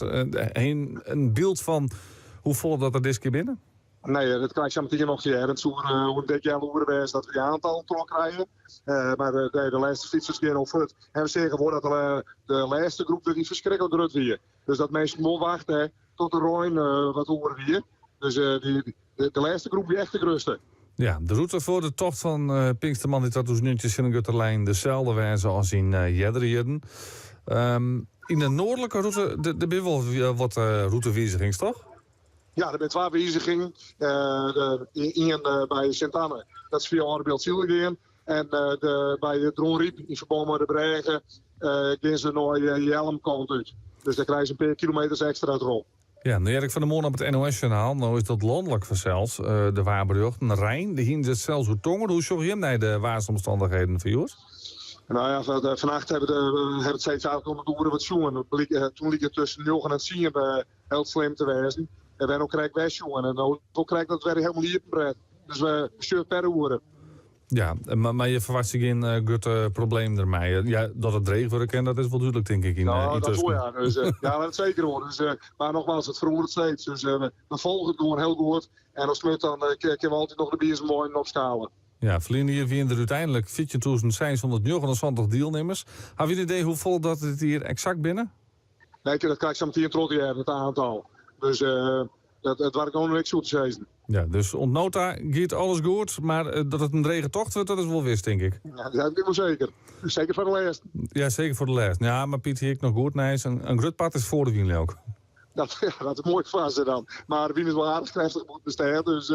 een beeld van hoe vol dat er dit keer binnen? Nee, dat krijg je meteen nog niet. Het is hoe dik jij is dat we die aantal trok krijgen. Maar de laatste fietsers gaan over het. En we zeggen gewoon dat de laatste groep er niet verschrikkelijk druk weer. Dus dat mensen gewoon wachten tot de Rijn wat horen weer. Dus de laatste groep weer echt de grootste. Ja, de route voor de tocht van Pinksterman die dat dus nu in de Gutterlijn dezelfde wijze als in Jedderheden. In de noordelijke route, er ben wel wat routewijzigings, toch? Ja, er zijn 2 wijzigingen. Eén bij Sint-Anne, dat is via Arbeeld Zielgeen. En bij de Droonriep in verband met de Bregen gaan ze naar Jelmkant uit. Dus daar krijgen ze een paar kilometers extra erop. Ja, nu Erik van der Moon op het NOS-journaal. Nou is dat landelijk vanzelfs, de Waarbrug, de Rijn. Die hingen het zelfs hoe tongen. Hoe zorg je naar de waarsomstandigheden voor jou? Nou ja, vannacht hebben het steeds uitkomen door wat jongen. Toen liep het tussen 9 en 10 heel slim te wezen. En wij ook krijgen wij jongen. En dan krijg dat weer helemaal niet bret. Dus we sturen per uur. Ja, maar je verwacht zich geen goed probleem ermee. Ja, dat het regen wordt kent, dat is wel duidelijk, denk ik. Nou, dat hoor ja. Dus, ja, dat zeker hoor. Dus, maar nogmaals, het verhoort steeds. Dus we volgen het gewoon heel goed. En als het dan kunnen we altijd nog de bierzen mooi opschalen. Ja, verliezen hier weer er uiteindelijk 14.629 deelnemers. Heb je een idee hoe vol dat het hier exact binnen? Nee, dat krijg ik zo meteen trots hebben, het aantal. Dus het was gewoon niks goed te zeggen. Ja, dus ontnota gaat alles goed, maar dat het een regentocht wordt, dat is wel wist, denk ik. Ja, dat heb ik wel zeker. Zeker voor de laatste. Ja, zeker voor de laatste. Ja, maar Piet, hier nog goed. Nee, een grutpad is voor de wielen ook. Dat is mooi vast dan. Maar de wien is wel aardig krachtig moet bestaan, dus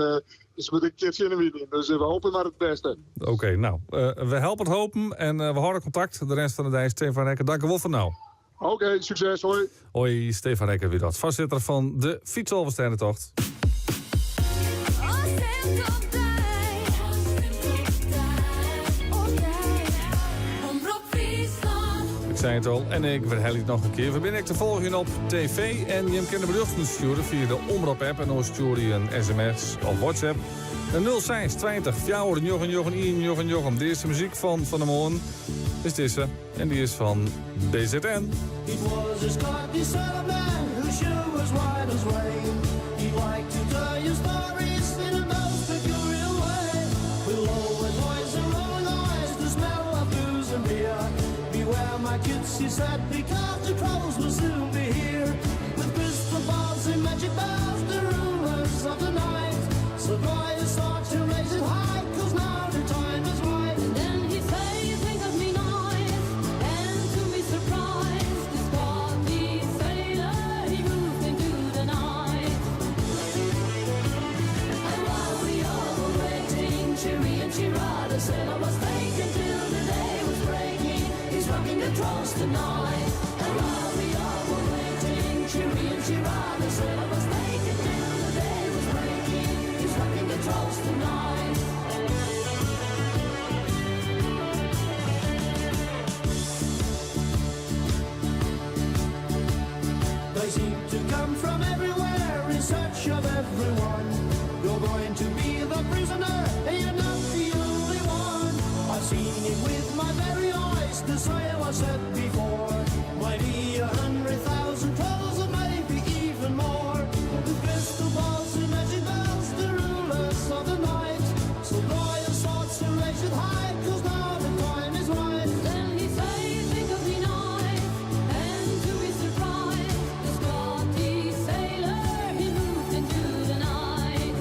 moet ik een keertje in de wien in. Dus we hopen maar het beste. Oké, nou, we helpen het hopen en we houden contact. De rest van de dag, Stefan Rekker, dank je wel voor nou. Oké, succes, hoi. Hoi, Stefan Rekker weer dat. Voorzitter van de Fietsalverstijnentocht. Ik zei het al en ik herhaal het nog een keer. We zijn te volgen op tv en je kunt de berichten sturen via de Omroep-app. En dan stuur je een sms of WhatsApp. De 06 20 4 Jochen. De eerste muziek van de Moon is deze. En die is van BZN. It was a Scottish settlement whose shoe was white as rain. He liked to tell you stories in a most peculiar way. With low and voice and rolling eyes, the smell of booze and beer. Beware my kids, he said, because the troubles will soon be here. With crystal balls and magic bells, the rulers of the night. So dry your sword to raise it high, cause now the time is right. And then he say, you think of me nice, and to be surprised, the Scottish sailor, he moved into the night. And while we all were waiting, cheery and cheerah, the sailor was taken till the day was breaking. He's rocking the trolls tonight. And while we all were waiting, cheery and cheerah, the sailor was taken till the day was breaking. He's rocking the trolls tonight. They seem to come from everywhere in search of everyone. You're going to be the prisoner, and you're not the only one. I've seen it with my very eyes, the sailor said before. Might be 100,000 trolls, or maybe even more. With crystal balls and magic bells, the rulers of the night. So draw your swords and raise it high, cause now the time is right. Then he say, think of me nice, and to be surprised, the Scottish sailor, he moved into the night.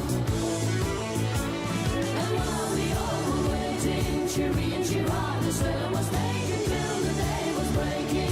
And while we all were waiting, cheery and cheerah, the sailor was taken till the day was breaking.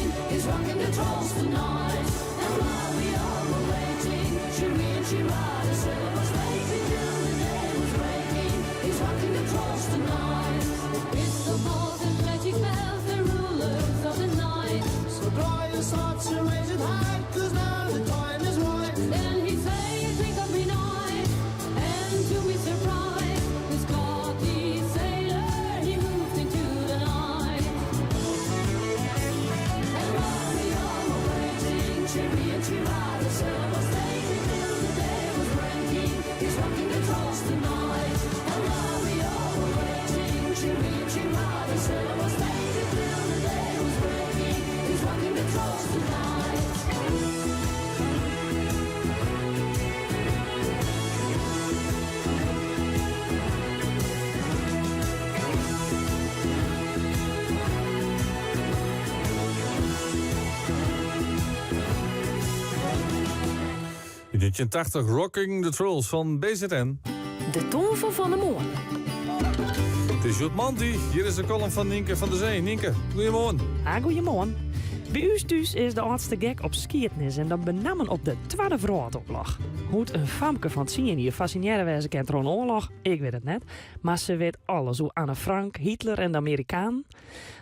In 1980 Rocking the Trolls van BZN. De toeven van de morgen. Het is Jut Manti. Hier is de column van Nienke van der Zee. Nienke, goedemorgen. Goedemorgen. Bij u thuis is de oudste gek op skiertnis en dan benamen op de Tweede Wereldoorlog. Hoe een famke van het zien hier fascineerde wijze kent er een oorlog, ik weet het net. Maar ze weet alles, hoe Anne Frank, Hitler en de Amerikaan.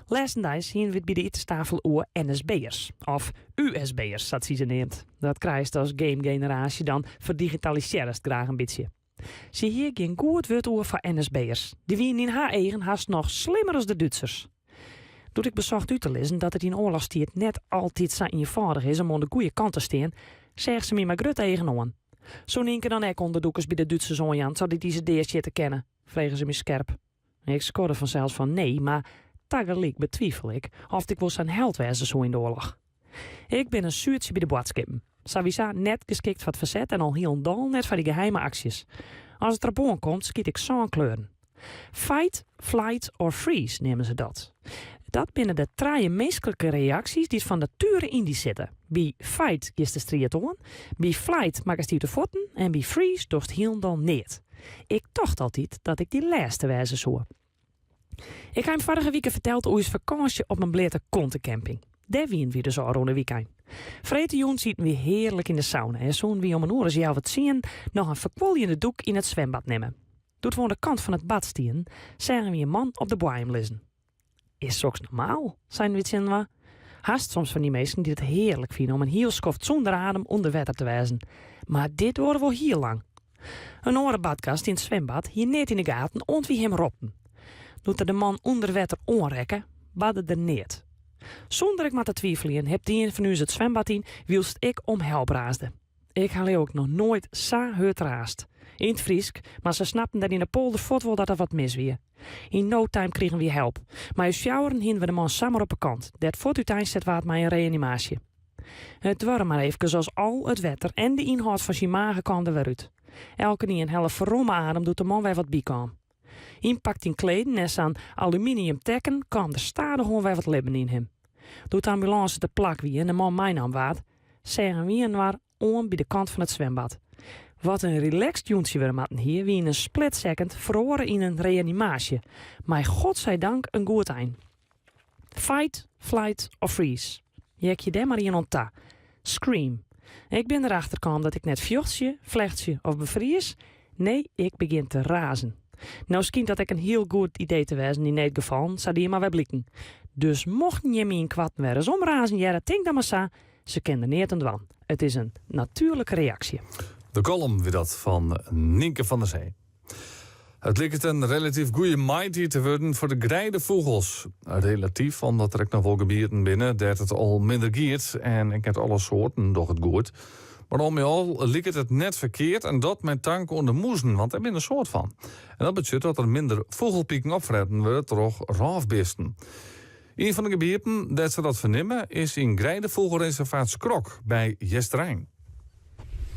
Lestendijs zien we het bij de etenstafel oer NSB'ers. Of USB'ers, dat ze neemt. Dat krijgt als gamegeneratie dan verdigitaliseerd graag een beetje. Zie hier geen goed woord oer van NSB'ers. Die wien in haar eigen haast nog slimmer als de Duitsers. Toen ik bezocht u te lezen dat het in oorlogstijd net altijd zo eenvoudig is om aan de goede kant te staan, zegt ze me maar grut tegenover. Zo'n één keer dan ik onderdoekers bij de Duitsers onjan, zou die ze deze te kennen, vregen ze me scherp. Ik scoorde vanzelfs van nee, maar tegelijk betwijfel ik of ik wel zijn held wezen zo in de oorlog. Ik ben een zuurtje bij de boodschapppen. Savisa net geschikt voor het verzet en al heel dol net voor die geheime acties. Als het erop komt, schiet ik zo'n kleuren. Fight, flight or freeze nemen ze dat. Dat binnen de traaie menselijke reacties die van nature in die zitten. Bij fight is de strijd on, bij flight maak je de voeten en bij freeze dorst heel dan neer. Ik dacht altijd dat ik die laatste wijze zou. Ik heb hem vorige week verteld hoe is vakantie op mijn blete kontencamping. Daar wien we dus al rond de weekend. Vrede Joen zitten we heerlijk in de sauna en zo'n wie om een oor als jou wat zien nog een verkwoljende doek in het zwembad nemen. Doet we aan de kant van het bad stien, zeggen we een man op de boeim lezen. Is zoks normaal, zijn we het zin we. Haast soms van die mensen die het heerlijk vinden om een heel skoft zonder adem onder water te wijzen. Maar dit worden wel heel lang. Een andere badgast in het zwembad hier net in de gaten ont wie hem ropten. Doet er de man onder water onrekken, badde er neert. Zonder ik maar te twijfelen heb die van u het zwembad in, wilst ik om help raasde. Ik haal ook nog nooit zo hut raast. In het Friesk, maar ze snapten dat in de polder voort wel dat er wat mis weer. In no time kregen we help. Maar in sjouweren hinden we de man samen op een kant. Dat voort uiteindelijk zet waard mij in reanimatie. Het was maar even zoals al het wetter en de inhoud van zijn magen kwam er weer uit. Elke die een hele verromme adem doet de man weer wat bijkwam. Inpakt in kleden en aan aluminium tekken kwam er stadig gewoon weer wat leven in hem. Doet de ambulance de plak wie en de man mij nam waard, zeggen we en waar om bij de kant van het zwembad. Wat een relaxed joentje we hadden hier, wie in een split second verloren in een reanimatie. Maar godzijdank een goed eind. Fight, flight of freeze. Jek je daar maar in onta. Scream. Ik ben erachter gekomen dat ik net vjochtje, vlechtje of bevries. Nee, ik begin te razen. Nou schijnt dat ik een heel goed idee te wezen in dit geval, zou die maar wel blikken. Dus mocht je me in kwad weer eens omrazen, ja, dat denk dan maar zo. Ze kenden neer en dwan. Het is een natuurlijke reactie. De column weer dat van Nienke van der Zee. Het lijkt een relatief goede mighty te worden voor de grijdenvogels. Relatief, omdat er ook nog wel gebieden binnen dat het al minder giert en ik heb alle soorten doch het goed. Maar om je al lijkt het net verkeerd en dat met dank aan de moezen, want er is een soort van. En dat betekent dat er minder vogelpieken opfretten worden door raafbeesten. Een van de gebieden dat ze dat vernemen is in Grijdenvogelreservaat Skrok bij Jesterijn.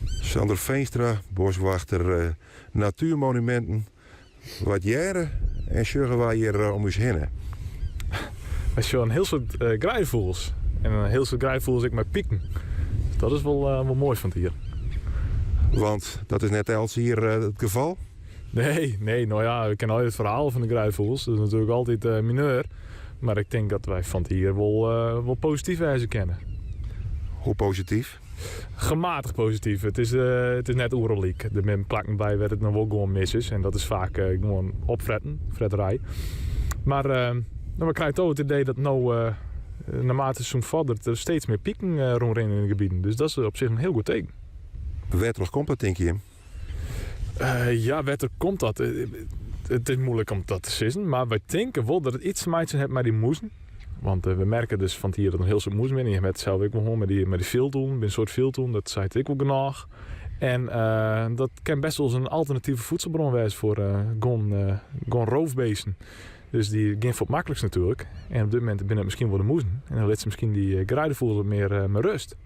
Sander Veenstra, boswachter, natuurmonumenten. Wat jaren en zorgen wij hier om ons heen. We zien een heel soort grijvogels. En een heel soort grijvogels ik met pieken. Dus dat is wel mooi van het hier. Want dat is net als hier het geval? Nee, nou ja, we kennen altijd het verhaal van de grijvogels. Dat is natuurlijk altijd mineur. Maar ik denk dat wij van het hier wel positief wijze kennen. Hoe positief? Gematigd positief. Het is net oerlijk. De men plakken bij werd het nog wel gewoon mis is. En dat is vaak gewoon fretterij. Maar we krijgen toch het idee dat naarmate het zo'n vordert er steeds meer pieken rondrennen in de gebieden. Dus dat is op zich een heel goed teken. Wetter komt dat, denk je? Ja, wetter komt dat. Het is moeilijk om dat te zeggen. Maar wij denken wel dat het iets te maken heeft met die moezen. Want we merken dus van hier dat een heel soort moes ben. Je hebt het zelf ook wel gewoon met die veeldoen, een soort veeldoen, dat zei ik wel genoeg. En dat kan best wel eens een alternatieve voedselbron wezen voor gewoon roofbeesten. Dus die gaan voor het makkelijkst natuurlijk. En op dit moment binnen het misschien wel de moezen. En dan let ze misschien die grijdenvogels meer rust.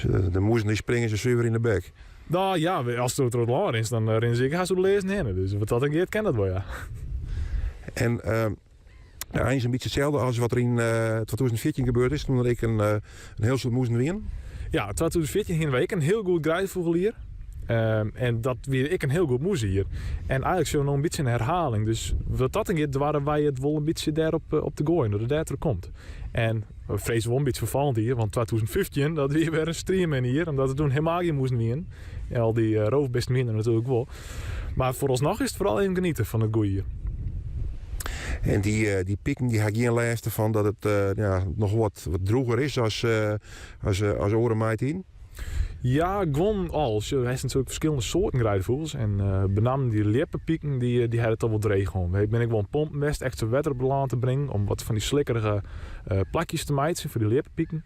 Dus de moezen die springen ze zuiver in de bek. Nou ja, als het er lang is, dan rennen ze ga zo lezen heen. Dus wat dat ik ken dat wel, ja. En eigenlijk een beetje hetzelfde als wat er in 2014 gebeurd is. Toen er ik een heel soort moezen wien. Ja, 2014 gingen wij een heel goed grijsvogel hier. En dat weer ik een heel goed moes hier. En eigenlijk zo nog een beetje een herhaling. Dus wat dat gaat, waren wij het wel een beetje daar op te gooien, dat het er komt. En we vrezen wel een beetje vervallend hier, want 2015 dat weer een stream in hier, omdat we toen helemaal geen moesten winnen. En al die roofbeesten minder natuurlijk wel. Maar vooralsnog is het vooral even genieten van het goeie hier. En die pieken die had geen lijsten van dat het nog wat droeger is als orenmaait in? Ja, gewoon al. Hij heeft natuurlijk verschillende soorten grijsvogels. En benamelijk die lippenpieken, die hadden het al wel dreig gewoon. We ben ik wel een pompenbest echt zijn wetter op land te brengen. Om wat van die slikkerige plakjes te maaien voor die lippenpieken.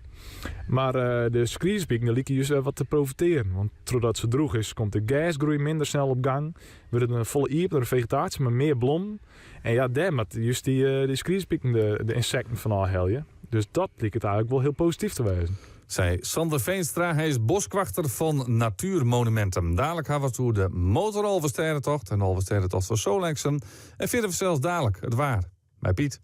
Maar de skriespieken, daar lieken juist wat te profiteren. Want doordat ze droeg is, komt de gasgroei minder snel op gang. Wordt het een volle iep door de vegetatie, maar meer bloemen. En ja, daar met juist die skriespieken de insecten van al heljen. Dus dat liep het eigenlijk wel heel positief te wezen. Zei Sander Veenstra, hij is boskwachter van Natuurmonumenten. Dadelijk gaan we toe de motorolverstedentocht en de Olverstedentocht van Solexen. En vinden we zelfs dadelijk het waar. Bij Piet.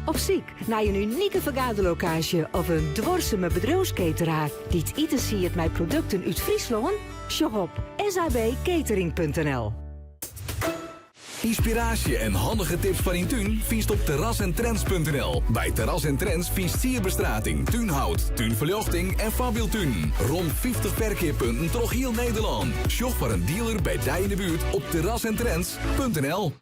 Op zoek naar een unieke vergaderlocatie of een dwarseme bedrijfskateraar die het eten ziet met producten uit Friesland? Shop op sabcatering.nl. Inspiratie en handige tips van Intune vindt op terrasentrends.nl. Bij Terras en Trends vindt sierbestrating, tuinhout, tuinverlichting en fabieltuin. Rond 50 verkeerpunten door heel Nederland. Shop voor een dealer bij Dij in de buurt op terrasentrends.nl.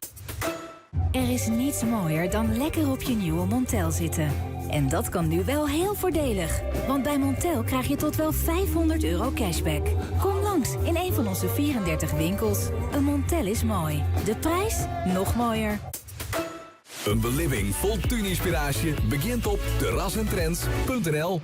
Er is niets mooier dan lekker op je nieuwe Montel zitten. En dat kan nu wel heel voordelig. Want bij Montel krijg je tot wel €500 cashback. Kom langs in een van onze 34 winkels. Een Montel is mooi. De prijs nog mooier. Een beleving vol tuininspiratie begint op terrasentrends.nl.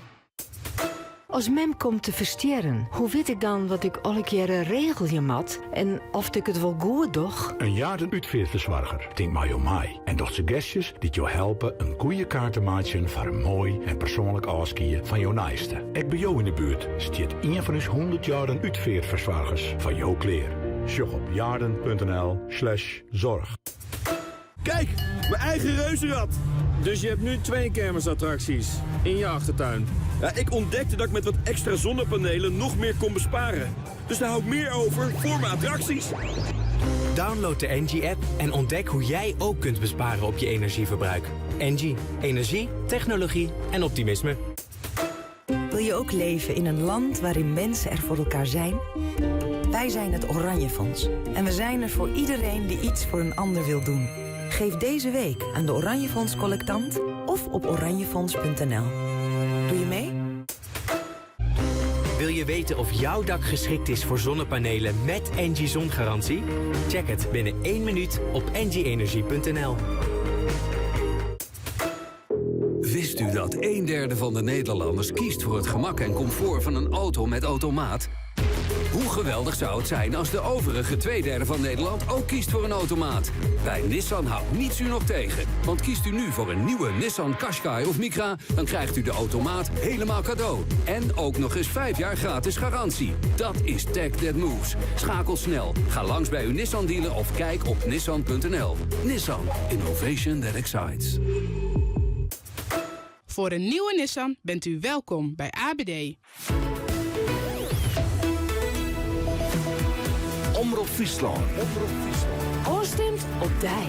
Als mem komt te versteren, hoe weet ik dan wat ik alle keren regel je mat? En of ik het wel goed doch? Een jaren-uitverzorger denkt mij om mij. En docht suggesties die jou helpen een goede kaart te maken voor een mooi en persoonlijk afskiën van jouw naaiste. Ik bij jou in de buurt stiet een van ons 100 jaren uitverzorgers van jouw kleer. Sjog op jaren.nl/zorg. Kijk, mijn eigen reuzenrad. Dus je hebt nu 2 kermisattracties in je achtertuin. Ja, ik ontdekte dat ik met wat extra zonnepanelen nog meer kon besparen. Dus daar hou ik meer over voor mijn attracties. Download de Engie-app en ontdek hoe jij ook kunt besparen op je energieverbruik. Engie, energie, technologie en optimisme. Wil je ook leven in een land waarin mensen er voor elkaar zijn? Wij zijn het Oranje Fonds. En we zijn er voor iedereen die iets voor een ander wil doen. Geef deze week aan de Oranje Fonds collectant of op oranjefonds.nl. Doe je mee? Wil je weten of jouw dak geschikt is voor zonnepanelen met Engie zongarantie? Check het binnen 1 minuut op engieenergie.nl. Wist u dat 1/3 van de Nederlanders kiest voor het gemak en comfort van een auto met automaat? Hoe geweldig zou het zijn als de overige 2/3 van Nederland ook kiest voor een automaat? Bij Nissan houdt niets u nog tegen. Want kiest u nu voor een nieuwe Nissan Qashqai of Micra, dan krijgt u de automaat helemaal cadeau. En ook nog eens 5 jaar gratis garantie. Dat is tech that moves. Schakel snel. Ga langs bij uw Nissan dealer of kijk op nissan.nl. Nissan. Innovation that excites. Voor een nieuwe Nissan bent u welkom bij ABD. Omroep Friesland. Oorstemt op Dij.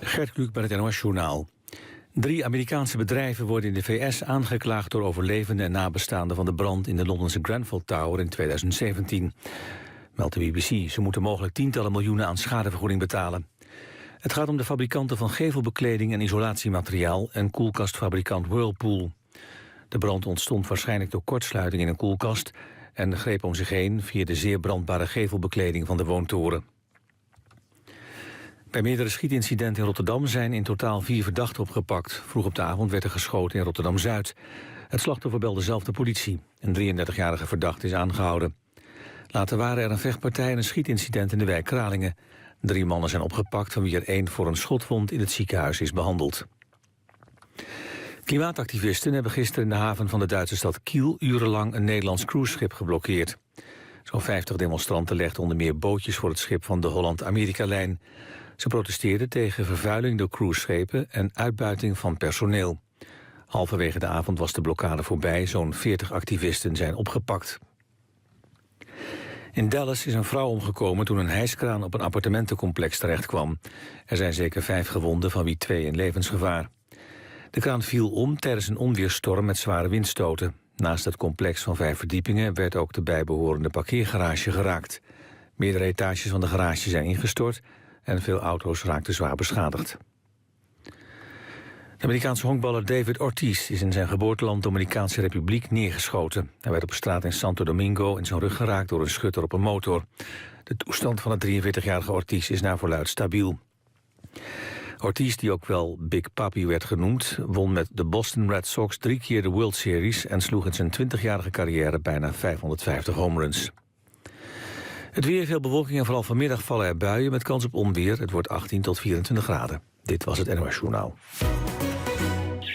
Gert Kluk bij het NOS-journaal. 3 Amerikaanse bedrijven worden in de VS aangeklaagd door overlevenden en nabestaanden van de brand in de Londense Grenfell Tower in 2017. Meldt de BBC. Ze moeten mogelijk tientallen miljoenen aan schadevergoeding betalen. Het gaat om de fabrikanten van gevelbekleding en isolatiemateriaal en koelkastfabrikant Whirlpool. De brand ontstond waarschijnlijk door kortsluiting in een koelkast en greep om zich heen via de zeer brandbare gevelbekleding van de woontoren. Bij meerdere schietincidenten in Rotterdam zijn in totaal 4 verdachten opgepakt. Vroeg op de avond werd er geschoten in Rotterdam-Zuid. Het slachtoffer belde zelf de politie. Een 33-jarige verdachte is aangehouden. Later waren er een vechtpartij en een schietincident in de wijk Kralingen. 3 mannen zijn opgepakt, van wie er 1 voor een schotwond in het ziekenhuis is behandeld. Klimaatactivisten hebben gisteren in de haven van de Duitse stad Kiel urenlang een Nederlands cruiseschip geblokkeerd. Zo'n 50 demonstranten legden onder meer bootjes voor het schip van de Holland-Amerika-lijn. Ze protesteerden tegen vervuiling door cruiseschepen en uitbuiting van personeel. Halverwege de avond was de blokkade voorbij. Zo'n 40 activisten zijn opgepakt. In Dallas is een vrouw omgekomen toen een hijskraan op een appartementencomplex terechtkwam. Er zijn zeker 5 gewonden, van wie 2 in levensgevaar. De kraan viel om tijdens een onweersstorm met zware windstoten. Naast het complex van 5 verdiepingen werd ook de bijbehorende parkeergarage geraakt. Meerdere etages van de garage zijn ingestort en veel auto's raakten zwaar beschadigd. De Amerikaanse honkballer David Ortiz is in zijn geboorteland Dominicaanse Republiek neergeschoten. Hij werd op straat in Santo Domingo in zijn rug geraakt door een schutter op een motor. De toestand van de 43-jarige Ortiz is naar verluidt stabiel. Ortiz, die ook wel Big Papi werd genoemd, won met de Boston Red Sox 3 keer de World Series en sloeg in zijn 20-jarige carrière bijna 550 home runs. Het weer, veel bewolking en vooral vanmiddag vallen er buien met kans op onweer. Het wordt 18 tot 24 graden. Dit was het NOS Journaal.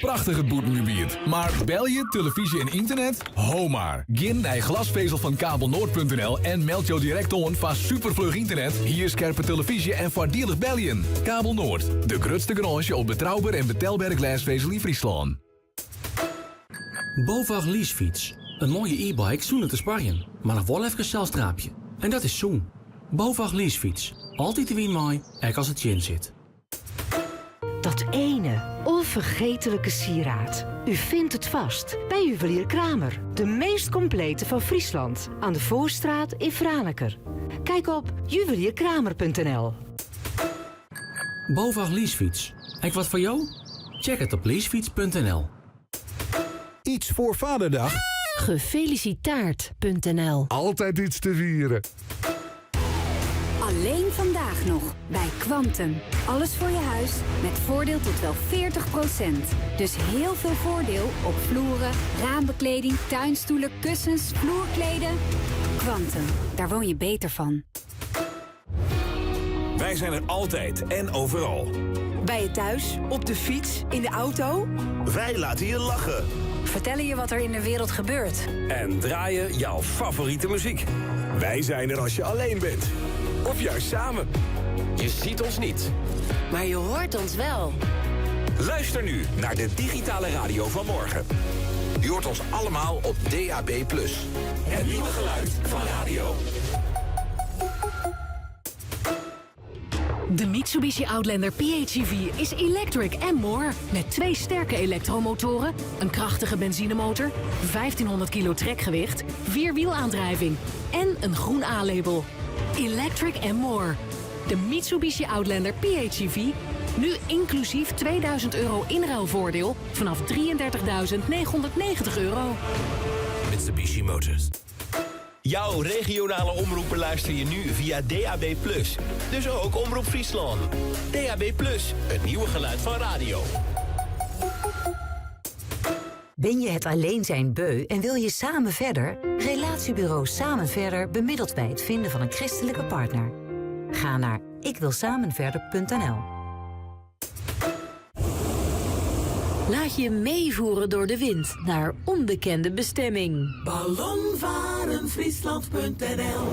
Prachtig het Boetengebied. Maar bel je, televisie en internet? Ho maar. Gin naar glasvezel van kabelnoord.nl en meld jou direct on van supervlug internet, hier scherpe televisie en voordelig beljen. Kabel Noord, de grootste garage op betrouwbaar en betaalbare glasvezel in Friesland. BOVAG leasefiets. Een mooie e-bike zonder te sparren, maar nog wel even een zelfstraapje. En dat is zoen. BOVAG leasefiets. Altijd de wien mooi, ook als het in zit. Dat ene onvergetelijke sieraad. U vindt het vast bij Juwelier Kramer. De meest complete van Friesland. Aan de Voorstraat in Franeker. Kijk op juwelierkramer.nl. BOVAG leasefiets. Ook wat voor jou? Check het op leasefiets.nl. Iets voor Vaderdag? Gefelicitaard.nl. Altijd iets te vieren. Alleen vandaag nog bij Quantum. Alles voor je huis met voordeel tot wel 40%. Dus heel veel voordeel op vloeren, raambekleding, tuinstoelen, kussens, vloerkleden. Quantum, daar woon je beter van. Wij zijn er altijd en overal. Bij je thuis, op de fiets, in de auto. Wij laten je lachen. Vertellen je wat er in de wereld gebeurt. En draaien jouw favoriete muziek. Wij zijn er als je alleen bent. Of juist samen. Je ziet ons niet. Maar je hoort ons wel. Luister nu naar de digitale radio van morgen. Je hoort ons allemaal op DAB+. Het nieuwe geluid van radio. De Mitsubishi Outlander PHEV is electric and more. Met 2 sterke elektromotoren, een krachtige benzinemotor, 1500 kilo trekgewicht, 4-wielaandrijving en een groen A-label. Electric and more. De Mitsubishi Outlander PHEV, nu inclusief €2000 inruilvoordeel vanaf €33.990. Mitsubishi Motors. Jouw regionale omroepen luister je nu via DAB+. Dus ook Omroep Friesland. DAB+, het nieuwe geluid van radio. Ben je het alleen zijn beu en wil je samen verder? Relatiebureau Samen Verder bemiddelt bij het vinden van een christelijke partner. Ga naar ikwilsamenverder.nl. Laat je meevoeren door de wind naar onbekende bestemming. Ballonvarenfriesland.nl.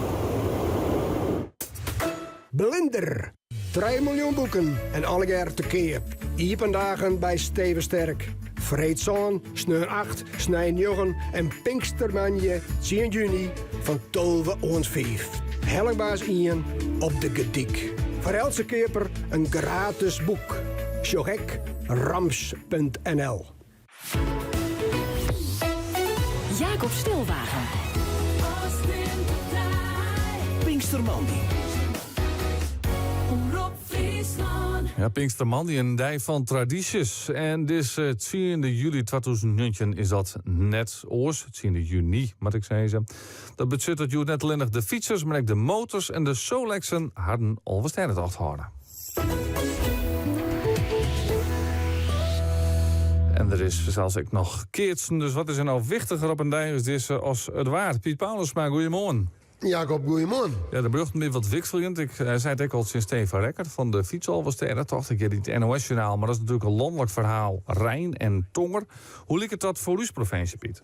Blinder. 3 miljoen boeken en allegaar te keer. Iependagen bij Stevensterk. Vreedzaan, sneur 8, snij 9 en Pinkstermanje 10 juni van 12 ons 5. Helligbaas Ian op de Gediek. Voor elke keper een gratis boek. Sjogek rams.nl. Jacob Stilwagen. Pinkstermandy. Ja, Pinkstermandy, een dij van tradities. En dus 10 juli 2019 is dat net oors. 10 juni, moet ik zeggen. Dat betekent dat je net alleen nog de fietsers, maar ook de motors en de Solexen hadden alweer het houden. En er is zelfs ik nog keertsen. Dus wat is er nou wichtiger op een dij is dit als het waard? Piet Paulusma, goeiemorgen. Jacob, goeiemorgen. Ja, de berucht meer wat wisselend. Ik zei het ook al sinds Stefan Rekkert van de Fietsalversteden. Toch, ik keer niet het NOS-journaal, maar dat is natuurlijk een landelijk verhaal. Rijn en Tonger. Hoe liep het dat voor uw provincie, Piet?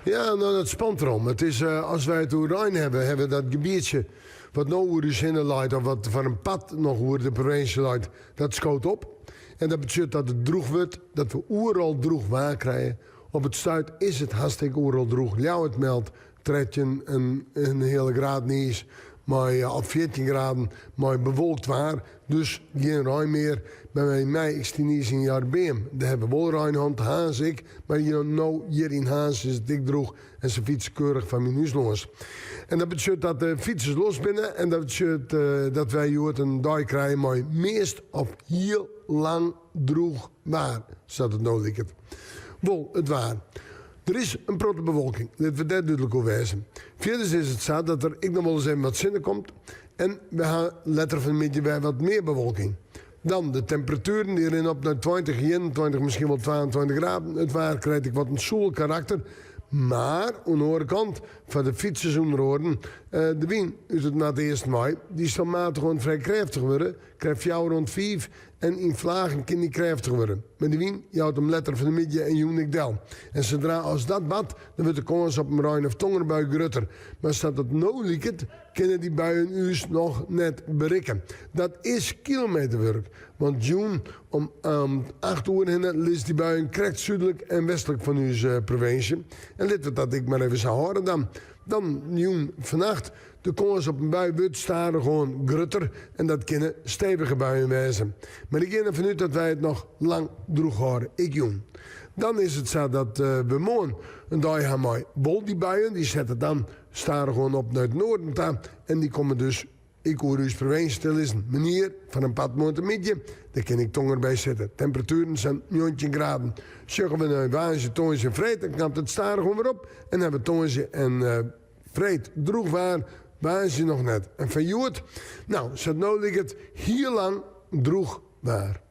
Ja, nou, dat spant erom. Het is, als wij het Rijn hebben we dat gebiedje wat nou over de zinnen leidt, of wat van een pad nog over de provincie leidt, dat schoot op. En dat betekent dat het droeg wordt, dat we overal droeg waar krijgen. Op het stuit is het hartstikke overal droeg. Jou het meldt, trekt je een hele graad niet, maar op 14 graden, maar bewolkt waar. Dus geen Rijn meer. Bij mij is die niet in jaar beem. Daar hebben we wel Rijnhand, Haas, ik. Maar hier in Haas is het dik droeg en ze fietsen keurig van minuut los. En dat betekent dat de fietsers los binnen. En dat betekent dat wij hier een dag krijgen, maar meest op heel lang droeg waar. Staat het nodig het. Wel, het waar. Er is een protte bewolking. Dat we dat duidelijk over wezen. Verder is het zo dat er ik nog wel eens even wat zinnen komt. En we gaan letter vanmiddag bij wat meer bewolking. Dan de temperaturen die erin op naar 20, 21, misschien wel 22 graden. Het waar krijg ik wat een zoel karakter. Maar aan de andere kant van de fietsers onderhouden, de wind is het na de 1 mei. Die is dan matig gewoon vrij krachtig worden. Krijgt jou rond 5 en in vlagen kan die krachtig worden. Met de wind houdt hem letter van de midden en Joenik del. En zodra als dat bad, dan wordt de kans op een Rijn of Tongerbui grutter. Maar staat het nou lieket, kunnen die buien us nog net bereiken. Dat is kilometerwerk. Want June om 8 uur heen leest die buien correct zuidelijk en westelijk van uw provincie. En let dat ik maar even zou horen dan. Dan June vannacht. De kans op een bui wordt staren gewoon grutter. En dat kunnen stevige buien wezen. Maar ik ga ervan uit dat wij het nog lang droeg houden. Ik jong. Dan is het zo dat we morgen een dag gaan mooi bol die buien. Die zetten dan staren gewoon op naar het noordentaan. En die komen dus, ik hoor uw provincie te lezen. Meneer, van een pad midden. Daar kan ik tong erbij zetten. Temperaturen zijn 19 graden. Zeggen we een waanje, tongetje en vreet. Dan knapt het staren gewoon weer op. En hebben we tongetje en vreet droeg waar. Waar is je nog net? En van Joert, nou, zet nodig het heel lang droeg waar.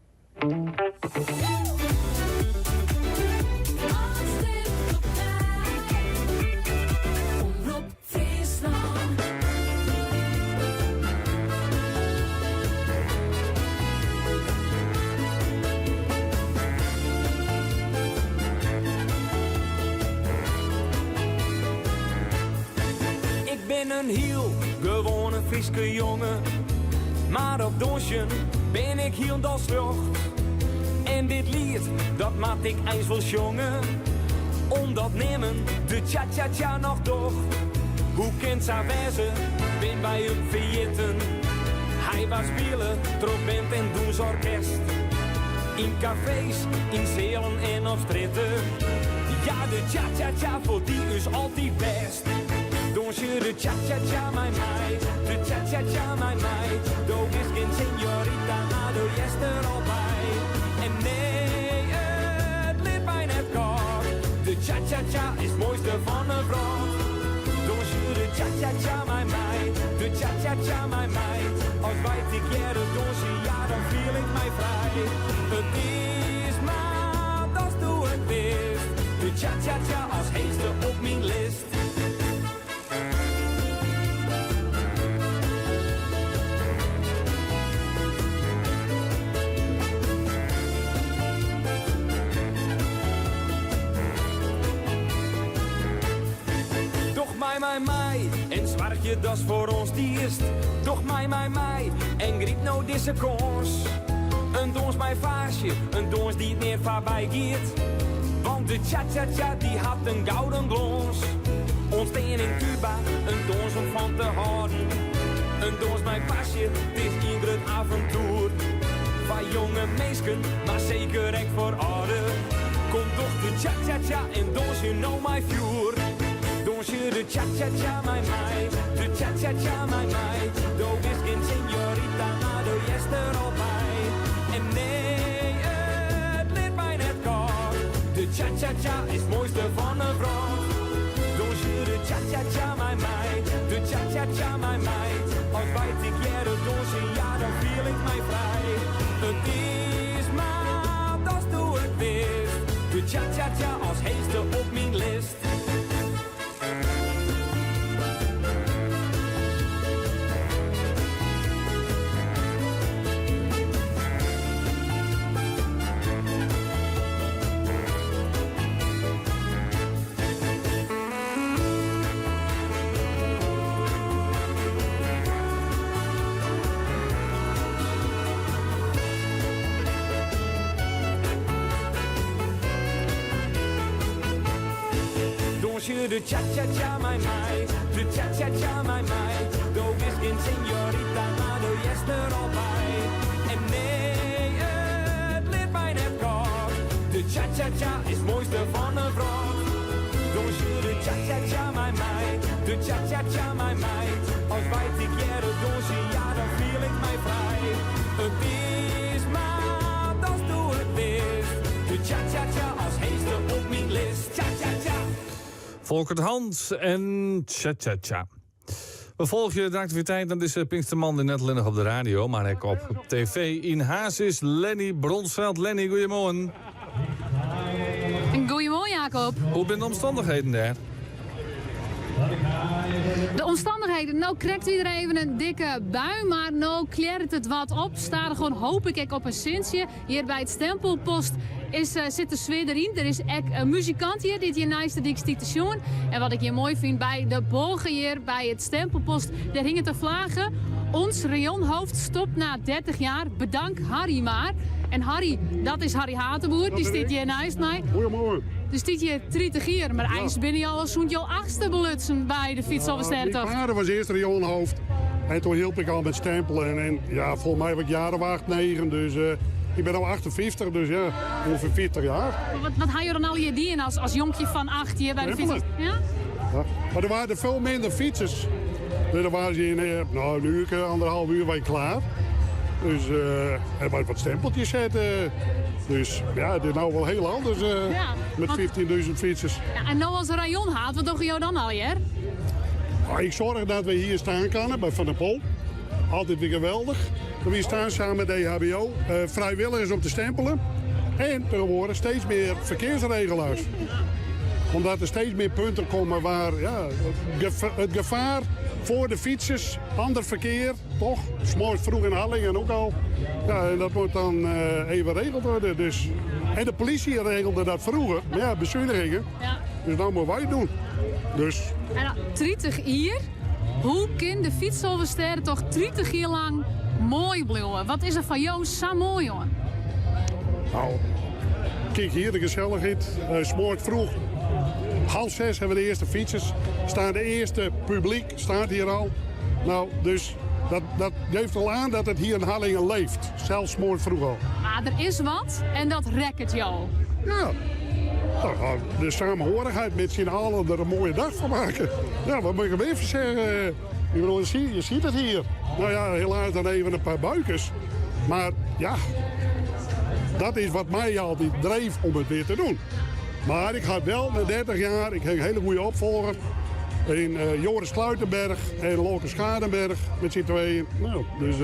Een heel gewone Frieske jongen, maar op Donsjen ben ik heel dasvrucht. En dit lied, dat maak ik eens wel jongen, omdat nemen de cha-cha-cha nog doch. Hoe kent zij wezen, ben bij hem verjitten. Hij was spelen, trompet en doensorkest. In cafés, in zelen en op stritten. Ja, de cha-cha-cha voor die is altijd best. Dansje de cha-cha-cha, mijn meid, de cha-cha-cha, mijn meid. Doe is geen señorita, maar doe jest er al bij. En nee, het ligt mij net kort. De cha-cha-cha is het mooiste van een vrouw. Dansje de cha-cha-cha, mijn meid, de cha-cha-cha, mijn meid. Als weet ik jaren dansje, ja dan voel ik mij vrij. Het is maar, dat doe ik best. De cha-cha-cha als heetste op mijn list. Mij, en zwartje, dat is voor ons die eerst. Doch mij, en griep nou deze kans. Een dons mijn vaasje, een dons die het meer voorbij gaat. Want de cha-cha-cha, die had een gouden glans. Ons steen in Cuba, een dons om van te houden. Een dons mijn pasje, het is ieder avontuur. Van jonge meisken, maar zeker echt voor ouder. Komt toch de cha-cha-cha en dons je know my vuur. Dansje de cha-cha-cha, mijn meid, de cha-cha-cha, mijn meid. Doe is geen señorita, maar doe jest er al bij. En nee, het ligt mij net kort. De cha-cha-cha is het mooiste van een vrouw. Dansje de cha-cha-cha, mijn meid, de cha-cha-cha, mijn meid. Als weet ik jaren dansje, ja dan voel ik mij vrij. Het is maar, dat doe ik best. De cha-cha-cha als heetste op mijn list. Als je de cha-cha-cha mij, de cha-cha-cha mij, doe is geen señorita, maar doe yes er al bij. En nee, het leert mij net kort. De cha-cha-cha is het mooiste van een vrouw. Als je de cha-cha-cha mij, de cha-cha-cha mij, als weet ik jere donsje, ja dan voel ik mij vrij. Het is maar, dat doe het best. De cha-cha-cha als heeste op mijn list. Cha-cha-cha. Volkert Hans en cha-cha-cha. We volgen de activiteit. Dat is Pinksterman net alleen nog op de radio. Maar ik op tv in Haas is Lenny Bronsveld. Lenny, goedemorgen. Goedemorgen, Jacob. Hoe zijn de omstandigheden daar? De omstandigheden, nou krijgt iedereen even een dikke bui, maar nou kleert het wat op. Staat er gewoon, hoop ik, op een Sintje. Hier bij het stempelpost zit de sfeer erin. Er is echt een muzikant hier, die hier naast de dictation. En wat ik hier mooi vind, bij de bogen hier, bij het stempelpost, daar hingen te vlaggen. Ons rayonhoofd stopt na 30 jaar, bedank Harry maar. En Harry, dat is Harry Hatenboer, die zit hier naast mij. Goedemorgen. Dus dit hier 30 jaar, maar eigenlijk ben je al zo'n jouw 8e belutsen bij de fietsoverstertocht. Mijn vader was eerst rayonhoofd en toen hielp ik al met stempelen. En ja, volgens mij was ik jaren 8, 9, dus ik ben al 58, dus ja, ongeveer 40 jaar. Wat ga je dan al hier dienen als jonkje van 8 hier bij de fiets? Ja? Ja, maar er waren veel minder fietsers. Dus er waren ze in een uur, 1,5 uur was ik klaar. Dus er waren wat stempeltjes zetten. Dus ja, het is nou wel heel anders met 15.000 fietsers. Ja, en nou als een rayon haalt, wat doen jou dan al, hè? Ik zorg dat we hier staan kunnen bij Van der Pol. Altijd weer geweldig. We staan samen met de EHBO. Vrijwilligers om te stempelen. En tegenwoordig steeds meer verkeersregelaars. Omdat er steeds meer punten komen waar het gevaar voor de fietsers, ander verkeer, toch? 's morgens vroeg in Hallingen ook al. Ja, en dat moet dan even geregeld worden. Dus. En de politie regelde dat vroeger. Maar ja, bezuinigingen. Ja. Dus dat moeten wij het doen. Dus. En 30 hier, hoe kan de fietsoverster toch 30 jaar lang mooi blijven? Wat is er van jou zo mooi, jongen? Nou, kijk hier, de gezelligheid. 's morgens vroeg. 5:30 hebben we de eerste fietsers. Staan de eerste publiek, staat hier al. Nou, dus dat geeft al aan dat het hier in Hallingen leeft. Zelfs morgen vroeg al. Maar er is wat en dat rekt jou. Ja. Nou, de samenhorigheid met z'n allen er een mooie dag van maken. Ja, wat moet ik hem even zeggen? Ik bedoel, je ziet het hier. Nou ja, helaas dan even een paar buikers. Maar ja, dat is wat mij altijd dreef om het weer te doen. Maar ik ga wel na 30 jaar, ik heb een hele goede opvolger. In Joris Kluitenberg en Loke Schadenberg met z'n tweeën. Nou, dus,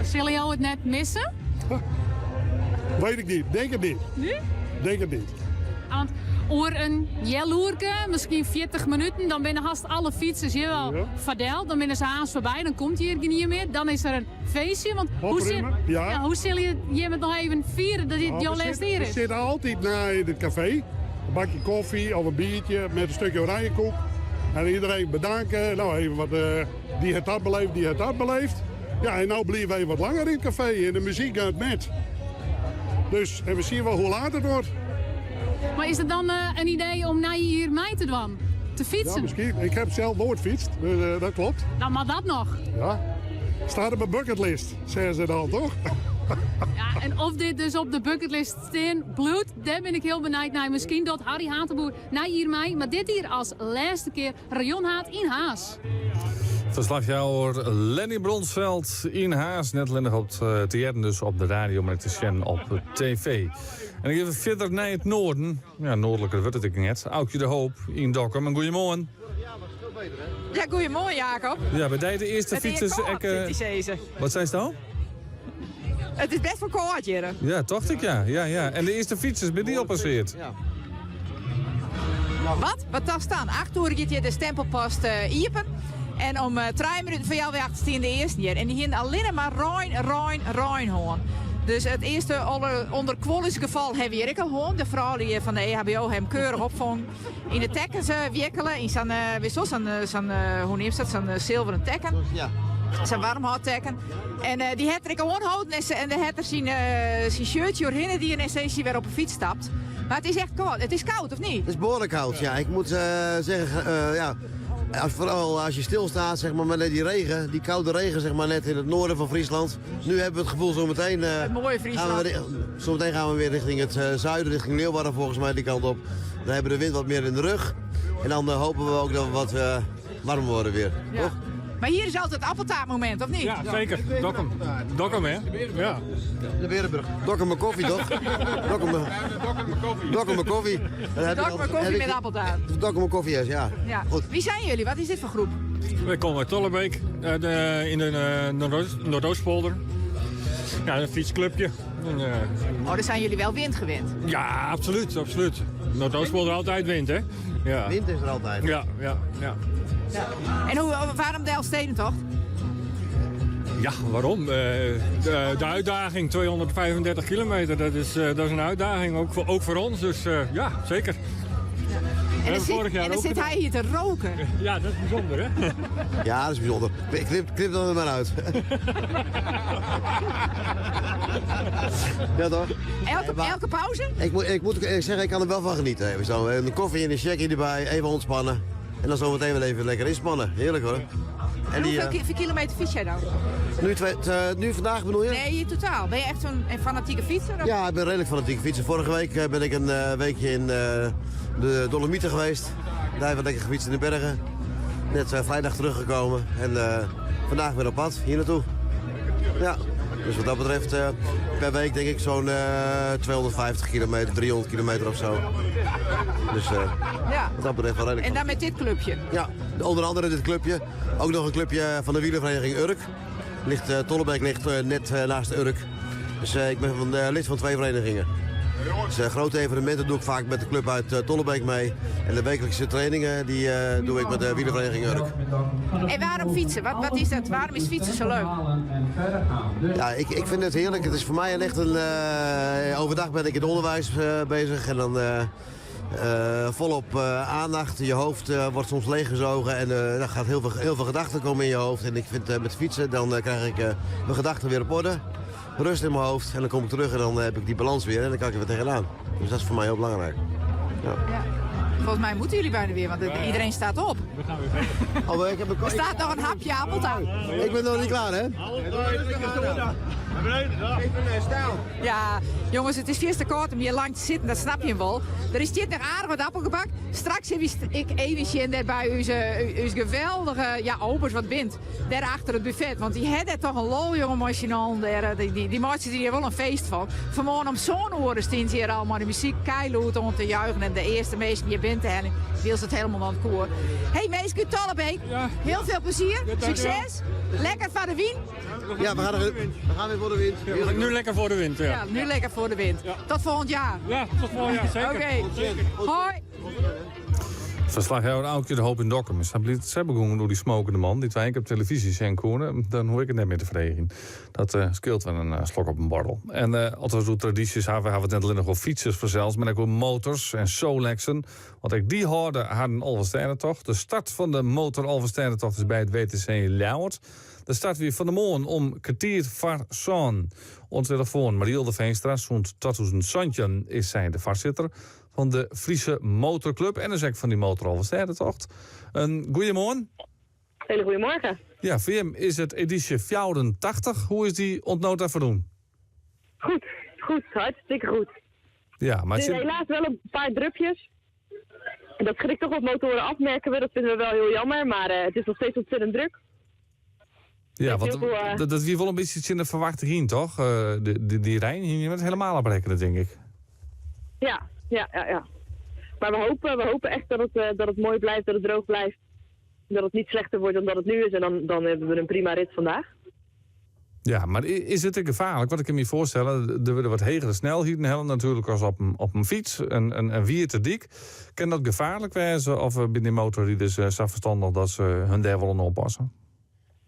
zullen jou het net missen? Weet ik niet, denk het niet. Nee? Denk het niet. Want oer een jelloerke, misschien 40 minuten, dan binnen haast alle fietsers hier wel verdeld. Dan binnen ze haast voorbij, dan komt hier niet meer. Dan is er een feestje. Want hoe zul je hier met nog even vieren dat dit jouw laatste hier is? We zitten altijd na in het café. Een bakje koffie of een biertje met een stukje oranjekoek. En iedereen bedanken. Nou, even wat, die het dat beleeft, die het dat beleeft. Ja, en nou blijven we even wat langer in het café en de muziek gaat met. Dus, en we zien wel hoe laat het wordt. Maar is het dan een idee om naar hier mij te doen? Te fietsen? Ja, misschien. Ik heb zelf nooit fietst, dus dat klopt. Dan maar dat nog. Ja. Staat op mijn bucketlist, zeggen ze dan, toch? Ja, en of dit dus op de bucketlist staat, bloed, daar ben ik heel benieuwd naar. Misschien dat Harry Hatenboer naar hier mij, maar dit hier als laatste keer rayonhaat in Haas. Verslagjouwer Lenny Bronsveld in Haas. Net alleen op het theater, dus op de radio met de Shen op tv. En ik even verder naar het noorden. Ja, noordelijker wordt het ik net. Aukje de Hoop in Dokkum. En goedemorgen. Ja, goedemorgen Jacob. Ja, bij de eerste fietsers... Wat zei ze nou? Het is best wel koud hier. Ja, toch ik ja. En de eerste fietsers, ben die oppasseerd? Ja. Wat? Wat daar staan? 8 uur gaat hier de stempelpost iepen. En om 3 minuten van jou weer achter de eerste hier. En die hier alleen maar rein hoorn. Dus het eerste onder kwalisch geval hebben we hier al hoorn. De vrouw die van de EHBO hem keurig opvang. In de tekken ze wikkelen. In zo'n hoe neemt dat? Zo'n zilveren tekken. Ja. zijn warmhoudtekken. En die had er gewoon houden en de had er zijn shirtje doorheen die en steeds weer op een fiets stapt. Maar het is echt koud. Het is koud, of niet? Het is behoorlijk koud, ja. Ik moet zeggen, ja, vooral als je stilstaat, zeg maar, met die regen, die koude regen, zeg maar, net in het noorden van Friesland. Nu hebben we het gevoel zometeen... het mooie Friesland. Zometeen gaan we weer richting het zuiden, richting Leeuwarden volgens mij, die kant op. Dan hebben we de wind wat meer in de rug. En dan hopen we ook dat we wat warmer worden weer, ja. toch? Maar hier is altijd het appeltaartmoment, of niet? Ja, zeker. Dokkum, hè? Ja. De Berenburg. Dokkum mijn koffie, toch? Dokkum mijn koffie. Dokkum mijn koffie met appeltaart. Dokkum mijn koffie, ja. Ja. Goed. Wie zijn jullie? Wat is dit voor groep? Wij komen uit Tollebeek, in de Noordoostpolder. Ja, een fietsclubje. Oh, dan zijn jullie wel windgewend. Ja, absoluut, absoluut. Noordoostpolder altijd wind, hè? Ja. Wind is er altijd. Ja. En waarom de Elfstedentocht? Ja, waarom? De uitdaging, 235 kilometer, dat is een uitdaging, ook voor ons. Dus ja, zeker. Ja. En dan zit hij hier te roken. Ja, dat is bijzonder, hè? Ja, dat is bijzonder. Knip dan er maar uit. Ja, toch? Elke pauze? Ik moet zeggen, ik kan er wel van genieten. Even zo. Een koffie en een checkie erbij, even ontspannen. En dan zometeen wel even lekker inspannen. Heerlijk hoor. En hoeveel kilometer fiets jij dan? Nu vandaag bedoel je? Nee, in totaal. Ben je echt zo'n fanatieke fietser? Of? Ja, ik ben redelijk fanatieke fietser. Vorige week ben ik een weekje in de Dolomieten geweest. Daar hebben we lekker gefietst in de bergen. Net vrijdag teruggekomen. En vandaag weer op pad, hier naartoe. Ja. Dus wat dat betreft, per week denk ik zo'n 250 kilometer, 300 kilometer of zo. Dus ja. Wat dat betreft wel redelijk. En dan met dit clubje? Ja, onder andere dit clubje. Ook nog een clubje van de wielervereniging Urk. Tollebeek ligt net naast Urk. Dus ik ben lid van 2 verenigingen. Dus grote evenementen doe ik vaak met de club uit Tollebeek mee. En de wekelijkse trainingen die doe ik met de wielervereniging Urk. En waarom fietsen? Wat is dat? Waarom is fietsen zo leuk? Ja, ik vind het heerlijk. Het is voor mij echt een... overdag ben ik in het onderwijs bezig en dan... volop aandacht. Je hoofd wordt soms leeggezogen en er gaat heel veel gedachten komen in je hoofd. En ik vind met fietsen, dan krijg ik mijn gedachten weer op orde. Rust in mijn hoofd en dan kom ik terug en dan heb ik die balans weer en dan kan ik er weer tegenaan. Dus dat is voor mij heel belangrijk. Ja. Ja. Volgens mij moeten jullie bijna weer, want iedereen staat op. We gaan weer verder. Er staat nog een hapje appeltaart. Ik ben nog niet klaar, hè? Ja, jongens, het is veel te kort om hier lang te zitten, dat snap je wel. Er is dit nog aardig wat appelgebak. Straks heb ik even daar bij uw geweldige opers wat bent. Daar achter het buffet, want die had toch een lol, jonge machinaal. Die maatjes die er wel een feest van. Vanmorgen om zo'n oren staan ze hier allemaal de muziek keiloed om te juichen. En de eerste meisje die je bent, en wil ze het helemaal aan het koor. Hey meisje uit Tollebeek, heel veel plezier, succes, lekker van de wien. Ja, we gaan weer voor de wind. Ja, nu lekker voor de wind, ja. Ja, nu lekker voor de wind. Ja. Tot volgend jaar. Ja, tot volgend jaar, zeker. Oké. Hoi. Verslaghouder Aukje de Hoop in Dokkum. Ze hebben gewoon door die smokende man. Die 2 keer op televisie zijn konen. Dan hoor ik het net met de vereniging. Dat scheelt wel een slok op een borrel. En als we tradities hebben we het net alleen nog over fietsers verzels. Maar ook motors en Solexen. Want ik die hadden Alverstijnentocht. De start van de motor Alverstijnentocht is bij het WTC Ljouwert. De start weer van de morgen om kwartier voor zo'n. Onze telefoon Marielde Veenstra, zo'n 2000 is zij de voorzitter van de Friese Motorclub. En dus ook van die motor Alverstijnentocht. Een goeiemorgen. Hele goeiemorgen. Ja, voor hem is het editie 84. Hoe is die ontnood even doen? Goed, hartstikke goed. Ja, maar het is helaas wel een paar drupjes. Dat schrikt toch wat motoren af, merken we. Dat vinden we wel heel jammer, maar het is nog steeds ontzettend druk. Ja, want dat is hier wel een beetje in de verwachting hier, toch? Die Rijn hier met helemaal afbreken, denk ik. Ja. Maar we hopen echt dat het mooi blijft, dat het droog blijft. Dat het niet slechter wordt dan dat het nu is. En dan hebben we een prima rit vandaag. Ja, maar is het gevaarlijk? Wat ik me voorstellen, er worden wat hegere snelheden hellen natuurlijk als op een fiets. En wie te dik. Kan dat gevaarlijk wezen? Of binnen die motorrieders zo verstandig dat ze hun daar wel aan oppassen?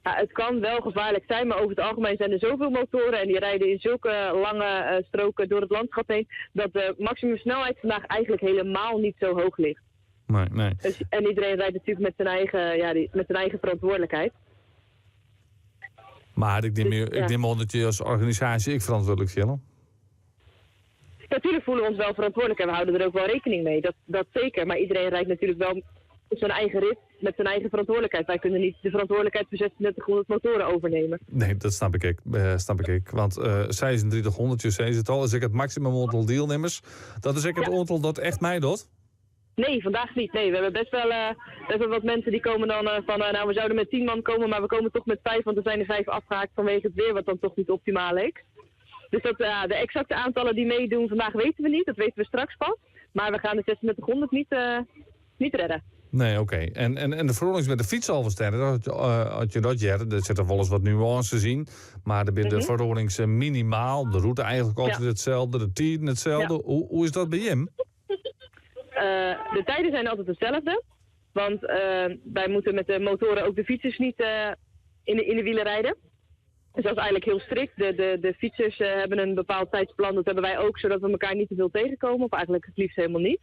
Ja, het kan wel gevaarlijk zijn, maar over het algemeen zijn er zoveel motoren en die rijden in zulke lange stroken door het landschap heen, dat de maximumsnelheid vandaag eigenlijk helemaal niet zo hoog ligt. Nee. Dus, en iedereen rijdt natuurlijk met zijn eigen verantwoordelijkheid. Maar ik neem aan dat je als organisatie ik verantwoordelijk vind. Natuurlijk voelen we ons wel verantwoordelijk en we houden er ook wel rekening mee. Dat zeker. Maar iedereen rijdt natuurlijk wel op zijn eigen rit met zijn eigen verantwoordelijkheid. Wij kunnen niet de verantwoordelijkheid voor 3600 motoren overnemen. Nee, dat snap ik. Want 3600, je zei het al, is ik het maximum aantal deelnemers. Dat is ook het aantal dat echt mij doet? Nee, vandaag niet. Nee, we hebben best wel wat mensen die komen dan we zouden met 10 man komen, maar we komen toch met 5, want er zijn er 5 afgehaakt vanwege het weer, wat dan toch niet optimaal leek. Dus de exacte aantallen die meedoen vandaag weten we niet, dat weten we straks pas. Maar we gaan de 3600 niet redden. Nee, oké. En de verhouding met de fiets al versterken, had je dat jaren, er zitten wel eens wat nuances zien, maar de verhouding minimaal, de route eigenlijk altijd hetzelfde, de tijden hetzelfde. Ja. Hoe is dat bij Jim? De tijden zijn altijd hetzelfde, want wij moeten met de motoren ook de fietsers niet in de wielen rijden. Dus dat is eigenlijk heel strikt. De fietsers hebben een bepaald tijdsplan, dat hebben wij ook, zodat we elkaar niet te veel tegenkomen, of eigenlijk het liefst helemaal niet.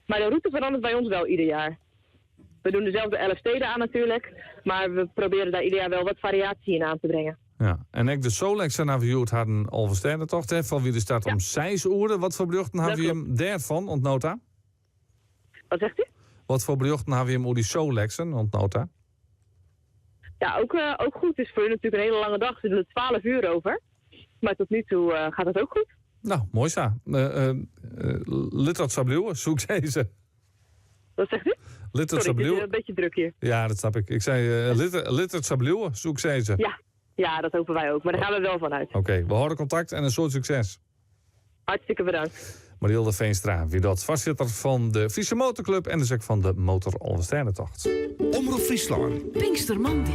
Maar de route verandert bij ons wel ieder jaar. We doen dezelfde 11 steden aan natuurlijk, maar we proberen daar ieder jaar wel wat variatie in aan te brengen. Ja, en ik de Solex naar we hadden al versterrentocht, van wie de staat om 6 uur. Wat voor berichten hebben we hem daarvan ontnota? Wat zegt u? Wat voor berichten hebben we hem over die Solexen ontnota? Ja, ook goed. Het is voor u natuurlijk een hele lange dag. We doen er 12 uur over. Maar tot nu toe gaat het ook goed. Nou, mooi zo. Littert Sabluwe, zoek ze. Wat zegt u? Littert Sorry, het is Sabluwe. een beetje druk hier. Ja, dat snap ik. Ik zei Littert Sabluwe, zoek ze. Ja, dat hopen wij ook. Maar daar gaan we wel van uit. Oké, we houden contact en een soort succes. Hartstikke bedankt. Marilde Veenstra, wie dat voorzitter van de Friese Motorclub en dus ook van de Motor Alverstijnentocht. Omroep Friesland. Pinkstermandi.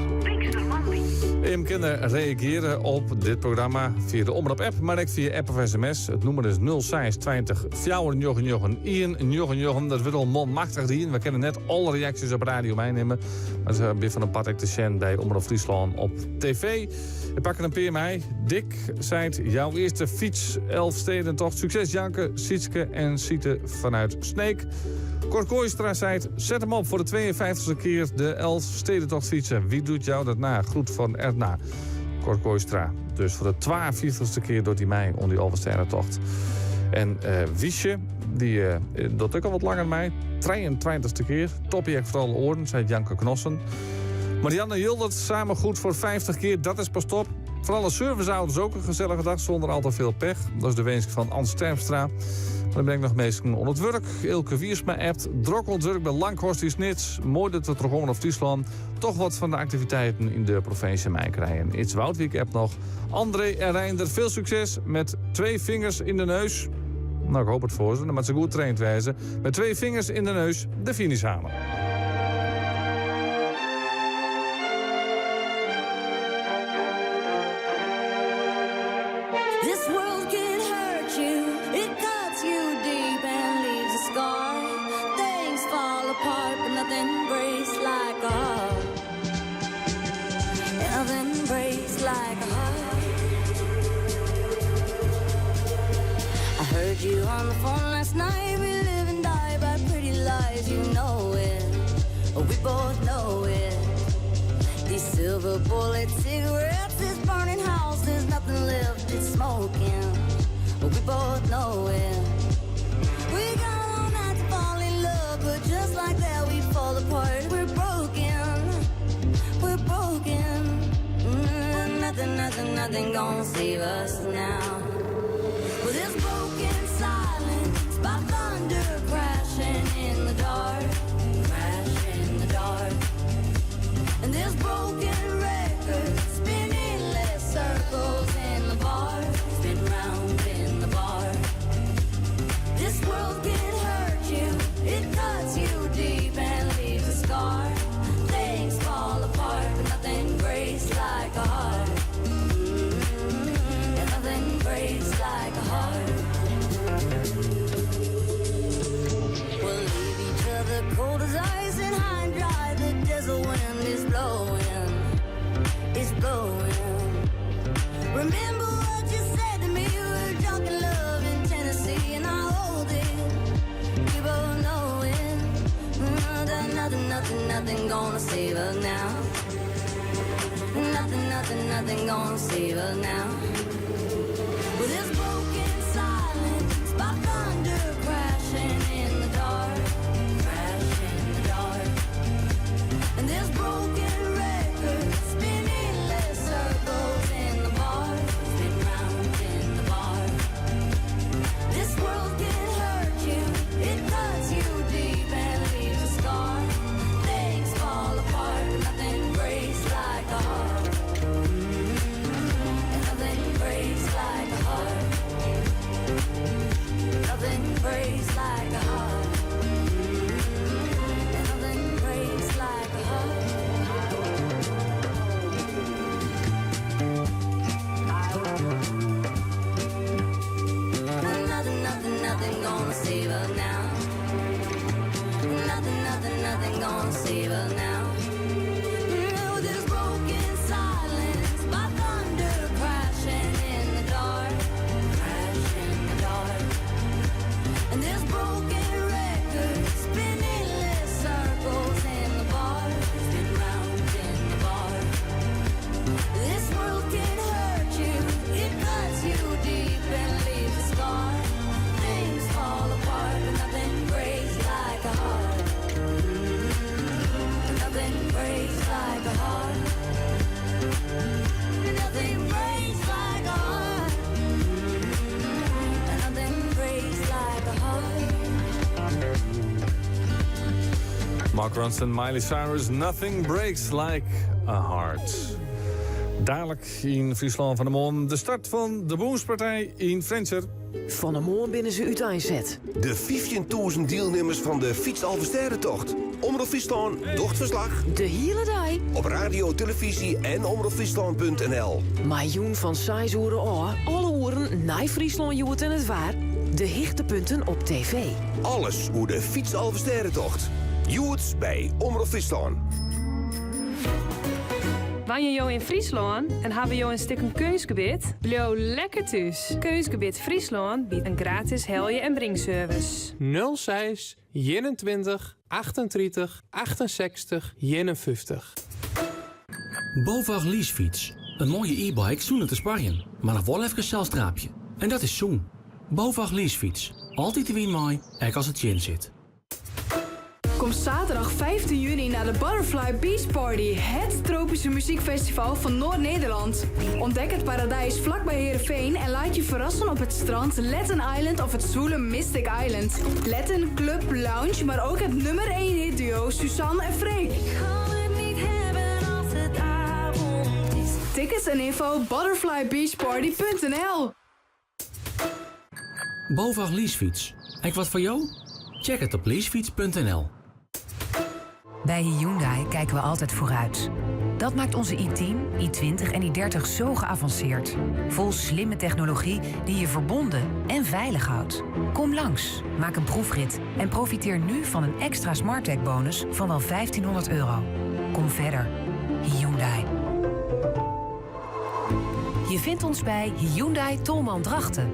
Je kunt reageren op dit programma via de Omroep-app, maar ook via app of sms. Het nummer is 0620 499 Dat wordt al monmachtig hier. We kunnen net alle reacties op radio meenemen. Maar ze hebben van een pad te zien bij Omroep Friesland op tv. We pakken een peer mee. Dick zei jouw eerste fiets, 11 stedentocht. Succes Janke, Sietske en Siete vanuit Sneek. Cor Kooistra zei zet hem op voor de 52e keer de 11 stedentocht fietsen. Wie doet jou dat na? Groet van Erna. Cor Kooistra. Dus voor de 52e keer doet hij mij onder die Alverstijnentocht. En Wiesje, die doet ook al wat langer mij. 23e keer. Topjek voor alle oren, zei Janke Knossen. Marianne Hildert, samen goed voor 50 keer. Dat is pas top. Voor alle serviceouders ook een gezellige dag zonder al te veel pech. Dat is de wens van Ans Terpstra. Dan ben ik nog meestal onder het werk. Ilke Wiersma appt. Drok ontwerk bij Langhorst die Snits. Mooi dat we terug op Friesland. Toch wat van de activiteiten in de provincie mij krijgen. Iets Woudwijk app nog. André en Reinder, veel succes met 2 vingers in de neus. Nou, ik hoop het voor ze. Maar ze goed traind wijzen. Met 2 vingers in de neus de finish halen. You on the phone last night. We live and die by pretty lies. You know it, we both know it. These silver bullet cigarettes, this burning house, there's nothing left, it's smoking. We both know it. We got all night to fall in love, but just like that we fall apart. We're broken, we're broken. Nothing gonna save us now. Well, this broken silence by thunder crashing in the dark, crashing in the dark. And this broken record spinning less circles in the bar, spin round in the bar. This world can hurt you, it cuts you deep and leaves a scar. Things fall apart, but nothing breaks like a heart. And nothing breaks like a heart. We'll leave each other cold as ice and high and dry. The desert wind is blowing, it's blowing. Remember what you said to me, we were drunk in love in Tennessee, and I hold it, we both know it. Nothing gonna save us now. Nothing, nothing, nothing gonna save her now. With this broken silence, by thunder crashing in the dark, crash in the dark. And this broken record spinning less circles in the bar, spin round in the bar. This world can hurt you, it cuts you deep and leaves a scar. Things fall apart, nothing breaks like a heart. And nothing breaks like a heart. Nothing breaks like a heart. And nothing breaks like a heart. Nothing, nothing, nothing gonna save her now. Nothing, nothing, nothing gonna save her now. With this broken silence, by thunder crashing in the dark, crash in the dark. And this broken record spinning less circles in the bar, spin round in the bar. This world can hurt you, it cuts you deep and leaves a scar. Things fall apart, but nothing breaks like a heart. Nothing breaks like a heart. Nothing breaks like a heart. Nothing breaks like a heart. Mark Ronson, Miley Cyrus, Nothing Breaks Like a Heart. Dadelijk in Friesland van de Moon de start van de Boomspartij in Frencher. Van de Moon binnen ze uiteenzet. De 15.000 deelnemers van de Fietsalversterrentocht. Omroep Friesland, tochtverslag. De hele dag. Op radio, televisie en omroepfriesland.nl. Miljoen van 6 uur alle uren naar Friesland joet en het waar. De hichtepunten op tv. Alles hoe de Fietsalversterrentocht. Joet bij Omroep Friesland. Wanneer je in Friesland en hebben je een stuk keusgebied, blijf lekker thuis. Keusgebied Friesland biedt een gratis helje- en bringservice. 06 21 38 68 51. BOVAG leasefiets. Een mooie e-bike zonder te sparren, maar nog wel even een celstraapje. En dat is zoen. BOVAG leasefiets. Altijd de win mooi, ook als het chin zit. Kom zaterdag 15 juni naar de Butterfly Beach Party, het tropische muziekfestival van Noord-Nederland. Ontdek het paradijs vlakbij Heerenveen en laat je verrassen op het strand Letten Island of het zwoele Mystic Island. Letten Club Lounge, maar ook het nummer 1 hitduo Suzanne en Freek. Tickets en info butterflybeachparty.nl. BOVAG leasefiets. En wat voor jou? Check het op leasefiets.nl. Bij Hyundai kijken we altijd vooruit. Dat maakt onze i10, i20 en i30 zo geavanceerd. Vol slimme technologie die je verbonden en veilig houdt. Kom langs, maak een proefrit en profiteer nu van een extra SmartTech-bonus van wel €1.500. Kom verder. Hyundai. Je vindt ons bij Hyundai Tolman Drachten.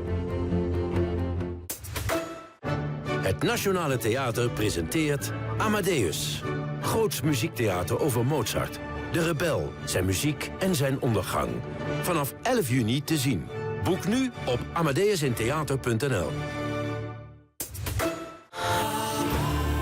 Het Nationale Theater presenteert Amadeus. Groots muziektheater over Mozart. De rebel, zijn muziek en zijn ondergang. Vanaf 11 juni te zien. Boek nu op amadeusintheater.nl.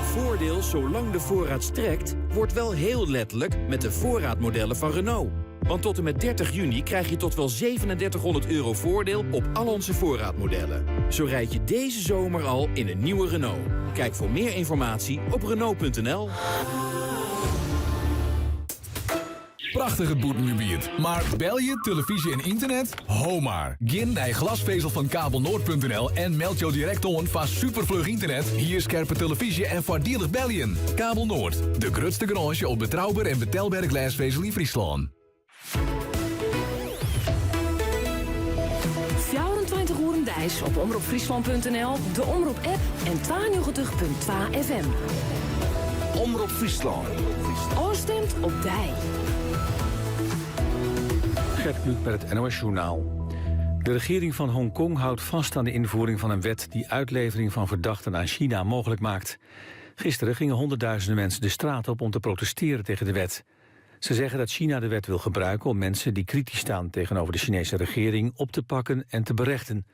Voordeel zolang de voorraad strekt, wordt wel heel letterlijk met de voorraadmodellen van Renault. Want tot en met 30 juni krijg je tot wel €3700 voordeel op al onze voorraadmodellen. Zo rijd je deze zomer al in een nieuwe Renault. Kijk voor meer informatie op Renault.nl. Prachtige boetengebied. Maar bel je, televisie en internet? Ho maar. Gin naar glasvezel van kabelnoord.nl en meld jou direct on van supervlug internet, hier scherpe televisie en voordelig bellen. Kabel Noord, de grootste garage op betrouwbaar en betaalbaar glasvezel in Friesland. 24 uur dijs op omroepfriesland.nl, de Omroep-app en 92.2 FM. Omroep Friesland. Oorstemt op dij. Gert Kluk met het NOS-journaal. De regering van Hongkong houdt vast aan de invoering van een wet die uitlevering van verdachten aan China mogelijk maakt. Gisteren gingen honderdduizenden mensen de straat op om te protesteren tegen de wet. Ze zeggen dat China de wet wil gebruiken om mensen die kritisch staan tegenover de Chinese regering op te pakken en te berechten.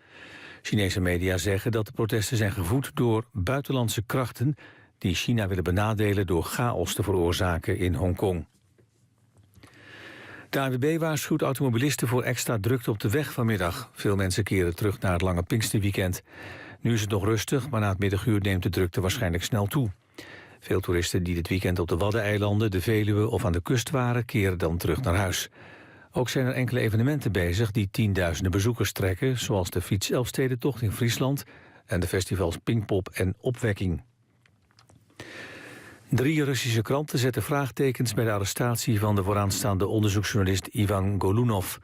Chinese media zeggen dat de protesten zijn gevoed door buitenlandse krachten die China willen benadelen door chaos te veroorzaken in Hongkong. De ANWB waarschuwt automobilisten voor extra drukte op de weg vanmiddag. Veel mensen keren terug naar het lange Pinksterweekend. Nu is het nog rustig, maar na het middaguur neemt de drukte waarschijnlijk snel toe. Veel toeristen die dit weekend op de Waddeneilanden, de Veluwe of aan de kust waren, keren dan terug naar huis. Ook zijn er enkele evenementen bezig die tienduizenden bezoekers trekken, zoals de Fiets-Elfstedentocht in Friesland en de festivals Pinkpop en Opwekking. 3 Russische kranten zetten vraagtekens bij de arrestatie van de vooraanstaande onderzoeksjournalist Ivan Golunov.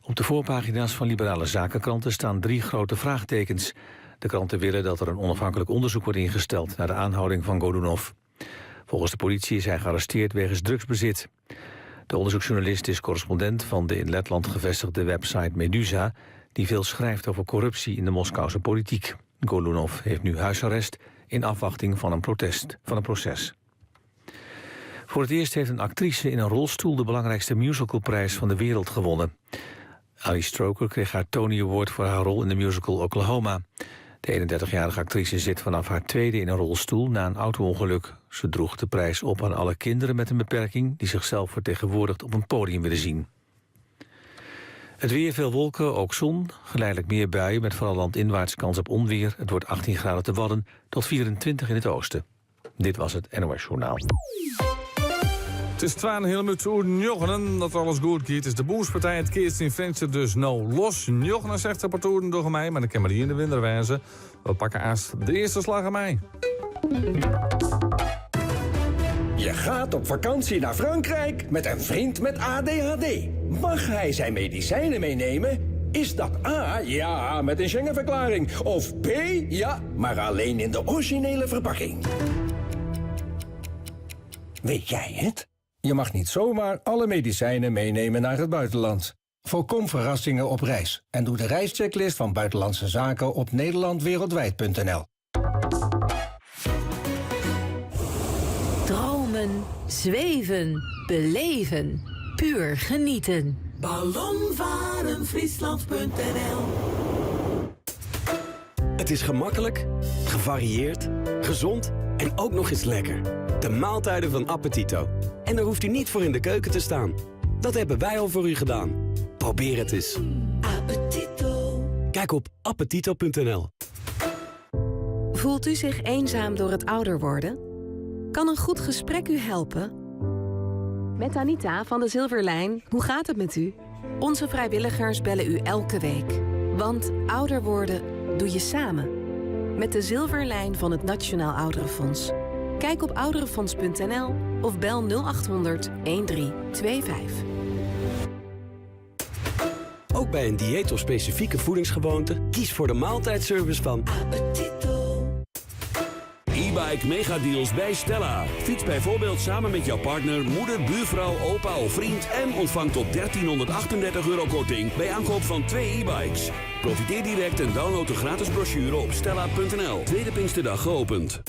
Op de voorpagina's van liberale zakenkranten staan 3 grote vraagtekens. De kranten willen dat er een onafhankelijk onderzoek wordt ingesteld naar de aanhouding van Golunov. Volgens de politie is hij gearresteerd wegens drugsbezit. De onderzoeksjournalist is correspondent van de in Letland gevestigde website Medusa, die veel schrijft over corruptie in de Moskouse politiek. Golunov heeft nu huisarrest in afwachting van een proces. Voor het eerst heeft een actrice in een rolstoel de belangrijkste musicalprijs van de wereld gewonnen. Alice Stroker kreeg haar Tony Award voor haar rol in de musical Oklahoma. De 31-jarige actrice zit vanaf haar tweede in een rolstoel na een auto-ongeluk. Ze droeg de prijs op aan alle kinderen met een beperking die zichzelf vertegenwoordigd op een podium willen zien. Het weer, veel wolken, ook zon. Geleidelijk meer buien met vooral landinwaarts kans op onweer. Het wordt 18 graden te Wadden tot 24 in het oosten. Dit was het NOS Journaal. Het is 2,5 dat alles goed gaat. Is de boerspartij het keerst in venster dus nou los. Jochenen zegt de partoren door mij, maar dan kan maar die in de winter wijzen. We pakken aast de eerste slag aan mij. Je gaat op vakantie naar Frankrijk met een vriend met ADHD. Mag hij zijn medicijnen meenemen? Is dat A, ja, met een Schengen-verklaring? Of B, ja, maar alleen in de originele verpakking? Weet jij het? Je mag niet zomaar alle medicijnen meenemen naar het buitenland. Voorkom verrassingen op reis en doe de reischecklist van Buitenlandse Zaken op nederlandwereldwijd.nl. Dromen, zweven, beleven, puur genieten. Ballonvarenfriesland.nl. Het is gemakkelijk, gevarieerd, gezond en ook nog eens lekker. De maaltijden van Appetito. En daar hoeft u niet voor in de keuken te staan. Dat hebben wij al voor u gedaan. Probeer het eens. Appetito. Kijk op appetito.nl. Voelt u zich eenzaam door het ouder worden? Kan een goed gesprek u helpen? Met Anita van de Zilverlijn, hoe gaat het met u? Onze vrijwilligers bellen u elke week. Want ouder worden doe je samen. Met de Zilverlijn van het Nationaal Ouderenfonds. Kijk op ouderenfonds.nl of bel 0800 1325. Ook bij een dieet of specifieke voedingsgewoonte, kies voor de maaltijdservice van Appetito. E-bike megadeals bij Stella. Fiets bijvoorbeeld samen met jouw partner, moeder, buurvrouw, opa of vriend en ontvang tot €1338 korting bij aankoop van 2 e-bikes. Profiteer direct en download de gratis brochure op stella.nl. Tweede Pinksterdag geopend.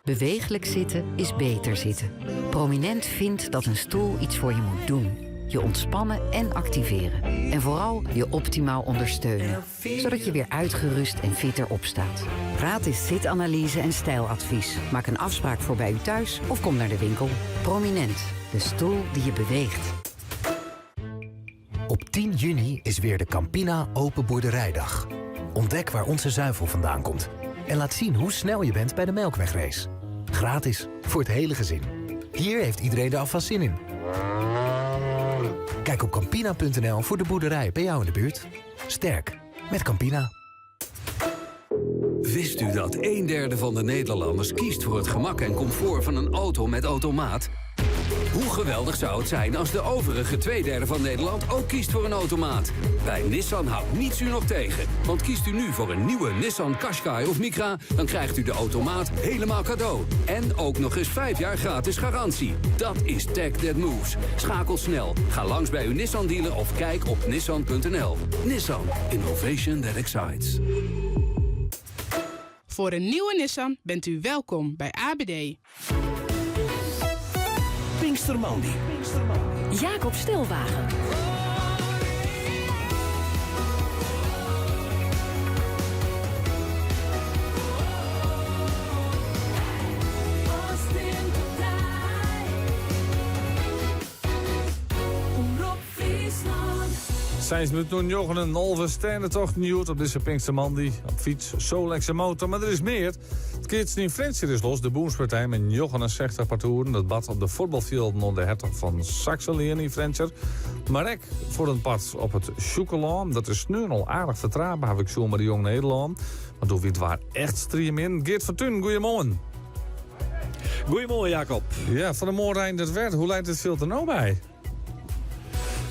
Beweeglijk zitten is beter zitten. Prominent vindt dat een stoel iets voor je moet doen. Je ontspannen en activeren. En vooral je optimaal ondersteunen. Zodat je weer uitgerust en fitter opstaat. Gratis zitanalyse en stijladvies. Maak een afspraak voor bij u thuis of kom naar de winkel. Prominent, de stoel die je beweegt. Op 10 juni is weer de Campina Open Boerderijdag. Ontdek waar onze zuivel vandaan komt. En laat zien hoe snel je bent bij de Melkwegrace. Gratis, voor het hele gezin. Hier heeft iedereen er alvast zin in. Kijk op Campina.nl voor de boerderij bij jou in de buurt. Sterk, met Campina. Wist u dat 1/3 van de Nederlanders kiest voor het gemak en comfort van een auto met automaat? Hoe geweldig zou het zijn als de overige 2/3 van Nederland ook kiest voor een automaat? Bij Nissan houdt niets u nog tegen. Want kiest u nu voor een nieuwe Nissan Qashqai of Micra, dan krijgt u de automaat helemaal cadeau. En ook nog eens 5 jaar gratis garantie. Dat is tech that moves. Schakel snel. Ga langs bij uw Nissan dealer of kijk op nissan.nl. Nissan. Innovation that excites. Voor een nieuwe Nissan bent u welkom bij ABD. Pinkstermandy. Jacob Stelwagen. Zijn met toen Jochen een halve sterrentocht nieuwt op deze Pinkstermandy. Op fiets, Solex motor, maar er is meer. Het keertje in French is los, de Boomspartij met Jochen en 60 partoeren. Dat bad op de voetbalveld onder de hertog van Saxe-Leon in Frencher. Maar ook voor een pad op het Sjoekelaan. Dat is nu al aardig vertrapen, heb ik zo met de Jong Nederland. Maar doe wie het waar echt stream in. Geert van Thun, goeiemorgen. Goeiemorgen, Jacob. Ja, van de Moorrijn dat werd. Hoe leidt het veel er nou bij?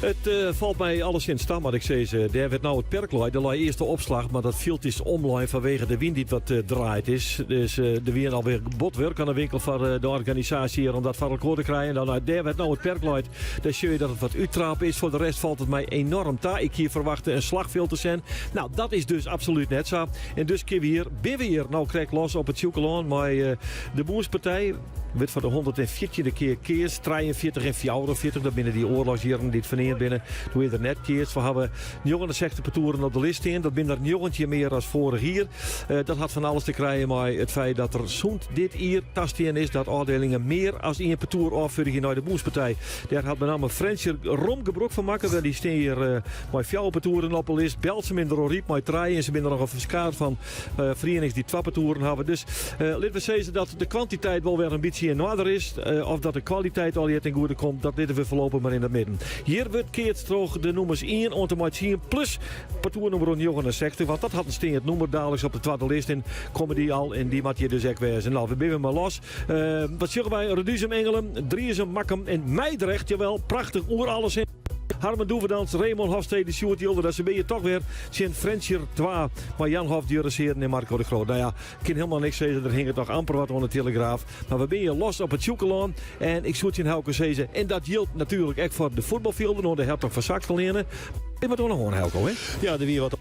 Het valt mij alleszins staan, wat ik zei. Daar werd nou het perklooi. De eerst de opslag, maar dat viel is online vanwege de wind die wat draait is. Dus er weer alweer botwerk aan de winkel van de organisatie hier om dat van elkaar te krijgen. Dan daar werd nou het perklooi. Dan zie je dat het wat uittrap is. Voor de rest valt het mij enorm taai. Ik hier verwachtte een slagveld te zijn. Nou, dat is dus absoluut net zo. En dus ben we hier. Nou krijg ik los op het Sjoekelaan. Maar de Boerspartij werd voor de 114e keer keers. 43 en 44. Dat binnen die oorlogsjaren die het verneerd binnen. Doe je er net keers. We hebben 69 partoeren op de list in. Dat binnen er 9 meer dan vorig hier. Dat had van alles te krijgen maar het feit dat er zo'n dit hier tastien is. Dat afdelingen meer als 1 partoer afvuren naar de Boerspartij. Daar had met name Frencher romgebroek van maken. Want die staan hier met 4 partoeren op de list. Belsum in de Roriep met 3. En ze binnen nog een verskaart van verenigingen die 2 partoeren hebben. Dus laten we zeggen dat de kwantiteit wel weer een beetje in orde is. Of dat de kwaliteit al hier ten goede komt. Dat laten we voorlopig maar in het midden. Hier wordt keert terug de nummers 1 automatiseren plus partoer nummer 69. Want dat had een steen het nummer dadelijk op de tweede list. En komen die al en die moet je dus echt wezen. Nou, we beginnen maar los. Wat zeggen wij? Reduzem Engelen, Driesem, Makkem en Meidrecht. Jawel, prachtig oer alles in. Harmen Doeverdans, Raymond Hofstede, Sjoerd Hilder. Dat ze ben je toch weer Sint Frencher 2. Maar Jan Hof, Juresseren en Marco de Groot. Nou ja, ik kan helemaal niks zeggen. Er hing het nog amper wat aan de Telegraaf. Maar we ben je los op het Sjoekelaan. En ik zoet je in Helke zeggen. En dat geldt natuurlijk echt voor de voetbalvelden. Door de hertog van Saxe-Leon. En wat ook nog gewoon Helco, hè? Ja, de wie wat.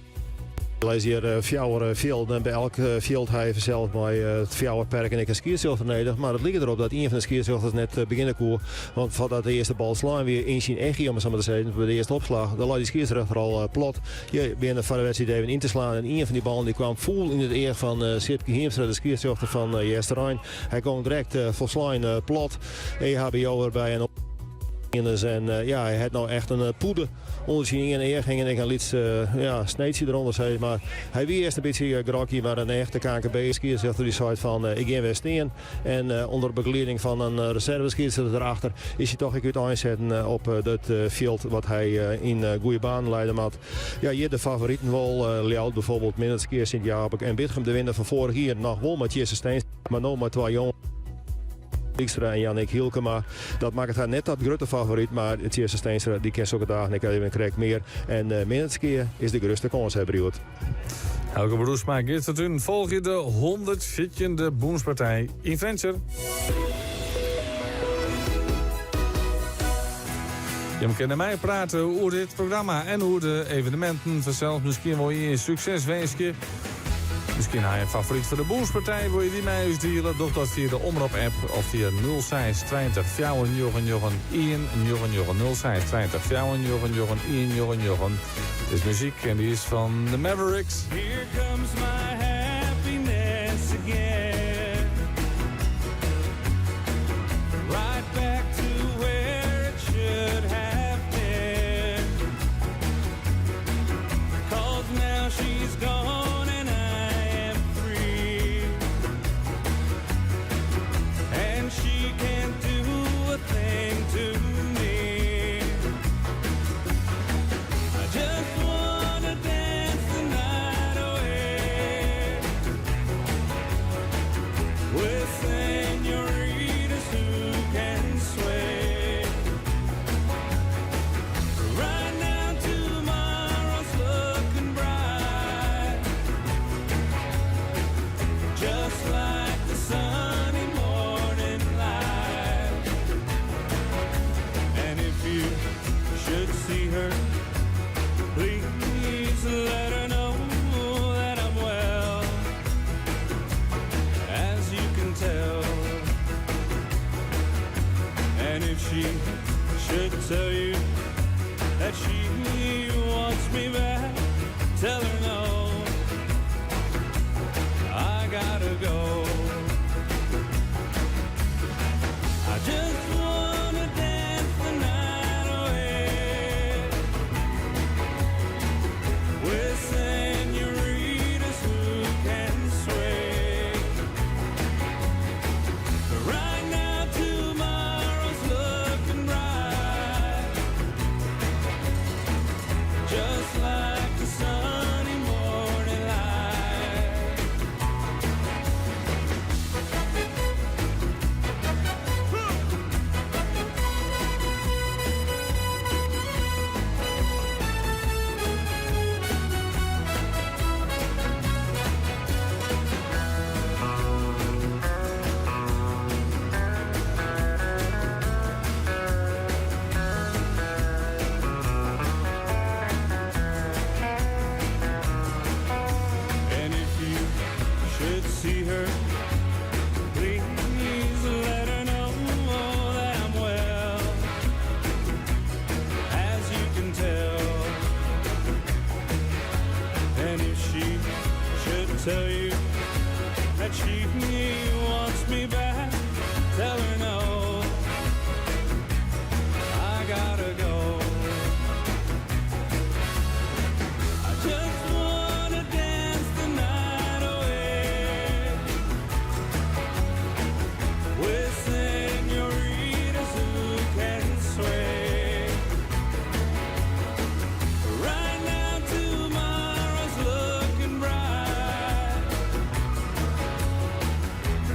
Lees hier 4 veld en bij elk veld hij zelf bij het 4 perk en ik een skierzicht nodig. Maar het ligt erop dat een van de skierzichters net beginnen kon. Want voordat de eerste bal slaan weer in zijn echtje om het zo maar te zeggen. Bij de eerste opslag, dan laat die skierzichter al plot. Je bent van de wedstrijd even in te slaan. En een van die ballen die kwam vol in het eer van Sipke Heemstra, de skierzichter van Jesterijn. Hij kwam direct volslaan plot. EHBO erbij en en ja, hij had nou echt een poeder onder zijn in eer ging en ik een liet sneetje eronder zei, maar hij wie eerst een beetje grokkie, maar een echte KNKB-skier zegt die zei van ik ga weer steen en onder begeleiding van een reserveskier erachter is hij toch ik uitzetten op dat veld wat hij in goede baan leidde had. Ja, hier de favorieten wel Leeuw bijvoorbeeld Minneskeer Sint-Jabek en Bitgem de winnaar van vorig jaar nog wel met Jesse Steens, maar nog maar 2 jongen. Dijkstra en Jannik Hielkema. Dat maakt het net dat grote favoriet, maar het eerste Steenstra die kent ook dagen. Ik heb krijg meer. En Minneskeer is de grootste kans hebben. Elke Broesma, Geert volg je de 114e Boomspartij in Frencher. Je kan met mij praten over dit programma en hoe de evenementen vanzelf misschien wel je succes wensen. Misschien heb je een favoriet voor de Boomspartij. Wil je die mij eens delen? Doe dat via de Omroep-app of via 06 20 4 06 20 4 Het is muziek en die is van The Mavericks. Here comes my happiness again. Right back to where it should have been. 'Cause now she's gone. She can't do a thing to me. I just wanna dance the night away with senoritas who can sway. Right now tomorrow's looking bright, just like the sunny morning light. And if you should see her, please let her know that I'm well. As you can tell, if she should tell you that she wants me back, tell her no, I gotta go. I just wanna dance the night away with senoritas who can sway. But right now tomorrow's looking bright, just like the sunny morning light. And if you should see her, please let her know that I'm well, as you can tell. And if she should tell you that she wants me back, tell her no, I gotta go. I just wanna dance the night away with senoritas who can sway. Right now tomorrow's looking bright,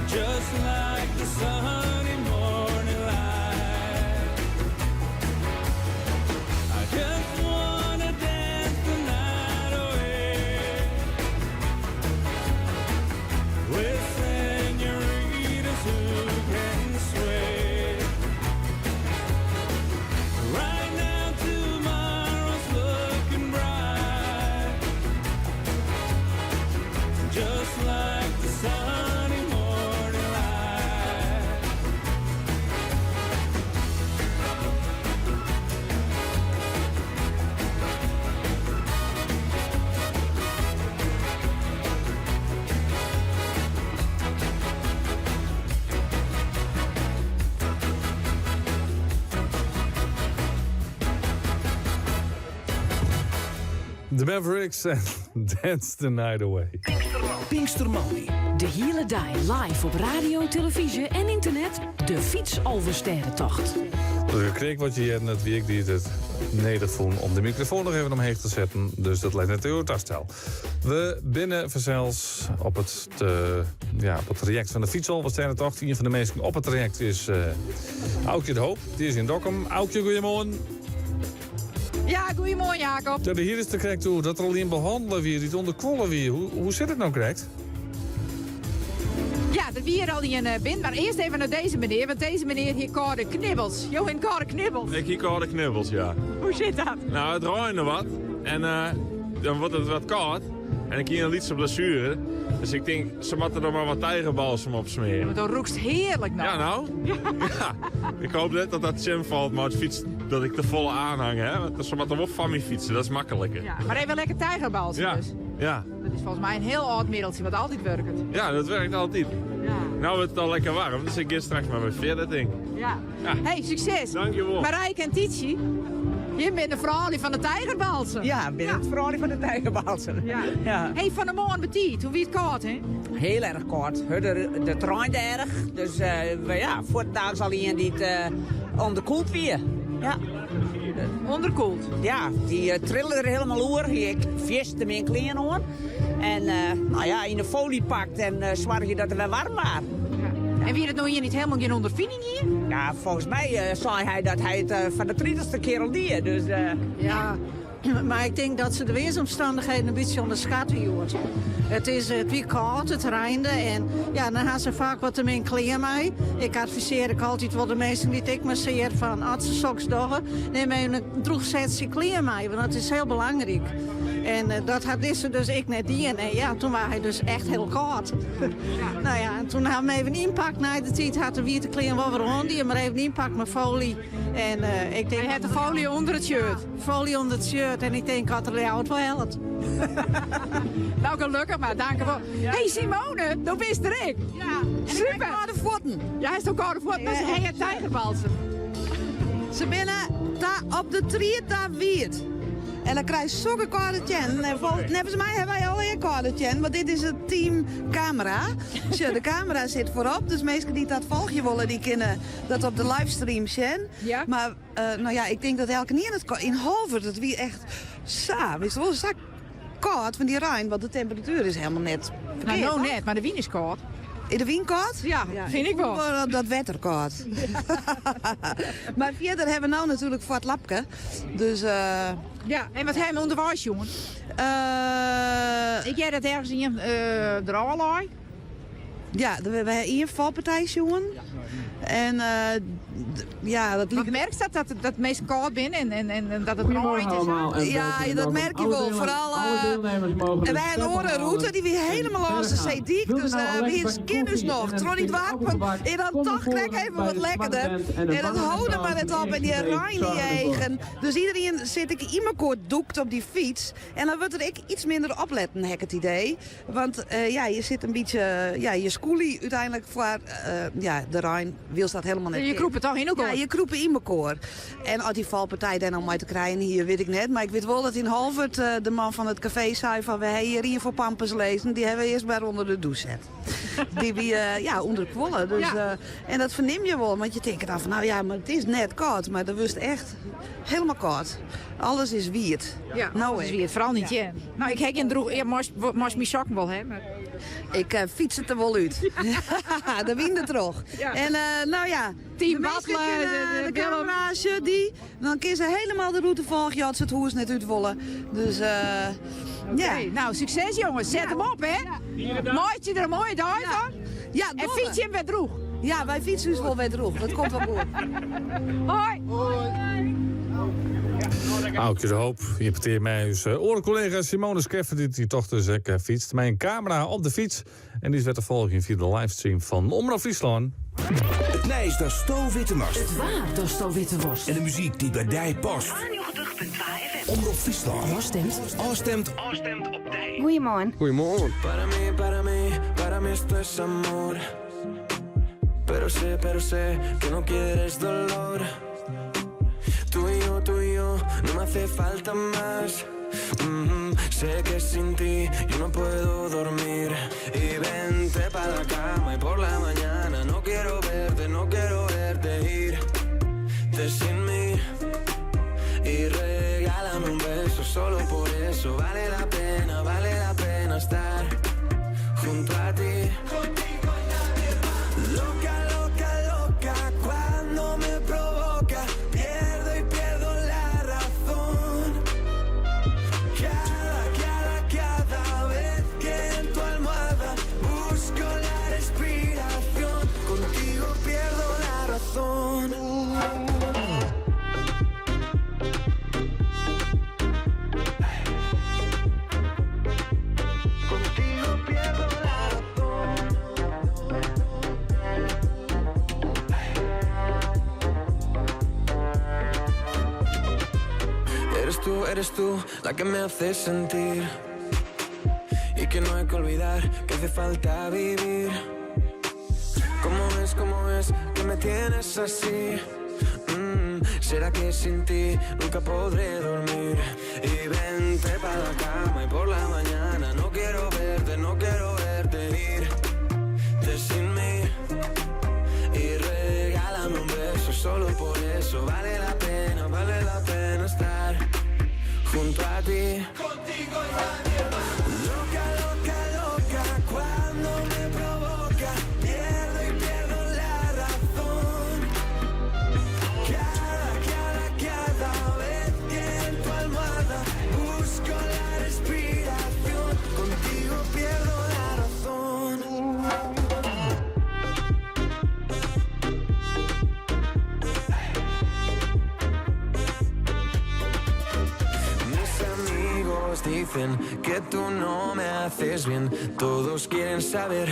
just like the sunny morning light. I just wanna dance the night away with senoritas who can sway. Right now tomorrow's looking bright, just like the sunny morning light. The Mavericks en Dance the Night Away. Pinkstermanie. De hele dag live op radio, televisie en internet. De fietsoverstedentocht. Ik kreeg wat je hier net week die het nedig vonden om de microfoon nog even omheen te zetten. Dus dat lijkt net heel tastel. We binnen vanzelfs op het traject van de fietsoverstedentocht. Een van de mensen op het traject is Aukje de Hoop. Die is in Dokkum. Aukje, goedemorgen. Ja, goedemorgen Jacob. Ja, hier is de correct toe dat er alleen behandelen weer, die onderkwollen weer. Hoe zit het nou correct? Ja, dat wie er al in binnen. Maar eerst even naar deze meneer, want deze meneer hier koude knibbels. Jo, in koude knibbels. Ik hier koude knibbels, ja. Hoe zit dat? Nou, het roinde wat. En dan wordt het wat koud. En ik hier een lietse blessure. Dus ik denk, ze moeten er maar wat tijgerbalsem op smeren. Ja, maar dat roekst heerlijk nou. Ja, nou? Ja. Ik hoop net dat dat Jim valt, maar het fiets dat ik de volle aanhang heb. Want ze moeten wel van me fietsen, dat is makkelijker. Ja, maar even lekker tijgerbalsem ja. dus. Ja. Dat is volgens mij een heel oud middeltje wat altijd werkt. Ja, dat werkt altijd. Ja. Nou wordt het al lekker warm, dus ik ga straks maar weer verder, denk ik. Ja. Ja. Hey, succes. Dankjewel. Marijke en Tietje, je bent de vrouw van de tijgerbalsem. Ja, ik ben het vrouw van de tijgerbalsem. Ja. Ja. Hey, van de morgen betiet, hoe wie het koud, hè? Heel erg kort. De trein erg. Dus ja, voortaan zal hij die onderkoeld weer. Ja. Onderkoeld? Ja, die trillen er helemaal oer. Ik vist hem in kleren hoor. En nou ja, in de folie pakt en zorg je dat er weer warm was. En wie het nou hier niet helemaal geen ondervinding hier? Ja, volgens mij zei hij dat hij het van de 30ste keer al deed. Dus, ja, maar ik denk dat ze de weersomstandigheden een beetje onderschatten hier. Het is weer koud, het regende en ja, dan gaan ze vaak wat ermee kleren mee. Ik adviseer ik altijd wel de mensen die ik masseer van als ze soks doggen, neem een droeg setje kleren mee, want dat is heel belangrijk. En dat had ze dus ik net die. En ja, toen was hij dus echt heel koud. Nou ja, en toen hadden we even inpakt naar de tijd. Had de witte kleren wel weer rond. Die maar even inpakt met folie. En ik denk... Hij had de folie onder het shirt. Folie onder het shirt. En ik denk dat er jou het wel helpt. Nou, gelukkig maar, dank u wel. Ja. Hey Simone, dat wist er ik. Ja, super. Koude voeten. Ja, hij is toch koude voeten, maar ze hingen tijgerbalsen. Ze binnen daar op de triet daar wiet. En dan krijg je zo'n kaartje. Volgens mij hebben wij al een kaartje, want dit is het team camera. Dus ja, de camera zit voorop, dus mensen die dat volgje willen, die kunnen dat op de livestream zien. Ja. Maar nou ja, ik denk dat elke keer in Halver, dat wie echt saai is. Wel zak koud van die Rijn, want de temperatuur is helemaal net verkeerd. Nou, net, maar de wien is koud. In de wien koud? Ja, vind ik wel. Dat wetter koud. Maar verder hebben we nou natuurlijk voor het lapje. Dus ja, en wat hebben we onderwijs, jongen? Ik jij dat ergens in de allerlei? Ja, we hebben hier valpartij, jongen. En ja, dat liep... merkt dat het meest koud bent en dat het nooit is? Ja, dat merk je wel. Vooral, wij hebben een route die weer helemaal los is, zei dik. Dus we kennen dus nog. Trouw niet wapen. En dan toch krijg ik even wat lekkerder. En dat houden maar het op en die Rijn die eigen. Dus iedereen zit ik in mijn koord doekt op die fiets. En dan wordt er ik iets minder opletten, heb ik het idee. Want ja, je zit een beetje, ja, je schoolie uiteindelijk voor ja, de Rijn wil dat helemaal niet. Je kroept het toch in elkaar? Ja, je kroept in elkaar. En als die valpartij dan nog maar te krijgen hier, weet ik net. Maar ik weet wel dat in Halvert de man van het café zei van we hebben hier voor Pampers lezen. Die hebben we eerst maar onder de douche gezet. Die wie ja, onder de kwollen. Dus, ja. En dat verneem je wel. Want je denkt dan van nou ja, maar het is net koud. Maar dat was echt helemaal koud. Alles is wierd. Ja, alles is wierd. Vooral niet, ja. Nou, ik heb een droeg. Ja, moest mijn sokken wel hebben. Ik fiets het er wel uit. De wind terug. Ja. En nou ja, Team de camerage, die. Dan kun ze helemaal de route volgen. Ja, het hoes net uit willen. Dus ja. Nou, succes jongens. Zet hem op, hè. Maatje er een mooie dag van. Ja, en fiets je hem weer droeg. Ja, wij fietsen dus wel weer droeg. Dat komt wel goed. Hoi. Hoi. Aukje de Hoop, je peteert mij dus orencollega Simone Skeffer die toch dus fietst. Mijn camera op de fiets en die is weer te volgen via de livestream van Omroep Friesland. Het nijs dat stoofwitte mast. Het waar dat stoofwitte worst. En de muziek die bij die past. Omroep Friesland. Afstemt op die. Goedemorgen. Goedemorgen. Para mí esto es amor. Pero sé que no quieres dolor. Tú y yo, no me hace falta más. Sé que sin ti yo no puedo dormir. Y vente pa' la cama y por la mañana no quiero verte irte sin mí. Y regálame un beso, solo por eso vale la pena estar junto a ti. Loca, loca, loca, cuando me provoca, pierdo la razón. Cada vez que en tu almohada busco la respiración, contigo pierdo la razón. Contigo pierdo la razón. Eres tú la que me hace sentir y que no hay que olvidar que hace falta vivir. ¿Cómo es que me tienes así? ¿Será que sin ti nunca podré dormir? Y vente pa' la cama y por la mañana no quiero verte irte sin mí. Y regálame un beso, solo por eso vale la pena estar junto a ti. Contigo y nadie más. Loca, loca, loca, cuando me provoca, pierdo la razón. Cada vez que en tu almohada busco la respiración, contigo pierdo la razón. dicen que tú no me haces bien. Todos quieren saber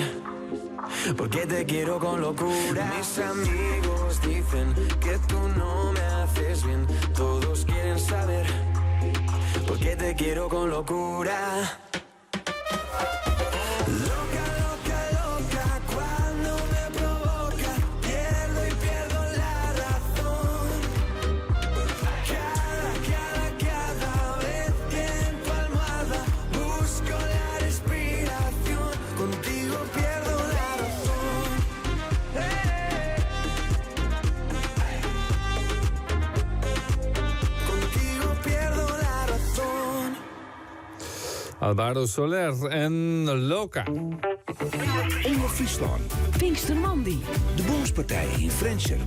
por qué te quiero con locura. Mis amigos dicen que tú no me haces bien. Todos quieren saber por qué te quiero con locura. Loca, loca, loca, cuando me provoca, pierdo y pierdo la razón. Cada vez que en tu almohada busco la respiración, contigo pierdo la razón. Contigo pierdo la razón. Alvaro Soler en Loca. Omroep Friesland. Pinkstermandi. De Boomspartij in Frencher.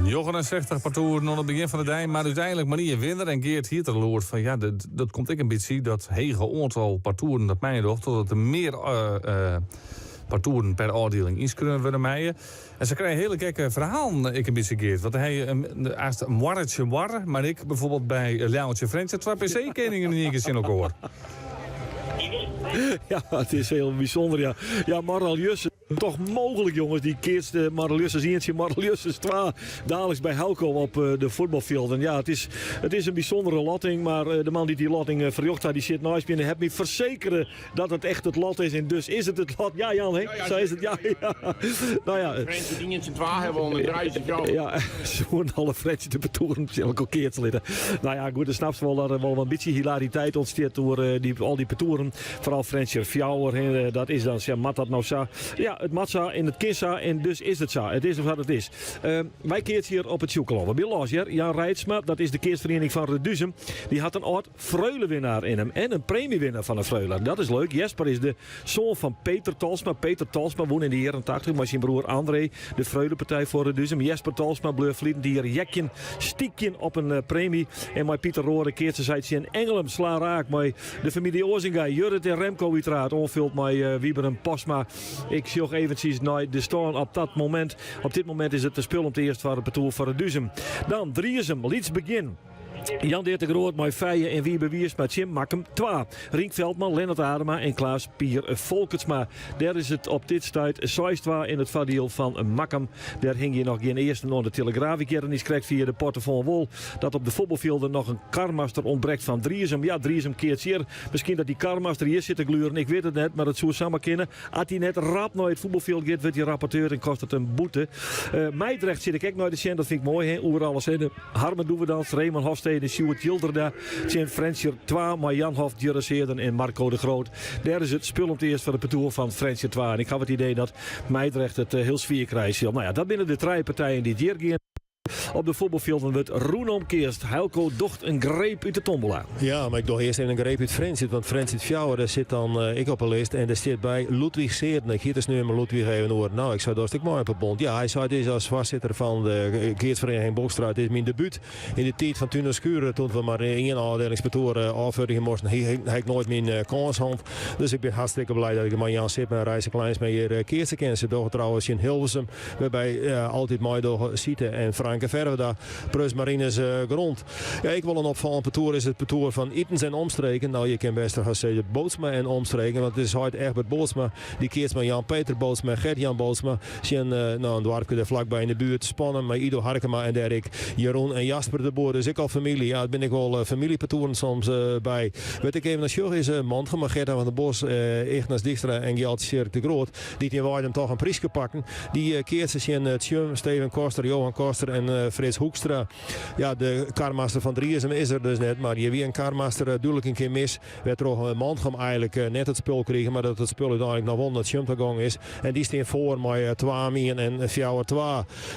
69 partoeren aan het begin van de dag, maar uiteindelijk Maria Winner en Geert Hieterloort van ja, dat komt ik een beetje zien, dat hege aantal partoeren dat mij toch, totdat er meer partoeren per afdeling inschrijven worden mij. En ze krijgen hele gekke verhalen, ik een beetje Geert. Want hij als een warretje war, maar ik bijvoorbeeld bij Leeuwtje French 2 PC-kenningen niet eens in elkaar. Ja, het is heel bijzonder, ja. Ja, Marl Jussen. Toch mogelijk, jongens, die keerste Marl Jussen eentje, Marl Jussen 2 dadelijk bij Helco op de voetbalveld. En ja, het is een bijzondere lotting, maar de man die lotting verjocht had, die zit naast me en heeft me verzekeren dat het echt het lot is. En dus is het lot. Ja, Jan, hè? Ja, zo is het, ja. Nou ja. French dingen 2 hebben we onder 1000 jaar. Ja, zo'n alle French te betoeren, elke keer te litten. Nou ja, goed, dan snap je wel dat er wel een beetje hilariteit ontstaat door al die betoeren. Vooral Frencher Fjouwer, dat is dan, ja, mat dat nou zo. Ja, het matza en het kissa en dus is het zo. Het is wat het is. Wij keert hier op het Sjoekeland. We zijn hier. Jan Rijtsma, dat is de keersvereniging van Reduzem. Die had een oud Freulenwinnaar in hem. En een premiewinnaar van een Freuler. Dat is leuk. Jesper is de zoon van Peter Talsma. Peter Talsma woont in de jaren 80. Maar zijn broer André, de Freulenpartij voor Reduzem. Jesper Talsma bleef vliegend hier jekjen, stiekjen op een premie. En mijn Pieter Roore keert ze zei in Engelum sla raak. Maar de familie Ozinga, Jurrit en Remco uiteraard. Onvult mij Wieber en Posma. Ik zie eventjes naar de staan op dat moment. Op dit moment is het de spul om te eerst voor het betoel voor het Duzem. Dan Driesem, Lieds begin. Jan Deert de Groot, Mooi Feijen en Wie Bewiers met Jim Makkem 2. Rink Veldman, Lennart Adema en Klaas Pier Volkertsma. Daar is het op dit stuit 6-2 in het voordeel van Makkem. Daar hing je nog geen eerste naar de Telegraaf. Ik heb krijgt via de Porte van Wol dat op de voetbalvelden nog een karmaster ontbreekt van Driesem. Ja, Driesem keert zeer. Misschien dat die karmaster hier zit te gluren. Ik weet het net, maar het zou samen kunnen. Als hij net rap naar het voetbalveld gaat, wordt hij rapporteur en kost het een boete. Meidrecht zit ik ook naar de cent. Dat vind ik mooi, hè. Over alles heen. Harmen doen we dan. Raymond Hofstede. Sjoerd Jilderda, Tjen Frencher 2, maar Jan Hof, Jurre Seerden en Marco de Groot. Daar is het spul om het eerst voor het betoer van Frencher 2. En ik had het idee dat Meidrecht het heel sfeer krijgt. Nou ja, dat binnen de drie partijen die hier gaan. Op de voetbalvelden wordt Roen omkeerst. Helco docht een greep uit de tombola. Ja, maar ik doe eerst even een greep uit French. Want French Fjouwer, daar zit dan ik op een lijst. En daar zit bij Ludwig Seerden. Ik hier dus nu maar Ludwig even hoor. Nou, ik zou daar een stuk mooi op het bond. Ja, hij zei deze als voorzitter van de keersvereniging Bokstraat. Dit is mijn debuut in de tijd van Tuner Skuren. Toen we maar één afdelingsbetoer afvuldigen moesten. Hij had nooit mijn kans hand. Dus ik ben hartstikke blij dat ik met Jan Sip en Reise Kleins met hier keersen ken. Ze doen trouwens in Hilversum. Waarbij altijd mooi door zitten en Franke Verwe daar. Prus Marines grond. Ja, ik wil een opvallend parcours is het parcours van Itens en omstreken. Nou, je kan best gaan zeggen Bootsma en omstreken. Want het is heute Egbert Bootsma. Die keert met Jan-Peter Bootsma, Gert-Jan Bootsma. Zijn een dwarpje er vlakbij in de buurt. Spannen met Ido Harkema en Dirk, Jeroen en Jasper de Boer. Dus ik al familie. Ja, daar ben ik wel familieparcours soms bij. Weet ik even naar Sjug is Mantge, maar Gert van de Bos, Ignas Dijkstra en Gjalt Sjerk de Groot. Die hem toch een prijsje pakken. Die keert ze in Tjum, Steven Koster, Johan Koster en Frits Hoekstra. Ja, de karmaster van Driesem is er dus net, maar je wie een karmaster duidelijk een keer mis. Werd er ook een Mantgem eigenlijk net het spul kregen, maar dat het spul uiteindelijk nog wel naar Tjum te gang is. En die staan voor met 2 mien en Fjouwer 2.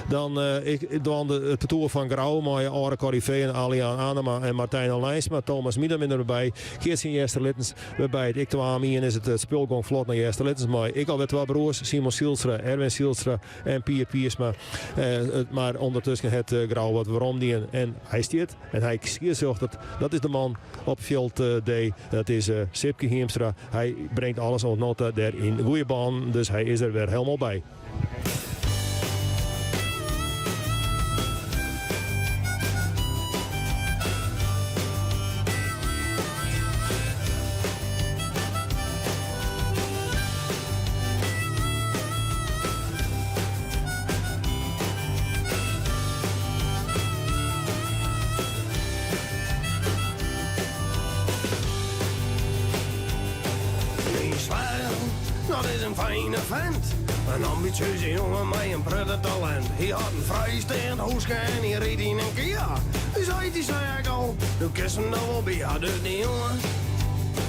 Dan het parcours van Grauw met Aure Corrivee, Alian Anema en Martijn Lijnsma, Thomas Miedermin erbij. Keert zijn eerste littens waarbij ik 2 mien is het spulgong vlot naar eerste littens. Maar ik al weer 2 broers, Simon Sielstra, Erwin Sielstra en Pier Piersma. Maar ondertussen het Grauw wat waarom die en hij stiert en hij zorgt dat is de man op veld D. Dat is Sipke Heemstra. Hij brengt alles op nota daar in goede baan, dus hij is er weer helemaal bij. Dat is een fijne vent. Een ambitieuze jongen met een pruttig talent. Hij had een vrijstaand hoesje en hij reed in een Kia. Dus zei ik al, doe kussen dan wel bij. Ja, dus die jongen,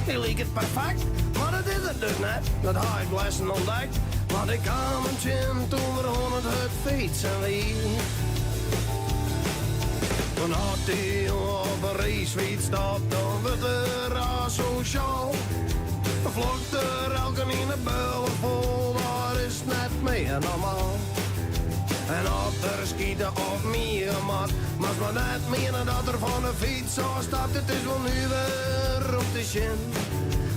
die leek het perfect. Maar dat is het dus net, dat had ik blessen ontdekt. Want ik kwam een gym toen we 100 het fietsen weer. Dan had die jongen op een racefiets stapt, dan werd er asociaal. Vlogt er elke in de bullen vol, dat is net meer normaal. En op er schieten op meer mat, maar het net meer dat er van de fiets afstapt. Het is wel nu weer op de shin.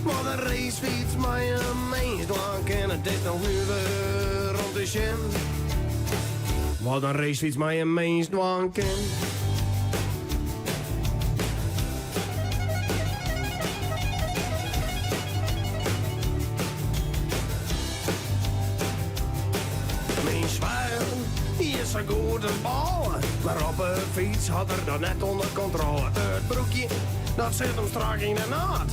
Wat een racefiets, maar je meest lang en het is nog nu weer op de shin. Wat een racefiets, maar je meest lang ken. Is een goede bal, maar op een fiets had er dan net onder controle. Het broekje, dat zit hem strak in de naad.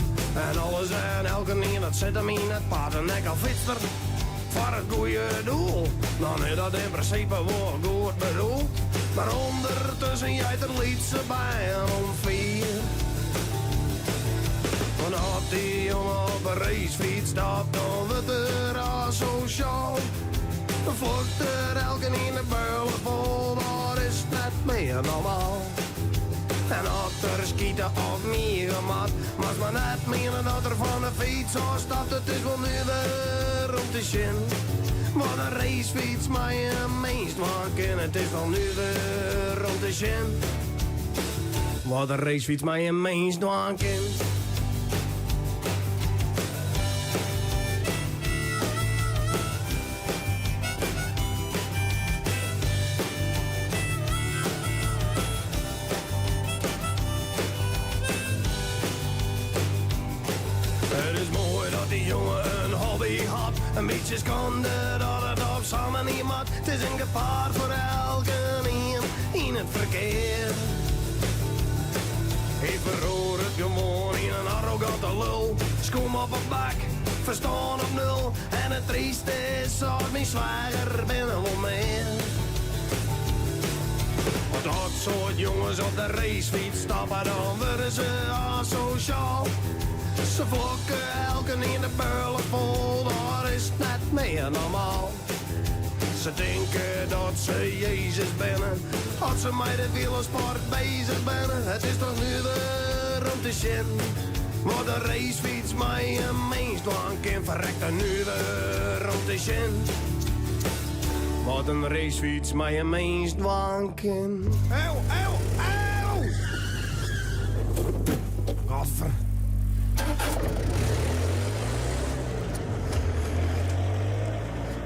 En alles en elke neer, dat zit hem in het pad. En ik al fietser, voor het goede doel. Dan is dat in principe wel goed bedoeld. Maar ondertussen jij er liet ze bij om 4. Dan had die jongen op een racefiets stapt, dan werd er asociaal. Vlogt er elke in de bullen vol, dat is net meer normaal. En achter schieten op meer mat, maar net meer dat er van de fiets afstapt. Het is wel nu weer op de shin. Wat een racefiets, maar je meest maken. Het is wel nu weer op de shin. Wat een racefiets, maar je meest maken. Een beetje schande dat het op samen niet mag. Het is een gevaar voor elke een in het verkeer. Ik verhoor het gewoon in een arrogante lul. Schoen op een bak, verstaan op nul. En het trieste is, als mijn zwager binnen wel meer. Want dat soort jongens op de racefiets stappen, dan worden ze asociaal. Ze vlokken elke in de bullen vol, dat is net meer normaal. Ze denken dat ze Jezus binnen, als ze met de wielersport bezig binnen. Het is toch nu weer om te shin. Wat een racefiets, maar je meest lang kind verrekt er nu weer om te shin. Wat een racefiets, maar je meest lang kind. Auw, auw, auw! Godver.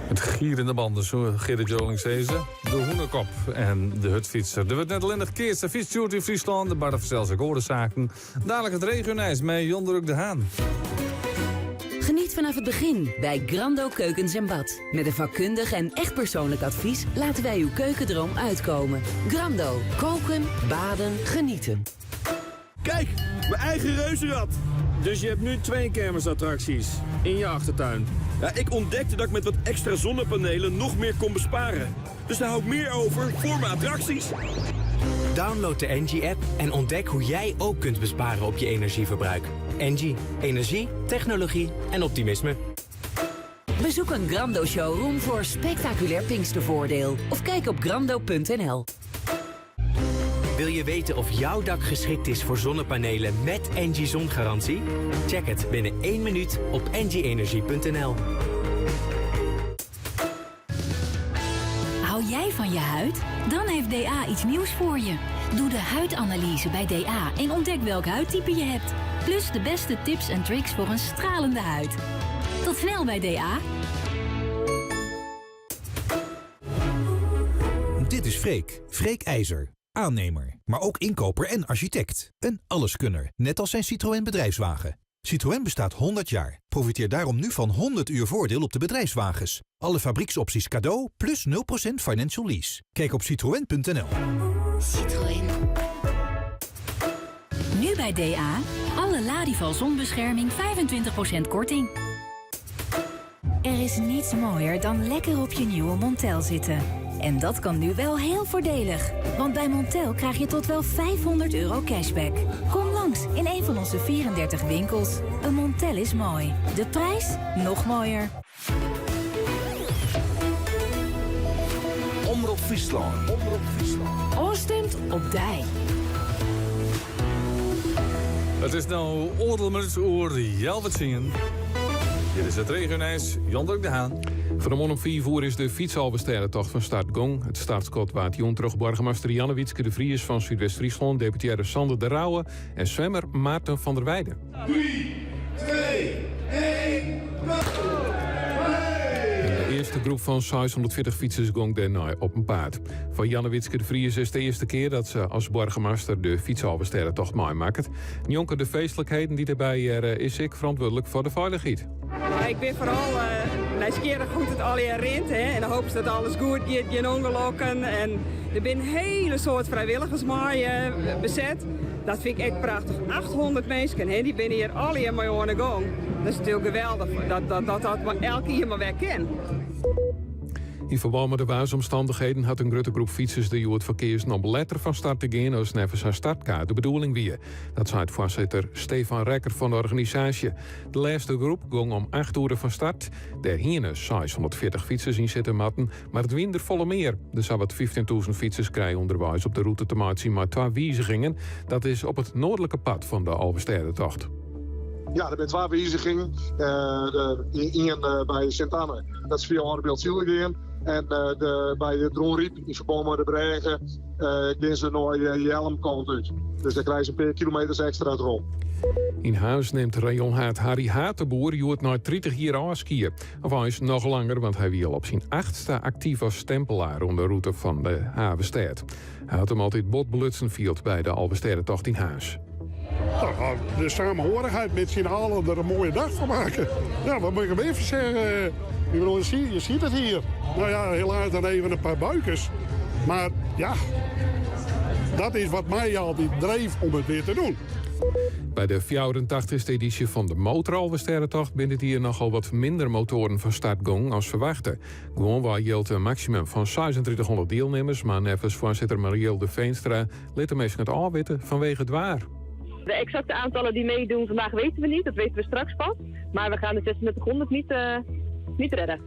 Het gierende banden, zo Gerrit Joling zei ze. De Hoenekop en de Hutfietser. Er wordt net alleen nog gekeerd. De fietstoert in Friesland, de Bart Verzelse Goordenzaken. Dadelijk het regionijs met Jon Druk de Haan. Geniet vanaf het begin bij Grando Keukens en Bad. Met een vakkundig en echt persoonlijk advies laten wij uw keukendroom uitkomen. Grando, koken, baden, genieten. Kijk, mijn eigen reuzenrad. Dus je hebt nu 2 kermisattracties in je achtertuin. Ja, ik ontdekte dat ik met wat extra zonnepanelen nog meer kon besparen. Dus daar hou ik meer over voor mijn attracties. Download de Engie-app en ontdek hoe jij ook kunt besparen op je energieverbruik. Engie, energie, technologie en optimisme. Bezoek een Grando showroom voor spectaculair Pinkstervoordeel. Of kijk op grando.nl. Wil je weten of jouw dak geschikt is voor zonnepanelen met Engie zongarantie? Check het binnen 1 minuut op engieenergie.nl. Hou jij van je huid? Dan heeft DA iets nieuws voor je. Doe de huidanalyse bij DA en ontdek welk huidtype je hebt. Plus de beste tips en tricks voor een stralende huid. Tot snel bij DA. Dit is Freek. Freek IJzer. Aannemer, maar ook inkoper en architect. Een alleskunner, net als zijn Citroën bedrijfswagen. Citroën bestaat 100 jaar. Profiteer daarom nu van 100 uur voordeel op de bedrijfswagens. Alle fabrieksopties cadeau, plus 0% financial lease. Kijk op citroën.nl. Citroën. Nu bij DA, alle Ladival zonbescherming 25% korting. is niets mooier dan lekker op je nieuwe Montel zitten. En dat kan nu wel heel voordelig. Want bij Montel krijg je tot wel €500 cashback. Kom langs in een van onze 34 winkels. Een Montel is mooi. De prijs nog mooier. Omroep Friesland. Oostemt op Dij. Het is nou oordelmuts oor Jelwet zingen. Dit is het regionijs Jan de Haan. Vanmorgen om 4 uur is de fietsalbesterrentocht van start gong. Het startskot waard Jon terug burgemeester Janne Wietske de Vries van Zuidwest-Friesland, deputaire Sander de Rauwe en zwemmer Maarten van der Weijden. 3, 2, 1, De eerste groep van 640 fietsers gong daarna op een paard. Voor Janne Wietske de Vries is de eerste keer dat ze als burgemeester de fietsalbesterrentocht meemaakt. Jonker de feestelijkheden die erbij is ik verantwoordelijk voor de veiligheid. Ik ben vooral nieuwsgierig hoe het al hier rent. En dan hoop ik dat alles goed gaat, geen ongelukken. En er zijn een hele soort vrijwilligers mee bezet. Dat vind ik echt prachtig. 800 mensen, die zijn hier al hier mee aan de gang. Dat is natuurlijk geweldig dat elke hier maar weer kan. In verband met de waarsomstandigheden had een grote groep fietsers de het verkeers nog letter van start te gaan als nevens haar startkaart de bedoeling wie. Dat zei het voorzitter Stefan Rekker van de organisatie. De laatste groep ging om 8 uur van start. Der hierne 640 fietsers in zitten matten, maar het winder volle meer. Er zou wat 15.000 fietsers krijgen onderwijs op de route te maken, maar 2 wijzigingen. Dat is op het noordelijke pad van de Albesterrentocht. Ja, er zijn 2 wijzigingen. Eén bij Sint-Anne, dat is via Arbeeld Zielgeen. En bij de Droonriep in verband met de Bregen gaan ze naar Jelmkant uit. Dus daar krijgen ze een paar kilometers extra erop. In huis neemt rayonhaard Harry Hatenboer joert na 30 jaar afskiën. Of hij is nog langer, want hij wil op zijn 8e actief als stempelaar op de route van de Havenstad. Hij had hem altijd botblutsen vield bij de Albesterrentocht in huis. De samenhorigheid met z'n allen er een mooie dag van maken. Ja, wat moet ik hem even zeggen? Ik bedoel, je ziet het hier. Nou ja, helaas dan even een paar buikers. Maar ja, dat is wat mij altijd dreef om het weer te doen. Bij de 84e editie van de Motoralbesterrentocht binnen hier nogal wat minder motoren van start gong als verwachte. Gewoon waar geldt een maximum van 3600 deelnemers, maar nevens voorzitter Marielle de Veenstra liet de meesten het afweten vanwege het waar. De exacte aantallen die meedoen vandaag weten we niet, dat weten we straks pas. Maar we gaan de 3600 niet redden.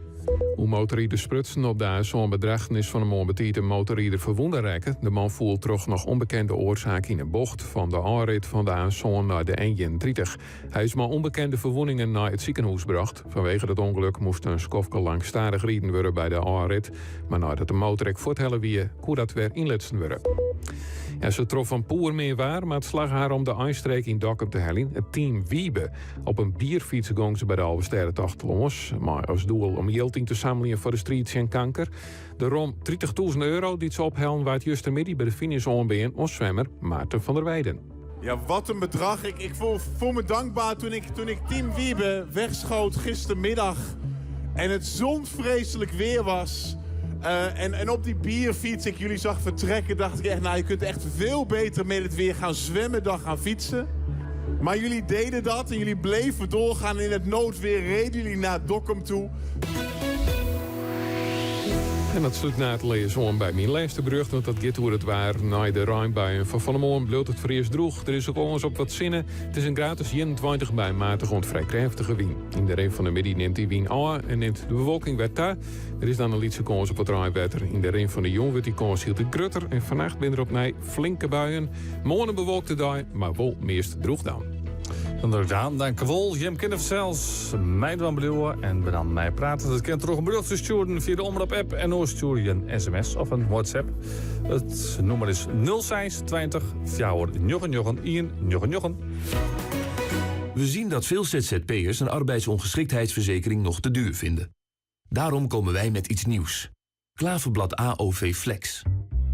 Hoe motorrieder sprutsen op de zo'n bedragenis van een onbetierte motorrieder verwonden raken. De man voelt toch nog onbekende oorzaak in een bocht van de aanrit van de A-zoon naar de N31. Hij is maar onbekende verwondingen naar het ziekenhuis gebracht. Vanwege dat ongeluk moest een skofkel langstadig rieden worden bij de aanrit. Maar nadat de motorrek voorthellen wie, kon dat weer inletsen worden. Ja, ze trof van poer meer waar, maar het slag haar om de eindstreek in Dokkum te hellen. Het team Wiebe. Op een bierfiets gong ze bij de Albesterrentocht los. Maar als doel om geld in te samelen voor de streets en kanker. De rond €30.000 die ze ophellen waard juist de middag bij de finish onbeen ons zwemmer Maarten van der Weijden. Ja, wat een bedrag. Ik voel me dankbaar toen ik team Wiebe wegschoot gistermiddag. En het zonvreselijk weer was. En op die bierfiets ik jullie zag vertrekken, dacht ik echt, nou, je kunt echt veel beter met het weer gaan zwemmen dan gaan fietsen. Maar jullie deden dat en jullie bleven doorgaan. In het noodweer reden jullie naar Dokkum toe. En dat sluit na het lezen bij mijn laatste brug, want dat gaat hoe het waar na de Rijnbuien van vanmorgen bloot het vrees droeg. Er is ook ons op wat zinnen. Het is een gratis 21 bij matig rond vrij krachtige wien. In de reen van de middag neemt die wien aan en neemt de bewolking weer daar. Er is dan een lietse kans op het rijwetter. In de reen van de jong wordt die kans hield het grutter en vannacht ben er op mij flinke buien. Morgen bewolkte dag, maar wel meest droeg dan. Inderdaad, dankjewel. Jim Kinderverzels, mij dan bedoelen en we dan mij praten. Dat kent toch een bericht te sturen via de Omroep-app en dan stuur je een sms of een WhatsApp. Het nummer is 0620 499 We zien dat veel ZZP'ers een arbeidsongeschiktheidsverzekering nog te duur vinden. Daarom komen wij met iets nieuws. Klaverblad AOV Flex.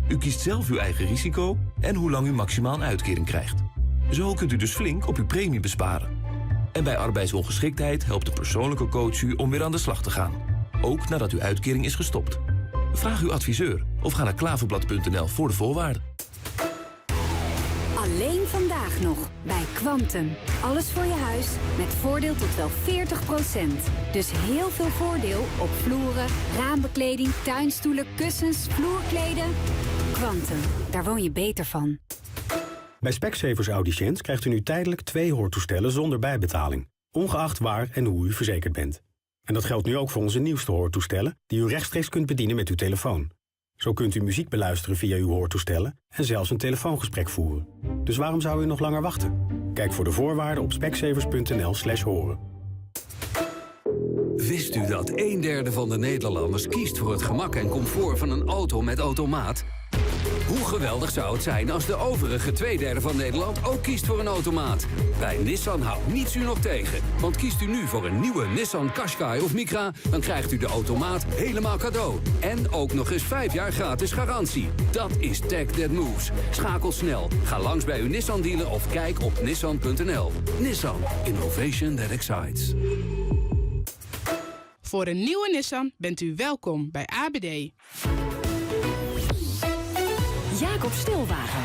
U kiest zelf uw eigen risico en hoe lang u maximaal een uitkering krijgt. Zo kunt u dus flink op uw premie besparen. En bij arbeidsongeschiktheid helpt de persoonlijke coach u om weer aan de slag te gaan. Ook nadat uw uitkering is gestopt. Vraag uw adviseur of ga naar klaverblad.nl voor de voorwaarden. Alleen vandaag nog bij Quantum. Alles voor je huis met voordeel tot wel 40%. Dus heel veel voordeel op vloeren, raambekleding, tuinstoelen, kussens, vloerkleden. Quantum. Daar woon je beter van. Bij Specsavers Audiciënt krijgt u nu tijdelijk 2 hoortoestellen zonder bijbetaling. Ongeacht waar en hoe u verzekerd bent. En dat geldt nu ook voor onze nieuwste hoortoestellen, die u rechtstreeks kunt bedienen met uw telefoon. Zo kunt u muziek beluisteren via uw hoortoestellen en zelfs een telefoongesprek voeren. Dus waarom zou u nog langer wachten? Kijk voor de voorwaarden op specsavers.nl/horen. Wist u dat 1/3 van de Nederlanders kiest voor het gemak en comfort van een auto met automaat? Hoe geweldig zou het zijn als de overige 2/3 van Nederland ook kiest voor een automaat? Bij Nissan houdt niets u nog tegen. Want kiest u nu voor een nieuwe Nissan Qashqai of Micra, dan krijgt u de automaat helemaal cadeau. En ook nog eens 5 jaar gratis garantie. Dat is Tech That Moves. Schakel snel. Ga langs bij uw Nissan dealer of kijk op nissan.nl. Nissan. Innovation that excites. Voor een nieuwe Nissan bent u welkom bij ABD. Jacob Stilwagen.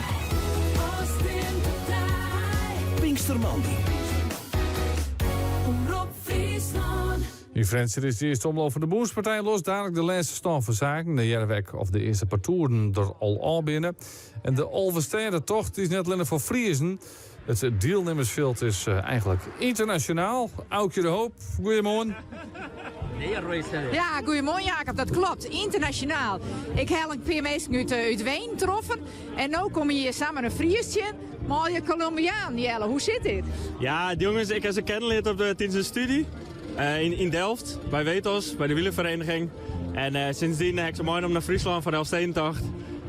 Pinkstermandy. In Friends is de eerste omloop van de Boerspartij los. Dadelijk de laatste stand van zaken. De Jerwek of de eerste partouren er al binnen. En de Alverstede-tocht is net alleen voor Friesen. Het deelnemersveld is eigenlijk internationaal. Aukje de Hoop, goeiemorgen. Ja, goeiemorgen Jacob, dat klopt. Internationaal. Ik heb een paar mensen uit Ween getroffen. En nu kom je hier samen een Friesje. Maar je Colombiaan, Jelle, hoe zit dit? Ja, die jongens, ik heb ze kennengelernd op tijdens een studie. In Delft, bij Wetos, bij de wielervereniging. En sindsdien heb ik ze mooi om naar Friesland voor de Elfstedentocht.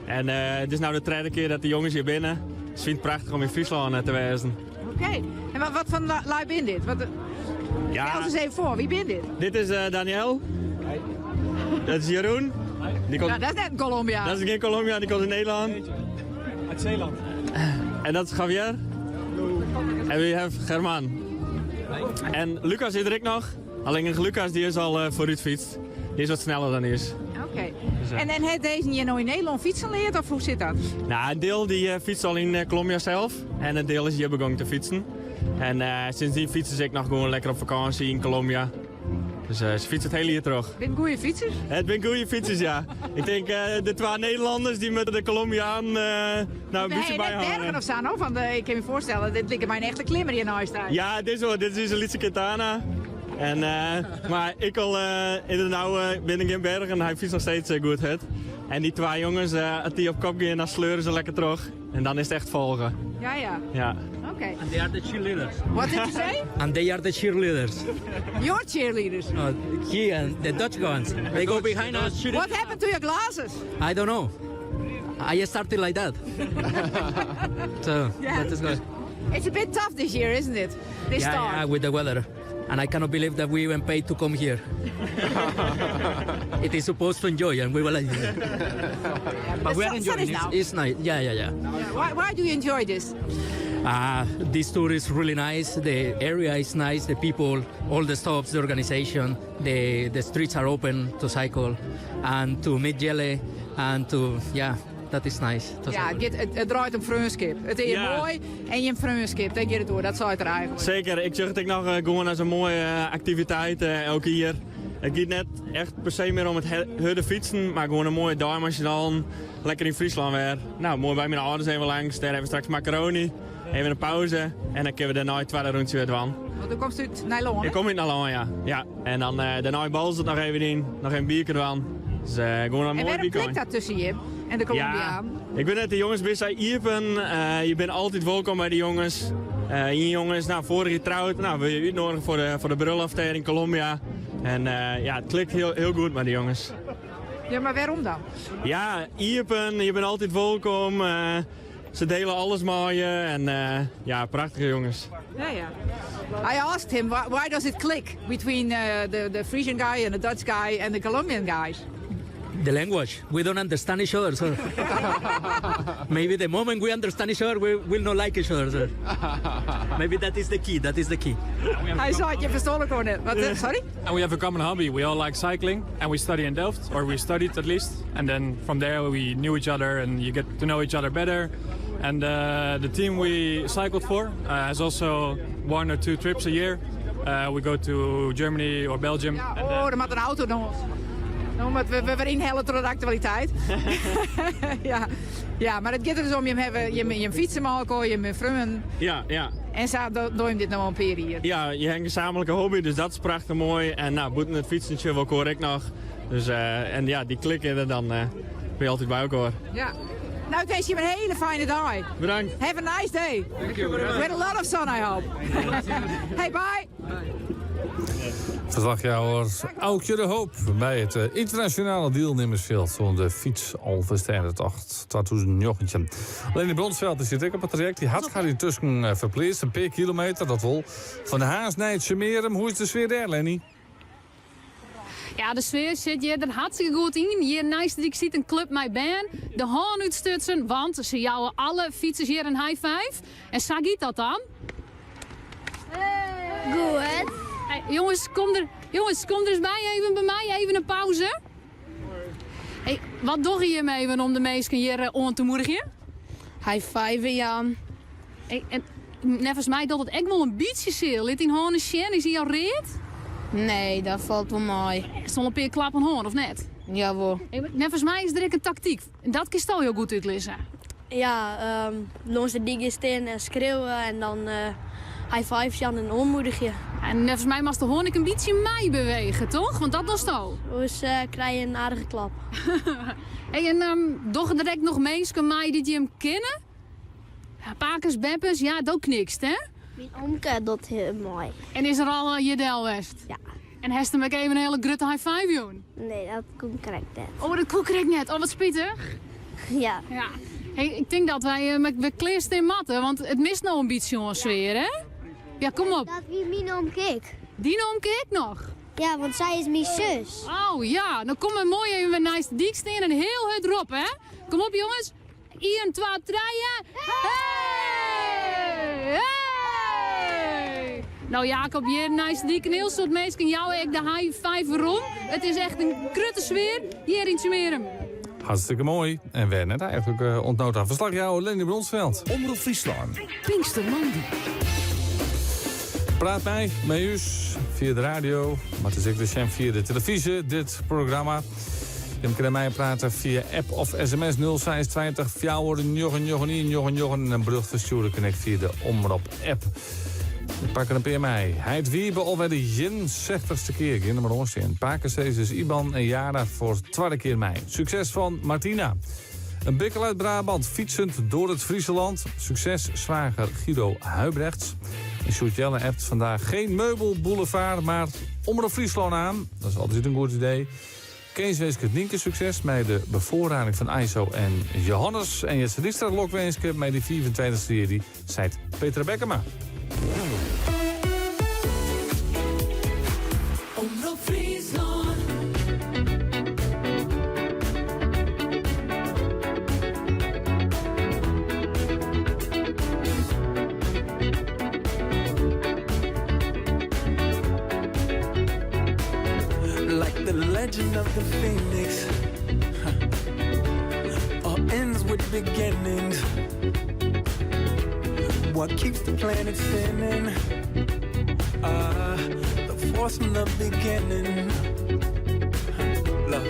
En het is nou de tweede keer dat de jongens hier binnen. Dus ik vind het prachtig om in Friesland te wezen. Oké, en wat van lui ben dit? Ja, stel eens even voor, wie ben dit? Dit is Daniel. Dat is Jeroen. Die komt... Nou, dat is net een Colombiaan. Dat is geen Colombiaan, die komt uit Nederland. Uit Zeeland. En dat is Javier. En we hebben Germaan. En Lucas is er ook nog. Alleen Lucas die is al vooruit fietst. Die is wat sneller dan is. Oké. En heeft deze je nou in Nederland fietsen leert of hoe zit dat? Nou, een deel die fietst al in Colombia zelf. En een deel is hier begonnen te fietsen. En sindsdien fietsen ik nog gewoon lekker op vakantie in Colombia. Dus ze fietsen het hele jaar terug. Ben goede fietsers? Het ben goede fietsers, ja. Ik denk de 2 Nederlanders die met de Colombiaan nou een beetje bijhouden. Bergen of zo, no? Want ik kan me voorstellen, dit lijkt mij een echte klimmer hier in huis daar. Ja, dit is Elise Quintana. En, maar ik al ben ik in Bergen en hij fietst nog steeds goed. En die 2 jongens, als die op kop gaan, dan sleuren ze lekker terug. En dan is het echt volgen. Ja, ja. Ja. Okay. And they are the cheerleaders. What did you say? And they are the cheerleaders. Your cheerleaders? Here and the Dutch ones. They go behind us. What happened to your glasses? I don't know. I started like that. So that is good. It's a bit tough this year, isn't it? This start. Yeah, with the weather. And I cannot believe that we even paid to come here. It is supposed to enjoy, and we will enjoy. But we are enjoying it. It's nice. Yeah. Why do you enjoy this? This tour is really nice. The area is nice. The people, all the stops, the organization, the streets are open to cycle and to meet Jelle and to dat is nice. Ja, het draait om vriendschap. Het is mooi en je vriendschap, denk je het door. Dat zou het er eigenlijk. Zeker, ik zeg het nog gewoon als een mooie activiteit, ook hier. Het gaat net echt per se meer om het hudden fietsen, maar gewoon een mooie dag als je dan lekker in Friesland weer. Nou, mooi bij mijn ouders even langs, daar hebben we straks macaroni, even een pauze en dan kunnen we daarna het tweede rondje weer doen. Want dan komt u uit Nijlon, hè? Ik kom uit Nijlon, ja. En dan daarna bal het nog even in, nog een biertje doen. Dus gewoon een mooi weekend. En waarom dat tussen je en de Colombiaan? Ja, ik ben net de jongens bij zij Iepen. Je bent altijd welkom bij de jongens. Hier jongens, nou, vorig getrouwd. Nou, wil je uitnodigen voor de brulafte in Colombia. En het klikt heel goed met de jongens. Ja, maar waarom dan? Ja, Iepen, je bent altijd welkom. Ze delen alles met je. En prachtige jongens. Ja. I asked him, why does it click between the Frisian guy and the Dutch guy and the Colombian guys? The language. We don't understand each other, sir. Maybe the moment we understand each other, we will not like each other, sir. Maybe that is the key. Hij zei het, je verstond het gewoon net. Sorry? And we have a common hobby. We all like cycling and we study in Delft, or we studied at least. And then from there we knew each other and you get to know each other better. And the team we cycled for has also 1 or 2 trips a year. We go to Germany or Belgium. Ja, er moet een auto nog. Dan moeten we weer inhellen door de actualiteit. ja, maar het gaat er dus om je fietsen maken, je frummen. Ja. En zo doe je dit nou een paar hier. Ja, je hebt een gezamenlijke hobby, dus dat is prachtig mooi. En nou, boeten het fietsentje wel correct nog. Dus, en ja, die klikken er dan ben je altijd bij elkaar. Ja. Nou, ik wens je een hele fijne dag. Bedankt. Have a nice day. Thank you. With a lot of sun, I hope. Hey, bye. Verslagjouwer Aukje de Hoop bij het internationale deelnemersveld van de fiets Alverstijnentocht 2019. Leni Bronsveld zit ik op het traject. Die had gaat intussen verpleegd, een paar kilometer, dat wel. Van de Haas naar het Smerum. Hoe is de sfeer daar, Leni? Ja, de sfeer zit je er hartstikke goed in. Hier naast ik ziet een club met band. De haan uitstutsen, want ze jouwen alle fietsers hier een high five. En Sagiet dat dan? Goed. Hey, jongens, kom er eens bij, even bij mij, even een pauze. Hey, wat doe je hiermee om de mensen hier aan te moedigen? High five, Jan. Hey, en nevens mij dat het echt wel een beetje zeel. Ligt in hoorn en sjen, is hij al reed? Nee, dat valt wel mooi. Is er een paar klappen hoorn, of net? Jawel. Hey, nevens mij is er ook een tactiek. En dat kun je al heel goed uitlezen. Ja, langs de dingen staan en schreeuwen en dan high five Jan en onmoedig je. En nevens mij mag de hoorn ik een beetje mij bewegen, toch? Want dat was zo. Dus krijg je een aardige klap. Hey, en doch direct nog mensen mij die hem kennen? Ja, Pakers, Beppers, ja, dat knikst, hè? Mijn omke dat heel mooi. En is er al je Delwest? Ja. En heeft hem ook even een hele grutte high five, joh? Nee, dat komt correct net. Oh, dat komt correct net. Oh, wat spietig. Ja. Hey, ik denk dat wij met kleerst in matten, want het mist nou een beetje zo'n sfeer, hè? Ja, kom op. Dat wie mijn omkeek. Die omkeek nog? Ja, want zij is mijn zus. Oh ja, dan kom maar mooi even naar de dik staan en heel hard erop, hè? Kom op, jongens. 1, 2, 3. Hey! Hey! Nou Jacob, hier naast die een heel soort mensen jou ik de high five rond. Het is echt een krutte sfeer hier in Smerum. Hartstikke mooi. En wij net eigenlijk ontnood aan verslagjouwer Leni Bronsveld. Omroep Friesland. Pinkstermandi. Praat mij, met u, via de radio. Maar het is ook de chef via de televisie, dit programma. Je kan mij praten via app of sms 0620 499 en een bericht versturen kan ik via de Omroep app. Ik pak er een paar mij. Heid Wiebe alweer de 60ste keer. Geen nummer ons in. Pakenstezes Iban en Jara voor de tweede keer mij. Succes van Martina. Een bikkel uit Brabant fietsend door het Friesland. Succes zwager Guido Huibrechts. En Sjoerd Jelle appt vandaag geen meubelboulevard, maar Omroep Friesland aan. Dat is altijd een goed idee. Kees wenst het Nienke succes met de bevoorrading van ISO en Johannes. En Jesse Riester lokwenske met die 24e serie, zei Petra Bekkema. Omroep Friesland. Like the legend of the phoenix, all ends with beginnings. What keeps the planet spinning? The force from the beginning. Love.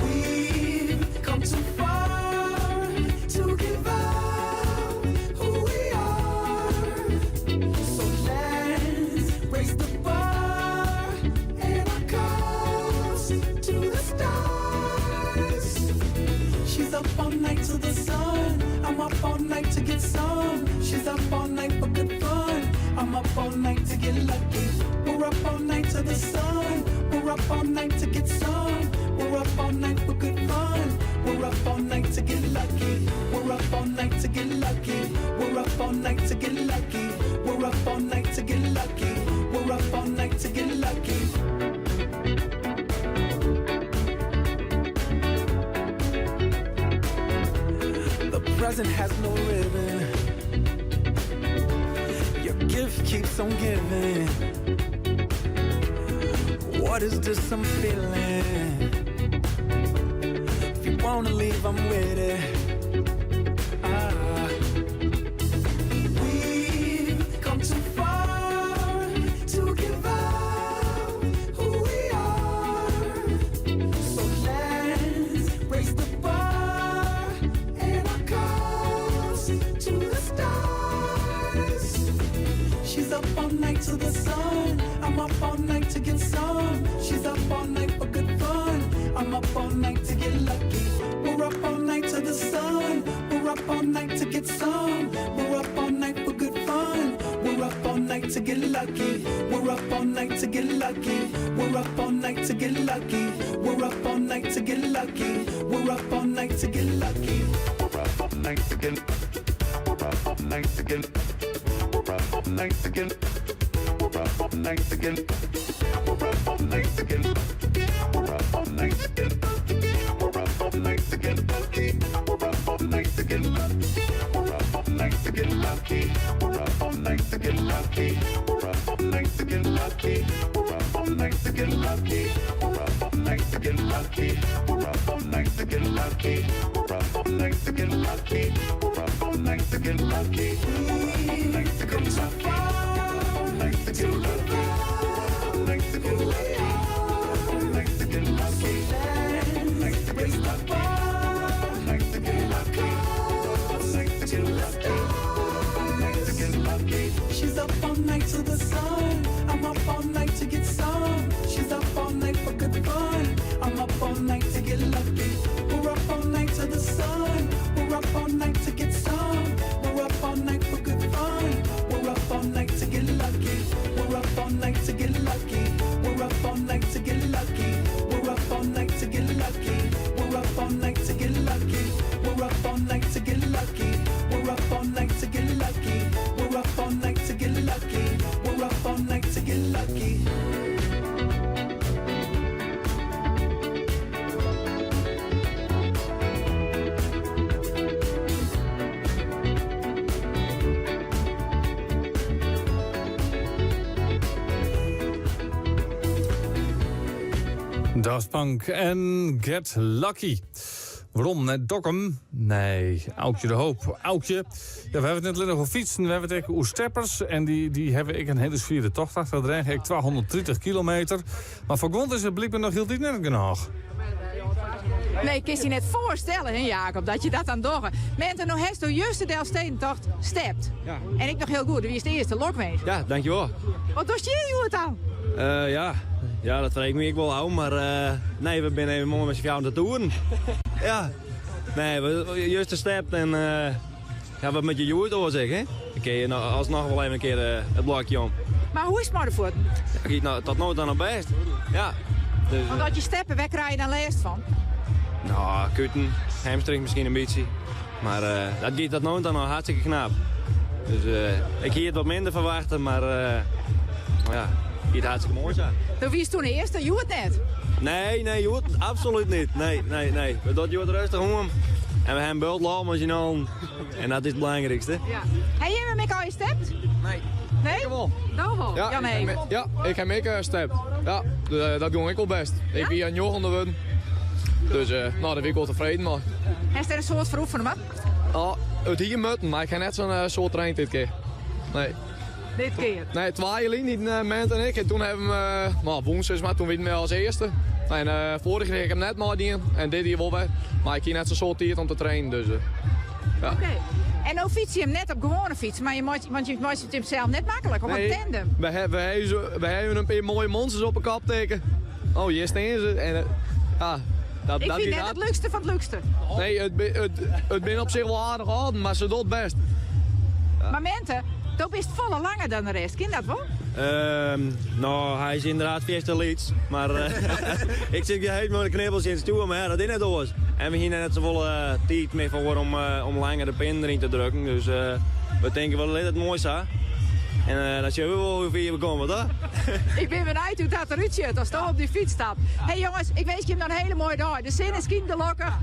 We've come too far to give up who we are. So let's raise the bar and our cause to the stars. She's up all night to the sun. I'm up all night to get some. She's up all night for good fun. I'm up all night to get lucky. We're up all night to the sun. We're up all night to get some. We're up all night for good fun. We're up all night to get lucky. We're up all night to get lucky. We're up all night to get lucky. We're up all night to get lucky. We're up all night to get lucky. The present has no ribbon. Your gift keeps on giving. What is this I'm feeling? If you wanna leave, I'm with it. to the sun. I'm up all night to get some. She's up all night for good fun. I'm up all night to get lucky. We're up all night to the sun. We're up all night to get some. We're up all night for good fun. We're up all night to get lucky. We're up all night to get lucky. We're up all night to get lucky. We're up all night to get lucky. We're up all night to get lucky. We're up all night to get. We're up all night to get. We're up all night to get. We're up all night to get. We're up all night to get. We're up all night to get. We're up all night to get lucky. We're up all night to get lucky. We're up all night to get lucky. We're up all night to get lucky. We're up all night to get lucky. We're up all night to get lucky. We're up all night to get lucky. We're up all night to get lucky. We're up all night to get lucky. We're up all night to get lucky. We're come so far, night to get lucky. Night to get lucky. Night to get lucky. Night to get lucky. Night to get lucky. Night to get lucky. Night to get lucky. She's up all night to the sun. I'm up all night to get some. She's up all night for good fun. I'm up all night to get lucky. We're up all night to the sun. We're up all night to get some. We're up all night for good fun. We're up all night to get lucky. We're up all night to get lucky. We're up all night to get lucky. We're up all night to get lucky. We're up all night to get lucky. We're up all night to get lucky. We're up all night to get lucky. We're up all night to get lucky. We're up all night to get lucky. Daft Punk en Get Lucky. Waarom? Net Dokkum? Nee, Aukje de Hoop. Aukje, ja, we hebben het net alleen nog over fietsen. We hebben het ook over steppers. En die hebben ik een hele sfeer tocht achter de regen. Ik 230 kilometer. Maar voor grond is het blijkbaar nog heel net genoeg. Nee, ik kan je net voorstellen, hè, Jacob, dat je dat aan doet. Mensen, nog heeft de juiste Delfstedentocht stept. Ja. En ik nog heel goed, wie is de eerste lokwees? Ja, dankjewel. Wat doe je het dan? Ja, dat vreeg me ik wel aan, maar nee, we zijn even mooi met z'n vrouw aan het toeren. Ja, nee, we juist gestept en gaan we met je joert door zeggen, hè? Dan kun je alsnog wel even een keer het blokje om. Maar hoe is het maar ervoor? Ja, tot nooit dan nog best. Ja. Dus, Want als je steppen, waar krijg je dan leest van? nou, kutten, hamstring misschien een beetje. Maar dat gaat tot nooit dan nog hartstikke knap. Dus ik hier het wat minder verwachten, maar ja, het hartstikke mooi zijn. Toen wie is toen de eerste? Je het net? Nee, Joet, absoluut niet. Nee. We doen Joet rustig om. En we hebben bult laten je nou. En dat is het belangrijkste. Ja. Heb je met mij al gestept? Nee. Nee? Ik wel. Dat wel? Ja, nee. ik heb me gestept. Ja, dat doe ik wel best. Ja? Ik ben aan Jochen de Dus nou, daar ben ik wel tevreden maar. Is er een soort veroefenen, man? Ja, het hier moeten, maar ik ga net zo'n soort trein dit keer. Nee. Dit keer? Nee, twee niet Ment en ik. En toen hebben we woensdag, maar toen weten we als eerste. En vorige keer heb ik hem net maar die en dit hier wel weg. Maar ik hier net zo'n soort hier om te trainen, dus ja. Oké. En nou fiets je hem net op gewone fiets, maar want je maakt het hem zelf net makkelijk, op een tandem. We hebben een paar mooie monsters op een kap teken. Oh, hier staan ze. En, ja, ik vind net het leukste van het leukste. Nee, het ben op zich wel aardig gehouden, maar ze doet het best. Ja. Maar Mente, dat is volle langer dan de rest, ken dat wel? Nou, hij is inderdaad veel lieds, maar ik zit hier helemaal de knibbels in stoel, maar ja, dat is net oors. En we gingen net zo volle tijd mee voor om langer de pin erin te drukken, dus we denken wel dat het mooi is. En dat je wel hoe ver we komen, toch? Ik ben benieuwd hoe dat eruit ziet als je op die fiets stapt. Hé jongens, ik wens je hem nog een hele mooie dag. De zin is kinderlokken,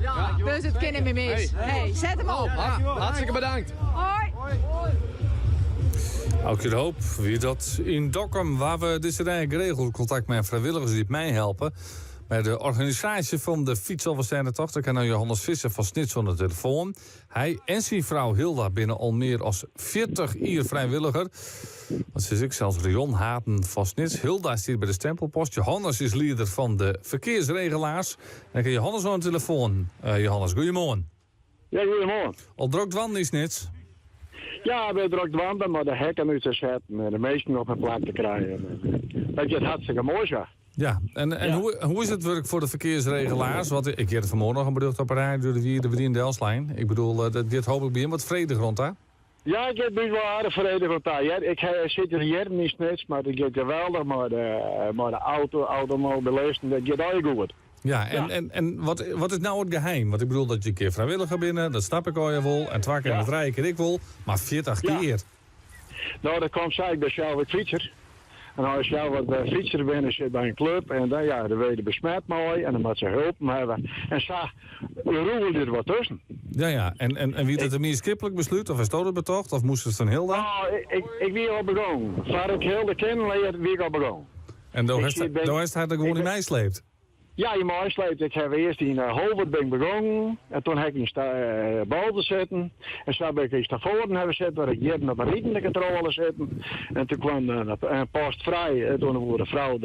dus het kan niet meer mis. Hey, zet hem op. Hartstikke bedankt. Hoi. Aukje de Hoop, wie dat in Dokkum, waar we dit zijn geregeld contact met vrijwilligers die mij helpen. Bij de organisatie van de fietsalverstijnentocht. Ik heb nou Johannes Visser van Snits aan de telefoon. Hij en zijn vrouw Hilda binnen al meer dan 40 jaar vrijwilliger. Dat is ik zelfs Rion Haten van Snits. Hilda zit bij de stempelpost. Johannes is leider van de verkeersregelaars. En ik heb Johannes aan de telefoon. Johannes, goedemorgen. Ja, goedemorgen. Al druk wan is Snits? Ja, we drukken wanden, maar de hekken uit te zetten en de meesten op een plek te krijgen. Dat je het hartstikke mooi zag. Ja, en hoe is het werk voor de verkeersregelaars? Want ik heb vanmorgen nog een bericht op een radio door de Wien Delslijn. Ik bedoel, dit hoop ik bij hem wat vredig rond, hè? Ja, ik heb wel aardig vredig rond daar. Ja, ik zit hier niet steeds, maar ik heb geweldig, maar de automobilisten, dat gaat ook goed. Ja, en wat is nou het geheim? Want ik bedoel dat je een keer vrijwilliger binnen, dat snap ik al je wel. En 2 keer in het rijken ik wel, maar 40 keer. Nou, dat komt zei ik bij zelf fietser. En als je wat fietser bent, zit bij een club en dan weet je besmet mooi en dan moet ze hulp hebben. En zo roeien er wat tussen. Ja, en wie dat er meer skippelijk besluit, of is dat het betocht, of moest het een heel dag? Nou, ik wie al begonnen. Waar ik heel de kennen wie ik al begonnen. En daar is hij er gewoon in meesleept? Ja, je meesleept. Ik heb eerst in Holbert ben begonnen. En toen heb ik in boven zitten. En zo ben ik eens naar voren hebben zitten, waar ik hier op een rietencontrole zitten. En toen kwam een post vrij. En toen wordt de vrouw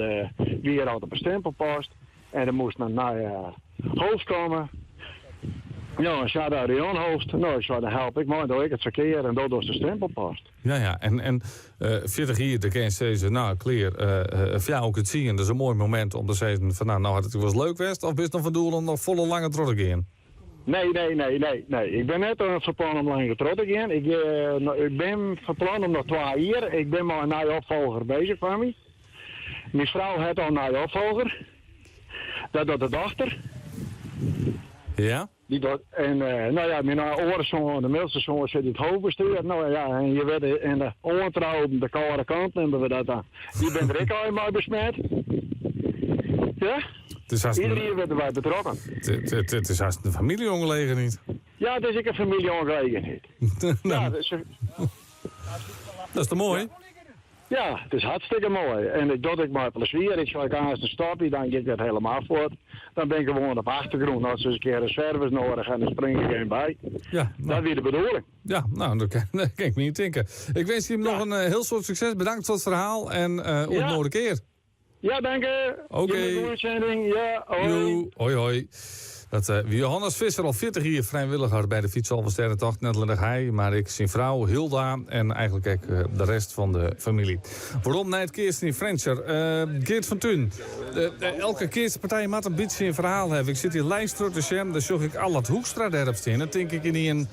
weer uit op een stempelpost. En dan moest naar hoofd komen. Ja, en zo daar de hoofd. Nou, zo dan help ik maar, doe ik het verkeer en dat was de stempelpost. Ja, en 40 jaar, dan kan je zeggen, nou, Kleer, voor jou ook het zien. Dat is een mooi moment om te zeggen van, nou had het wel eens leuk geweest, of bist je van doel om nog volle lange trot te gaan? Nee. Ik ben net van plan om langer trot te gaan. Ik ben van plan om nog 2 jaar. Ik ben maar een nieuwe opvolger bezig van me. Mijn vrouw heeft al een nieuwe opvolger. Dat doet de dochter. Ja? Die doet, en mijn orenzoon, de middelste zoon, zit in het hoofdbestuur. Nou ja, en je weet in de ontrouw op de koude kant nemen we dat dan. Die bent er ook al maar besmet. Ja? Iedereen werd erbij betrokken. Het is haast een familieongelegenheid. Ja, het is ook een familieongelegenheid. Ja, dat is toch mooi? Ja, het is hartstikke mooi. En ik doe het maar plezier. Ik ga aan een stapje, dan ga ik het helemaal voort. Dan ben ik gewoon op achtergrond. Als ze eens een keer een service nodig en dan spring ik geen bij. Ja, dat is weer de bedoeling. Ja, nou, daar kan ik me niet denken. Ik wens je hem nog een heel soort succes. Bedankt voor het verhaal en op de volgende keer. Ja, dank je. Oké. Ja, hoi. Hoi. Dat Johannes Visser al 40 jaar vrijwilliger bij de Fietsalversterrentocht. Net als hij, maar ik zijn vrouw Hilda en eigenlijk ook de rest van de familie. Waarom naar het Kirsten in Frencher? Geert van Thun. Elke Kirstenpartij moet een beetje een verhaal hebben. Ik zit hier lijst te zien, dan zag ik Allard Hoekstra daarop staan. Dan denk ik in een,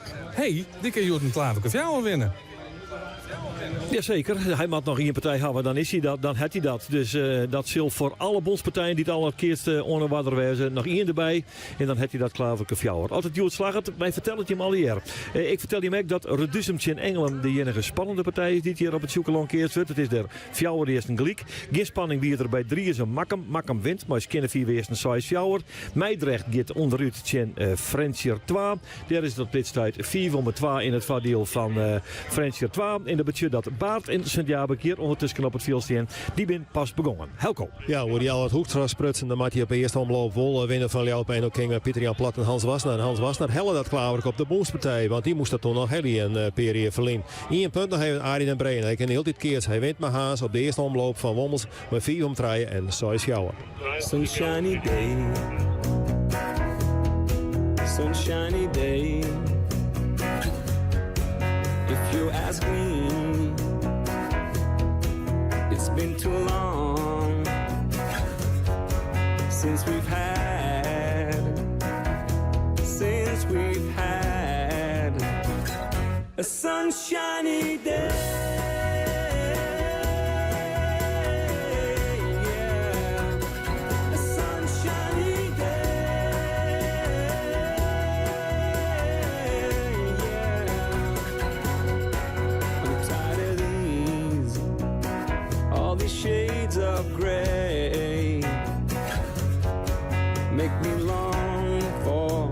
die kan Jordan Klaver of jou winnen. Jazeker, hij moet nog één partij hebben, dan is hij dat, dan heeft hij dat. Dus dat zal voor alle bondspartijen die het al een keer onder water wezen, nog één erbij. En dan heeft hij dat klaar voor Fjouwer. Altijd Joert Slagert, wij vertellen het je hem al hier. Ik vertel je ook dat Reduzumtje in Engeland de enige spannende partij is die hier op het zoeken keert wordt. Het is de Fjouwer eerst een Gliek. Geen spanning wie er bij 3 is een Makkem. Makkem wint, maar is kennen 4 weer een Sais Fjouwer. Meidrecht gaat onderuit Tjen Frenchier 2. Daar is op dit tijd 4,2 in het voordeel van Frenchier 2. En dat betekent dat Baart en Sint-Jabek hier ondertussen op het veld staan. Die ben pas begonnen. Helco. Ja, hoe die al het Hoekstra sprutsen, dan moet hij op de eerste omloop wel winnen van Ljoup en ook King Pieter-Jan Plat en Hans Wassenaar. En Hans Wassenaar helle dat klaar op de bondspartij, want die moest dat toen nog helly een periode verliezen. 1 punt nog even Arie den Breen. Hij kan heel dit keer. Hij wint met Haas op de eerste omloop van Wommels met 4 omdraaien en Sais Sjouwer. Sunshiny day. Sunshiny day. If you ask me, it's been too long since we've had a sunshiny day. Shades of gray make me long for,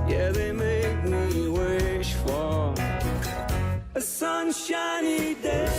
yeah, they make me wish for a sunshiny day.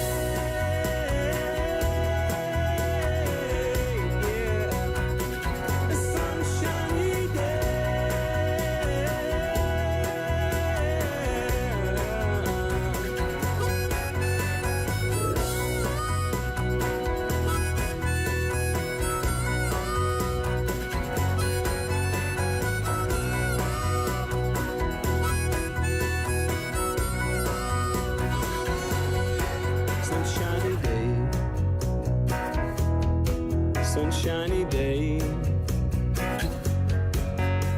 sunshiny day.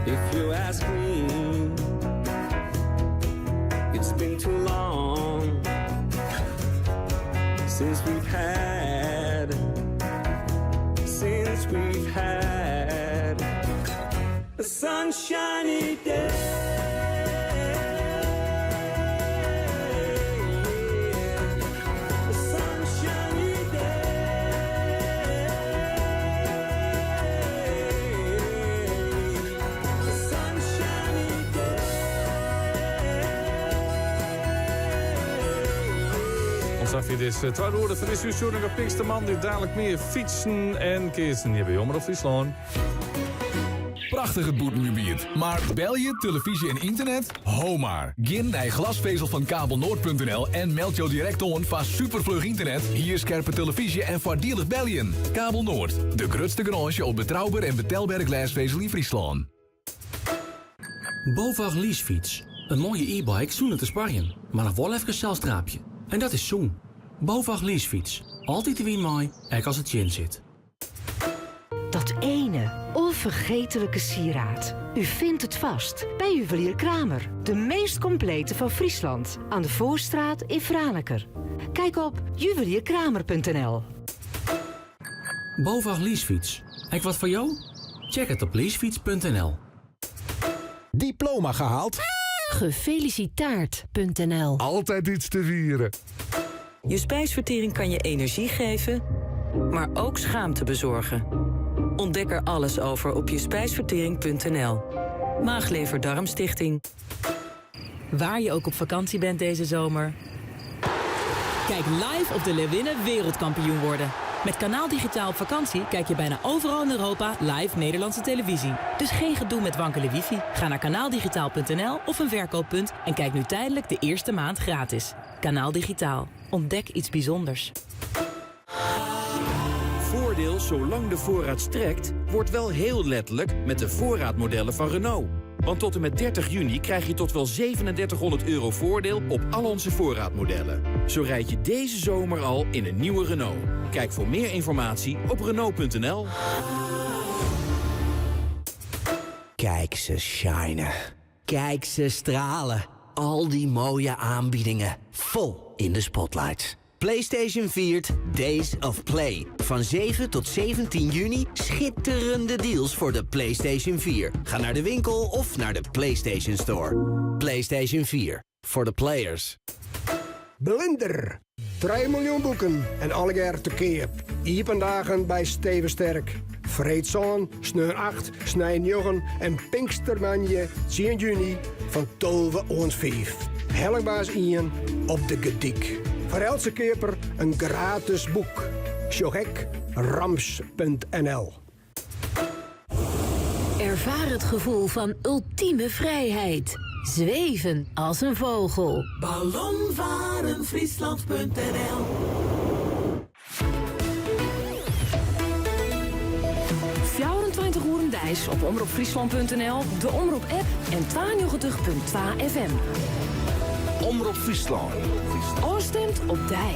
If you ask me, it's been too long since we've had a sunshiny day. Dit is twee woorden van de Sjoerding op Pinksterman. Dit dadelijk meer fietsen en keersen hier bij Omroep Friesland. Prachtig het Boetengebied. Maar bel je, televisie en internet? Ho maar. Gin naar glasvezel van kabelnoord.nl en meld jou direct on van supervlug internet, hier scherpe televisie en voordelig bellen. Kabel Noord, de grootste garage op betrouwbaar en betaalbare glasvezel in Friesland. BOVAG leasefiets. Een mooie e-bike zonder te sparren, maar nog wel even een zelfstraapje. En dat is zoen. BOVAG leasefiets. Altijd te wien mooi, ook als het chin zit. Dat ene onvergetelijke sieraad. U vindt het vast bij Juwelier Kramer. De meest complete van Friesland. Aan de Voorstraat in Franeker. Kijk op juwelierkramer.nl. BOVAG leasefiets. Ook wat voor jou? Check het op leasefiets.nl. Diploma gehaald? Gefeliciteerd.nl. Altijd iets te vieren. Je spijsvertering kan je energie geven, maar ook schaamte bezorgen. Ontdek er alles over op jespijsvertering.nl. Maag-Lever-Darmstichting. Waar je ook op vakantie bent deze zomer. Kijk live of de Leeuwinnen wereldkampioen worden. Met Kanaal Digitaal op vakantie kijk je bijna overal in Europa live Nederlandse televisie. Dus geen gedoe met wankele wifi. Ga naar kanaaldigitaal.nl of een verkooppunt en kijk nu tijdelijk de eerste maand gratis. Kanaal Digitaal. Ontdek iets bijzonders. Voordeel zolang de voorraad strekt, wordt wel heel letterlijk met de voorraadmodellen van Renault. Want tot en met 30 juni krijg je tot wel €3700 voordeel op al onze voorraadmodellen. Zo rijd je deze zomer al in een nieuwe Renault. Kijk voor meer informatie op Renault.nl. Kijk ze shinen. Kijk ze stralen. Al die mooie aanbiedingen. Vol in de spotlights. PlayStation viert Days of Play. Van 7 tot 17 juni schitterende deals voor de PlayStation 4. Ga naar de winkel of naar de PlayStation Store. PlayStation 4. For the players. Blinder. 3 miljoen boeken en allegaar te keer. Iependagen bij Steven Sterk. Vreedzaan, sneur 8, snij 9 en Pinkstermanje 10 juni van 12 ons 5. Helligbaas Ian op de Gediek. Voor elke keper een gratis boek. Sjogek rams.nl. Ervaar het gevoel van ultieme vrijheid. Zweven als een vogel. Ballonvarenfriesland.nl. Dijs op omroepfriesland.nl, de Omroep-app en 92.2 FM. Omroep Friesland. Oostemt op Dij.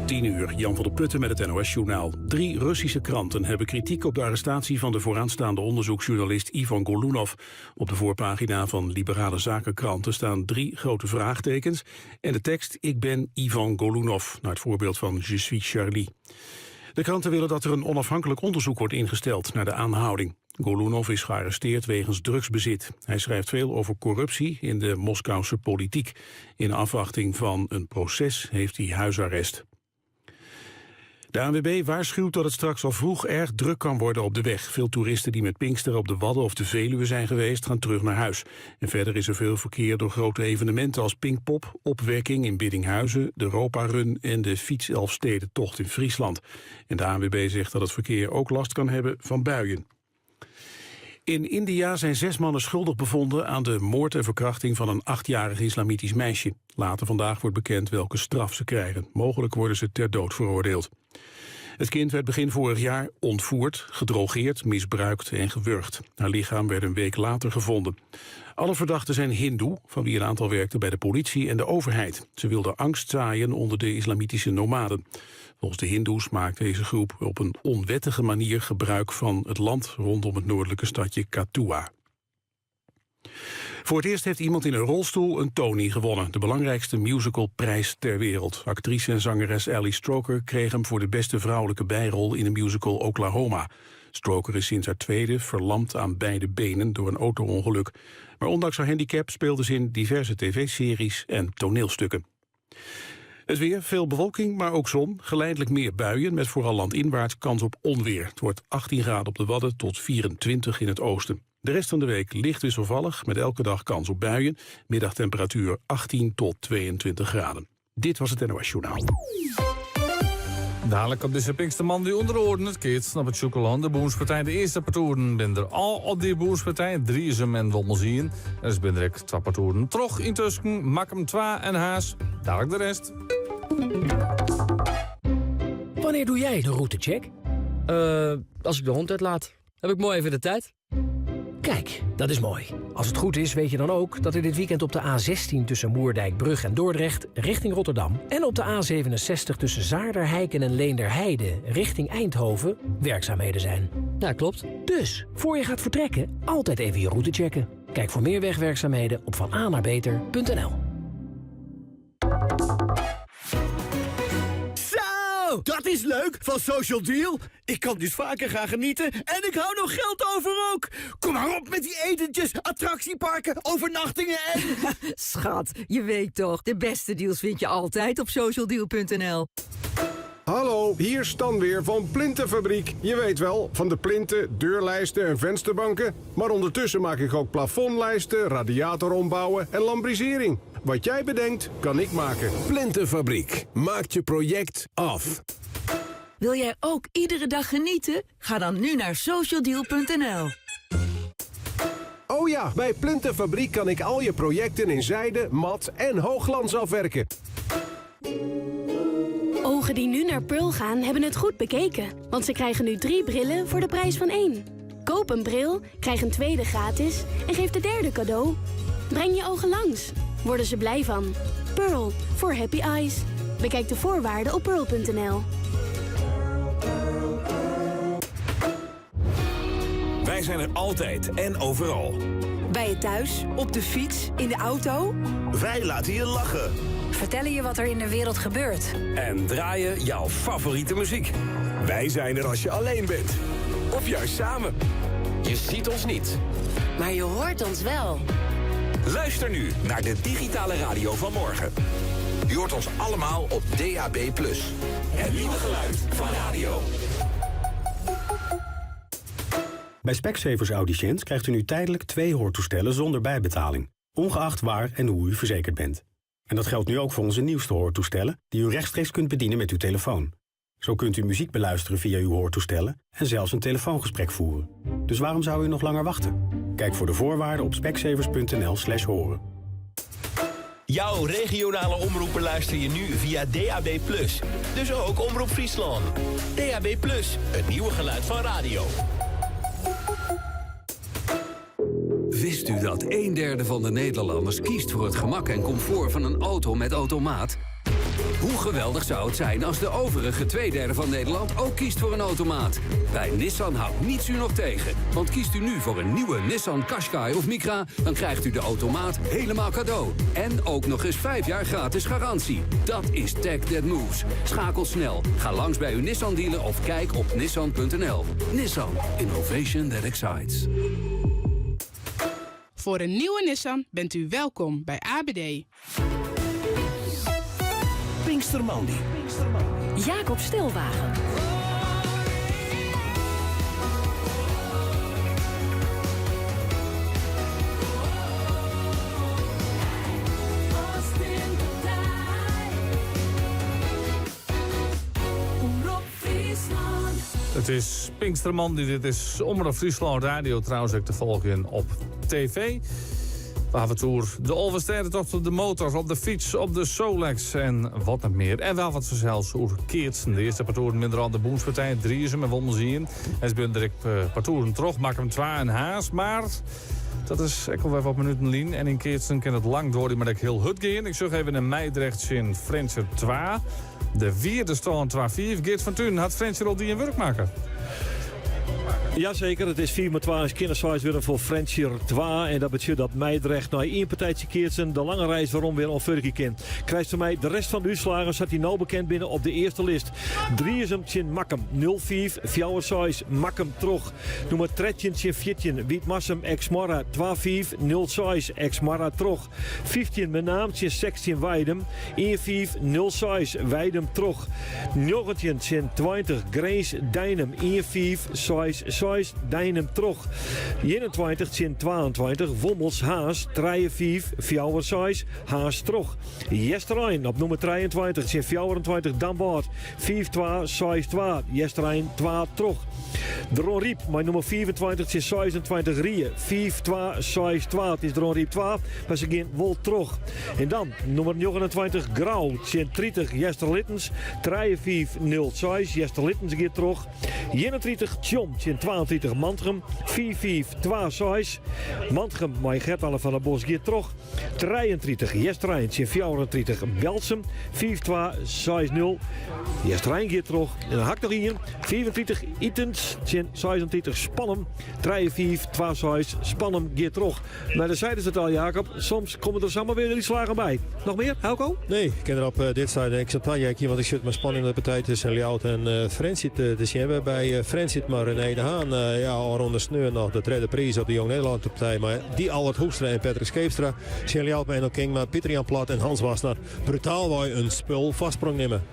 10:00, Jan van der Putten met het NOS-journaal. 3 Russische kranten hebben kritiek op de arrestatie van de vooraanstaande onderzoeksjournalist Ivan Golunov. Op de voorpagina van liberale zakenkranten staan 3 grote vraagtekens en de tekst "Ik ben Ivan Golunov", naar het voorbeeld van Je suis Charlie. De kranten willen dat er een onafhankelijk onderzoek wordt ingesteld naar de aanhouding. Golunov is gearresteerd wegens drugsbezit. Hij schrijft veel over corruptie in de Moskouse politiek. In afwachting van een proces heeft hij huisarrest. De ANWB waarschuwt dat het straks al vroeg erg druk kan worden op de weg. Veel toeristen die met Pinksteren op de Wadden of de Veluwe zijn geweest, gaan terug naar huis. En verder is er veel verkeer door grote evenementen als Pinkpop, Opwekking in Biddinghuizen, de Europa-run en de Fietselfstedentocht in Friesland. En de ANWB zegt dat het verkeer ook last kan hebben van buien. In India zijn 6 mannen schuldig bevonden aan de moord en verkrachting van een 8-jarig islamitisch meisje. Later vandaag wordt bekend welke straf ze krijgen. Mogelijk worden ze ter dood veroordeeld. Het kind werd begin vorig jaar ontvoerd, gedrogeerd, misbruikt en gewurgd. Haar lichaam werd een week later gevonden. Alle verdachten zijn hindoe, van wie een aantal werkte bij de politie en de overheid. Ze wilden angst zaaien onder de islamitische nomaden. Volgens de hindoes maakt deze groep op een onwettige manier gebruik van het land rondom het noordelijke stadje Katua. Voor het eerst heeft iemand in een rolstoel een Tony gewonnen. De belangrijkste musicalprijs ter wereld. Actrice en zangeres Ally Stroker kreeg hem voor de beste vrouwelijke bijrol in de musical Oklahoma. Stroker is sinds haar tweede verlamd aan beide benen door een auto-ongeluk. Maar ondanks haar handicap speelde ze in diverse tv-series en toneelstukken. Het weer, veel bewolking, maar ook zon. Geleidelijk meer buien, met vooral landinwaarts kans op onweer. Het wordt 18 graden op de Wadden tot 24 in het oosten. De rest van de week licht wisselvallig, met elke dag kans op buien. Middagtemperatuur 18 tot 22 graden. Dit was het NOS Journaal. Dadelijk op deze Pinksterman die onderordnet keert snap het chocolaan. De Boomspartij, de eerste partouren ben er al op die Boomspartij. 3 is hem en wel zien. Er is binnen 2 partouren trog intussen. Makkem 2 en Haas. Dadelijk de rest. Wanneer doe jij de routecheck? Als ik de hond uitlaat. Heb ik mooi even de tijd. Kijk, dat is mooi. Als het goed is, weet je dan ook dat er dit weekend op de A16 tussen Moerdijk, Brug en Dordrecht richting Rotterdam en op de A67 tussen Zaarderheiken en Leenderheide richting Eindhoven werkzaamheden zijn. Ja, klopt. Dus, voor je gaat vertrekken, altijd even je route checken. Kijk voor meer wegwerkzaamheden op vananaarbeter.nl. Zo, dat is leuk van Social Deal. Ik kan dus vaker gaan genieten en ik hou nog geld over ook. Kom maar op met die etentjes, attractieparken, overnachtingen en... Schat, je weet toch, de beste deals vind je altijd op socialdeal.nl. Hallo, hier Stan weer van Plintenfabriek. Je weet wel, van de plinten, deurlijsten en vensterbanken. Maar ondertussen maak ik ook plafondlijsten, radiator ombouwen en lambrisering. Wat jij bedenkt, kan ik maken. Plintenfabriek. Maakt je project af. Wil jij ook iedere dag genieten? Ga dan nu naar socialdeal.nl. Oh ja, bij Plintenfabriek kan ik al je projecten in zijde, mat en hoogglans afwerken. Ogen die nu naar Pearl gaan, hebben het goed bekeken. Want ze krijgen nu 3 brillen voor de prijs van 1. Koop een bril, krijg een tweede gratis en geef de derde cadeau. Breng je ogen langs. Worden ze blij van. Pearl, for happy eyes. Bekijk de voorwaarden op pearl.nl. Wij zijn er altijd en overal. Bij je thuis, op de fiets, in de auto. Wij laten je lachen. Vertellen je wat er in de wereld gebeurt. En draaien jouw favoriete muziek. Wij zijn er als je alleen bent. Of juist samen. Je ziet ons niet. Maar je hoort ons wel. Luister nu naar de digitale radio van morgen. U hoort ons allemaal op DAB+. Het nieuwe geluid van radio. Bij Specsavers Audiciënt krijgt u nu tijdelijk 2 hoortoestellen zonder bijbetaling. Ongeacht waar en hoe u verzekerd bent. En dat geldt nu ook voor onze nieuwste hoortoestellen, die u rechtstreeks kunt bedienen met uw telefoon. Zo kunt u muziek beluisteren via uw hoortoestellen en zelfs een telefoongesprek voeren. Dus waarom zou u nog langer wachten? Kijk voor de voorwaarden op specsavers.nl/horen. Jouw regionale omroepen luister je nu via DAB+. Dus ook Omroep Friesland. DAB+, het nieuwe geluid van radio. Wist u dat 1/3 van de Nederlanders kiest voor het gemak en comfort van een auto met automaat? Hoe geweldig zou het zijn als de overige 2/3 van Nederland ook kiest voor een automaat? Bij Nissan houdt niets u nog tegen. Want kiest u nu voor een nieuwe Nissan Qashqai of Micra, dan krijgt u de automaat helemaal cadeau. En ook nog eens 5 jaar gratis garantie. Dat is tech that moves. Schakel snel. Ga langs bij uw Nissan dealer of kijk op nissan.nl. Nissan. Innovation that excites. Voor een nieuwe Nissan bent u welkom bij ABD. Pinkstermandi. Jacob Stilwagen. Het is Pinkstermandi, dit is Omroep Friesland Radio, trouwens ook te volgen op tv. Avontuur, de Overstedentocht op de motor, op de fiets, op de Solex en wat nog meer. En wel wat zelfs over Keertsen. De eerste partouren minder aan de Boomspartij, 3 en wonnen zien. En ze zijn direct partouren terug, maken hem 2 en haas, maar... Dat is ik alweer wat minuten lien. En in Keertsen kan het lang door, maar ik heel hut gaan. Ik zeg even een Meidrecht in Frencher 2. De vierde stand 2-4. Geert van Thun had Frencher al die een werk maken. Jazeker, het is 4-12 kinderswijs weer voor Frencher 2. En dat betekent dat Meidrecht na 1 partijtje Keertsen de lange reis waarom weer onverkie kan. Krijgt voor mij de rest van de uitslagen, zat hij nou bekend binnen op de eerste list. 3 is hem Tjen Makkem, 0-4, 4 Makkem terug. Nummer 13 Tjen Fietjen, Wietmassem, ex-Marra, 2-5, 0-6, ex-Marra terug. 15 met naam Tjen 16 Weidem, 1-5, 0-6, Weidem terug. 19 Tjen 20, Grace, Dijnem, 1-5, 6, Dijnem terug. 21 Tjen 22, Wommels, Haas, 3-5, 4 Haas terug. Jesterijn op nummer 23, Tjen 24, Dambaard, 5-2, 6-2, Jesterijn 2 terug. De Ron Riep, mijn nummer 24, Tjen 26, Rieën, 5-2, 6-2, het is de Ron Riep 2, maar ze gaan wel terug. En dan nummer 29, Grauw, Tjen 30, Jester Littens, 3-5, 0-6, Jester Littens gaat terug. 31, Tjom, Tjen 22, Mantrum, 4-5, 2-6, Mantrum, mijn Gertalle van der Bos gaat terug. 33, Jesterijn, Tjen 34, Belsum, 5-2, 6-0, Jesterijn gaat terug. En dan hakt nog hier, 34, Itens, Tjen 26, Spannem, 3-5, 2-6, Spannem gaat terug. Maar dan zeiden ze het al, Jacob, soms komen er samen weer die slagen bij. Nog meer, Helco? Nee, ik ken er op dit side. Ik zat hier, want ik zit met spanning in de partij tussen Ljout en Frensit te zien. Bij Frensit maar René de Haan, al rond de sneur nog de derde prijs op de Jong Nederland partij. Maar die Albert Hoekstra en Patrick Scheepstra zien Ljout met Enel King, maar Pieter Jan Plat en Hans Wassenaar brutaal wij een spul vastsprong nemen.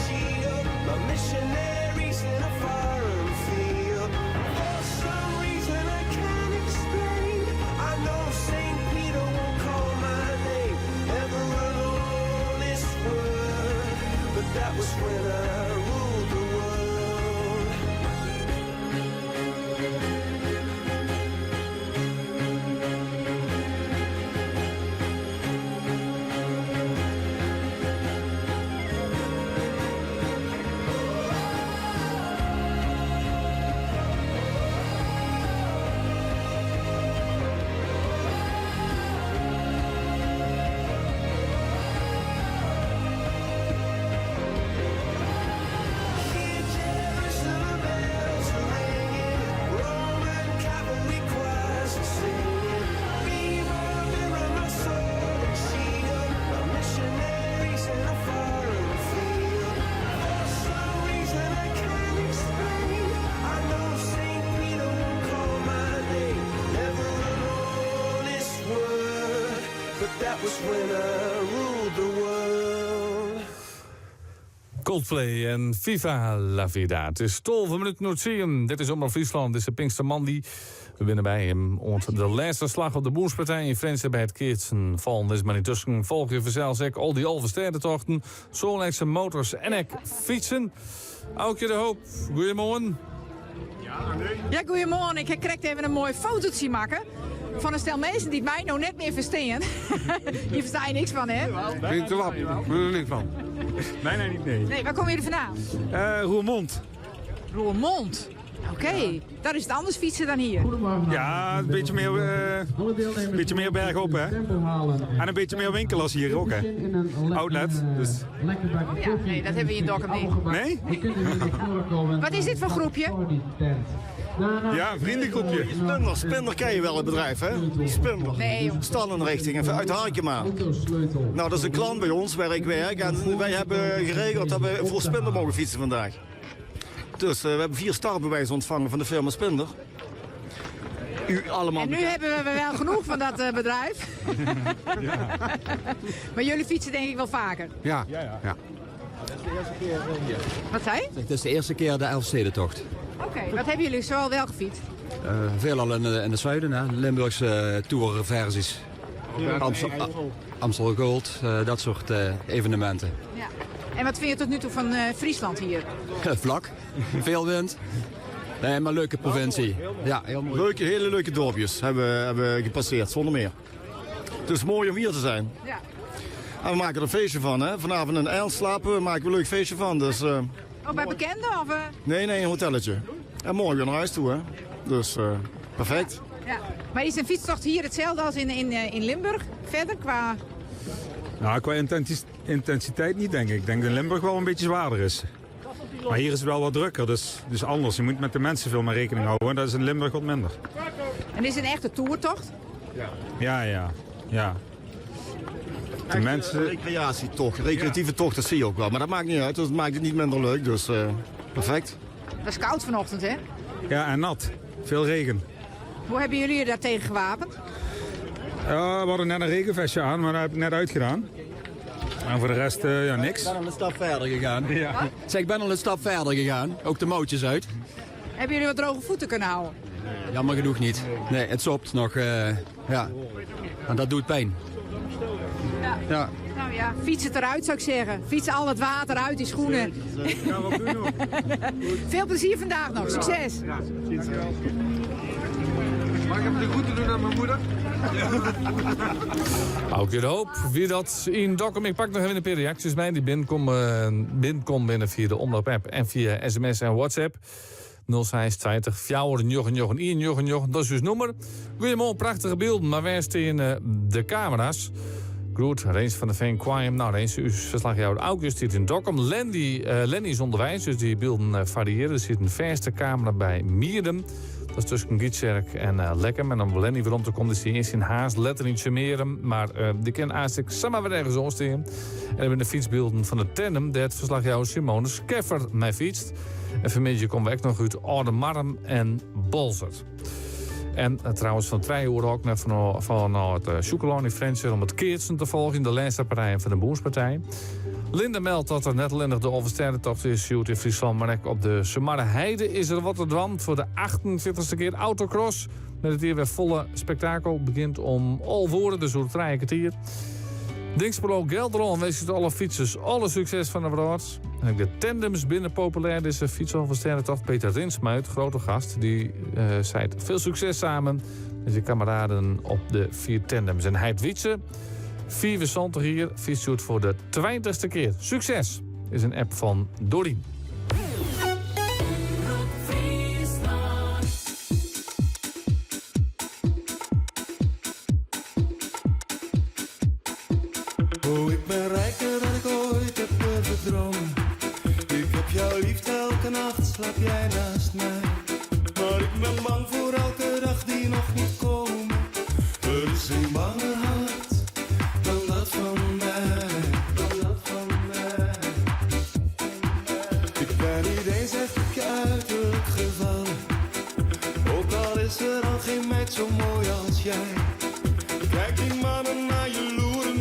She was when I ruled the world. Coldplay en Viva la Vida. Het is 12 minuten nog 10. Dit is Omroep Friesland. Dit is de Pinkster Mandy. We binnen bij hem. Want de laatste slag op de Boerspartij in Frensen bij het Keertsen vallen is maar niet tussen. Volg je vanzelf ook al die Alverstedentochten. Zolijkse motors en ek fietsen. Aukje de Hoop, goedemorgen. Ja, goedemorgen. Ik kreeg even een mooi fotootje maken van een stel mensen die mij nou net meer verstaan. Hier versta je niks van, hè? Niet te lap, ik ben er niks van. Bijna niet, nee. Nee, waar kom je er vandaan? Roermond. Roermond. Oké, daar is het anders fietsen dan hier. Ja, een beetje meer bergop, hè. En een beetje meer winkel als hier ook, hè. Outlet, dus... Oh ja, nee, dat hebben we in Dokkum niet. Nee? Wat is dit voor groepje? Ja, een vriendengroepje. Spindler ken je wel het bedrijf, hè? Spindler. Nee, joh. Stannenrichting, even uit Harkema. Nou, dat is een klant bij ons waar ik werk. En wij hebben geregeld dat we voor Spindler mogen fietsen vandaag. Dus we hebben 4 startbewijzen ontvangen van de firma Spindler. U allemaal. En nu hebben we wel genoeg van dat bedrijf. Ja. Maar jullie fietsen denk ik wel vaker. Ja. Wat zei je? Het is de eerste keer de Elfstedentocht. Oké, wat hebben jullie zoal wel gefietst? Veelal in het zuiden, hè? Limburgse tourversies. Amstel Gold, dat soort evenementen. Ja. En wat vind je tot nu toe van Friesland hier? Vlak, veel wind. Nee, maar leuke provincie. Ja, heel mooi. Hele leuke dorpjes hebben we gepasseerd, zonder meer. Het is mooi om hier te zijn. Ja. En we maken er een feestje van, hè. Vanavond in Eilst slapen we, maken we een leuk feestje van. Dus, Oh, bij bekenden of? Nee, een hotelletje. En morgen weer naar huis toe, hè. Dus perfect. Ja. Maar is een fietstocht hier hetzelfde als in Limburg? Verder qua... Nou, qua intensiteit niet, denk ik. Ik denk dat Limburg wel een beetje zwaarder is. Maar hier is het wel wat drukker, dus anders. Je moet met de mensen veel meer rekening houden. Dat is in Limburg wat minder. En is het een echte toertocht? Ja. De mensen... Recreatietocht, recreatieve tocht, dat zie je ook wel. Maar dat maakt niet uit, dus dat maakt het niet minder leuk. Dus perfect. Dat is koud vanochtend, hè? Ja, en nat. Veel regen. Hoe hebben jullie je daar tegen gewapend? We hadden net een regenvestje aan, maar dat heb ik net uitgedaan. En voor de rest, niks. Ik ben al een stap verder gegaan. Ja. Zeg, ik ben al een stap verder gegaan. Ook de mootjes uit. Hebben jullie wat droge voeten kunnen houden? Jammer genoeg niet. Nee, het sopt nog. Ja. En dat doet pijn. Ja. Nou ja, fiets het eruit zou ik zeggen. Fiets al het water uit die schoenen. Gaan we doen nog. Veel plezier vandaag nog. Succes. Ja, mag ik hem de groeten doen aan mijn moeder? Aukje de Hoop, wie dat in Dokkum. Ik pak nog even een paar reacties bij. Die binnenkomen binnen via de Omloop-app en via sms en WhatsApp. 0620 499 dat is dus nummer. Goedemorgen, prachtige beelden, maar waar staan de camera's? Goed, Reens van de Veen kwam. Nou, Reens, uw verslaghouder Aukje zit in Dokkum. Lenny is onderwijs, dus die beelden variëren. Er zit een verste camera bij Mierdem. Dat is tussen Gietserk en Lekkem. En om Lenny weer om te komen, is hij eerst in Haast. Letter niet summeren, maar die kan eigenlijk samen weer ergens omstaan. En we hebben de fietsbeelden van de tandem, dat verslaghouder Simone Skeffer mij fietst. En vanmiddag komen we ook nog uit Oudemarm en Bolzert. En trouwens van 2 uur ook naar van het Chocolon in Frensen om het Keertsen te volgen in de laatste partijen van de Boerspartij. Linda meldt dat er net alleen nog de Alverstedentocht is in Friesland, maar ook op de Sumarre Heide is er Rotterdam voor de 48e keer autocross. Met het hier weer volle spektakel. Begint om Alvoorde, dus over 3 kwartier. Dingspelo Gelderland wens je alle fietsers alle succes van de wereld. En de tandems binnen populair is de fietsalverstedentocht. Peter Rinsmuit, grote gast, die zei veel succes samen met je kameraden op de 4 tandems. En Heid Wietse, 4 Wissant hier, fietst voor de 20e keer. Succes is een app van Dorien. Oh, ik ben rijker dan ik ooit heb gedroomd. Ik heb jouw liefde elke nacht, slaap jij naast mij. Maar ik ben bang voor elke dag die nog moet komen. Er is een banger hart dan dat van mij. Ik ben niet eens echt op je uiterlijk gevallen. Ook al is er al geen meid zo mooi als jij. Kijk die mannen naar je loeren.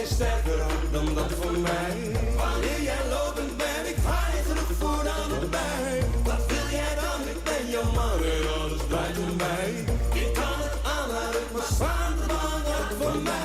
is sterker ook dan dat voor mij. Wanneer jij lopend bent, ik vaar niet genoeg voor aan de bij. Wat wil jij dan? Ik ben jouw man en alles blijft voor mij. Ik kan het aanhouden, maar zwaar te bang ook voor mij.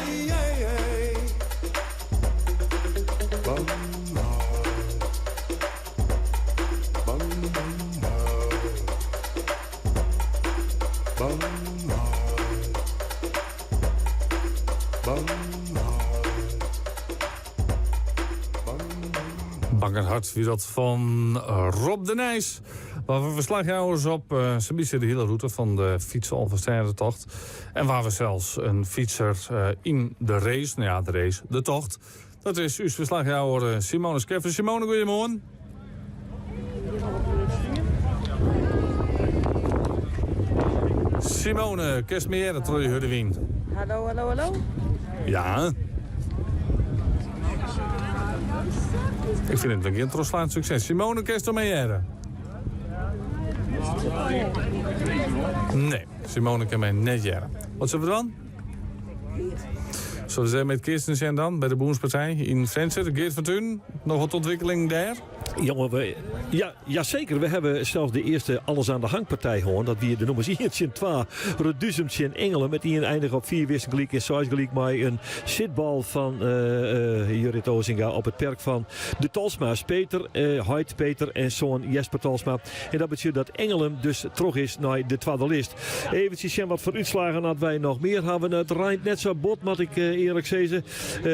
Bang en hard, wie dat van Rob de Nijs. Waar we verslaghouders op ze bieden de hele route van de fietsentocht. En waar we zelfs een fietser in de race, nou ja, de race, de tocht. Dat is uw verslaghouder Simone Skeffer. Simone, goedemorgen. Simone, kerstmeer, dat Troje Hurdewien. Hallo, hallo, hallo. Ja. Ik vind het een keer een troslaand succes. Simone, kerstmeer. Nee, Simone kan mij net jaren. Wat zullen we dan? Zullen we met Kirsten zijn dan, bij de Boenspartij in Venster, Geert van Thun? Nog wat ontwikkeling daar? Jongen, ja, zeker. We hebben zelfs de eerste Alles aan de Hangpartij gehoord. Dat wie de nummers 1 en 2 Reduzumtje in Engelen. Met die een eindig op 4 wissel gelijk en 6 gelijk. Maar een zitbal van Jurrit Ozinga op het perk van de Talsma's. Heid Peter en zoon Jesper Talsma. En dat betekent dat Engelen dus terug is naar de tweede list. Eventjes wat voor uitslagen dat wij nog meer hebben. Het rijdt net zo bot, moet ik eerlijk zeggen.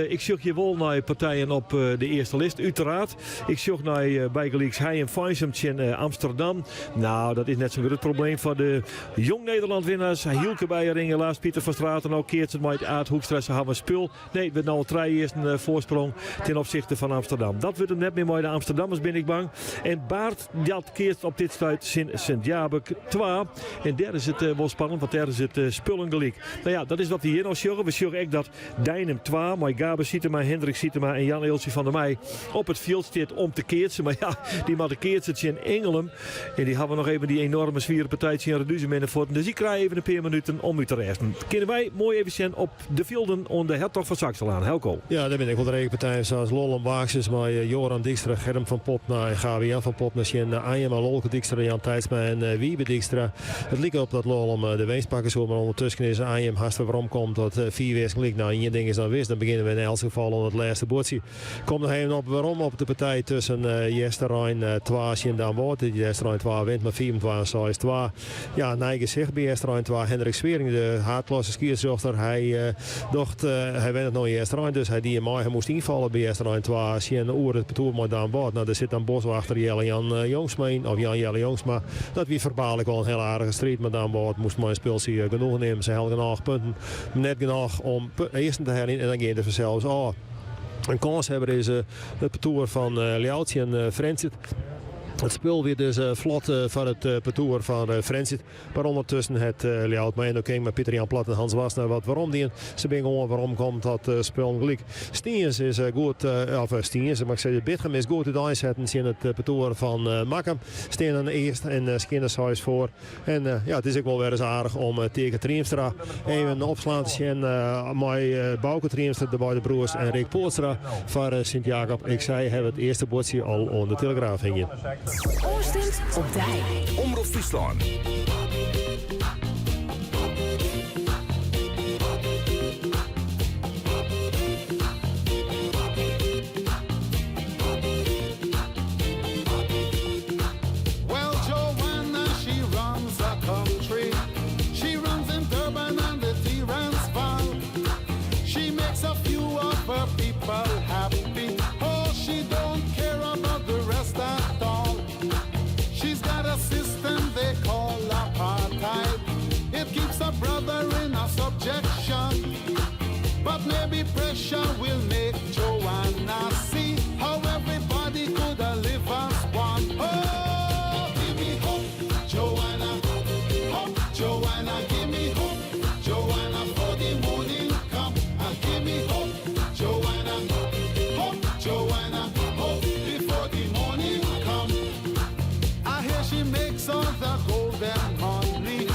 Ik zoek je wel naar partijen op de eerste list. Uiteraard. Ik zoek naar bijgelijks Hij en Feinsemt in Amsterdam. Nou, dat is net zo'n groot probleem voor de Jong Nederland winnaars. Hielke Beijering, helaas Pieter van Straten ook keert het met Aad Hoekstra. Ze hebben spul. Nee, we nou 3 eerst een voorsprong ten opzichte van Amsterdam. Dat wordt hem net meer met de Amsterdammers, ben ik bang. En Baart, dat keert op dit stuit in Sint-Jabek 2. En daar is het wel spannend, want daar is het spullen gelijk. Nou ja, dat is wat we hier nog zorgen. We zorgen ook dat Dijnem 2, maar Gabe Sietema, Hendrik Sietema en Jan Eeltje van der Meij op het veld staat om te keertsen. Maar ja, die moeten keertsen in Engelen. En die hebben nog even die enorme zwierenpartijtje in Reduzum in de voeten. Dus die krijgen even een paar minuten om u te resten. Kunnen wij mooi even zien op de velden onder de hertog van Saxelaan. Helco. Ja, daar ben ik wel de regenpartijen zoals Lollem Waaksjes, maar Joran Dijkstra, Germ van Popna en Gavian van Popna, Ajem en Lolke Dijkstra, Jan Tijdsma en Wiebe Dijkstra. Het lijkt op dat Lollem de winstpakkers hoor, maar ondertussen is Ajem haast waarom komt dat 4 weers gelijk. Nou, één ding is dan wist, dan beginnen we in elk geval onder het laatste bootje. Komt nog even op waarom op de partij tussen Jesterrein 2 en dan wordt. Jesterrein 2 wint met 24-6-2. Ja, neigen zich bij Jesterrein 2. Hendrik Swering, de haatklasse skierzochter. Hij dacht, hij wint het nog in Jesterrein, dus hij die in mei moest invallen bij Jesterrein 2. Als je een oer het betoer maar dan wordt. Nou, er zit dan Bos achter Jan Jongsma in, of Jan Jelle Jongsma. Dat wie verbaal ik wel een heel aardige strijd, maar dan wordt moest mijn speelsie genoeg nemen. Ze hadden genoeg punten, net genoeg om eerst te herinneren en dan ging er zelfs al. Een kans hebben is het parcours van Ljouwtje en Frensit. Het spul weer dus vlot van het parcours van Frensit. Maar ondertussen het Ljout. Maar ook met Pieter Jan Plat en Hans Wasner. Wat waarom die? Ze ben gewoon waarom komt dat spul gelijk. Stiens is goed, of Stiens, maar ik zeg Bitgem is goed uit aanzetten in het parcours van Makkem. Steen dan eerst en Skinnershuis voor. En ja, het is ook wel weer eens aardig om tegen Triemstra even opslaan te zien. Met Bouke Triemstra, de beide broers en Rick Poelstra van Sint-Jacob. Ik zei, hebben het eerste bordje al onder de Telegraaf hingen. Oostend op Dijk. Omroep Friesland. Well, Joanna, she runs the country. She runs in Durban and the Transvaal. She makes a few of her people happy. Oh, she don't care about the rest at all. She's got a system they call apartheid. It keeps a brother in a subjection. But maybe pressure will make Joanna see how everybody could live as one. Oh, give me hope, Joanna. Hope, Joanna, give me hope. Joanna, for the morning come and give me hope, Joanna. Hope, Joanna, hope before the morning come. I hear she makes all the golden money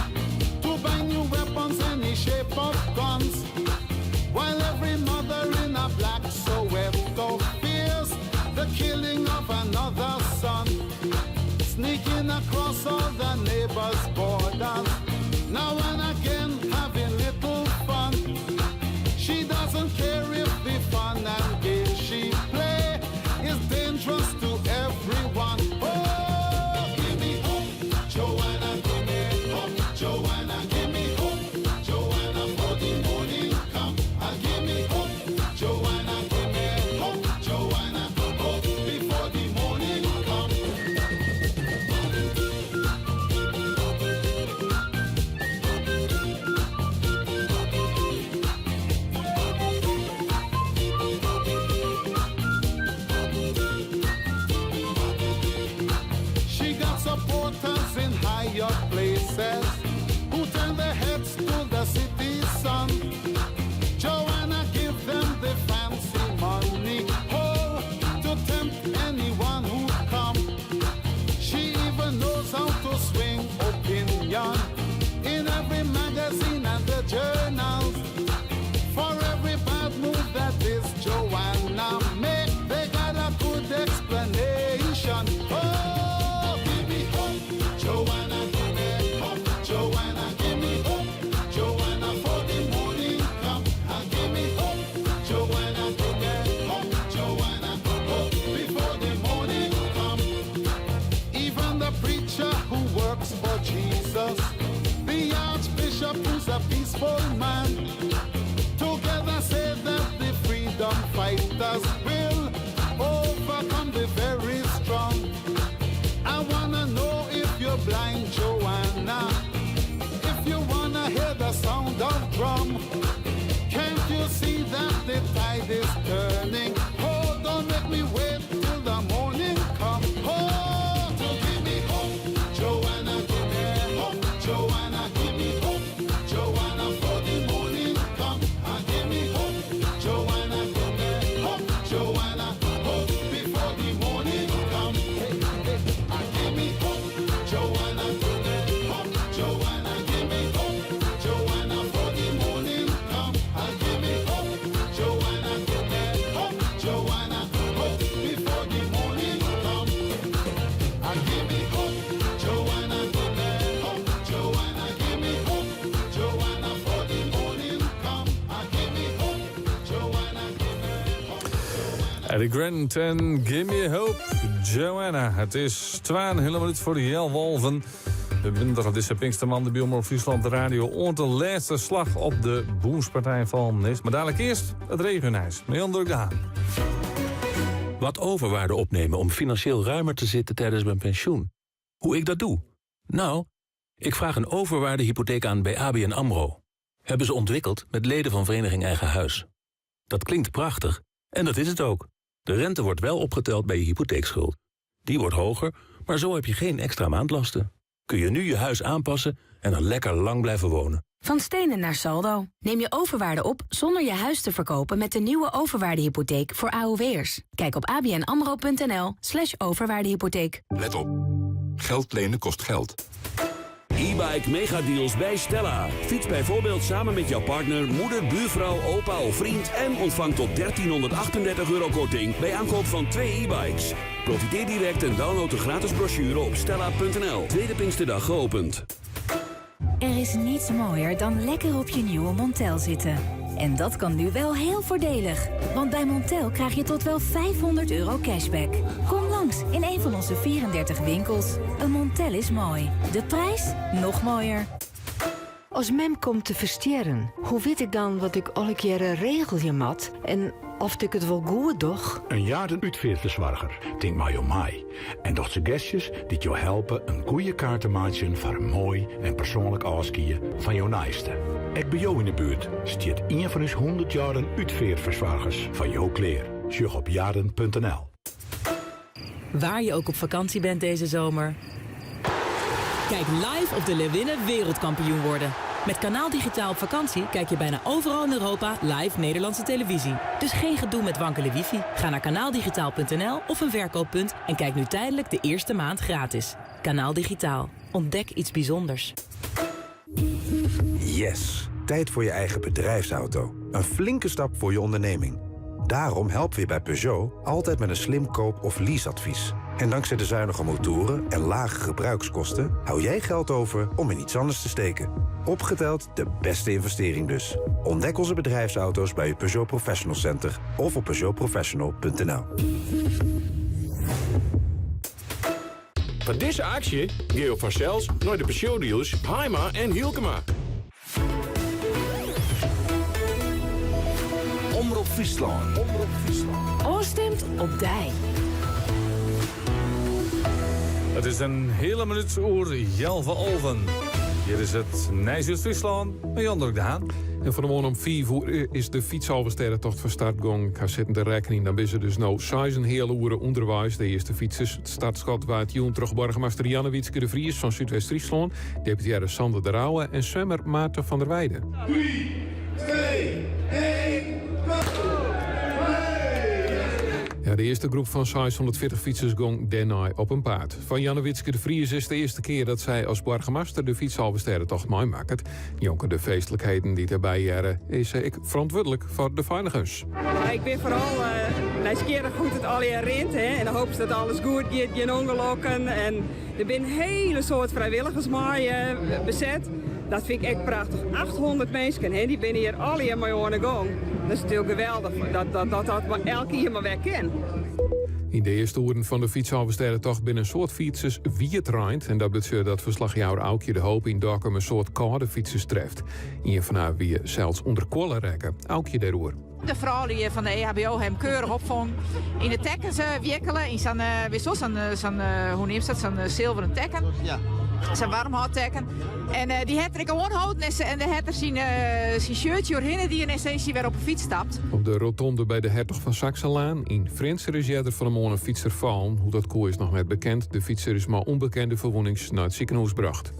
to buy new weapons any shape of guns. While every mother in across all the neighbors' borders. Now and again having little fun. She doesn't care if the fun and game she play is dangerous to everyone. Oh, give me hope, Joanna, give me hope, Joanna, give me hope, Joanna, for the morning come. Give me hope, Joanna, give me hope, Joanna, hope before the morning come. She got supporters in higher places who turn their heads to the city sun. Joanna give them the fancy money, oh, to tempt anyone who come. She even knows how to swing opinion in every magazine and the journals. For every bad move that is Joanna make, they got a good explanation. Oh, give me hope, Joanna, give me hope, Joanna, give me hope, Joanna, for the morning come. Give me hope, Joanna, give me hope, Joanna, hope before the morning come. Even the preacher who works for Jesus, the archbishop who's a peaceful man, together say that the freedom fighters will overcome the very strong. I wanna know if you're blind, Joanna, if you wanna hear the sound of drum. Can't you see that the tide is turning? Oh, don't make me wait till the morning come. Oh, to give me hope, Joanna, give me hope, Joanna, give me hope, Joanna, for the morning come. Give me hope, Joanna, give me hope, Joanna, hope before the morning come. Give me hope, Joanna, give me hope, Joanna, give me hope, Joanna, for the morning come. Give me hope, Joanna, give me hope, Joanna, hope before the morning come. Give me hope, Joanna, give me hope, Joanna, give me hope, Joanna, for the morning come. Give me hope, Joanna, give me hope. Eddie Grant en Gimme Hope, Joanna. Het is 2,5 minuut voor de Jelwolven. De winter deze Pinksterman, de Biomorf Friesland, de radio. Ont de laatste slag op de boomspartij van Nis. Maar dadelijk eerst het regenijs. Met Jan Dirk de Haan. Wat overwaarde opnemen om financieel ruimer te zitten tijdens mijn pensioen. Hoe ik dat doe? Nou, ik vraag een overwaardehypotheek aan bij ABN AMRO. Hebben ze ontwikkeld met leden van Vereniging Eigen Huis. Dat klinkt prachtig, en dat is het ook. De rente wordt wel opgeteld bij je hypotheekschuld. Die wordt hoger, maar zo heb je geen extra maandlasten. Kun je nu je huis aanpassen en er lekker lang blijven wonen. Van stenen naar saldo. Neem je overwaarde op zonder je huis te verkopen met de nieuwe overwaardehypotheek voor AOW'ers. Kijk op abnamro.nl/overwaardehypotheek. Let op. Geld lenen kost geld. E-bike megadeals bij Stella. Fiets bijvoorbeeld samen met jouw partner, moeder, buurvrouw, opa of vriend en ontvang tot €1338 korting bij aankoop van 2 e-bikes. Profiteer direct en download de gratis brochure op stella.nl. Tweede Pinksterdag geopend. Er is niets mooier dan lekker op je nieuwe Montel zitten. En dat kan nu wel heel voordelig. Want bij Montel krijg je tot wel €500 cashback. Kom langs in een van onze 34 winkels. Een Montel is mooi. De prijs nog mooier. Als mem komt te versteren, hoe weet ik dan wat ik alle keren regel je mat? En of ik het wel goed doch? Een jaren uitveerverzorger, denk maar joh mij. En dat suggesties die jou helpen een goede kaart te maken voor een mooi en persoonlijk afskiën van jouw naaste. Ik bij jou in de buurt stiert een van ons 100 jaren uitveerverzorgers van jouw kleer. Sjug op jaren.nl. Waar je ook op vakantie bent deze zomer. Kijk live of de Leeuwinnen wereldkampioen worden. Met Kanaal Digitaal op vakantie kijk je bijna overal in Europa live Nederlandse televisie. Dus geen gedoe met wankele wifi. Ga naar kanaaldigitaal.nl of een verkooppunt en kijk nu tijdelijk de eerste maand gratis. Kanaal Digitaal. Ontdek iets bijzonders. Yes, tijd voor je eigen bedrijfsauto. Een flinke stap voor je onderneming. Daarom helpen we bij Peugeot altijd met een slim koop- of leaseadvies. En dankzij de zuinige motoren en lage gebruikskosten hou jij geld over om in iets anders te steken. Opgeteld de beste investering dus. Ontdek onze bedrijfsauto's bij je Peugeot Professional Center of op peugeotprofessional.nl. Van deze actie ga op vanzelfs naar de Peugeot dealers Heima en Hielkema. Omroep Friesland. Oorstemt op Dij. Het is een hele minuut oer Jelve Alven. Hier is het Nijs Friesland met Jan Dirk de Haan. En vanmorgen om 4 uur is de fietsalversterrentocht van start gong. Ik ga zitten de rekening, dan is er dus nou 6 hele uren onderwijs. De eerste fietsers. Het startschot waar het joen terug burgemeester Janne Wietske de Vries van Zuidwest-Friesland. Deputaire Sander de Rauwe en zwemmer Maarten van der Weijden. 3, 2, 1, Ja, de eerste groep van 640 fietsers gong daarna op een paard. Van Janne Wietske de Vries is de eerste keer dat zij als burgemeester de fietsalversterrentocht meemaakt. Jonker de feestelijkheden die daarbij jaren is ik verantwoordelijk voor de veiligheid. Ik ben vooral nieuwsgierig hoe het al hier rent. Hè? En dan hoop ik dat alles goed gaat, geen ongelukken. En er zijn een hele soort vrijwilligers mee bezet. Dat vind ik echt prachtig. 800 mensen, hè? Die zijn hier al hier mee aan de gang. Dat is natuurlijk geweldig dat we elke keer maar weer kennen. In de eerste uren van de fietsalversterrentocht binnen een soort fietsers wie het rijdt. En dat betekent dat verslagjouwer Aukje de Hoop in Dokkum een soort koude fietsers treft. Een van haar wie zelfs onder kolen rekken. Aukje daarover. De vrouw die van de EHBO hem keurig opvang. In de tekken ze wikkelen. In zo'n hoe neemt dat? Zo'n zilveren tekken. Ja. Zijn warmhoudtekken. En die had er gewoon houden en de had er zijn shirtje doorheen die in essentie weer op een fiets stapt. Op de rotonde bij de Hertog van Saxenlaan in Frensen is er van de morgen een fietser vallen. Hoe dat koer is nog net bekend. De fietser is maar onbekende verwondings naar het ziekenhuis gebracht.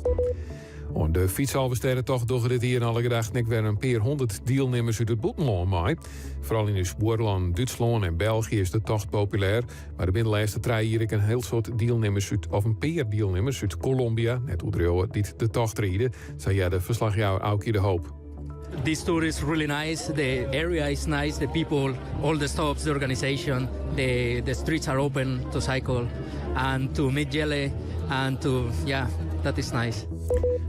En de fietsalversterrentocht door dit hier in alle gedachten ik weer een paar 100 deelnemers uit het Boetenland mee. Vooral in Spoorland, Duitsland en België is de tocht populair. Maar de binnenlijsten treien hier een heel soort deelnemers uit, of een paar deelnemers uit Colombia, net Oedreeuwen, die de tocht rijden. Zei ja de verslagjouwer Aukje de Hoop. This tour is really nice. The area is nice. The people, all the stops, the organization, the streets are open to cycle and to meet Jelle and to that is nice.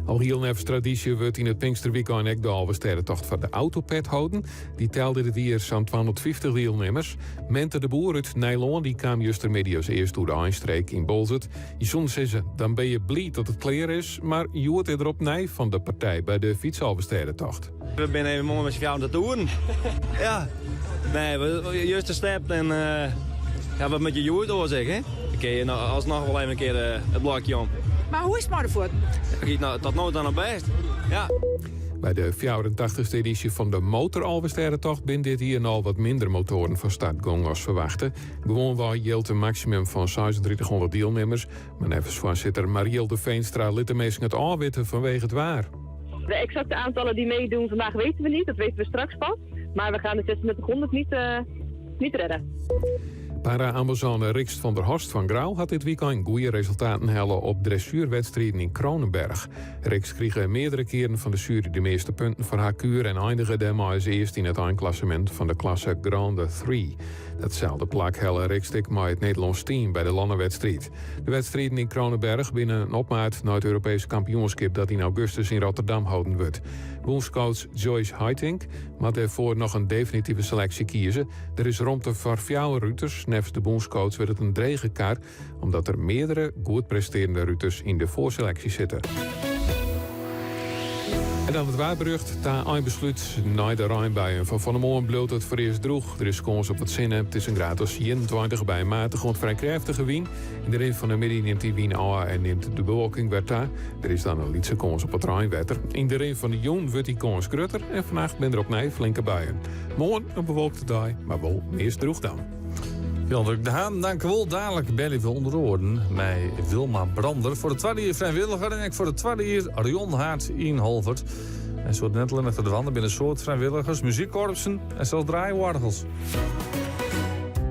Al heel nevens traditie wordt in het Pinksterweekend ook de Alversterrentocht van de Autopet houden. Die telde dit jaar zo'n 250 deelnemers. Mente de Boer uit Nijloon die kwam juist medios eerst door de Eindstreek in Bolzert. Je zon zeggen, dan ben je blij dat het klaar is, maar je hoort erop nee van de partij bij de fietsalversterrentocht. We zijn even mooi met z'n vrouwen te toeren. Ja, nee, we juist de stap en wat met je joer door zeggen. Ik kan je alsnog wel even een keer het blokje om. Maar hoe is het maar ervoor? Tot nooit dan op best. Ja. Bij de 84e editie van de motoralversterrentocht bin dit hier al wat minder motoren van start gong als verwachten. Gewoon wel geldt een maximum van 3600 deelnemers. Maar nevens voorzitter Marielle de Veenstra liet de meesten het aanwitten vanwege het waar. De exacte aantallen die meedoen vandaag weten we niet, dat weten we straks pas. Maar we gaan de 3600 niet redden. Para-Amazone Rikst van der Horst van Grauw had dit weekend goede resultaten halen op dressuurwedstrijden in Kronenberg. Rikst kreeg meerdere keren van de jury de meeste punten voor haar kuur en eindigde daarmee als eerst in het eindklassement van de klasse Grande 3. Datzelfde plak helle Rikst maar het Nederlands team bij de landenwedstrijd. De wedstrijden in Kronenberg binnen een opmaat naar het Europese kampioenschap dat in augustus in Rotterdam houden wordt. Bondscoach Joyce Heiting moet ervoor nog een definitieve selectie kiezen. Er is ruimte voor 4 ruiters. Nevens de bondscoach werd het een dregenkaart, omdat er meerdere goed presterende ruiters in de voorselectie zitten. En dan het waarbericht. Daar een besluit naar de Rijnbuien. Van de morgen bloot het voor eerst droeg. Er is kans op het zinnen. Het is een graad als 21 bij matig rond vrij krachtige wien. In de rest van de middag neemt die wien aan en neemt de bewolking weer daar. Er is dan een lietse kans op het Rijnwetter. In de rest van de jong wordt die kans grutter. En vannacht ben er opnieuw flinke buien. Morgen een bewolkte dag, maar wel meest droeg dan. Jan de Haan, dank u wel. Dadelijk ben ik wel onder de oren met Wilma Brander. Voor de tweede hier vrijwilliger en ik voor de tweede hier Arjon Haart in Holvert. En zo net alleen achter de wanden binnen soort vrijwilligers, muziekkorpsen en zelfs draaiwargels.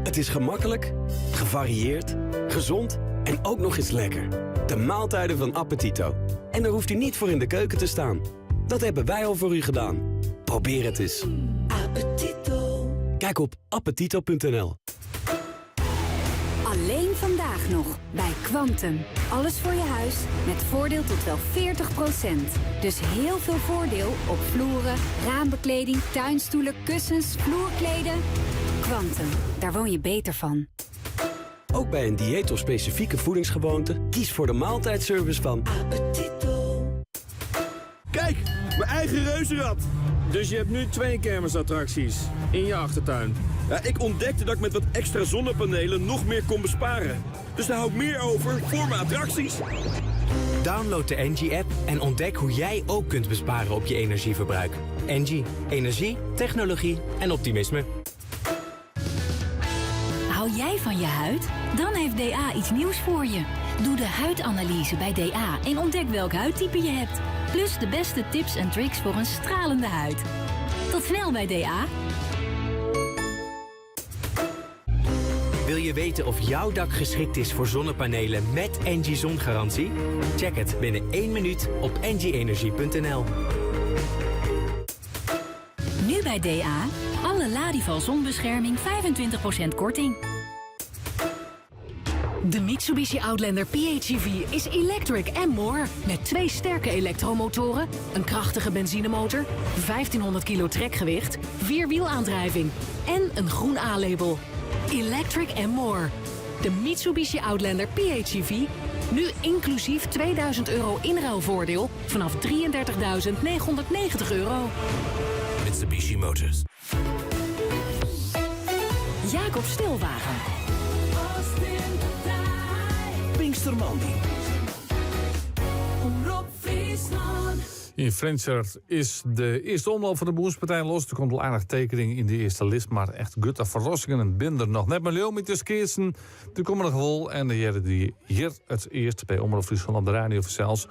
Het is gemakkelijk, gevarieerd, gezond en ook nog eens lekker. De maaltijden van Appetito. En daar hoeft u niet voor in de keuken te staan. Dat hebben wij al voor u gedaan. Probeer het eens. Appetito. Kijk op appetito.nl. Alleen vandaag. Vandaag nog bij Quantum. Alles voor je huis met voordeel tot wel 40%. Dus heel veel voordeel op vloeren, raambekleding, tuinstoelen, kussens, vloerkleden. Quantum, daar woon je beter van. Ook bij een dieet of specifieke voedingsgewoonte, kies voor de maaltijdservice van Appetito. Kijk, mijn eigen reuzenrad. Dus je hebt nu 2 kermisattracties in je achtertuin. Ja, ik ontdekte dat ik met wat extra zonnepanelen nog meer kon besparen. Dus daar hou ik meer over voor mijn attracties. Download de Engie-app en ontdek hoe jij ook kunt besparen op je energieverbruik. Engie, energie, technologie en optimisme. Hou jij van je huid? Dan heeft DA iets nieuws voor je. Doe de huidanalyse bij DA en ontdek welk huidtype je hebt. Plus de beste tips en tricks voor een stralende huid. Tot snel bij DA. Wil je weten of jouw dak geschikt is voor zonnepanelen met Engie zongarantie? Check het binnen 1 minuut op engieenergie.nl. Nu bij DA, alle Ladival zonbescherming 25% korting. De Mitsubishi Outlander PHEV is electric and more. Met 2 sterke elektromotoren, een krachtige benzinemotor, 1500 kilo trekgewicht, 4-wielaandrijving en een groen A-label. Electric and more. De Mitsubishi Outlander PHEV, nu inclusief €2000 inruilvoordeel vanaf €33.990. Mitsubishi Motors. Jacob Stilwagen. Pinkstermandy. In Frenchert is de eerste omloop van de Boenspartij los. Er komt al aardig tekening in de eerste list, maar echt gutte verrassingen en binder nog net miljoen met de skeersen. De komende geval en de jaren die hier het eerst bij Omroep Friesland op de radio zelfs.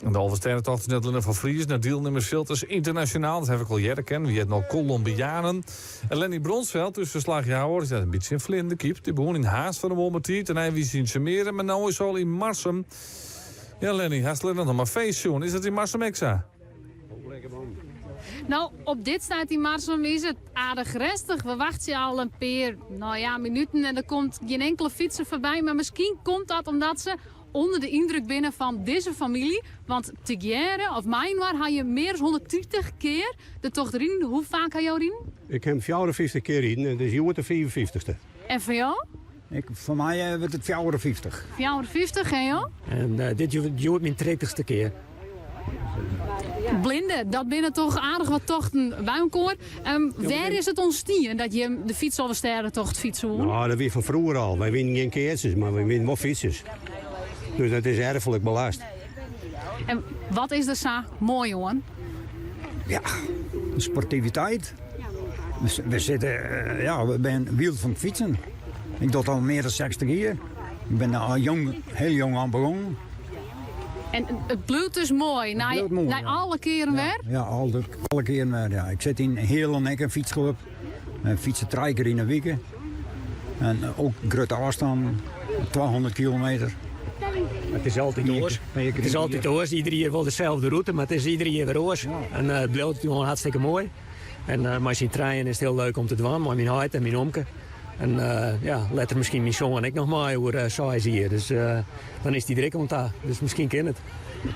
En de Alverstijnentocht is net van Fries naar deelnemers Filters internationaal. Dat heb ik al jaren kennen. Wie het nog Colombianen. En Lenny Bronsveld, dus verslag jou, is dat een beetje in Vlinde kiep. Die begon in Haast van de Wolmertiet. En hij wie zien ze meer. Maar nou is al in Marsum. Ja, Lenny, haast nog maar feestjoen. Is dat in Marsum Exa? Nou, op dit staat in Marsum is het aardig rustig. We wachten al een paar minuten en er komt geen enkele fietser voorbij. Maar misschien komt dat omdat ze onder de indruk binnen van deze familie. Want Tigère of Mijnwaar ga je meer dan 130 keer de tocht erin. Hoe vaak ga je erin? Ik heb 54 keer in en dus je wordt de 54ste. En voor jou? Voor mij wordt het 54. 54 en jou? En dit wordt mijn 30ste keer. Blinde, dat binnen toch aardig wat tochten bij elkaar. Waar is het ontstaan dat je de fietsoversterentocht fietsen hoort? Nou, dat weer van vroeger al. Wij winnen geen keertjes, maar wij winnen wel fietsers. Dus dat is erfelijk belast. En wat is er zo mooi, jongen? Ja, de sportiviteit. We zijn wiel van het fietsen. Ik doe het al meer dan 60 jaar. Ik ben al heel jong aan begonnen. En het bloed is mooi, na alle keren weer? Ja, alle keren weer. Ja. Ik zit in heel een fietsclub. We fietsen 3 keer in de week. En ook grote afstand, 200 kilometer. Het is altijd oors. Het is altijd oors. Iedere keer wel dezelfde route, maar het is iedere keer weer oors. Ja. En het blijft gewoon hartstikke mooi. En als je trein is het heel leuk om te doen, met mijn huid en mijn omke. En later misschien mijn zoon en ik nog maar hoe saai zie je. Dus dan is die direct om daar. Dus misschien kan het.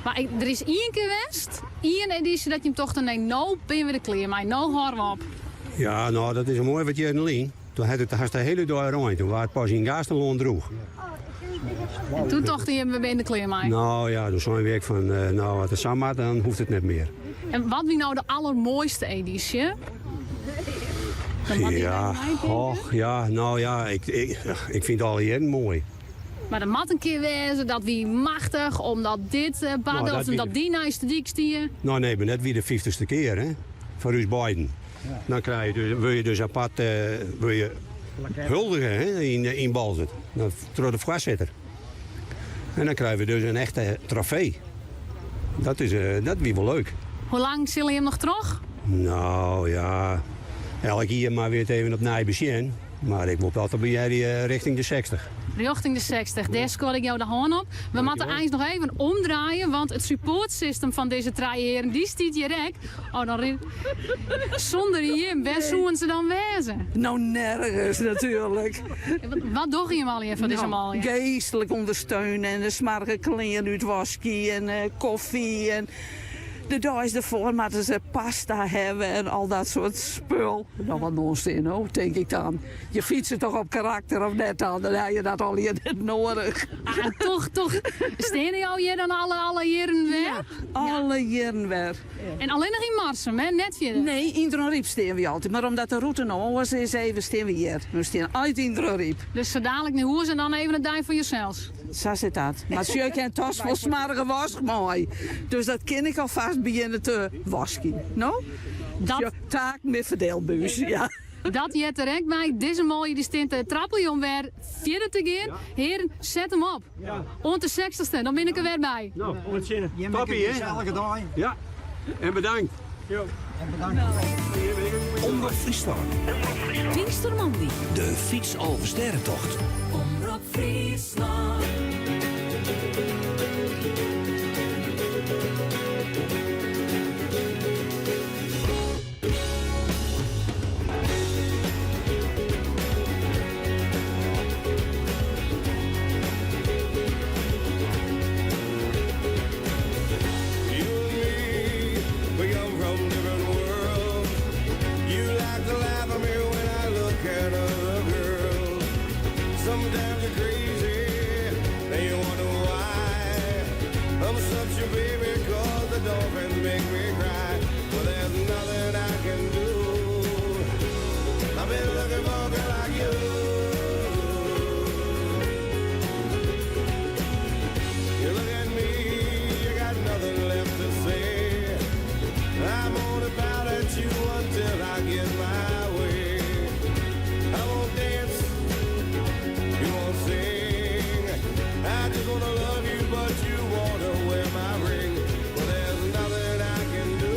Maar er is 1 keer geweest, 1 editie dat je hem toch dan denkt, nou ben we de kleer, maar nou houden we op. Ja, nou dat is een mooi wat je in Lien. Toen had het de hele dag rond. Toen was het pas in Gastenloon droeg. En toen dacht je, we ben de kleer maar. Nou ja, toen zijn we weer van, wat het samen dan hoeft het net meer. En wat wie nou de allermooiste editie? Ik vind alle jaren mooi. Maar er moet een keer wezen dat wie machtig, omdat dit badden of omdat die naast de dik stieren. Nou nee, maar net weer de 50ste keer, hè, voor ons beiden. Ja. Dan krijg je dus, wil je dus apart huldigen, hè, in Balzert, door de voorzitter. En dan krijgen we dus een echte trofee. Dat is weer wel leuk. Hoe lang zullen je hem nog terug? Nou ja, elke keer maar weer even op Nijbesjen. Maar ik moet altijd bij jij richting de 60. Richting de 60, daar scoor ik jou de hand op. We moeten eigenlijk nog even omdraaien, want het supportsysteem van deze drie heren, die stiet hier rek. Oh, dan zonder Jim, waar zouden ze dan wezen? Nou, nergens natuurlijk. Wat doe je hem al hier van deze mal? Geestelijk ondersteunen en de smarige kleren uit waskie en koffie en... De dag ervoor moeten ze pasta hebben en al dat soort spul. Nou, wat nonsens, hoor, denk ik dan. Je fietst toch op karakter of net dan heb je dat al hier net nodig. Ah, toch. Steen jou hier dan alle jaren weer? Ja, alle jaren weer. En alleen nog in Marsum, hè? Net verder? Nee, in Droriep steen we altijd. Maar omdat de route nou was, is even steen we hier. We steen uit in Droriep. Dus zo dadelijk nu hoe ze dan even een duim voor jezelf. Zo zit dat. Maar je kent tas vol smarige was mooi. Dus dat ken ik alvast beginnen te wasken. Nou? Dat taak met verdeelbuis, ja. Dat je direct bij deze mooie die stint trappel je om weer verder te gaan. Ja. Heren, zet hem op. Ja. Om de 60ste, dan ben ik er weer bij. Nou, om het zinnen. Papi, hè? Ja. En bedankt. Jo. En bedankt. Omroep Friesland. Pinkstermandi. De Fiets Alversterrentocht. Omroep Friesland. Sometimes you're crazy, and you wonder why. I'm such a baby, 'cause the dolphins make me cry. Well, there's nothing I can do. I've been looking for a girl like you. You look at me, you got nothing left to say. I'm on about at you until I get my way. I won't dance, you won't sing. I just wanna love you, but you wanna wear my ring. Well, there's nothing I can do.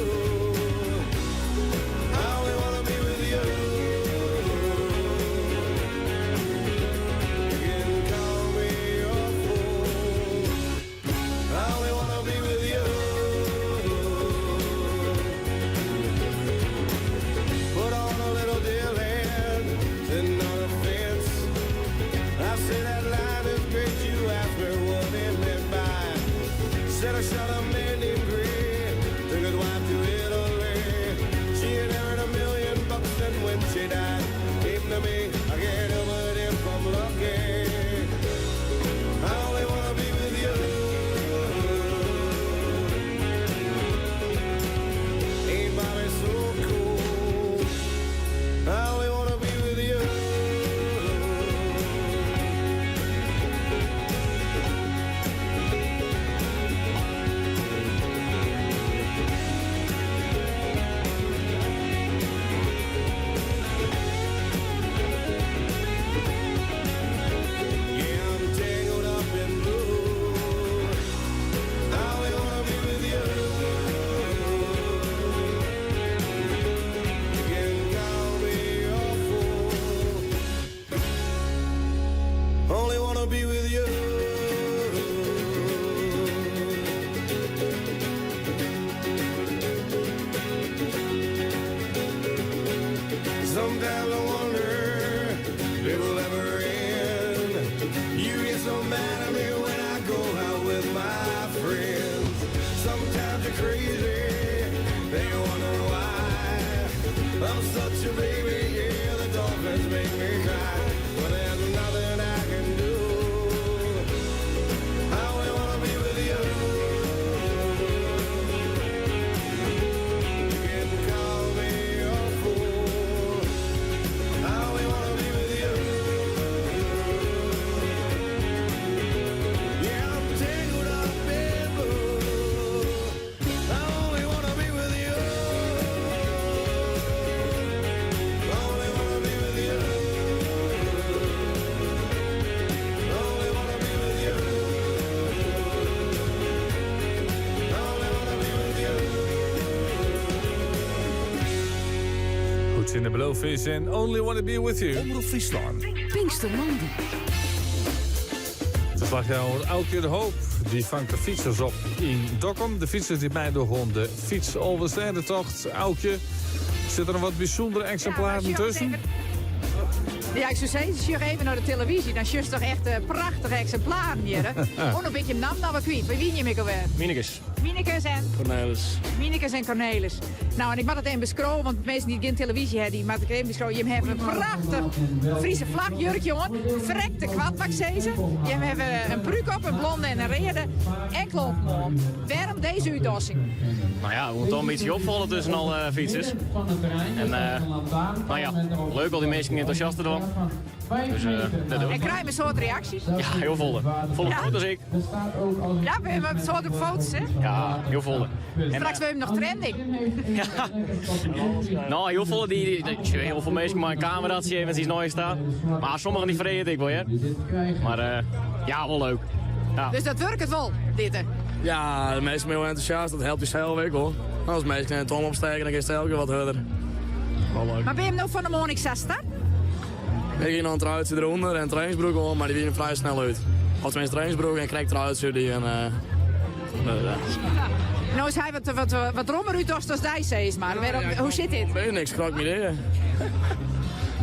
I only wanna be with you. You can call me your fool. I only wanna be with you. Put on a little deal hand, sitting on a fence. I say that line is great, you asked me what it meant by. Said I shot a man named Gray, took his wife to Italy. She inherited $1 million, and when she died, came to me, I can't help it if I'm lucky. I only wanna be with you. Ain't Bobby so cool? I only wanna be with you. Yeah, I'm tangled up in blue. I only wanna be with you. You can call me your fool. Only wanna be with you. Sometimes I wonder if it will ever end. You get so mad at me when I go out with my friends. Sometimes you're crazy, they wonder why. I'm such a baby, yeah, the dolphins make me cry. But there's nothing I can do. I only wanna be with you. You can call me your fool. I Roots in the Blowfish and Only Wanna Be With You. Omroep Friesland. Pinkstermanden. Verslagjouwer Aukje de Hoop die vangt de fietsers op in Dokkum. De fietsers die meedoen de fiets Alverstede-tocht. Aukje, zit er een wat bijzondere exemplaren tussen? Ja, ik zou zeggen, als je even naar de televisie, dan zie je toch echt prachtige exemplaren hier. Gewoon een beetje naam dan we kwijt. Bij wie niet meer Minekes. Minekes en? Cornelis. Minekes en Cornelis. Nou, en ik mag het even beschroven, want mensen die geen televisie hebben, die mag ik even beschroven. Je hebt een prachtig Friese vlagjurk, jongen. Verrekte kwadpak, zei ze. Je hebt een broek op, een blonde en een rede. En klopt, man. Waarom deze uitdossing? Nou ja, we moeten toch een beetje opvallen tussen alle fietsers. En nou ja, leuk al die mensen enthousiast te doen. Dus dat doen we. En krijg je een soort reacties? Ja, heel volle. Volle goed als ik. Ja, we hebben een soort op foto's, hè? Ja, heel volle. Straks we hebben nog trending. Ja. Nou, heel volle die heel veel mensen maar een camera zien met iets nieuws staan. Maar sommigen die vreden ik wel, hè. Maar ja, wel leuk. Ja. Dus dat werkt het wel, dit? Ja, de meesten zijn heel enthousiast, dat helpt jezelf ook hoor. Als mensen een tom opsteken, dan is het elke keer wat harder. Wel leuk. Maar ben je hem nou van de morning staan? Ik ging nog een truitje eronder en een trainingsbroek om, maar die winnen vrij snel uit. Of tenminste trainingsbroek en ik krijg truitje die en... Nou is hij wat rommer uit als hij zei, maar hoe zit dit? Ik weet niks, ik krijg me idee.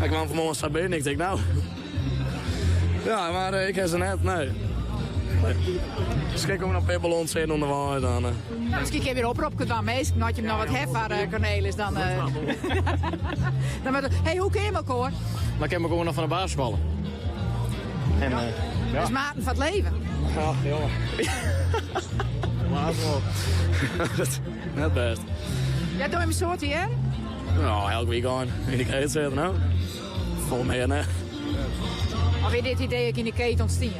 Ik kwam vanmorgen naar binnen, ik denk nou... Ja, maar ik heb ze net, nee. Dus ik kom nog peperballons in onder water dan. Misschien heb je weer oproep gedaan, meestal had je hem nog wat heffer, Cornelis, dan... Hey, hoe ken je hem ook hoor? Maar ik heb me gewoon nog van de basketballen. En, ja. Dus maten van het leven. Ja, jongen. Maar wel. Net best. Ja, doe je hem soort hier? Nou, elke weekend in de keten zitten, nou. Vol meer, nee. Of je dit idee ook in de keten ontstaan?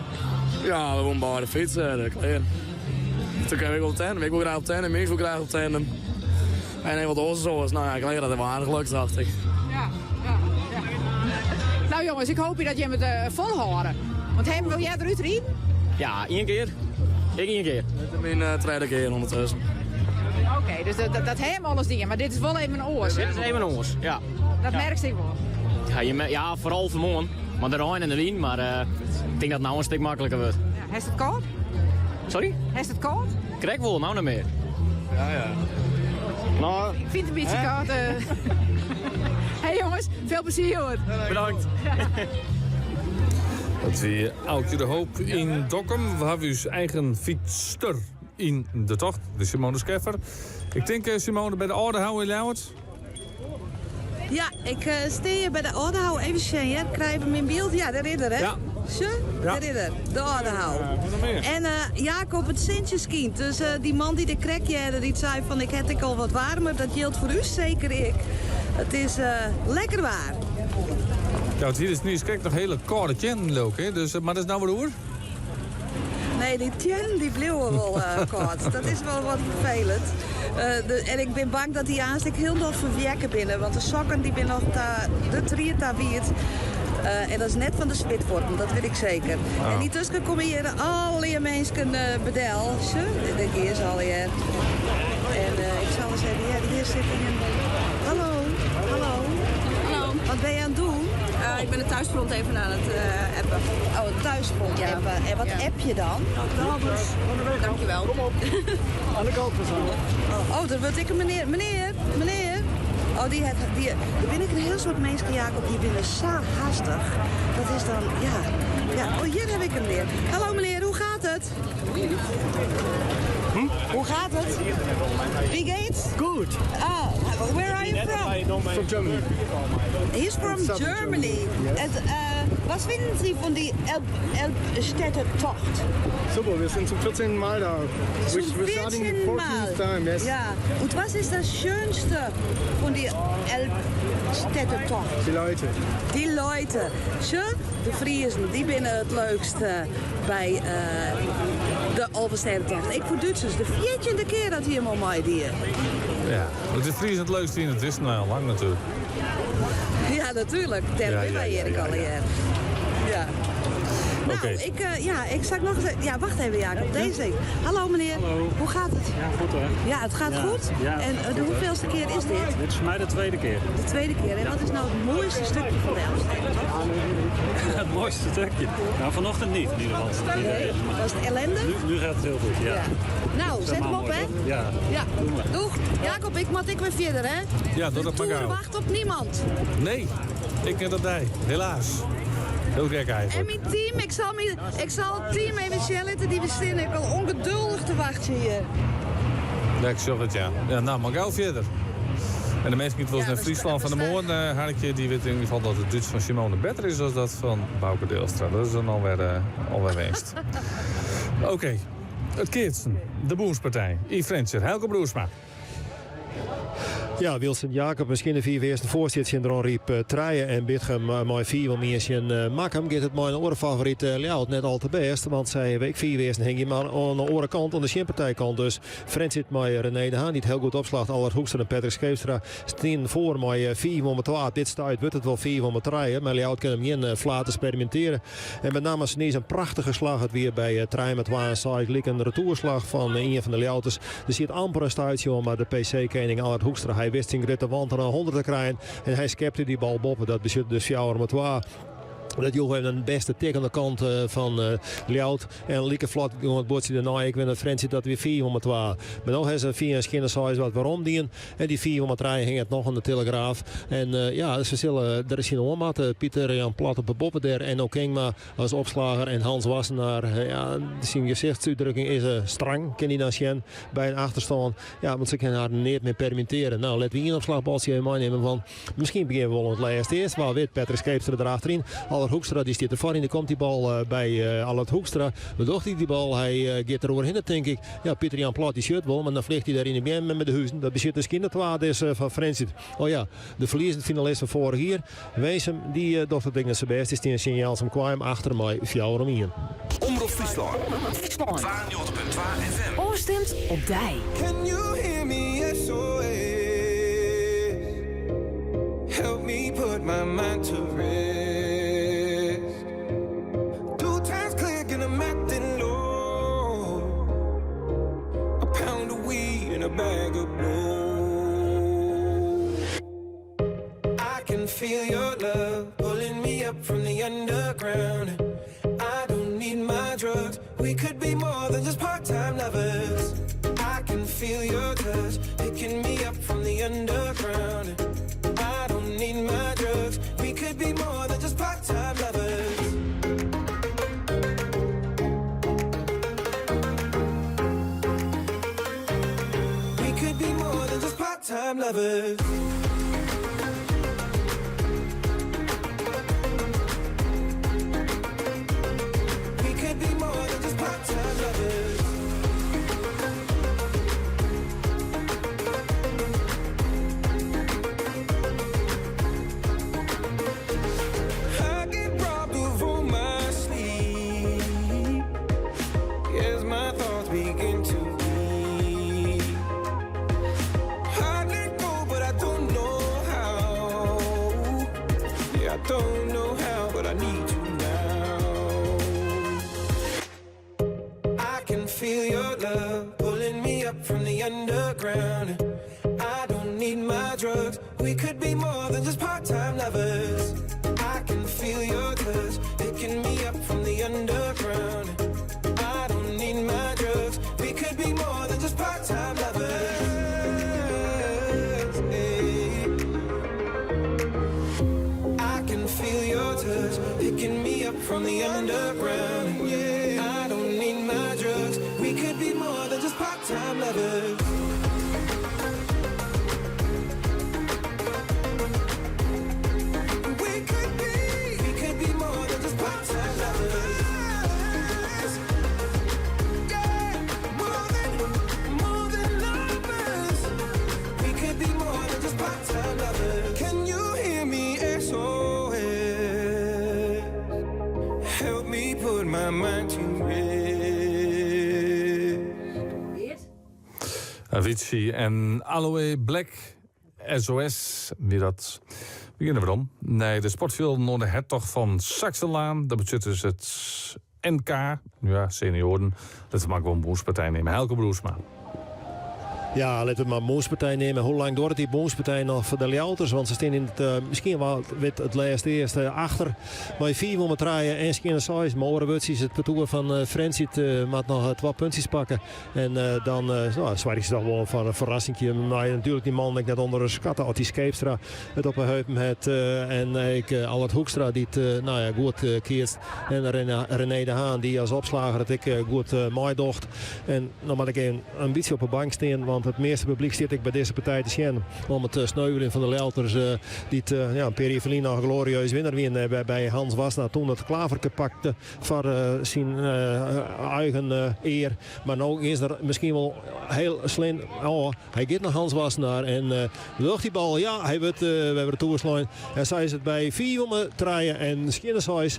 Ja, we wonen bij de fietsen, de kleren. Toen kwam ik op tandem. Ik wil graag op tandem, ik wil graag op tandem. En een wat oorzaak zoals, nou ja, ik leer dat het wel aardig lukt, dacht ik. Ja. Nou jongens, ik hoop dat je het volhouden. Want hem, wil jij eruit rijden? Ja, één keer. Ik één keer. Dit is mijn tweede keer ondertussen. Oké, dus dat hem alles dingen, maar dit is wel even een oors. Dit is even een oors, ja. Dat merk je wel. Ja, vooral vanmorgen. Maar de Rijn en de Wien, maar ik denk dat het nou een stuk makkelijker wordt. Ja, heeft het koud? Sorry? Heeft het koud? Krijg wel, nou niet meer. Ja. Nou, ik vind het een beetje koud. Hey jongens, veel plezier hoor. Bedankt. Dat is weer Aukje de Hoop in Dokkum. We hebben uw eigen fietster in de tocht, de Simone Scheffer. Ik denk Simone bij de orde houden in Ljouwert. Ja, ik sta hier bij de Ordehouw. Even zien, hè. Krijgen we mijn beeld? Ja, de ridder, hè? Ja. Zo? Ja. De ridder, de Ordehouw. En Jacob het Sintjeskind. Dus die man die de krekje had, die zei van ik heb ik al wat warmer. Dat geldt voor u, zeker ik. Het is lekker waar. Ja, het hier is nu is kijk nog hele koude tjen ook, hè? Dus, maar dat is nou weer hoor. Nee, die tjen die bleef wel koud. Dat is wel wat vervelend. En ik ben bang dat die aanstek heel nog verwerken binnen. Want de sokken die ben nog de triet daar wierd. En dat is net van de Spitvorm, dat weet ik zeker. Oh. En die tussen komen hier alle mensen bedel. De keer zal je. En ik zal eens even, ja, hier zitten in. Hallo. Wat ben je aan het doen? Ik ben de thuisfront even aan het appen. Oh, het thuisfront appen. En wat app je dan? Dankjewel. Kom op. Aan de kant Oh, dan word ik een meneer. Meneer. Oh, daar ben ik een heel soort mensen, Jacob. Die willen zo haastig. Dat is dan, ja. Oh, hier heb ik een meneer. Hallo meneer, hoe gaat het? Hoe gaat het? Wie geht's? Good. Where are you from? From Germany. He's from Germany. Yes. And, was finden Sie von die Elbstädter-Tocht? Super, wir sind zum 14. Mal da. We're starting the 14th time, yes. Ja. Und was ist das Schönste von die Elbstädter-Tocht? Die Leute. Die Leute. Zo, de Friesen, die binnen het leukste bij de Alverstede-tocht. Ik voor Duitsers, de 14e keer dat hier maar mij die. Ja, het is Fries het leukste in het is nou al lang natuurlijk. Ja, natuurlijk. Derde bij Erik al hier. Ja. Oké. Ik zag nog eens... Ja, wacht even, Jacob. Deze. Hallo meneer. Hallo. Hoe gaat het? Ja, goed hoor. Ja, het gaat goed? Ja, en de hoeveelste keer is dit? Dit is voor mij de tweede keer. De tweede keer. En wat is nou het mooiste stukje van de Elfsteden? Het mooiste stukje? Nou, vanochtend niet in ieder geval. Nee, was het ellende? Nu gaat het heel goed, ja. Nou, zet hem op, hè? Ja. Doe maar. Doeg. Jacob, ik moet weer verder, hè? Ja, doe dat maar gauw. De wacht op niemand. Nee, ik ken dat bij. Helaas. Heel gek En eigenlijk. mijn team, ik zal het team even sjelleten, die bestaan. Ik al ongeduldig te wachten hier. Ja, ik zag het, ja. Ja, nou, maar gauw verder. En de mensen die het wel eens naar Friesland van de Moorn, Harkje, die weet in ieder geval dat het Duits van Simone beter is dan dat van Bouke Deelstra. Dat is dan alweer winst. Oké, het Keertsen, de Boerspartij, Yves Frencher, Helge Broersma. Ja, Wilson Jacob misschien de 4 eerste voorzitter in riep Traaien en Bitgem mooi 4 wel meer in Makkum gaat het mijn orenfavoriet Ljout net al te best, want zij week 4 eerst hing je maar aan de andere kant, aan de Schimppartijkant. Dus Frans zit met René de Haan niet heel goed opslacht. Allard Hoekstra en Patrick Scheepstra staan voor met 4-2. Dit stuit wordt het wel 4-3, maar Ljout kan hem geen flaat experimenteren. En met name Snees een prachtige slag het weer bij Traaien met Waanside. Lik een retourslag van een van de Ljouters. Er zit amper een stuitje om, maar de PC-kening Allard Hoekstra. Hij wist in de wand er een 100 te krijgen. En hij skepte die bal boven. Dat bezit dus 4-2. Dat joeg een beste tik aan de kant van Ljout. En Lieke Vlot ging het bordje daarna. Ik ben het Frans dat weer 4-2. Maar nu hebben ze 4 schinnen wat waarom die. En die 4-3 hing het nog aan de Telegraaf. En ze zullen, er is geen oormat. Pieter Jan Plat op de boppen der. En ook Kingma als opslager. En Hans Wassenaar. Zijn gezichtsuitdrukking is streng. Ken die dan zien bij een achterstand. Ja, want ze kunnen haar niet meer permitteren. Nou, let wie een opslagbaltje meenemen van. Misschien beginnen we wel het laatst eerst. Waar weet Patrick Scheepstra erachterin. Allard Hoekstra die zit ervoor in. Dan komt die bal bij Allard Hoekstra. Bedocht hij die bal. Hij gaat er overheen, denk ik. Ja, Pieter Jan Plat die shirt wel. Maar dan vliegt hij daar in de been met de huizen. Dat bezit dus kindertwaard is van Frans. Oh ja, de verliezende finalist van vorig jaar. Weesem, die docht het ding dat zijn best is. Die een signaal van kwam achter mij 4-1. Omroep Friesland. 92.2 FM. Oorstemt op Dij. Can you hear me? SOS. Help me put my mind to rest. I'm acting low. A pound of weed and a bag of blow. I can feel your love pulling me up from the underground. I don't need my drugs. We could be more than just part-time lovers. I can feel your touch picking me up from the underground. I don't need my drugs. We could be more than just part-time lovers. Time lovers. We could be more than just part-time lovers. I get robbed of all my sleep as my thoughts begin to don't know how, but I need you now. I can feel your love pulling me up from the underground. I don't need my drugs. We could be more than just part-time lovers. I can feel your touch picking me up from the underground. I don't need my drugs. We could be more than just part-time lovers. Picking me up from the underground. Yeah, I don't need my drugs. We could be more than just part-time lovers. We could be more than just part-time lovers. Yeah, more than lovers. We could be more than just part-time lovers. Can you hear me? SOS. Help me put my mind to rest. Avicii en Aloe Black, SOS, wie dat Beginnen we dan. Nee, de sportfilm naar de Hertog van Saxe-Laan. Dat betekent dus het NK. Ja, senioren. Dat we maar gewoon een boerspartij nemen. Helke Broersma. Ja, laten we maar een boonspartij nemen. Hoe lang doet die boonspartij nog voor de Ljouters? Want ze staan in het, misschien wel het laatste eerste achter. Maar 4 om het draaien en schinnen 6. Maar orenwuts is het parcours van Frensiet moet nog 2 puntjes pakken. En dan zwaar is dat wel van een verrassingje. Maar natuurlijk die man die ik net onder de schatten had, die Skeepstra het op een heupen had. En ik Albert Hoekstra die het goed keert. En René de Haan die als opslager het ik goed mooi docht. En dan moet ik een beetje op de bank staan. Want het meeste publiek zit ik bij deze partij te zien. Om het sneuvelen van de Ljouters. Die een periferie nog glorieus winnaar winnen bij Hans Wassenaar. Toen het klaverke pakte voor zijn eigen eer. Maar nu is er misschien wel heel slim. Oh, hij gaat naar Hans Wassenaar. En lucht die bal. Ja, hij wordt, we hebben het toegeslaan. En zij is het bij 4 om het draaien. En Skinnershuis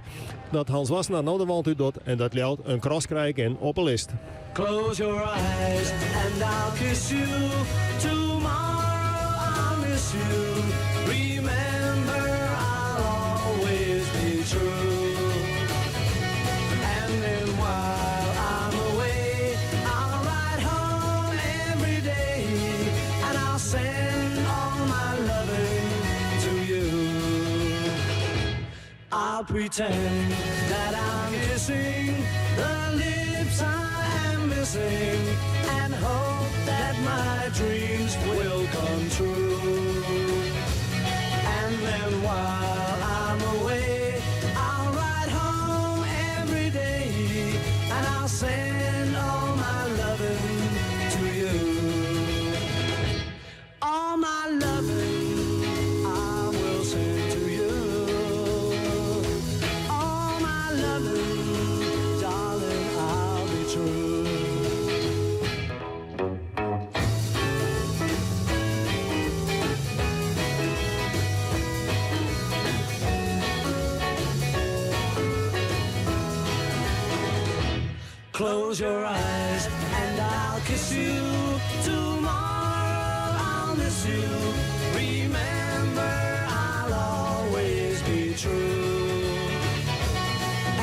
dat Hans Wassenaar nou de wand uit doet. En dat Ljout een cross krijgt en op een list. Close your eyes and I'll kiss you. Tomorrow I'll miss you. Remember I'll always be true. And then while I'm away, I'll ride home every day. And I'll send all my loving to you. I'll pretend that I'm kissing the lips I'm missing and hope that my dreams will come true. And then while I'm away, I'll ride home every day and I'll send all my loving to you. All my loving I will send to you. All my loving, darling, I'll be true. Close your eyes and I'll kiss you. Tomorrow I'll miss you. Remember I'll always be true.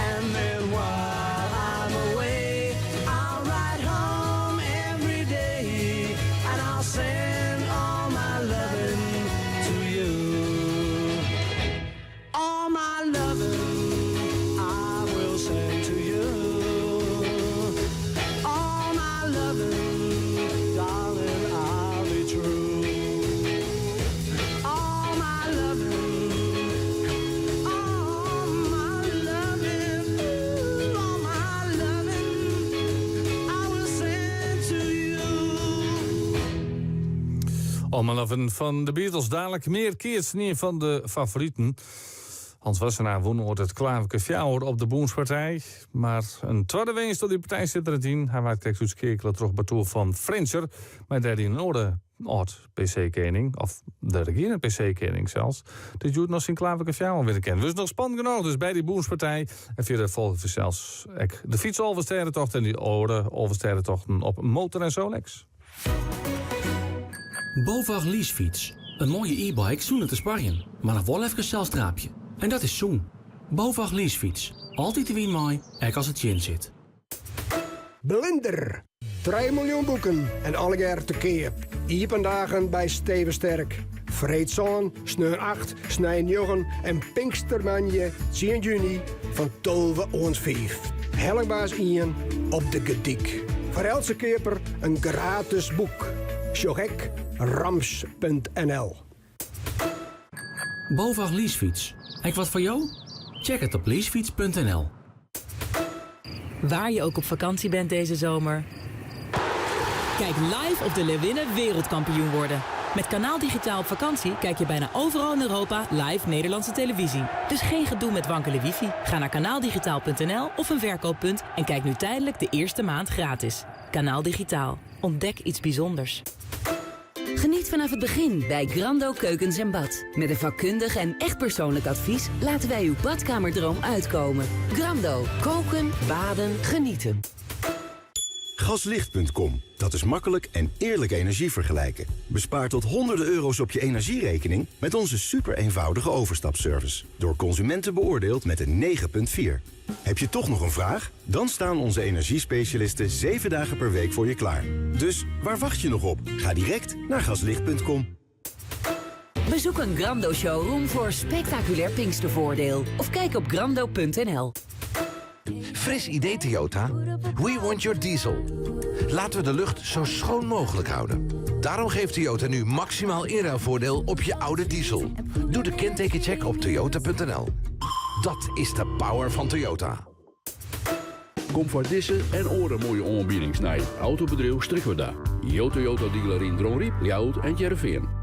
And then while I'm away, I'll ride home every day. And I'll send all my loving to you. All my loving I will send to you. All My Lovin' van de Beatles. Dadelijk meer keert neer van de favorieten. Hans Wassenaar won ooit het Klaverke Fjouwer op de Boenspartij. Maar een tweede winst door die partij zit er in. Hij maakt kijk uitskekelen terug bij toer van Frencher. Maar daar die een orde PC-kening. Of de regerende PC-kening zelfs. Dus je doet nog zijn Klaverke Fjouwer weer kennen. Dus nog spannend genoeg. Dus bij die Boenspartij. En via de volgende zelfs de fiets-Overstedentocht en die orde Overstedentochten op motor en Solex. BOVAG leasefiets. Een mooie e-bike zonder te sparren. Maar nog wel even zelfstraapje. En dat is zoen. BOVAG leasefiets. Altijd de wien mooi, ook als het chin zit. Blinder. 3 miljoen boeken en alle jaar te keer. Iependagen bij Steven Sterk. Vreedzon, Sneur 8, Snij 9 en Pinkstermanje 10 juni van 12 ons 5. Helgbaas Ian op de Gediek. Voor elke keper een gratis boek. Sjogek rams.nl. BOVAG leasefiets. Heb wat voor jou? Check het op leasefiets.nl. Waar je ook op vakantie bent deze zomer. Kijk live of de Leeuwinnen wereldkampioen worden. Met Kanaal Digitaal op vakantie kijk je bijna overal in Europa live Nederlandse televisie. Dus geen gedoe met wankele wifi. Ga naar kanaaldigitaal.nl of een verkooppunt en kijk nu tijdelijk de eerste maand gratis. Kanaal Digitaal. Ontdek iets bijzonders. Geniet vanaf het begin bij Grando Keukens en Bad. Met een vakkundig en echt persoonlijk advies laten wij uw badkamerdroom uitkomen. Grando. Koken, baden, genieten. Gaslicht.com. Dat is makkelijk en eerlijk energie vergelijken. Bespaar tot honderden euro's op je energierekening met onze super eenvoudige overstapservice. Door consumenten beoordeeld met een 9,4. Heb je toch nog een vraag? Dan staan onze energiespecialisten 7 dagen per week voor je klaar. Dus waar wacht je nog op? Ga direct naar gaslicht.com. Bezoek een Grando showroom voor spectaculair Pinkstervoordeel. Of kijk op grando.nl. Fris idee Toyota. We want your diesel. Laten we de lucht zo schoon mogelijk houden. Daarom geeft Toyota nu maximaal inruilvoordeel op je oude diesel. Doe de kentekencheck op toyota.nl. Dat is de power van Toyota. Kom voor deze en oren mooie aanbiedings naar Autobedrijf Strikweda. Jouw Toyota dealer in Dronriep, Ljouwert en Jereveen.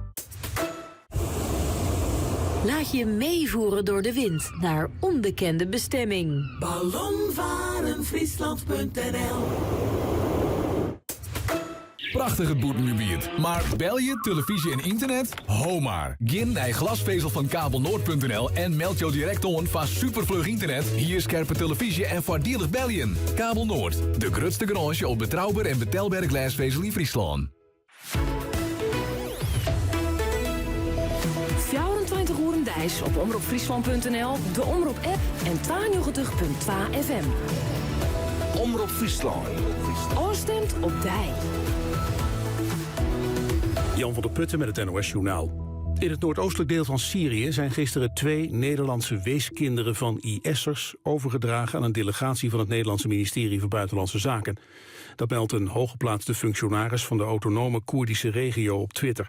Laat je meevoeren door de wind naar onbekende bestemming. Ballonvarenfriesland.nl. Prachtig het Boetengebied. Maar bel je, televisie en internet? Ho maar. Gin naar glasvezel van kabelnoord.nl en meld jou direct on van supervlug internet, hier scherpe televisie en voordelig beljen. Kabel Noord, de grootste garage op betrouwbaar en betaalbare glasvezel in Friesland. 24 uur Dijs op omroepfriesland.nl, de Omroep-app en 92.2 FM. Omroep Friesland. Oostemt op Dij. Jan van der Putten met het NOS-journaal. In het noordoostelijk deel van Syrië zijn gisteren 2 Nederlandse weeskinderen van IS'ers overgedragen aan een delegatie van het Nederlandse ministerie van Buitenlandse Zaken. Dat meldt een hooggeplaatste functionaris van de autonome Koerdische regio op Twitter.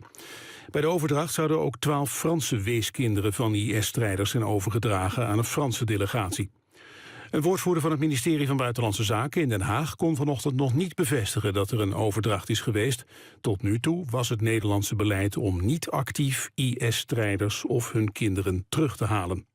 Bij de overdracht zouden ook 12 Franse weeskinderen van IS-strijders zijn overgedragen aan een Franse delegatie. Een woordvoerder van het ministerie van Buitenlandse Zaken in Den Haag kon vanochtend nog niet bevestigen dat er een overdracht is geweest. Tot nu toe was het Nederlandse beleid om niet actief IS-strijders of hun kinderen terug te halen.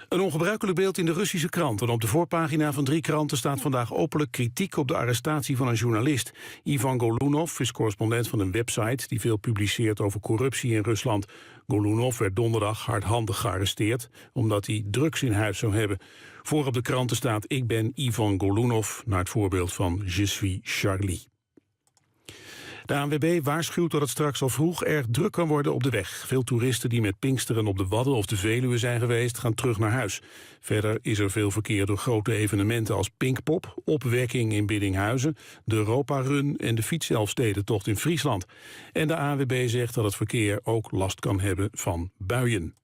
Een ongebruikelijk beeld in de Russische kranten. Op de voorpagina van 3 kranten staat vandaag openlijk kritiek op de arrestatie van een journalist. Ivan Golunov is correspondent van een website die veel publiceert over corruptie in Rusland. Golunov werd donderdag hardhandig gearresteerd omdat hij drugs in huis zou hebben. Voor op de kranten staat: ik ben Ivan Golunov, naar het voorbeeld van Je suis Charlie. De ANWB waarschuwt dat het straks al vroeg erg druk kan worden op de weg. Veel toeristen die met Pinksteren op de Wadden of de Veluwe zijn geweest, gaan terug naar huis. Verder is er veel verkeer door grote evenementen als Pinkpop, Opwekking in Biddinghuizen, de Europa Run en de Fietselfstedentocht in Friesland. En de ANWB zegt dat het verkeer ook last kan hebben van buien.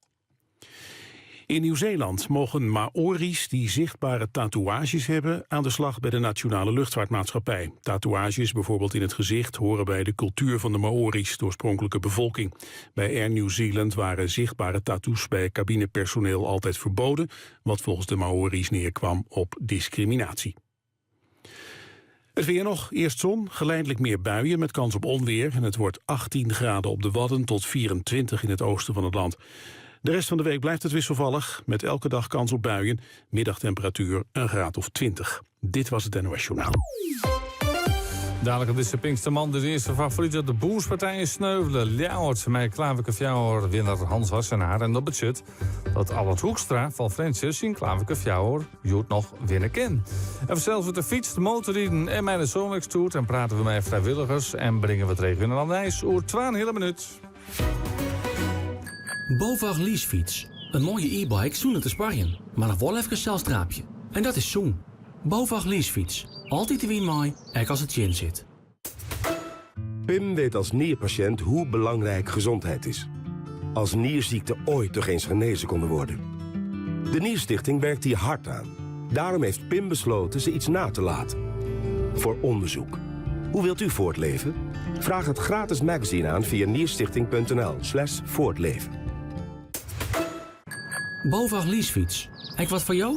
In Nieuw-Zeeland mogen Maori's die zichtbare tatoeages hebben aan de slag bij de Nationale Luchtvaartmaatschappij. Tatoeages, bijvoorbeeld in het gezicht, horen bij de cultuur van de Maori's, de oorspronkelijke bevolking. Bij Air New Zealand waren zichtbare tattoos bij cabinepersoneel altijd verboden, wat volgens de Maori's neerkwam op discriminatie. Het weer nog, eerst zon, geleidelijk meer buien met kans op onweer. En het wordt 18 graden op de Wadden tot 24 in het oosten van het land. De rest van de week blijft het wisselvallig, met elke dag kans op buien. Middagtemperatuur een graad of 20. Dit was het NOS Journaal. Dadelijk is de Pinksterman de eerste favoriet dat de Boerspartijen sneuvelen. Ljouwert, mijn Klaverke Fjouwer, winnaar Hans Wassenaar en dat betekent dat Albert Hoekstra van Frensjes in Klaverke Fjouwer Joet nog winnen kan. En zelfs met de fiets, de motorrieden en mijn zomerstoert en praten we met vrijwilligers en brengen we het regionaal nieuws oer 2 hele minuut. BOVAG leasefiets. Een mooie e-bike zonder te sparren, maar nog wel even een celstraapje. En dat is zoen. BOVAG leasefiets. Altijd de wien mooi, ook als het chin zit. Pim weet als nierpatiënt hoe belangrijk gezondheid is. Als nierziekten ooit toch eens genezen konden worden. De Nierstichting werkt hier hard aan. Daarom heeft Pim besloten ze iets na te laten. Voor onderzoek. Hoe wilt u voortleven? Vraag het gratis magazine aan via nierstichting.nl/voortleven. BOVAG leasefiets. Heb wat voor jou?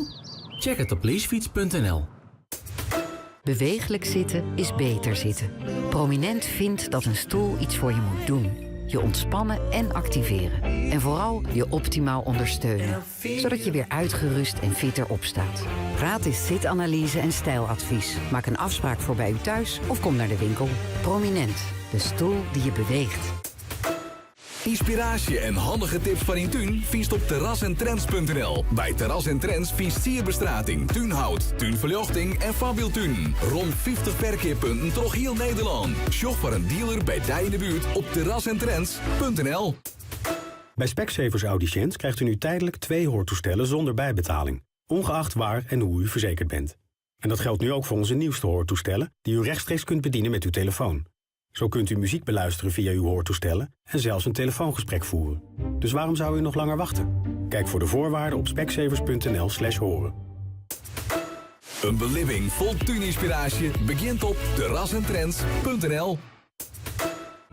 Check het op leasefiets.nl. Bewegelijk zitten is beter zitten. Prominent vindt dat een stoel iets voor je moet doen. Je ontspannen en activeren. En vooral je optimaal ondersteunen. Zodat je weer uitgerust en fitter opstaat. Gratis zitanalyse en stijladvies. Maak een afspraak voor bij u thuis of kom naar de winkel. Prominent. De stoel die je beweegt. Inspiratie en handige tips van Intuun vindt op terrassentrends.nl. Bij Terras en Trends vindt sierbestrating, tuinhout, tuinverlichting en Fabiltuin. Rond 50 verkeerpunten door heel Nederland. Shop voor een dealer bij Dij in de buurt op terrassentrends.nl. Bij Specsavers Audiciënt krijgt u nu tijdelijk 2 hoortoestellen zonder bijbetaling. Ongeacht waar en hoe u verzekerd bent. En dat geldt nu ook voor onze nieuwste hoortoestellen, die u rechtstreeks kunt bedienen met uw telefoon. Zo kunt u muziek beluisteren via uw hoortoestellen en zelfs een telefoongesprek voeren. Dus waarom zou u nog langer wachten? Kijk voor de voorwaarden op specsavers.nl/horen. Een beleving vol tuininspiratie begint op terrassentrends.nl.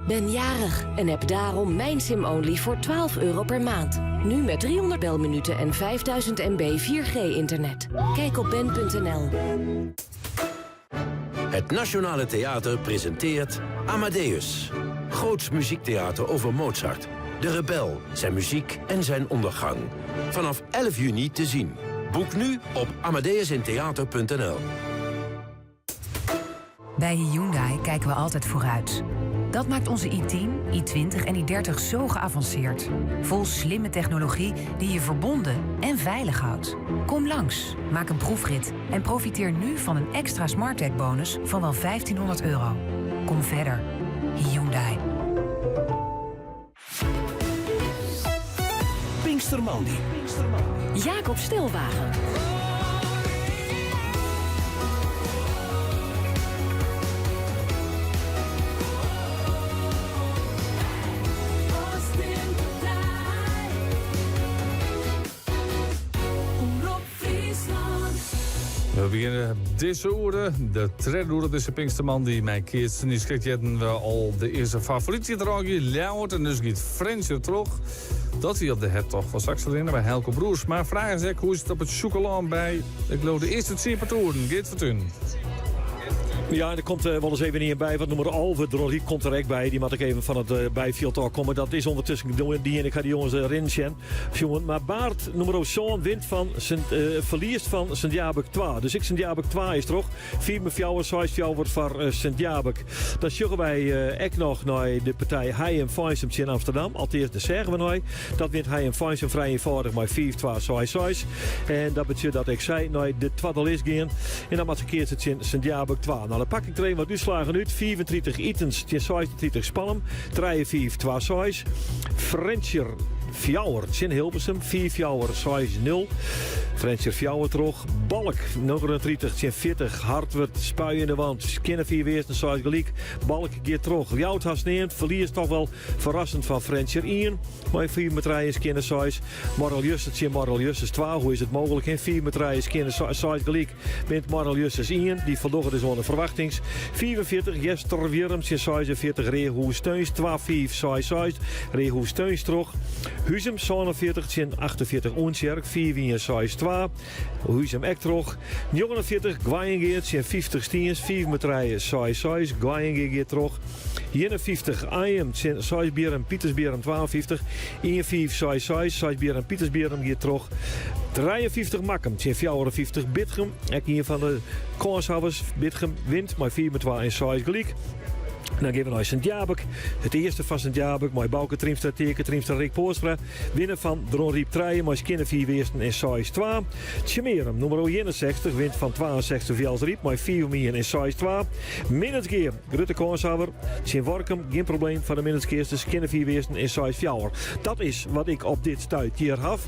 Ben jarig en heb daarom mijn SIM-only voor €12 per maand. Nu met 300 belminuten en 5000 MB 4G-internet. Kijk op ben.nl. Het Nationale Theater presenteert Amadeus. Groots muziektheater over Mozart. De rebel, zijn muziek en zijn ondergang. Vanaf 11 juni te zien. Boek nu op amadeusintheater.nl. Bij Hyundai kijken we altijd vooruit. Dat maakt onze i10, i20 en i30 zo geavanceerd. Vol slimme technologie die je verbonden en veilig houdt. Kom langs, maak een proefrit en profiteer nu van een extra SmartTech-bonus van wel €1500. Kom verder. Hyundai. Pinkstermandy. Jacob Stelwagen. We beginnen deze uren, de treduren deze Pinksterman die mij keert. Nu schrijven we al de eerste favorietje draagje, Ljouwert en dus gaat Frensje terug. Dat hij op de hertog van Saxe-Linden bij Helco Broers. Maar vragen ze hoe is het op het chocolaan bij, ik geloof de eerste 10 toeren. Geert Fortuyn. Ja, er komt wel eens even niet bij, want nummer Alve Droliek komt er echt bij. Die moet ik even van het bijveld komen. Dat is ondertussen die en ik ga die jongens erin jongen. Maar Baart, nummer 7, wint van verliest van Sint-Jabek 2. Dus ik Sint-Jabek 2 is toch. 4 met fjouwer, 6 fjouwer voor Sint-Jabek. Dan zeggen wij ook nog naar de partij Hij en Fijnsum in Amsterdam. Allereerst de zeggen we nou. Dat wint Hij en Fijnsum vrij eenvoudig maar 4-2-6-6. En dat betekent dat ik zei naar de tweede list gaan. En dan moet ik eerst het in Sint-Jabek 2. Nou, dan pak ik er een wat uitslagen uit. 34 Itens, 36 Spalm. 3-4-2-6. Frenscher Fjouwer, in Hilversum. 4 Fjouwer, 6-0. Frenscher Fjouwer terug. Balk, 39, 40. Hartwert, spui in de wand. Skinnen 4 weersten, 6 gelijk. Balk, keer terug. Ljout has neemt. Verlies toch wel verrassend van Frenscher 1. Maar 4 met rijen, skinnen 6. Marl Justus, Marl Justus 2. Hoe is het mogelijk? In 4 met rijen, skinnen 6 gelijk. Wint Marl Justus 1. Die verloren is onder verwachtings. 44, Jester Wierms, 46. Rehoe Steuns, 2-5, 6-6. Rehoe Steuns terug. Huzem 47, 48 Oensjerk, 4-6-2. Huzem ek terug. 49 Gwayengeert, 50 Stiens, 4 met rijen 6-6. Gwayengeert terug. 51 Ayem, 6 Beren, Pietersberen 52. 1-4-6-6, 6 Beren, Pietersberen hier terug. 53 Makkem, 54 Bitgem. Ik hier van de kanshouders. Bitgem wint, maar 4 met 2 en 6 gelijk. Dan geven we naar Sint-Jabek. Het eerste van Sint-Jabek. Mooi Bouke, Triemstra, Teken, Triemstra, Rick Poorstra. Winnen van Dronriep Trijen. Maar Skinnen 4 weersten en 6-2. Tjemerum, nummer 61. Wint van 62 Velsriep. Maar 4 meer en 6-2. Minutkeer, Grutte Kornshouwer. Sint Workum, geen probleem van de minutkeers. Dus Skinnen 4 weersten en 6-4. Dat is wat ik op dit stuit hier had.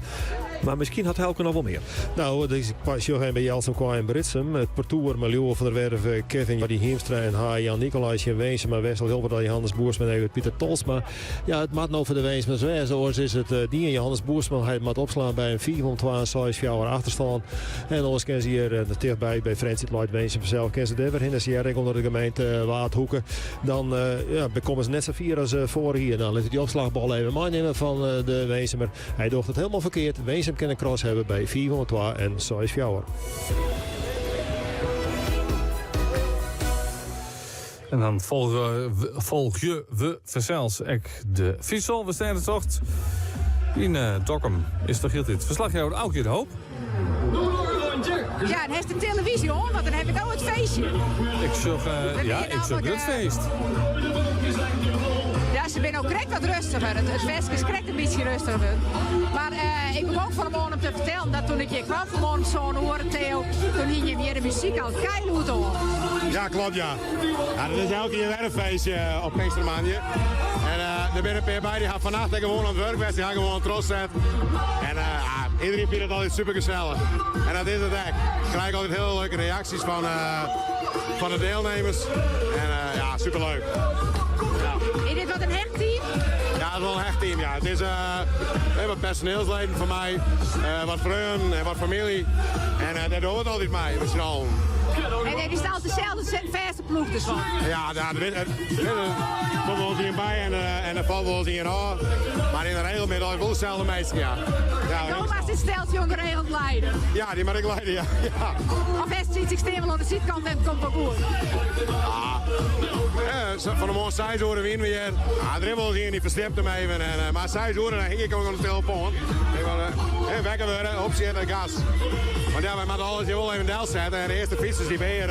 Maar misschien had Helke nog wel meer. Nou, deze pasje bij Jelsen kwam in Britsum. Het parcours Miljoen van der Werf, Kevin, die Heemstra en Jan Nicolaas in Wezen. Maar Wessel Hilbert, Johannes Boersman en Pieter Tolsma. Ja, het maakt nou voor de Wezen zwaar. Zoals is het die en Johannes Boersman. Hij moet opslaan bij een 4-2-6 achterstand. En anders kan ze hier dichtbij bij Frans Lloyd Wezen zelf. Kan ze daar in de Sierra onder de gemeente Waardhoeken. Dan bekomen ze net zo 4 als voor hier. Dan laat hij die opslagbal even meenemen van de Wezen. Maar hij doet het helemaal verkeerd. Wezen kan een cross hebben bij 4-2 en 6-4. En dan volgen we vanzelfs de Fiesel. We staan er toch in Dokkum. Is toch heel dit verslagjouwer Aukje de Hoop? Ja, dan heeft de televisie hoor, want dan heb ik ook het feestje. Ik zag het feest. Ja, ze zijn ook correct wat rustiger. Het feest is correct een beetje rustiger. Maar ik begon vanmorgen om te vertellen dat toen ik hier kwam vanmorgen zo'n horen, Theo, toen hing je weer de muziek al keiloed op. Ja, klopt, ja. Dat is elke keer weer een feestje op Pinkstermaandje. En er ben een paar bij die gaan vannacht gewoon aan het werk geweest, die gaan gewoon trots zetten. En iedereen vindt het altijd super gezellig. En dat is het echt. Ik krijg altijd heel leuke reacties van de deelnemers. En ja, superleuk. Ja. Is dit wat een hecht team? Ja, het is wel een hecht team, ja. Het is wat personeelsleden van mij, wat vrienden en wat familie. En daar doen we het altijd mee, met z'n allen. En dit is altijd dezelfde verse ploeg dus van? Ja, er komt wel eens hierbij en er valt wel eens hier aan. Maar in de regel ben je wel dezelfde meester, ja. En Thomas is stelt jong geregeld leiden? Ja, die mag ik leiden, ja. Of is het iets, ik steen wel aan de zijkant en het komt wel goed? Van de morgen 6 uur winnen we hier. De dribbels hier, die verstipt hem even. Maar 6 uur, dan hing ik ook aan de telefoon. Wekker worden, opzetten, gas. Want ja, wij moeten alles hier wel even deel zetten. En de eerste fietsers die weer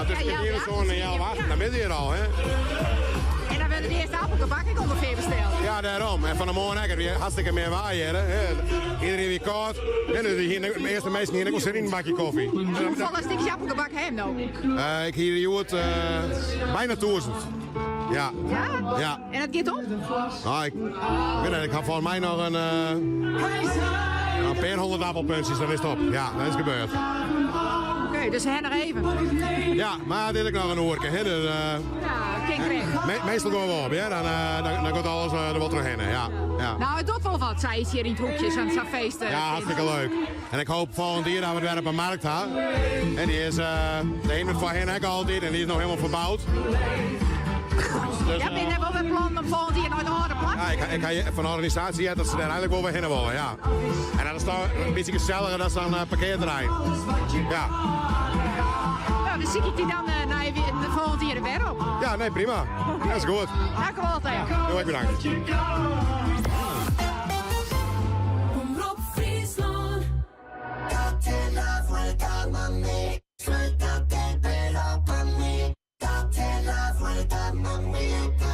tussen de hier zo'n en jou wachten, dan ben je hier al, hè. En dan willen de eerste appelgebak ik ongeveer bestellen. Ja, daarom. En van de morgen heb je hartstikke meer waaien. Iedereen weer koud. En de eerste meesten hier, ik was er in een bakje koffie. Hoeveel stukjes appelgebak hem nou? Ik hier joert bijna 1000. Ja. Ja? Ja. En dat gaat op? Nou, ik weet niet, ik heb voor mij nog een paar 100 appelpuntjes, dan is het op. Ja, dat is gebeurd. Oké, dus her nog even. Ja, maar dit is nog een oerke. Hè, dus, ja, kijk meestal gaan we op, ja. Dan gaat alles er wat terug heen. Ja. Ja. Nou, het doet wel wat, zei je hier in het hoekje, aan het feesten. Ja, hartstikke leuk. En ik hoop volgend jaar dat we het weer op een markt hebben. En die is, de ene van hen ook altijd en die is nog helemaal verbouwd. Dus, ja, ben je wel weer plan om volgend jaar naar de andere plek? Ja, ik ga van de organisatie uit dat ze daar eigenlijk wel weer heen willen, ja. En dat is dan een beetje gezelliger dan zo'n parkeerterrein. Ja. Nou, dan zie ik die dan naar de volgend jaar weer op. Ja, nee, prima. Dat is goed. Dank u wel, Theo. Heel erg bedankt. Omroep Friesland. Date la vuelta, mami. Suéltate el pelo pa' mí. Date la vuelta, mamita.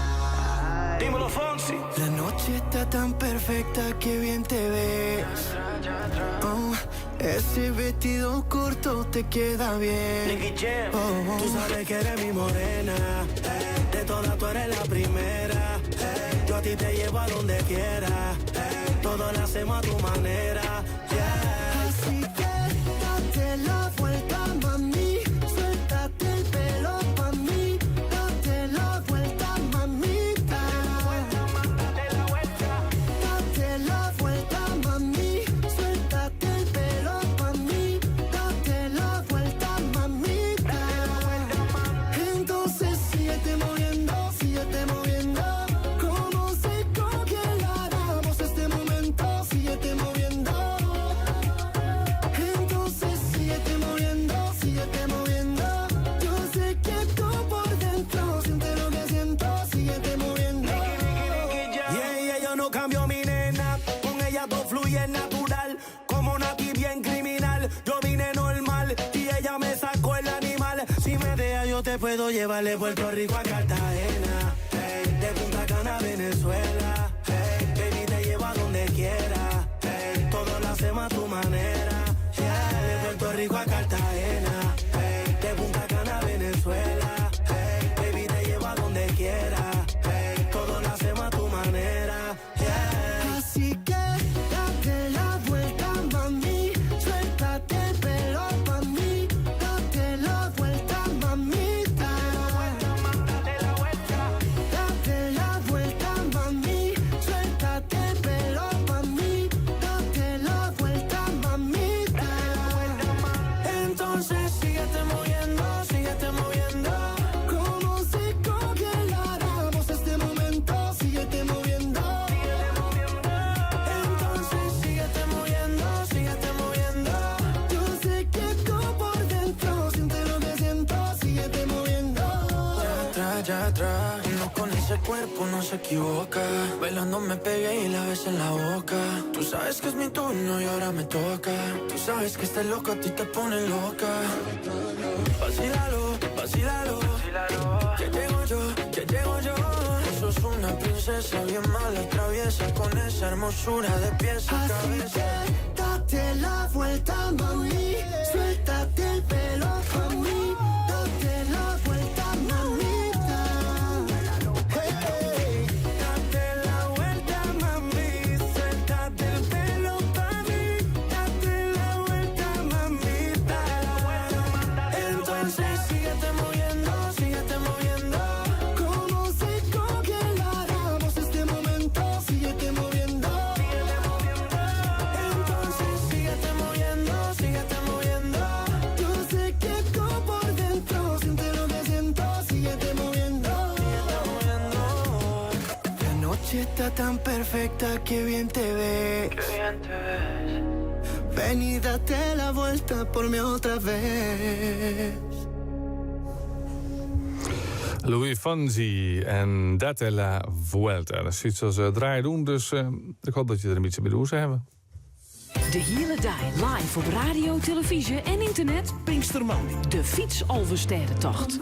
Dímelo, Fonsi. La noche está tan perfecta que bien te ves. Oh, ese vestido corto te queda bien. Oh, Tú sabes que eres mi morena. De todas tú eres la primera. Yo a ti te llevo a donde quiera. Todo lo hacemos a tu manera. así que date la vuelta, mami. Suéltate el pelo pa' mí. Date la vuelta, mamita. Date la vuelta, mami. Suéltate el pelo pa' mí. Date la vuelta, mamita. Entonces síguete moviendo, síguete moviendo. Como seco que hagamos este momento, síguete moviendo. Entonces síguete moviendo, síguete moviendo. Yo sé que tú por dentro sientes lo que siento, síguete moviendo. Yeah, yo no cambio mi nena. Con ella todo fluye natural. Como Nati bien criminal. Yo vine normal y ella me sacó el animal. Si me deja yo te puedo llevar de Puerto Rico a Cartagena. Hey, de Punta Cana a Venezuela. Hey, baby te llevo a donde quiera. Hey, todo lo hacemos a tu manera. Yeah, de Puerto Rico a Cartagena. Hey, de Punta Cana a Venezuela. Hey, baby te llevo a donde quiera. Hey, todo lo hacemos a tu manera. Yeah. Así que date la vuelta, mami. Suéltate el pelo pa' mí. Date la vuelta, mamita. Date la vuelta, mami. Suéltate el pelo pa' mí. Date la vuelta, mamita. Entonces síguete moviendo, síguete moviendo. Como seco que hagamos este momento, síguete moviendo. Entonces síguete moviendo, síguete moviendo. Yo sé que tú por dentro sientes lo que siento, síguete moviendo. Ya atrás, uno con ese cuerpo no se equivoca. Bailando me pegué y la ves en la boca. Tú sabes que es mi turno y ahora me toca. Tú sabes que este loco a ti te pone loca. Vacílalo, vacílalo. Que llego yo, que llego yo. sos una princesa bien mala, traviesa, con esa hermosura de pies a cabeza. Así que date la vuelta, mami, suéltate el pelo pa' mí, date la vuelta, mamita. Hey, date la vuelta, mami, suéltate el pelo pa' mí, date la vuelta, mamita. Entonces síguete moviendo, síguete moviendo. Como si congeláramos este momento, síguete moviendo. Entonces síguete moviendo, síguete moviendo. Yo sé que tú por dentro sientes lo que siento, síguete moviendo. La noche está tan perfecta que bien te ves. Qué bien te ves. Ven y date la vuelta por mí otra vez. Louis Fonsi en Date la Vuelta. Dat is iets als draaien doen, dus ik hoop dat je er een beetje bij doen zou hebben. De Hiele Dai live op radio, televisie en internet. Pinkstermandy. De fietsalverstedentocht.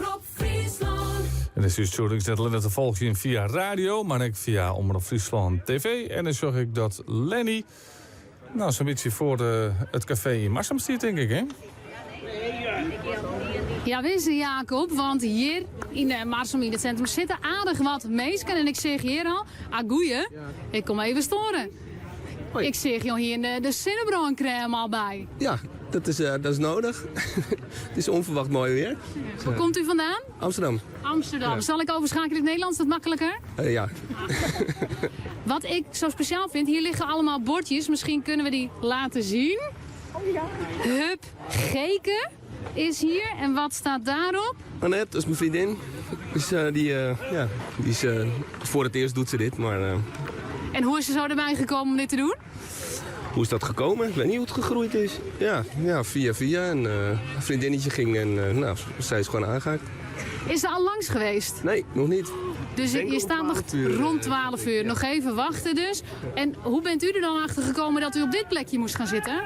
En de studio is net alleen te volgen via radio, maar ook via Omroep Friesland TV. En dan zorg ik dat Lenny, nou zo'n beetje voor het café in Marsum stiert, denk ik, hè? Ja, wist je, Jacob, want hier in Marsum in het centrum zitten aardig wat meesken. En ik zeg hier al, goeie, ik kom even storen. Hoi. Ik zeg joh, hier de cinnamon-crème al bij. Ja, dat is nodig. Het is onverwacht mooi weer. Waar komt u vandaan? Amsterdam. Amsterdam. Ja. Zal ik overschakelen in het Nederlands? Is dat makkelijker? Ja. Wat ik zo speciaal vind, hier liggen allemaal bordjes. Misschien kunnen we die laten zien. Hup Geke is hier. En wat staat daarop? Annette, dat is mijn vriendin. Dus, die is voor het eerst doet ze dit, maar... En hoe is ze zo erbij gekomen om dit te doen? Hoe is dat gekomen? Ik weet niet hoe het gegroeid is. Ja, via. En een vriendinnetje ging en zij is gewoon aangehaakt. Is er al langs geweest? Nee, nog niet. Dus je staat nog rond 12 uur. Nog even wachten dus. En hoe bent u er dan achter gekomen dat u op dit plekje moest gaan zitten?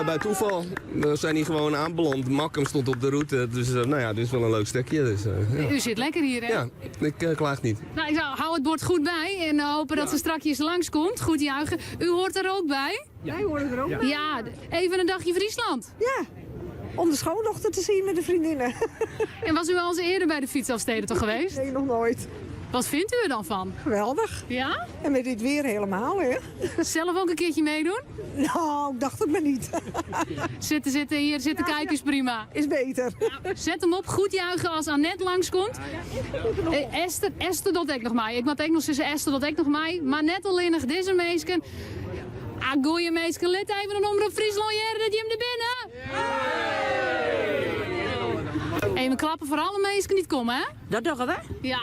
Bij toeval. We zijn hier gewoon aanbeland. Makkum stond op de route. Dus dit is wel een leuk stukje. Dus, ja. U zit lekker hier, hè? Ja, ik klaag niet. Nou, ik zou hou het bord goed bij en hopen dat ze strakjes langskomt. Goed juichen. U hoort er ook bij? Wij horen er ook bij. Ja, even een dagje Friesland. Ja. Om de schoondochter te zien met de vriendinnen. En was u al eens eerder bij de fietsafsteden toch geweest? Nee, nog nooit. Wat vindt u er dan van? Geweldig. Ja? En met dit weer helemaal, hè? Zelf ook een keertje meedoen? Nou, ik dacht het maar niet. Zitten kijken is prima. Is beter. Ja, zet hem op, goed juichen als Annette langskomt. Esther dat ik nog mij. Ik moet ook nog zeggen Esther dat ik nog mij. Maar net alleen nog deze meisken. Goeie meisken, let even een Omroep Friesland jaren dat je hem er binnen. Even klappen voor alle meisken die komen, hè? Dat doen we. Ja.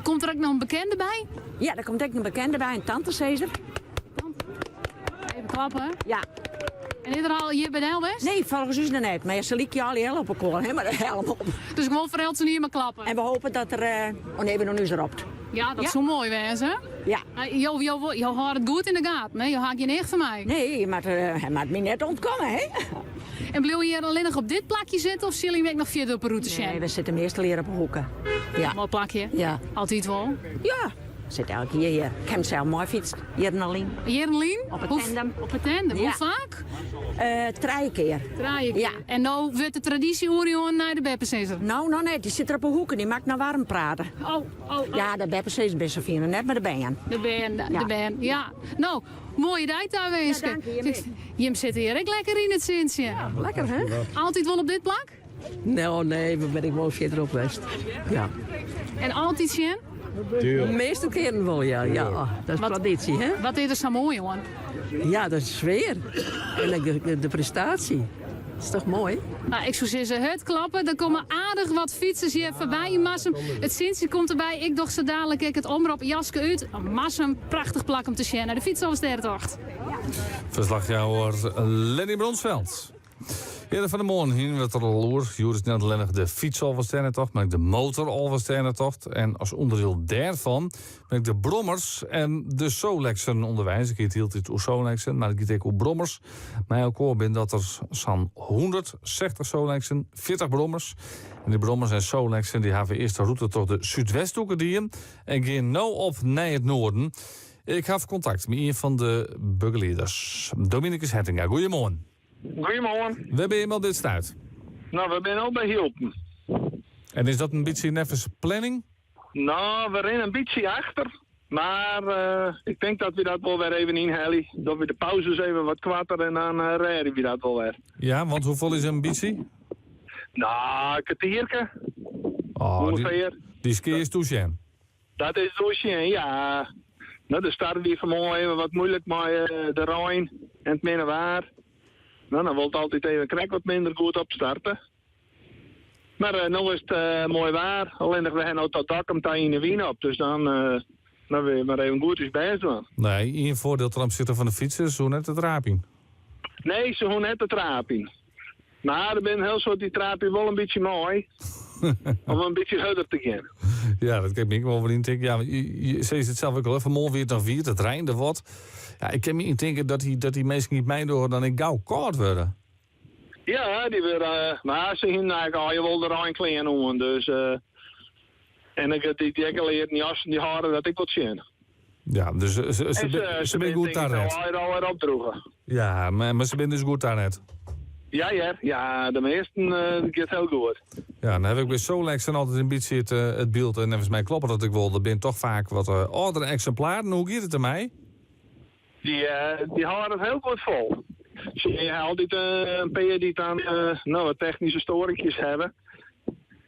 Komt er ook nog een bekende bij? Ja, er komt ook een bekende bij, een tante Cesar. Even klappen. Ja. En is er al hier bij de Helwest? Nee, volgens ons nog niet. Maar ze liep je al die helm op elkaar, hè? Maar de helm op. Dus gewoon verheld ze hier maar klappen. En we hopen dat er... Oh nee, we doen nu ze erop. Ja, dat is zo mooi wezen. Ja. Je houdt het goed in de gaten, hè? Je haakt je niet van mij. Nee, maar hij maakt me net ontkomen, hè? En blijf je hier alleen nog op dit plakje zitten of zullen jullie nog verder op een route zijn? Nee, we zitten meestal hier op een hoeken. Ja. Mooi plakje? Ja. Altijd wel? Ja. Zit elke keer hier. Ik heb hem zelf mooi fietst. Hier in Alien. Hier in Alien? Op het tandem. Op het tandem. Ja. Hoe vaak? 3 keer. 3 keer. Ja. En nou wordt de traditie Orion naar de Beppensesser? Nou, nee. Die zit er op een hoeken. Die maakt nou warm praten. Oh. Ja, de Beppensesser is best zo fijn. Net met de band. De band. Ja. Nou, mooie tijd daar wezen. Ja, dank je. Je zit hier ook lekker in het zintje. Ja, lekker hè? Altijd wel op dit plak? Nou, nee. We ben ik wel verder op West. Ja. En altijd zien? De meeste keren wel, ja. Dat is traditie, hè? Wat is er zo mooi, jongen? Ja, dat is sfeer. En de prestatie. Dat is toch mooi? Nou, ik zou zeggen, het klappen. Er komen aardig wat fietsers hier voorbij in Marsum. Het Sintje komt erbij. Ik dacht zo dadelijk het omroep Jaske uit. Marsum, prachtig plak om te zien naar de fietsoverstedentocht. Verslagjouwer Lenny Bronsveld. Eerder van de morgen hingen we het er al over. Joris net alleen de fiets al was tocht, maar ik de motor al was tocht. En als onderdeel daarvan ben ik de brommers en de Solexen onderwijs. Ik hield dit over Solexen, maar ik hield ook over brommers. Maar ook hoor ben dat er zo'n 160 Solexen, 40 brommers. En die brommers en Solexen die hebben eerst de route tot de Zuidwesthoeken die en gaan nu op naar het noorden. Ik heb contact met een van de burgerleiders, Dominicus Hettinga. Goedemorgen. Goedemorgen. We ben je al dit stuit? Nou, we zijn al bij Hilpen. En is dat een beetje een even planning? Nou, we rennen een beetje achter. Maar ik denk dat we dat wel weer even inhalen. Dat we de pauzes even wat kwarter en dan rijden we dat wel weer. Ja, want hoeveel is een ambitie? Nou, een kwartiertje. Oh, ongeveer. Die ski is toesjen. Dat is toesjen, ja. Nou, dan starten die vanmorgen even wat moeilijk met de Rijn en het Minnewaar. Nou, dan wil het altijd even krek wat minder goed opstarten. Maar nu is het mooi waar. Alleen dat we hebben nou tot dak om in de wien op. Dus dan wil je maar even goed eens bij doen. Nee, één voordeel ten opzichte van de fietsers, zo net het raping. Nee, zo net het raping. Maar er ben heel soort die trapie wel een beetje mooi. Om een beetje harder te gaan. Ja, dat kan ik wel wel indenken. Ja, je zegt het zelf ook al even mooi weer dan viert. Het reinde wat. Ja, ik kan me indenken dat die mensen niet meedoen dan ik gauw koud worden. Ja, die weer. Maar ze gaan eigenlijk al je wel de Rijn klein noemen. Dus. En ik die leert niet als die haren dat ik wat zien. Ja, dus ze zijn goed daar net. Ze al opdroegen. Ja, maar ze zijn dus goed daar net. Ja, de meesten gaat heel goed. Ja, dan heb ik bij Solexen altijd een beetje het beeld. En volgens mij klopt dat ik wel. Er zijn toch vaak wat oudere exemplaren. Hoe gaat het ermee? Die houden het heel goed vol. Zie je altijd een paar die dan wat technische storingjes hebben.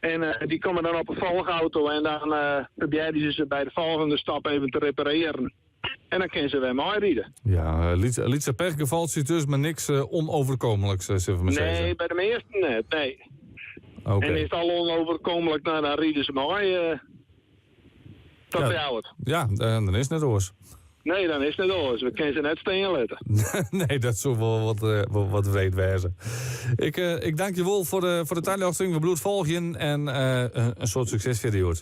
En die komen dan op een volgauto en dan proberen ze bij de volgende stap even te repareren. En dan kunnen ze weer mooi rijden. Ja, liet per geval zit dus maar niks onoverkomelijks, zullen we maar zeggen. Nee, bij de meesten net, nee. Okay. En is het al onoverkomelijk, nou, dan rijden ze mooi tot de oude. Ja, dan is het net oors. Nee, dan is het net oors. We kunnen ze net steen letten. Nee, dat zou wel wat wreed wezen. Ik dank je wel voor de tijdlichting. We bloed volgen en een soort succesvideo.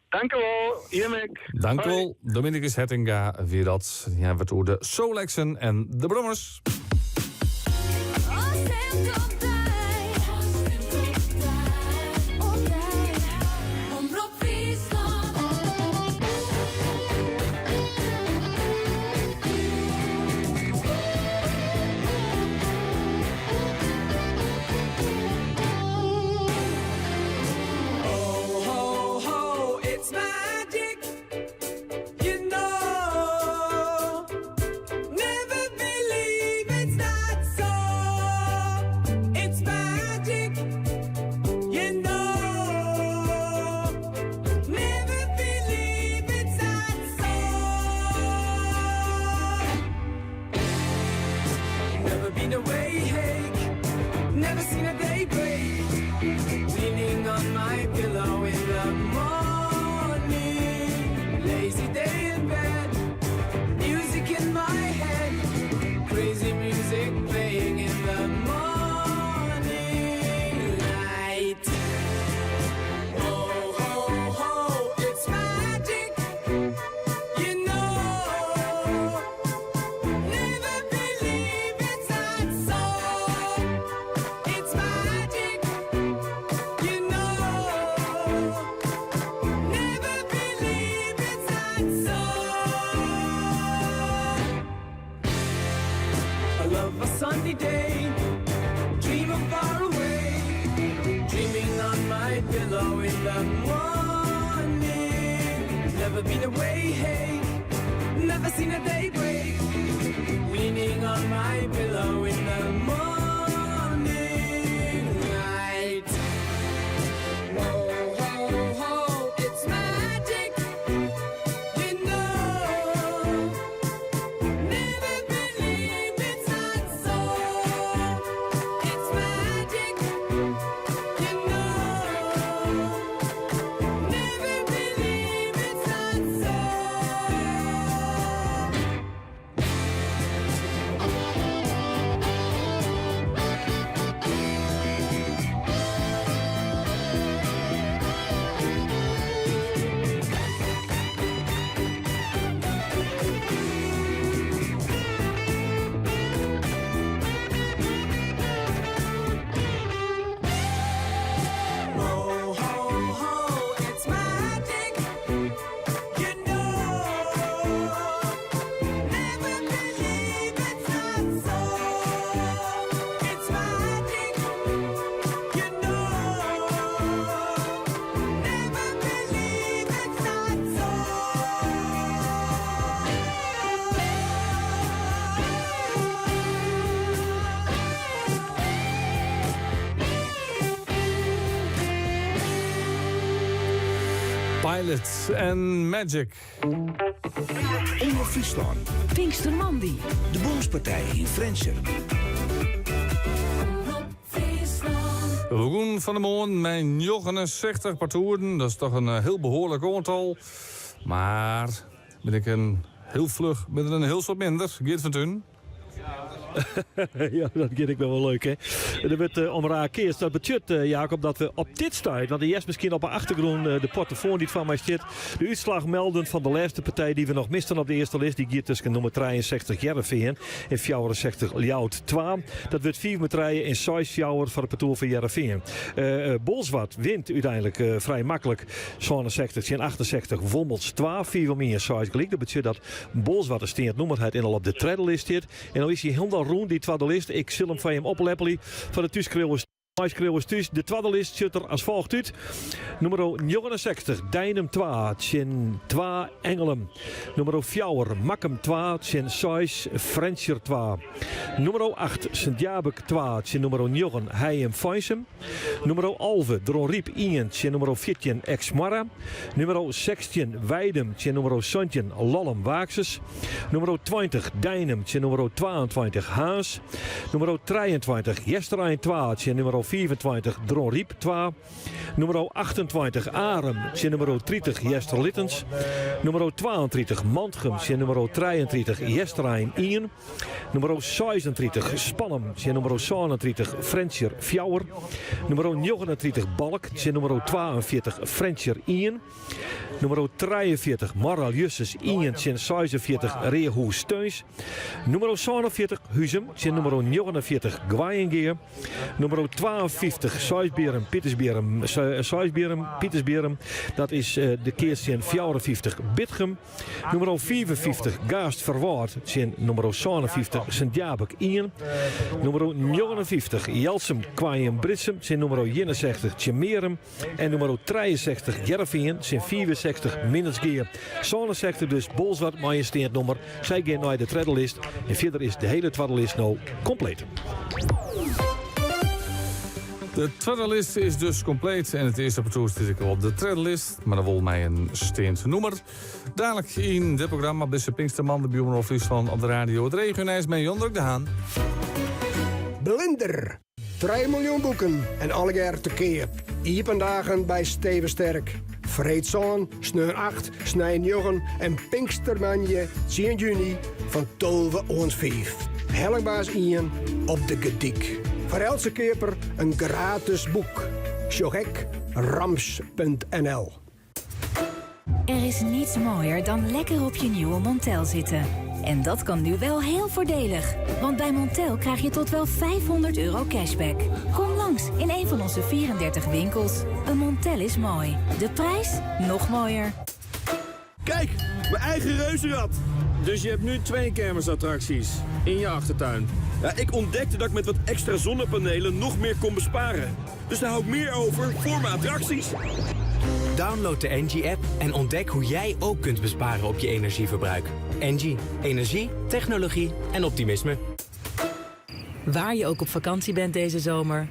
Dank u wel, Jimmick. Dank u wel, Dominicus Hettinga. Weer dat. Ja, we doen de Solexen en de brommers. Pilot en Magic. Omroep Friesland. Pinkstermandi. De Boomspartij in Frencher. We begonnen van de morgen met 69 partoeren. Dat is toch een heel behoorlijk aantal. Maar ben ik een heel vlug, ben er een heel soort minder. Geert van Thun. Ja, dat vind ik wel leuk, hè. Er wordt omraak eerst dat budget, Jacob, dat we op dit stuit, want eerst misschien op de achtergrond de portofoon die van mij zit, de uitslag melden van de laatste partij die we nog misten op de eerste lijst, die gaat tussen nummer 63 Jereveen en 64 Ljout 2. Dat wordt 4 met rijden in 6 fjouwer voor het parcours van Jereveen. Bolsward wint uiteindelijk vrij makkelijk 67 en 68 Wommels 2, 4 meer 6 gelijk. Dat betekent dat Bolsward een steent noemerheid en al op de treadlist zit. En dan is hij helemaal roen, die tweede list. Ik zal hem van hem opleppelen van de thuiskreeuwers. De tweede list zit er als volgt uit. Nummer 69, Dijnem 2, Tjen 2, Engelem. Nummer 4, Makkem 2, Tjen 6, Frencher 2. Nummer 8, Sint-Jabek 2, Tjen nummer 9, Heiem Feisem. Nummer 11, Dronriep 1, Tjen nummer 14, Exmarra. Nummer 16, Weidem, Tjen nummer 17, Lallem Waaxes. Nummer 20, Dijnem, Tjen nummer 22, Haas. Nummer 23, Jesterijn 2, Tjen nummer 24, Dronriep 2. Nummer 28, Arem, Tjen nummer 30, Jester Littens. Nummer 32, Mantgem, Tjen nummer 33, Jesterijn 1. Nummer 36, Spannem, Tjen nummer 37, Frencher Fjouwer. Nummer 39, Balk, Tjen nummer 42, Frencher 1. Nummer 43, Marral Jusses 1, Tjen 46, Rehoes Steuns. Nummer 47, Huzem, Tjen nummer 49, Gwaaiengeer. Nummer 52, Saisberen, Pietersberen. Dat is de keertje 54, Bitgem. Nummer 55, Gaast Verwaard, Tjen nummer 57, Sint-Jabek 1. Nummer 59, Jelsem Kwaaien Britsem, Tjen nummer 61, Tjemerem. En nummer 63, Jereveen, Tjen 64, Minnesgeer. 67 dus Bolsward, majesteert nummer. Zij gaan naar de treadlist. En verder is de hele treadlist nou compleet. De treadlist is dus compleet en het eerste parcours zit ik op de treadlist. Maar dan wil mij een steent nummer. Dadelijk in dit programma Bisse Pinksterman, de Buurman of Friesland op de radio. Het regionijs met Jan Druk de Haan. Blinder. 3 miljoen boeken en alle jaar te keer. Iependagen bij Steven Sterk. Vreedzaan, sneur 8, snij 9 en Pinkstermanje 10 juni van 12 ons 5. Hellingbaas 1 op de Gediek. Voor elke keper een gratis boek. Sjogek rams.nl. Er is niets mooier dan lekker op je nieuwe Montel zitten. En dat kan nu wel heel voordelig. Want bij Montel krijg je tot wel €500 cashback. Kom langs in een van onze 34 winkels. Een Montel is mooi. De prijs nog mooier. Kijk, mijn eigen reuzenrad. Dus je hebt nu 2 kermisattracties in je achtertuin. Ja, ik ontdekte dat ik met wat extra zonnepanelen nog meer kon besparen. Dus daar hou ik meer over voor mijn attracties. Download de Engie-app en ontdek hoe jij ook kunt besparen op je energieverbruik. Engie. Energie, technologie en optimisme. Waar je ook op vakantie bent deze zomer.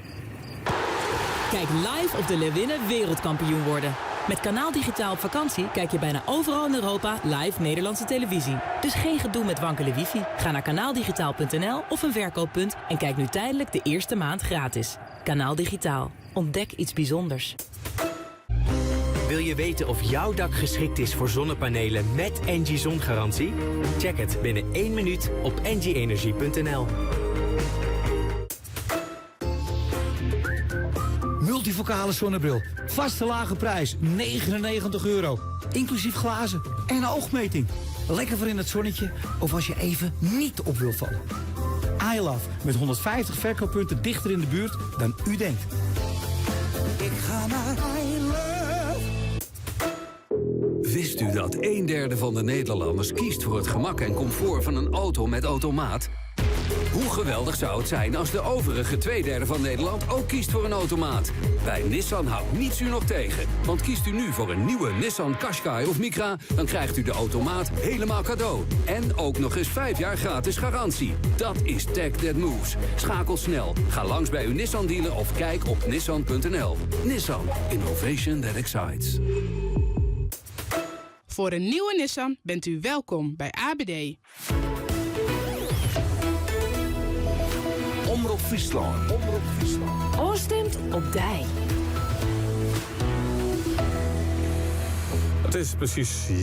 Kijk live of de Leeuwinnen wereldkampioen worden. Met Kanaal Digitaal op vakantie kijk je bijna overal in Europa live Nederlandse televisie. Dus geen gedoe met wankele wifi. Ga naar kanaaldigitaal.nl of een verkooppunt en kijk nu tijdelijk de eerste maand gratis. Kanaal Digitaal. Ontdek iets bijzonders. Wil je weten of jouw dak geschikt is voor zonnepanelen met Engie zongarantie? Check het binnen 1 minuut op engieenergie.nl. Multifocale zonnebril. Vaste lage prijs. €99. Inclusief glazen en oogmeting. Lekker voor in het zonnetje of als je even niet op wil vallen. iLove met 150 verkooppunten dichter in de buurt dan u denkt. Ik ga naar iLove. Wist u dat 1/3 van de Nederlanders kiest voor het gemak en comfort van een auto met automaat? Hoe geweldig zou het zijn als de overige 2/3 van Nederland ook kiest voor een automaat? Bij Nissan houdt niets u nog tegen. Want kiest u nu voor een nieuwe Nissan Qashqai of Micra, dan krijgt u de automaat helemaal cadeau. En ook nog eens 5 jaar gratis garantie. Dat is Tech That Moves. Schakel snel. Ga langs bij uw Nissan dealer of kijk op nissan.nl. Nissan. Innovation that excites. Voor een nieuwe Nissan bent u welkom bij ABD. Omroep Friesland. Oostemt op Dij. Het is precies 11:12.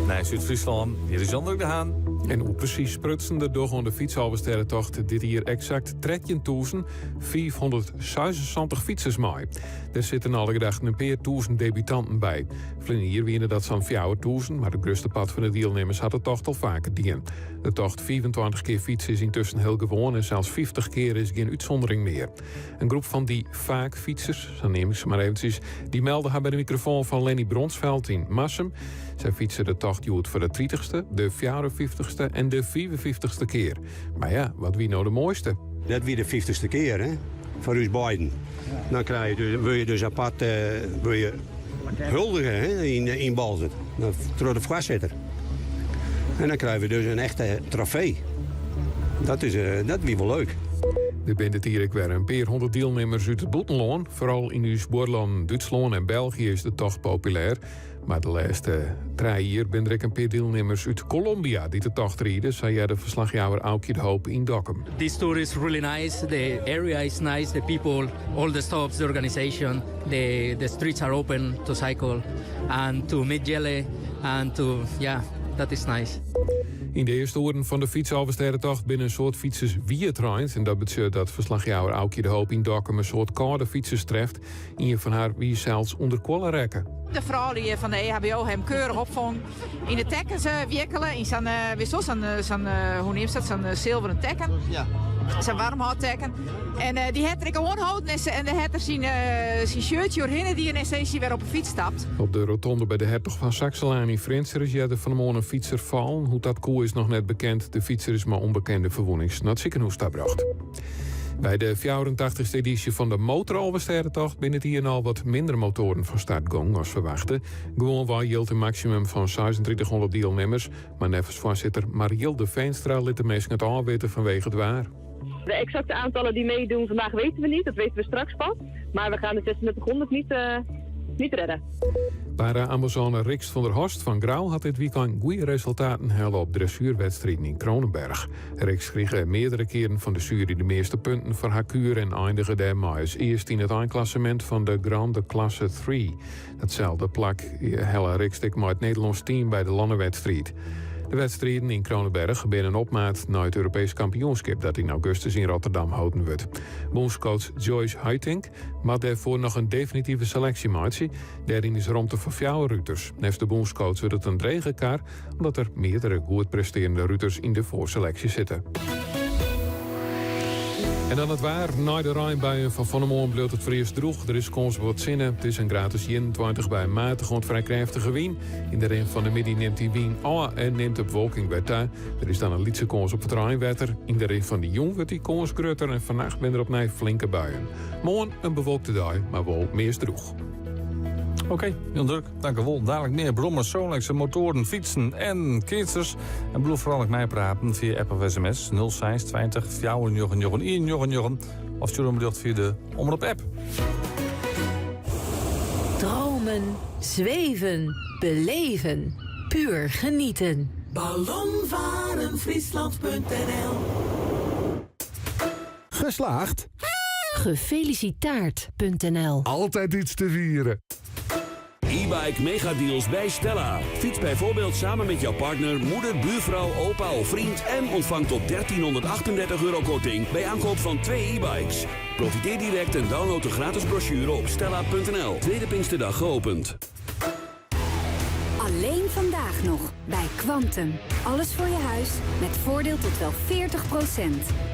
Nee, Zuid-Friesland, hier is Jan de Haan. En hoe precies prutsen de doorgaande fietshalversterrentocht dit hier exact 13.476 fietsers mee. Er zitten alle gedachten een paar duizend debutanten bij. Vlinder hier winnen dat zo'n 4.000, maar de grootste pad van de deelnemers had de tocht al vaker dien. De tocht 24 keer fietsen is intussen heel gewoon en zelfs 50 keer is geen uitzondering meer. Een groep van die vaak fietsers, zo neem ik ze maar eventjes, die melden haar bij de microfoon van Lenny Bronsveld in Massum. Zij fietsen de tocht uit voor de 30ste, de 54ste en de 54ste keer. Maar ja, wat wie nou de mooiste? Dat wie de 50ste keer, hè? Voor ons beiden. Dan krijg je dus, wil je dus apart wil je huldigen, hè? In Balzert. Door de voorzitter. En dan krijgen we dus een echte trofee. Dat wie wel leuk. Er zijn het hier weer een paar honderd deelnemers uit het buitenland. Vooral in uw spoorland Duitsland en België is de tocht populair. Maar de laatste 3 jaar zijn er ook een paar deelnemers uit Colombia die de tocht rijden, zei de verslagjouwer Aukje de Hoop in Dokkum. This tour is really nice. The area is nice. The people, all the stops, the organization, the streets are open to cycle and to meet Jelle and to that is nice. In de eerste uren van de fietsalversterrentocht binnen een soort fietsers wie het rijdt. En dat betekent dat verslagjouwer Aukje de Hoop in Dokkum een soort koude fietsers treft. En je van haar wie zelfs onder kollen rekken. De vrouw die van de EHBO hem keurig opvang. In de tekken ze wikkelen. In zo'n hoe neemt dat? Zo'n zilveren tekken. Ja. Zijn warmhoudtekken. En die had er gewoon houden en de had er zijn shirtje doorheen die en steeds weer op een fiets stapt. Op de rotonde bij de Hertog van Saxelaan in Frenser is er vanmorgen een fietser vallen. Hoe dat koe is nog net bekend. De fietser is maar onbekende verwondings naar het ziekenhuis gebracht. Bij de 84e editie van de motoralversterrentocht binnen het hier al wat minder motoren van start gong als verwachten. Gewoon waar hield een maximum van 3600 deelnemers. Maar nevens voorzitter Mariilde Veenstra liet de meesten het aanweten vanwege het waar. De exacte aantallen die meedoen vandaag weten we niet, dat weten we straks pas. Maar we gaan de 3600 niet redden. Para-Amazone Riks van der Horst van Grauw had dit weekend goede resultaten halen op dressuurwedstrijden in Kronenberg. Riks kreeg meerdere keren van de jury de meeste punten voor haar kuur en eindigde daarmee als eerst in het eindklassement van de Grande Klasse 3. Hetzelfde plak helle Riks met het Nederlands team bij de landenwedstrijd. De wedstrijden in Kronenberg binnen een opmaat naar het Europees kampioenschap dat in augustus in Rotterdam houden wordt. Bondscoach Joyce Huytink maakt daarvoor nog een definitieve selectie maken. Daarin is ruimte voor 4 ruiters. Naast de bondscoach wordt het een dreigekar omdat er meerdere goed presterende ruiters in de voorselectie zitten. En dan het waar. Na de Rijnbuien van vanmorgen bleef het voor eerst droeg. Er is kans op wat zinnen. Het is een gratis 21 bij matig en vrij krachtige wien. In de ring van de midden neemt die wien aan en neemt de bewolking bij ta. Er is dan een lietse kans op het Rijnwetter. In de ring van de jong wordt die kans groter en vannacht ben er opnieuw flinke buien. Morgen een bewolkte dag, maar wel meer droeg. Oké, heel druk. Dank u wel. Dadelijk meer brommers, Solexen, motoren, fietsen en keerters. En beloof vooral meepraten via app of sms 06 20 499 of stuur een bericht via de Omroep app. Dromen, zweven, beleven, puur genieten. Ballonvarenfriesland.nl Geslaagd? Gefelicitaard.nl Altijd iets te vieren. E-bike megadeals bij Stella. Fiets bijvoorbeeld samen met jouw partner, moeder, buurvrouw, opa of vriend en ontvang tot €1338 korting bij aankoop van 2 e-bikes. Profiteer direct en download de gratis brochure op stella.nl. Tweede Pinksterdag geopend. Alleen vandaag nog bij Quantum. Alles voor je huis met voordeel tot wel 40%.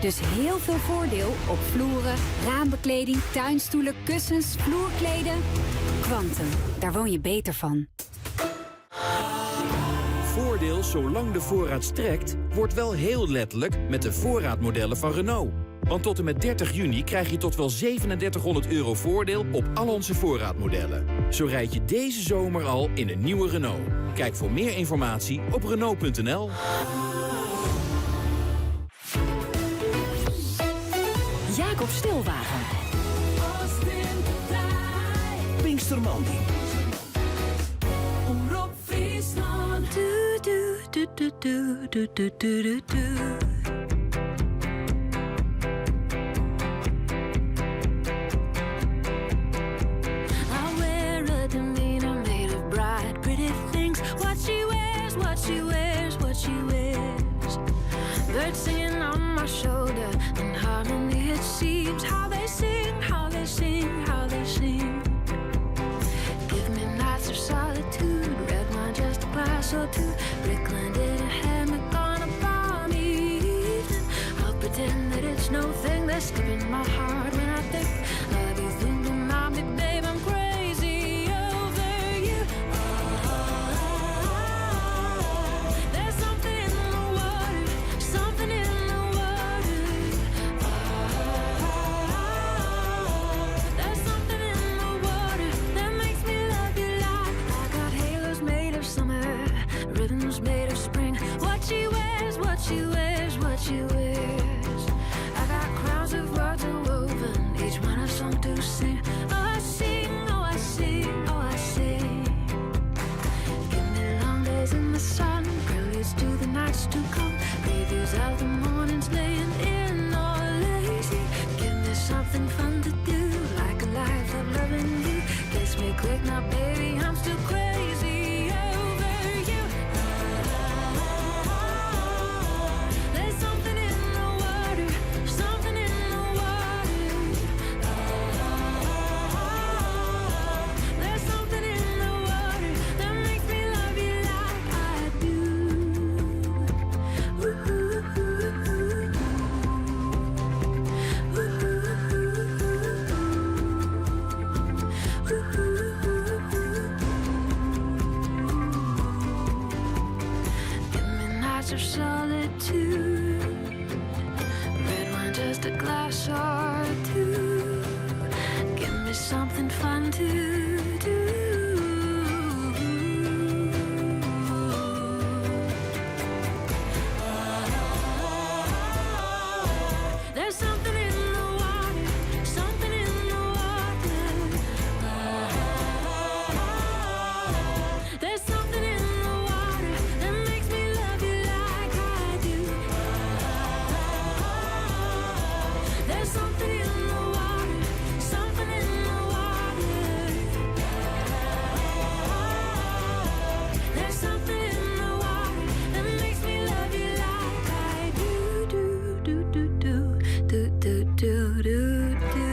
Dus heel veel voordeel op vloeren, raambekleding, tuinstoelen, kussens, vloerkleden. Quantum, daar woon je beter van. Voordeel zolang de voorraad strekt, wordt wel heel letterlijk met de voorraadmodellen van Renault. Want tot en met 30 juni krijg je tot wel €3700 voordeel op al onze voorraadmodellen. Zo rijd je deze zomer al in een nieuwe Renault. Kijk voor meer informatie op Renault.nl. Jacob Stilwagen. Pinkstermandy. do do do do do do do. I wear a demeanor made of bright, pretty things. What she wears, what she wears, what she wears. Birds singing on my shoulder, in harmony it seems. How they sing, how they sing, how they sing. Give me nights of solitude, red wine, just a glass or two. Brickland in a hammock on a balmy evening. I'll pretend that it's no thing that's skipping my heart when I think of you. Thinking about me, babe, I'm crazy over you. There's something in the water, something in the water. There's something in the water that makes me love you like. I got halos made of summer, ribbons made of spring. What she wears, what she wears, what she wears. I got crowns of words woven, each one a song to sing. Oh, I sing, oh, I sing, oh, I sing. Give me long days in the sun, preludes to the nights to come. Previews of the mornings laying in or lazy. Give me something fun to do, like a life of loving you. Kiss me quick now, baby, I'm still crazy over you. There's something in the water, something in the water. There's something in the water that makes me love you like I do. Give me nights of solitude, red wine, just a glass or two. Give me something fun to do. There's something in the water, something in the water. There's something in the water that makes me love you like I do. There's something in the water, something in the water. There's something in the water that makes me love you like I do. Do do do do do do do do do.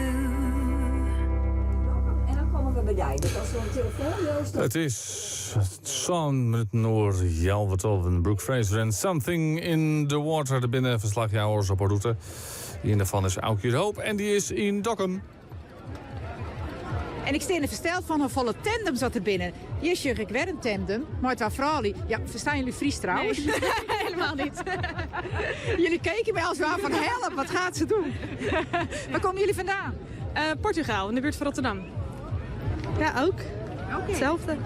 En dan komen we bij jij. Dat als zo'n telefoon Het is zo'n met Noor Jalwert en Brooke Fraser en Something in the Water. De binnenverslagjouwers op route. Een daarvan is Aukje de Hoop en die is in Dokkum. En ik steen er versteld van hoe volle tandem zat er binnen. Hier zeg ik weer een tandem, maar het was vooral... Ja, verstaan jullie Fries trouwens? Nee, helemaal niet. Jullie keken mij als waar van help, wat gaat ze doen? Waar komen jullie vandaan? Portugal, in de buurt van Rotterdam. Ja, ook. Hetzelfde.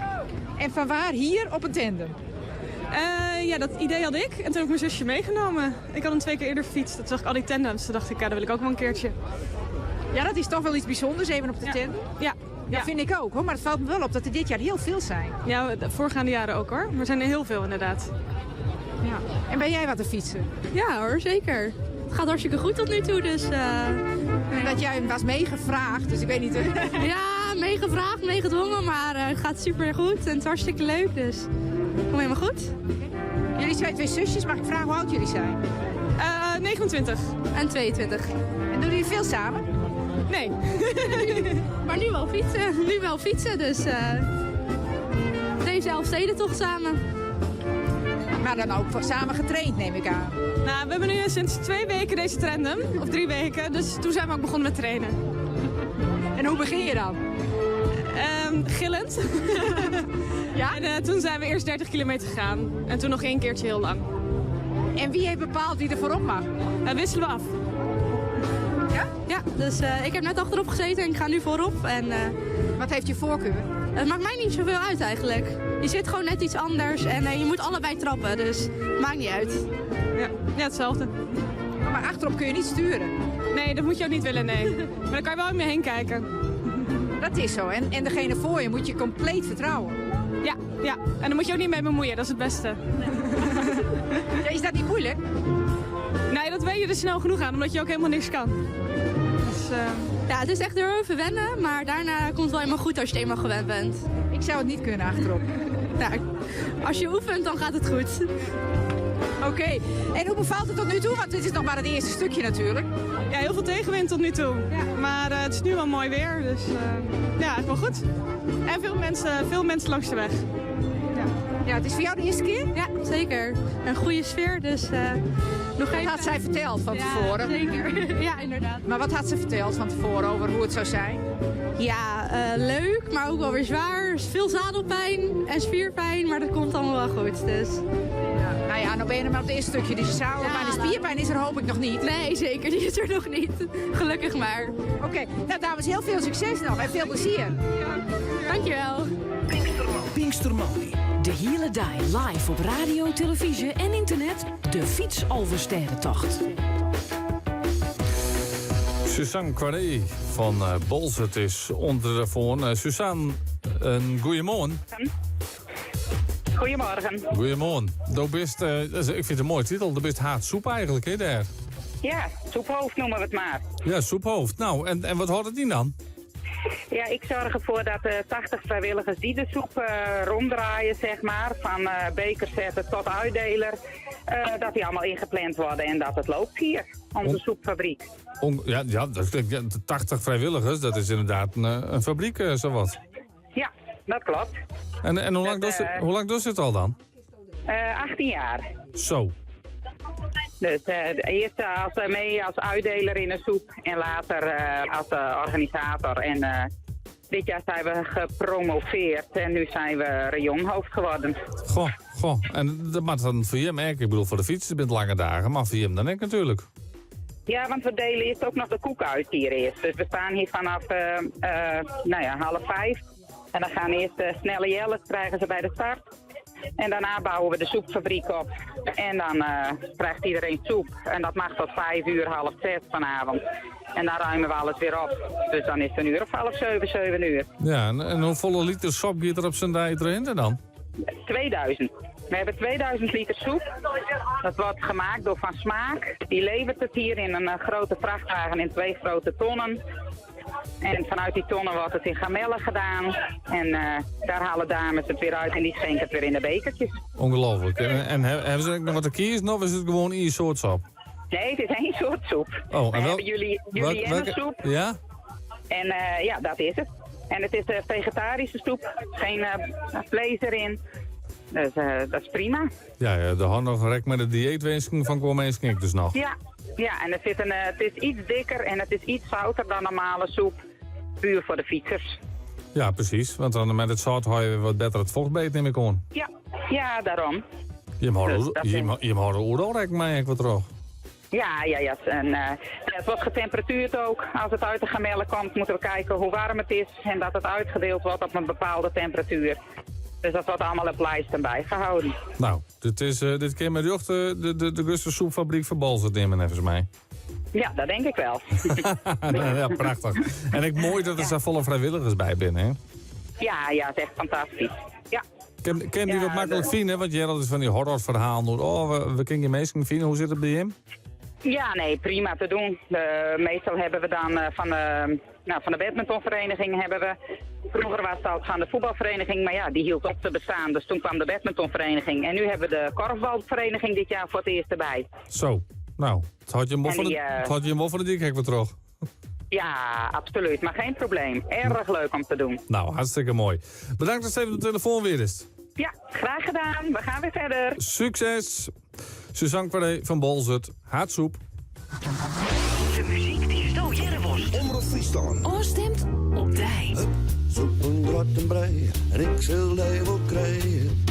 En van waar hier op een tandem? Ja, dat idee had ik. En toen heb ik mijn zusje meegenomen. Ik had hem 2 keer eerder gefietst. Toen zag ik al die tandems. Toen dacht ik, ja, dat wil ik ook wel een keertje. Ja, dat is toch wel iets bijzonders, even op de tandem. Ja. Dat vind ik ook, hoor. Maar het valt me wel op dat er dit jaar heel veel zijn. Ja, de voorgaande jaren ook, hoor. Maar er zijn er heel veel, inderdaad. Ja. En ben jij wat te fietsen? Ja, hoor, zeker. Het gaat hartstikke goed tot nu toe, dus... En dat jij was meegevraagd, dus ik weet niet... Ja, meegevraagd, meegedwongen, maar het gaat super goed en het is hartstikke leuk, dus... Kom helemaal goed. Jullie zijn 2 zusjes, mag ik vragen hoe oud jullie zijn? 29 en 22. En doen jullie veel samen? Nee. Maar nu wel fietsen, dus... Deze Elfstedentocht samen. Maar dan ook samen getraind, neem ik aan. Nou, we hebben nu sinds 2 weken deze tandem, of 3 weken, dus toen zijn we ook begonnen met trainen. En hoe begin je dan? Gillend. Ja? En toen zijn we eerst 30 kilometer gegaan. En toen nog 1 keertje heel lang. En wie heeft bepaald wie er voorop mag? Wisselen we af. Ja? Ja, dus ik heb net achterop gezeten en ik ga nu voorop. En, wat heeft je voorkeur? Het maakt mij niet zoveel uit eigenlijk. Je zit gewoon net iets anders en je moet allebei trappen, dus het maakt niet uit. Ja, hetzelfde. Maar achterop kun je niet sturen? Nee, dat moet je ook niet willen, nee. Maar dan kan je wel om je heen kijken. Dat is zo, en degene voor je moet je compleet vertrouwen. Ja, en daar moet je ook niet mee bemoeien, dat is het beste. Ja, is dat niet moeilijk? Nee, dat weet je er snel genoeg aan, omdat je ook helemaal niks kan. Dus, ja, het is echt heel even wennen, maar daarna komt het wel helemaal goed als je het eenmaal gewend bent. Ik zou het niet kunnen achterop. Ja, als je oefent, dan gaat het goed. Oké. En hoe bevalt het tot nu toe? Want dit is nog maar het eerste stukje natuurlijk. Ja, heel veel tegenwind tot nu toe. Ja. Maar het is nu wel mooi weer, dus ja, het is wel goed. En veel mensen langs de weg. Ja, het is voor jou de eerste keer? Ja, zeker. Een goede sfeer, dus nog even... Wat had zij verteld van tevoren? Zeker. Ja, inderdaad. Maar wat had ze verteld van tevoren over hoe het zou zijn? Ja, leuk, maar ook wel weer zwaar. Veel zadelpijn en spierpijn, maar dat komt allemaal wel goed, dus... Ja. Nou ja, nou ben je er maar op het eerste stukje, dus zadelpijn en spierpijn is er hoop ik nog niet. Nee, zeker, die is er nog niet. Gelukkig maar. Oké, nou dames, heel veel succes nog en veel plezier. Ja. Dankjewel. Pinkstermandy. De hele dag live op radio, televisie en internet. De fietsalversterentocht. Suzanne Quaré van Bolzert is onder de telefoon. Suzanne, een goeiemorgen. Goedemorgen. Goedemorgen. Ik vind het een mooie titel. Dat is haat soep eigenlijk, hè, daar? Ja, soephoofd noemen we het maar. Ja, soephoofd. Nou, en wat houdt het in dan? Ja, ik zorg ervoor dat 80 vrijwilligers die de soep ronddraaien, zeg maar, van beker zetten tot uitdeler, dat die allemaal ingepland worden en dat het loopt hier, onze soepfabriek. Ja, 80 vrijwilligers, dat is inderdaad een fabriek, zowat. Ja, dat klopt. En hoe lang doet het al dan? 18 jaar. Zo. Dus eerst mee als uitdeler in de soep en later als organisator. En dit jaar zijn we gepromoveerd en nu zijn we rayonhoofd geworden. Goh. En dat maakt dan voor je merk. Ik bedoel, voor de fiets bent lange dagen, maar voor je dan ik natuurlijk. Ja, want we delen eerst ook nog de koek uit hier eerst. Dus we staan hier vanaf 4:30. En dan gaan eerst snelle jelles, krijgen ze bij de start. En daarna bouwen we de soepfabriek op. En dan krijgt iedereen soep. En dat mag tot 5:00, 5:30 vanavond. En dan ruimen we alles weer op. Dus dan is het 6:30, 7:00. Ja, en hoeveel liter sop gaat er op zijn dag erin dan? 2000. We hebben 2000 liter soep. Dat wordt gemaakt door Van Smaak. Die levert het hier in een grote vrachtwagen in 2 grote tonnen. En vanuit die tonnen wordt het in gamellen gedaan. En daar halen dames het weer uit en die schenken het weer in de bekertjes. Ongelooflijk. En hebben ze nog wat te kiezen of is het gewoon één soort sop? Nee, het is 1 soort soep. Oh, we hebben jullie soep. Ja? En ja, dat is het. En het is vegetarische soep. Geen vlees erin. Dus dat is prima. Ja, er had nog rek met de dieetwensing van kwam eens knik dus nog. Ja, en het is iets dikker en het is iets zouter dan normale soep. Puur voor de fietsers. Ja, precies. Want dan met het zout hou je wat beter het vocht beet, neem ik aan. Ja, daarom. Je mag er oordeel rekken, maar ik wat terug. Ja. En het wordt getemperatuurd ook. Als het uit de gamellen komt, moeten we kijken hoe warm het is. En dat het uitgedeeld wordt op een bepaalde temperatuur. Dus dat wordt allemaal op lijsten bijgehouden. Nou, dit keer met de grootste soepfabriek van Bolzert nemen, even mij. Ja, dat denk ik wel. Ja, prachtig. En ik mooi dat er zo volle vrijwilligers bij binnen, hè? Ja, het is echt fantastisch. Ja. Ken die wat makkelijk vinden? Want jij had dus van die horrorverhalen. Oh, we kunnen je meestal vinden. Hoe zit het bij hem? Ja, nee, prima te doen. Meestal hebben we dan van de badmintonvereniging hebben we... Vroeger was het al van de voetbalvereniging, maar ja, die hield op te bestaan. Dus toen kwam de badmintonvereniging. En nu hebben we de korfbalvereniging dit jaar voor het eerst erbij. Zo, nou, het had je hem wel van de dikhek weer terug. Ja, absoluut, maar geen probleem. Erg leuk om te doen. Nou, hartstikke mooi. Bedankt dat ze even de telefoon weer is. Ja, graag gedaan. We gaan weer verder. Succes! Suzanne Quaré van Bolzert, haatsoep. De muziek die zo Jerrebos. Omroep Friesland. Oorstemt op dij. Soep en grot en brei, en ik zal die wel krijgen.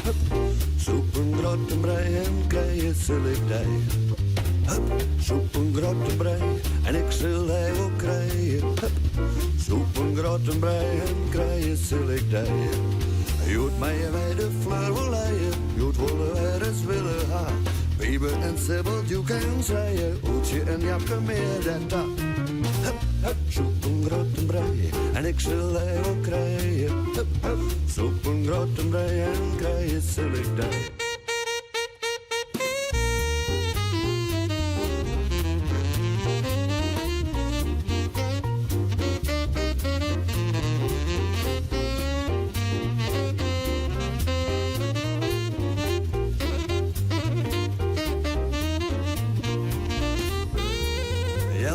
Soep en grot en brei, en krijgen zal ik die. Soep en grot en brei, en ik zal die wel krijgen. Soep en grot en brei, en krijgen zal ik die. Jood mij bij de fleur wil leien, jood willen wij dus willen ha. Bieber en Sibyl, you can zeggen, Oetje en Japke meer dan dat. Soep en grot en brei, en ik zal die wel krijgen. Soep en grot en brei, en krijgen zal ik die.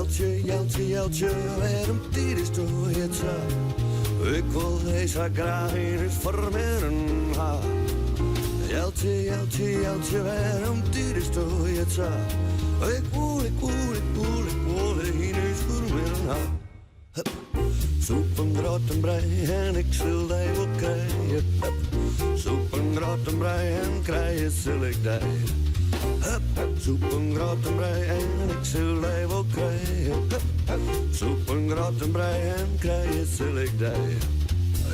Jeltje, Jeltje, Jeltje, waarom dit is door je zaak? Ik wil deze graag in het vermeren haar. Jeltje, Jeltje, Jeltje, waarom dit is door je zaak? Ik wil in het vermeren haar. Hup. Soep en brood en brei en ik zal die wel krijgen. Hup. Soep en brood en brei en krijgen zal ik die. Hup, hup. Soep en brood en brei en ik zal die wel krijgen. Hup, hup. Soep en brood en brei en krijgen zal ik die.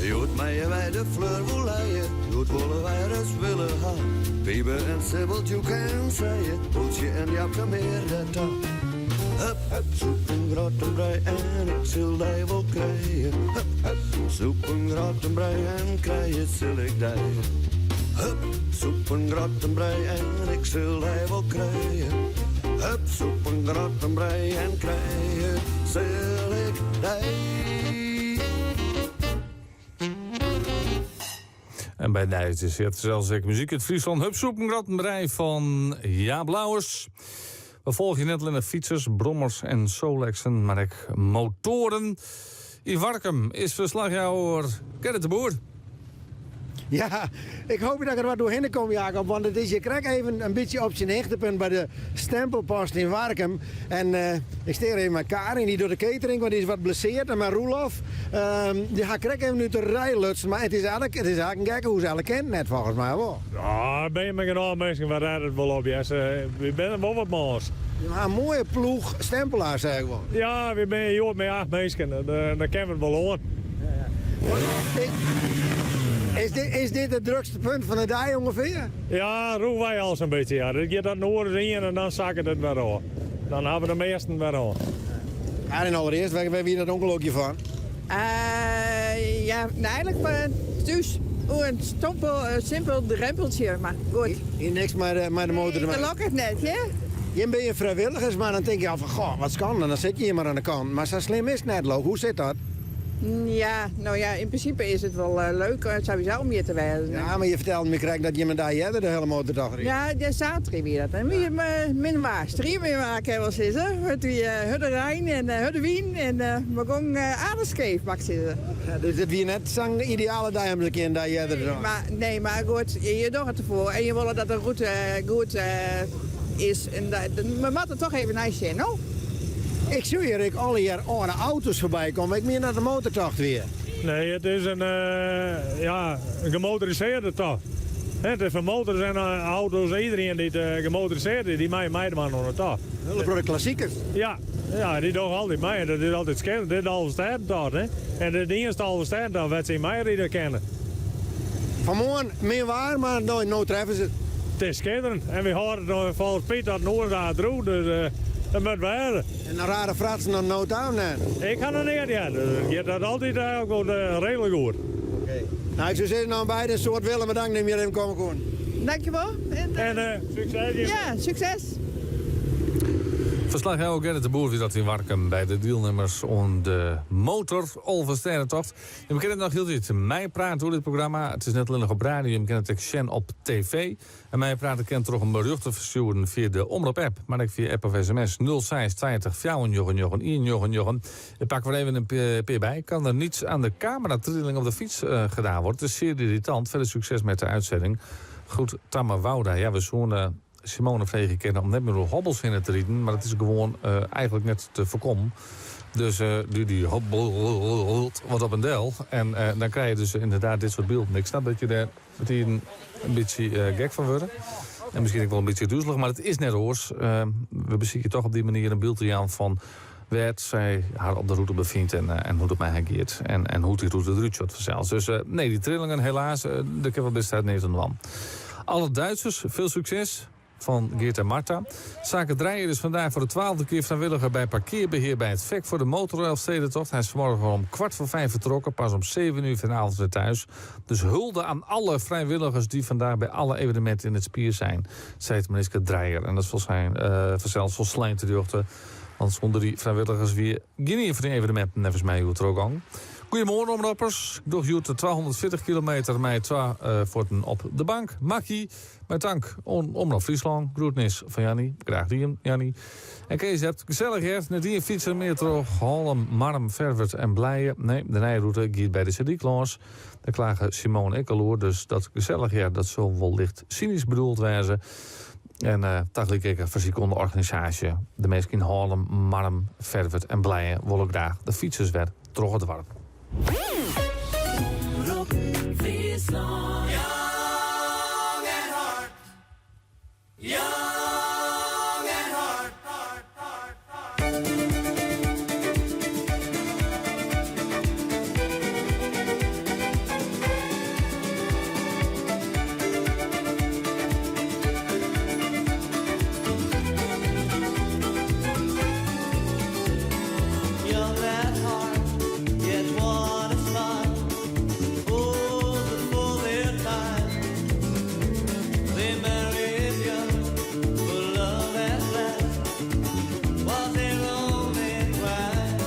Je hoort mij bij de fleur wil leien, je hoort willen wij dus willen gaan. Pieper en sibbeltje kan zeggen, poetje en Japke meer dat dan. Hup, hup, soep en brood en brei en ik zal die wel krijgen. Hup, hup, soep en brood en brei en krijgen zal ik die. Hup, soep en brood en brei en ik zal die wel krijgen. Hup, soep en brood en brei en krijgen zal ik die. En bij Nijs is het zelfs ik muziek uit Friesland. Hupsoep, een grottenbrei van Ja Blauwers. We volgen net alleen fietsers, brommers en Solexen, maar ook motoren. In Warkum is verslagjouwer Gerrit de Boer. Ja, ik hoop dat ik er wat doorheen kom, Jacob. Want het is, je krijgt even een beetje op zijn hechtepunt bij de stempelpost in Warkum. En ik steer even met Karin, die door de catering, want die is wat blesseerd. En met Roelof, die gaat krijgen even nu te rijlutsen. Maar het is eigenlijk een gekke hoe ze alle kent net, volgens mij wel. Ja, ben je met een aantal mensen waar rijdt het wel op, ja. We zijn wel wat maas. Een mooie ploeg stempelaars, zeg ik wel. Ja, we zijn hier met 8 mensen, dan kennen we het wel aan. Is dit het drukste punt van de dag ongeveer? Ja, roepen wij al zo'n beetje. Ja. Dan gaat dat noorden in en dan zakken het weer aan. Dan hebben we de meesten weer aan. En allereerst, waar wie dat ongelukje van? Ja, eigenlijk dus een simpel drempeltje, maar goed. Hier niks maar de motor erbij. Dat lukt het net, hè? Je bent je vrijwilligers, maar dan denk je al van, goh, wat kan? En dan zit je hier maar aan de kant. Maar zo slim is het net, Lo. Hoe zit dat? Ja, nou ja, in principe is het wel leuk sowieso om hier te werken. Ja, maar je vertelde me krijg dat je me daar de hele motordag reed. Ja, de zaterdag weer dat. En wie min waars. 3 meer maken wel zitten. Het de Rijn en de Wien en we gaan aardeskeef mag zitten. Ja, dus het weer net zo'n ideale dag om een keer dat jij er Nee, maar goed, je doet het ervoor en je wil dat het goed is. En we moeten toch even nice zijn, no? Ik zie hier alle jaar oude auto's voorbij komen. Ik meen naar de motortocht weer. Nee, het is een gemotoriseerde tocht. Het is van motors en auto's. Iedereen die het gemotoriseerd is, die meedoet aan de tocht. Hulp voor de klassiekers. Ja, die doen altijd mee. Dat is altijd schelen. Dit is al een stijdentocht, hè. En de eerste al een stijdentocht, wat ze in mij kennen. Vanmorgen meer waar, maar nooit treffen ze het. Het is schitterend. En we horen volgens Piet dat Noordaad droeg, dus... Dat moet wel. En een rare fratsen dan no down, hè? Ik ga er niet, ja. Je dat altijd ook wel redelijk goed. Oké. Nou, ik zou zeggen, nou beide een soort willen bedankt dat je even komen kon. Dankjewel. En succes. Ja, succes. Verslagjouwer Gerrit de Boer wie dat in Warkum bij de deelnemers on de motor Olversterrentocht. Je kent het nog heel iets. Mij praat door dit programma. Het is net alleen nog op radio. Je kent het Shen op tv. En mij praten kent toch een bericht te versturen via de Omroep-app. Maar ook via app of sms 0620 499 Ik pak weer even een peer bij. Kan er niets aan de cameratrilling op de fiets gedaan worden. Het is zeer irritant. Verder succes met de uitzending. Goed, Tamar Wouda. Ja, we zo'n Simone Vregen kennen om net meer hobbels in te rieden. Maar het is gewoon eigenlijk net te voorkomen. Dus die hobbelt wat op een del. En dan krijg je dus inderdaad dit soort beelden. Ik snap dat je daar meteen een beetje gek van wordt. En misschien ook wel een beetje duizelig. Maar het is net hoors. We bezien toch op die manier een beeldje aan van... waar zij haar op de route bevindt en hoe het mij ageert. En hoe die route eruit ziet vanzelfs. Dus nee, die trillingen helaas, de kan wel best uit Nederland. Alle Duitsers, veel succes. Van Geert en Marta. Zaken Dreyer is vandaag voor de 12e keer vrijwilliger bij parkeerbeheer bij het VEC voor de motorelfstedentocht. Hij is vanmorgen om 4:45 vertrokken, pas om 7 uur vanavond weer thuis. Dus hulde aan alle vrijwilligers die vandaag bij alle evenementen in het spier zijn, zei het minister Dreyer. En dat is vanzelfs volslijn te duchten. Want zonder die vrijwilligers weer geen van die evenementen, nevens mij, hoe het er ook aan. Goedemorgen, omroepers. Ik doe Joet 240 kilometer met 2 voeten op de bank. Makkie, met dank Omroep Friesland. Groetnis van Jannie. Graag die, Jannie. En Kees hebt gezelligheid. Net die fietsen meer terug. Hollem, Marm, Verwert en Blijen. Nee, de rijroute gaat bij de CD-klaas. Daar klagen Simone Ekkeloer. Dus dat gezelligheid, dat zal wel licht cynisch bedoeld wezen. En dagelijk ik versiekende organisatie. De mensen in Hollem, Marm, Verwert en Blijen willen graag de fietsers weer terug het warp. Friesland. Young and hard. Young and hard. Young and hard, yet one is fine. Oh, before their time, they married young, for love at last was their only crime.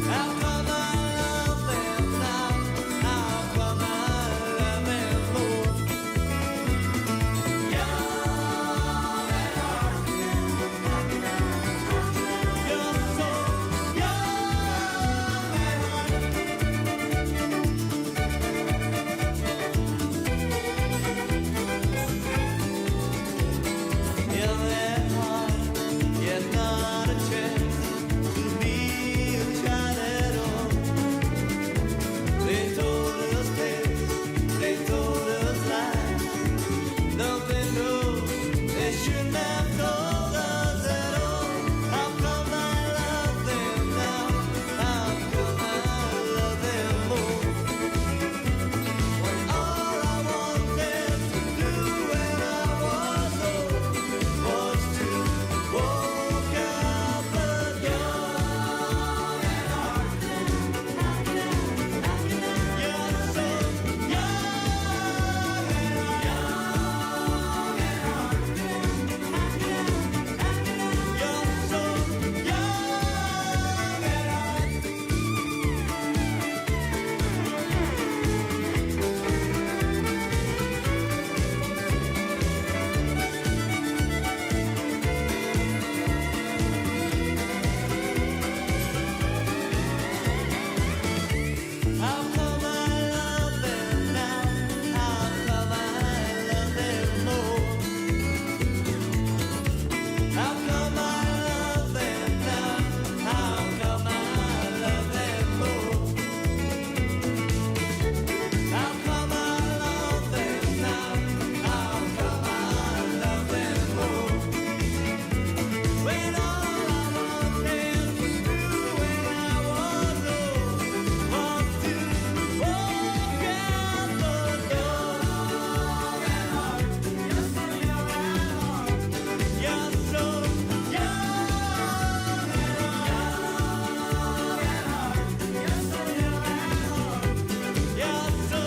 How come I love them now? How come I love them more? Young and hard, you're so young and hard, yet not a chance to be a child at all. They told us tales, they told us lies. Nothing new, they shouldn't have told us at all. How come I love them now? How come I love them more? When all I wanted to do when I was old was to walk out the young and hard. You're so young and hard. You're so young and hard. How come I love them now? How come I love them more? How come I love them now? How come I love them more? How come I love them now? How come I love them more? When all I wanted to do when I was old was to walk out the door. And hard, you're so young and hard. You're so young and hard. You're so young and hard. You're so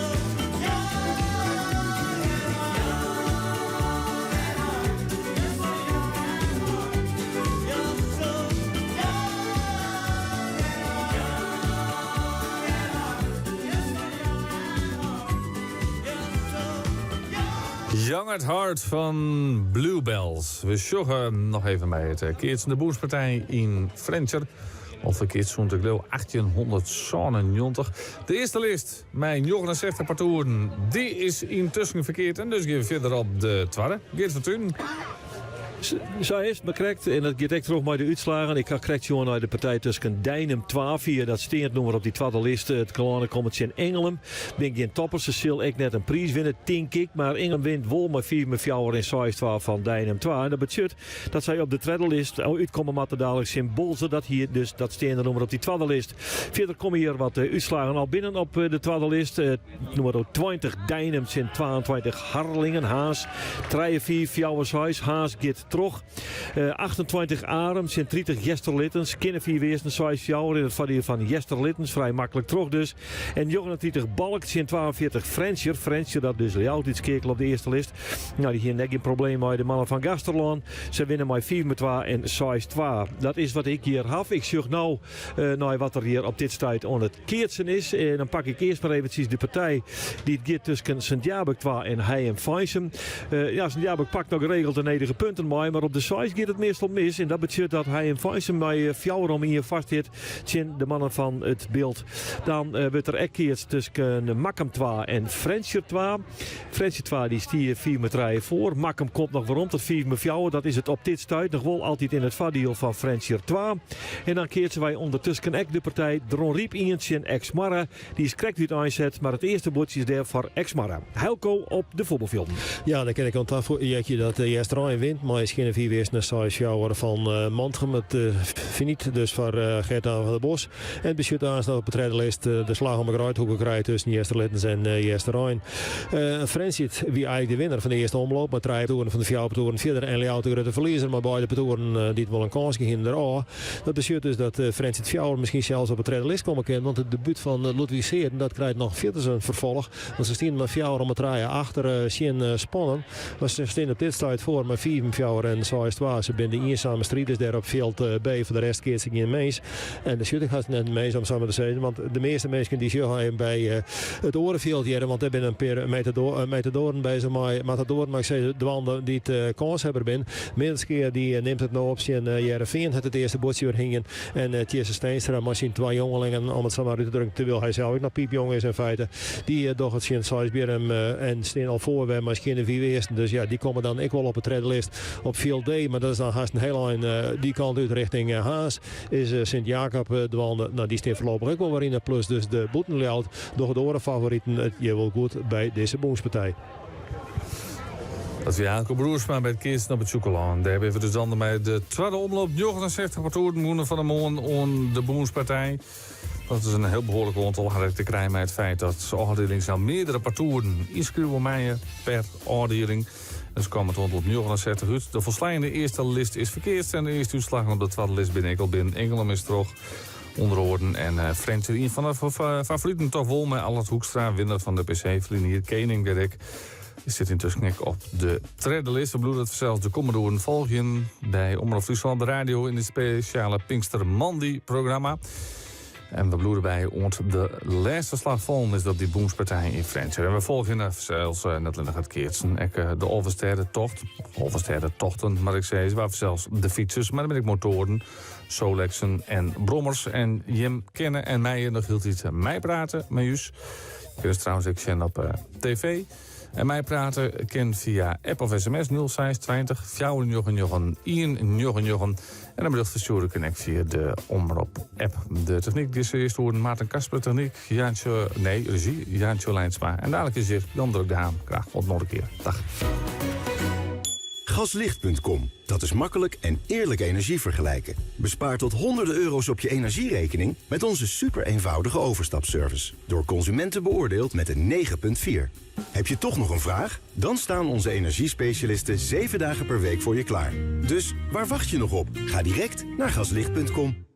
young Young at Heart van Bluebells. We joggen nog even bij het Keertsen de Boerspartij in Frencher. Of de Keertsen te geloof 1890. De eerste list, mijn 69 partoeren, die is intussen verkeerd. En dus gaan we verder op de tweede. Geert Fortuyn. Zo is het bekrekt en dat gaat echt terug met de uitslagen. Ik had correct jongen naar de partij tussen Dijnem 12-4. Dat steent nummer op die tweede list. Het kleine komt in Engelem. Ben geen toppers. Ze zal ik net een prijs winnen, denk ik. Maar Engelem wint wel met 4 met 4 en 6-12 van Dijnem 12. En dat betekent dat zij op de tweede list uitkomen met de dadelijk symbool. Dat hier dus dat steende nummer op die tweede list. Verder komen hier wat uitslagen al binnen op de tweede list. Nummer 20 Dijnem zijn 22 Harlingen. Haas 3-4 Fjouwershuis. Haas gaat terug. 28 arm, zijn 30 Jesterlittens. Kennen 4 weersen, 6 jouwer in het vadie van Jesterlittens. Vrij makkelijk terug dus. En 39 Balk, zijn 42 Frenscher. Frenscher, dat dus altijd iets kekel op de eerste list. Nou, die hier net geen probleem met de mannen van Gasterland. Ze winnen met 4-2 en 6-2. Dat is wat ik hier heb. Ik zoek nou naar wat er hier op dit stuit aan het keertsen is. En dan pak ik eerst maar eventjes de partij die het gaat tussen Sint-Jabek 2 en Heim Feisem. Sint-Jabek pakt nog geregeld de enige punten mee, maar op de 6 gaat het meestal mis. En dat betekent dat Heim Feisem bij 4 om hier vast zit. Tjen de mannen van het beeld. Dan wordt er ook keert tussen Makkum 2 en Frenscher 2. Frenscher 2 die stier 4-3 voor. Makkum komt nog waarom tot 4-4. Dat is het op dit stuit nog wel altijd in het vaardiel van Frenscher 2. En dan keert wij ondertussen ook de partij Dron Riep Ientje en Exmarra. Die is correct uit aanzet, maar het eerste bordje is daar voor Exmarra. Helco op de voetbalveld. Ja, dan ken ik aan tafel je dat de eerste rij wint, maar is geen 4 weers naar 6 jaar van Mantrum. Het finiet dus voor Gert-Jan van der Bos. En het besluit aanstaan op het rijdenlijst de slag om elkaar hoe krijgt tussen Jesterlittens en Jesterijn. Frensjet wie eigenlijk de winnaar van de eerste omloop, maar 3 toeren van de 4 toeren verder en Leeuw tegen de verliezer, maar beide toeren die het wel een kans gegeven eraan. Dat betekent dus dat Frensjet 4 misschien zelfs op het rijdenlijst komen kan, want het debuut van Ludwig Seeren dat krijgt nog verder zijn vervolg. Want ze staan met 4 om het rijden achter Sjen Spannen. Maar ze staan op dit stuit voor met 4 en 6 2. Ze zijn de eenzame strijders daar op veld B. Voor de rest keert ze geen mees. En de shooting gaat net mees om samen te zeggen. Want de meeste mensen die zullen bij het orenveld jaren. Want daar ben een paar metadoren bezig. Maar metadoren, maar ik zeg de wanden die het kanshebber ben. Middelkeer die neemt het nou op zijn Jereveen. Het eerste bordje weer hingen. En Tjesse Steenstra, maar zijn 2 jongelingen. Om het zo maar uit te drukken. Terwijl hij zelf ook nog piepjong is in feite. Die doch het zijn Sijsbeer en staan al voor. We maar geen 4 eersten. Dus ja, die komen dan ik wel op het reddenlist op field D. Maar dat is dan haast een hele lijn die kant uit richting Haas. Is Sint-Jacob de wanden. Nou, die staan voorlopig ook wel weer in. Plus dus de Boetenlayout. Door de oren favorieten. Het je wel goed bij deze boomspartij. Dat is Jacob Broersma bij het Keersen op het Chocolaan. Daar hebben we dus dan bij de tweede omloop 69 partoeren van de Moon on de Boomspartij. Dat is een heel behoorlijk aantal harder te krijgen met het feit dat de afdeling zal meerdere partoeren inschrijven per afdeling. Dus kwam het rond op 69 uit. De volslijnde eerste list is verkeerd en de eerste uitslag op de tweede list ben ik al binnen. Engelum is terug onderhoorden en Frenscher een van de favorieten toch wel met Allard Hoekstra, winnaar van de PC-verlinier Kening Derek. Die zit intussen op de tweede list. We bedoelen dat we zelfs de Commodoren volgen bij Omroep Friesland de radio in het speciale Pinkster Mandy-programma. En we bloeden bij ons de laatste slag van is dat die boomspartij in Frenscher. En we volgen zelfs net alleen het keertsen. De Oversterrentochten, maar ik zei, ze waren zelfs de fietsers, maar dan ben ik motoren, Solexen en brommers. En Jim Kennen en mij nog hield iets mij praten met Jus. Je kunt trouwens ook zien op tv. En mij praten kan via app of sms 0620 499 199. En dan bedoelt versturen kan ik via de Omroep app. De techniek die is eerst horen Maarten Kasper techniek, regie, Jaantje Lijnsma. En dadelijk is hier Jan Druk de Haan. Graag tot nog een keer. Dag. Gaslicht.com. Dat is makkelijk en eerlijk energie vergelijken. Bespaar tot honderden euro's op je energierekening met onze super eenvoudige overstapservice. Door consumenten beoordeeld met een 9,4. Heb je toch nog een vraag? Dan staan onze energiespecialisten 7 dagen per week voor je klaar. Dus waar wacht je nog op? Ga direct naar gaslicht.com.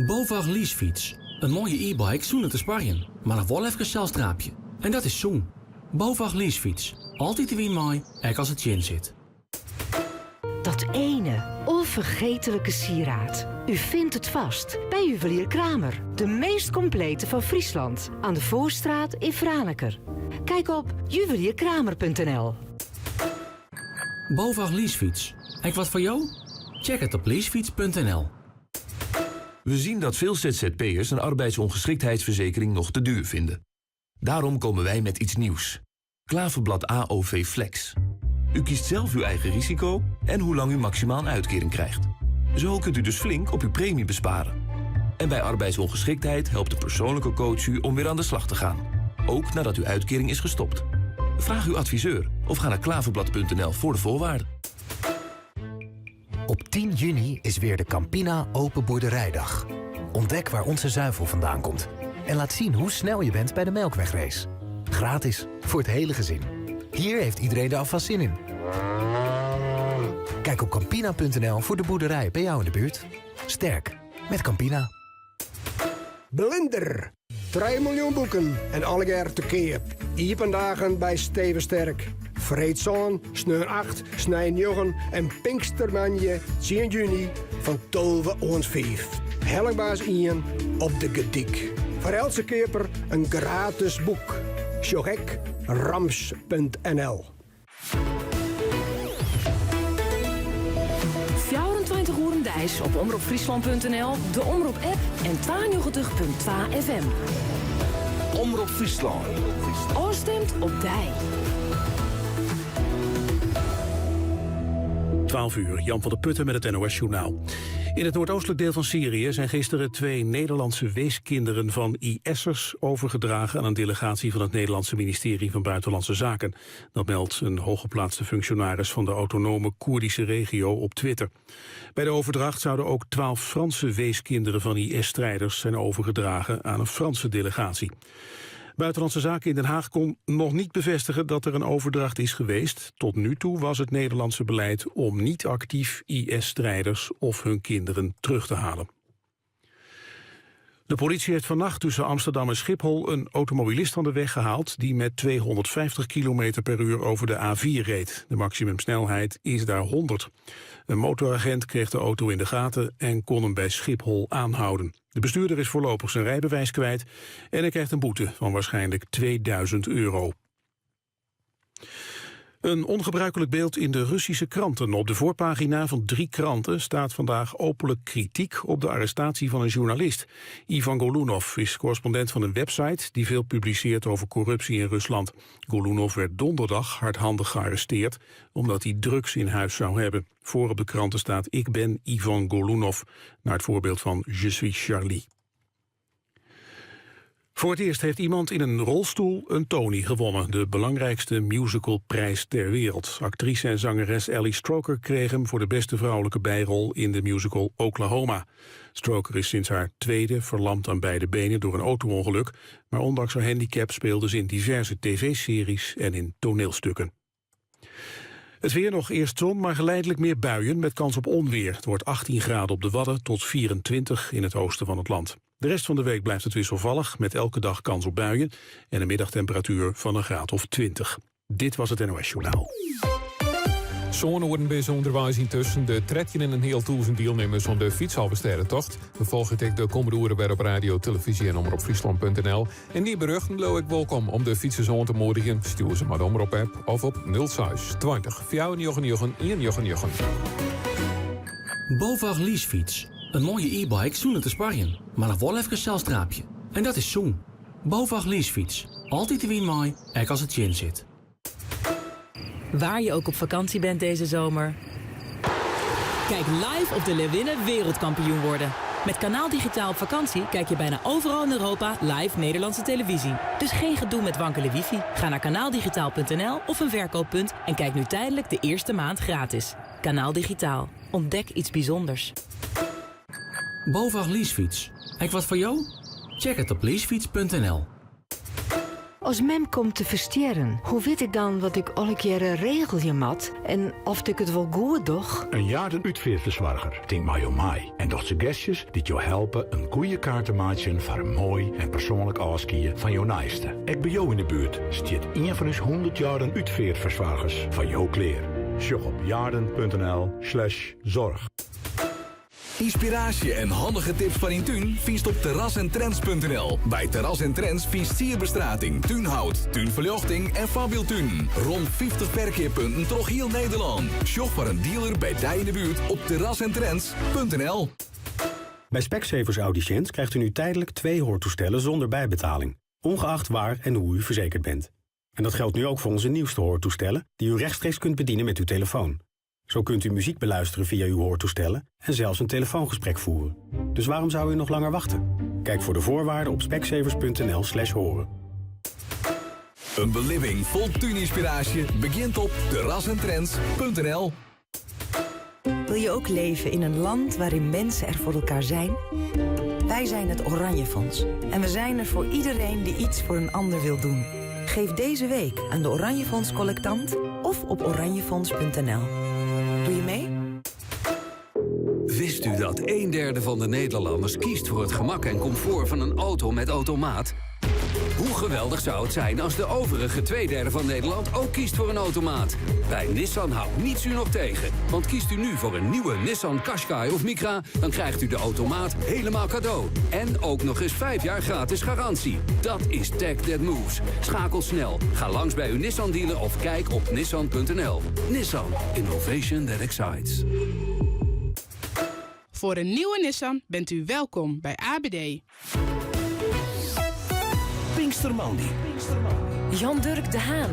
BOVAG leasefiets. Een mooie e-bike zonder te sparen, maar nog wel even een celstraapje. En dat is zoen. BOVAG leasefiets. Altijd de win mooi, ook als het chin zit. Dat ene onvergetelijke sieraad. U vindt het vast bij Juwelier Kramer. De meest complete van Friesland. Aan de Voorstraat in Franeker. Kijk op juwelierkramer.nl. BOVAG leasefiets. Ook wat voor jou? Check het op leasefiets.nl. We zien dat veel ZZP'ers een arbeidsongeschiktheidsverzekering nog te duur vinden. Daarom komen wij met iets nieuws. Klaverblad AOV Flex. U kiest zelf uw eigen risico en hoe lang u maximaal een uitkering krijgt. Zo kunt u dus flink op uw premie besparen. En bij arbeidsongeschiktheid helpt de persoonlijke coach u om weer aan de slag te gaan. Ook nadat uw uitkering is gestopt. Vraag uw adviseur of ga naar klaverblad.nl voor de voorwaarden. Op 10 juni is weer de Campina Open Boerderijdag. Ontdek waar onze zuivel vandaan komt. En laat zien hoe snel je bent bij de Melkwegrace. Gratis, voor het hele gezin. Hier heeft iedereen er alvast zin in. Kijk op Campina.nl voor de boerderij bij jou in de buurt. Sterk met Campina. Blinder. 3 miljoen boeken en allegaar te keer. Iepen dagen bij Steven Sterk. Vreedzaan, sneur 8, snij 9 en Pinkstermanje 10 juni van 12 ons 5. Hellingbaas Ian op de Gediek. Voor elke keper een gratis boek. Sjogek rams.nl 24 uur dijs op omroepfriesland.nl, de Omroep-app en 92.2 FM. Omroep Friesland. Oostemt op dij. 12 uur, Jan van der Putten met het NOS-journaal. In het noordoostelijk deel van Syrië zijn gisteren 2 Nederlandse weeskinderen van IS'ers overgedragen aan een delegatie van het Nederlandse ministerie van Buitenlandse Zaken. Dat meldt een hooggeplaatste functionaris van de autonome Koerdische regio op Twitter. Bij de overdracht zouden ook 12 Franse weeskinderen van IS-strijders zijn overgedragen aan een Franse delegatie. Buitenlandse Zaken in Den Haag kon nog niet bevestigen dat er een overdracht is geweest. Tot nu toe was het Nederlandse beleid om niet actief IS-strijders of hun kinderen terug te halen. De politie heeft vannacht tussen Amsterdam en Schiphol een automobilist van de weg gehaald die met 250 km per uur over de A4 reed. De maximumsnelheid is daar 100. Een motoragent kreeg de auto in de gaten en kon hem bij Schiphol aanhouden. De bestuurder is voorlopig zijn rijbewijs kwijt en hij krijgt een boete van waarschijnlijk €2000. Een ongebruikelijk beeld in de Russische kranten. Op de voorpagina van 3 kranten staat vandaag openlijk kritiek op de arrestatie van een journalist. Ivan Golunov is correspondent van een website die veel publiceert over corruptie in Rusland. Golunov werd donderdag hardhandig gearresteerd omdat hij drugs in huis zou hebben. Voor op de kranten staat: ik ben Ivan Golunov, naar het voorbeeld van Je suis Charlie. Voor het eerst heeft iemand in een rolstoel een Tony gewonnen, de belangrijkste musicalprijs ter wereld. Actrice en zangeres Ellie Stroker kreeg hem voor de beste vrouwelijke bijrol in de musical Oklahoma. Stroker is sinds haar tweede verlamd aan beide benen door een auto-ongeluk, maar ondanks haar handicap speelde ze in diverse tv-series en in toneelstukken. Het weer nog eerst zon, maar geleidelijk meer buien met kans op onweer. Het wordt 18 graden op de Wadden tot 24 in het oosten van het land. De rest van de week blijft het wisselvallig, met elke dag kans op buien en een middagtemperatuur van een graad of 20. Dit was het NOS Journaal. Zo'n worden bij zo'n onderwijs intussen de 13 en een heel 1000 deelnemers van de fietshalversterrentocht. We volgen het de komende uren weer op radio, televisie en omroepfriesland.nl. En die berichten leeuw ik welkom om de fietsers aan te moedigen. Stuur ze maar de omroep-app of op 06 20 499 BOVAG leasefiets. Een mooie e-bike zonder te sparren, maar nog wel even een celstraapje. En dat is zoen. BOVAG leasefiets. Altijd de wien mooi, ook als het in zit. Waar je ook op vakantie bent deze zomer. Kijk live of de Leeuwinnen wereldkampioen worden. Met Kanaal Digitaal op vakantie kijk je bijna overal in Europa live Nederlandse televisie. Dus geen gedoe met wankele wifi. Ga naar kanaaldigitaal.nl of een verkooppunt en kijk nu tijdelijk de eerste maand gratis. Kanaal Digitaal. Ontdek iets bijzonders. BOVAG leasefiets. Ek wat voor jou? Check het op leasefiets.nl. Als mem komt te versteren, hoe weet ik dan wat ik alle keren regel je mat en of ik het wel goed doch? Een jaarden-uitverzorger denkt mij om mij en docht suggesties die jou helpen een goede kaart te maken voor een mooi en persoonlijk afskiën van jouw naaiste. Ik bij jou in de buurt stiet een van ons 100 jaarden-uitverzorgers van jouw kleer. Sjog op jaarden.nl/zorg. Inspiratie en handige tips van Intuin vindt op terrasentrends.nl. Bij Terras en Trends vindt sierbestrating, tuinhout, tuinverlichting en fabieltuin. Rond 50 verkeerpunten door heel Nederland. Shop voor een dealer bij Dij in de buurt op terrasentrends.nl. Bij Specsavers Audiciënt krijgt u nu tijdelijk 2 hoortoestellen zonder bijbetaling, ongeacht waar en hoe u verzekerd bent. En dat geldt nu ook voor onze nieuwste hoortoestellen, die u rechtstreeks kunt bedienen met uw telefoon. Zo kunt u muziek beluisteren via uw hoortoestellen en zelfs een telefoongesprek voeren. Dus waarom zou u nog langer wachten? Kijk voor de voorwaarden op specsavers.nl/horen. Een beleving vol tuininspiratie begint op terrasentrends.nl. Wil je ook leven in een land waarin mensen er voor elkaar zijn? Wij zijn het Oranje Fonds. En we zijn er voor iedereen die iets voor een ander wil doen. Geef deze week aan de Oranje Fonds collectant of op oranjefonds.nl. Doe je mee? Wist u dat 1/3 van de Nederlanders kiest voor het gemak en comfort van een auto met automaat? Hoe geweldig zou het zijn als de overige 2/3 van Nederland ook kiest voor een automaat? Bij Nissan houdt niets u nog tegen. Want kiest u nu voor een nieuwe Nissan Qashqai of Micra, dan krijgt u de automaat helemaal cadeau. En ook nog eens 5 jaar gratis garantie. Dat is tech that moves. Schakel snel. Ga langs bij uw Nissan dealer of kijk op nissan.nl. Nissan. Innovation that excites. Voor een nieuwe Nissan bent u welkom bij ABD. Pinkstermandy. Jan-Dirk de Haan.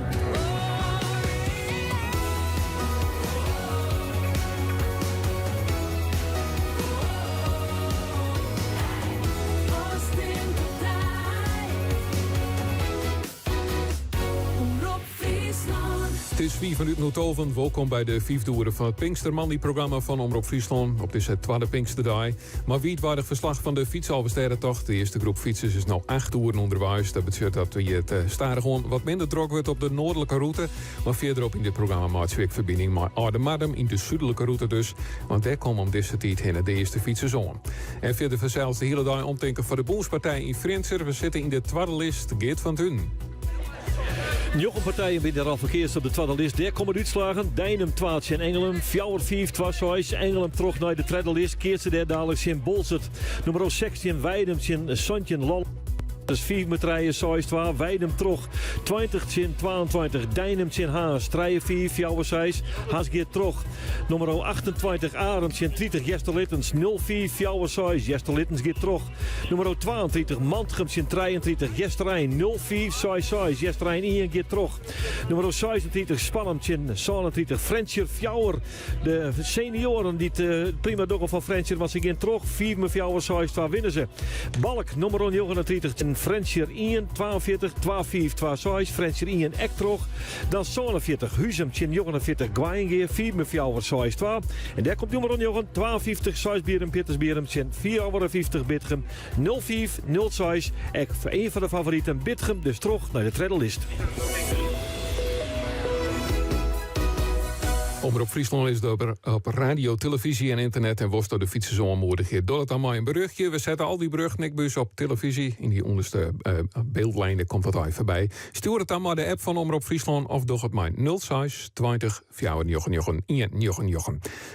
Het is 4 minuten tot 12. Welkom bij de 5e uur van het Pinkstermandy-programma van Omroep Friesland. Op deze tweede Pinksterdag. Maar wie het waardig verslag van de fietsalversterrentocht. De eerste groep fietsers is nu 8 uur onderwijs. Dat betekent dat we het staren gewoon wat minder druk wordt op de noordelijke route. Maar verderop in dit programma maakt we verbinding met Ardemadem in de zuidelijke route dus. Want daar komen om deze tijd heen de eerste fietsers om. En verder vanzelfs de hele dag omdenken voor de Boenspartij in Frentser. We zitten in de tweede list. Geert van Thun. Jochem partijen binnen al verkeers op de tweede list. Daar komen de uitslagen. Dijnem 12 en Engelem. Fjouwer 5, 2 Engelem terug naar de tweede list. Keertse daar dadelijk in Bolzert. Nummer 16 Weidem in Sontjen Lol. Dus 4 met rijden, 6, 12, Weidem terug. 20, 22, Dijnem, Haas. 3, 4, Fjouwer 6, Haas geeft terug. Nummer 28, Arends, 30, Jester Littens. 04, Fjouwer 6, Jester Littens geeft terug. Nummer 22, Mantgem, 33, Jesterijn. 04, 6, Jesterijn 1 geeft terug. Nummer 26, Spannend, 37, Frenscher, Fjouwer. De senioren die het prima doggen van Frenscher was ik in terug. 4 met Fjouwer 6, 12 winnen ze. Balk, nummer 39, Frenscher 1, 42, 25, 26, Frenscher 1, Ektrog. Dan 47, Huzem, 49, Gwaingeer, 4 met Fjouwer 6, 12. En daar komt nummer 52, 6 Bierum, Pietersbierum, 54, Bitgem, 05, 06. En voor een van de favorieten Bitgem, dus terug naar de tweede list. Omroep Friesland is op radio, televisie en internet en was door de fietsers onmoedigheid. Door het allemaal een berichtje. We zetten al die berichtnikbus op televisie. In die onderste beeldlijnen komt dat even bij. Stuur het dan maar de app van Omroep Friesland of doe het maar 06 20 4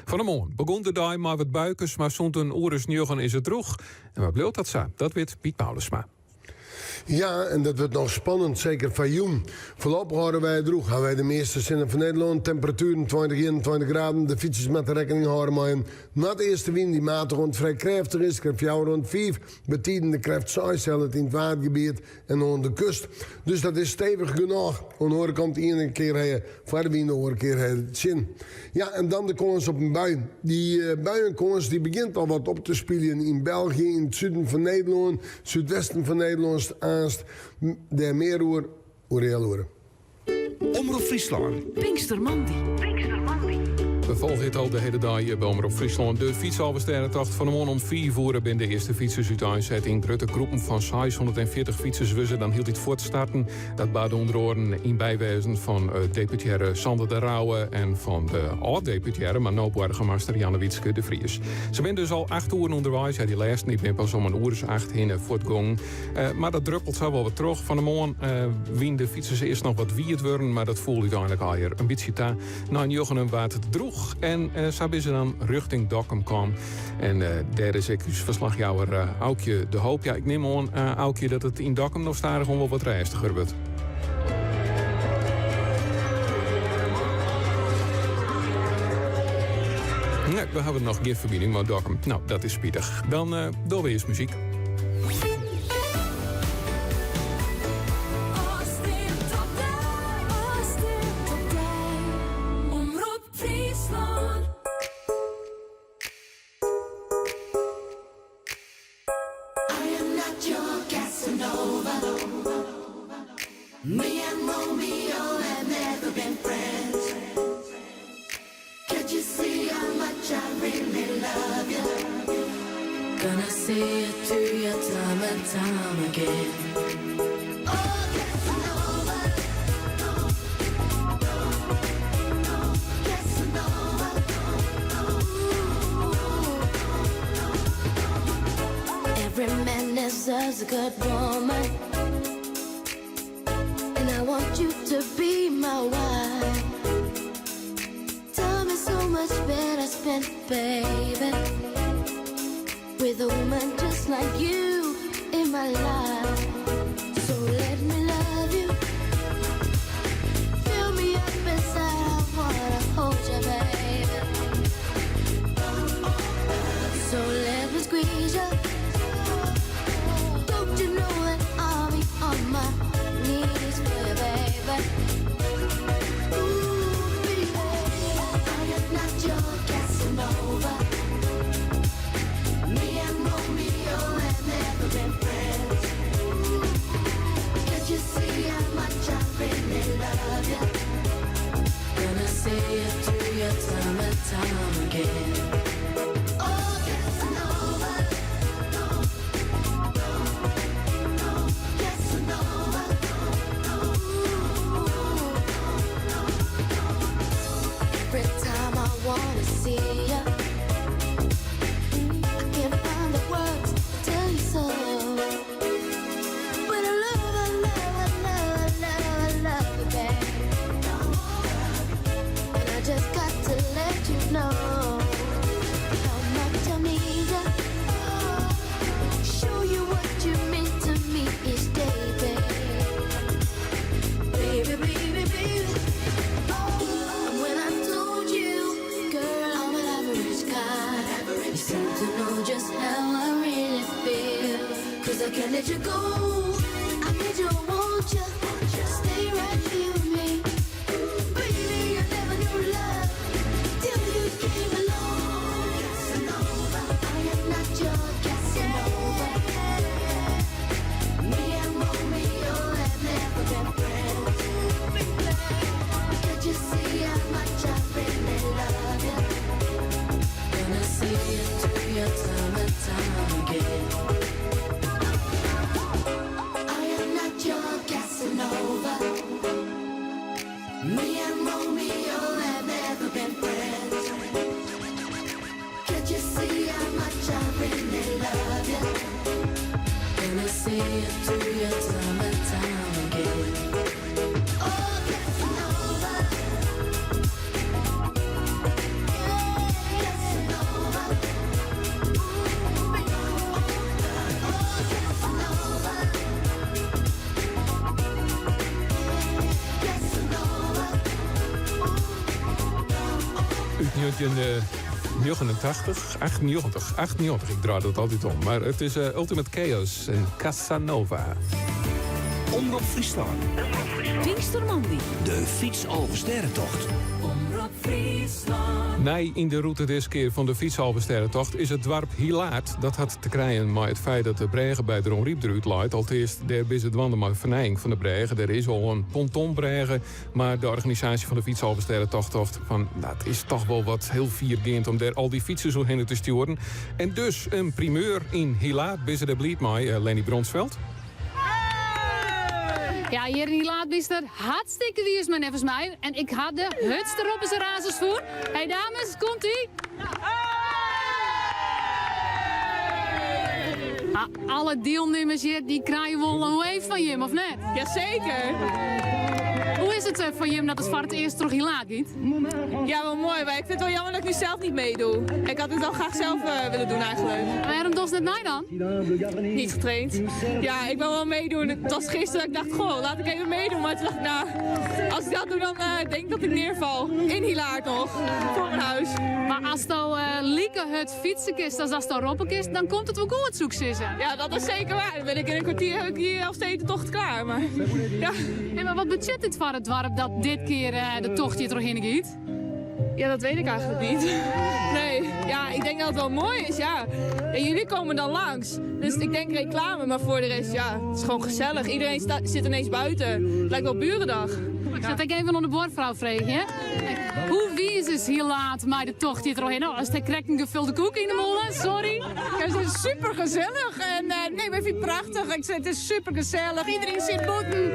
Van de morgen begon de dag maar wat buikers, maar zo'n een oeres njochen is het droeg. En wat bleef dat zo? Dat weet Piet Paulusma. Ja, en dat wordt nog spannend, zeker van Joen. Voorlopig houden wij het droeg. Gaan wij de meeste zinnen van Nederland. Temperaturen 20, 21 graden. De fietsers met de rekening houden maar een nat eerste wind die matig rond vrij krachtig is. Krijgt jou rond 5. Betieden de kracht 6 zelfs in het watergebied en aan de kust. Dus dat is stevig genoeg. Aan de andere kant één keer rijden, voor de wind de andere keer rijden het zin. Ja, en dan de kans op een bui. Die buienkans die begint al wat op te spelen in België, in het zuiden van Nederland, zuidwesten van Nederland. De meeroer, oereeloer. Omroep Friesland. Pinkstermandy. We volgen het al de hele dag hier bij Omroep Friesland. De fietsalversterrentocht van de morgen om 4 uur ben de eerste fietsers uit aanzetting. Grote groepen van 640 fietsers wussen. Dan hield hij het voor te starten. Dat baarde onder oren in bijwezen van deputaire Sander de Rauwe en van de oud-deputaire, maar nu burgemeester Janne Wietske de Vries. Ze zijn dus al 8 uur onderwijs. Ja, die laatste niet meer pas om een uur is 8 heen voortgang. Maar dat druppelt zo wel wat terug. Van de morgen wien de fietsers eerst nog wat wierd worden, maar dat voelde uiteindelijk al hier een beetje ta. Na een jochen waard het droeg. En zo is ze dan richting Dokkum kwam. En daar is ik dus verslagjouwer Aukje de Hoop. Ja, ik neem aan, Aukje, dat het in Dokkum nog stadig gewoon wel wat reistiger wordt. Nee, we hebben nog geen verbinding met Dokkum. Nou, dat is spietig. Dan doen we eerst muziek. Me and Romeo have never been friends. Can't you see how much I really love you? Gonna say it to you time and time again. Oh, Casanova. Casanova. deserves a good woman, and I want you to be my wife. Time is so much better spent, baby, with a woman just like you in my life. So let me love you, fill me up inside, I wanna hold you, baby. So let me squeeze you. Don't you know that I'll be on my knees for you, baby? Ooh, baby, I am not your Casanova. Me and Romeo have never been friends. Can't you see how much I really love you? Gonna see you through your time and time again. Wanna see ya. I can't find the words to tell you so. But I love you, babe. And I just got to let you know how much I need ya. Show you what you mean to me each day, babe. Baby, baby, baby. And when I told you, girl, I'm an average guy, you seem to know just how I really feel. 'Cause I can't let you go, I need you, won't you? Stay right here with me. Baby, I never knew love till you came along. Casanova, I am not your Casanova. Me and Romeo have never been friends. Can't you see how much I really love you? Gonna see you through your time and time again. I am not your Casanova. Me and Romeo have never been friends. Can't you see how much I really love you? Gonna see you through your time and time again. Oh, Casanova. Uit 98, ik draai dat altijd om. Maar het is Ultimate Chaos en Casanova. Omroep Friesland. Pinkstermandi. De fietsalversterrentocht. Omroep Friesland. Nee, in de route deze keer van de fietsalversterrentocht is het dorp Hilaard. Dat had te krijgen met het feit dat de bregen bij de Ronriep eruit leidt. Allereerst, daar is het wandelen maar vernijing van de bregen. Er is al een pontonbregen, maar de organisatie van de fietsalversterrentocht dacht van, dat is toch wel wat heel viergeend om daar al die fietsen zo heen te sturen. En dus een primeur in Hilaard, binnen de blied mij, Lenny Bronsveld. Ja, hier in Hilaard is er hartstikke wie is mijn nevens mij. En ik had de hutste roppense razers voor. Hey dames, komt-ie? Alle deelnemers hier, die krijgen wel een wave van Jim, of net? Jazeker. Hoe is het van Jim dat het voor het eerst terug Hilaard gaat? Ja, wel mooi, maar ik vind het wel jammer dat ik nu zelf niet meedoe. Ik had het wel graag zelf willen doen eigenlijk. Waarom doe je het net dan? Niet getraind. Ja, ik wil wel meedoen. Het was gisteren, ik dacht, goh, laat ik even meedoen. Maar toen dacht ik, nou, als ik dat doe, dan denk ik dat ik neerval. In Hilaard nog, voor mijn huis. Maar als het lieke het fietsen is, als het roppen is, dan komt het ook goed succes. Ja, dat is zeker waar. Dan ben ik in een kwartier hier al steeds de tocht klaar. Maar, ja. Hey, maar wat budget dit voor het dorp dat dit keer de tocht hier terug in gaat? Ja, dat weet ik eigenlijk niet. Nee, ja, ik denk dat het wel mooi is, ja. En jullie komen dan langs. Dus ik denk reclame, maar voor de rest, ja, het is gewoon gezellig. Iedereen zit ineens buiten. Het lijkt wel burendag. Ik zet ik even aan de boordvrouw vragen. Hoe wies is hier laat maar de tocht hier doorheen? Nou, als hij krijgt een gevulde koek in de molen, sorry. Het is super gezellig en nee, we vinden het prachtig. Ik zeg, het is super gezellig. Iedereen zit boeten.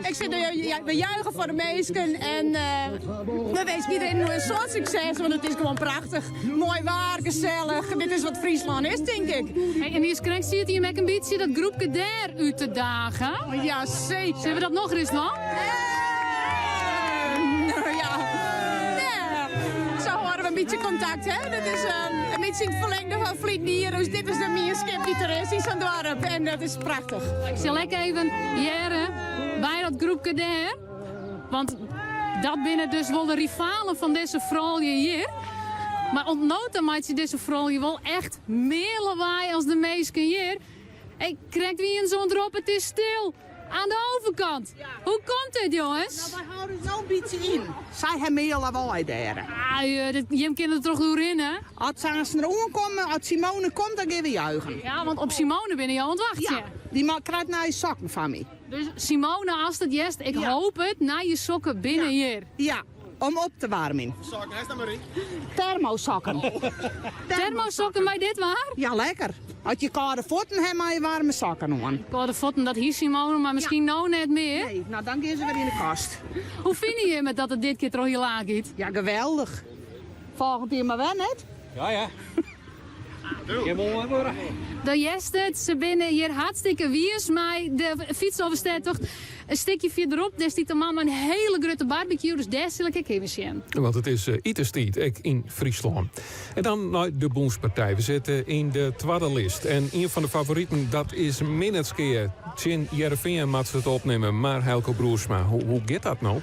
Ik zeg, we juichen voor de meesten en we wensen iedereen een soort succes, want het is gewoon prachtig. Mooi waar, gezellig. Dit is wat Friesland is, denk ik. Hey, en hier krijgt zie je hier met een beetje dat groepje daar uit te dagen. Ja, zeker. Zullen we dat nog eens nog? Zo horen we een beetje contact, hè? Dat is een beetje in het verlengde van Vlietnier. Dus dit is de meerskip die er is aan het dorp. En dat is prachtig. Ik zal lekker even jaren bij dat groepje daar. Want dat binnen dus wel de rivalen van deze vrouw hier. Maar ontnoten maakt ze deze vrouw wel echt meer lawaai als de meesten hier. Hey, krijgt wie in zo'n drop, het is stil. Aan de overkant. Ja. Hoe komt dit, jongens? Nou, wij houden zo'n beetje in. Zij hebben meer lawaai daar. Je kent er toch doorheen, hè? Als ze er komen, als Simone komt, dan gaan we juichen. Ja, want op Simone binnen jou ontwacht je. Ja, die krijgt naar je sokken van me. Dus Simone, als het jest, ik hoop het, naar je sokken binnen hier. Ja, om op te warmen. Sokken, hè, dan maar in. Thermosokken. Thermosokken bij dit waar? Ja, lekker. Als je koude voeten hebt, maar je warme sokken aan. Koude voeten, dat hier Simone, maar misschien nou net meer. Nee, nou dan gaan ze weer in de kast. Hoe vind je het dat het dit keer toch heel laag gaat? Ja, geweldig. Volgend jaar maar wel net. Ja. Dan jest het, ze binnen hier hartstikke wiers, maar de fietsoversteedtocht een stukje verderop, daar stiet de man een hele grote barbecue, dus daar zal ik even zien. Want het is Iterstiet, ook in Friesland. En dan naar de Boenspartij. We zitten in de tweede list. En een van de favorieten, dat is Minnetskeer. Tjen Jereveen maakt ze het opnemen, maar Helco Broersma. Hoe gaat dat nou?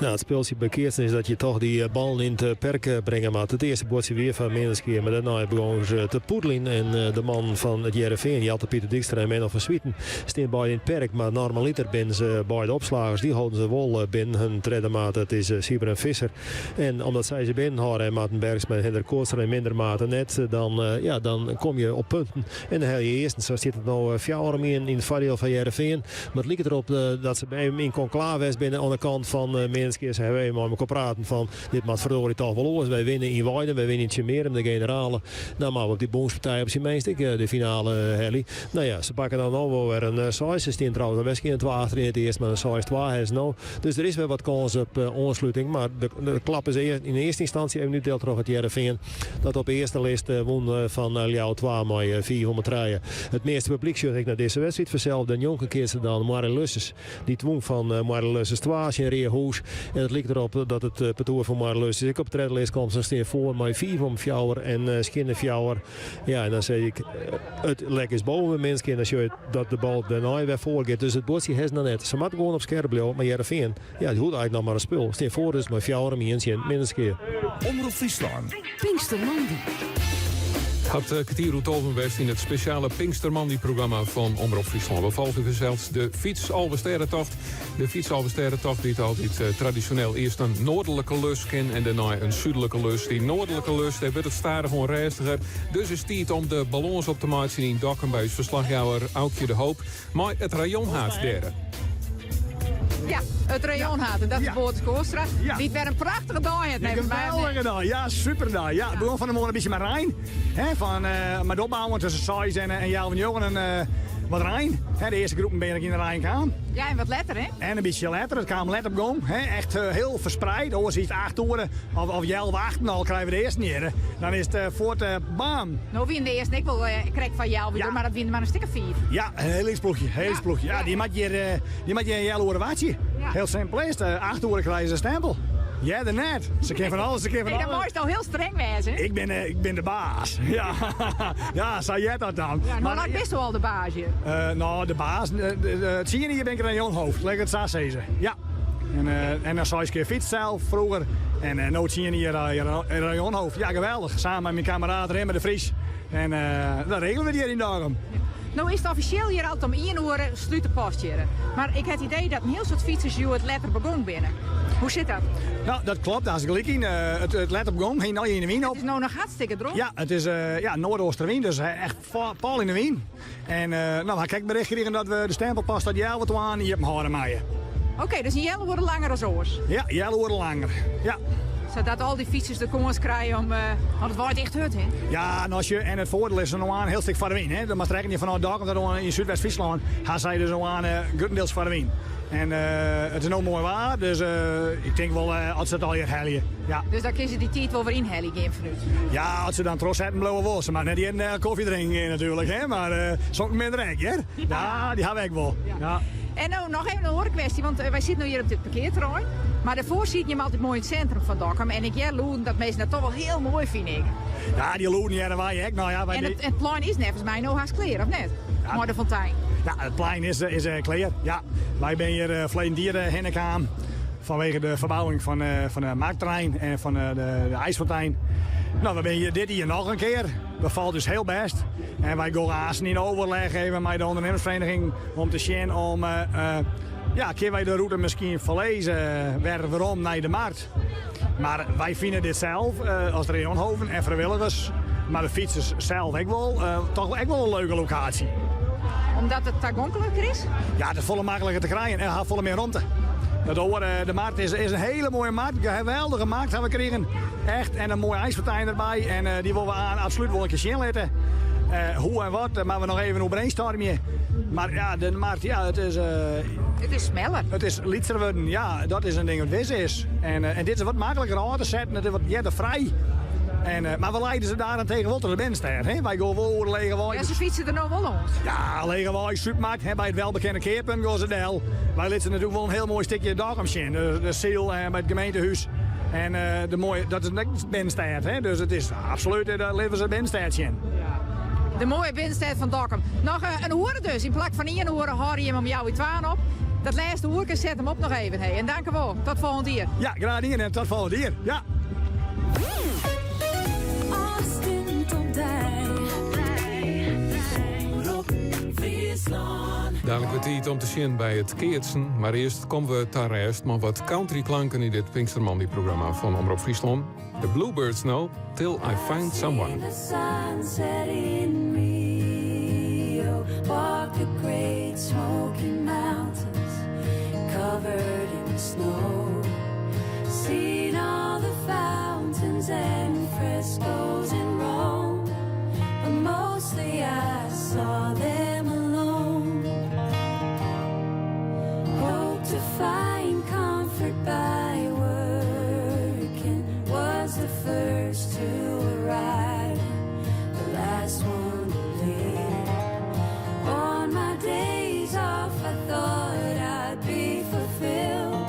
Nou, het speeltje bij Keertsen is dat je toch die bal in het perk brengen moet. Het eerste bordje weer van Minnetskeer, maar daarna begonnen ze te poedelen. En de man van het Jereveen, die had Pieter Dijkstra en Menno van Swieten, staan bij in het perk. Maar normaliter binnen ze bij de opslagers, die houden ze wel binnen hun treddermaat. Dat is Sieber en Visser. En omdat zij ze binnen houden en Maarten met Hendrik Koorster en minder mate net, dan kom je op punten. En dan heb je eerst, zo zit het nou 4 jaar in het voordeel van Jereveen. Maar het lijkt erop dat ze bij hem in conclave is binnen aan de kant van Minnetskeer. Hebben wij met elkaar praten van dit maakt verdorie toch wel los. Wij winnen in Weiden, wij winnen in Tjemerum, de generale. Nou maar op die Boenspartij op zijn meest de finale heli. Nou ja, ze pakken dan al wel weer een 6. Ze staan trouwens een wedstrijd in het water in het eerst, maar een 6-2 is nou. Dus er is wel wat kans op ontsluiting. Maar de klap is in eerste instantie even nu deelt terug het Jereveen. Dat op de eerste lijst won van Ljouw 2 met 400 rijden. Het meeste publiek zit ik naar deze wedstrijd verzeld. En jonge keer ze dan Marre Lusses. Die won van Marre Lusses 2 in Reerhoes. En het lijkt erop dat het parcours van Marre Lusses. Ik op het tredderlijst kom, dan steen voor met 4 van Fjouwer en Skinnerfjouwer. Ja, en dan zeg ik, het lek is boven mensen. En dan zie je dat de bal daarna weer voorgaat. Dus het bordje heeft nog net. Ze moeten gewoon op scherp blijven. Maar Jereveen, ja, die hoort eigenlijk nog maar een spul. Steen voor dus met Fjouwer en Jens Minneskeer. Omroep Friesland. Pinkstermandi. Had Katiru Tolvenwest in het speciale Pinkstermandi-programma van Omroep Friesland. We volgen zelfs de fietsalversterentocht. De fietsalversterentocht die altijd traditioneel eerst een noordelijke lus kent en daarna een zuidelijke lus. Die noordelijke lus, daar wordt het staren gewoon reiziger. Dus is het tijd om de ballons op te maken in Dokkum bij verslagjouwer Aukje de Hoop. Maar het rayonhaat derde. Ja, het rayonhaat. En dat is Boortse Koostra. Ja. Die weer een prachtige dag heeft. Een geweldige dag. Ja, super dag. Ja, het begon van de morgen een beetje met Rijn. Met opbouwen tussen Sais en Jel van Jongen wat Rijn. De eerste groepen ben ik in de Rijn gaan. Ja, en wat letter, hè? En een beetje letter. Het kwam let op gang. Echt heel verspreid. Als iets 8 uur of Jel wachten, al krijgen we de eerste neer. Dan is het voor de baan. Nou, wie in de eerste ik wil krijg van Jel weer, maar dat wint maar een stuk of 4. Ja, een heel lichtsploegje. Ja, die maakt je een Jel uur watje. Ja. Heel simpel is het. 8 uur krijgen ze een stempel. Ja, daarnet. Ze kan van alles, dat moet je heel streng wezen. Ik ben de baas. Ja, ja, zei jij dat dan? Ja, nou lang best wel de baas hier. Nou, de baas. Het zie je niet, je bent er in jouw hoofd. Leg het zo zeggen. Ja. En dan zou je een keer fiets zelf vroeger. En nu zie je hier in jouw hoofd. Ja, geweldig. Samen met mijn kameraad Remmer de Vries. En dat regelen we hier in dagen. Nou is het officieel hier altijd om 1 uur sluiten postje. Maar ik heb het idee dat een heel soort fietsers hier het letter begon binnen. Hoe zit dat? Nou, dat klopt. Daar is gelijk in. Het letter begon. Geen nou in de wind op. Het is nou nog hartstikke droog. Ja, het is noordoostenwind. Dus echt pal in de wind. En nou, kijk bericht gekregen dat we de stempel pas dat jaar wat aan. Je hebt hem horen maaien. Oké, dus jelle worden langer als oors. Ja, jelle worden langer. Ja. Zodat al die fietsers de kans krijgen om... want het wordt echt hut, hè? Ja, en het voordeel is er nog aan heel stuk van de wind. Hè. Dan moet rekening vanuit Dak, want in Zuidwest-Friesland gaan zij dus nog aan grotendeels van de wind. En het is nog mooi waar, dus ik denk wel als ze het al hier helgen. Ja. Dus dan kun je die tijd wel weer inhelgen in vanuit. Ja, als ze dan trots hebben, blauwe worsten. Maar net die koffie drinken natuurlijk, hè. Maar soms minder rek, hè. Ja, die hebben ik wel. Ja. En nou, nog even een andere kwestie, want wij zitten nu hier op dit parkeerterrein. Maar daarvoor zie je hem altijd mooi in het centrum van Dokkum. En ik loon dat mensen dat toch wel heel mooi vinden. Ja, die loon hier waar je nou ja, en het plein is net volgens mij nog haast clear, of net? Ja. Maar de fontein. Ja, het plein is clear. Ja, wij zijn hier verleden dieren heen vanwege de verbouwing van de marktterrein en van de ijsfontein. Nou, we zijn hier dit hier nog een keer. Dat valt dus heel best. En wij gaan aanstaan in overleg even met de ondernemersvereniging om te zien om... kunnen wij de route misschien verlezen, werden we om naar de markt. Maar wij vinden dit zelf, als Reonhoven en vrijwilligers, maar de fietsers zelf toch wel een leuke locatie. Omdat het toegankelijker is? Ja, het is volle makkelijker te krijgen en gaat volle meer rondte. De markt is een hele mooie markt, een geweldige markt hebben we gekregen. Echt, en een mooie ijsfontein erbij en die willen we absoluut wel een keer zien laten. Hoe en wat, maar we nog even op brainstormen. Maar ja, de markt, ja, het is... het is sneller. Het is lichter worden, ja, dat is een ding wat wis is. En dit is wat makkelijker aan te zetten, het is wat vrij. Maar we leiden ze daar aan tegen wat de benster. Wij gaan wel lege waai. Ja, ze fietsen er nou wel langs. Ja, lege waai, supermarkt, bij het welbekende keerpunt gaan ze del. Wij laten natuurlijk wel een heel mooi stukje Dokkum zien. De Ziel bij het gemeentehuis. En dat is net het benster, dus het is absoluut, daar leven ze benstertje in. Ja. De mooie binnenstad van Dokkum. Nog een hoeren dus. In plek van één hoeren hoor je hem om jou iets aan op. Dat laatste hoerke zet hem op nog even. Hey. En dank u wel. Tot volgend jaar. Ja, graag gedaan en tot volgend jaar. Ja. Austin tot Dadelijk wordt het om te zien bij het Keertsen. Maar eerst komen we ter rest met wat countryklanken in dit Pinkstermandy-programma van Omroep Friesland. The Bluebirds know Till I Find Someone. The sunset in Rio, walk the great Smoky Mountains, covered in snow, seen all the fountains and frescoes in Rome, but mostly I saw them alone. Hope to find comfort by working, was the first to arrive, the last one to leave. On my days off I thought I'd be fulfilled,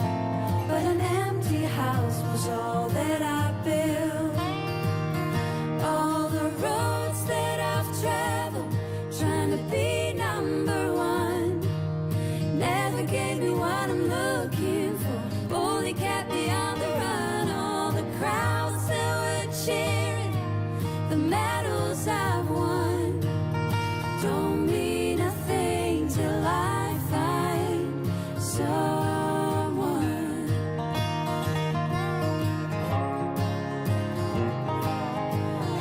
but an empty house was all that I built. All the roads that I've traveled, trying to be number one, never gave me what I'm looking for, only kept me on the run. All the crowds that were cheering, the medals I've won, don't mean a thing till I find someone.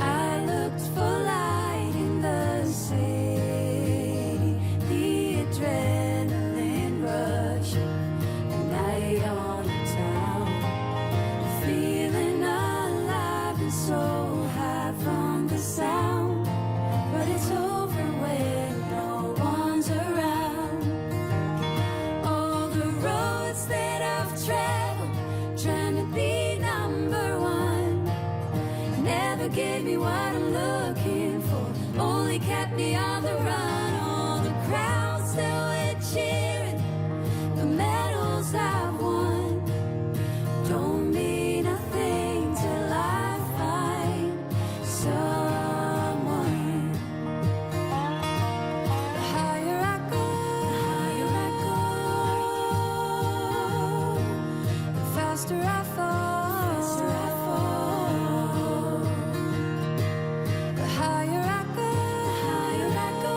I looked for light in the city, the adrenaline rush, the night on the town, feeling alive and so high from the sound, but it's over when no one's around. All the roads that I've traveled, trying to be number one, never gave me what I'm looking for, only kept me on the run. All the crowds that were cheering, the medals I've won, don't mean a thing till I find someone. The higher I go, the faster I fall. The higher I go,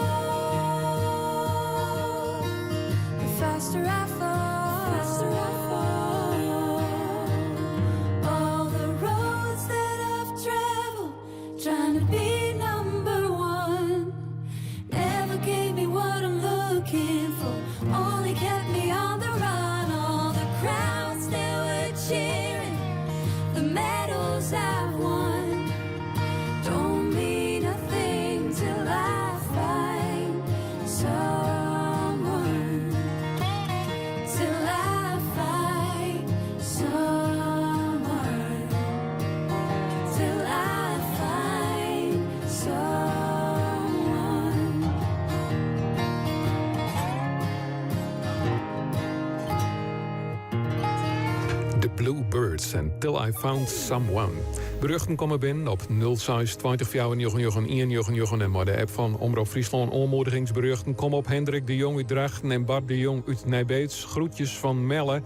Birds en Till I Found Someone. Berichten komen binnen op 06 20 4 en maar de app van Omroep Friesland. Onmoedigingsberichten komen op Hendrik de Jong uit Drachten en Bart de Jong uit Nijbeets. Groetjes van Melle.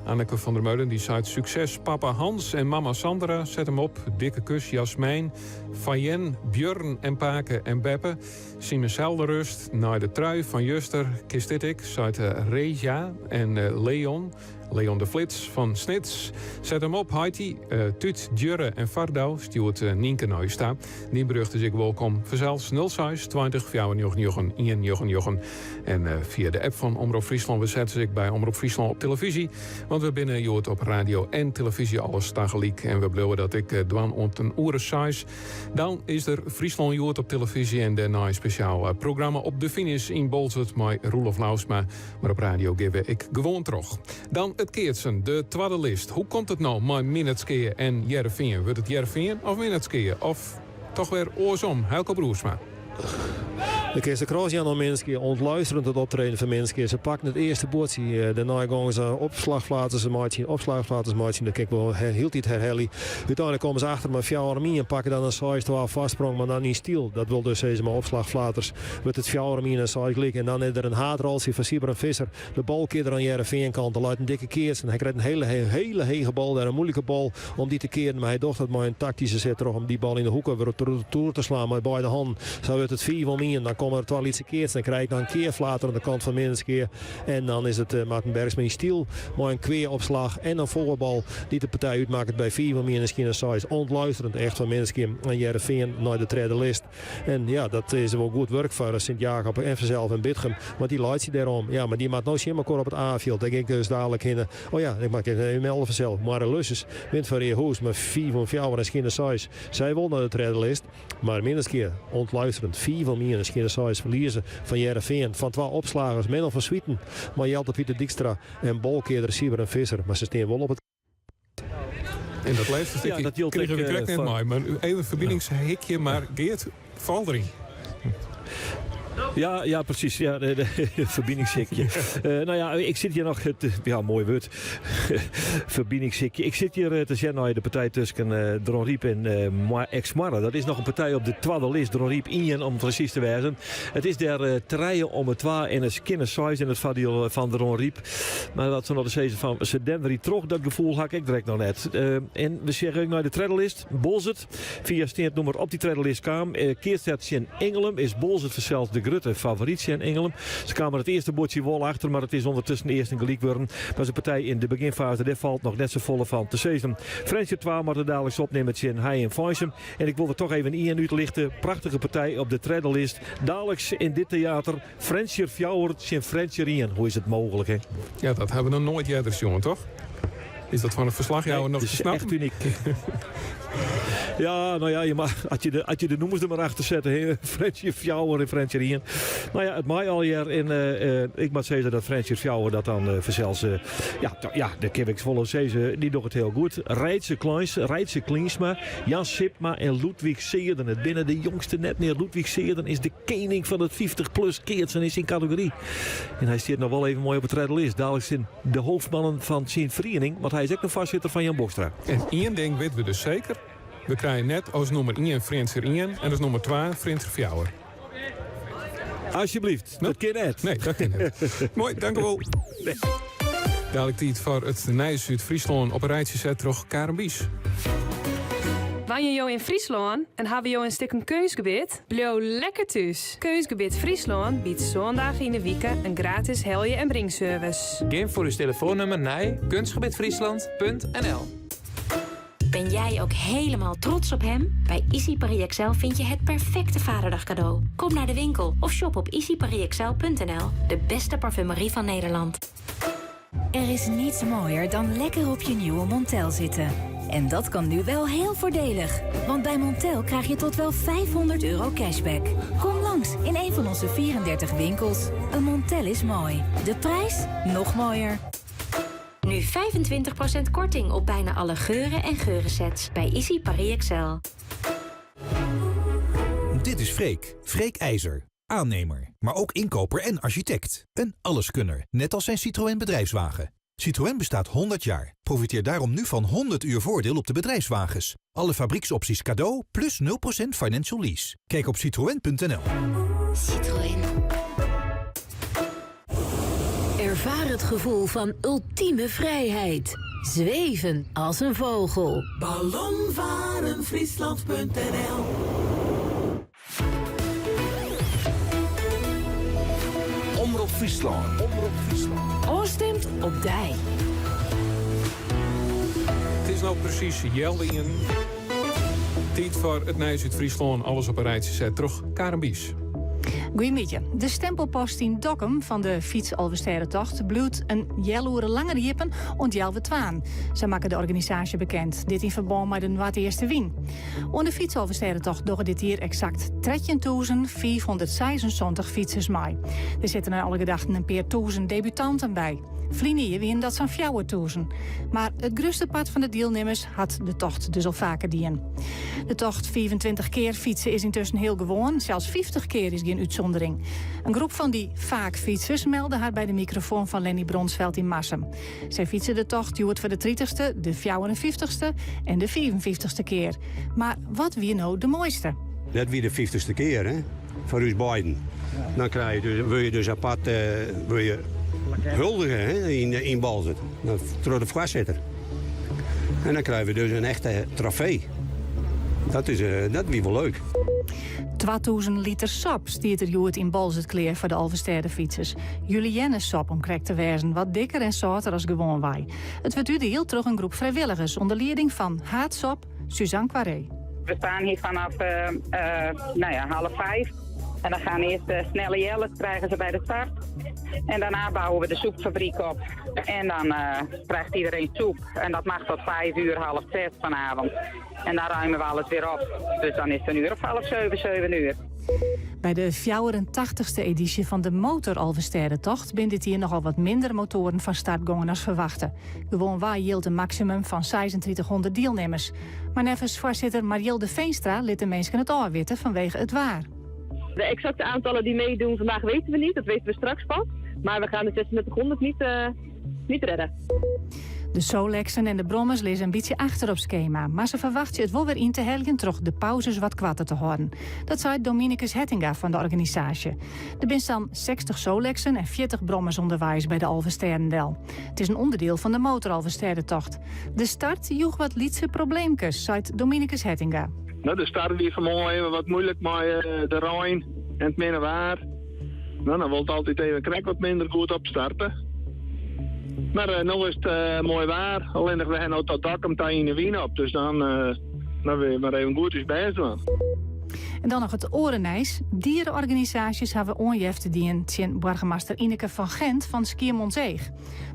Anneke van der Meulen die zei succes. Papa Hans en mama Sandra, zet hem op. Dikke kus Jasmijn, Fayen, Björn en Paken en Beppe. Simon Zelderust, naar de trui van Juster, Kistitik, zei Reja en Leon. Leon de Flits van Snits. Zet hem op, Haiti, Tuut, Djurre en Vardouw. Stuurt Nienke Nuista. Die berucht is ik welkom. Verzels 06 20 4 En via de app van Omroep Friesland. We zetten zich bij Omroep Friesland op televisie. Want we binnen joort op radio en televisie alles tegelijk. En we blijven dat ik dwan ont een uren size. Dan is er Friesland joort op televisie. En daarna een speciaal programma op de finish in Bolzert. Met Roelof Lausma. Maar op radio geven ik gewoon terug. Dan het keertsen, de tweede list. Hoe komt het nou met Minnetskeer en Jereveen? Wordt het Jereveen of Minnetskeer? Of toch weer oorsom? Helco Broersma. De Kees de Kroosjan aan Minskeer, ontluisterend het optreden van Minskeer. Ze pakken het eerste boordje, daarna gaan ze opslagplaten maken. Dat kijk wel heel dit herhellen. Uiteindelijk komen ze achter met 4 armie en pakken dan een 6-12 vastsprong, maar dan niet stil. Dat wil dus deze maar opslagplaters. Met het 4 armie en 6 klik. En dan is er een haatrolsje van Sieber en Visser. De bal keert er aan Jereveen kant. Er luidt een dikke keers. En hij krijgt een hele hege bal. Daar een moeilijke bal om die te keren. Maar hij dacht dat maar een tactische zet terug om die bal in de hoeken weer toe te slaan. Maar bij de hand zou het 4 van mij. En dan komen er 12 iets keers. Dan krijg ik dan een keer flater aan de kant van Minskeer. En dan is het Maarten Bergsma in stiel. Maar een kweeropslag en een voorbal die de partij uitmaakt bij 4 van mij en misschien een 6. Ontluisterend echt van Minskeer en Jereveen naar de tweede list. En ja, dat is wel goed werk voor Sint-Jacob en vanzelf en Bitgem. Maar die leidt zich daarom. Ja, maar die maakt nou helemaal kort op het A-veld. Denk ik dus dadelijk in. Oh ja, ik maak het melden vanzelf. Maar Lusses wint van Reerhoes met 4 van 4 en misschien een 6. Zij won naar de tweede list. Maar Minskeer ontluisterend 4 van mij en misschien een 6 verliezen van Jereveen. Van 12 opslagers, Menno van Swieten, maar Jelte Pieter Dijkstra en Bolkeerder, Sieber en Visser. Maar ze staan wel op het. En dat laatste stukje kregen we direct net mooi. Maar even een verbindingshekje, maar Geert, valt erin. Ja, precies. Ja, de verbindingshekje. Nou ja, ik zit hier nog... mooi woord. Verbindingshekje. Ik zit hier te zeggen naar de partij tussen Dronriep en Ex-Marre. Dat is nog een partij op de tweede list. Dronriep 1 om precies te wijzen. Het is daar treien om het 2 en het kindersize in het voordeel van Dronriep. Maar dat ze nog de season van ze Denver terug. Dat gevoel had ik direct nog net. En we zeggen ook naar de tweede list. Bolzert. Via steentnummer op die tweede list kwam. Keerstad in Engelum is Bolzert verzeld de Grutte favorietje in Engelum. Ze kwamen het eerste bordje wel achter, maar het is ondertussen eerst een gelijk worden. Maar zijn partij in de beginfase, daar valt nog net zo volle van te zezen. Fransje 12 maar de dadelijk opnemen in Hij en Faisem. En ik wil er toch even in uitlichten. Prachtige partij op de tweede list. Dadelijk in dit theater. Fransje Fjouwert en Fransje Rien. Hoe is het mogelijk, hè? Ja, dat hebben we nog nooit eerder, jongen, toch? Is dat van het verslagjouwer nog gesnapt? Echt uniek. Ja, nou ja, had je de noemers er maar achter zetten. Fransje Fjouwer en Fransje Rien. Nou ja, het mij al jaar. En ik moet zeggen dat Fransje Fjouwer dat dan verzels... de Kiviks volle zezen, die doen het heel goed. Reitse Klinsma, Jan Sipma en Ludwig Seerden. Het binnen de jongste net meer. Ludwig Seerden is de koning van het 50-plus keertsen in zijn categorie. En hij zit nog wel even mooi op het redel is. Dadelijk zijn de hoofdmannen van zijn vereniging. Want hij is ook een voorzitter van Jan Bokstra. En één ding weten we dus zeker. We krijgen net als nummer 1 Fransje Rien en als nummer 2 Fransje Fjouwer. Alsjeblieft, dat kan net. Nee, dat kan net. Mooi, dank u wel. Nee. Dadelijk tijd voor het Nijs uit Friesland operatiezet terug Karenbies. Wanneer je in Friesland en hebben je een stuk een keusgebied, blijf lekker thuis. Keusgebied Friesland biedt zondag in de weekend een gratis helje- en bringservice. Geef voor uw telefoonnummer naar kunstgebiedfriesland.nl. Ben jij ook helemaal trots op hem? Bij Easy Paris Excel vind je het perfecte vaderdag cadeau. Kom naar de winkel of shop op easyparisexcel.nl. De beste parfumerie van Nederland. Er is niets mooier dan lekker op je nieuwe Montel zitten. En dat kan nu wel heel voordelig. Want bij Montel krijg je tot wel €500 cashback. Kom langs in een van onze 34 winkels. Een Montel is mooi. De prijs nog mooier. Nu 25% korting op bijna alle geuren en geurensets bij Easy Paris Excel. Dit is Freek. Freek IJzer. Aannemer, maar ook inkoper en architect. Een alleskunner, net als zijn Citroën bedrijfswagen. Citroën bestaat 100 jaar. Profiteer daarom nu van 100 uur voordeel op de bedrijfswagens. Alle fabrieksopties cadeau, plus 0% financial lease. Kijk op citroën.nl. Citroën. Ervaar het gevoel van ultieme vrijheid. Zweven als een vogel. Ballonvarenfriesland.nl. Omroep Friesland. Oostemt op dij. Het is nou precies Jeldingen. Tijd voor het Nijs uit Friesland. Alles op een rijtje zet. Terug Karen Bies. Goedemiddag. De stempelpost in Dokkum van de fiets-Alversteretocht bloedt een jelloere langer jippen en jelwe twaan. Ze maken de organisatie bekend. Dit in verband met de Noord-Eerste Wien. On de fiets-Alversteretocht doggen dit hier exact 13.476 fietsers mee. Er zitten er alle gedachten een paar duizend debutanten bij. Vlienier wien dat zo'n 4.000. Maar het grootste part van de deelnemers had de tocht dus al vaker dien. De tocht 24 keer fietsen is intussen heel gewoon. Zelfs 50 keer is geen uitzondering. Een groep van die vaak fietsers meldde haar bij de microfoon van Lenny Bronsveld in Marsum. Zij fietsen de tocht duurt voor de 30ste, de 54ste en de 54ste keer. Maar wat wie nou de mooiste? Dat wie de 50ste keer, hè? Voor ons beiden. Dan krijg je dus, wil je dus apart wil je huldigen, hè? In Balzert. Door de voorzitter. En dan krijgen we dus een echte trofee. Dat wie wel leuk. 2000 liter sap stiert er joert in Balzertkleer voor de Alversterre fietsers. Julienne sap om correct te wezen, wat dikker en zouter als gewoon wij. Het wordt u heel terug een groep vrijwilligers onder leiding van Haatsop, Suzanne Quaré. We staan hier vanaf 4:30. En dan gaan eerst snelle jellen, krijgen ze bij de start. En daarna bouwen we de soepfabriek op. En dan krijgt iedereen soep. En dat mag tot 5:00, 5:30 vanavond. En dan ruimen we alles weer op. Dus dan is het 7:30. Bij de 84ste editie van de motor-Alversterre-tocht zijn dit hier nogal wat minder motoren van start gongen als verwachten. Gewoon waar hield een maximum van 2600 deelnemers. Maar nevens voorzitter Marielde Veenstra liet de mensen het afwitten vanwege het waar. De exacte aantallen die meedoen vandaag weten we niet, dat weten we straks pas. Maar we gaan de 2600 niet redden. De Solexen en de Brommers lezen een beetje achter op schema. Maar ze verwachten het wel weer in te helgen terug de pauzes wat kwatter te houden. Dat zei Dominicus Hettinga van de organisatie. Er zijn dan 60 Solexen en 40 Brommers onderwijs bij de Alversterendel. Het is een onderdeel van de motor-Alversterre-tocht. De start joeg wat lietse probleemkes, zei Dominicus Hettinga. Nou, de start die vanmorgen even wat moeilijk met de Rijn en het Minnewaar. Nou, dan wil het altijd even krek wat minder goed opstarten. Maar nu is het mooi waar. Alleen dat we gaan nou tot Dokkum in de Wien op. Dus dan wil je maar even goed eens bij zijn. En dan nog het orenijs. Dierenorganisaties hebben onjefte dienen tegen burgemeester Ineke van Gent van Schiermonnikoog.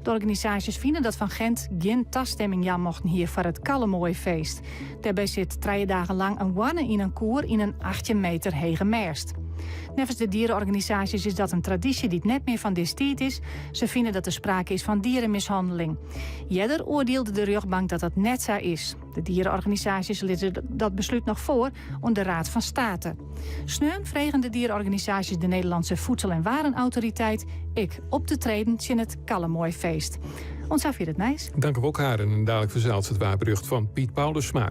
De organisaties vinden dat Van Gent geen tasstemming mochten hier voor het Kallemooifeest. Daarbij zit 3 dagen lang een wanne in een koer in een 18 meter hege merst. Nevens de dierenorganisaties is dat een traditie die net meer van deze tijd is. Ze vinden dat er sprake is van dierenmishandeling. Jeder oordeelde de rechtbank dat dat net zo is. De dierenorganisaties lieten dat besluit nog voor onder de Raad van State. Sneun vregen de dierenorganisaties de Nederlandse Voedsel- en Warenautoriteit op te treden in het Kallemooifeest. Ons af het nice. Dank u ook haar en dadelijk verzeld het waarberucht van Piet Paulusma.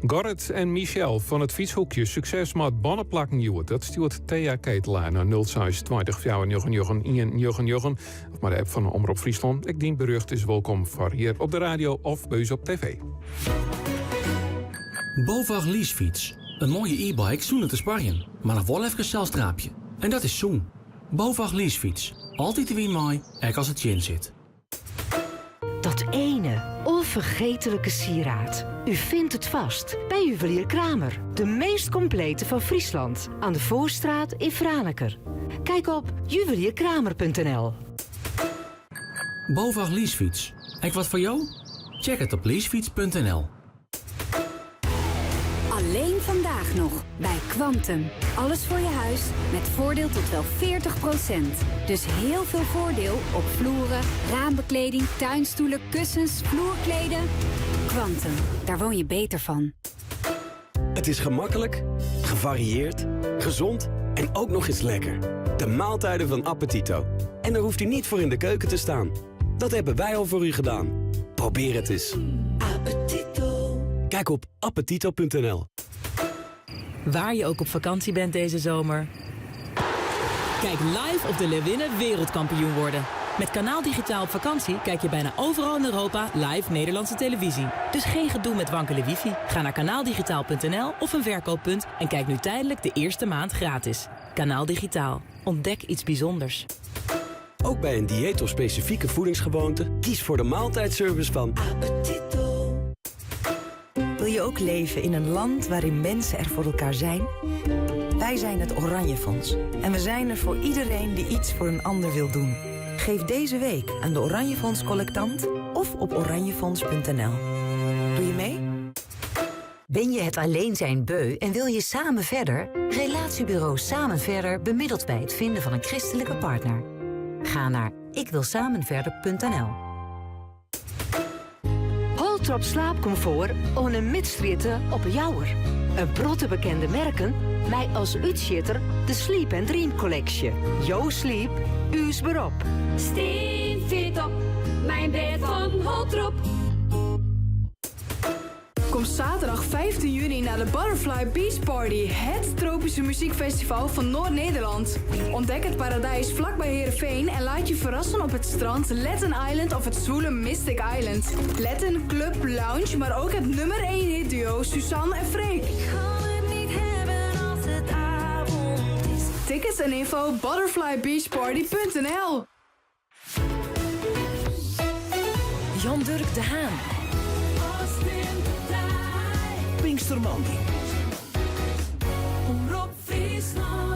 Gorrit en Michel van het fietshoekje succes met bonnenplakken joet. Dat stuurt Thea Ketelaar naar 026 499 of maar de app van Omroep Friesland. Ik dien berucht is welkom voor hier op de radio of bij u op tv. BOVAG leasefiets. Een mooie e-bike zonder te sparren, maar nog wel even een celstraapje. En dat is zoen. BOVAG leasefiets. Altijd de wien mooi, ook als het in zit. Dat ene onvergetelijke sieraad. U vindt het vast bij Juwelier Kramer. De meest complete van Friesland. Aan de Voorstraat in Franeker. Kijk op juwelierkramer.nl. BOVAG leasefiets. Ook wat voor jou? Check het op leasefiets.nl. Alleen vandaag nog bij Quantum. Alles voor je huis met voordeel tot wel 40%. Dus heel veel voordeel op vloeren, raambekleding, tuinstoelen, kussens, vloerkleden. Quantum, daar woon je beter van. Het is gemakkelijk, gevarieerd, gezond en ook nog eens lekker. De maaltijden van Appetito. En daar hoeft u niet voor in de keuken te staan. Dat hebben wij al voor u gedaan. Probeer het eens. Kijk op appetito.nl. Waar je ook op vakantie bent deze zomer. Kijk live of de Leeuwinnen wereldkampioen worden. Met Kanaal Digitaal op vakantie kijk je bijna overal in Europa live Nederlandse televisie. Dus geen gedoe met wankele wifi. Ga naar kanaaldigitaal.nl of een verkooppunt en kijk nu tijdelijk de eerste maand gratis. Kanaal Digitaal. Ontdek iets bijzonders. Ook bij een dieet of specifieke voedingsgewoonte, kies voor de maaltijdservice van Appetito. Wil je ook leven in een land waarin mensen er voor elkaar zijn? Wij zijn het Oranje Fonds. En we zijn er voor iedereen die iets voor een ander wil doen. Geef deze week aan de Oranje Fonds collectant of op oranjefonds.nl. Doe je mee? Ben je het alleen zijn beu en wil je samen verder? Relatiebureau Samen Verder bemiddelt bij het vinden van een christelijke partner. Ga naar ikwilsamenverder.nl. Holtrop slaapcomfort on een midstritte op een jouwer. Een protte bekende merken, mij als uitschitter de Sleep & Dream Collection. Yo Sleep, u's berop. Steen fit op, mijn bed van Holtrop. Kom zaterdag 15 juni naar de Butterfly Beach Party, het tropische muziekfestival van Noord-Nederland. Ontdek het paradijs vlakbij Heerenveen en laat je verrassen op het strand Letten Island of het zwoele Mystic Island. Letten, club, lounge, maar ook het nummer 1 hitduo Suzanne en Freek. Tickets en info butterflybeachparty.nl. Jan-Dirk de Haan. Pinkstermandy.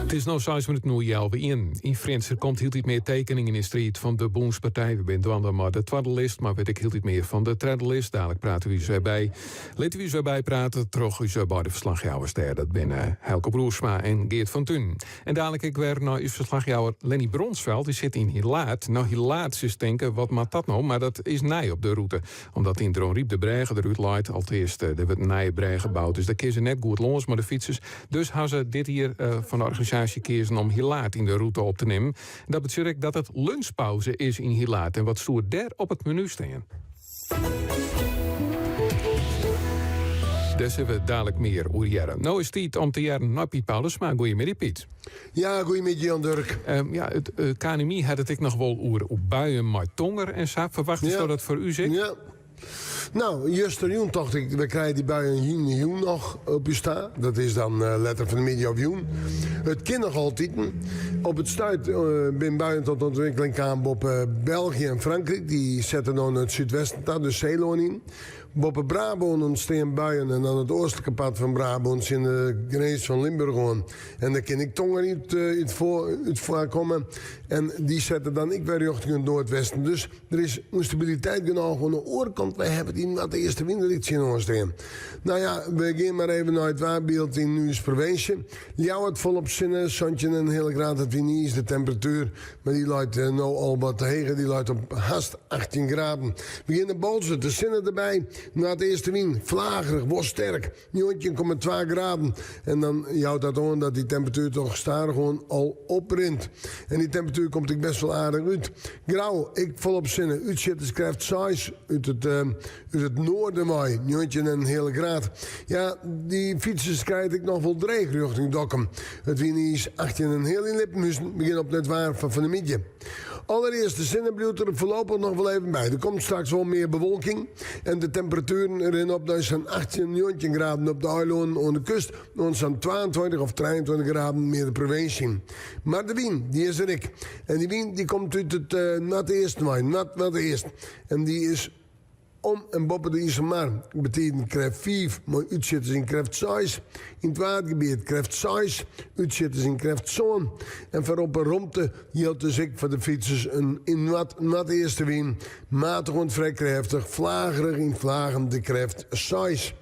Het is nou 6 minuten nu Jelve in Frans. Er komt heel iets meer tekeningen in de street van de Boenspartij. We zijn dan maar de tweede list, maar weet ik heel iets meer van de derde list. Dadelijk praten we eens bij. Laten we eens bij praten. Terug eens bij de verslagjouwers daar. Dat zijn Helke Broersma en Geert van Thun. En dadelijk ik weer naar uw verslagjouwer Lenny Bronsveld. Die zit in Hilaat. Nou, Hilaat is denken, wat maakt dat nou? Maar dat is nij op de route. Omdat in Droonriep de bregen eruit leidt. Al eerst er wordt een nieuwe breg gebouwd. Dus daar kiezen ze net goed los, maar de fietsers. Dus hebben ze dit hier van de organisatie kiezen om Hilaat in de route op te nemen. En dat betekent dat het lunchpauze is in Hilaat. En wat stoert daar op het menu staan? Daar hebben we dadelijk meer over jaren. Nou is het tijd om te jaren naar Piet Paulusma. Goedemiddag, Piet. Ja, goedemiddag, Jan-Dirk. Het KNMI had het ik nog wel over buien met tonger en zo. Verwacht je dat voor u zit? Ja. Nou, justerjoen dacht ik, we krijgen die buien in joen nog op je staan. Dat is dan letter van de middag op joen. Het kind nog altijd. Op het stuit ben buien tot ontwikkeling kwam op België en Frankrijk. Die zetten dan het zuidwesten, dus Zeeland in. Op Brabant ontstaan buien en dan het oostelijke pad van Brabant in de grens van Limburg aan. En daar ken ik tongen uit voorkomen. En die zetten dan ik weer richting het noordwesten. Dus er is instabiliteit genoeg aan de oorkant. Wij hebben het in wat de eerste winterlichtje ontstaan. Nou ja, we gaan maar even naar het waarbeeld in Nuis provincie. Jou het volop zinnen, zandje en hele graad. Het niet is de temperatuur. Maar die luidt nou al wat tegen. Die luidt op haast 18 graden. We beginnen bolzen, de zinnen erbij. Na het eerste wind, vlagerig, was sterk. 19,2 graden. En dan houdt dat aan dat die temperatuur toch stadig gewoon al oprint. En die temperatuur komt ik best wel aardig uit. Grauw, ik volop zinnen. Uitzitters krijgt 6 uit het noorden mooi. 19 en een hele graad. Ja, die fietsers krijg ik nog wel dreig richting Dokkum. Het wind is 18 en heel in Lipmussen. Begin op net waar van de midje. Allereerst de zinnenbloed er voorlopig nog wel even bij. Er komt straks wel meer bewolking. En de temperaturen erin op dat zijn 18, 19 graden op de eiland aan de kust. Dan zijn 22 of 23 graden meer de provincie. Maar de wind, die is er ik. En die wind die komt uit het nat eerst. Nat eerst. En die is om en boven de IJsselmar. Dat betekent krijgt 5, maar uitzitters in krijgt 6. In het watergebied krijgt 6, uitzitters in krijgt zo'n. En voorop een romte hield dus ik voor de fietsers een in nat eerste wind. Matig en vrij krachtig, vlagerig in vlagen de krijgt 6.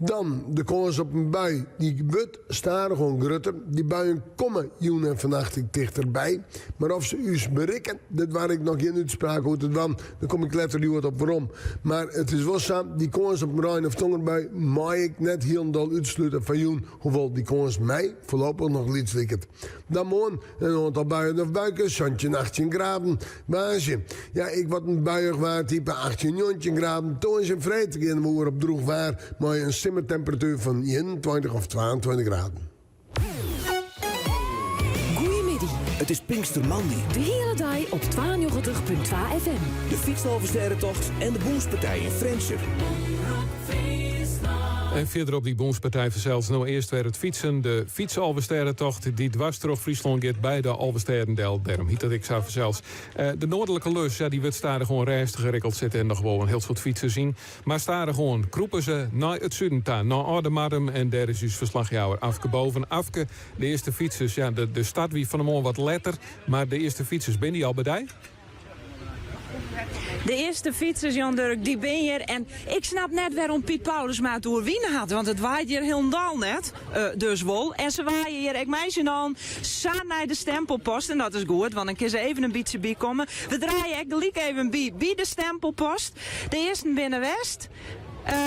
Dan de kans op een bui, die wordt stadig gewoon grutter. Die buien komen joen en vannacht dichterbij. Maar of ze u berikken, dat waar ik nog geen uitspraak hoe het dan kom ik letterlijk wat op waarom. Maar het is wel zo, die kans op een Rijn of Tongerbui mag ik net helemaal uitsluiten van joen. Hoewel die kans mij voorlopig nog iets likt. Dan morgen een aantal buien of buiken, zandje 18 graden. Baasje, ja, ik word een buiig waar type 18, 19 graden. Toen is een vrijdag in de moer op droeg waar, maar een simmertemperatuur van 21 of 22 graden. Goedemiddag. Het is Pinkstermandy. De hele dag op 92.2 FM. De fietshalversterrentocht en de boomspartij in Frensen. En verder op die boomspartij verzels nou eerst weer het fietsen. De fietsalversterrentocht die dwars door Friesland gaat bij de Alversterendel. Daarom hiet dat ik zo verzels. De noordelijke lus, ja, die wordt stadig gewoon rijstig gerikkeld zitten en nog gewoon een heel soort fietsen zien. Maar stadig gewoon kroepen ze naar het zuiden toe, naar Oudemarem. En daar is dus verslagjouwer Afke boven. Afke, de eerste fietsers, ja, de stad wie van hem al wat letter. Maar de eerste fietsers, ben die al bij die? De eerste fietsers, Jan Dirk, die ben hier. En ik snap net waarom Piet Paulusma het doorwinnen had. Want het waait hier helemaal net. Dus wel. En ze waaien hier, ik meisje dan, samen naar de stempelpost. En dat is goed, want dan kun ze even een beetje bij komen. We draaien echt gelijk even bij de stempelpost. De eerste binnen West.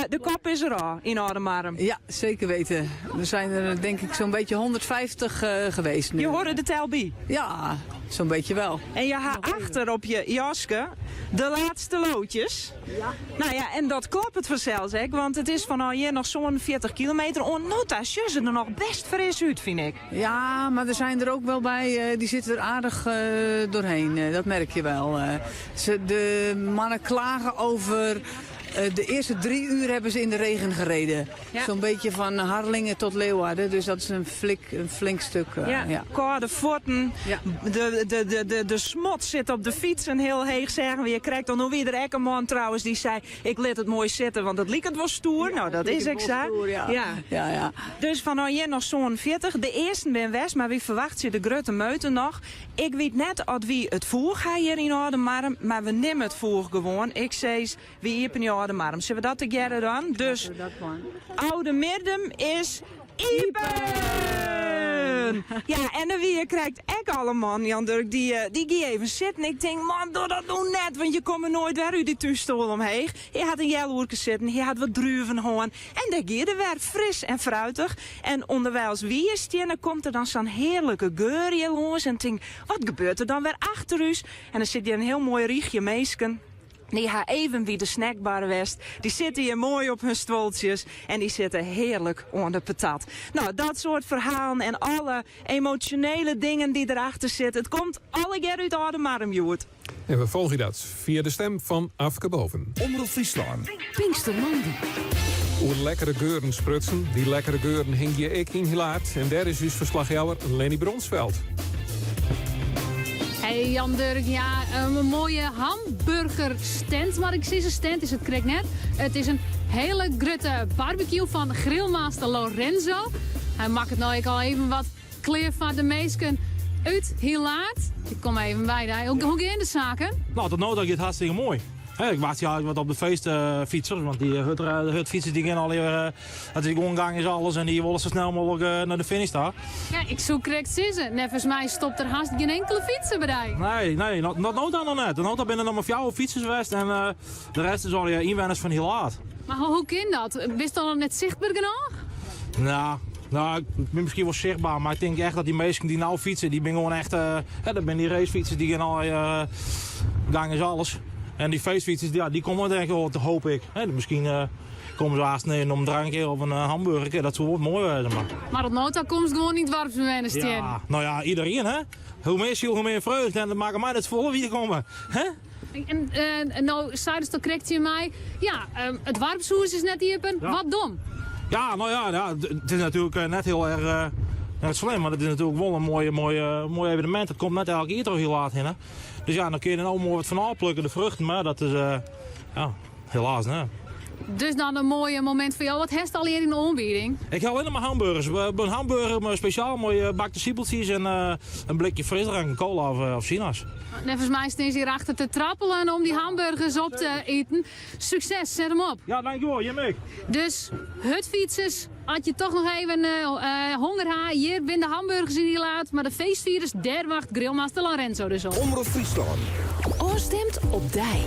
De kop is er al in Oudemarem. Ja, zeker weten. Er zijn er denk ik zo'n beetje 150 geweest nu. Je hoorde de tel bij? Ja, zo'n beetje wel. En je gaat achter op je jaske de laatste loodjes. Ja. Nou ja, en dat klopt het vanzelfs, hè, want het is van hier nog zo'n 40 kilometer. En nota ze er nog best fris uit, vind ik. Ja, maar er zijn er ook wel bij, die zitten er aardig doorheen. Dat merk je wel. De mannen klagen over... de eerste 3 uur hebben ze in de regen gereden. Ja. Zo'n beetje van Harlingen tot Leeuwarden. Dus dat is een flink stuk. Ja. Koude voeten. Ja. De smot zit op de fiets en heel heeg zeggen we. Je krijgt dan nog weer een man trouwens die zei... ik liet het mooi zitten, want het liep het wel stoer. Ja, nou, dat is exact. Ja. Dus van hier nog zo'n 40. De eerste ben West, maar wie verwacht je de grote meuten nog? Ik weet net of wie het voer gaat hier in Oudemarem, maar we nemen het voer gewoon. Ik zei, wie hier in Oudemarem. Zullen we dat together dan? Dus Oudemarem is Iepen! Ja, en dan wie je krijgt echt allemaal, Jan Dirk, die gaat even zitten. Ik denk, man, doe dat nou net, want je komt er nooit weer uit die toestoel omheen. Je had een jelloerke zitten, je had wat druiven gewoon. En dan gaat er weer fris en fruitig. En onderwijl wie is die, en dan komt er dan zo'n heerlijke geur hier los. En denk, wat gebeurt er dan weer achter u? En dan zit hier een heel mooi riechje meesken. Die gaan even wie de snackbar West. Die zitten hier mooi op hun stoeltjes. En die zitten heerlijk onder de patat. Nou, dat soort verhalen en alle emotionele dingen die erachter zitten. Het komt alle keer uit Oudemarem, Joert. En we volgen dat via de stem van Afke Boven. Omroep Friesland. Pinkstermandy. Hoe lekkere geuren sprutsen. Die lekkere geuren hing je ik in laat. En daar is dus verslagjouwer Lenny Bronsveld. Hey Jan Dirk, ja, een mooie hamburgerstand, maar ik zie zijn stand is het correct net. Het is een hele grote barbecue van grillmaster Lorenzo. Hij maakt het nou al even wat clear van de meesken uit heel laat. Ik kom even bij daar. Hoe ga je in de zaken? Nou, tot nu toe gaat het hartstikke mooi. Ik wacht hier wat op de feestfietsers, want die hutfietsers die gaan al hier, dat is omgang is alles en die willen zo snel mogelijk naar de finish daar. Ja, ik zoek correct zitten. Volgens mij stopt er haast geen enkele fietser bij. Nee, dat nog net. Dan binnen nog maar 4 fietsers geweest en de rest is al inwoners van heel laat. Maar hoe kan dat? Wist dan nog net zichtbaar genoeg? Nou, ik ben misschien wel zichtbaar, maar ik denk echt dat die meesten die nou fietsen, die ben gewoon echt, dat ben die racefietsers die gaan al gang is alles. En die feestfietsers, ja, die komen denk ik wel, hoop ik. Misschien komen ze haast neer om een drankje of een hamburger. Dat zou wat mooi zijn. Maar op nota komt gewoon niet warm van mijn steen. Ja, nou ja, iedereen hè. Hoe meer ziel, hoe meer vreugde. En dat maken mij het volle wie er komen. Hè? En nou, zei dus toch correct je mij. Ja, het warmsoes is net hier. Ja. Wat dom. Ja, nou ja, het is natuurlijk net heel erg slim. Maar het is natuurlijk wel een mooi evenement. Het komt net elke keer toch heel laat in. Hè? Dus ja, dan kun je er nou mooi wat van afplukken, de vruchten. Maar dat is, helaas, hè. Dus dan een mooi moment voor jou. Wat heeft al hier in de aanbieding? Ik hou alleen maar hamburgers. Een hamburger maar speciaal mooie bakte siepeltjes en een blikje frisdrank, een cola of sinaas. Volgens mij staan ze hier achter te trappelen om die hamburgers op te eten. Succes, zet hem op. Ja, dankjewel. Je mee. Dus, hutfietsers, als je toch nog even honger hebt, hier binnen de hamburgers in die laat. Maar de feestvirus, daar wacht Grillmaster Lorenzo dus op. Omroep Friesland. Oorstemt op dij.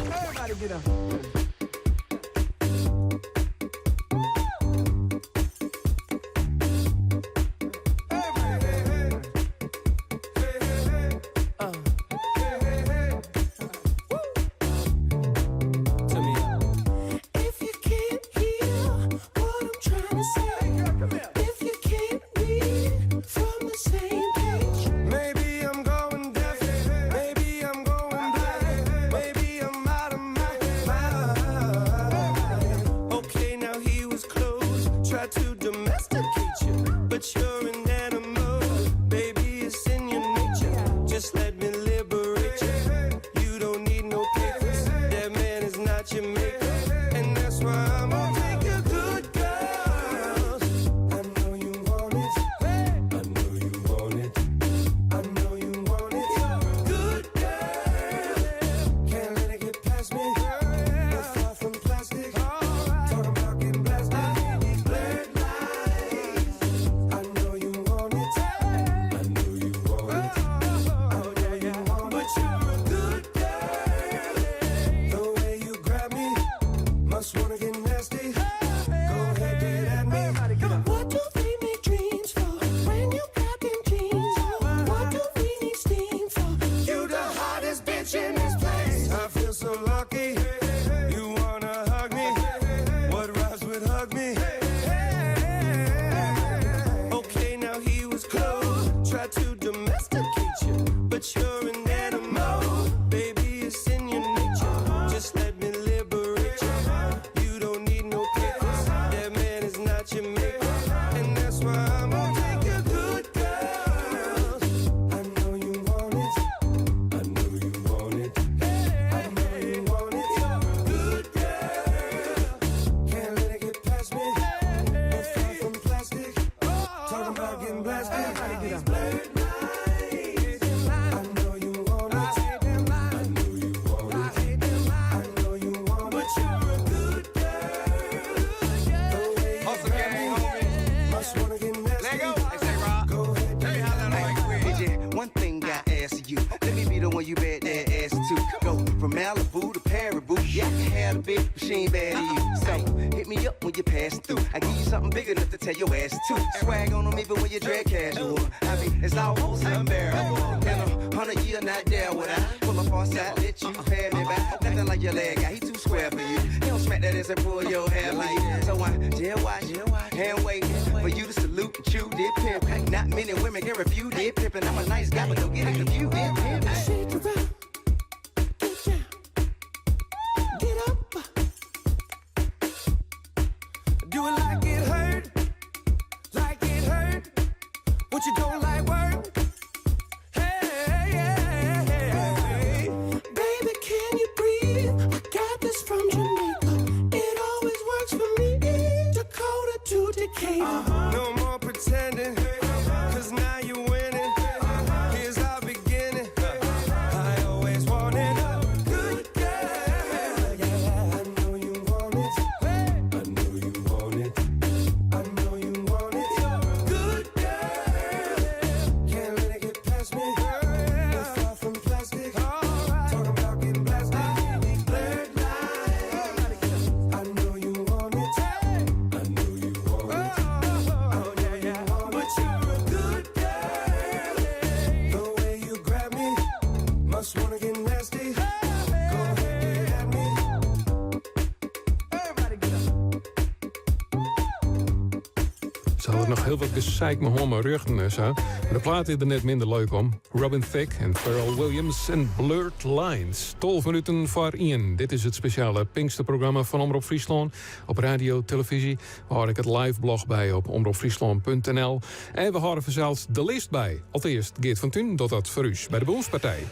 Heel wat gezeik met homme ruggen zo. Maar de plaat is er net minder leuk om. Robin Thicke en Pharrell Williams en Blurred Lines. 12 minuten voor 1. Dit is het speciale Pinksterprogramma van Omroep Friesland. Op radio, televisie. We houden ik het live blog bij op omroepfriesland.nl. En we houden zelfs de lijst bij. Allereerst Geert van Thun, dat voor u bij de Boonspartij.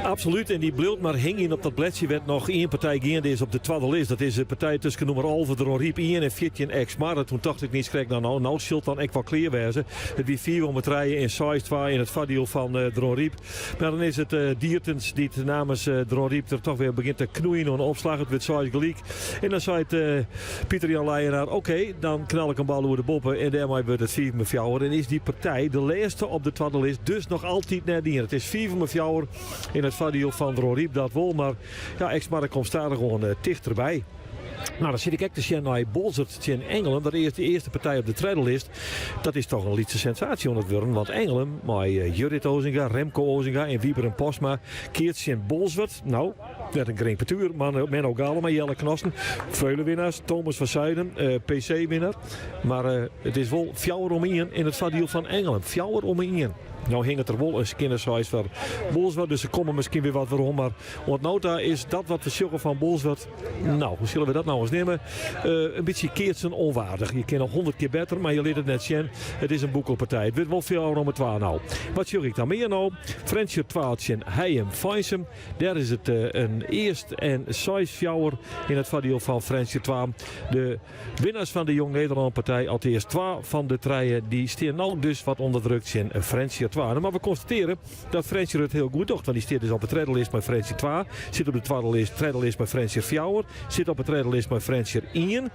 Absoluut, en die bleef maar hingen op dat bledje werd nog één partij gaande is op de tweede list. Dat is de partij tussen nummer 11 de Ronriep 1 en 14 ex-maar. Toen dacht ik niet, schrik nou zult dan echt wel clear wezen. Het wie 4 om het rijden in size 2 in het voordeel van de Ronriep. Maar dan is het Diertens die het namens de Ronriep er toch weer begint te knoeien en opslag. Het wordt size gelijk. En dan zei het Pieter-Jan Leijenaar, oké, dan knal ik een bal over de boppen en daarmee wordt het 4 met fjouwer. En is die partij de laatste op de tweede list, dus nog altijd naar die. Het is 4 met fjouwer in het voordeel van de Ronriep, dat wel, maar ja, ex-maar komt daar gewoon dichterbij. Nou, dan zit ik echt te zien naar Bolzert in Engelen. Dat is de eerste partij op de treadlist. Dat is toch een lietse sensatie aan het worden. Want Engelen, met Judith Ozinga, Remco Ozinga en Wieber en Posma, keert in Bolzert. Nou, net een gering partuur. Menno Galema, Jelle Knossen. Vele winnaars. Thomas van Zuiden, PC-winnaar. Maar het is wel fjouwer om in het voordeel van Engelen. Fjouwer om in. Nou hing het er wel een kindersize van Bolzwart, dus ze komen misschien weer wat waarom. Maar ontnota is dat wat we zeggen van Bolzwart. Nou, hoe zullen we dat nou eens nemen? Een beetje keertsen onwaardig. Je kan nog 100 keer beter, maar je leert het net zien. Het is een boekelpartij. Het wordt wel veel om het waar nou. Wat zeg ik dan meer nou? Frensje 12 Heijem Feisem. Daar is het een eerst en size fjouwer in het voordeel van Frensje 12. De winnaars van de Jong Nederland partij, al eerst 12 van de treien, die staan nou dus wat onderdrukt in Frensje 12. Maar we constateren dat Frensje het heel goed doet. Want die staat dus op de treadlist bij Frensje 2. Zit op de treadlist bij Frensje 4. Zit op de treadlist bij Frensje 1.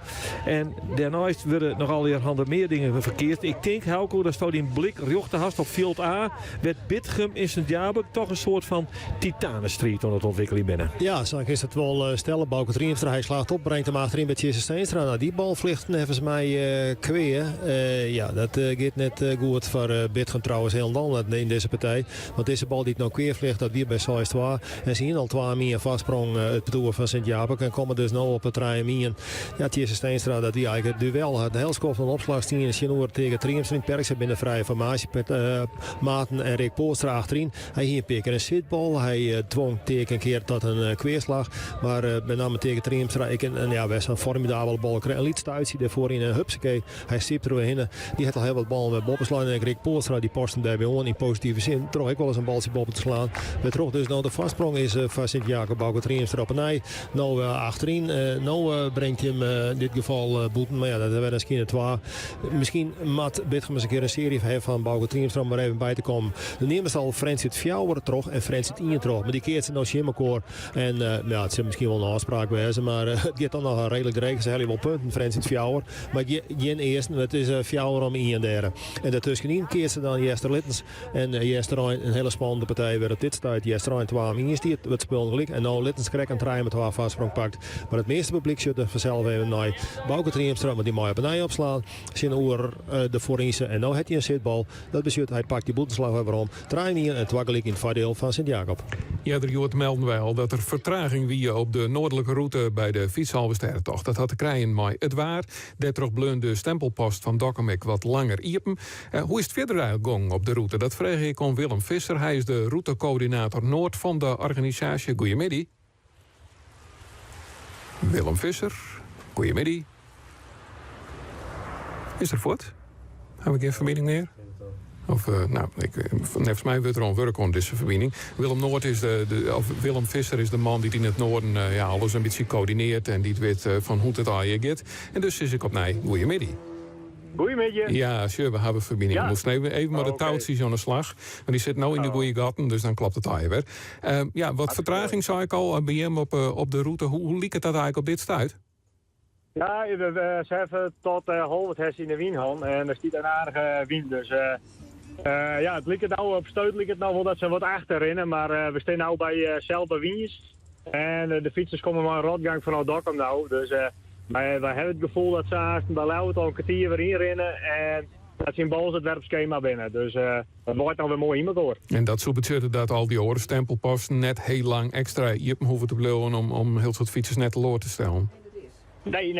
En daarnaast worden nogal weer handen meer dingen verkeerd. Ik denk, Helco, dat staat in blik rjochte hast op Field A. Werd Bitgem in Sint-Jabek toch een soort van titanenstrijd aan het ontwikkelen binnen. Ja, zo is het wel stellen. Bouke Triemstra, hij slaagt op, brengt hem achterin bij Jesse Steenstra. Nou, die bal vliegt nevens mij kweer. Ja, dat gaat net goed voor Bitgem trouwens heel dan in deze partij. Want deze bal die het nou keer vliegt, dat weer bij Size 2. En zien al 2 meer vastsprong het parcours van Sint-Jabek. En komen dus nu op het rijden meer. Ja, Jesse Steenstra, dat die eigenlijk het duel had. De helskoft van opslagstien is Sjenoer tegen Triemstra. Perks binnen vrije formatie met Maarten en Rick Poelstra achterin. Hij hier pikken een zitbal. Hij dwong tegen een keer tot een kweerslag. Maar met name tegen Triemstra, ja, best een formidabele bal. Een liet stuitje daarvoor in een hupsakee. Hij stipt er weer in. Die had al heel wat ballen met Bobbeslaan. En Rick Poelstra die post hem daarbij in positieve zin. Toch ik wel eens een baltje boven te slaan. We terug dus nou de vastsprong is van Sint-Jacob. Bouke Triemstra op een ei. Nou achterin. Nou brengt hij hem in dit geval boeten. Maar ja, dat werd misschien het waar. Misschien mat Bitgem eens een keer een serie van Bouke Triemstra om er even bij te komen. De neemt al Frans het fjouwer terug en Frans het in terug. Maar die keert ze nou Schimmelkoor. En ja, het is misschien wel een afspraak wezen. Maar het gaat dan nog een redelijk dreig. Ze hebben wel punten Frans het fjouwer. Maar geen eerste. Het is fjouwer om in en derde. En daartussenin keert ze dan Jester Littens. En Jester een hele spannende partij weer op dit stuit. Jester 2 minus die het speel gelijk. En nou Littens krijgt een trein met haar vastsprong pakt. Maar het meeste publiek zit er vanzelf even naar Bouke Triemstra. Maar die mag op een ei opslaan. Zijn oer de voorinse. En nou heeft hij een zitbal. Dat bezuurt hij pakt die boetenslag weer om. Trein hier en twaggelijk in het voordeel van Sint-Jacob. Ja, er wordt melden wel dat er vertraging wie op de noordelijke route bij de fietshalvesterrentocht. Dat had te krijgen maar het waar. Dat toch bleunde stempelpost van Dokkemek wat langer iepen. Hoe is het verder eigenlijk gang op de route? Dat vraag ik aan Willem Visser. Hij is de routecoördinator Noord van de organisatie. Goedemiddag. Willem Visser. Goedemiddag. Is er voort? Heb ik geen verbinding meer? Of, volgens mij wordt er al werk aan deze verbinding. Willem Visser is de man die in het noorden alles een beetje coördineert en die weet van hoe het al gaat. En dus is ik op mij. Goedemiddag. Goedemiddag. Ja, sure, we hebben verbinding. Ja. We moesten even maar de touwtjes aan de slag. Maar die zit nou in de goede gaten, dus dan klopt het al weer. Wat vertraging zou ik al bij hem op de route. Hoe liep het dat eigenlijk op dit stuit? Ja, we hebben tot half in de Wienhan en er stiet een aardige wind. Dus het liep het nou op steut liep het nou wel dat ze wat achterin, maar we staan nou bij zelfde wiens. En de fietsers komen maar een rotgang vanuit Dokkum nou. Dus wij hebben het gevoel dat ze bij Lauwert al een kwartier weer inrennen en dat ze in Bals het werpschema binnen. Dus dat wordt nou weer mooi iemand hoor. En dat zo betekent dat al die orenstempelposten net heel lang extra iepen hoeven te blijven om heel soort fietsers net te loor te stellen. Nee,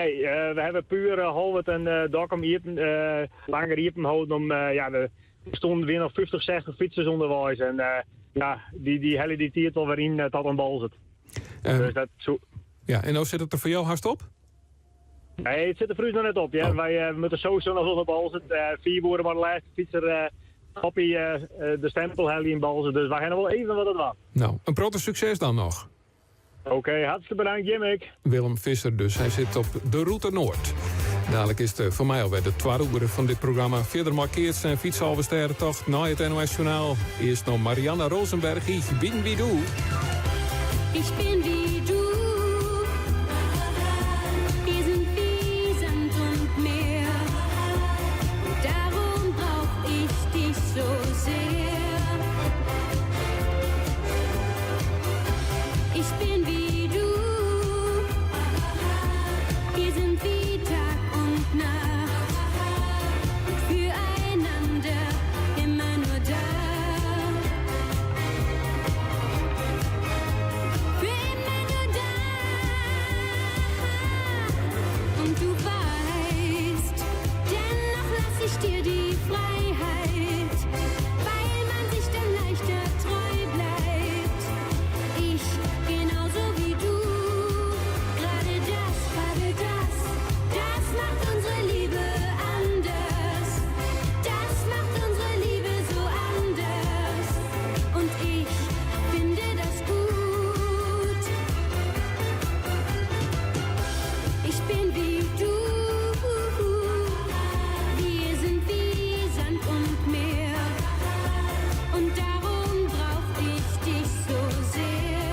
we hebben puur Holwert en Dokkum langer iepen houden om, er stonden weer nog 50, 60 fietsers onderwijs en die hellen die tiert al weer in tot een bal zit. Dus dat zo. Ja, en nou zit het er voor jou haast op? Nee, het zit er voor u nog net op. Ja. Oh. Wij moeten sowieso nog op de bal zitten. 4 boeren maar de laatste fietser Hoppie de stempel in Balzen. Dus we gaan wel even wat het was. Nou, een proto succes dan nog. Oké, hartstikke bedankt, Jimmick. Willem Visser dus, hij zit op de Route Noord. Dadelijk is het voor mij alweer de 12 uur van dit programma. Verder markeert zijn fietshalve sterrentocht na het NOS Journaal. Eerst nog Marianne Rosenberg, Ich bin wie du. Ich bin wie du. Wir sind wie Sand und Meer. Darum brauch ich dich so sehr. Ich bin wie du. Wir sind wie Tag und Nacht. Füreinander immer nur da. Und du weißt, dennoch lass ich dir die Freiheit, weil man sich dann leichter treu bleibt. Ich genauso wie du, gerade das macht unsere Liebe anders. Das macht unsere Liebe so anders. Und ich finde das gut. Ich bin wie du, wir sind wie Sand und Meer. Und darum brauch ich dich so sehr.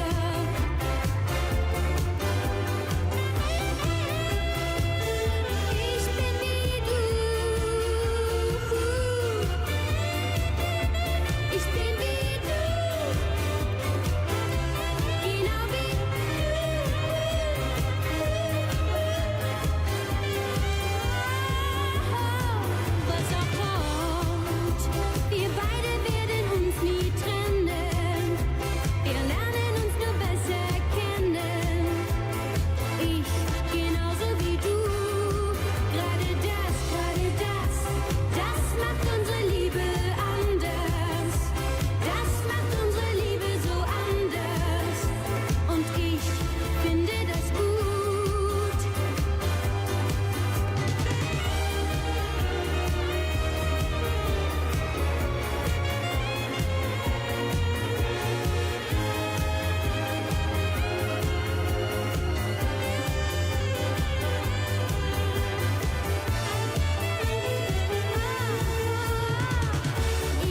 Ich bin wie du, ich bin wie du, genau wie was auch kommt. Wir beide werden uns nie trennen. Wir lernen uns nur besser kennen. Ich genauso wie du. Gerade das macht unsere Liebe anders. Das macht unsere Liebe so anders. Und ich finde das gut.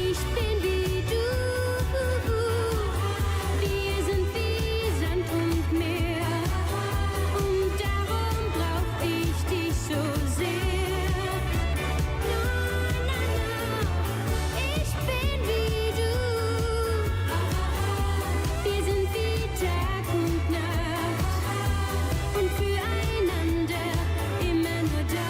Ich bin wie du, wir sind wie Sand und Meer. Und darum brauch ich dich so sehr. Ich bin wie du, wir sind wie Tag und Nacht. Und füreinander immer nur da.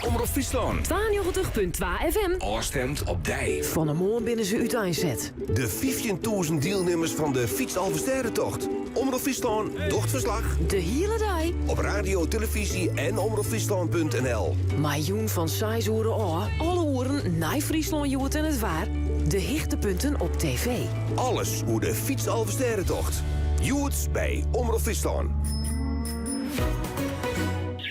Omroep Friesland. 92.2 FM. Oorstemt op dij. Van de morgen binnen ze uiteenzet. De 15.000 deelnemers van de Fietsalversterrentocht. Omroep Friesland, dochtverslag. De hele dag. Op radio, televisie en omroepfriesland.nl. Miljoen van 6 uur alle uren naar Friesland joet en het waar. De hichtepunten op tv. Alles hoe de Fietsalversterrentocht. Joets bij Omroep Friesland.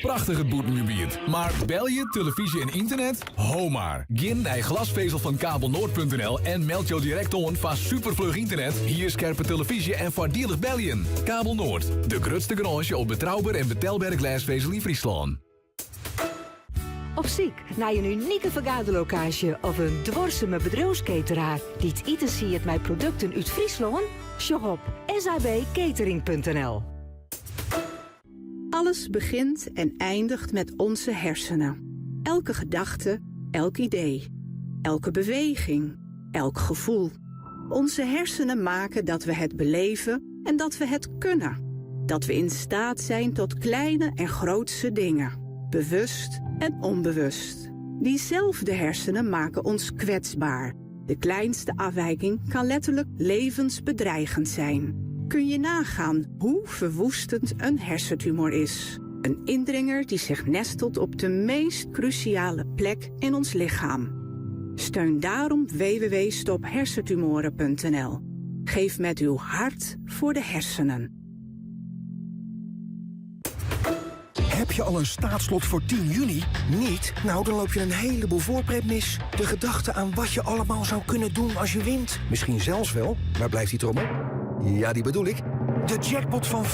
Prachtig het Boetengebied. Maar bel je, televisie en internet? Ho maar. Gin naar glasvezel van kabelnoord.nl en meld jou direct on van supervlug internet, hier scherpe televisie en voordelig bellen. Kabel Noord, de grootste garage op betrouwbaar en betelbaar glasvezel in Friesland. Op ziek naar een unieke vergaderlocatie of een dwarseme bedrijfskateraar die het eten ziet met producten uit Friesland? Shop op sabcatering.nl. Alles begint en eindigt met onze hersenen. Elke gedachte, elk idee, elke beweging, elk gevoel. Onze hersenen maken dat we het beleven en dat we het kunnen. Dat we in staat zijn tot kleine en grootse dingen. Bewust en onbewust. Diezelfde hersenen maken ons kwetsbaar. De kleinste afwijking kan letterlijk levensbedreigend zijn. Kun je nagaan hoe verwoestend een hersentumor is? Een indringer die zich nestelt op de meest cruciale plek in ons lichaam. Steun daarom www.stophersentumoren.nl. Geef met uw hart voor de hersenen. Heb je al een staatslot voor 10 juni? Niet? Nou, dan loop je een heleboel voorpret mis. De gedachte aan wat je allemaal zou kunnen doen als je wint. Misschien zelfs wel. Waar blijft die trommel? Ja, die bedoel ik. De jackpot van 14,3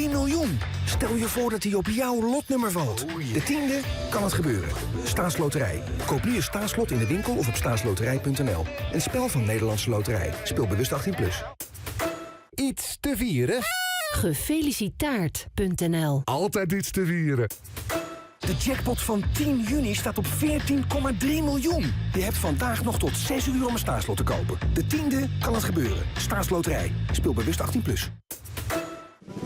miljoen. Stel je voor dat hij op jouw lotnummer valt. De 10e kan het gebeuren. Staatsloterij. Koop nu je staatslot in de winkel of op staatsloterij.nl. Een spel van Nederlandse Loterij. Speel bewust 18+. Iets te vieren? Gefelicitaard.nl. Altijd iets te vieren. De jackpot van 10 juni staat op 14,3 miljoen. Je hebt vandaag nog tot 6 uur om een staatslot te kopen. De 10e kan het gebeuren. Staatsloterij. Speel bewust 18+.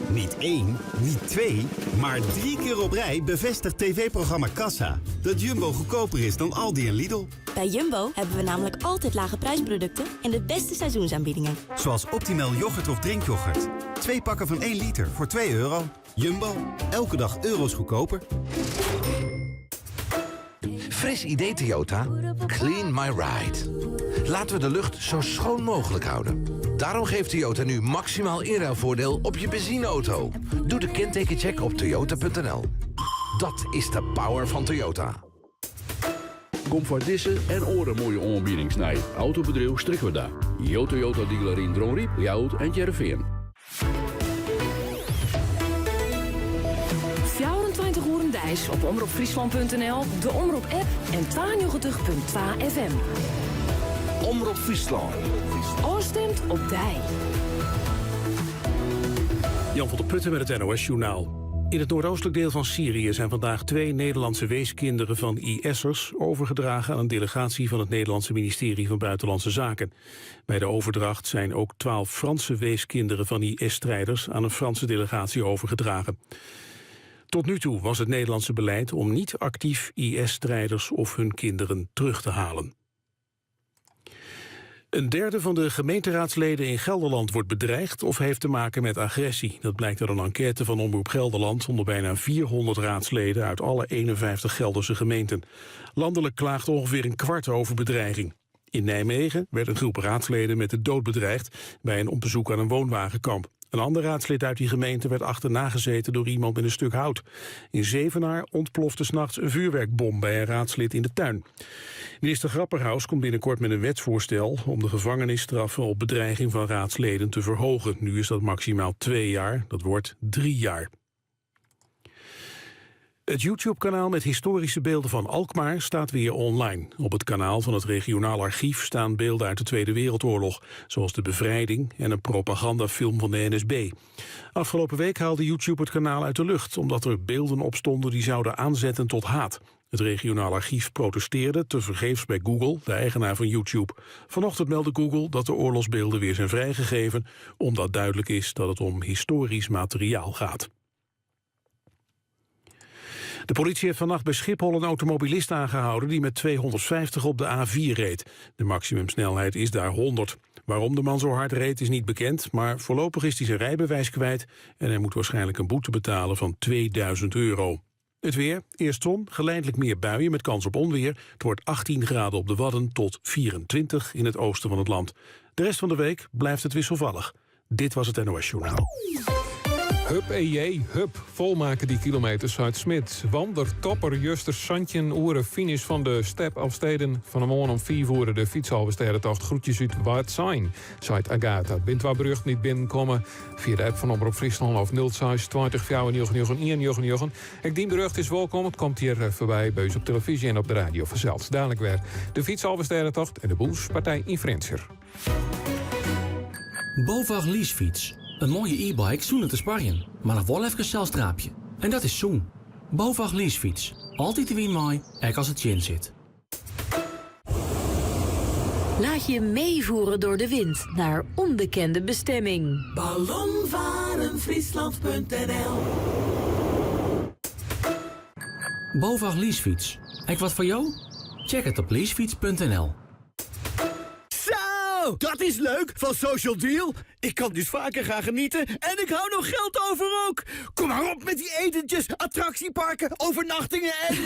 Niet 1, niet 2, maar 3 keer op rij bevestigt tv-programma Kassa dat Jumbo goedkoper is dan Aldi en Lidl. Bij Jumbo hebben we namelijk altijd lage prijsproducten en de beste seizoensaanbiedingen. Zoals Optimal yoghurt of drinkyoghurt. 2 pakken van 1 liter voor €2. Jumbo, elke dag euro's goedkoper. Fris idee Toyota. Clean my ride. Laten we de lucht zo schoon mogelijk houden. Daarom geeft Toyota nu maximaal inruilvoordeel op je benzineauto. Doe de kentekencheck op toyota.nl. Dat is de power van Toyota. Kom voor deze en oren mooie aanbiedings naar Autobedrijf Strikweda. Jouw Toyota dealer in Dronriep, Jout en Jereveen. 24 uur dijs op omroepfriesland.nl, de Omroep-app en 92.2 FM. Omroep Friesland. Oostemt op dij. Jan van der Putten met het NOS-journaal. In het noordoostelijk deel van Syrië zijn vandaag 2 Nederlandse weeskinderen van IS'ers overgedragen aan een delegatie van het Nederlandse ministerie van Buitenlandse Zaken. Bij de overdracht zijn ook 12 Franse weeskinderen van IS-strijders aan een Franse delegatie overgedragen. Tot nu toe was het Nederlandse beleid om niet actief IS-strijders of hun kinderen terug te halen. Een derde van de gemeenteraadsleden in Gelderland wordt bedreigd of heeft te maken met agressie. Dat blijkt uit een enquête van Omroep Gelderland onder bijna 400 raadsleden uit alle 51 Gelderse gemeenten. Landelijk klaagt ongeveer een kwart over bedreiging. In Nijmegen werd een groep raadsleden met de dood bedreigd bij een bezoek aan een woonwagenkamp. Een ander raadslid uit die gemeente werd achterna gezeten door iemand met een stuk hout. In Zevenaar ontplofte 's nachts een vuurwerkbom bij een raadslid in de tuin. Minister Grapperhaus komt binnenkort met een wetsvoorstel om de gevangenisstraffen op bedreiging van raadsleden te verhogen. Nu is dat maximaal 2 jaar, dat wordt 3 jaar. Het YouTube-kanaal met historische beelden van Alkmaar staat weer online. Op het kanaal van het regionaal archief staan beelden uit de Tweede Wereldoorlog, zoals de bevrijding en een propagandafilm van de NSB. Afgelopen week haalde YouTube het kanaal uit de lucht, omdat er beelden op stonden die zouden aanzetten tot haat. Het regionaal archief protesteerde tevergeefs bij Google, de eigenaar van YouTube. Vanochtend meldde Google dat de oorlogsbeelden weer zijn vrijgegeven, omdat duidelijk is dat het om historisch materiaal gaat. De politie heeft vannacht bij Schiphol een automobilist aangehouden die met 250 op de A4 reed. De maximumsnelheid is daar 100. Waarom de man zo hard reed is niet bekend, maar voorlopig is hij zijn rijbewijs kwijt en hij moet waarschijnlijk een boete betalen van €2000. Het weer, eerst zon, geleidelijk meer buien met kans op onweer. Het wordt 18 graden op de Wadden tot 24 in het oosten van het land. De rest van de week blijft het wisselvallig. Dit was het NOS Journaal. Hup EJ, hup, volmaken die kilometers uit Smit. Wander, topper, juster, Santjen, oeren, finish van de Step Afsteden. Van de morgen om 4 uur de fietsalversterrentocht. Groetjes uit Waard zijn. Zuid Agatha, bent waar berucht niet binnenkomen. Via de app van Omroep Friesland of 06 20 4 Ik dien berucht is welkom. Het komt hier voorbij bij u op televisie en op de radio vanzelfs. Dadelijk weer de fietsalversterrentocht en de boelspartij in Frenser. BOVAG leasefiets. Een mooie e-bike zonder te sparren, maar nog wel even een celstraapje. En dat is zoen. BOVAG leasefiets. Altijd de wien mooi, ook als het chin zit. Laat je meevoeren door de wind naar onbekende bestemming. Ballonvarenfriesland.nl. BOVAG leasefiets. Ook wat voor jou? Check het op leasefiets.nl. Zo, Oh, dat is leuk van Social Deal. Ik kan dus vaker gaan genieten en ik hou nog geld over ook. Kom maar op met die etentjes, attractieparken, overnachtingen en...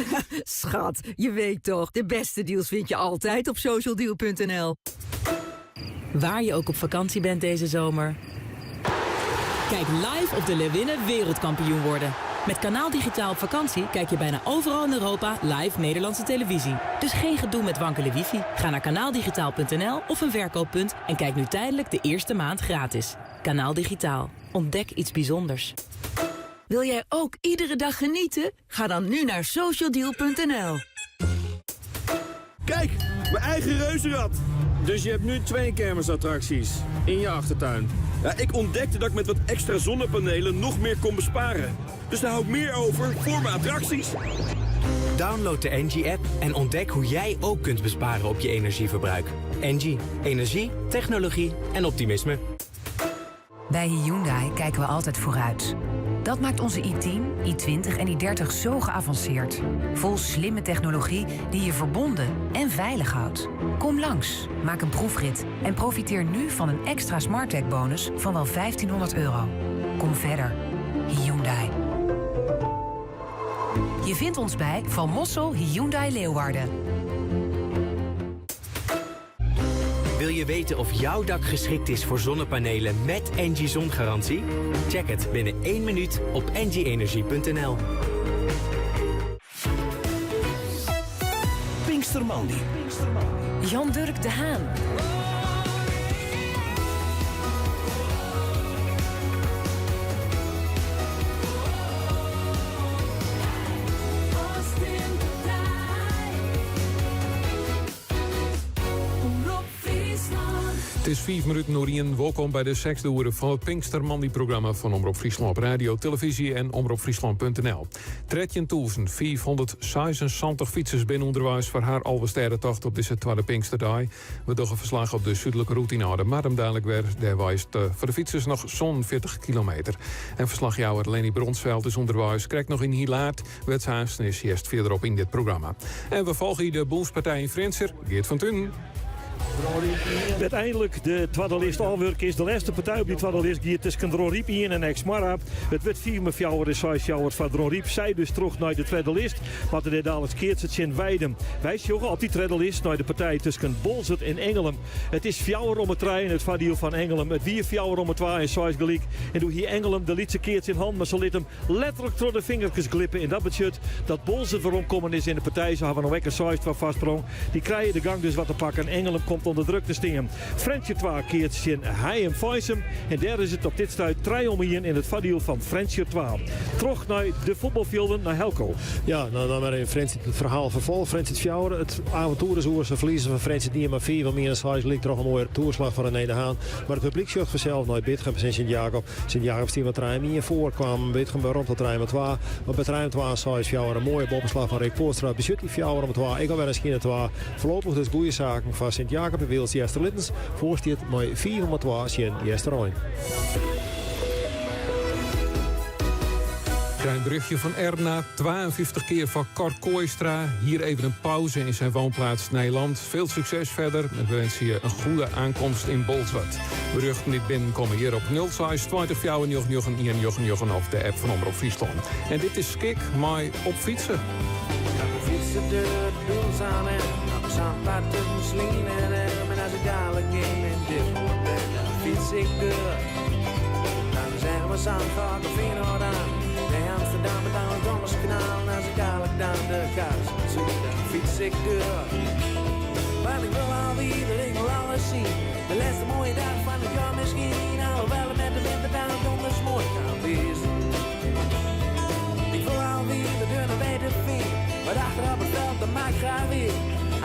Schat, je weet toch, de beste deals vind je altijd op socialdeal.nl. Waar je ook op vakantie bent deze zomer. Kijk live of de Leeuwinnen wereldkampioen worden. Met Kanaal Digitaal op vakantie kijk je bijna overal in Europa live Nederlandse televisie. Dus geen gedoe met wankele wifi. Ga naar kanaaldigitaal.nl of een verkooppunt en kijk nu tijdelijk de eerste maand gratis. Kanaal Digitaal. Ontdek iets bijzonders. Wil jij ook iedere dag genieten? Ga dan nu naar socialdeal.nl. Kijk, mijn eigen reuzenrad. Dus je hebt nu 2 kermisattracties in je achtertuin. Ja, ik ontdekte dat ik met wat extra zonnepanelen nog meer kon besparen. Dus daar hou ik meer over voor mijn attracties. Download de Engie-app en ontdek hoe jij ook kunt besparen op je energieverbruik. Engie. Energie, technologie en optimisme. Bij Hyundai kijken we altijd vooruit. Dat maakt onze i10, i20 en i30 zo geavanceerd. Vol slimme technologie die je verbonden en veilig houdt. Kom langs, maak een proefrit en profiteer nu van een extra SmartTech-bonus van wel €1.500. Kom verder. Hyundai. Je vindt ons bij Van Mossel Hyundai Leeuwarden. Wil je weten of jouw dak geschikt is voor zonnepanelen met Engie zongarantie? Check het binnen 1 minuut op engieenergie.nl. Pinkstermandy. Jan-Dirk de Haan. Het is 5 minuten door 1. Welkom bij de 6e uur van het Pinkstermandy-programma van Omroep Friesland op radio, televisie en omroepfriesland.nl. 13.476 fietsers binnen onderwijs voor haar Alversterrentocht op deze tweede Pinksterdag. We doen een verslag op de zuidelijke route naar de Madem dadelijk weer. Daar wijst voor de fietsers nog zo'n 40 kilometer. En verslagjouwer Leni Bronsveld is onderwijs. Krijgt nog in Hilaard. Wetshaast is eerst verderop in dit programma. En we volgen hier de boelspartij in Frenser, Geert van Tunen. Uiteindelijk de tweede lijst alwerk is de laatste partij op die tweede lijst. Die tussen Dronriep 1 en Exmara. Het werd 4 met fjouwer en 6 fjouwer van Dronriep. Zij dus terug naar de tweede lijst. Maar de dadelijk keert het in Weidem. Wij zoeken op die tweede lijst naar de partij tussen Bolzert en Engelum. Het is fjouwer om het trein, het voordeel van Engelum. Het weer fjouwer om het 2 en 6 gelijk. En doe hier Engelum de lietse keert in hand. Maar ze liet hem letterlijk door de vingertjes glippen. En dat betekent dat Bolzert vooromkomen is in de partij. Ze hebben nog een 6 van vastsprong. Die krijgen de gang dus wat te pakken. Engelum komt onder druk te staan. Frensje 2 keert in hij en Feisem. En daar is het op dit stuit 3 om in het voordeel van Frensje 2. Terug naar de voetbalvelden, naar Helco. Ja, dan maar in Frensje het verhaal vervolg. Frensje het fjouwer. Het avontuur is hoe ze verliezen van Frensje 9 maar 4 van meer en 6 ligt toch een mooie toerslag van René de Haan. Maar het publiek zocht vanzelf naar Bitgem en Sint-Jacob. Sint-Jacob die wat ruim hier voorkwam. Bitgem bij rond het ruim met 2. Maar bij het ruim 2 en 6 fjouwer een mooie boppenslag van Rick Voorstra. Bezit die fjouwer om het 2. Ik al wel eens geen 2. Voorlopig dus goede zaken van Sint-Jacob en Wils Jester Littens. Voorstiet met 4,2 in de eerste rij. Klein brugje van Erna, 52 keer van Cor Kooistra. Hier even een pauze in zijn woonplaats Nederland. Veel succes verder. We wensen je een goede aankomst in Bolzwart. Berichten dit binnenkomen hier op 06 20 4 of de app van Omroep Friesland. En dit is Skik, maar op fietsen. Fietsen de doels aan en op zandpaden slingen en als ik dadelijk in dit moment ben, fiets ik deur. Dan zeggen we Zandvoort of Feyenoord aan. Bij Amsterdam met aan het Donderskanaal. En als ik dadelijk dan de kous zoek, dan fiets ik deur. Want ik wil alweer, ik wil alles zien. De laatste mooie dag van het jaar misschien. Alhoewel het met de winter dan het donders mooi kan wezen. Ik wil alweer de deur naar bij de veen. Maar achterop het veld, dan maak ik graag weer.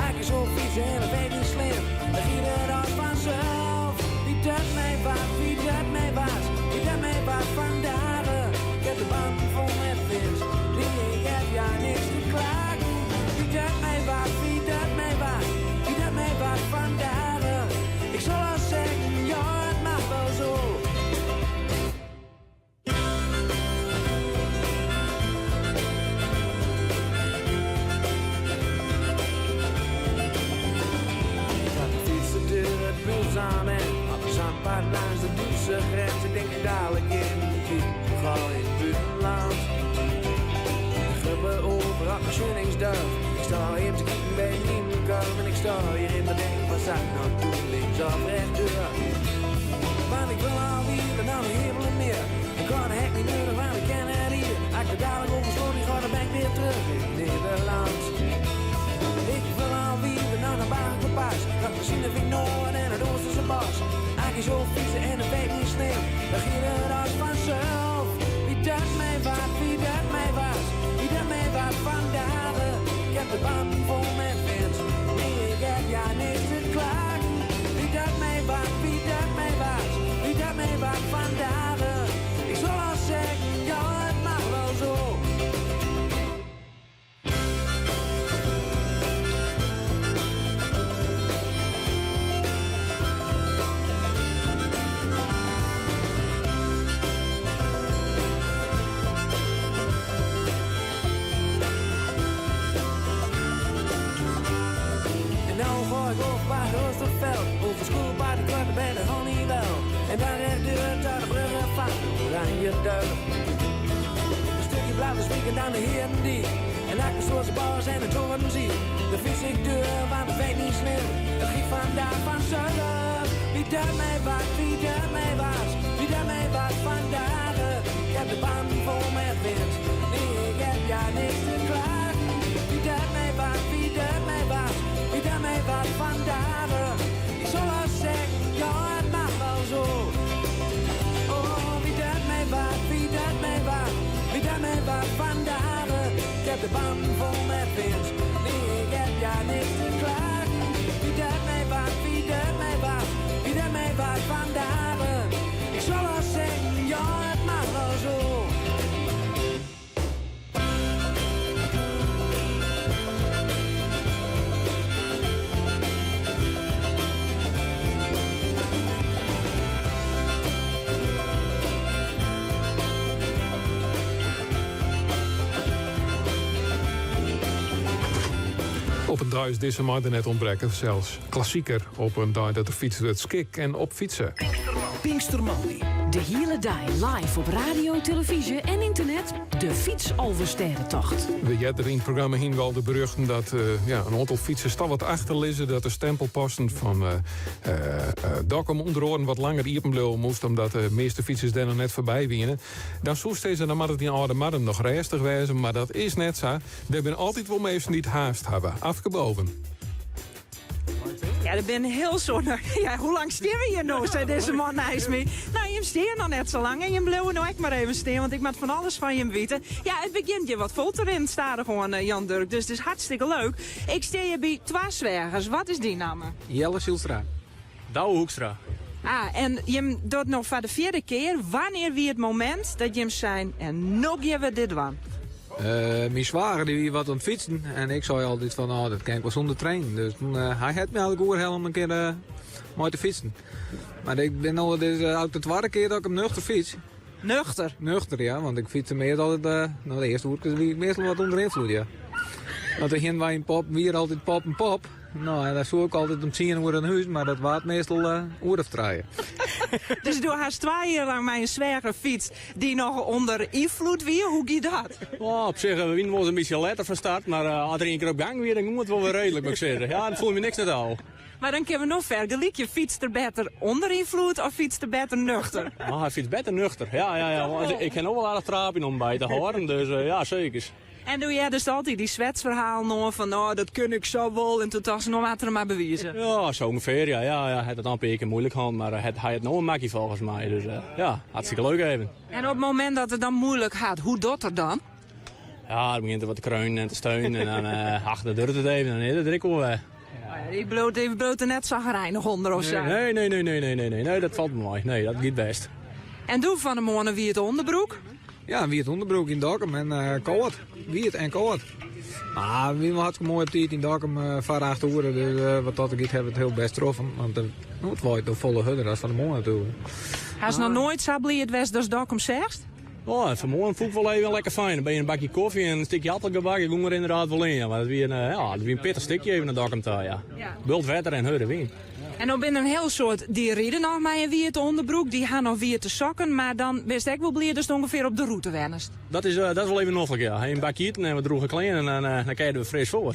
Haakjes op fietsen en een beetje slim. Dan giet het als vanzelf. Wie dat mij was, wie dat mij was. Wie dat mij was vandaag. Ik heb de band vol met vis. Ik heb ja niks te klagen. Wie dat mij was, wie dat mij was. Wie dat mij was vandaag. Ik zal al zeggen, ja het mag wel zo. zak nog doen, links of rechtdoor. Want ik wil alweer en dan helemaal meer. Ik kan het hek niet nodig, want ik ken het hier. Als ik er dadelijk oversloot, die gaat, dan ben ik weer terug in Nederland. Ik wil alweer en dan naar Bagelpas. Dat gezien heb ik Noord en het Oosterse bos. Als je zo fietsen en het weet niet sneeuw, dan ging het als vanzelf. Wie dat mij wat, wie dat mij was, wie dat mij wat vandaag. Ik heb de band vol met fans, nee ik heb ja niks te klagen. Wie dat mij wat, wie dat mij was, wie dat mij wat vandaag. Ik zal al zeggen, ja het mag wel zo. Over school bij de club bij de Honeywell. En dan rechtdoor tot de bruggen van Oranje Duiven. Een stukje blauwe spieken dan de Herendiek. En achter zoals de bars en de toren zie. De fiets ik deur, want het weet niet slim. Dat giet vandaag van zuiden. Wie dat mij was, wie dat mij was, wie dat mij was vandaag. Ik heb de band vol met wind. Nee, ik heb ja niks te klagen. Wie dat mij was, wie dat mij was, wie dat mij was vandaag. Ik zal al zeggen, ja het mag wel zo. Oh, wie dat mij was, wie dat mij was, wie dat mij was vandaag. Ik heb de band vol met wind. Nee, ik heb ja niks te klagen. Wie dat mij was, wie dat mij was, wie dat mij was vandaag. Ik zal al zeggen, ja het mag wel zo. Op een dag is deze maand net ontbreken, zelfs klassieker op een dag dat de fietsen het skik en op fietsen. Pinkstermandy. De hele dag live op radio, televisie en internet. De fietsalversterentocht. We hebben er in het programma heen wel de beruchten dat een aantal fietsen staan wat achterliggen. Dat de stempelposten van Dokkum onder oren wat langer iepenbleven moest. Omdat de meeste fietsers daar nog net voorbij winnen. Dan zoest deze dan maar het in oude madden nog restig wezen. Maar dat is net zo. Er zijn altijd wel mensen die het haast hebben. Afgeboven. Ja, dat ben heel zonnig. Ja, hoe lang staan we hier nou, zei deze man naast me. Nou, je steert nog net zo lang en je bleef nou echt maar even staan, want ik moet van alles van je weten. Ja, het begint je wat vol erin, staat er gewoon, Jan Dirk, dus het is hartstikke leuk. Ik steer je bij twee zwergers, wat is die naam? Jelle Zielstra. Douwe Hoekstra. Ah, en je doet nog voor de 4e keer. Wanneer wie het moment dat je hem zijn en nog je we dit doen? Mijn zwager die wat aan het fietsen en ik zei altijd van, oh, dat kan ik wel zonder trein. Dus hij had me elke oorhelm een keer mooi te fietsen. Maar ik ben al de tweede keer dat ik hem nuchter fiets. Nuchter? Nuchter, ja, want ik fiets meestal altijd, de eerste woord wie ik meestal wat onder invloed, ja. Want er ging wij een pop, weer altijd pop en pop. Nou, en daar zoek ik altijd om 10 uur een huis, maar dat waard meestal uur of draaien. Dus door haar 2 jaar lang mijn zwerger fiets die nog onder invloed wie, hoe gaat dat? Oh, op zich, we was een beetje later van start, maar als er 1 keer op gang weer, dan moet het wel weer redelijk, moet ik zeggen. Ja, dan voel je me niks net al. Maar dan kunnen we nog vergelijken. Je fietst er beter onder invloed of fietst er beter nuchter? Ah, hij fietst beter nuchter. Ja. Ik kan ook wel aardig traapje om bij te horen, dus ja, zeker. En doe jij dus altijd die zwetsverhaal nog van, nou, dat kun ik zo wel en toen dacht ze nog wat er maar bewijzen? Ja, zo ongeveer, ja. Het had het dan een keer moeilijk gehad, maar hij had nog een makkie volgens mij, dus ja, hartstikke leuk even. En op het moment dat het dan moeilijk gaat, hoe doet het dan? Ja, dan begint er wat te kreunen en te steunen en dan achter de deur het even en dan is het direct wel weg. Die bloot er net zagrijnig onder of zo? Nee, dat valt me mooi. Nee, dat gaat best. En doe van de morgen wie het onderbroek? Ja, wie het onderbroek in Dokkum en koud. Wie het en koud. Maar wie was hartstikke mooi op die in Dokkum vaar achterover. Dus wat dat ik hebben het heel best getroffen. Want het was de volle hudder als van de morgen toe. Hij is nog nooit zo blij het west als Dokkum zegt? Oh, vanmorgen voel ik wel even lekker fijn. Dan ben je een bakje koffie en een stukje appelgebak. Ik kom er inderdaad wel in. Ja. Maar dat is een pittig stukje even naar Dokkum toe, ja. Bult verder en hudder wien. En dan ben er een heel soort, die rieden nog maar wie het onderbroek, die gaan nog wie het te sokken, maar dan best ik wel blij dus ongeveer op de route wennest. Dat is wel even noffelijk, ja. Een bakje eten en we droegen kleden en dan kan je er fris voor.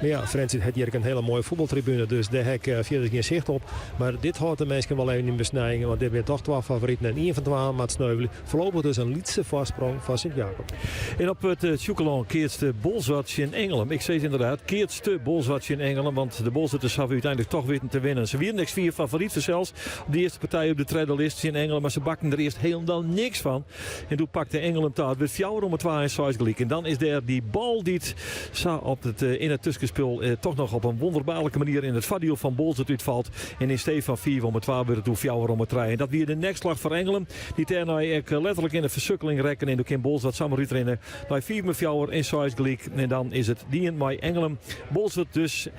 Maar ja, Frans heeft hier een hele mooie voetbaltribune, dus daar heb ik verder geen zicht op. Maar dit houdt de mensen wel even in besnijden, want dit zijn toch 12 favorieten en 1 van 12 maat sneuvelen. Voorlopig dus een lietse vastsprong van Sint-Jacob. En op het Tjoekelon keertste Bolzwatje in Engeland. Ik zei het inderdaad, keertste Bolzwatje in Engeland, want de Bolzetters hebben uiteindelijk toch weten te winnen. Ze winnen niks 4 favorieten zelfs op de eerste partij op de treadlist in Engeland, maar ze bakken er eerst helemaal niks van. En toen pakte Engeland uit met 4 om het 2 en 6 gelijk. En dan is er die bal die op het, in het tussenspel toch nog op een wonderbaarlijke manier in het vadio van Bolzet uitvalt. En in steeds van 4 om het 2 weer toe 4 om het 3. En dat weer de nekslag voor Engeland. Die daarna letterlijk in de versukkeling rekken en ook in Bolzet samen uitrennen. Bij 4 met 4 en 6 gelijk. En dan is het die bij Engeland. Bolzet dus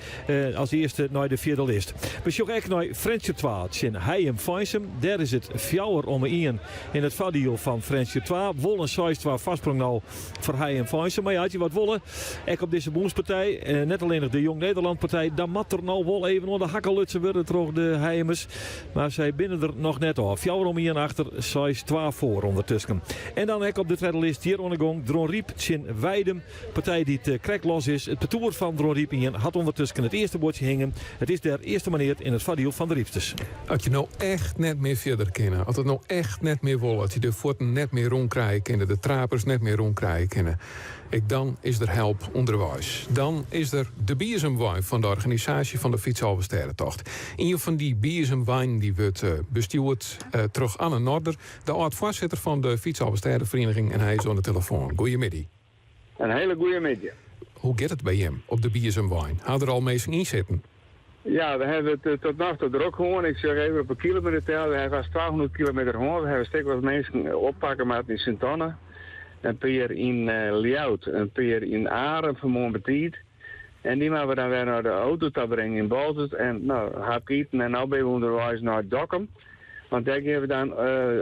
als eerste naar de 4e list. We zien ook naar Fransje 2 in Heijem Feisem. Daar is het 4 om 1 in het vadio van Fransje 2. Wollen 6 2 vastsprong nou voor Heijem Feisem. Maar ja, had je wat wollen. Ook op deze boonspartij. Net alleen nog de Jong Nederland partij. Dan mat er nou wel even onder de hakkelutsen worden terug de Heijemers. Maar zij binnen er nog net af. 4 om 1 achter. 6 2 voor ondertussen. En dan heb ik op de treadlist hier ondergang Dron Riep in Weidem. Partij die het krek los is. Het parcours van Dron Riep in had ondertussen het eerste bordje hingen. Het is der eerste manier in het vadio van de Riepsters. Als je nou echt net meer verder kennen. Als het nou echt net meer wil. Als je de voeten net meer rondkrijgen kennen. De trapers net meer rondkrijgen kennen. Dan is er help onderwijs. Dan is er de Biersumwijn van de organisatie van de Fietshalversterrentocht. Een van die Biersumwijn die wordt bestuurd terug aan een Noorder. De oud-voorzitter van de Fietshalversterrenvereniging en hij is aan de telefoon. Goedemiddag. Een hele goede middag. Hoe gaat het bij hem op de Biersumwijn? Had er al mensen in zitten? Ja, we hebben het tot nog toe druk gewoon. Ik zeg even op een kilometer tel. We hebben 1200 kilometer gewoon. We hebben steeds wat mensen oppakken met in Sint-Anne. Een peer in Ljout, een peer in Aren vanmorgen betiet. En die maken we dan weer naar de auto te brengen in Bolzet. En nou, heb ik eten en nu ben we onderwijs naar Dokkum. Want daar geven we dan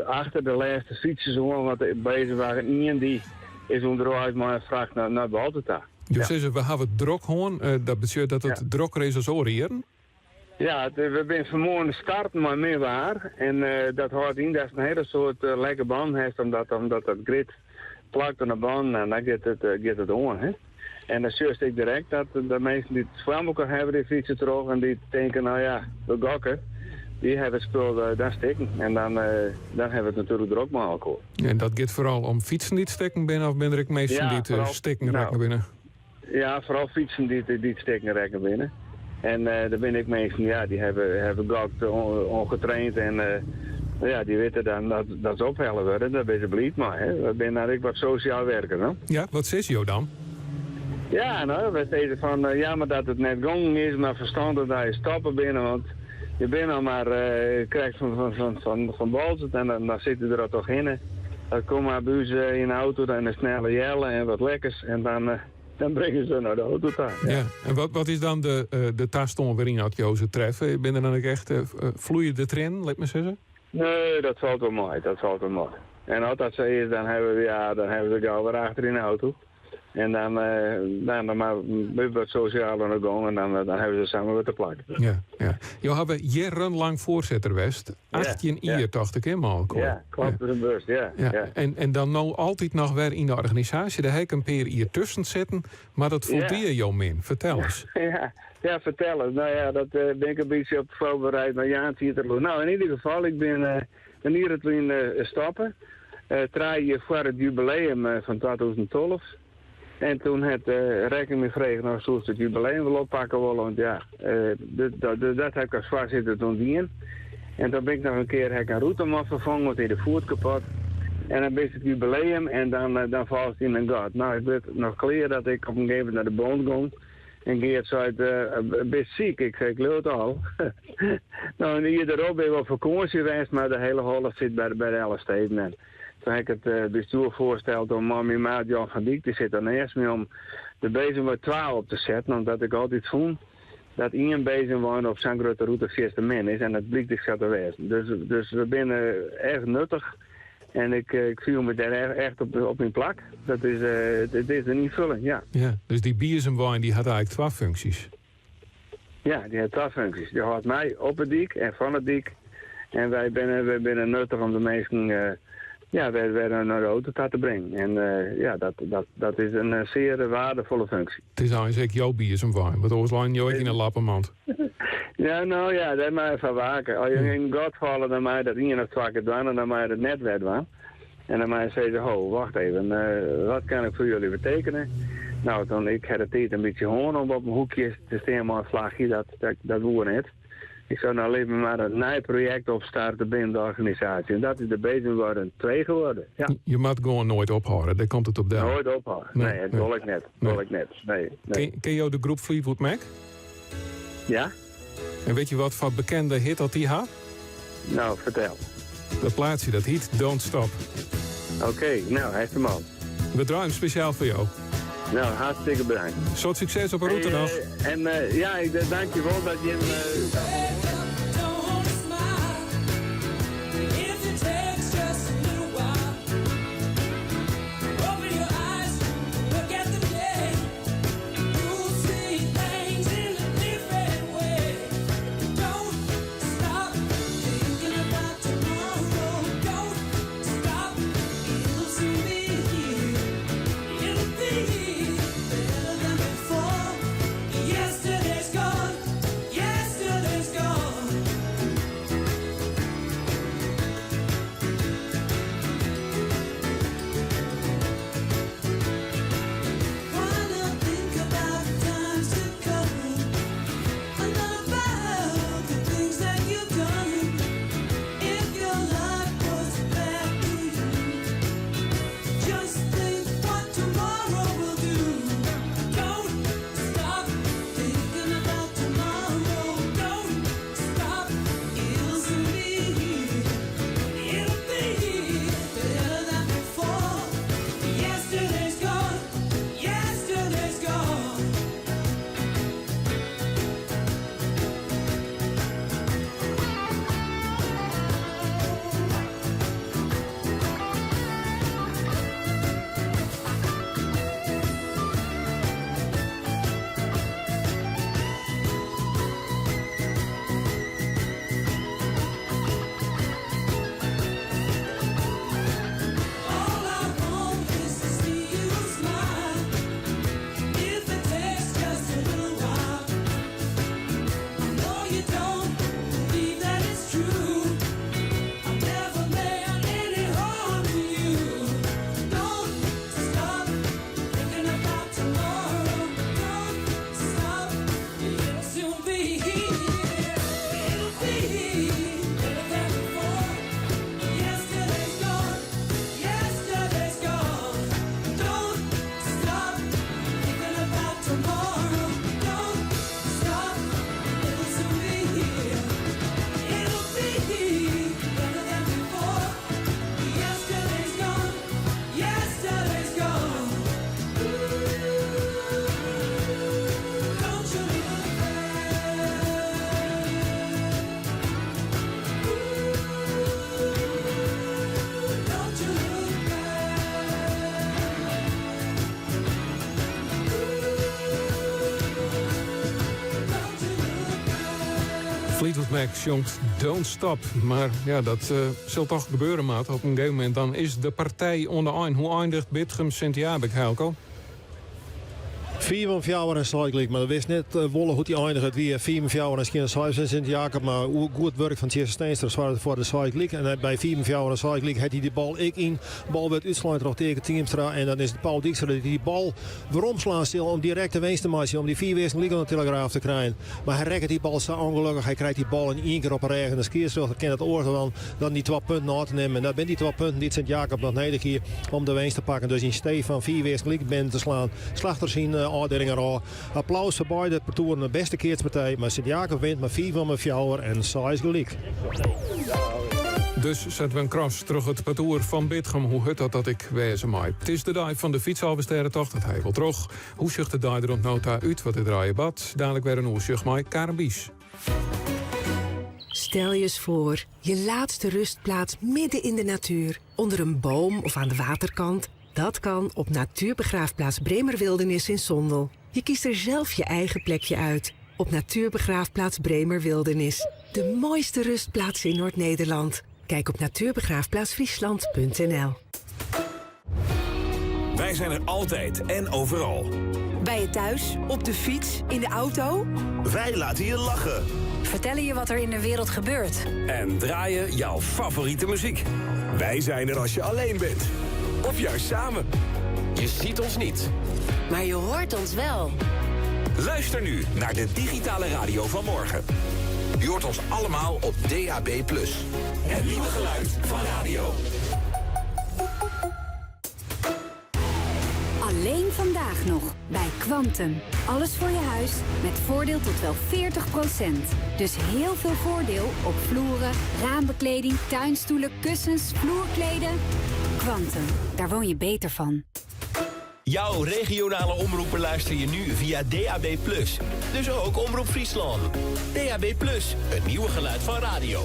achter de laatste fietsers gewoon, want bezig waren één die is onderwijs maar een vraag naar Bolzet. Dus ja. We hebben het druk gewoon, dat betekent dat het druk resourceren? Ja, we zijn vanmorgen starten maar meer waar. En dat houdt in dat het een hele soort lekker band heeft, omdat dat grid plakt aan de band en dan gaat het on. Hè? En dan zie ik direct dat de mensen die het voor elkaar hebben, die fietsen terug en die denken, nou ja, we gokken. Die hebben het spul daar steken. En dan hebben we het natuurlijk er ook maar alcohol. En dat gaat vooral om fietsen die het steken binnen of ben er ook mensen die het steken rekken binnen? Ja, vooral fietsen die het steken rekken binnen. En daar ben ik mensen, ja, die hebben gokt ongetraind en ja, die weten dan dat ze ophelden worden. Dat ben ze blij maar. Hè. We zijn eigenlijk wat sociaal werken. Hè? Ja, wat zegt je dan? Ja, nou, we zeggen van ja, maar dat het net gong is, maar verstandig dat je stappen binnen, want je bent al maar krijgt van Bolzet en dan zit je er al toch in. Dan komen maar buizen in de auto en een snelle jellen en wat lekkers en dan brengen ze naar de auto daar. Ja. Ja. En wat is dan de taston waarin had je ze treffen? Ben je dan ook echt vloeiende train, laat me zeggen? Nee, dat valt wel mooi. En als dat zo is, dan hebben we gauw weer achter in de auto. En dan maar wat sociaal aan de gang en dan hebben ze samen wat te plakken. Ja, ja. Je hebt jarenlang voorzitter geweest. 18 jaar dacht ik helemaal. Ja, klopt, dat is een bus, ja. En dan nou altijd nog weer in de organisatie. Daar heb ik een paar hier tussen zitten. Maar dat voelt jou min. Vertel eens. Ja, vertel eens. Nou ja, dat ben ik een beetje op voorbereid naar Jaan hier te doen. Nou, in ieder geval, ik ben hier het in stappen. 3 jaar voor het jubileum van 2012. En toen het rekening met vregen nog zoals het jubileum wil oppakken willen. Want ja, dat heb ik als voorzitter toen dien. En dan ben ik nog een keer een route om vervangen, want hij de voet kapot. En dan is het jubileum en dan valt het in een gat. Nou, ik weet nog clear dat ik op een gegeven moment naar de boom ging. En Geert zei, best ziek. Ik zei, ik leuk al. Nou, en hier erop ben ik op vakantie geweest, maar de hele holf zit bij de Ellensteden. En toen heb ik het bestuur voorgesteld om mijn maat Jan van Dijk te zitten. En eerst mee om de bezem 12 op te zetten, omdat ik altijd vond dat één bezem op zo'n grote route 40 min is. En dat blijkt ik te wezen. Dus we zijn erg nuttig. En ik viel me daar echt op mijn plak. Dat is, het is een invulling, ja. Ja, dus die biersumwijn die had eigenlijk 2 functies. Ja, die had 2 functies. Die had mij op het dik en van het dik. En wij binnen nuttig om de mensen weer naar de auto te brengen. En dat is een zeer waardevolle functie. Het is eigenlijk jouw bier zijn wijn, want anders lang je in een lappenmand. Ja, nou ja, daar moet je van waken. Als je in God vallen, dan moet je dat niet in het zwakke doen en dan moet je het net weer doen. En dan moet je zeggen, wacht even, wat kan ik voor jullie betekenen? Nou, toen ik had het tijd een beetje hoorn om op een hoekje te staan, maar een vlagje, dat woer net. Ik zou nou alleen maar een nieuw project opstarten binnen de organisatie. En dat is de bezig worden 2 geworden. Ja. Je moet gewoon nooit ophouden, daar komt het op daar. Nooit ophouden. Nee, dat wil ik net. Nee. Ken je de groep Fleetwood Mac? Ja. En weet je wat voor bekende hit dat die had? Nou, vertel. Dat plaatsje, dat heet Don't Stop. Oké, nou, hij is de man. We draaien speciaal voor jou. Nou, hartstikke bedankt. Soort succes op een route nog. Ik dank je wel dat je hem... Fleetwood Mac zongt Don't Stop. Maar ja, dat zal toch gebeuren, maat. Op een gegeven moment dan is de partij onder een. Hoe eindigt Bitgum Sint-Jabek, Helco? 4 jaar en cycling, maar dat wist net wollen hoe die eindigt. Wie 4 jaar en geen cycling Sint-Jacob, maar goed werk van Jesse Steenstra voor de cycling. En bij 4 jaar en cycling had hij die bal in. De bal werd uitsluitend nog tegen Teamstra. En dan is het Paul Dijkstra die bal weer omslaan stil om direct de winst te maken. Om die 4 wezen liga aan de Telegraaf te krijgen. Maar hij rekt die bal zo ongelukkig. Hij krijgt die bal in 1 keer op een regen. De skierstruchter kent het oor dan die 2 punten aan te nemen. En dat zijn die 2 punten die Sint-Jacob nog nodig hier om de winst te pakken. Dus in steef van 4 wezen liga binnen te slaan. Slachters zien uitdelingen al. Applaus voor beide partijden. De beste keerspartij. Maar Sint-Jacob wint met 4 van 4 en 6 gelijk. Dus zetten we een kras terug het parcours van Bitgum. Hoe het dat ik wezen mij. Het is de dag van de fietshalvesterrentocht. Dat hij wil terug. Hoe zucht de dag rond nota uit wat het draaien bad. Dadelijk weer een oorzucht mij. Karen Bies. Stel je eens voor, je laatste rustplaats midden in de natuur. Onder een boom of aan de waterkant. Dat kan op Natuurbegraafplaats Bremerwildernis in Sondel. Je kiest er zelf je eigen plekje uit. Op Natuurbegraafplaats Bremerwildernis. De mooiste rustplaats in Noord-Nederland. Kijk op natuurbegraafplaatsfriesland.nl. Wij zijn er altijd en overal. Bij je thuis, op de fiets, in de auto. Wij laten je lachen. Vertellen je wat er in de wereld gebeurt. En draaien jouw favoriete muziek. Wij zijn er als je alleen bent. Of juist samen. Je ziet ons niet. Maar je hoort ons wel. Luister nu naar de digitale radio van morgen. Je hoort ons allemaal op DAB+. Het nieuwe geluid van radio. Alleen vandaag nog bij Quantum. Alles voor je huis met voordeel tot wel 40%. Dus heel veel voordeel op vloeren, raambekleding, tuinstoelen, kussens, vloerkleden. Quantum, daar woon je beter van. Jouw regionale omroepen luister je nu via DAB+. Dus ook Omroep Friesland. DAB+, het nieuwe geluid van radio.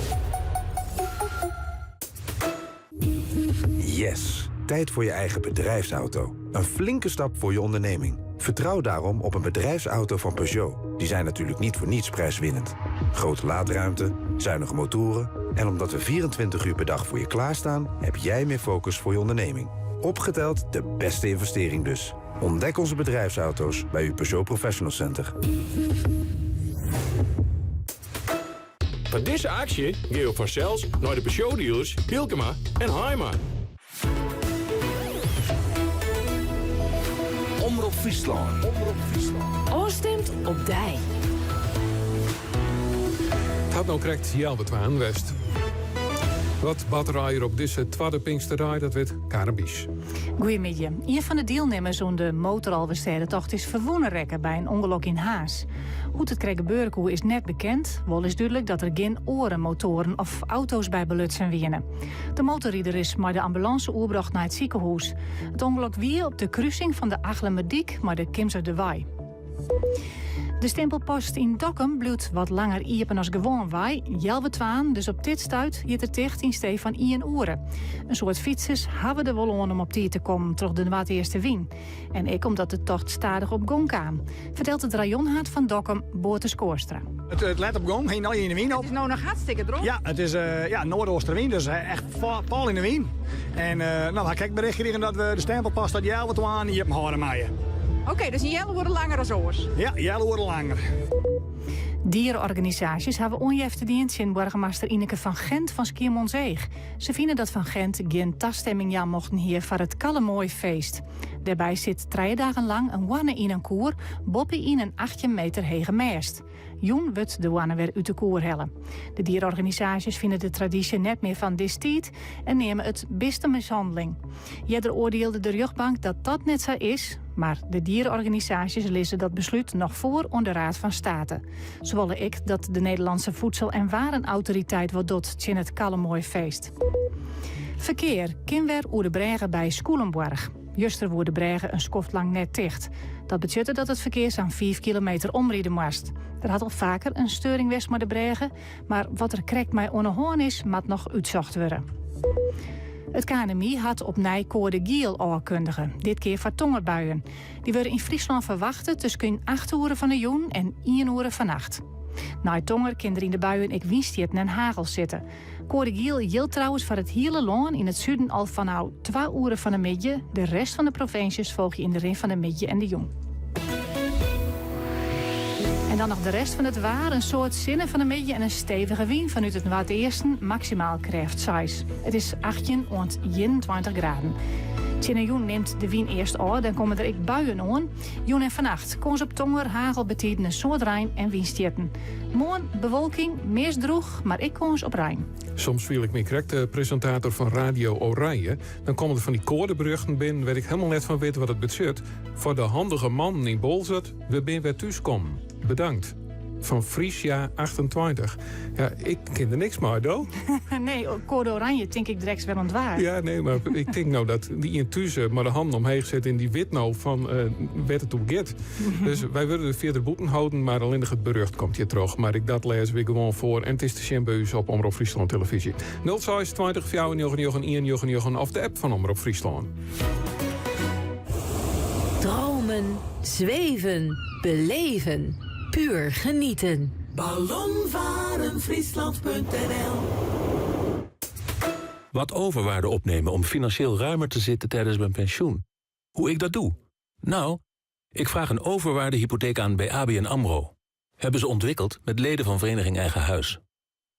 Yes, tijd voor je eigen bedrijfsauto. Een flinke stap voor je onderneming. Vertrouw daarom op een bedrijfsauto van Peugeot. Die zijn natuurlijk niet voor niets prijswinnend. Grote laadruimte, zuinige motoren... en omdat we 24 uur per dag voor je klaarstaan... heb jij meer focus voor je onderneming. Opgeteld de beste investering dus. Ontdek onze bedrijfsauto's bij uw Peugeot Professional Center. Van deze actie ga je vanzelfs naar de Peugeot dealers Hilkema en Heima. Omroep Friesland. Oostemt op dij. Het had nou correct Jelbert aan West. Wat batterijen op deze tweede Pinksterrij, dat werd Carabies. Goedemiddag. Een van de deelnemers aan de motoralverstedentocht is verwonnen rekken bij een ongeluk in Haas. Hoe het kreeg gebeuren is net bekend. Wel is duidelijk dat er geen orenmotoren of auto's bij belutsen wienen. De motorrijder is maar de ambulance oerbracht naar het ziekenhuis. Het ongeluk wie op de kruising van de Achlemerdiek maar de Kimser de Wai. De stempelpost in Dokkum blijft wat langer iepen als gewoon wij. Jelwetwaan, dus op dit stuit je er ticht in steef van 1 uur. Een soort fietsers hebben er wel aan om op die te komen, terug de wat eerste wien. En ik omdat de tocht stadig op gong kwam. Vertelt het rajonhaat van Dokkum, Boorte Skoorstra. Het let op gong, geen al in de wien op. Het is nou nog hartstikke droog. Ja, het is noordoostenwind, dus echt pal in de wien. En dan heb ik bericht gekregen dat we de stempelpost uit Jelwetwaan hier op houden maaien. Oké, dus Jelle worden langer als oors. Ja, Jelle worden langer. Dierenorganisaties hebben onjefte dienst in burgemeester Ineke van Gent van Schiermonnikoog. Ze vinden dat van Gent geen tasstemming mochten hier voor het Kallemooi feest. Daarbij zit 3 dagen lang een wanne in een koer, boppie in een 18 meter hege mast. Joen wordt de wanne weer uit de koer hellen. De dierenorganisaties vinden de traditie net meer van dit tijd en nemen het beste mishandeling. Jeder oordeelde de rechtbank dat dat net zo is, maar de dierenorganisaties lezen dat besluit nog voor onder de Raad van State. Zo willen ik dat de Nederlandse Voedsel- en Warenautoriteit wat doet in het Kallemooi feest. Verkeer, kinwer oer de bregen bij Skoelenborg. Juster wordt de bregen een skoft lang net dicht. Dat betekent dat het verkeer zo'n 5 kilometer omrijden moest. Er had al vaker een steuring west met de bregen, maar wat er krekt mij onderhoorn is, moet nog uitzocht worden. Het KNMI had op Nijkoorde Giel aankundigen, dit keer voor tongerbuien. Die worden in Friesland verwachten tussen 8 uur van de joen en 1 uur vannacht. Na tonger kinderen in de buien ik winstjetten en hagel zitten. Koorde Giel jilt trouwens voor het hele land in het zuiden al van nou 2 uur van de middag. De rest van de provincies volg je in de rin van de middag en de jong. En dan nog de rest van het waar, een soort zinnen van de middag en een stevige wind vanuit het noordesten, maximaal kracht 6. Het is 18 en 21 graden. Tjinnejoen neemt de wien eerst aan, dan komen er ik buien aan. Joen en vannacht, kans op tonger, hagel betieden een soort rein en winstjetten. Morgen bewolking, meest droeg, maar ik kans op rein. Soms viel ik me correct de presentator van Radio Oranje. Dan komen er van die koordenberichten binnen, weet ik helemaal net van weten wat het betekent. Voor de handige man in Bolzert, we zijn weer thuiskomen. Bedankt. Van Friesia 28. Ja, ik ken er niks maar, doe. Nee, code oranje denk ik direct wel ontwaar. Ja, nee, maar ik denk nou dat die intussen maar de hand omheen zet in die wit nou van werd het op get. Dus wij willen de 40 boeten houden, maar alleen het berucht komt hier terug. Maar ik dat lees weer gewoon voor en het is de Sjembeus op Omroep Friesland televisie. 026 4 of de app van Omroep Friesland. Dromen, zweven, beleven. Puur genieten. Ballonvarenfriesland.nl Wat overwaarde opnemen om financieel ruimer te zitten tijdens mijn pensioen. Hoe ik dat doe? Nou, ik vraag een overwaardehypotheek aan bij ABN AMRO. Hebben ze ontwikkeld met leden van Vereniging Eigen Huis.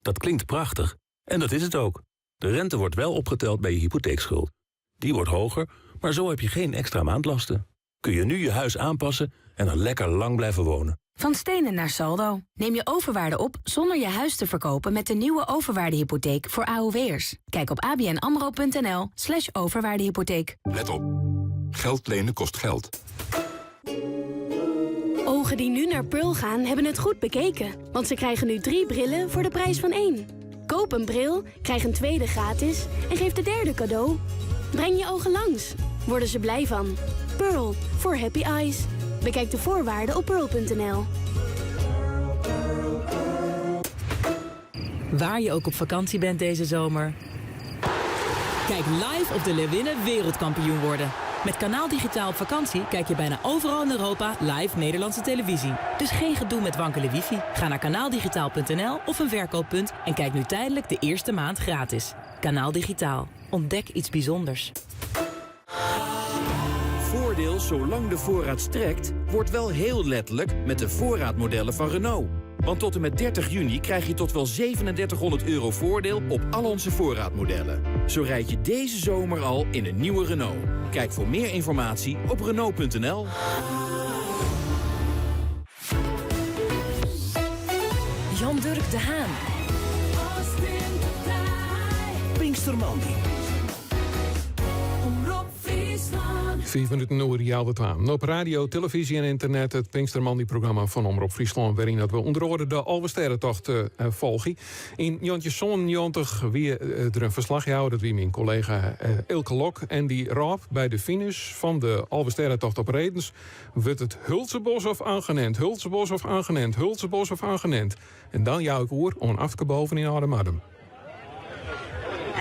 Dat klinkt prachtig, en dat is het ook. De rente wordt wel opgeteld bij je hypotheekschuld. Die wordt hoger, maar zo heb je geen extra maandlasten. Kun je nu je huis aanpassen en er lekker lang blijven wonen. Van stenen naar saldo. Neem je overwaarde op zonder je huis te verkopen met de nieuwe overwaardehypotheek voor AOW'ers. Kijk op abnamro.nl/overwaardehypotheek. Let op. Geld lenen kost geld. Ogen die nu naar Pearl gaan, hebben het goed bekeken. Want ze krijgen nu 3 brillen voor de prijs van 1. Koop een bril, krijg een tweede gratis en geef de derde cadeau. Breng je ogen langs. Worden ze blij van. Pearl, for happy eyes. Bekijk de voorwaarden op pearl.nl. Waar je ook op vakantie bent deze zomer. Kijk live of de Leeuwinnen wereldkampioen worden. Met Kanaal Digitaal op vakantie kijk je bijna overal in Europa live Nederlandse televisie. Dus geen gedoe met wankele wifi. Ga naar kanaaldigitaal.nl of een verkooppunt en kijk nu tijdelijk de eerste maand gratis. Kanaal Digitaal. Ontdek iets bijzonders. Voordeel zolang de voorraad strekt, wordt wel heel letterlijk met de voorraadmodellen van Renault. Want tot en met 30 juni krijg je tot wel €3700 voordeel op al onze voorraadmodellen. Zo rijd je deze zomer al in een nieuwe Renault. Kijk voor meer informatie op Renault.nl. Jan-Dirk de Haan. Pinkstermandy. 4 minuten over de halve 12. Op radio, televisie en internet het Pinkstermandy-programma van Omroep Friesland, waarin dat we onder andere de Alversterrentocht volgen. In Jantje Zon 90 wie er een verslaghouder, dat wie mijn collega Ilke Lok. En die raap bij de finish van de Alversterrentocht op Redens wordt het Hulsebos of Aangenent, Hulsebos of Aangenent, Hulsebos of Aangenent. En dan jouw ik oer on afke boven in Ademadem.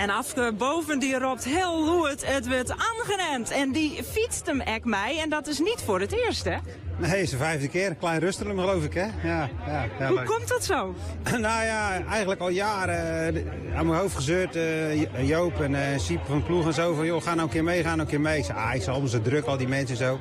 En Afke boven die roept heel luid, het wordt aangenend. En die fietst hem echt mij en dat is niet voor het eerst, hè? Nee, het is de 5e keer. Een klein rustelum, geloof ik, hè? Ja, hoe leuk. Komt dat zo? Nou ja, eigenlijk al jaren aan mijn hoofd gezeurd. Joop en Siep van Ploeg en zo van, joh, ga nou een keer mee, ga nou een keer mee. Ik zei, ik zal allemaal zo druk, al die mensen zo.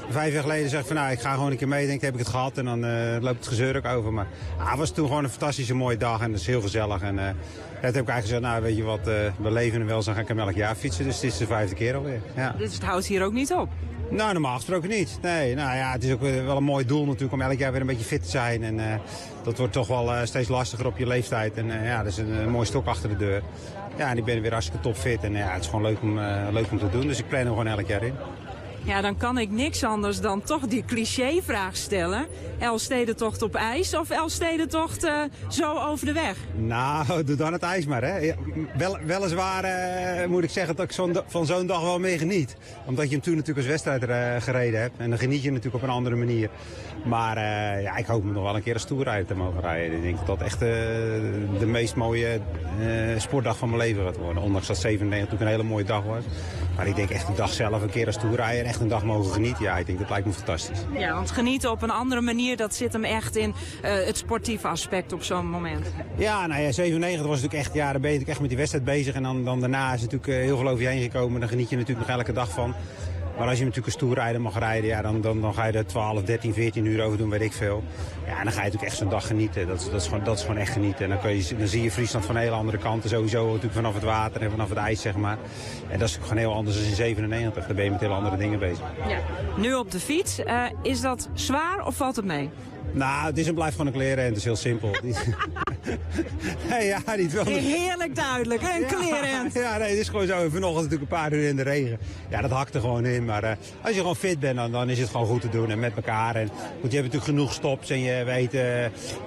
5 jaar geleden zeg ik van, nou, ik ga gewoon een keer mee. Denk, heb ik het gehad en dan loopt het gezeur ook over. Maar het was toen gewoon een fantastische mooie dag en dat is heel gezellig. En heb ik eigenlijk gezegd, nou, weet je wat, we leven en welzijn, ga ik hem elk jaar fietsen. Dus het is de 5e keer alweer. Ja. Dus het houdt hier ook niet op? Nou, normaal gesproken niet. Nee, nou ja, het is ook wel een mooi doel natuurlijk om elk jaar weer een beetje fit te zijn. En dat wordt toch wel steeds lastiger op je leeftijd. En ja, dat is een mooi stok achter de deur. Ja, en ik ben weer hartstikke topfit. En ja, het is gewoon leuk om te doen. Dus ik plan er gewoon elk jaar in. Ja, dan kan ik niks anders dan toch die clichévraag stellen. Elfstedentocht op ijs of Elfstedentocht zo over de weg? Nou, doe dan het ijs maar, hè. Ja, weliswaar moet ik zeggen dat ik van zo'n dag wel mee geniet. Omdat je hem toen natuurlijk als wedstrijd gereden hebt. En dan geniet je natuurlijk op een andere manier. Maar ja, ik hoop nog wel een keer als toerrijder te mogen rijden. Ik denk dat dat echt de meest mooie sportdag van mijn leven gaat worden. Ondanks dat 97 natuurlijk een hele mooie dag was. Maar ik denk echt de dag zelf een keer als toerrijder echt een dag mogen genieten. Ja, ik denk dat lijkt me fantastisch. Ja, want genieten op een andere manier, dat zit hem echt in het sportieve aspect op zo'n moment. Ja, nou ja, 97 was natuurlijk echt, ja, daar ben je natuurlijk echt met die wedstrijd bezig. En dan daarna is natuurlijk heel veel over je heen gekomen. Dan geniet je natuurlijk nog elke dag van. Maar als je natuurlijk als toerrijder mag rijden, ja, dan ga je er 12, 13, 14 uur over doen, weet ik veel. Ja, en dan ga je natuurlijk echt zo'n dag genieten. Dat is gewoon echt genieten. En dan zie je Friesland van een hele andere kant. Sowieso natuurlijk vanaf het water en vanaf het ijs, zeg maar. En dat is gewoon heel anders dan in 97. Daar ben je met hele andere dingen bezig. Ja. Nu op de fiets. Is dat zwaar of valt het mee? Nou, het is en blijft gewoon een kleren en het is heel simpel. Nee, ja, niet wel. Heerlijk duidelijk, hè? Een kleerend. Ja, nee, het is gewoon zo. Vanochtend natuurlijk een paar uur in de regen. Ja, dat hakt er gewoon in. Maar als je gewoon fit bent, dan is het gewoon goed te doen. En met elkaar. En goed, je hebt natuurlijk genoeg stops. En je weet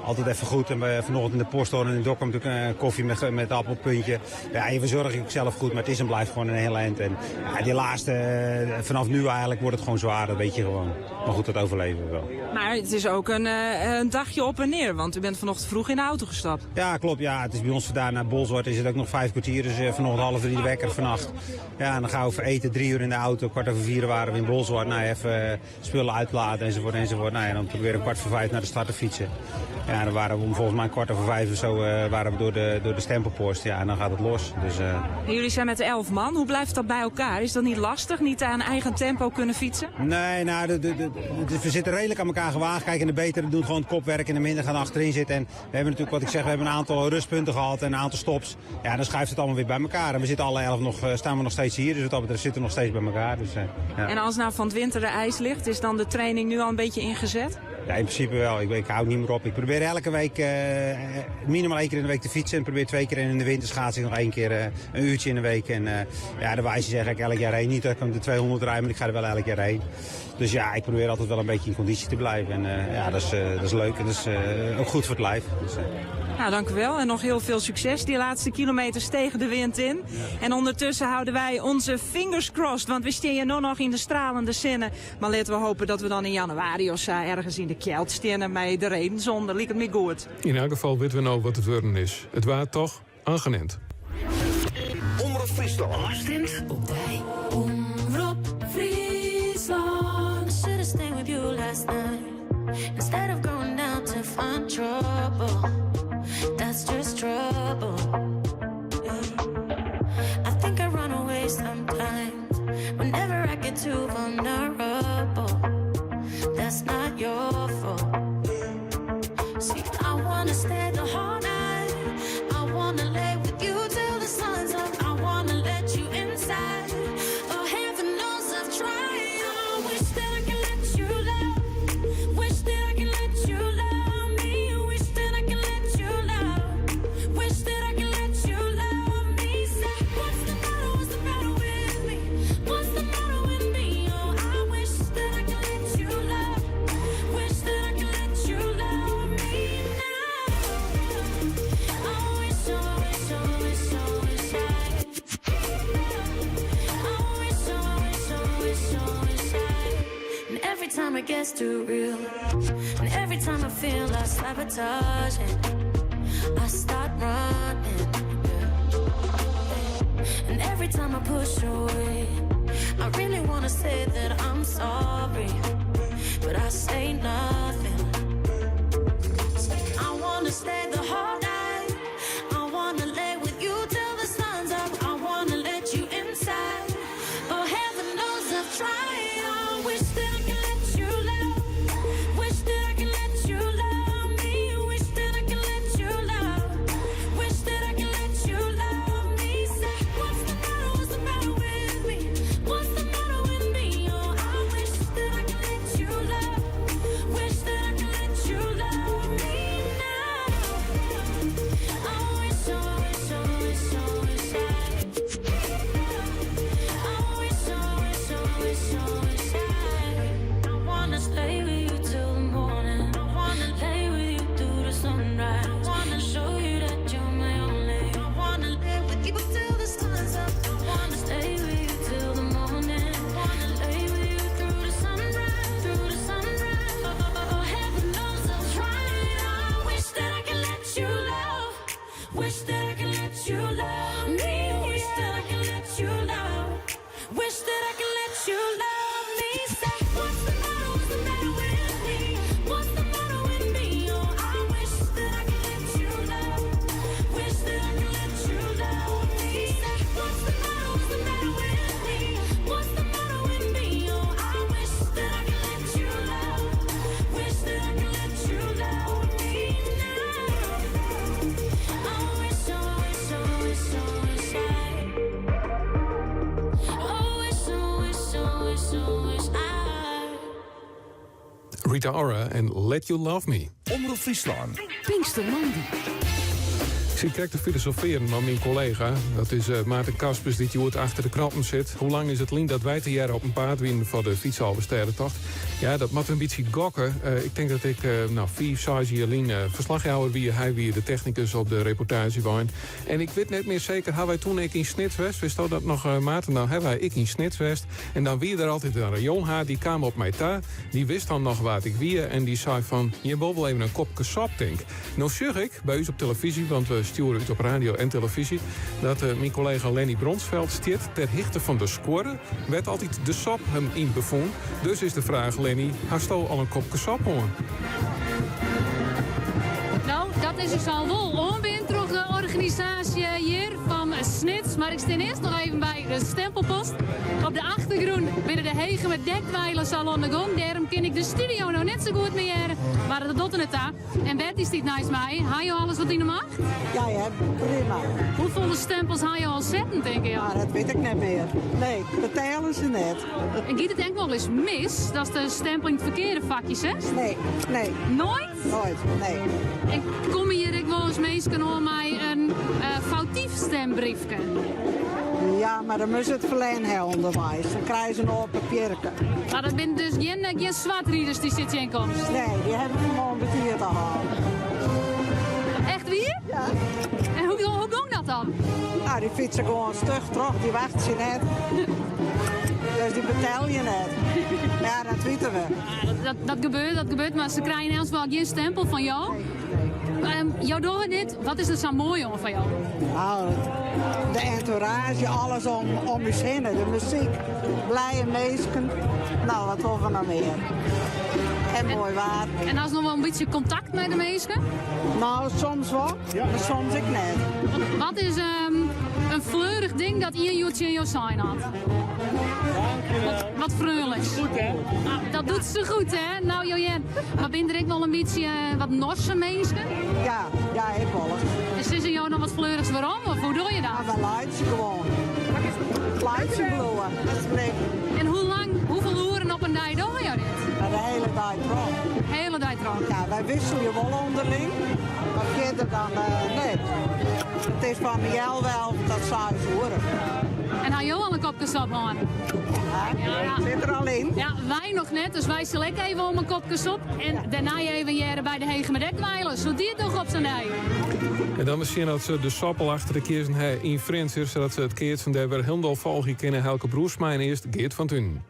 altijd even goed. En vanochtend in de Posthoorn en in Dokkum natuurlijk een koffie met appelpuntje. Ja, je verzorg je ook zelf goed. Maar het is en blijft gewoon een heel eind. En ja, die laatste, vanaf nu eigenlijk wordt het gewoon zwaar. Dat weet je gewoon. Maar goed, dat overleven we wel. Maar het is ook een dagje op en neer. Want u bent vanochtend vroeg in de auto gestapt. op. Ja, klopt. Ja, het is bij ons vandaan naar Bolsward is het ook nog 5 kwartier. Dus vanochtend 2:30 de wekker vannacht. Ja, en dan gaan we voor eten 3 uur in de auto. 4:15 waren we in Bolsward. Nou, even spullen uitladen enzovoort. Nou, en dan proberen we 4:45 naar de start te fietsen. Ja, en dan waren we volgens mij 4:45 of zo waren we door de stempelpost. Ja, en dan gaat het los. Dus, En jullie zijn met 11 man. Hoe blijft dat bij elkaar? Is dat niet lastig? Niet aan eigen tempo kunnen fietsen? Nee, nou, we zitten redelijk aan elkaar gewaagd. Kijk, en de betere doen gewoon het kopwerk en de minder gaan achterin zitten. En we hebben natuurlijk, wat ik zeg, we hebben een aantal rustpunten gehad en een aantal stops. Ja, dan schuift het allemaal weer bij elkaar. En we zitten alle 11 staan we nog steeds hier. Dus wat dat betreft zitten we nog steeds bij elkaar. Dus, ja. En als nou van het winter de ijs ligt, is dan de training nu al een beetje ingezet? Ja, in principe wel. Ik hou niet meer op. Ik probeer elke week minimaal 1 keer in de week te fietsen. En probeer 2 keer in de winter schaatsen nog 1 keer een uurtje in de week. En ja, de wijze zeg ik elk jaar heen. Niet dat ik de 200 rijd, maar ik ga er wel elk jaar heen. Dus ja, ik probeer altijd wel een beetje in conditie te blijven. En ja, dat is leuk en dat is ook goed voor het lijf. Dus, Nou, dank u wel. En nog heel veel succes die laatste kilometers tegen de wind in. Ja. En ondertussen houden wij onze fingers crossed. Want we staan nog in de stralende zinnen. Maar laten we hopen dat we dan in januari of zo ergens in de kjeld staan met de regenzon. Dat lijkt het me goed. In elk geval weten we nou wat het worden is. Het was toch aangenaam. Omroep Friesland. Stemt op dij. Omroep Friesland. I should have stayed with you last night. Instead of going down to find trouble. That's just trouble. Yeah. I think I run away sometimes. Whenever I get too vulnerable. That's not your fault. See, I wanna stay the whole night. I wanna lay with you till the sun's up. I wanna let you inside. Oh, heaven knows I've tried. I wish that I could let you love. Wish that I could let you love me. Wish that I could let you love. Wish that I could let you love me. Say, what's the matter with me? What's the matter with me? Oh, I wish that I could let you love. Wish that I could let you love me now. I wish, I wish, I wish, I wish I. I wish, I wish, I wish, I wish I. And every time it gets too real, and every time I feel I sabotage it, I start running. And every time I push away, I really wanna say that I'm sorry, but I say nothing. I wanna stay the whole night. I wanna lay with you till the sun's up. I wanna let you inside. Oh, heaven knows I've tried. I wish that I could let you love. Wish that I could let you love me. Wish that I could let you love. Wish that I could let you love me. Say, what's the matter with me? What's the matter with me? Oh, I wish that I could let you love. Wish that I could let you love me now. I wish, I wish, I wish, I wish I. I wish, I wish, I wish, I wish I wanna stay with you till the morning. I wanna lay with you through the sunrise. I wanna show you that you're my only. I wanna lay with you till the sun's up. I wanna stay with you till the morning. I wanna lay with you through the sunrise, through the sunrise. Oh, heaven knows I've tried. I wish that I could let you love. Wish that I could let you love me. Wish that I could let you love. Wish that I could let you love me. Say, what's the matter with me? What's the matter with me? Oh, I wish that I could let you love. Wish that I could let you love me. Say, what's the matter with me? What's the matter with me? Oh, I wish that I could let you love. Wish that I could let you love me now. I wish, I wish, I wish, I wish I. Oh, wish, I wish, I wish, I wish I. Rita Ora en Let You Love Me. Omroep Friesland. Pinkstermandy. Ik kijk te filosoferen met mijn collega. Dat is Maarten Kaspers, die hier achter de knoppen zit. Hoe lang is het lien dat wij te jaren op een paard winnen voor de fietshalversterentocht? Ja, dat moet een beetje gokken. Ik denk dat ik 5, 6 jaar lien verslaghouder wie hij wie de technicus op de reportage waren. En ik weet net meer zeker, hadden wij toen ik in Snitswest, wist dat nog Maarten, dan hebben wij ik in Snitswest. En dan wie er altijd een jongen die kwam op mij ta, die wist dan nog wat ik wie en die zei van, je wil wel even een kopje sap, denk. Nou zeg ik, bij u op televisie, want we sturen het op radio en televisie, dat mijn collega Lenny Bronsveld stiert ter hichte van de score, werd altijd de sap hem in bevonden. Dus is de vraag, Lenny, hast je al een kopje sap hoor? Nou, dat is dus al wel onbeen terug de organisatie hier van Snits. Maar ik sta eerst nog even bij de stempelpost. Op de achtergrond binnen de hegen met dekwijlers al aan de gang. Daarom ken ik de studio nog net zo goed meer. Maar dat doet het daar. En Bertie stiet naast mij. Haal je alles wat in de maag? Ja, prima. Hoeveel stempels haal je al zetten, denk je? Ja, dat weet ik niet meer. Nee, dat tellen ze net. En gaat het denk wel eens mis? Dat is de stempel in het verkeerde vakje zet? Nee. Nooit? Nooit, nee. En kom hier ik wel eens meestal hoor mij een foutief stembriefje? Ja, maar dan moet het verleen hebben onderwijs. Dan krijgen ze een open papiertje. Maar dat zijn dus geen zwartrieders die zitten in komst? Nee, die hebben gewoon betier te halen. Echt wie? Ja. En hoe ging dat dan? Nou, die fietsen gewoon stug terug, die wachten ze net. Dus die betel je net. Ja, dat weten we. Dat gebeurt, maar ze krijgen eens wel geen stempel van jou. Jou door dit, wat is er zo mooi om van jou? Nou, de entourage, alles om je heen, de muziek, blije mensen. Nou, wat wil we nou meer? En mooi waar. En als nog wel een beetje contact met de mensen? Nou, soms wel, maar soms ik niet. Wat is een fleurig ding dat Ian Joetje in jou zijn had? Wat vreugelijks. Goed, hè? Dat doet ze goed, hè? Nou, Jojen, maar ben er ook wel een beetje wat Norse mensen? Ja, ik wel. Dus is er jou nog wat fleurigs waarom? Of hoe doe je dat? Ja, we luiden gewoon. Luiden bloeien, dat is leuk. En hoeveel uren op een dag doe je dit? De hele dag trouw. De hele dag trouw? Ja, wij wisselen je wel onderling. Maar verder dan nee. Het is van Miel wel, dat zou je horen. En hou je al een kopje sap aan? Ja, zit er al in. Ja, wij nog net, dus wij selecten even om een kopje sop. En daarna even jaren bij de hegen met dekwijlers. Zo die het toch op zijn dij. En dan misschien dat ze de sappel achter de keer in Frans is, zodat ze het keert van de weer helemaal volgen kennen Helke Broersma en eerst Geert van Thun.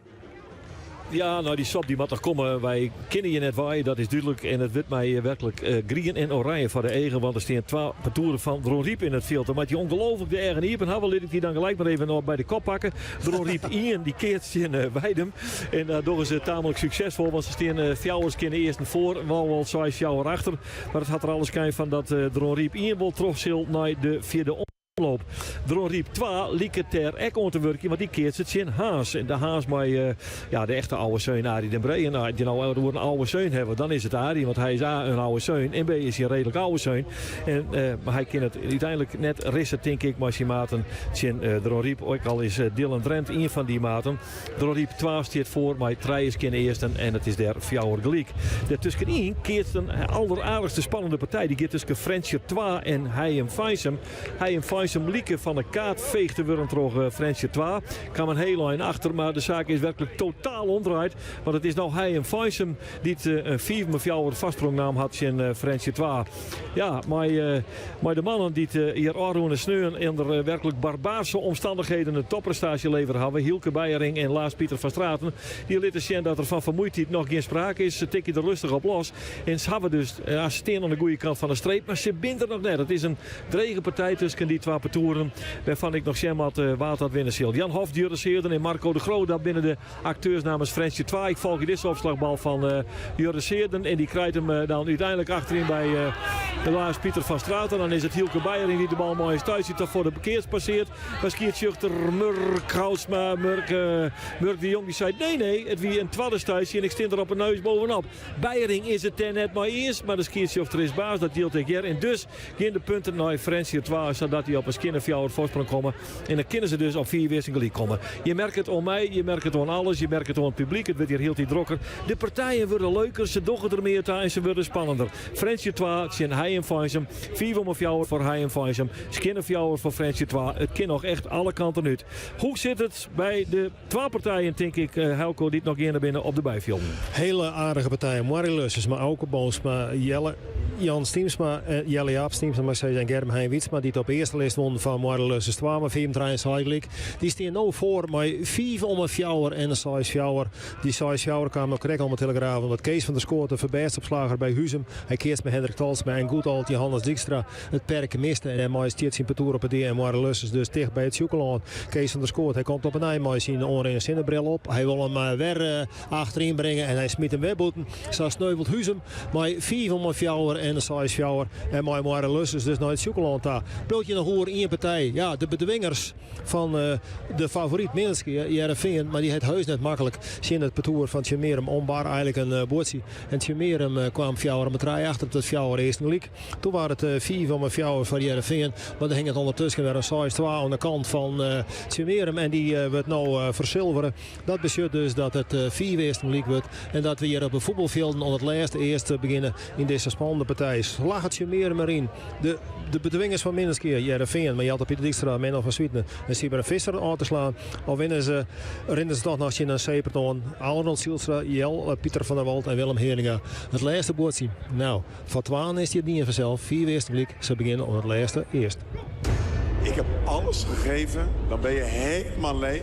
Ja, nou die sop die moet er komen. Wij kennen je net waaien, dat is duidelijk. En het wordt mij werkelijk groen en oranje voor de eigen. Want er staan 2 partoeren van Dron Riep in het veld. Maar die ongelooflijk de eigen hier. En hebben wil ik die dan gelijk maar even nog bij de kop pakken. Dron Riep Ian, die keert zich in Weidem. En daardoor is het tamelijk succesvol. Want ze staan fjouwers kennen eerst en voor. Wel 6 fjouwer achter. Maar het had er alles kijn van dat Dron Riep Ian wil terugzil naar de vierde omloop. Dron Riep 2 liek het ter ek om te werken, want die keert het in Haas. En de Haas met de echte oude zeun Arie den Bree. En als je nou een oude zeun hebben, dan is het Arie, want hij is A, een oude zeun. En B, is hij een redelijk oude zeun. En, maar hij kan het uiteindelijk net rissen, denk ik, maar zijn maten. Dron Riep, ook al is Dylan Drent een van die maten. Dron Riep 2 staat voor, maar 3 is geen eerste en het is der fjouwer gelijk. Daartussenin keert een alleraardigste spannende partij. Die gaat tussen Fransje 2 en Heijem Feisem. Heijem Feisem lieken van de kaart veegde worden terug Fransje 2. Kwam een heel lijn achter, maar de zaak is werkelijk totaal omdraaid. Want het is nou Heijem Feisem die een 4 fjouwer vastprongnaam had in Fransje 2. Ja, maar de mannen die hier Arroen en Sneuwen in de werkelijk barbaarse omstandigheden een topprestatie leveren hebben. Hielke Beijering en Laas Pieter van Straten. Die lieten zien dat er van vermoeidheid nog geen sprake is. Ze tikken er rustig op los. En ze hebben dus steen aan de goede kant van de streep. Maar ze bindt er nog net. Het is een drege partij tussen die 2 partoeren. Waarvan ik nog zien had waar dat winnen zal. Jan Hof, Jurre Seerden en Marco de Groot. Dat binnen de acteurs namens Fransje 2. Ik volg deze opslagbal van Jurre Seerden. En die krijgt hem dan uiteindelijk achterin bij de Laas Pieter van Straten. Dan is het Hielke Beijering die de bal mooi is thuis. Die toch voor de bekeers passeert. Maar skiert Murk Housma, Murk de Jong die zei nee, het wie een twaddenstuisje en ik stond er op een neus bovenop. Beijering is het net maar eerst, maar de skiert is baas, dat deelt ik hier. En dus geen de punten naar Fransje 2, zodat hij op een skin of jouw voorsprong komen. En dan kunnen ze dus op 4 weer gelijk komen. Je merkt het om mij, je merkt het om alles, je merkt het om het publiek. Het wordt hier heel drokker. De partijen worden leuker, ze doggen er meer toe en ze worden spannender. Fransje 2, zijn hij en Faisem. 4 om jou voor hij en Faisem. Skin of jou voor Fransje 2. Het kan nog echt alle kanten uit. Hoe zit het bij de 2 partijen, denk ik, Helco, die het nog eerder binnen op de bijfilm? Hele aardige partijen. Marie Lussers, maar Auke Boomsma, Jelle, Jan Stiemsma, Jelle Jaap Stiemsma, maar ze zijn Germ Hein Wietsma, die het op de eerste lijst won van Marie Lussers 2, maar 34 eigenlijk. Die staan nu voor met 5 om een fjouwer en een 6 fjouwer. Die 6 fjouwer kwam nog correct al met Telegraaf, want Kees van der Schoot, de verbijstopslager bij Huzem. Hij keert met Hendrik Talsma en goed oud Johannes Dijkstra het perken miste. En hij maakt steeds zijn parcours op het D en Marie Lussers dus dicht bij het Sjoekeland. Kees van der Schoot, hij komt op een ei, maar zijn oren en zinnenbril op. Hij wil hem weer achterin brengen en hij smiet hem wegboeten. Zo sneuvelt Huzem, maar 4 om een fjouwer en een 6 fjouwer. En Marie Lussers dus naar het Sjoekeland daar. Beeldje nog hoor in je partij. Ja, de bedwingers van de favoriet Minski, Jereveen, maar die het huis net makkelijk. Zien het parcours van Tjemerum ombaar eigenlijk een bootje. En Tjemerum kwam fjouwer met 3 achter op het fjouwer eerste liek. Toen waren het 4 om een fjouwer van Jereveen, maar dan ging het ondertussen weer een 6-2 aan de kant van Tjemerum en die wordt nou verzilveren. Dat betekent dus dat het 4 eerste liek wordt en dat we hier op de voetbalvelden aan het laatste eerste beginnen in deze spannende partij. Lag het Tjemerum erin. De bedwingers van Minski, Jereveen, maar je had op Pieter Dijkstra, Menno van Swieten en Sieber Visser aan te slaan. Of winnen ze toch nog in een Seperton, Arnold Zielstra, Jel, Pieter van der Wald en Willem Heringa. Het laatste boordje. Nou, voor Twaan is die het niet vanzelf. 4 eerste blik, ze beginnen op het laatste eerst. Ik heb alles gegeven, dan ben je helemaal leeg.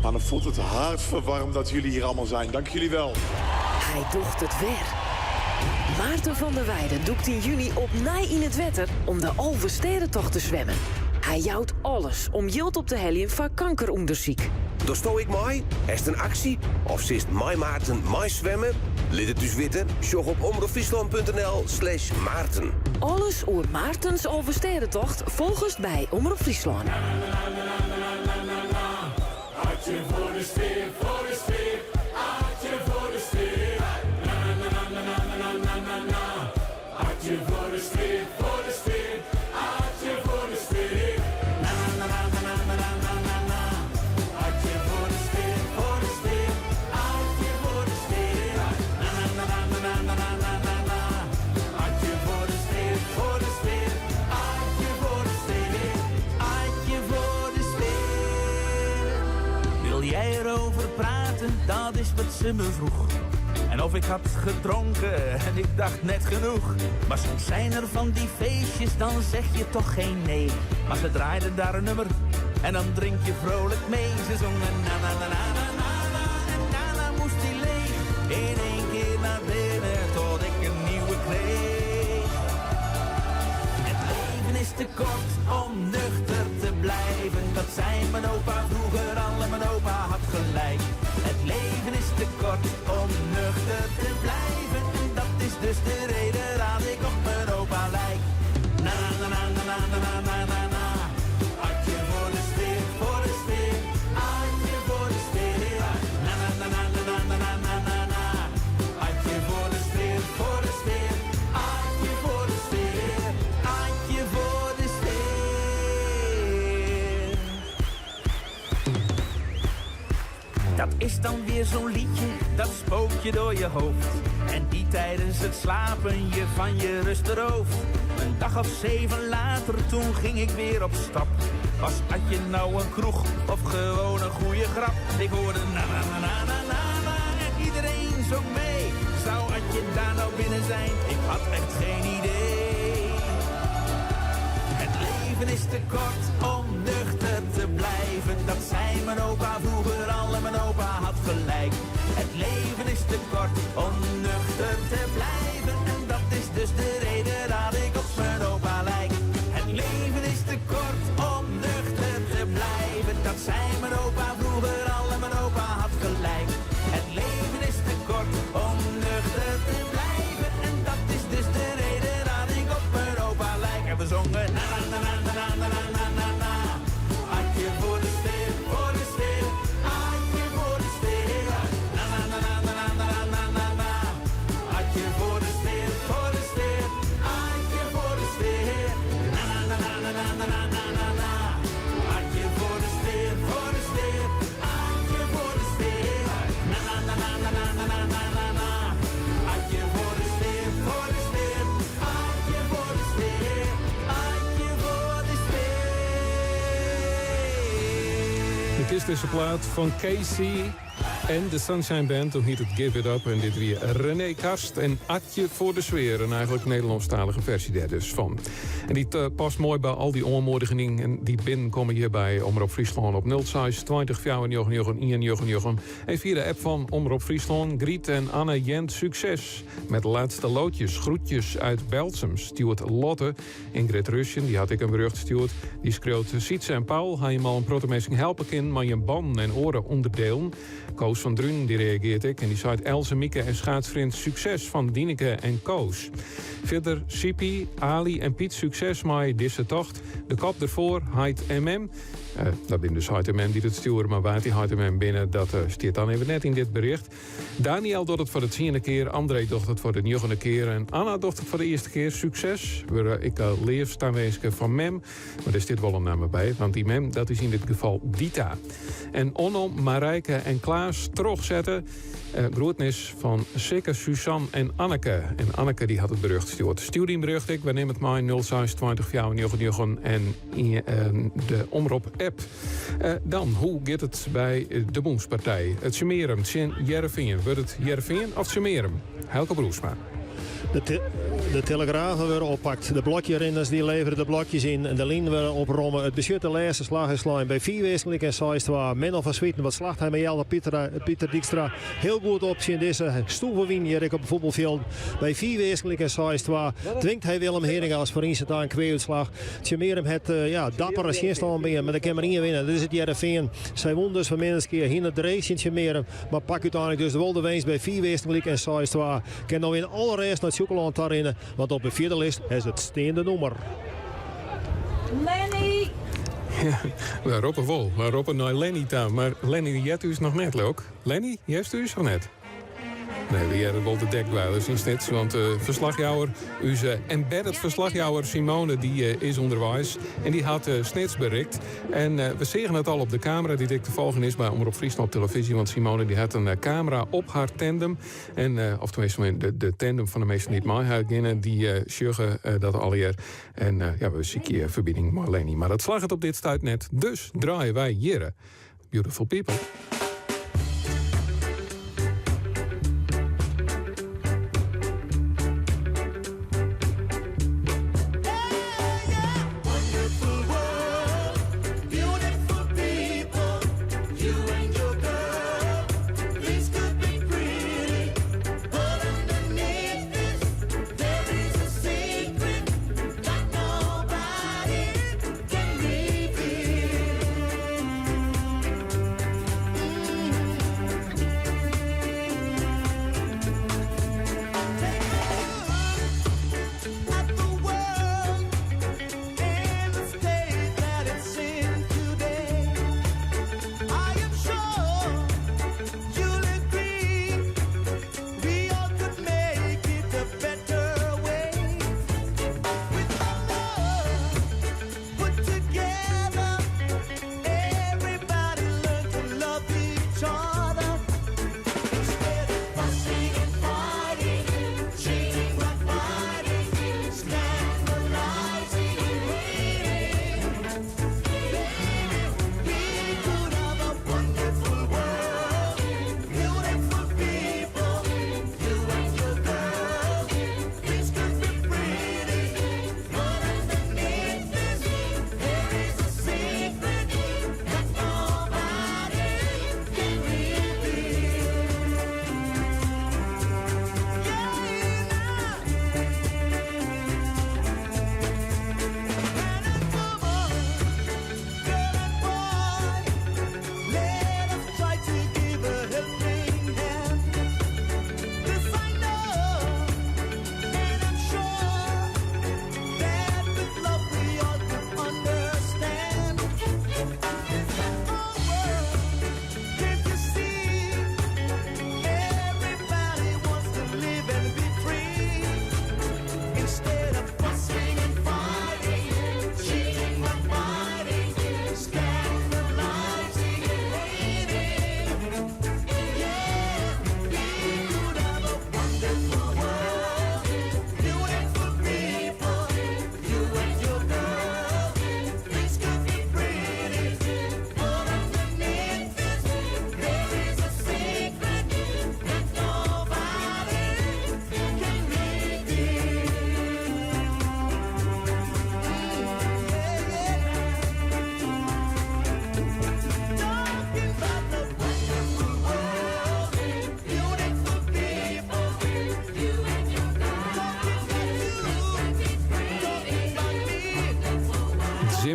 Maar dan voelt het hart verwarmd dat jullie hier allemaal zijn. Dank jullie wel. Hij docht het weer. Maarten van der Weijden doekt in juni op Nij in het wetter om de Alversterentocht te zwemmen. Hij jouwt alles om jild op te helien van kankeronderzoek. Dosto ik mooi? Est een actie? Of zist mij Maarten mij zwemmen? Lid het dus weten? Sjog op omroepfriesland.nl/Maarten. Alles oer Maartens Alversterentocht volgens bij Omroep Friesland. Hartje voor de sfeer, voor de sfeer. Hartje voor de sfeer. Hartje voor de sfeer, voor de sfeer. Hartje voor de sfeer. Hartje voor de sfeer, voor de sfeer. Hartje voor de sfeer. Hartje voor de sfeer, voor de sfeer. Hartje voor de sfeer. Hartje voor de sfeer. Wil jij erover praten? Dat is wat ze me vroeg. En of ik had gedronken en ik dacht net genoeg. Maar soms zijn er van die feestjes, dan zeg je toch geen nee. Maar ze draaiden daar een nummer en dan drink je vrolijk mee. Ze zongen na na na na na na na en daarna moest die leeg. In één keer naar binnen tot ik een nieuwe kreeg. Het leven is te kort om nuchter te blijven. Dat zei mijn opa vroeger al en mijn opa had gelijk. Het leven is te kort om nuchter te blijven. En dat is dus de reden dat ik op mijn opa lijk. Na na na na na na na na na na. Hartje voor de sfeer, voor de sfeer. Hartje voor de sfeer. Na na na na na na na na na na. Hartje voor de sfeer, voor de sfeer. Hartje voor de sfeer. Hartje voor de sfeer. Dat is dan weer zo'n liedje, dat spookt je door je hoofd. En die tijdens het slapen je van je rust erooft. Een dag of 7 later, toen ging ik weer op stap. Was had je nou een kroeg of gewoon een goede grap? Ik hoorde na na na na na na na en iedereen zong mee. Zou had je daar nou binnen zijn? Ik had echt geen idee. Het leven is te kort om nuchter te blijven. Dat zei mijn opa vroeger al en mijn opa had gelijk. Het leven is te kort om nuchter te blijven. En dat is dus de reden dat ik op mijn opa lijk. Het leven is te kort om nuchter te blijven. Dat zei mijn opa vroeger al en mijn opa had gelijk. eerst is de plaat van Casey en de Sunshine Band. Toen heet het Give It Up. En dit weer René Karst en Atje voor de Sfeer. Een eigenlijk Nederlandstalige versie daar dus van. En die past mooi bij al die onmoedigingen die binnenkomen hier bij Omroep Friesland op 06 20 4 en via de app van Omroep Friesland. Griet en Anne Jent, succes met de laatste loodjes. Groetjes uit Belsum. Stuart Lotte, Ingrid Rusjen, die had ik een bericht gestuurd. Die schreeuwt Sietse en Paul. Ga je mal een protomeesting helpen kind, maar je ban en oren onderdelen. Koos van Druun, die reageert ik. En die zei Else, Mieke en schaatsvriend succes van Dieneke en Koos. Verder Sipi, Ali en Piet succes met deze tocht. De kop ervoor, Heid MM. Dat ben dus Heid MM die het sturen, maar waar die Heid MM binnen, dat staat dan even net in dit bericht. Daniel doet het voor de 10e keer, André doet het voor de 9e keer en Anna doet het voor de eerste keer. Succes. Ik leef aanwezig van Mem, maar er zit wel een naam bij, want die Mem, dat is in dit geval Dita. En Onno, Marijke en Klaas terugzetten. Groetnis van Sikke, Suzanne en Anneke. En Anneke die had het bericht gestuurd. Stuur die bericht ik, we nemen het maar 06 20 4 en in de Omroep-app. Dan, hoe gaat het bij de Boemspartij? Het Sumerum, Jereveen. Wordt het Jereveen of Sumerum? Helke Broesma. De telegrafen werden oppakt. De blokjerenners die leveren de blokjes in. En de lijn werden oprommen. Het beschutte laatste slag is lijn. Bij 4 wezenlijk en 6 Menno van Swieten. Wat slacht hij met Jelder Pieter Dijkstra. Heel goed op zien deze stoeverwien hier op het voetbalveld. Bij 4 wezenlijk en 6 dwingt hij Willem Hering als voor inzet aan een kweeuwslag. Tjemerum het dappere schinstaan bij, maar de kan maar niet winnen. Dit is het Jereveen. Zij won dus vanmiddag keer hier de race in Tjemerum. Maar pak uiteindelijk dus de Wolde Weens bij 4 wezenlijk en 6 kan nou in alle rest naar Chocoland daarin. Want op de 4e lijst is het steende nummer. Lenny! Ja, we roepen vol. We roepen naar Lenny toe. Maar Lenny, jet u is nog net leuk. Lenny, heeft u is nog net? Nee, we hebben wel de dekwijlers in steeds. Want verslagjouwer, onze embedded verslagjouwer Simone, die is onderwijs. En die had snits bericht. En we zeggen het al op de camera die dik te volgen is bij Omroep Friesland op televisie. Want Simone die had een camera op haar tandem. En, of tenminste de tandem van de meesten die het mij uitgingen. Die sjuggen dat alweer. En ja, we zien hier verbinding met Lenny. Maar dat slag het op dit stuit net. Dus draaien wij hier. Beautiful people.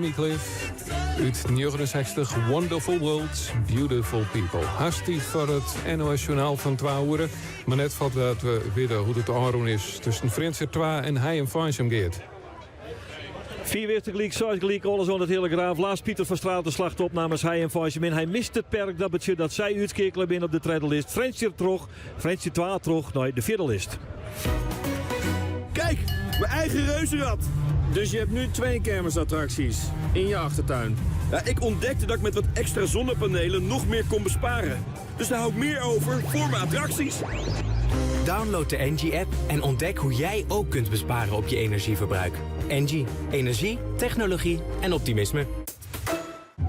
Jimmy Cliff. Uit 69, Wonderful World, Beautiful People. Hartstikke voor het NOS-journaal van 12 uur. Maar net voordat we weten hoe het aanroen is tussen Frenzer 2 en hij en Farnham gaat. 44 gelijk, 6 gelijk, alles aan het hele graaf. Laat Pieter van Straat de slacht op namens hij en Farnham. Hij mist het perk, dat betekent dat zij uitskekelen binnen op de treadlist. Frenzer terug, Frenzer 2 terug naar de vierde list. Kijk, mijn eigen reuzenrad. Dus je hebt nu 2 kermisattracties in je achtertuin. Ja, ik ontdekte dat ik met wat extra zonnepanelen nog meer kon besparen. Dus daar hou ik meer over voor mijn attracties. Download de Engie-app en ontdek hoe jij ook kunt besparen op je energieverbruik. Engie, energie, technologie en optimisme.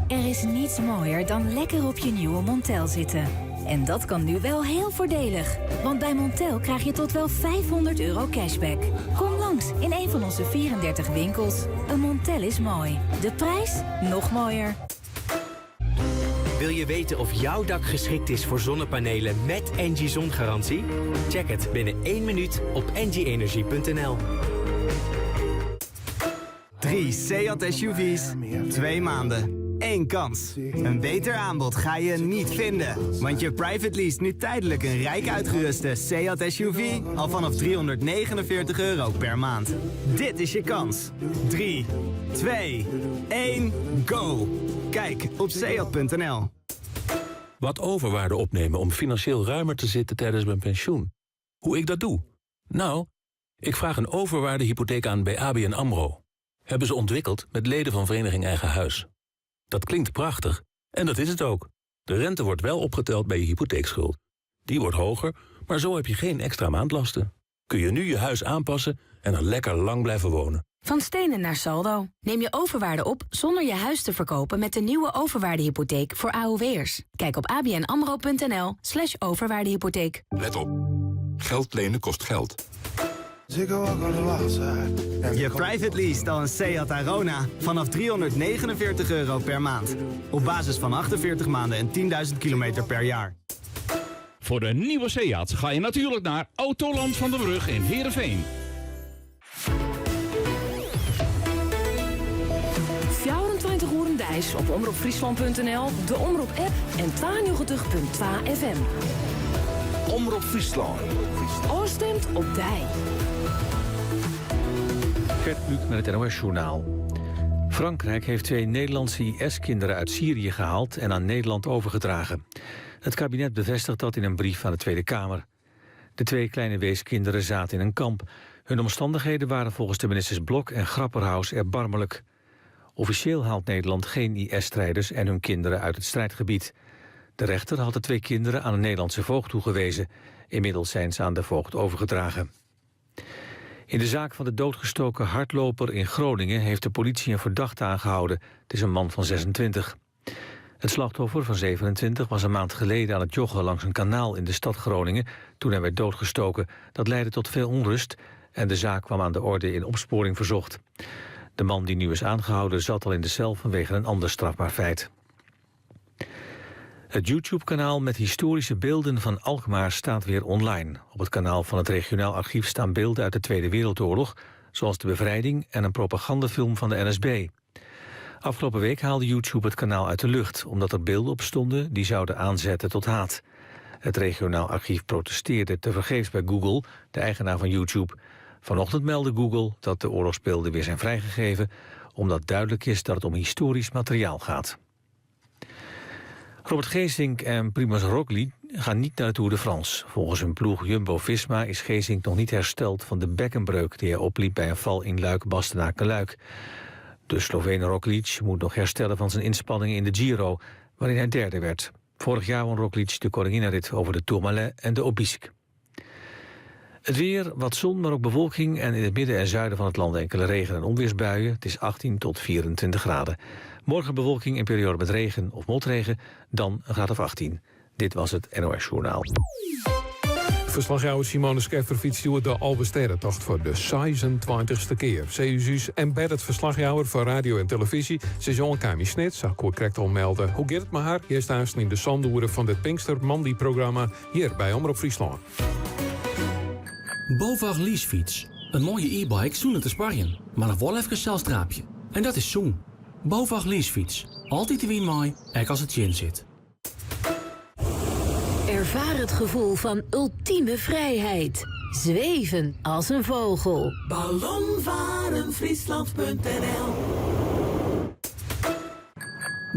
Er is niets mooier dan lekker op je nieuwe Montel zitten. En dat kan nu wel heel voordelig. Want bij Montel krijg je tot wel €500 cashback. Kom langs in een van onze 34 winkels. Een Montel is mooi. De prijs nog mooier. Wil je weten of jouw dak geschikt is voor zonnepanelen met Engie zongarantie? Check het binnen 1 minuut op engieenergie.nl. 3 Seat SUV's, 2 maanden. 1 kans. Een beter aanbod ga je niet vinden. Want je private lease nu tijdelijk een rijk uitgeruste Seat SUV al vanaf €349 per maand. Dit is je kans. 3, 2, 1, go. Kijk op seat.nl. Wat overwaarde opnemen om financieel ruimer te zitten tijdens mijn pensioen. Hoe ik dat doe? Nou, ik vraag een overwaardehypotheek aan bij ABN AMRO. Hebben ze ontwikkeld met leden van Vereniging Eigen Huis. Dat klinkt prachtig. En dat is het ook. De rente wordt wel opgeteld bij je hypotheekschuld. Die wordt hoger, maar zo heb je geen extra maandlasten. Kun je nu je huis aanpassen en er lekker lang blijven wonen. Van stenen naar saldo. Neem je overwaarde op zonder je huis te verkopen met de nieuwe overwaardehypotheek voor AOW'ers. Kijk op abnamro.nl/overwaardehypotheek. Let op. Geld lenen kost geld. Je private lease al een Seat Arona vanaf €349 per maand. Op basis van 48 maanden en 10.000 kilometer per jaar. Voor de nieuwe Seat ga je natuurlijk naar Autoland van der Brug in Heerenveen. 24 uur dijs op omroepfriesland.nl, de Omroep-app en 92.2 FM. Omroep Friesland. Oostemt op dij. Gert Luc met het NOS-journaal. Frankrijk heeft 2 Nederlandse IS-kinderen uit Syrië gehaald en aan Nederland overgedragen. Het kabinet bevestigt dat in een brief aan de Tweede Kamer. De 2 kleine weeskinderen zaten in een kamp. Hun omstandigheden waren volgens de ministers Blok en Grapperhaus erbarmelijk. Officieel haalt Nederland geen IS-strijders en hun kinderen uit het strijdgebied. De rechter had de 2 kinderen aan een Nederlandse voogd toegewezen. Inmiddels zijn ze aan de voogd overgedragen. In de zaak van de doodgestoken hardloper in Groningen heeft de politie een verdachte aangehouden. Het is een man van 26. Het slachtoffer van 27 was een maand geleden aan het joggen langs een kanaal in de stad Groningen toen hij werd doodgestoken. Dat leidde tot veel onrust en de zaak kwam aan de orde in opsporing verzocht. De man die nu is aangehouden zat al in de cel vanwege een ander strafbaar feit. Het YouTube-kanaal met historische beelden van Alkmaar staat weer online. Op het kanaal van het regionaal archief staan beelden uit de Tweede Wereldoorlog, zoals de bevrijding en een propagandafilm van de NSB. Afgelopen week haalde YouTube het kanaal uit de lucht, omdat er beelden op stonden die zouden aanzetten tot haat. Het regionaal archief protesteerde tevergeefs bij Google, de eigenaar van YouTube. Vanochtend meldde Google dat de oorlogsbeelden weer zijn vrijgegeven, omdat duidelijk is dat het om historisch materiaal gaat. Robert Geesink en Primož Roglič gaan niet naar de Tour de France. Volgens hun ploeg Jumbo-Visma is Geesink nog niet hersteld van de bekkenbreuk die hij opliep bij een val in Luik-Bastenaken-Luik. De Sloveen Roglič moet nog herstellen van zijn inspanningen in de Giro, waarin hij derde werd. Vorig jaar won Roglič de koninginnenrit over de Tourmalet en de Obisque. Het weer, wat zon, maar ook bewolking en in het midden en zuiden van het land enkele regen- en onweersbuien. Het is 18 tot 24 graden. Morgen bewolking in periode met regen of motregen, dan een graad of 18. Dit was het NOS Journaal. Verslaghouder Simone Scheffer fietst door de Albesterrentocht voor de 26e keer. Ze is embedded verslaghouder voor radio en televisie. Seizoen Kami Snit, zag ik correct al melden. Hoe gaat het met haar? Hier staan ze in de zandoeren van het Pinkster Mandy-programma hier bij Omroep Friesland. BOVAG leasefiets. Een mooie e-bike zonder te sparren, maar nog wel even een celstraapje. En dat is zoen. BOVAG leasefiets. Altijd de wien mooi, ook als het in zit. Ervaar het gevoel van ultieme vrijheid. Zweven als een vogel. Ballonvarenfriesland.nl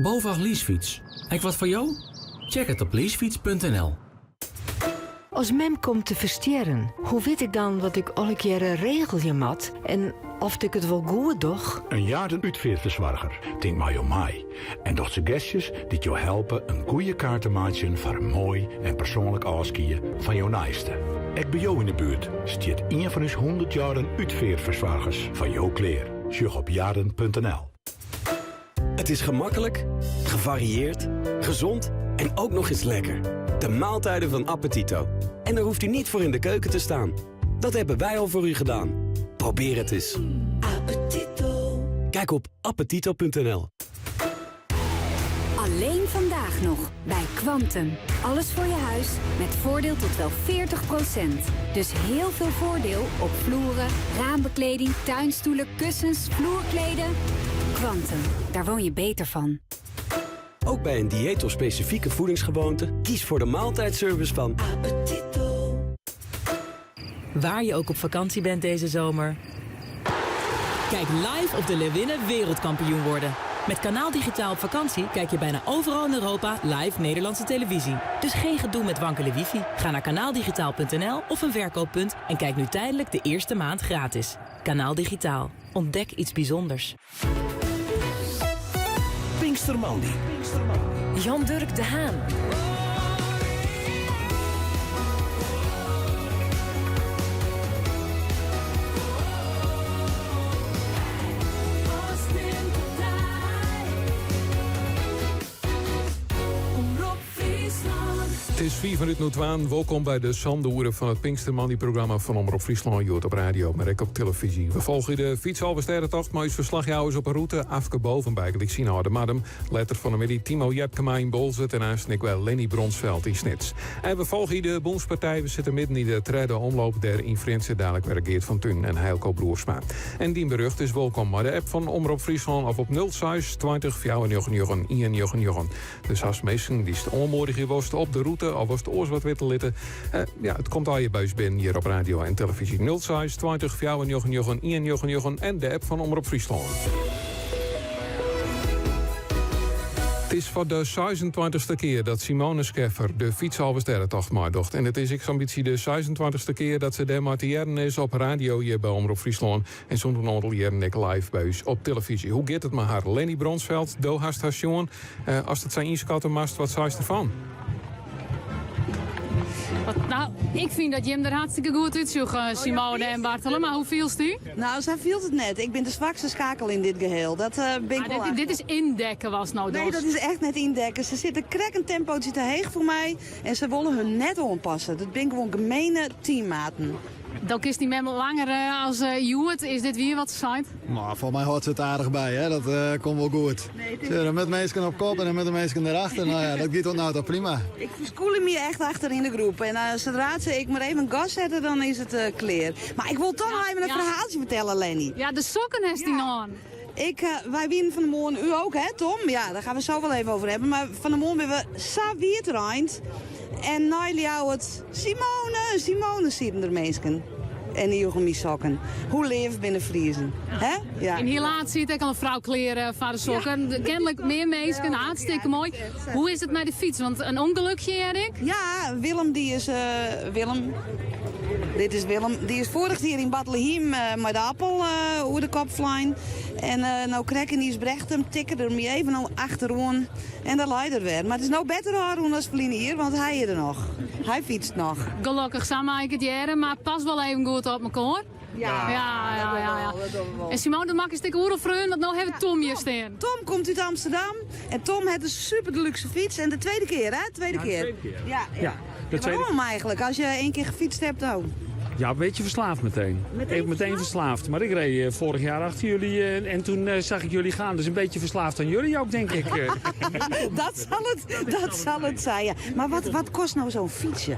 BOVAG leasefiets. Ook wat voor jou? Check het op leasefiets.nl. Als mem komt te versteren, hoe weet ik dan wat ik alle keer een regelje mat en of ik het wel goed doch? Een jaren uitveerverzorger, denkt mij om mij. En docht suggesties die jou helpen een goede kaart te maken voor een mooi en persoonlijk afskiën van jouw naaiste. Ik bij jou in de buurt stiert een van ons 100 jaren uitveerverzorgers van jouw kleer. Sjug op jaren.nl. Het is gemakkelijk, gevarieerd, gezond en ook nog eens lekker. De maaltijden van Appetito. En daar hoeft u niet voor in de keuken te staan. Dat hebben wij al voor u gedaan. Probeer het eens. Appetito. Kijk op appetito.nl. Alleen vandaag nog bij Quantum. Alles voor je huis met voordeel tot wel 40%. Dus heel veel voordeel op vloeren, raambekleding, tuinstoelen, kussens, vloerkleden. Quantum, daar woon je beter van. Ook bij een dieet of specifieke voedingsgewoonte, kies voor de maaltijdservice van Appetito. Waar je ook op vakantie bent deze zomer. Kijk live of de Leeuwinnen wereldkampioen worden. Met Kanaal Digitaal op vakantie kijk je bijna overal in Europa live Nederlandse televisie. Dus geen gedoe met wankele wifi. Ga naar kanaaldigitaal.nl of een verkooppunt en kijk nu tijdelijk de eerste maand gratis. Kanaal Digitaal. Ontdek iets bijzonders. Pinkstermandy. Jan-Dirk de Haan. Het is 4 minuten nu. Welkom bij de Sandoeren van het Pinkstermandy-programma van Omroep Friesland. Je hoort op radio, maar ook op televisie. We volgen de fietsalversterrentocht, maar is verslaghouders op een route. Afke Bovenbijk, ik zie nou de madam. Letter van de middag, Timo Jepkema in Bolzet en naast ik wel Lenny Bronsveld in Snits. En we volgen de Boenspartij. We zitten midden in de trede omloop der in Frense dadelijk weer Geert van Thun en Heilko Broersma. En die berucht is welkom maar de app van Omroep Friesland of op 06 20 94 199. Dus als mensen die onmoedig geweest op de route of was het oors wat witte litten. Het komt al je buis binnen hier op radio en televisie 06 20 94 199 en de app van Omroep Friesland. Het is voor de 26e keer dat Simone Scheffer de fietsalversterrentocht maakt. En het is ik zo'n beetje de 26e keer dat ze demartiëren is op radio hier bij Omroep Friesland. En zo'n aantal jaren ik live bij u op televisie. Hoe gaat het met haar? Lenny Bronsveld, do hast haar jongen. Als het zijn inschatten mast, wat zei je ervan? Nou, ik vind dat je hem er hartstikke goed uitzoekt, Simone en Bartelen. Maar hoe viel u? Nou, zij viel het net. Ik ben de zwakste schakel in dit geheel. Dat ben ik wel dit is indekken was nou dus. Nee, dat is echt net indekken. Ze zitten krekkend tempootje te heeg voor mij. En ze willen hun net aanpassen. Dat ben gewoon gemene teammaten. Dan is die met langer als Joert. Is dit weer wat ze zijn? Maar voor mij hoort ze het aardig bij, hè? Dat komt wel goed. Nee, met de meesten op kop en met de meesten erachter. Nou ja, dat gaat tot nou toch prima. Ik verskoel me echt achter in de groep. En zodra ik maar even gas zetten, dan is het clear. Maar ik wil toch nog even een verhaaltje vertellen, Lenny. Ja, de sokken heeft hij nog. Wij winnen van de morgen, u ook, hè Tom? Ja, daar gaan we zo wel even over hebben. Maar van de morgen ben we saviert reind. En nou jou het Simone zitten er mensen. En die jongen sokken. Hoe leef binnen Friesen? Hè? Ja. En hier laat ziet ik al een vrouw kleren van de sokken. Ja. Kennelijk meer mensen, hartstikke mooi. Hoe is het met de fiets? Want een ongelukje, Erik? Ja, Willem die is... Dit is Willem. Die is vorig jaar in Batlehem met de appel over de kopflijn. En nou krekken die is brecht hem, tikken er mee even nou achterom. En dan leidt er weer. Maar het is nou beter hoor dan Feline hier, want hij is er nog. Hij fietst nog. Gelukkig samen ik het jaren, maar pas wel even goed op elkaar. Ja. En Simone, dat mag een stuk horen voor want nou hebben Tom hier staan. Tom komt uit Amsterdam en Tom heeft een super deluxe fiets. En de tweede keer, hè? Tweede keer. Ja. Waarom eigenlijk, als je 1 keer gefietst hebt ook? Ja, een beetje verslaafd meteen. Meteen verslaafd. Maar ik reed vorig jaar achter jullie en toen zag ik jullie gaan. Dus een beetje verslaafd aan jullie ook, denk ik. Dat zal het zijn, ja. Maar wat kost nou zo'n fietsje?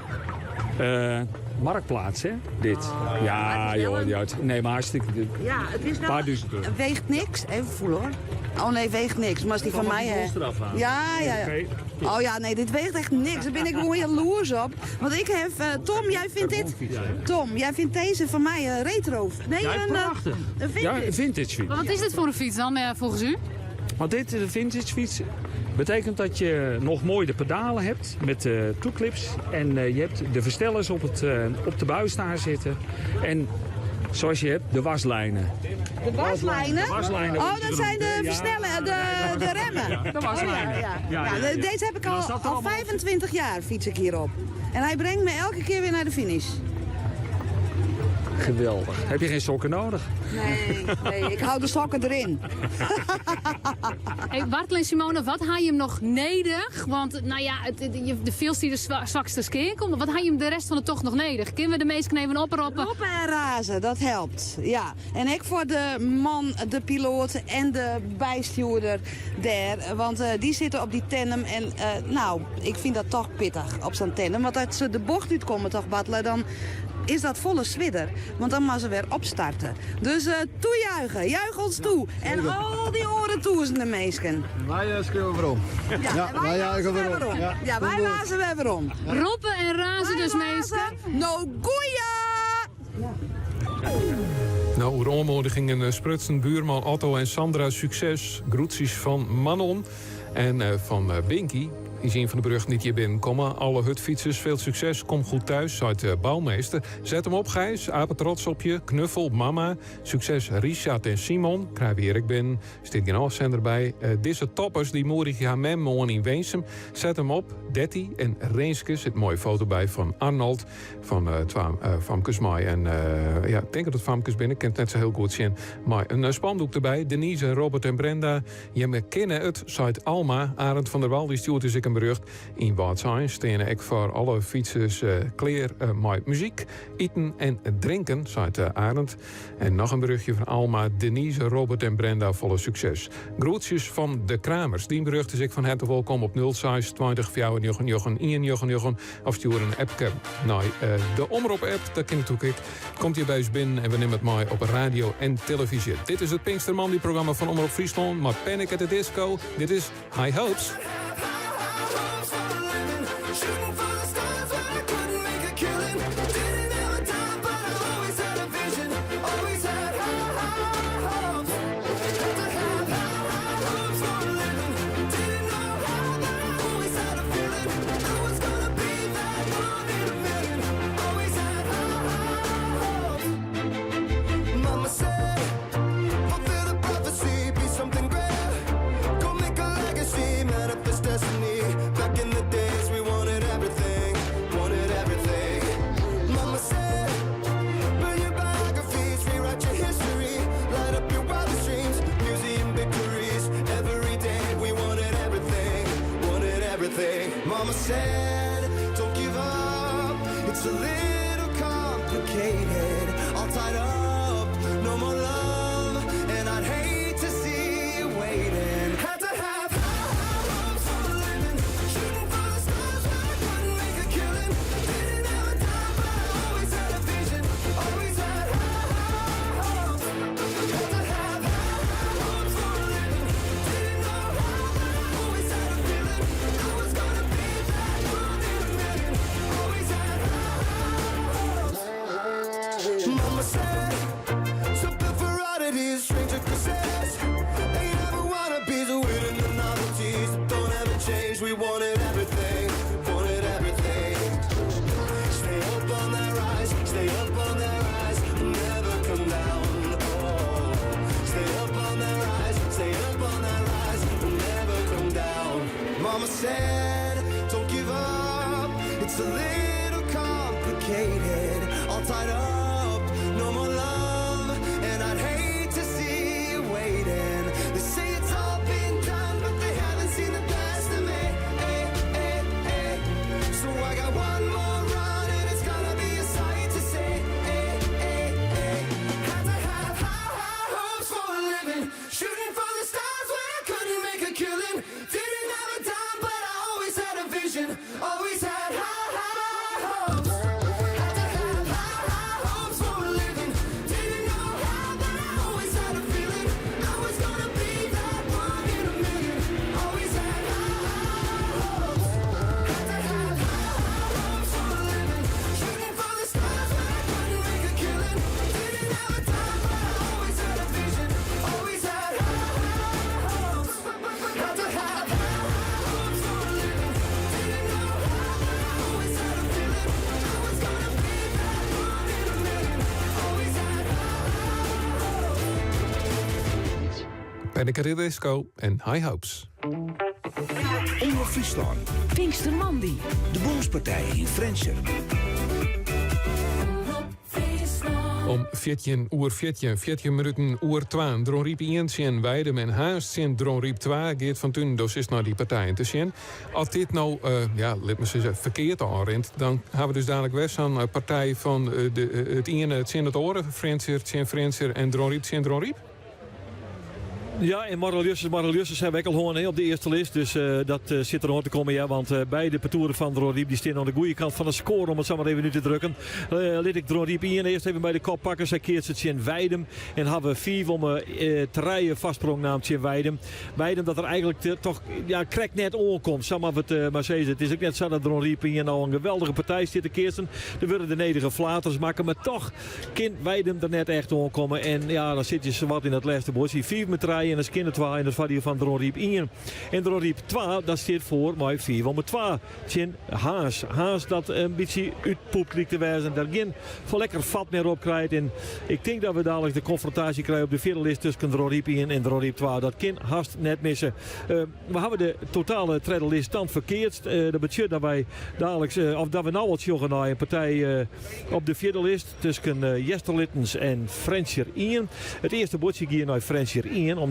Marktplaats, hè? Dit. Ja, joh. Ja, nee, maar hartstikke... Ja, het is wel... Paar duizend euro. Weegt niks. Even voelen hoor. Oh nee, weegt niks. Maar als die van mij... Ja. Okay. Oh ja, nee, dit weegt echt niks. Daar ben ik gewoon jaloers op. Want ik heb... Tom, jij vindt dit... Tom, jij vindt deze van mij retro. Nee, ja, prachtig. Een vintage. Ja, een vintage fiets. Maar wat is dit voor een fiets dan, volgens u? Want dit is een vintage fiets. Betekent dat je nog mooi de pedalen hebt met toeclips. En je hebt de verstellers op de buisstaar zitten. En zoals je hebt, de waslijnen. De waslijnen? De waslijnen. Oh, dat zijn de versnellen, de remmen. Ja, de waslijnen. Ja, deze heb ik al 25 jaar fiets ik hierop. En hij brengt me elke keer weer naar de finish. Geweldig. Heb je geen sokken nodig? Nee, ik hou de sokken erin. Hey, Bartel en Simone, wat haal je hem nog nedig? Want nou ja, de veelste die de zwakste keer komt. Wat haal je hem de rest van de tocht nog nedig? Kunnen we de meesten even oproppen? Roppen en razen, dat helpt. Ja. En ik voor de man, de piloot en de bijstuurder daar. Want die zitten op die tandem. En nou, ik vind dat toch pittig op zo'n tandem. Want als ze de bocht uitkomen toch, Bartel, dan is dat volle swidder. Want dan moeten ze weer opstarten. Dus toejuichen, juich ons toe. En al die oren toezende meesken. Wij schreeuwen weer om. Ja, wij juichen weer om. Ja, wij wazen weer om. Roppen en razen dus meesken. No goeia! Nou, Romo gingen sprutsen, buurman Otto en Sandra succes. Groetjes van Manon en van Binky. Die zien van de brug niet hier binnenkomen. Alle hutfietsers, veel succes. Kom goed thuis, zei de bouwmeester. Zet hem op, Gijs. Apen trots op je. Knuffel, mama. Succes, Richard en Simon. Krijg weer ik ben. Zit geen afzender bij. Deze toppers, die moedig gaan met me in Weensum. Zet hem op. Detti en Reenske. Zit een mooie foto bij van Arnold. Van Famkes Mai. En ja, ik denk dat het Famkes binnen. Ik ken het net zo heel goed zien. Maar een spandoek erbij. Denise, Robert en Brenda. Je kennen het. Zei Alma. Arend van der Wal. Die stuurt dus ik een berucht in Waadsheim. Stenen ik voor alle fietsers kleer met muziek, eten en drinken, zei Arend. En nog een berichtje van Alma, Denise, Robert en Brenda, volle succes. Groetjes van de Kramers. Die berucht is ik van harte welkom op 06 20 4 of stuur een appje naar de Omroep-app. Dat ken ik natuurlijk. Komt hier bij ons binnen en we nemen het mooi op radio en televisie. Dit is het Pinkstermandy-programma van Omroep Friesland, maar Panic at the Disco. Dit is High Hopes. Mama said, don't give up, it's a little complicated, all tied up, no more love, and I'd hate to see you waiting. Had to have high hopes for a living, shooting for the stars when I couldn't make a killing, didn't have a dime but I always had a vision, always had high hopes. Had to have high hopes for a living, didn't know how but I always had a feeling, I was gonna be Mama said, something for oddities, stranger cassette. Ain't ever wannabes, winning the novelties that don't ever change. We wanted everything, wanted everything. Stay up on that rise, stay up on that rise, never come down. Oh, stay up on that rise, stay up on that rise, never come down. Mama said, don't give up, it's a little complicated, all tied up, no more love, and I'd hate to see you waiting. They say it's all been done, but they haven't seen the best of me. So I got one more run, and it's gonna be a sight to see. Had to have high hopes for a living, shooting for the stars when I couldn't make a killing. Didn't have a dime, but I always had a vision, always had high hopes. Panic at the Disco en High Hopes. Omroep Friesland. Pinkstermandi. De Boomspartij in Frencher. Om 14 minuten oer 2. Dronriep 1 zien Weidem en Haast zien Dronriep 2. Geert van Tunen dus is naar die partijen te zien. Als dit nou, laat me zeggen, verkeerd aanrent, dan hebben we dus dadelijk weer zo'n partij van het ene het zien het oren. Frencher en Dronriep zien Dronriep. Ja, en Mareliusses hebben we ook al gewoon op de eerste list. Dus dat zit er nog te komen, ja. Want beide partoeren van Dronriep die staan aan de goede kant van de score, om het zo maar even nu te drukken. Liet ik Dronriep in. Eerst even bij de kop pakken. Zij keert het in Weidem. En hebben we 4 om te rijden vastsprong naam in Weidem. Weidem dat er eigenlijk toch, ja, krek net onkomt. Zal maar maar zeggen. Het is ook net zo dat Dronriep in nou een geweldige partij zit te keersen. Er worden de nederige flaters maken. Maar toch kan Weidem er net echt onkomen. En ja, dan zit je zo wat in het laatste bos. 4 met rijden. En dat is kinder 2 en dat was hier van Dronriep 1. En Dronriep 2, dat staat voor maar 4 om 2. Tjen Haas. Haas dat een beetje uitpoept lijkt te wijzen. Daar geen voor lekker vat meer op krijgt. En ik denk dat we dadelijk de confrontatie krijgen op de vierde list tussen Dronriep 1 en Dronriep 2. Dat kan haast net missen. We hebben de totale treddelist stand verkeerd. Dat betekent dat wij dadelijk, of dat we nou wat joggen naar een partij op de vierde list tussen Jesterlittens en Frencher 1. Het eerste bordje hier naar Frencher 1, omdat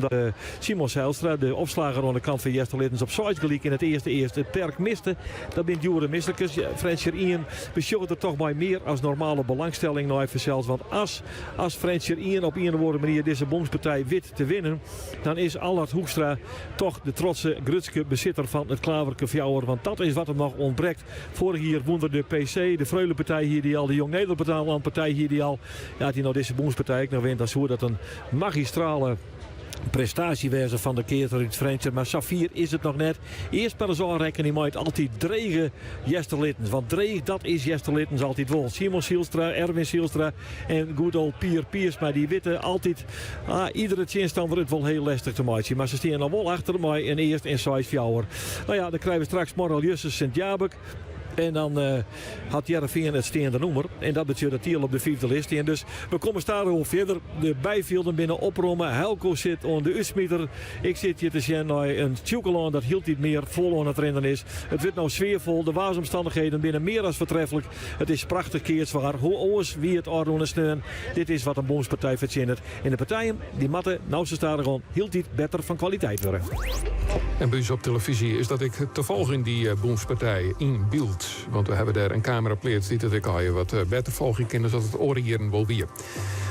Simon Zijlstra, de opslager aan de kant van Jesterlittens, op Zuid gelijk in het eerste het perk miste. Dat bent Jure Misselijkes. Frencher 1 besjocht er toch maar meer als normale belangstelling naar even zelfs. Want als Frencher 1 op een of andere manier deze bomspartij wit te winnen, dan is Allard Hoekstra toch de trotse Grutske bezitter van het Klaverke Fjouwer. Want dat is wat hem nog ontbreekt. Vorig jaar wonder de PC, de Freulenpartij hier die al, de Jong Nederland partij hier die al. Ja, die nou deze bomspartij nog wint, dan is dat een magistrale prestatiewijze van de keerter in het Frencher. Maar Safir is het nog net. Eerst maar eens aanrekening maakt altijd dregen Jesterlittens. Want dreig, dat is Jesterlittens altijd wel. Simon Zielstra, Erwin Zielstra en good old Pier Piers. Maar die witten altijd iedere chance dan wordt het wel heel lastig te maken. Maar ze staan dan wel achter mij en eerst in size fjouwer. Nou ja, dan krijgen we straks Mareliusses Sint-Jabek. En dan had Jereveen het steende nummer. En dat betekent dat hij al op de 5e list is. Dus we komen staren verder. De bijvelden binnen oprommen. Helco zit aan de uitsmieter. Ik zit hier te zien naar een Tjoekelaan dat hield niet meer vol aan het rennen is. Het wordt nou sfeervol. De waarsomstandigheden binnen meer dan voortreffelijk. Het is prachtig keerswaar. Hoe oors wie het orde steun. Dit is wat een bomspartij verzint. En de partijen die matten, nou ze staan gewoon hield dit beter van kwaliteit worden. En bij ons op televisie is dat ik te volgen in die bomspartij in beeld. Want we hebben daar een cameraplaats die dat ik al je wat beter volgen kan, zodat het oriëren wel weer.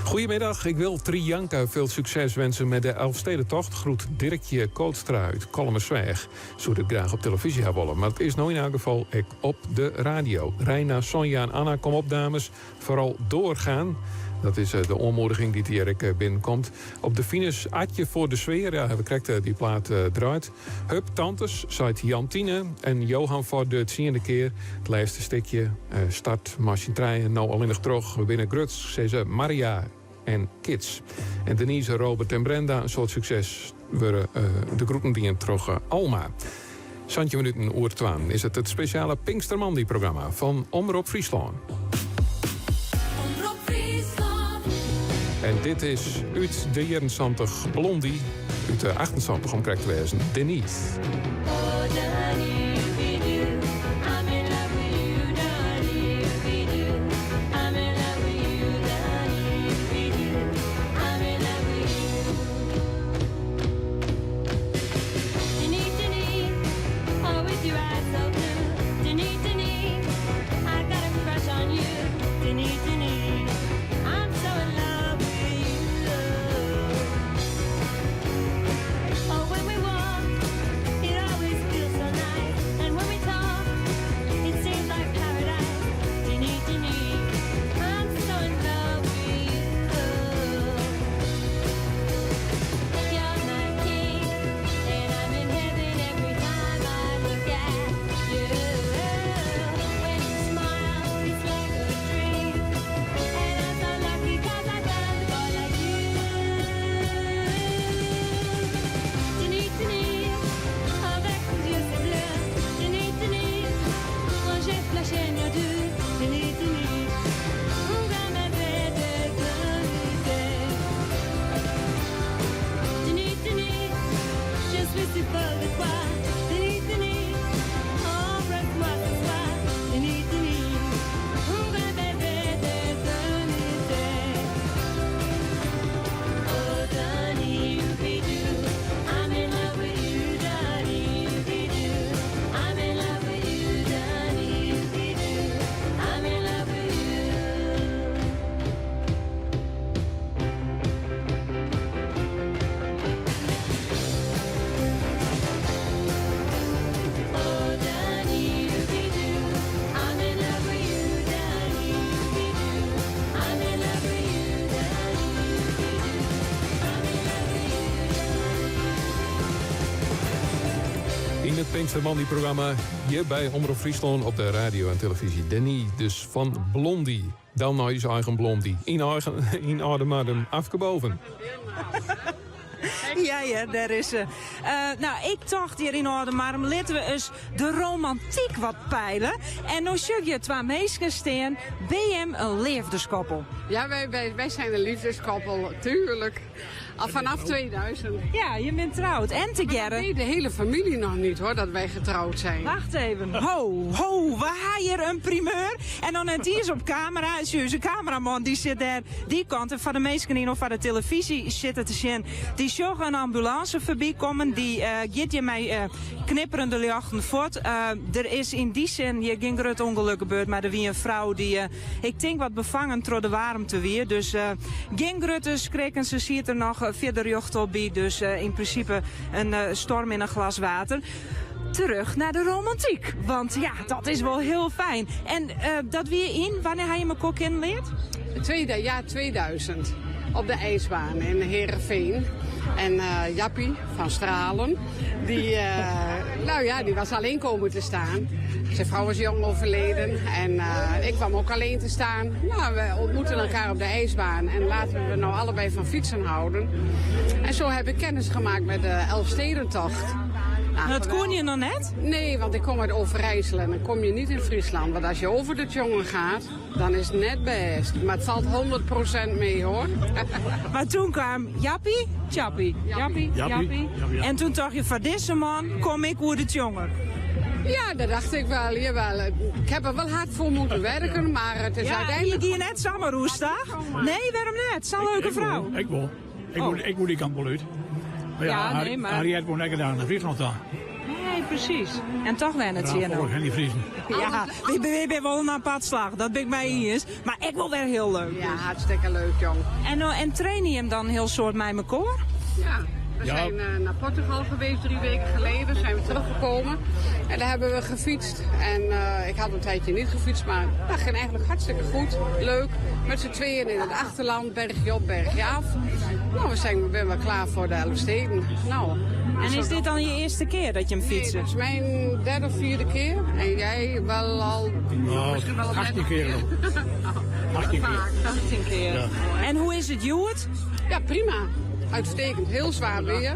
Goedemiddag, ik wil Trianka veel succes wensen met de Elfstedentocht. Groet Dirkje Kootstra uit Kolmersweg. Zou dit graag op televisie hebben willen, maar het is nou in elk geval ik op de radio. Reina, Sonja en Anna, kom op dames. Vooral doorgaan. Dat is de aanmoediging die hier binnenkomt. Op de finish Atje voor de sfeer. Ja, we krijgen die plaat draait. Hup, tantes, zei Jantine en Johan voor de 10e keer. Het laatste stukje. Start, machine trein. Nou al in de terug. We winnen Gruts, ze Maria en Kids. En Denise, Robert en Brenda. Een soort succes. We de groeten die in terug Alma. Santje minuten oer 12 is het speciale Pinkstermandi-programma van Omroep Friesland. En dit is uit de 71 Blondie, uit de 78 om correct te wezen, Denise. Pinkstermandy-programma hier bij Omroep Friesland op de radio en televisie. Danny dus van Blondie. Dan naar je eigen Blondie. In Adem afgeboven. Ja, daar is ze. Nou, ik dacht hier in Oudemarm, laten we eens de romantiek wat peilen. En nu zie je twee meisjes staan, BM een liefdeskoppel. Ja, wij zijn een liefdeskoppel, tuurlijk. Al vanaf 2000. Ja, je bent trouwd. En together. Nee, de hele familie nog niet hoor, dat wij getrouwd zijn. Wacht even. Ho, we hebben hier een primeur. En dan het is op camera. Een cameraman die zit daar die kant. En van de meesten die nog van de televisie zitten te zien. Die zag een ambulance voorbij komen. Die gaat je mij knipperende lichten voort. Er is in die zin hier geen groot ongeluk gebeurd. Maar er was een vrouw die, ik denk wat bevangen door de warmte weer. Dus geen grote schrikken. Ze ziet er nog verder jocht op bij. Dus in principe een storm in een glas water. Terug naar de romantiek. Want ja, dat is wel heel fijn. En dat weer in, wanneer hij je me kok inleert? 2000. Op de ijsbaan in Heerenveen. En Jappie van Stralen, die was alleen komen te staan. Zijn vrouw was jong overleden en ik kwam ook alleen te staan. Nou, we ontmoeten elkaar op de ijsbaan en laten we nou allebei van fietsen houden. En zo heb ik kennis gemaakt met de Elfstedentocht. Nou, dat kon je nog net? Nee, want ik kom uit Overijssel en dan kom je niet in Friesland. Want als je over de jongen gaat, dan is het net best. Maar het valt 100% mee hoor. Maar toen kwam Jappie. En toen dacht je, van deze man kom ik voor de jongen. Ja, dat dacht ik wel. Jawel. Ik heb er wel hard voor moeten werken, maar het is uiteindelijk... Ja, je net samen roestig? Nee, waarom net? Zo'n leuke vrouw. Ik moet die kant wel uit. Maar maar... Harriet woont lekker daar in Friesland dan. Nee, precies. En toch wen het hier nog. En die Friesen. Ja, we ben wel een padslag, dat ben ik bij eens. Maar ik wil weer heel leuk. Ja, hartstikke leuk, jong. En train je hem dan heel soort met mijn koor? Ja. We zijn naar Portugal geweest 3 weken geleden, zijn we teruggekomen. En daar hebben we gefietst. En ik had een tijdje niet gefietst, maar dat ging eigenlijk hartstikke goed. Leuk. Met z'n tweeën in het achterland, bergje op, bergje af. Nou, we zijn weer klaar voor de Elfsteden. Nou, en is dit dan je eerste keer dat je hem fietst? Nee, dat is mijn 3e of 4e keer. En jij wel al... misschien wel 18 keer. 18 keer. 18 keer. Ja. En hoe is het, Joert? Ja, prima. Uitstekend, heel zwaar weer.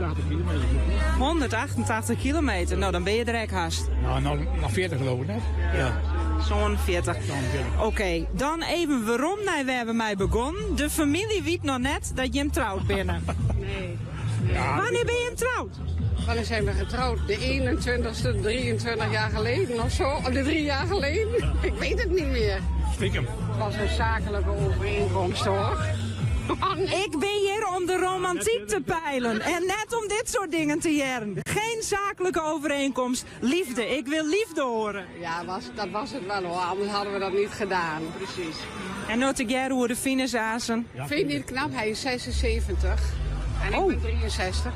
188 kilometer, nou dan ben je direct haast. Nou, nog 40 geloof ik net. Ja. Zo'n 40. Oké, dan even waarom we hebben mij begonnen. De familie weet nog net dat je hem trouwt binnen. Nee. Ja, wanneer ben je hem trouwd? Wanneer zijn we getrouwd? De 21ste, 23 jaar geleden of zo? Of de 3 jaar geleden? Ja. Ik weet het niet meer. Stiekem. Het was een zakelijke overeenkomst hoor. Oh, nee. Ik ben hier om de romantiek te peilen en net om dit soort dingen te jaren. Geen zakelijke overeenkomst, liefde. Ik wil liefde horen. Ja, dat was het wel hoor, anders hadden we dat niet gedaan. Precies. En nou te jaren hoe de finesazen. Ja. Vind je niet knap? Hij is 76 en ik ben 63.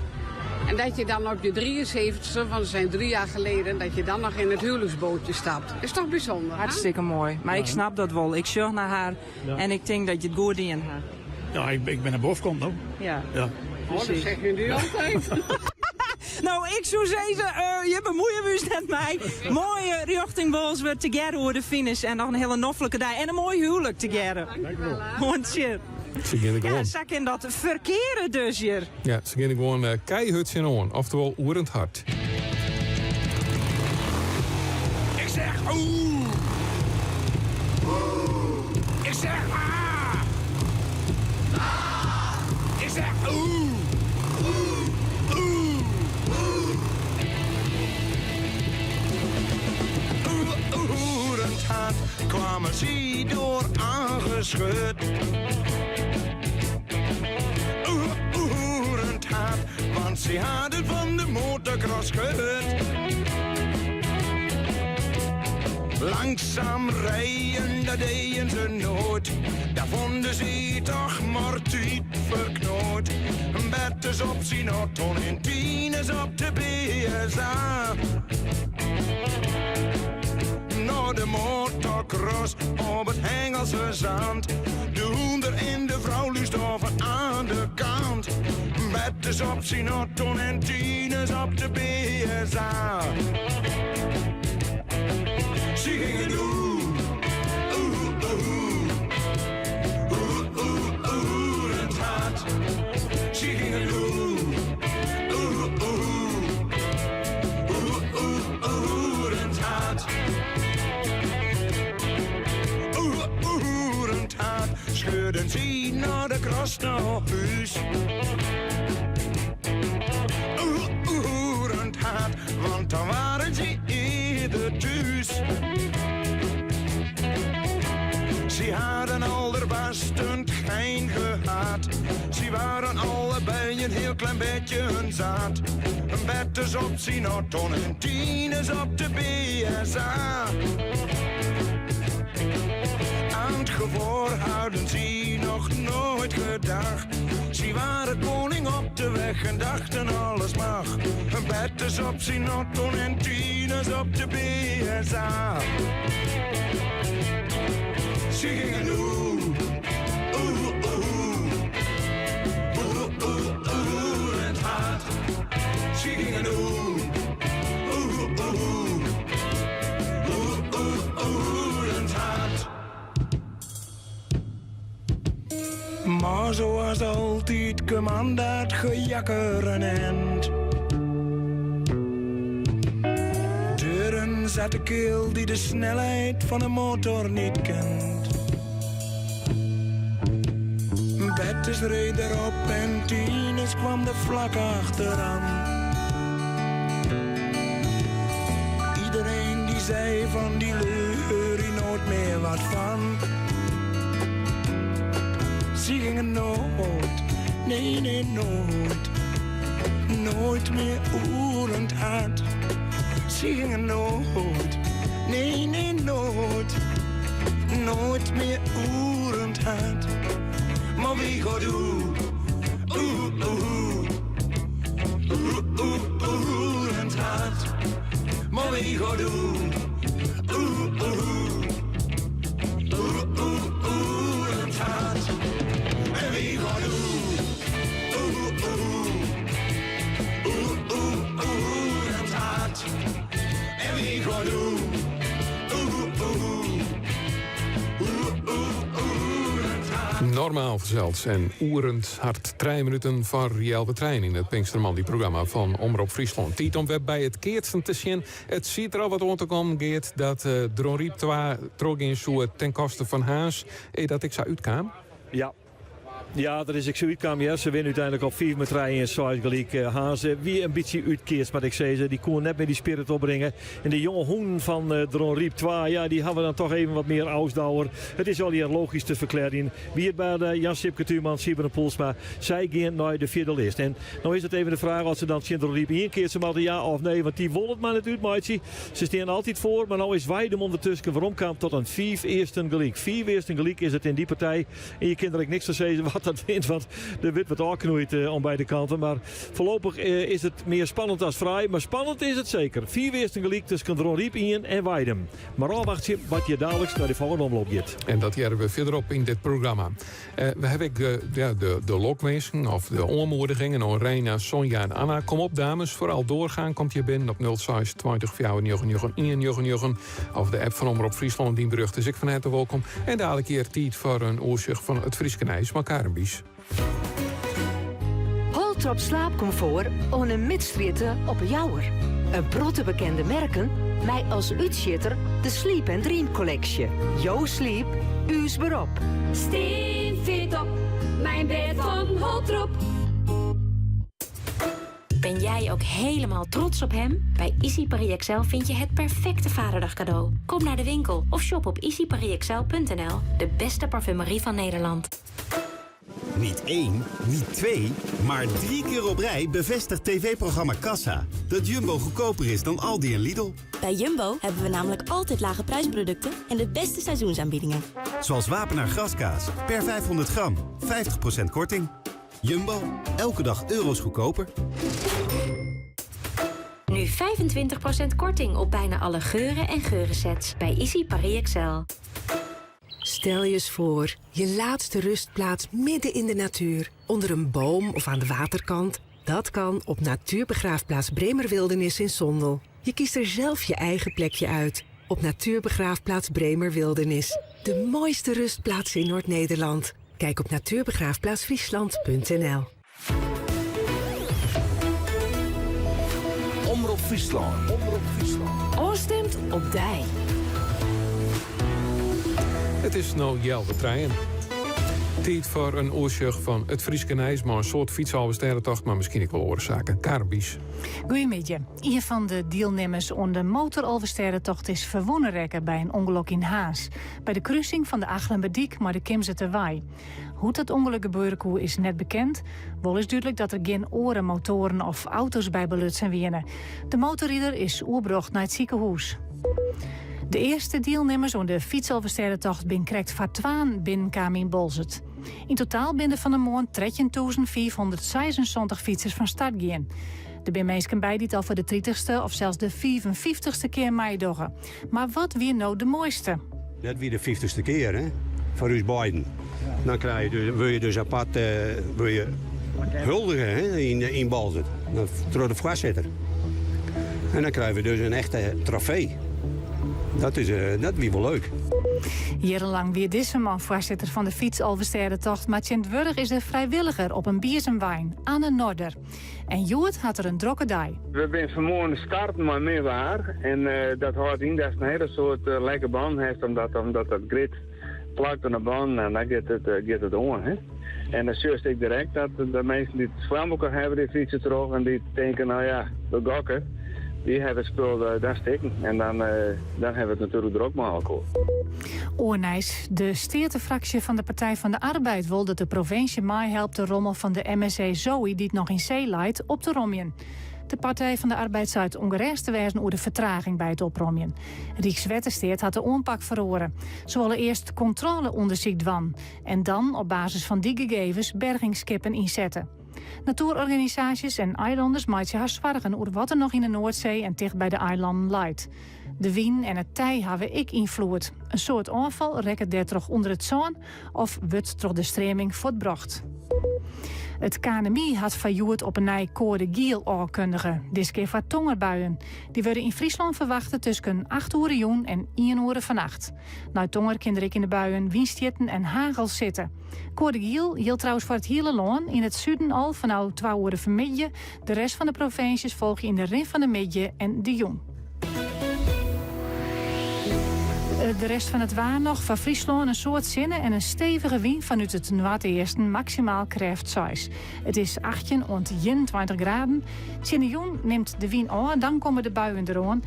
En dat je dan op je 73ste, want we zijn 3 jaar geleden, dat je dan nog in het huwelijksbootje stapt. Is toch bijzonder? Hartstikke mooi. Maar ik snap dat wel. Ik zorg naar haar en ik denk dat je het goed in hebt. Ja, ik ben naar boven gekomen, hoor. Ja. Oh, dat zeg je nu altijd. Nou, ik zou zeggen, je bemoeien we ons net mee. Mooie richting Bols weer together over de finish. En nog een hele noffelijke dag. En een mooi huwelijk together. Dankjewel. Want shit. Ja, zak in dat verkeren dus hier. Ja, ze gaan gewoon keihard zijn aan. Oftewel, oerend hard. Ik zeg oeh. Ik zeg ah. Ik zeg oeh. Oerend hard kwamen ze door aangeschud. Oerend hard, want ze hadden van de motocross gehoord. Langzaam rijden, dat deden ze nooit. Daar vonden ze toch maar tijd verknoot. Betters op zijn auto en tieners op de BSA. Naar de motocross op het Engelse zand. De in de vrouw luistoven aan de kant. Betters op Sinaton en tieners op de BSA. Ze gingen doen, het hart. Ze gingen doen, het hart. Het hart. Scheurden ze naar de kras naar huis. Het hart, want dan waren ze eerder thuis. Ze hadden al de bastend geen gehad. Ze waren allebei een heel klein beetje hun zaad. Een betters op Sinaton en tieners op de BSA. Aan het gevoor hadden ze nog nooit gedacht. Ze waren koning op de weg en dachten alles mag. Een betters op Sinaton en tieners op de BSA. Ze gingen doen, het hart. Ze gingen doen, het hart. Maar zoals altijd kwam dat gejakker een eind. Deuren zat de keel die de snelheid van een motor niet kent. Betters reed erop en tieners kwam er vlak achteraan. Iedereen die zei van die leur hier nooit meer wat van. Ze gingen nooit, nee nee nooit, nooit meer oerend hard. Ze gingen nooit, nee nee nooit, nooit meer oerend hard. Maar wie gaat doen, oerend hard. Maar wie gaat doen, oerend hard. En wie gaat doen, oerend hard. En wie gaat doen, Normaal verzeld en oerend hard 3 minuten van Riel de Trein in het Pinkstermandy-programma van Omroep Friesland. Tietom werd bij het keertsen te zien. Het ziet er al wat om te komen, Geert, dat Dronriep trok in zo'n ten koste van Haas. Dat ik zou uitkwam. Ja. Ja, dat is ik zoiets kwam. Ja. Ze winnen uiteindelijk op 4 met 3 in Zuid gelijk. Haas wie een beetje uitkeert, maar ik zei ze, die kon net met die spirit opbrengen. En de jonge hoen van Dronriep 2, ja, die hebben dan toch even wat meer ausdauer. Het is al hier logisch te verklaren. Wie het bij de Jan-Sipke Tuurman, Siberen Poelsma, zij gaan naar de vierde list. En nou is het even de vraag als ze dan Dronriep inkeert, ze maar ja of nee, want die wil het maar niet uit, maatje. Ze staan altijd voor, maar nou is Weidem ondertussen waarom kwam tot een 5 eerste gelijk. 5 eerste gelijk is het in die partij. En je kunt er niks te zeggen wat dat wint, want er wordt wat aanknoeit om beide kanten. Maar voorlopig is het meer spannend als vrij. Maar spannend is het zeker. 4 eerste gelijk tussen Dronriep en Weidem. Maar al wacht je wat je dadelijk naar de volgende omloop gaat. En dat jaren we verderop in dit programma. We hebben de lokmeesten of de onmoedigingen. En Reina, Sonja en Anna. Kom op dames, vooral doorgaan. Komt je binnen op 06 20 4 of de app van Omroep Friesland. Die berucht is ik van harte welkom. En dadelijk keer tijd voor een oorzicht van het Frieskenijs. Elkaar een bies. Holtrop slaapcomfort on een midstrieten op een jouwer. Een protte bekende merken, mij als uitschitter de Sleep & Dream collectie. Yo Sleep, u's berop. Steenfit op, mijn bed van Holtrop. Ben jij ook helemaal trots op hem? Bij Easy Paris Excel vind je het perfecte vaderdag cadeau. Kom naar de winkel of shop op easyparisexcel.nl. De beste parfumerie van Nederland. Niet 1, niet 2, maar 3 keer op rij bevestigt tv-programma Kassa dat Jumbo goedkoper is dan Aldi en Lidl. Bij Jumbo hebben we namelijk altijd lage prijsproducten en de beste seizoensaanbiedingen. Zoals Wapenaar graskaas, per 500 gram, 50% korting. Jumbo, elke dag euro's goedkoper. Nu 25% korting op bijna alle geuren en geurensets bij Easy Paris Excel. Stel je eens voor, je laatste rustplaats midden in de natuur. Onder een boom of aan de waterkant. Dat kan op Natuurbegraafplaats Bremerwildernis in Sondel. Je kiest er zelf je eigen plekje uit. Op Natuurbegraafplaats Bremerwildernis. De mooiste rustplaats in Noord-Nederland. Kijk op natuurbegraafplaatsfriesland.nl. Omroep Friesland. Oorstemt op Dij. Het is nou Jelwe trein. Tijd voor een oorzicht van het Frieske Nijs, maar een soort fietsalversterrentocht, maar misschien ook wel oorzaken. Karen Bies. Goedemiddag. Een van de deelnemers aan de motoralversterrentocht is verwonderrekker bij een ongeluk in Haas. Bij de kruising van de Achlenberdiek maar de Kimzerterwei. Hoe dat ongeluk gebeurde is net bekend. Wel is duidelijk dat er geen oren, motoren of auto's bij belut zijn winnen. De motorrieder is oerbracht naar het ziekenhuis. De eerste deelnemers aan de fietsalversterrentocht binnenkrijgt Fatwaan binnenkwamen in Bolzert. In totaal binnen van de maand 13.476 fietsers van start gaan. Er zijn mensen bij die het al voor de 30ste of zelfs de 54ste keer meedoggen. Maar wat weer nou de mooiste? Dat weer de 50ste keer, hè? Voor ons beiden. Dan krijg je dus, wil je dus apart huldigen, hè? In Bolzert. Door de voorzitter. En dan krijgen we dus een echte trofee. Dat wie wel leuk. Jarenlang weer Disseman, voorzitter van de fietsalversterrentocht. Maar Tjentwurg is de vrijwilliger op een bierzenwijn aan de Noorder. En Joert had er een drokke dag. We zijn vanmorgen starten maar meer waar. En dat houdt in dat het een hele soort lekker band heeft. Omdat dat grid plakt aan de band en dan gaat het om. Hè? En dan zie ik direct dat de mensen die het zwemboeken hebben, die fietsen terug. En die denken, nou ja, we gokken. Die hebben het spul daar steken. En dan hebben we het natuurlijk er ook maar al. Oornijs, de steertefractie van de Partij van de Arbeid wil dat de provincie mij helpt de rommel van de MSC Zoe die het nog in zee leidt op te rommen. De Partij van de Arbeid zou het ongerecht te wijzen over de vertraging bij het oprommen. Rijkswettensteert had de aanpak verloren. Ze willen eerst controleonderzoek doen en dan op basis van die gegevens bergingskippen inzetten. Natuurorganisaties en eilanders maken haar zorgen over wat er nog in de Noordzee en dicht bij de eilanden leidt. De wien en het tij hebben ik invloed. Een soort aanval rekt er terug onder het zon of wordt door de streming voortbracht. Het KNMI had verjoerd op een nieuwe code geel aankondigen. Dit keer voor tongerbuien. Die worden in Friesland verwachten tussen 8 uur joen en 1 uur vannacht. Nou tonger kinderen in de buien windstjetten en hagel zitten. Code geel hield trouwens voor het hele land. In het zuiden al vanaf 2 uur vanmiddag. De rest van de provincies volgen in de rin van de middag en de joen. De rest van het waar nog van Friesland een soort zinnen en een stevige wind vanuit het noordoosten maximaal kracht 6. Het is 18 tot 21 graden. In de joen neemt de wind aan, dan komen de buien eraan.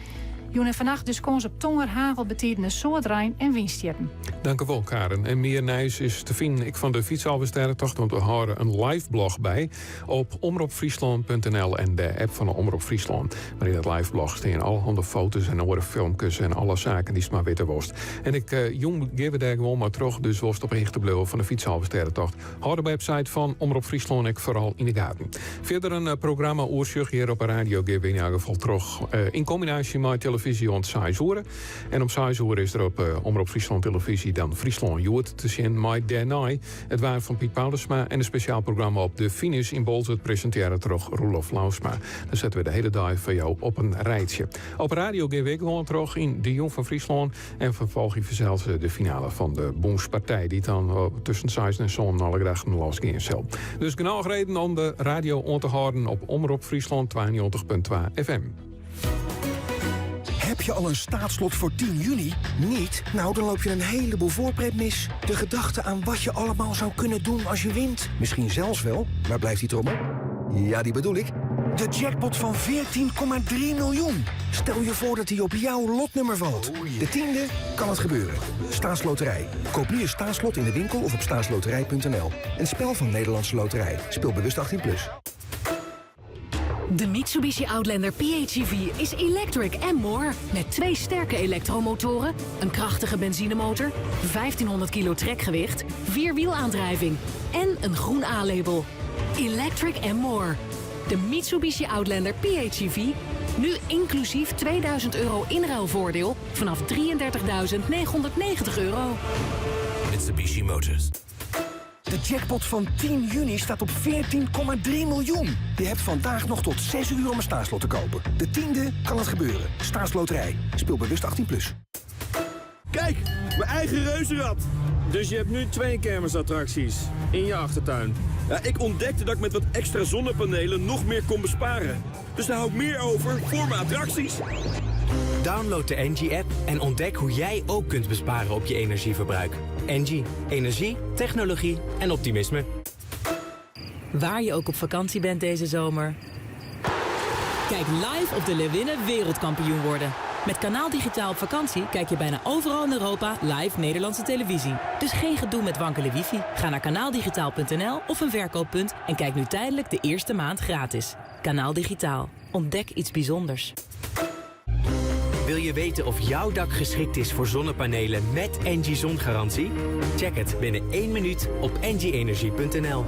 Joen en vannacht dus kans op tonger, hagel, betidende soort rein en windstjetten. Dank u wel, Karen. En meer nieuws is te vinden ik van de fietsalversterrentocht, want we houden een live blog bij op omroepfriesland.nl en de app van de Omroep Friesland. Maar in dat live blog staan allerhande foto's en andere filmpjes en alle zaken die het maar weten worst. En ik jong geven daar gewoon maar terug, dus worst op te blijven van de fietsalversterrentocht. Houd de website van Omroep Friesland ik vooral in de gaten. Verder een programma oorzucht hier op de radio geven we in ieder geval terug in combinatie met televisie om 6 uur. En om 6 uur is er op Omroep Friesland televisie dan Friesland Joert te zien met Dernay. Het waren van Piet Paulusma en een speciaal programma op de finish in Bolzert presenteren terug Roelof Lausma. Dan zetten we de hele dag voor jou op een rijtje. Op radio geef ik gewoon terug in de Jong van Friesland en vervolg je zelfs de finale van de Boenspartij die dan tussen 6 en zo'n alle dagen losgaan zal. Dus genoeg reden om de radio on te houden op Omroep Friesland 92.2 FM. Heb je al een staatslot voor 10 juni? Niet? Nou, dan loop je een heleboel voorpret mis. De gedachte aan wat je allemaal zou kunnen doen als je wint. Misschien zelfs wel. Waar blijft die trommel? Ja, die bedoel ik. De jackpot van 14,3 miljoen. Stel je voor dat die op jouw lotnummer valt. De 10e kan het gebeuren. Staatsloterij. Koop nu een staatslot in de winkel of op staatsloterij.nl. Een spel van Nederlandse Loterij. Speel bewust 18+. De Mitsubishi Outlander PHEV is electric and more. Met 2 sterke elektromotoren, een krachtige benzinemotor, 1500 kilo trekgewicht, 4-wielaandrijving en een groen A-label. Electric and more. De Mitsubishi Outlander PHEV, nu inclusief €2000 inruilvoordeel vanaf €33.990. Mitsubishi Motors. De jackpot van 10 juni staat op 14,3 miljoen. Je hebt vandaag nog tot 6 uur om een staatslot te kopen. De 10e kan het gebeuren. Staatsloterij. Speel bewust 18+. Kijk, mijn eigen reuzenrad. Dus je hebt nu 2 kermisattracties in je achtertuin. Ja, ik ontdekte dat ik met wat extra zonnepanelen nog meer kon besparen. Dus daar hou ik meer over voor mijn attracties. Download de Engie-app en ontdek hoe jij ook kunt besparen op je energieverbruik. Engie. Energie, technologie en optimisme. Waar je ook op vakantie bent deze zomer. Kijk live of de Leeuwinnen wereldkampioen worden. Met Kanaal Digitaal op vakantie kijk je bijna overal in Europa live Nederlandse televisie. Dus geen gedoe met wankele wifi. Ga naar kanaaldigitaal.nl of een verkooppunt en kijk nu tijdelijk de eerste maand gratis. Kanaal Digitaal. Ontdek iets bijzonders. Wil je weten of jouw dak geschikt is voor zonnepanelen met Engie zongarantie? Check het binnen 1 minuut op engieenergie.nl.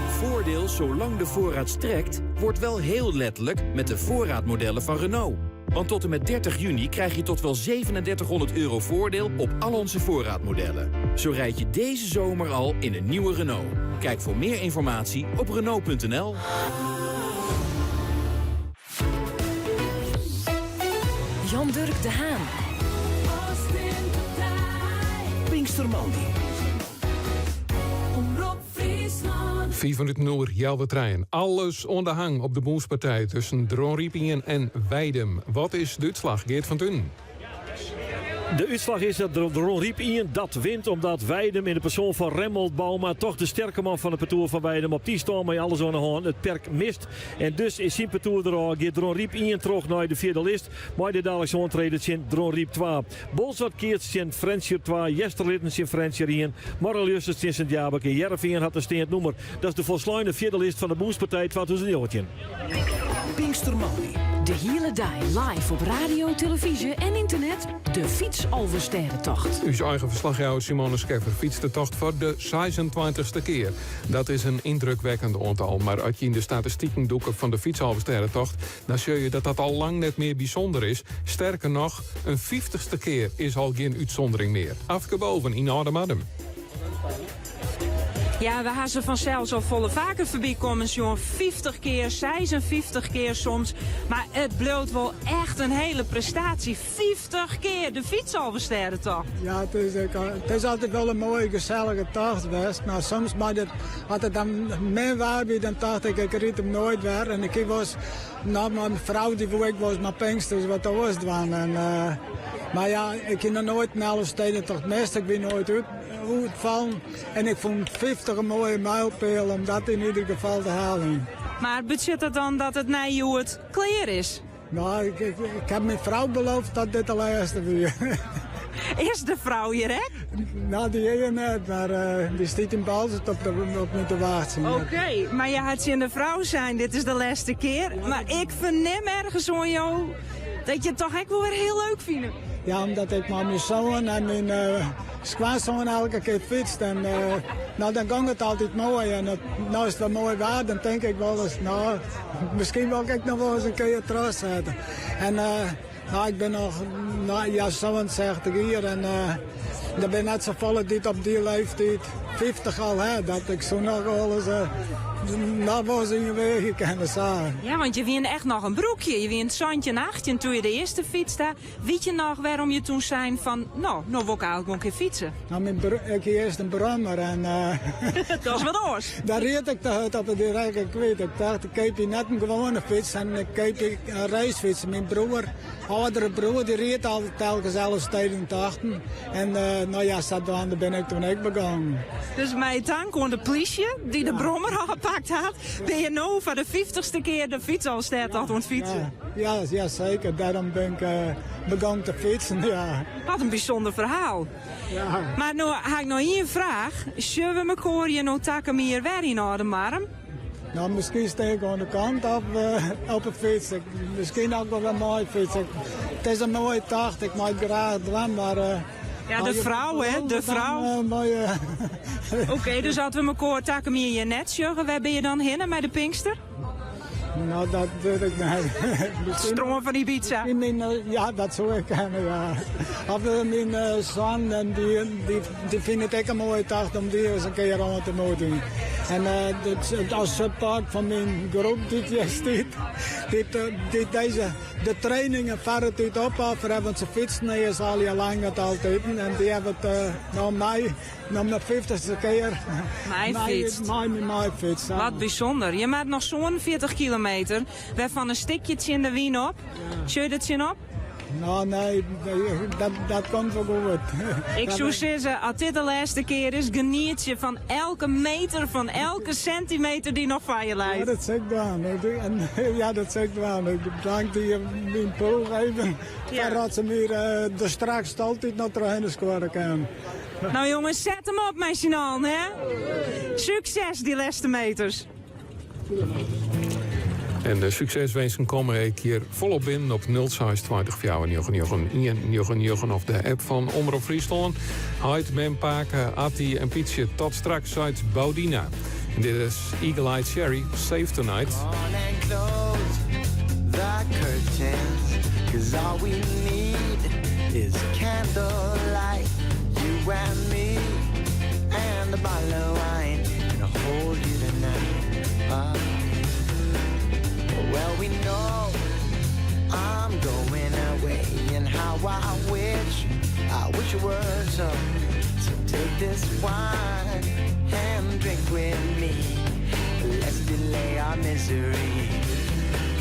Voordeel zolang de voorraad strekt, wordt wel heel letterlijk met de voorraadmodellen van Renault. Want tot en met 30 juni krijg je tot wel €3700 voordeel op al onze voorraadmodellen. Zo rijd je deze zomer al in een nieuwe Renault. Kijk voor meer informatie op Renault.nl. Jan-Dirk de Haan. Pinkstermandy. 5 minuten uur, Jelwe Trein. Alles onder hang op de boenspartij tussen Dronriepingen en Weidem. Wat is de uitslag, Geert van Tunen? De uitslag is dat Dronriepingen dat wint, omdat Weidem in de persoon van Remmelt Bauma toch de sterke man van de parcours van Weidem op die storm met alles aan de hand het perk mist. En dus is zijn parcours er gaat Dronriepingen terug naar de vierde list. Maar de dadelijk zo'n treden zijn Dronriep 2. Bolzwart keert zijn Frensje 2, Jesterlitten zijn Frensje 1, Morrel-Justus zijn Sint-Jabeke, Jervingen had de steend nummer. Dat is de volsluinde vierde list van de Boenspartij 2019. Pinkstermandy. De hele dag live op radio, televisie en internet. De fietsalversterrentocht. Uw eigen verslaghouder Simone Scheffer fietst de tocht voor de 26e keer. Dat is een indrukwekkend aantal. Maar als je in de statistieken doekt van de fietsalversterrentocht, dan zie je dat dat al lang net meer bijzonder is. Sterker nog, een 50ste keer is al geen uitzondering meer. Afgeboven in Oudemadem. Ja, we gaan ze vanzelfs al volle vaker voorbij komen, jongen. 50 keer, 56 keer soms. Maar het bloot wel echt een hele prestatie. 50 keer de fietsalversterrentocht. Ja, het is altijd wel een mooie, gezellige tocht geweest. Maar soms had het dan meer waar, dan dacht ik riet hem nooit weer. En ik was, nou, mijn vrouw die voor ik was, maar Pinksters, wat dat was dan. Maar ja, ik heb nog nooit een hele stedentocht mist. Ik ben nooit uitgevallen. En ik vond 50 een mooie mijlpaal om dat in ieder geval te halen. Maar betekent het dan dat het naar je het clear is? Nou, ik heb mijn vrouw beloofd dat dit de laatste weer. Is de vrouw hier, hè? Nou, die hier net, maar die staat in Balzert op me te wachten. Oké, maar je had in de vrouw zijn, dit is de laatste keer. Maar ik verneem ergens van jou dat je het toch echt wel weer heel leuk vindt. Ja, omdat ik met mijn zoon en mijn schoonzoon elke keer fietst. En nou, dan ging het altijd mooi. En nou is het wel mooi waar, dan denk ik wel eens, nou, misschien wil ik nog wel eens een keer terug zetten. En nou, ik ben nog, nou, ja, zo'n 60 hier en dan ben ik net zo volle dit op die leeftijd 50 al, hè, dat ik zo nog wel eens nou was in je wegen kunnen zijn. Ja, want je wint echt nog een broekje. Je wint zandje nachtje en toen je de eerste fietste. Weet je nog waarom je toen zei van, nou wil ik eigenlijk nog een keer fietsen? Nou, ik heb eerst een brommer en dat was wat oors. Daar reed ik te op het direct, ik weet. Ik dacht, ik heb hier net een gewone fiets en ik heb hier een racefiets. Mijn broer, oudere broer, die reed altijd telkens 11 steden te achten. En nou ja, daar ben ik toen ook begonnen. Dus met dank aan de politie die de brommer had gepakt had, ben je nou voor de 50ste keer de fiets al staat aan het fietsen. Ja, zeker. Daarom ben ik begonnen te fietsen, ja. Wat een bijzonder verhaal. Ja. Maar nou heb ik nog hier een vraag. Zullen we elkaar je nou takken meer weer in Oudemarm? Nou, misschien steek ik aan de kant op een fiets. Misschien ook wel een mooie fiets. Het is een mooie tocht, ik maak graag doen, maar... ja, de vrouw, hè? De vrouw. Oké, dus hadden we elkaar takken meer je net zeggen. Waar ben je dan heen met de Pinkster? Nou, dat weet ik niet. Stroom van Ibiza. Ja, dat zou ik kennen, ja. Of mijn zoon, en die vindt het ook een mooie dag om die eens een keer aan te moeten. En als support van mijn groep die hier staat, de trainingen verder dit opofferen, want ze fietsen eerst al heel lang het altijd. En die hebben het na mijn 50ste keer. Mij fiets. Wat bijzonder. Je maakt nog zo'n 40 kilometer. Waarvan een stikje in de wien op. Zul je dat zien op? Nou, nee, dat komt wel goed. Ik zou zeggen, als dit de laatste keer is, geniet je van elke meter, van elke centimeter die nog van je lijkt. Ja, dat zeg ik wel. Ja, dat zeg ik wel. Ik bedank die mijn pool even. Ja. Dat ze meer er straks altijd nog terug scoren kan. Nou jongens, zet hem op met z'n allen, hè? Succes die laatste meters. En de succeswensen komen ik hier volop binnen op 026 4 of de app van Omroep Friesland. Heid, Ben Paken, Atti en Pietje. Tot straks uit Baudina. En dit is Eagle Eye Cherry, Save Tonight. Cause all we need is candlelight, you and me, and a bottle of wine, and I'll hold you tonight. Well, we know I'm going away, and how I wish it were so. So take this wine and drink with me. Let's delay our misery.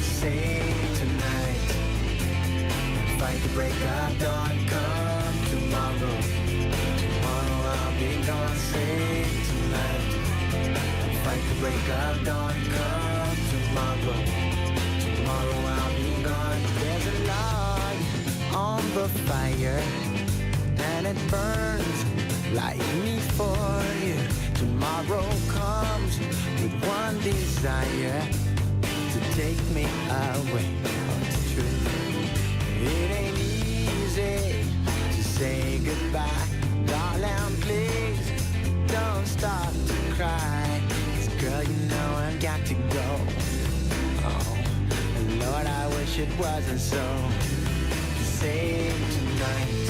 Save tonight, fight the break of dawn. Come tomorrow, tomorrow I'll be gone. Save tonight, fight the break of dawn. Come tomorrow, tomorrow I'll be gone. There's a log on the fire, and it burns like me for you. Tomorrow comes with one desire, to take me away. Oh, it's true. It ain't easy to say goodbye. Darling, please don't start to cry. 'Cause girl, you know I've got to go. Oh, Lord, I wish it wasn't so. Save tonight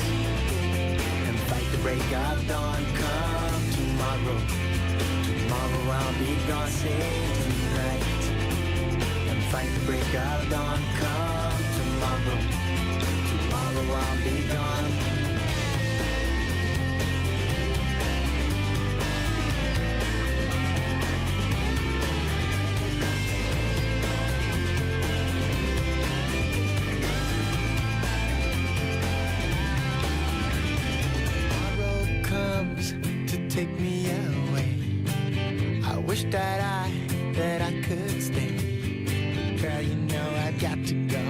and fight the break of dawn. Come tomorrow, tomorrow I'll be gone. Save tonight and fight the break of dawn. Come tomorrow, tomorrow I'll be gone. Take me away. I wish that I could stay. Girl, you know I've got to go.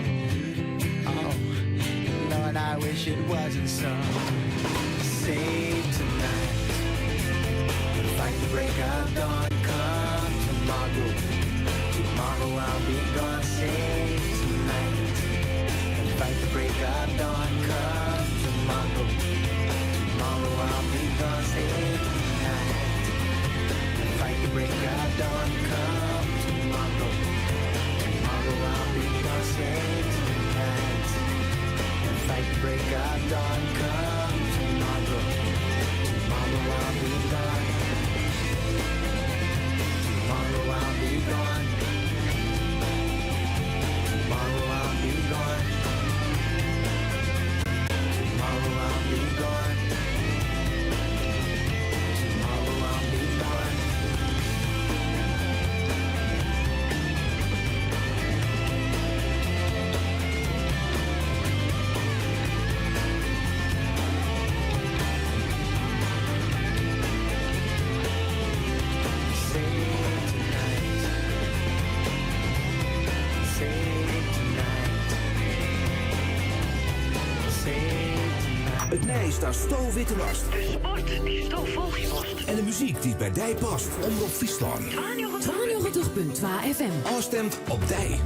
Oh, Lord, I wish it wasn't so. Save tonight, fight the break of dawn. Come tomorrow, tomorrow I'll be gone. Save tonight, fight the break of dawn. Come tomorrow, tomorrow I'll be gone. Save fight the break of dawn. Come tomorrow, tomorrow I'll be gone. Save tonight and fight the break of dawn. Come tomorrow, tomorrow I'll be gone. Tomorrow I'll be gone. Tomorrow I'll be gone. Tomorrow I'll be gone. Het nij staat stoofwitte wast. De sport die stoofvogel was. En de muziek die bij Dij past. Omroep Friesland. 92.2 FM. Afstemt op Dij.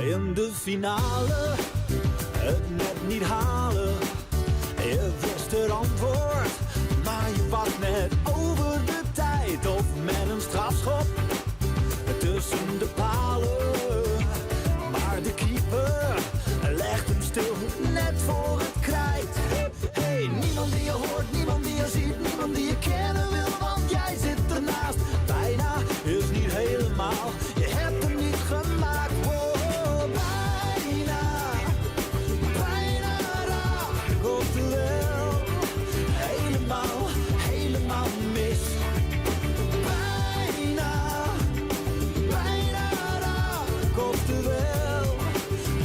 In de finale, het net niet halen. Je wist antwoord. Maar je wacht net over de tijd of met een strafschop tussen de palen. Maar de keeper legt hem stil net voor het krijt. Hey, niemand die je hoort, niemand die je ziet, niemand die je kennen wil, want jij zit ernaast. Bijna is niet helemaal, je hebt hem niet gemaakt. Oh, bijna, bijna raak, oftewel helemaal, helemaal mis. Bijna, bijna raak, oftewel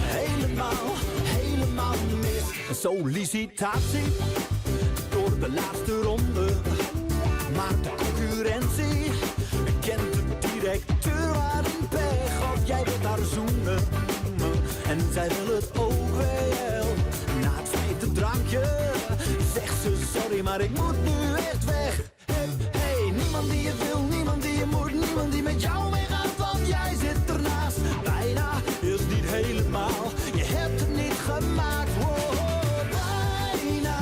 helemaal, helemaal mis. Een sollicitatie door de laatste ronde, maar de concurrentie kent de directeur waar een pech. Of jij wilt haar zoenen en zij wil het ook wel. Na het vijfde drankje zegt ze sorry, maar ik moet nu echt weg. Hey, niemand die je wil, niemand die je moet, niemand die met jou meegaat, want jij zit ernaast. Bijna is niet helemaal, je hebt het niet gemaakt. Wow, bijna,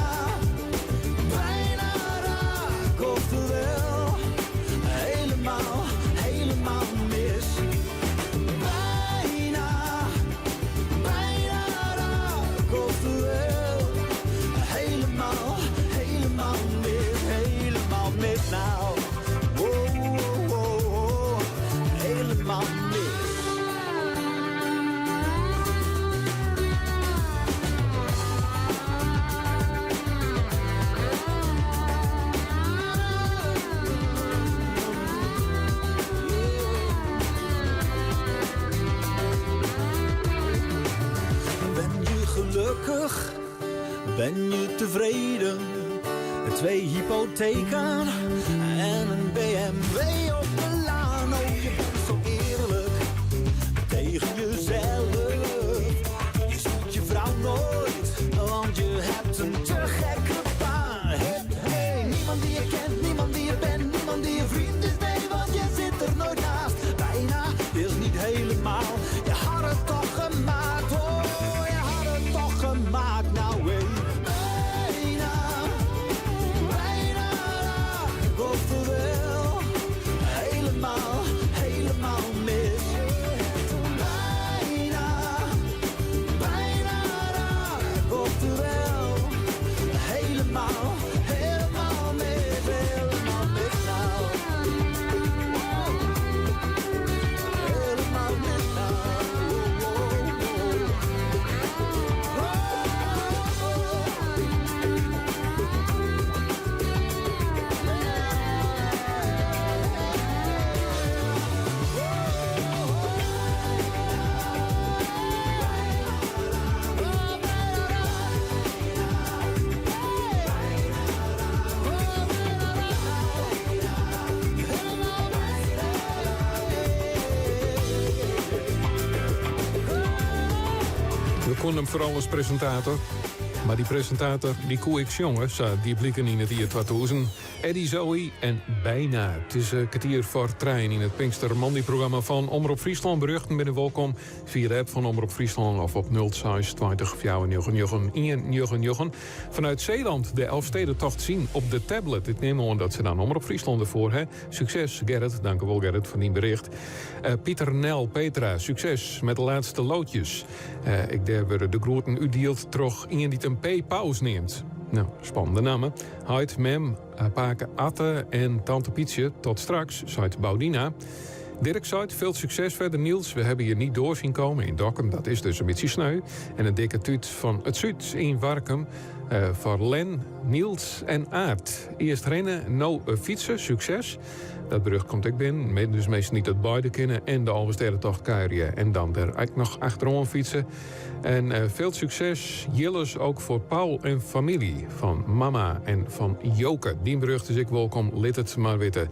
bijna raak, oftewel helemaal, helemaal mis. Bijna, bijna raak, oftewel helemaal, helemaal mis. Helemaal mis nou. Oh, oh, oh, oh. Helemaal mis. Ben je gelukkig? Ben je tevreden? 2 hypotheken en een BMW op de laan. Oh, je bent zo eerlijk tegen jezelf. Je ziet je vrouw nooit, want je hebt een te gekke baan. Hey, niemand die je kent, niemand die je bent, niemand die je vriend is. Nee, want je zit er nooit naast. Bijna is niet helemaal, je had het toch gemaakt. Oh, je had het toch gemaakt. Nou, hey. Oftewel helemaal, helemaal mis. Bijna, bijna raak. Oftewel helemaal, helemaal mis. Helemaal mis nou. Helemaal mis nou. We konden hem vooral als presentator. Maar die presentator, die koe ik jongen, die blikken in het jaar 2000. Eddie Zoe en bijna. Het is een kwartier voor trein in het Pinkster Mandy-programma van Omroep Friesland. Beruchten binnen welkom via de app van Omroep Friesland of op 0620 499. Vanuit Zeeland de Elfstedentocht zien op de tablet. Ik neem aan dat ze dan Omroep Friesland ervoor hebben. Succes, Gerrit. Dank u wel, Gerrit, voor die bericht. Pieter Nel, Petra, succes met de laatste loodjes. Ik denk de groeten u deelt terug in die een P-pauze neemt. Nou, spannende namen. Heid, Mem, Paken Atte en Tante Pietje. Tot straks, zei Baudina. Dirk zei, veel succes verder Niels. We hebben hier niet door zien komen in Dokkum. Dat is dus een beetje sneu. En een dikke tuut van het Zuid in Warkum. Voor Len, Niels en Aart. Eerst rennen, nou fietsen. Succes. Dat bericht komt ik binnen. Dus meestal niet het beide kennen. En de Alverstedentocht kuieren. En dan er eigenlijk nog achterom fietsen. En veel succes. Jilles ook voor Paul en familie. Van mama en van Joke. Die bericht is ik welkom. Lid het maar weten.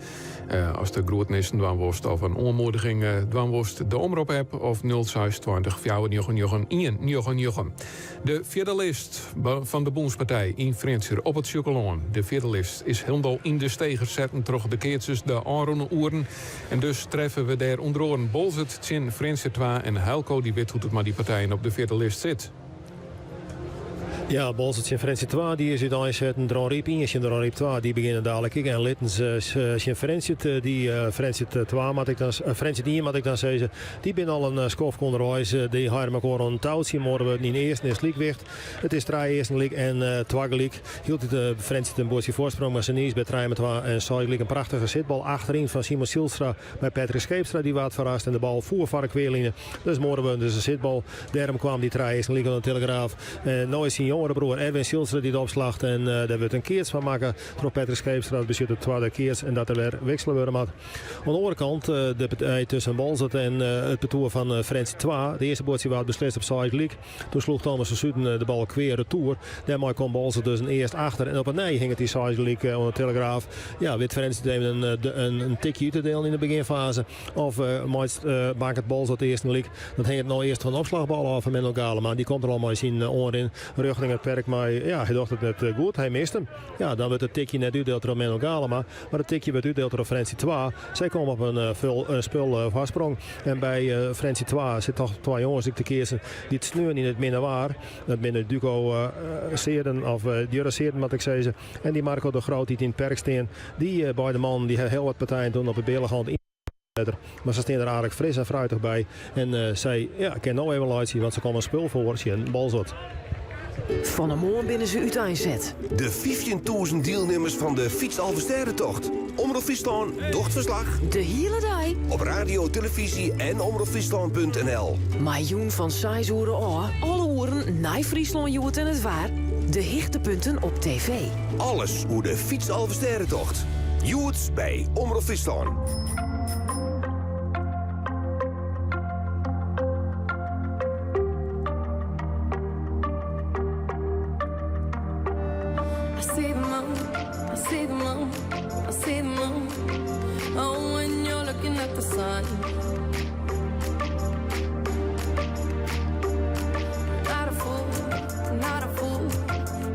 Als de groetenissen dwanworst of een onmoediging dwanworst. De omroep-app of 0620 499. De vierde list van de Boenspartij in Frenser op het Chocolon. De vierde list is helemaal in de steger zetten. Terug de keertjes de aanroene oeren. En dus treffen we daar onder oren Bolzet, Tjin, Frenser 2 en Helco die weet hoe het maar die partijen op de vierde list zit. Ja, Bolzert en Frensie 2 die is uiteindelijk zetten. Dron Riep 1 en Dron Riep 2 die beginnen dadelijk. En Littens en Frensie die Frensie 2 moet ik dan Frensie 1 moet ik dan zeggen. Die ben al een skof onderwijs. Die hebben elkaar een touwtje morgen we in de eerste is liekwicht. Het is 3 eerste liek en 2 liek. Hield het Frensie een bootje voorsprong maar ze niet bij 3 met 2 en zo liek een prachtige zitbal achterin van Simon Silstra bij Patrick Scheepstra die wat verrast en de bal voer van de kweerlijnen. Dus morgen we dus een zitbal. Daarom kwam die 3 eerste liek aan de Telegraaf. Nou is zijn jongere broer Erwin Silstra die de opslacht en daar wordt een keers van maken door Patrick Scheepstra. Dat beziet de tweede keers en dat er weer wisselen worden moet. Aan de andere kant de partij tussen Bolzert en het betoer van Frensie 2. De eerste bootje was beslist op side league. Toen sloeg Thomas de Zuiden de bal quer retour. Daarmee kwam Bolzert dus een eerst achter en op een nee ging het die side league aan de Telegraaf. Ja, wit Frensie een tikje uit te delen in de beginfase. Of maakt het Bolzert de eerste league. Dat ging het nou eerst van de opslagbal af van Menno Galema. Die komt er al maar zien oren richting het perk. Maar ja, hij dacht het net goed. Hij mist hem. Ja, dan wordt het tikje net uitdeeld door Menno Galema. Maar het tikje wordt uitdeeld door Frensie 2. Zij komen op een spul voorsprong. En bij Frensie 2 zitten toch 2 jongens die te kiezen die het sneuren in het midden waar. Dat binnen Duco Seerden of Jurre Seerden wat ik zei. En die Marco de Groot die in het perk staan. Die beide mannen die heel wat partijen doen op de Beerlegand. Maar ze staan er eigenlijk fris en fruitig bij. En zij kan nou even laten zien want ze komen een spul voor. Ze een balzot. Van een morgen binnen ze uiteenzet. De 15.000 deelnemers van de Fietsalversterrentocht. Omroep Friesland, tochtverslag. De hele dag. Op radio, televisie en omroepfriesland.nl. Miljoen van seizoenen aan. Alle oren naar Friesland joet en het waar. De hichtepunten op tv. Alles hoe de Fietsalversterrentocht. Joet bij Omroep Friesland. I see the moon, I see the moon. Oh, when you're looking at the sun. Not a fool, not a fool,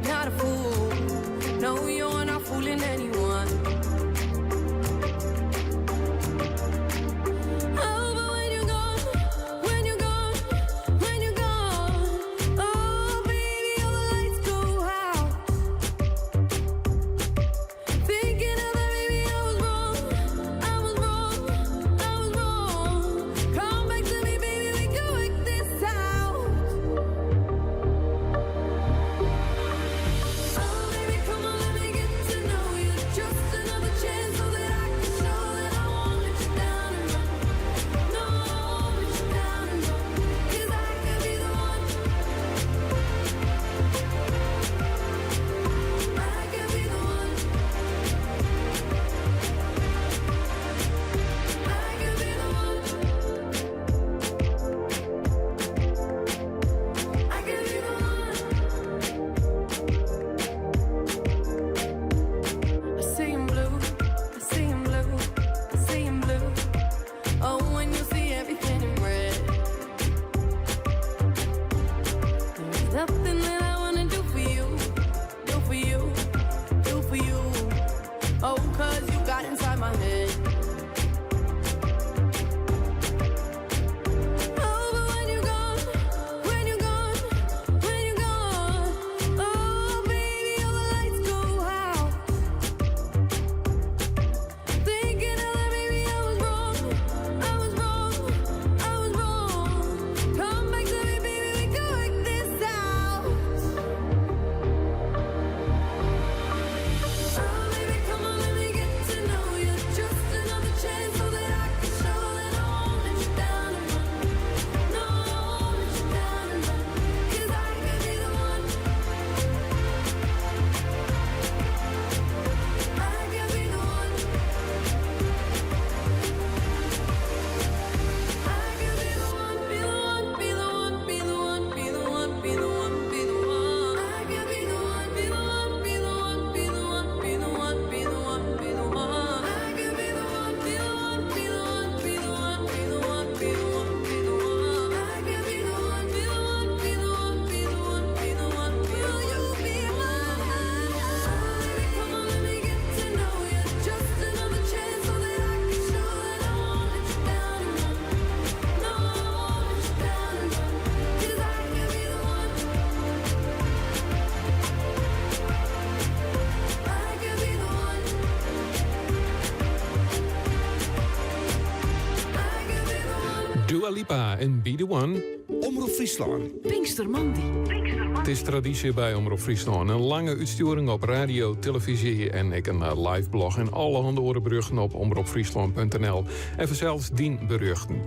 not a fool. No, you're not fooling anyone. Oh, but when you're gone, when you're gone, when you're gone. Oh, baby, all the lights go out. Thinking of that, baby, I was wrong, I was wrong, I was wrong. Dua Lipa en Be The One. Omroep Friesland. Pinkstermandi. Het is traditie bij Omroep Friesland. Een lange uitsturing op radio, televisie en ik een live blog. En allerhande orenberuchten op omroepfriesland.nl. En vanzelfs dienberuchten.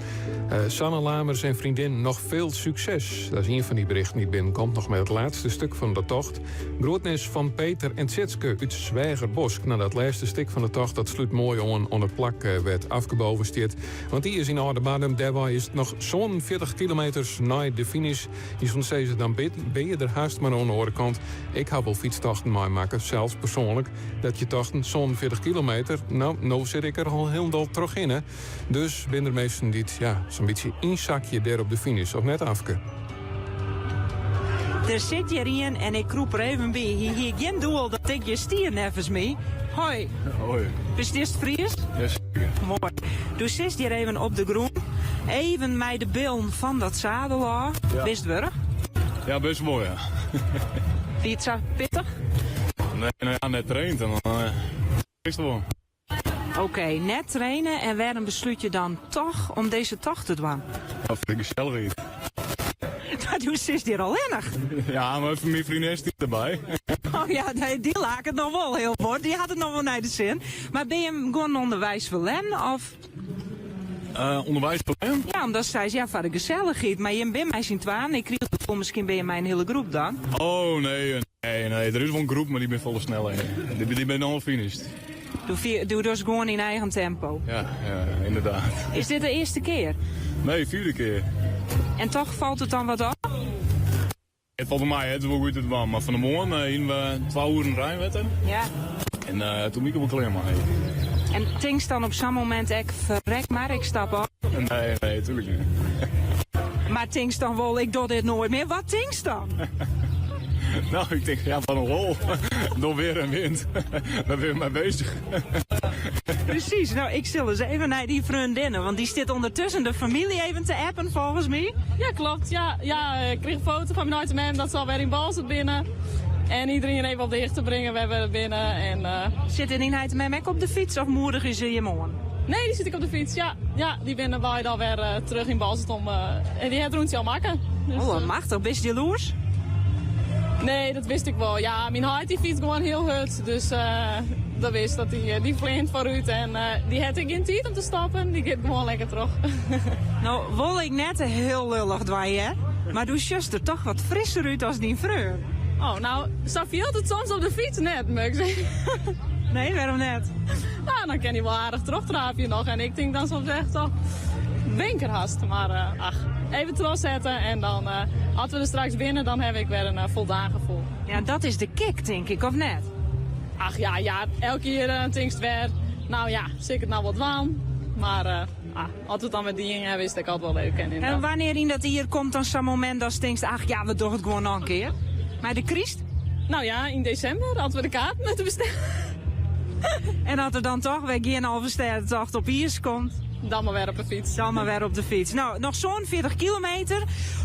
Sanne Lamers en vriendin, nog veel succes. Dat is een van die berichten die binnenkomt. Nog met het laatste stuk van de tocht. Groetnis van Peter en Tsetske uit Zwijgerbosk. Nou, dat laatste stuk van de tocht, dat sluit mooi on het plak werd afgebovensteerd. Want die is in Oudemadem. Daarbij is het nog zo'n 40 kilometer naar de finish. Die zo'n steeds dan ben je er haast maar aan de andere kant. Ik heb al fietstochten meemaken, zelfs persoonlijk. Dat je tochten zo'n 40 kilometer. Nou zit ik er al helemaal terug in. Hè. Dus ben er meesten die zo'n beetje inzakje daar op de finish. Of net afke. Er zit hier in en ik roep er even bij. Hier geen doel dat ik je stier nevens me. Hoi. Hoi. Is dit Fries? Ja, zeker. Mooi. Du zit hier even op de groen. Even mij de beelden van dat zadel af. Ja. Best wurg? Ja, best mooi, ja. Vind je het zo pittig? Nee, nou ja, net traint en dan is het wel. Oké, net trainen en waarom besluit je dan toch om deze tocht te doen? Dat vind ik zelf niet. Maar du zit hier al innig. Ja, maar even mijn vriendin is erbij. Oh ja, nee, die laat het nog wel heel mooi. Die had het nog wel naar de zin. Maar ben je hem gewoon onderwijs verlen of... Onderwijs verlen? Ja, omdat zij ja, voor de gezelligheid. Maar je bent mij zien twaan. Ik kreeg het gevoel, misschien ben je mijn hele groep dan. Oh, nee. Er is wel een groep, maar die ben volle snelheid. Die ben al finished. Doe dus gewoon in eigen tempo. Ja, inderdaad. Is dit de eerste keer? Nee, 4e keer. En toch valt het dan wat op? Het valt bij mij, het is wel goed het was. Maar van de morgen in we 2 uur rijden. Ja. En toen ik op een klein maar. En tinks dan op zo'n moment verrek maar, ik stap op? Nee, natuurlijk niet. Maar tinks dan wel, ik doe dit nooit meer. Wat tinks dan? Nou, ik denk, ja, van een rol. Door weer en wind. Daar ben je mee bezig. Precies, nou, ik stel eens even naar die vriendinnen. Want die zit ondertussen de familie even te appen, volgens mij. Ja, klopt. Ja, ik kreeg een foto van mijn man. Dat zal weer in Balzert binnen. En iedereen even op de hicht te brengen. We hebben er binnen. En, Zit er niet met mij op de fiets of moedig is je man? Nee, die zit ik op de fiets. Ja, die binnen wij dan weer terug in Balzert om. En die heeft rondje al maken. Dus, oh, machtig. Best jaloers? Nee, dat wist ik wel. Ja, mijn hart die fietst gewoon heel hard. Dus dat wist dat die vleent vooruit. En die had ik geen tijd om te stoppen. Die gaat gewoon lekker terug. Nou, wil ik net heel lullig dwaaien, hè? Maar doe just er toch wat frisser uit als die vreur. Oh, nou, Safie had het soms op de fiets net, moet ik zeggen. Nee, waarom net? Nou, dan kan hij wel aardig terugdraafje nog. En ik denk dan soms echt toch winkerhast. Maar even terugzetten en dan als we er straks binnen, dan heb ik weer een voldaan gevoel. Ja, dat is de kick, denk ik, of net? Ach ja, elke keer tinkst weer. Nou ja, zeker nou wat warm. Maar als we het dan met die dingen hebben, is het altijd wel leuk. En wanneer in dat hier komt dan zo'n moment dat je denkt, ach ja, we doen het gewoon nog een keer. Maar de Christ? Nou ja, in december hadden we de kaart moeten bestellen. En dat er dan toch weer geen halve sterrentocht op Iers komt? Dan maar weer op de fiets. Dan maar weer op de fiets. Nou, nog zo'n 40 kilometer.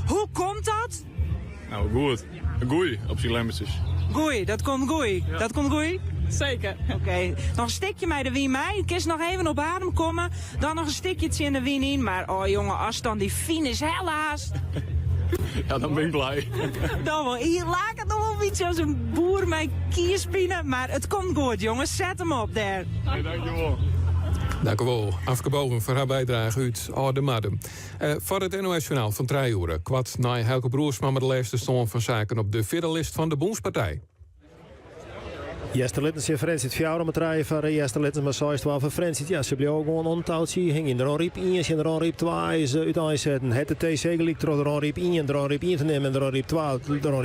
Hoe komt dat? Nou, goed. Goeie op zijn lemmetjes. Goeie, dat komt goeie. Ja. Dat komt goeie? Zeker. Oké. Nog een stikje bij de wien mij. Ik nog even op adem komen. Dan nog een stikje in de wien in. Maar oh jongen, als dan die finish helaas. Ja, dan ben ik blij. Dan wel. Hier laat het nog wel iets als een boer met kierspinnen. Maar het komt goed, jongens. Zet hem op daar. Hey, dankjewel. Dank u wel. Afgebogen voor haar bijdrage uit Oudemadem. Voor het NOS-journaal van 3 uur. Kwart na Helke Broersma met de laatste stand van zaken op de vierde van de Boenspartij. Jester Littens in Frans het fjouwer om het rijden van Jester Littens, maar 6-12 van Frans. Ja, ze bleef ook gewoon ontouwd. Hing in de onriep 1, in de onriep 2 is uiteenzetten. Het de T-zegelijk door de onriep 1 en de onriep 1 te nemen en de onriep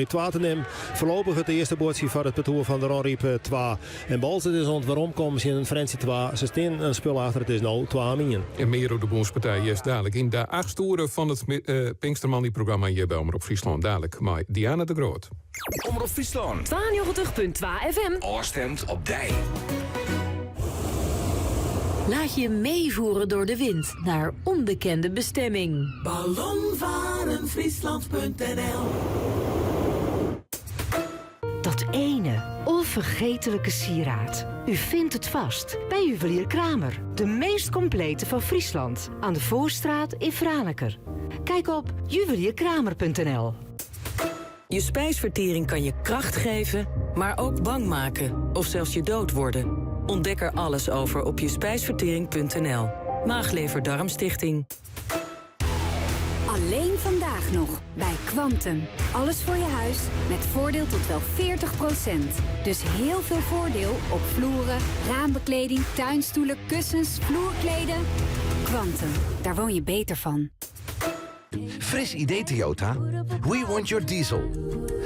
2 te nemen. Voorlopig het eerste boordje van het parcours van de onriep 2. En Balzert is ont waarom komen ze in een Frans 2. Ze staan een spul achter, het is nou 2 min. En meer op de Boenspartij is dadelijk in de 8 toeren van het Pinkstermanie-programma hier bij Omroep Friesland. Dadelijk maar Diana de Groot. Omroep Friesland. 92.2 FM. Oorstemt op Dij. Laat je meevoeren door de wind naar onbekende bestemming. Ballonvarenfriesland.nl. Dat Dat ene onvergetelijke sieraad. U vindt het vast bij Juwelier Kramer. De meest complete van Friesland. Aan de Voorstraat in Franeker. Kijk op juwelierkramer.nl. Je spijsvertering kan je kracht geven, maar ook bang maken. Of zelfs je dood worden. Ontdek er alles over op jespijsvertering.nl. Maag-Lever-Darmstichting. Alleen vandaag nog bij Quantum. Alles voor je huis met voordeel tot wel 40%. Dus heel veel voordeel op vloeren, raambekleding, tuinstoelen, kussens, vloerkleden. Quantum, daar woon je beter van. Fris idee Toyota. We want your diesel.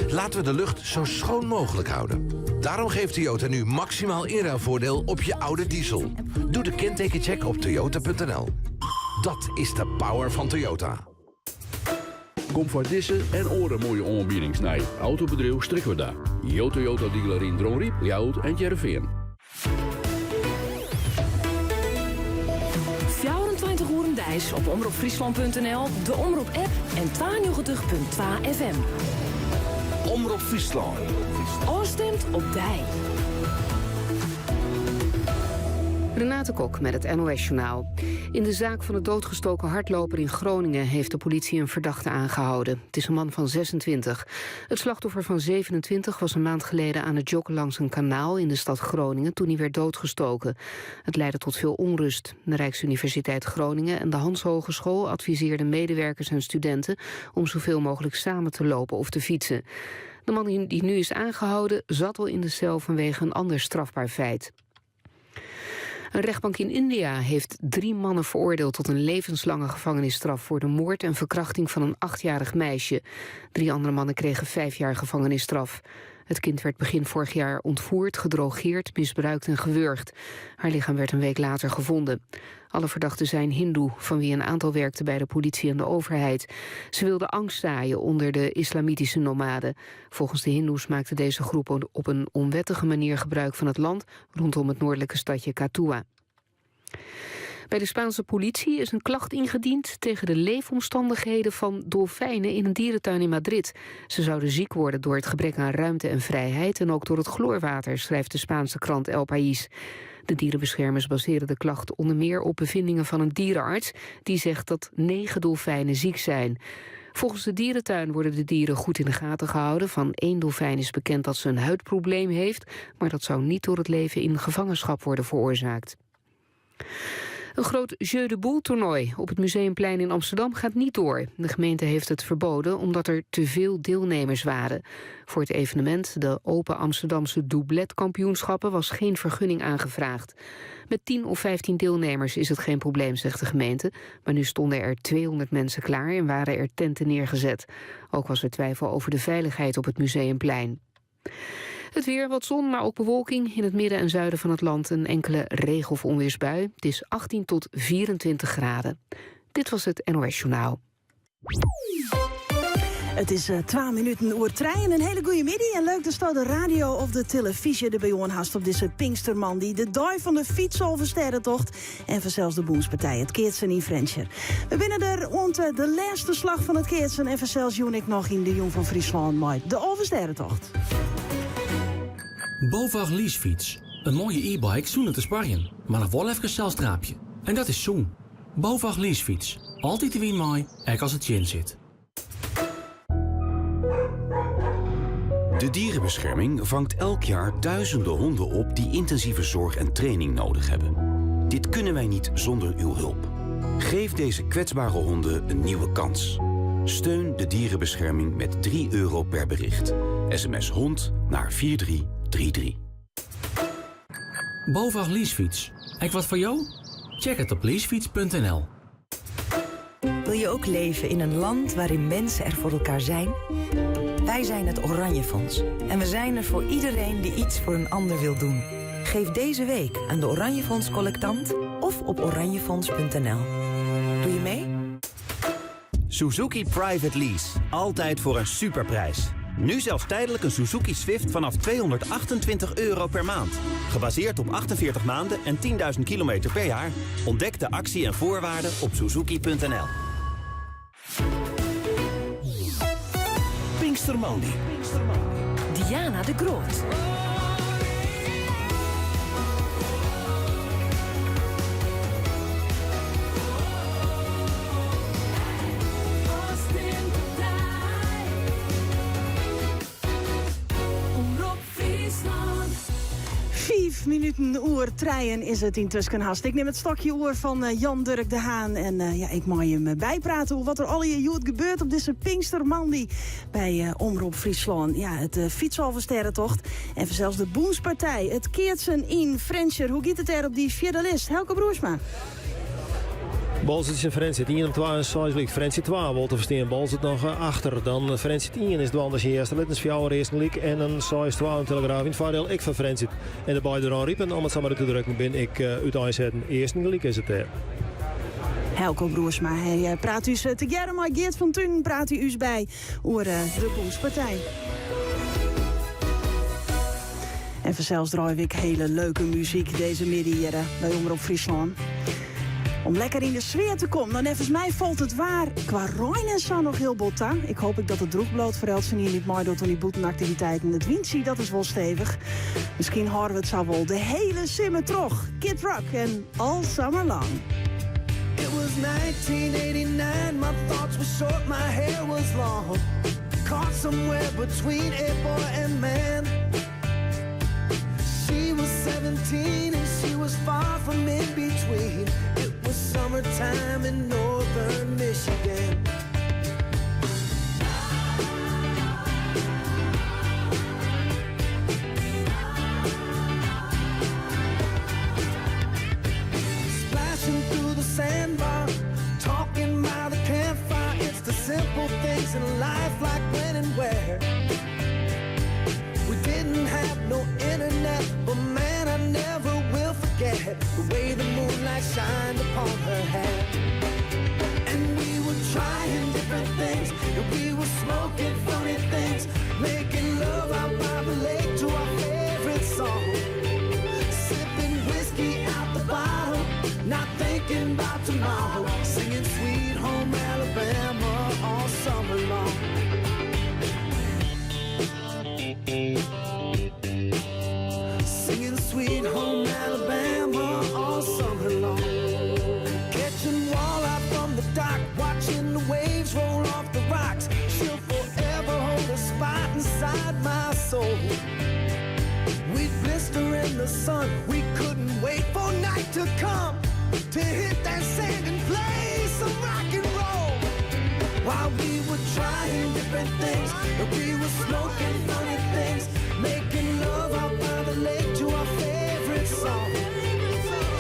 Laten we de lucht zo schoon mogelijk houden. Daarom geeft Toyota nu maximaal inruilvoordeel op je oude diesel. Doe de kentekencheck op toyota.nl. Dat is de power van Toyota. Kom voor deze en oren mooie aanbiedings naar Autobedrijf Strikweda. Jouw Toyota dealer in Dronriep, Ljouwert en Jereveen. 24 uur Dijs op omroepfriesland.nl, de Omroep-app en 92.2 FM. Omroep Friesland. Oostemt op Dij. Renate Kok met het NOS-journaal. In de zaak van de doodgestoken hardloper in Groningen heeft de politie een verdachte aangehouden. Het is een man van 26. Het slachtoffer van 27 was een maand geleden aan het joggen langs een kanaal in de stad Groningen toen hij werd doodgestoken. Het leidde tot veel onrust. De Rijksuniversiteit Groningen en de Hans Hogeschool adviseerden medewerkers en studenten om zoveel mogelijk samen te lopen of te fietsen. De man die nu is aangehouden zat al in de cel vanwege een ander strafbaar feit. Een rechtbank in India heeft 3 mannen veroordeeld tot een levenslange gevangenisstraf voor de moord en verkrachting van een 8-jarig meisje. 3 andere mannen kregen 5 jaar gevangenisstraf. Het kind werd begin vorig jaar ontvoerd, gedrogeerd, misbruikt en gewurgd. Haar lichaam werd een week later gevonden. Alle verdachten zijn hindoe, van wie een aantal werkte bij de politie en de overheid. Ze wilden angst zaaien onder de islamitische nomaden. Volgens de hindoes maakte deze groep op een onwettige manier gebruik van het land rondom het noordelijke stadje Katua. Bij de Spaanse politie is een klacht ingediend tegen de leefomstandigheden van dolfijnen in een dierentuin in Madrid. Ze zouden ziek worden door het gebrek aan ruimte en vrijheid en ook door het chloorwater, schrijft de Spaanse krant El País. De dierenbeschermers baseren de klacht onder meer op bevindingen van een dierenarts die zegt dat 9 dolfijnen ziek zijn. Volgens de dierentuin worden de dieren goed in de gaten gehouden. Van 1 dolfijn is bekend dat ze een huidprobleem heeft, maar dat zou niet door het leven in gevangenschap worden veroorzaakt. Een groot Jeu de Boule toernooi op het Museumplein in Amsterdam gaat niet door. De gemeente heeft het verboden omdat er te veel deelnemers waren. Voor het evenement, de Open Amsterdamse Doubletkampioenschappen, was geen vergunning aangevraagd. Met 10 of 15 deelnemers is het geen probleem, zegt de gemeente. Maar nu stonden er 200 mensen klaar en waren er tenten neergezet. Ook was er twijfel over de veiligheid op het Museumplein. Het weer, wat zon, maar ook bewolking. In het midden en zuiden van het land een enkele regen- of onweersbui. Het is 18 tot 24 graden. Dit was het NOS Journaal. Het is 12 minuten oer trein. Een hele goede middag en leuk dat de radio of de televisie de bij haast op deze Pinksterman die de dag van de fiets oversterrentocht en vanzelfs de boemspartij, het Keertsen in Frencher. We binnen er rond de laatste slag van het Keertsen en vanzelfs joen ik nog in de Jong van Friesland met de oversterrentocht. BOVAG leasefiets. Een mooie e-bike zonder te sparren, maar nog wel even een celstraapje. En dat is zoen. BOVAG leasefiets. Altijd de wien mooi, ook als het in zit. De dierenbescherming vangt elk jaar duizenden honden op die intensieve zorg en training nodig hebben. Dit kunnen wij niet zonder uw hulp. Geef deze kwetsbare honden een nieuwe kans. Steun de dierenbescherming met €3 per bericht. SMS hond naar 4333. BOVAG leasefiets. Ek wat voor jou? Check het op leasefiets.nl. Wil je ook leven in een land waarin mensen er voor elkaar zijn? Wij zijn het Oranje Fonds. En we zijn er voor iedereen die iets voor een ander wil doen. Geef deze week aan de Oranje Fonds collectant of op oranjefonds.nl. Doe je mee? Suzuki Private Lease. Altijd voor een superprijs. Nu zelfs tijdelijk een Suzuki Swift vanaf €228 per maand. Gebaseerd op 48 maanden en 10.000 kilometer per jaar. Ontdek de actie en voorwaarden op suzuki.nl. Pinkstermandy. Die Diana de Groot. Omroep Friesland. 5 minuten oer treien is het intussen haast. Ik neem het stokje oer van Jan Dirk de Haan. En ik mag je hem bijpraten over wat er al hier gebeurt op deze Pinkstermandi bij Omroep Friesland. Ja, het fietsalversterrentocht en zelfs de Boenspartij. Het Keertsen in Frencher. Hoe gaat het er op die vierde list? Helke Broersma. Balzit is in Frensit 1 en 2 en 6 ligt Frensit 2 wil te verstaan. Balzit nog achter. Dan Frensit 1 is de anders in eerste littens voor jouw eerste lik. En een 6 2 Telegraaf in het voordeel. Ik van Frensit. En de beide eraan riepen. Om het samen te drukken ben ik uiteenzetten. Eerste lik is het er. Helco Broersma, hij praat u together maar Geert van Thun praat u us bij over de Boenspartij. En vanzelfs draai ik hele leuke muziek deze middag hier bij Omroep Friesland. Om lekker in de sfeer te komen, dan even mij valt het waar. Qua Rijn en zo nog heel botta. Ik hoop dat het droegbloot voor Elsen hier niet mooi doet aan die boetenactiviteiten. Het windzie, dat is wel stevig. Misschien horen we het zo wel de hele simmer terug. Kid Rock en All Summer Long. It was 1989, my thoughts were short, my hair was long. Caught somewhere between a boy and man. She was 17 and she was far from in between. It was summertime in northern Michigan. Splashing through the sandbar, talking by the campfire. It's the simple things in life, like when and where. We didn't have no internet, but man, I never will forget the way the moonlight shined upon her hair. And we were trying different things, and we were smoking funny things, making love out by the lake to our favorite song. Sipping whiskey out the bottle, not thinking about tomorrow, singing Sweet Home Alabama all summer long. Singing Sweet Home Alabama all summer long. Catching walleye from the dock, watching the waves roll off the rocks. She'll forever hold a spot inside my soul. We'd blister in the sun, we couldn't wait for night to come to hit that sand and play some rock and roll. While we were trying different things, and we were smoking funny things, making love out by the lake to our favorite song.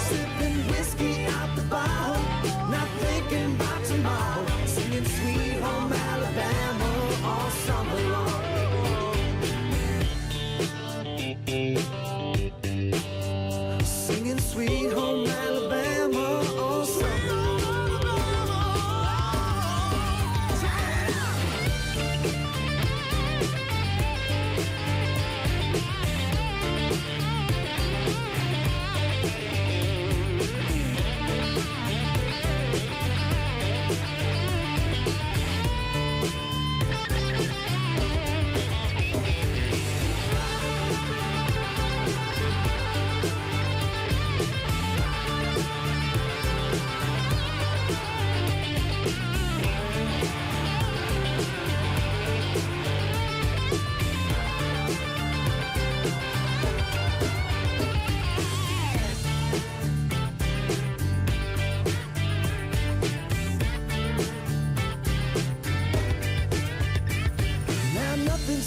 Sipping whiskey out the bottle, not thinking about tomorrow, singing Sweet Home Alabama all summer long. Singing Sweet Home Alabama all summer long.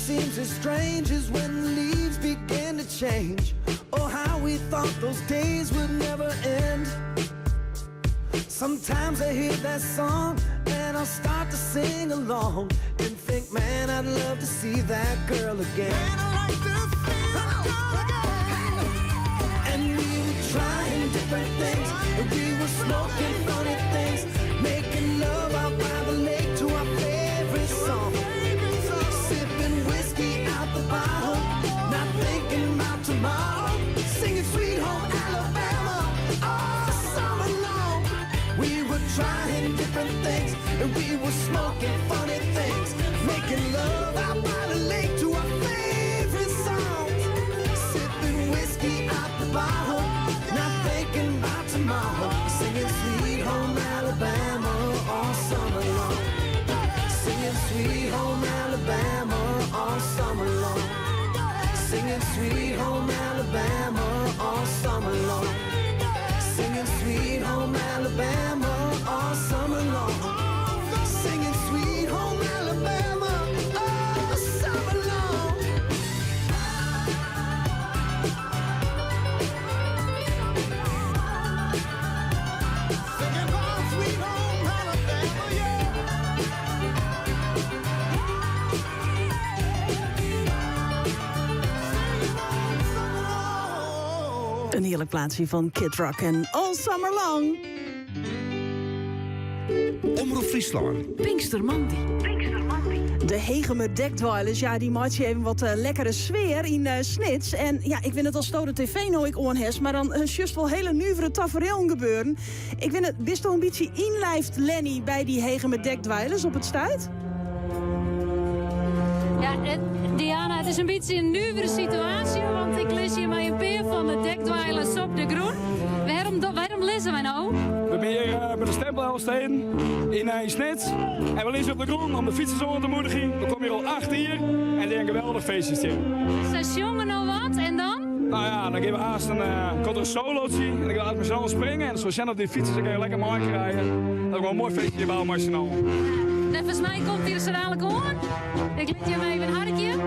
Seems as strange as when the leaves begin to change. Oh, how we thought those days would never end. Sometimes I hear that song and I'll start to sing along and think, man, I'd love to see that girl again. Man, I like to see that girl again. And we were trying different things, and we were smoking funny things, making love out by the lake to our favorite song. Sipping whiskey out the bottle, not thinking about tomorrow, singing Sweet Home Alabama all summer long. We were trying different things, and we were smoking funny things, making love out by the lake to our favorite sweet home Alabama all summer long. Singing sweet home Alabama all summer long. Singing sweet home Alabama all summer long. Singing about sweet home Alabama, yeah. Een heerlijk plaatsje van Kid Rock en All Summer Long. Omroep Friesland. Pinkstermandi. De Hegemer Dekdweilers, ja, die maakt je even wat lekkere sfeer in Snits. En ja, ik vind het als Stode TV nou ik onhes, maar dan just wel hele nuvere tafereel gebeuren. Ik vind het best wel een beetje inlijft, Lenny, bij die Hegemer Dekdweilers op het stuit. Ja, Diana, het is een beetje een nuvere situatie, want ik lees hier maar een peer van de dekdweilers op de groen. Waarom lezen wij nou? We zijn hier bij de stempelhelsteden in Snits. En we lezen op de groen om de fietsers onder te moedigen. We komen hier al 8 uur en er een geweldig feestje in. Station nou wat en dan? Nou ja, dan geven we haast een solootje en dan gaan we uit mezelf springen. En zo zijn op die fietsers, dan kan je lekker mooi krijgen. Dat is wel een mooi feestje bij Almarsjonaal. En volgens mij komt hier zo dadelijk hoor. Ik liet je hem even een hartje.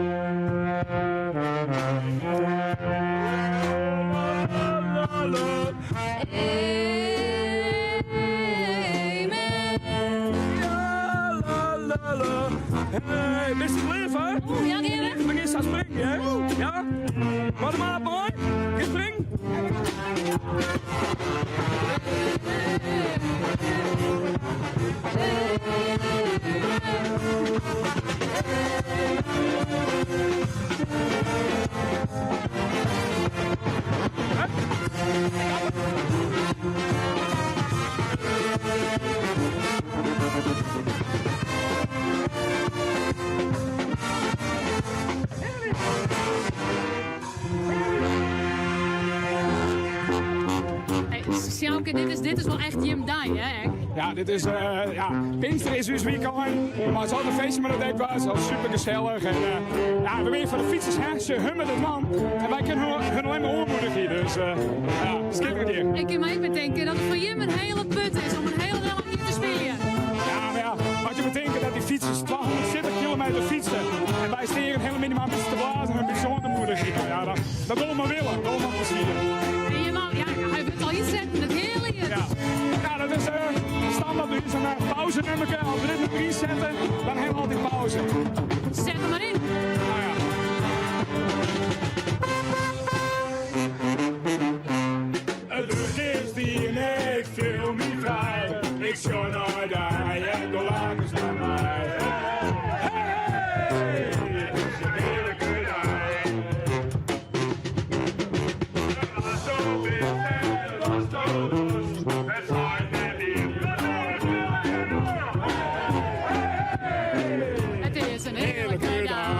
Hey, best je lief, hè? Ja, Gerrit? Dan ga je staan springen, hè? Ja? Wat maar op, mooi. Ga springen. Sjouke, dit is wel echt Jim Dai, hè? Ja, dit is, Pinkster is dus weekend, maar het is altijd een feestje met de dekbaas, het is super gezellig. En ja, we weten van de fietsers, hè, ze hummen het man. En wij kunnen hun alleen maar oormoedig hier, dus ja, schitterend hier. Ik kan me even bedenken dat het voor Jim een hele put is om een hele dag hier te spelen. Ja, maar ja, moet je bedenken dat die fietsers 1270 kilometer fietsen. En wij steren hele minimaal met te blazen en bijzonder moedig hier. Ja, dat willen we maar willen, dat willen we maar plezier. Hij wil al iets zeggen, dat hele hier. Ja, dat is standaard. Er is een pauzenummerke. Als we dit nog inzetten, dan hebben we altijd pauze. Zet hem maar in. Nou ja. Het lucht is die en ik voel me vrij. Ik zou nooit die en de lagen naar mij. Hey, het is een heerlijke dag. Het was zo wit en het was zo lust. Het zijn en lief. Het is een heerlijke dag.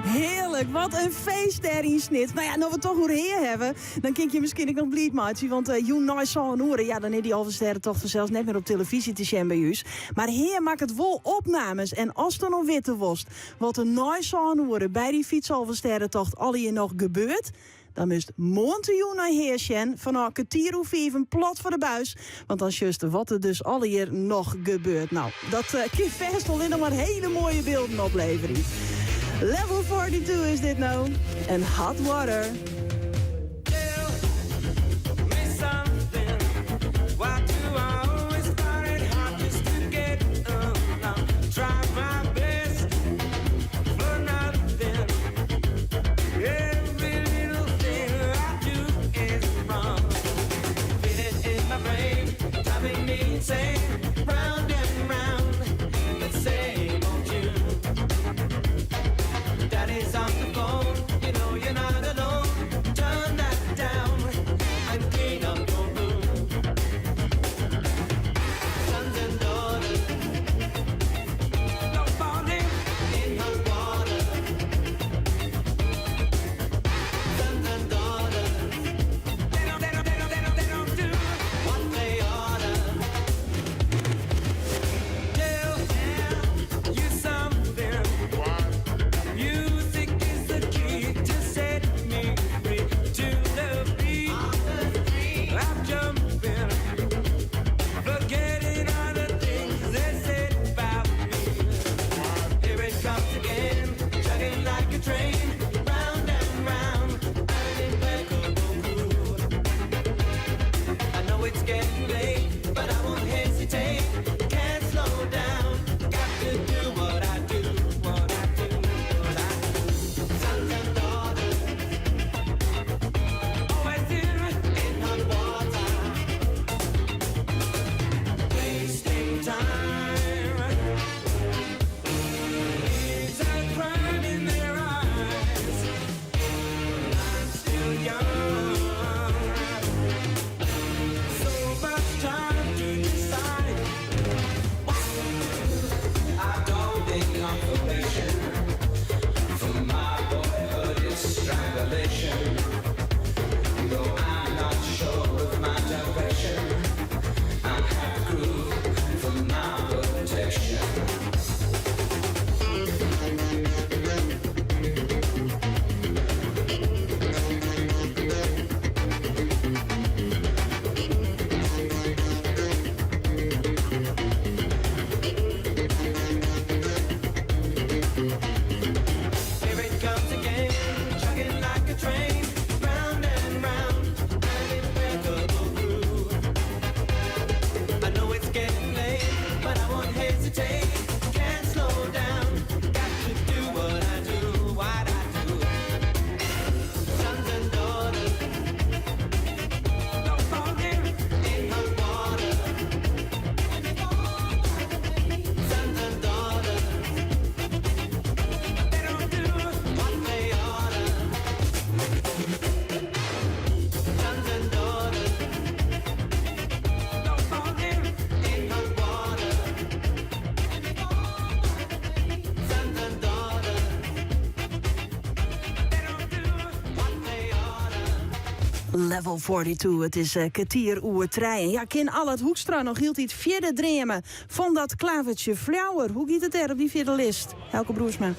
Heerlijk, wat een feest daar in Snits. Nou ja, nou we toch hoe heer hebben, dan kijk je misschien ook nog blied, maatje. Want Joen Nice zal horen, ja, dan is die Alversterren toch vanzelfs net meer op televisie te zien bij u. Maar heer maakt het wel opnames. En als er nog witte was, wat een Nice zal horen bij die fietsalversterrentocht al hier nog gebeurt, dan moest Montejoen naar Heersjen vanaf kwartier of 5 plat voor de buis. Want dan just wat er dus al hier nog gebeurt. Nou, dat kan vast wel in nog maar hele mooie beelden opleveren. Level 42 is dit nou. En Hot Water. Daddy's on the phone, you know you're not alone. it's getting late, but I won't hesitate. Can't slow down. Got to do what I do, what I do, what I do. Sons and daughters, always in hot water, wasting time. It's a crime in their eyes. I'm still young, so much time to decide. I've gone beyond probation. For my boyhood, it's strangulation. Though I'm not sure of my direction, I have groove for my protection. Here it comes again, chugging like a train, round and round, an impeccable groove. I know it's getting late, but I won't hesitate. Can't slow down, got to do what I do, what I do. Sons and daughters, no falling in hot water. Sons and daughters, they don't do what they oughta. Sons and daughters, no falling in hot water. Sons and daughters, they don't do what they oughta. Level 42, het is kwartier oer trein. Ja, ken al het Hoekstra nog hield hij het vierde dremen van dat klavertje Flauwer. Hoe gaat het er op die vierde list? Elke Broersma.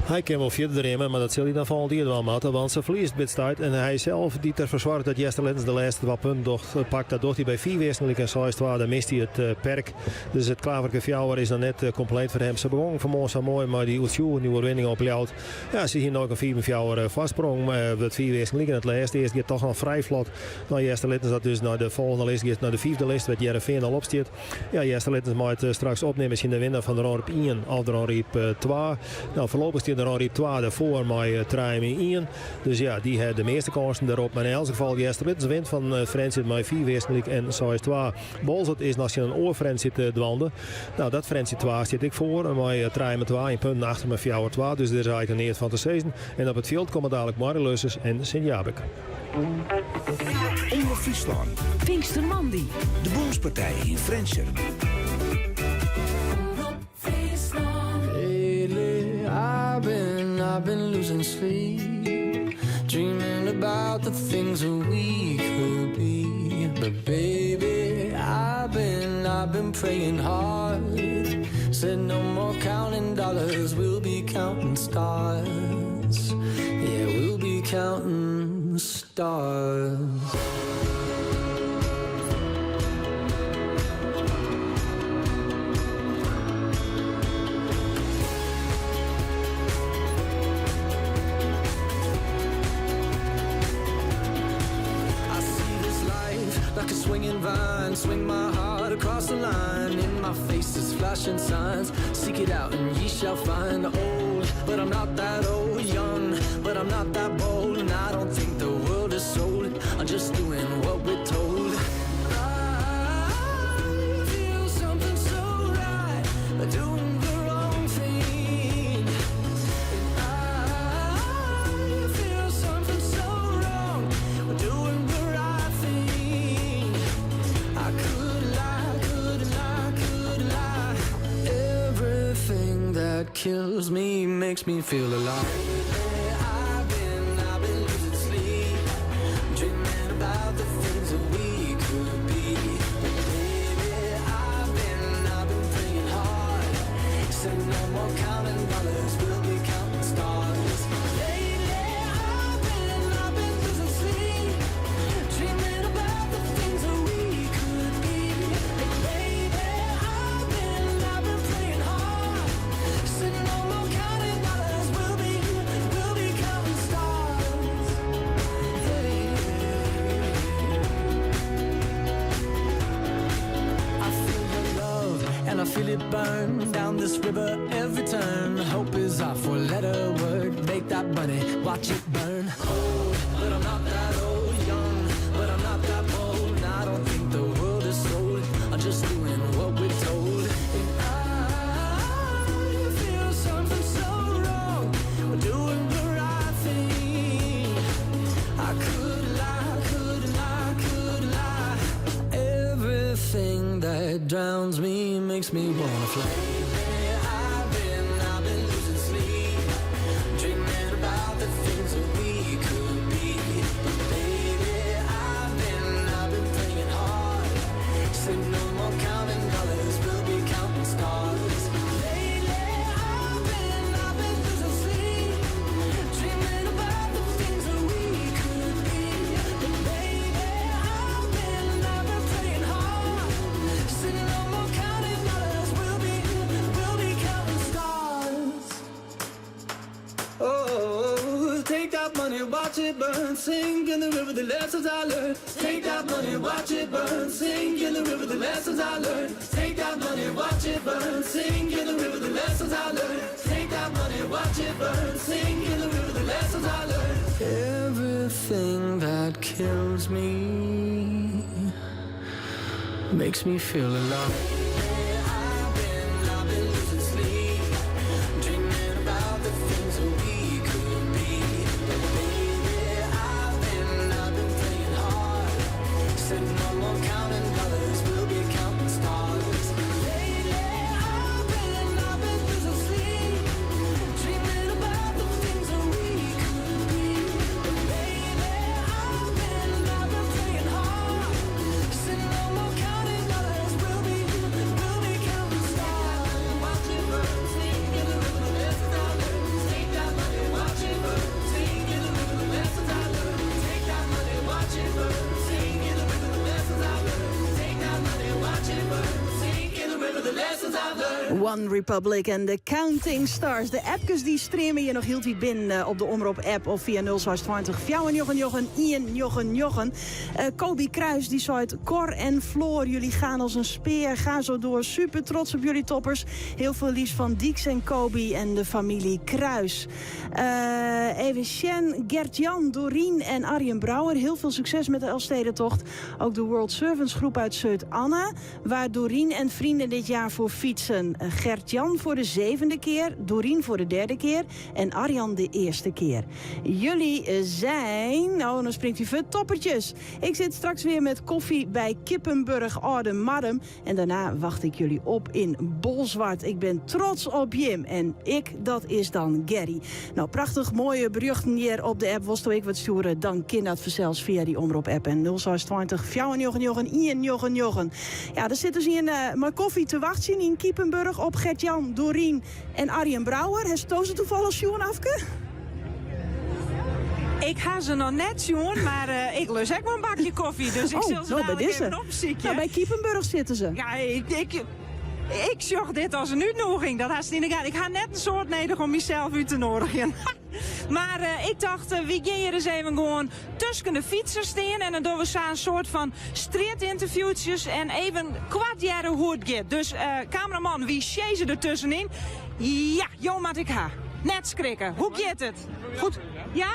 Hij kan wel verder remmen, maar dat zal hij dan volgend jaar wel moeten. Want ze verliest bitstijd. En hij zelf die ervoor zorgt dat Jester Littens de laatste 2 punten pakt. Dat doet hij bij 4 wezenlijk en 6-2. Dan mist hij het perk. Dus het klavertje Fjouwer is dan net compleet voor hem. Ze begonnen vanmorgen zo mooi, maar die Oetsjoe, die overwinning op Ljout. Ja, ze hier nog een 4 Fjouwer vastsprong. Het 4 wezenlijk in het laatste. Eerst gaat toch nog vrij vlot. Nou, Jester Littens dat dus naar de volgende list gaat, naar de 5e list. Waar Jereveen al op staat. Ja, Jester Littens moet straks opnemen misschien de winnaar van de Ronriep 1 of de Ronriep 2. Nou, voorlopig staat de Ronriep 2 daarvoor met Traim 1. Dus ja, die heeft de meeste kansen daarop. Maar in elk geval, Jester Littens wint van Friendship met 4 wezenlijk en 6-2. Bolzot is als je een oor Friendship dwanden. Nou, dat Friendship 2 zit ik voor. Met Traim 2 in punten achter met Fjouwer 2. Dus er is eigenlijk een eerst van te seizoen. En op het veld komen dadelijk Marilusses en Sint-Jabek. Omroep Friesland. Pinkstermandi. De Boomspartij in Friendship. Lately, I've been losing sleep, dreaming about the things that we could be. But baby, I've been praying hard. Said no more counting dollars, we'll be counting stars. Yeah, we'll be counting stars. Like a swinging vine, swing my heart across the line. In my face is flashing signs. Seek it out and ye shall find. Old, but I'm not that old. Young, but I'm not that bold. And I don't think the world is sold. I'm just doing what we're told. I feel something so right, doing the wrong thing. And I feel something so wrong, doing the right thing. I could lie. Everything that kills me makes me feel alive. I've been losing sleep, dreaming about the things that we could be. Baby, I've been praying hard. Said no more counting dollars, we'll be counting stars. Lately, I've been losing sleep, dreaming about the things that we could be. Baby, I've been praying hard. Said no more counting dollars, we'll be feel it burn down this river every turn. Hope is our four-letter word. Make that money, watch it burn. Old, but I'm not that old. Young, but I'm not that bold. And I don't think the world is sold. I'm just doing what we're told. And I feel something so wrong. We're doing the right thing. I could lie, could lie, could lie. Everything that drowns me makes me wanna fly. I've been losing sleep, dreaming about the things that we could be. But baby, I've been playing hard. Said no more counting dollars, we'll be counting stars. Lately, I've been losing sleep, dreaming about the things that we could be. But baby, I've been playing hard. Said no more counting dollars, we'll be counting stars. Oh, take that money, watch it burn, sing in the river the lessons I learned. Take that money, watch it burn, sing in the river the lessons I learned. Take that money, watch it burn, sing in the river the lessons I learned. Take that money, watch it burn, sing in the river the lessons I learned. Everything that kills me makes me feel alive. I've been losing sleep, dreaming about the things that we could be. But baby, I've been playing hard. Said no more counting dollars, we'll be counting stars. Lately, I've been losing sleep, dreaming about the things that we could be. But baby, I've been playing hard. Said no more counting dollars, we'll be counting stars. Watch it burn, sing in the river the lessons I learned. Take that money, watch it burn, sing in the river the lessons I learned. Take that money, watch it burn, sing in the river the lessons I learned. Take that money, watch it burn, sing in the river the lessons I learned. One Republic en de Counting Stars. De appjes die streamen je nog heel diep binnen op de Omroep-app of via 020 499 Kobi Kruis die zei het, Cor en Floor, jullie gaan als een speer. Ga zo door. Super trots op jullie toppers. Heel veel liefs van Dieks en Kobi en de familie Kruis. Even Sjen, Gert-Jan, Dorien en Arjen Brouwer. Heel veel succes met de Elfstedentocht. Ook de World Servants groep uit Zuid-Anna, waar Dorien en vrienden dit jaar voor fietsen. Gert-Jan voor de 7e keer, Dorien voor de 3e keer en Arjan de 1e keer. Jullie zijn, oh dan springt u voor toppertjes. Ik zit straks weer met koffie bij Kippenburg Oude Madem en daarna wacht ik jullie op in Bolzwart. Ik ben trots op Jim en dat is dan Gary. Nou, prachtig mooie berichten hier op de app. Wilst u ik wat sturen, dan kan dat zelfs via die Omroep-app en 020 499 Ja, daar zitten ze in mijn koffie te wachten in Kippenburg op Gert-Jan, Dorien en Arjen Brouwer. Heeft ze toevallig Sjoen Afke? Ik ga ze nog net, jongen, maar ik lust ook wel een bakje koffie. Dus ik zal ze dadelijk even opzieken. Nou, bij Kippenburg zitten ze. Ja, ik zag dit als een uitnodiging. Dat haast in de gaten. Ik ga net een soort nodig om mezelf uit te nodigen. Maar ik dacht, wie gaan hier eens even gewoon tussen de fietsers staan. En dan doen we zo een soort van streetinterviewtjes en even kwartjaren hoe het gaat. Dus cameraman, wie chasen er tussenin? Ja, Jo maat ik ha. Net schrikken. Hoe gaat het? Goed. Ja?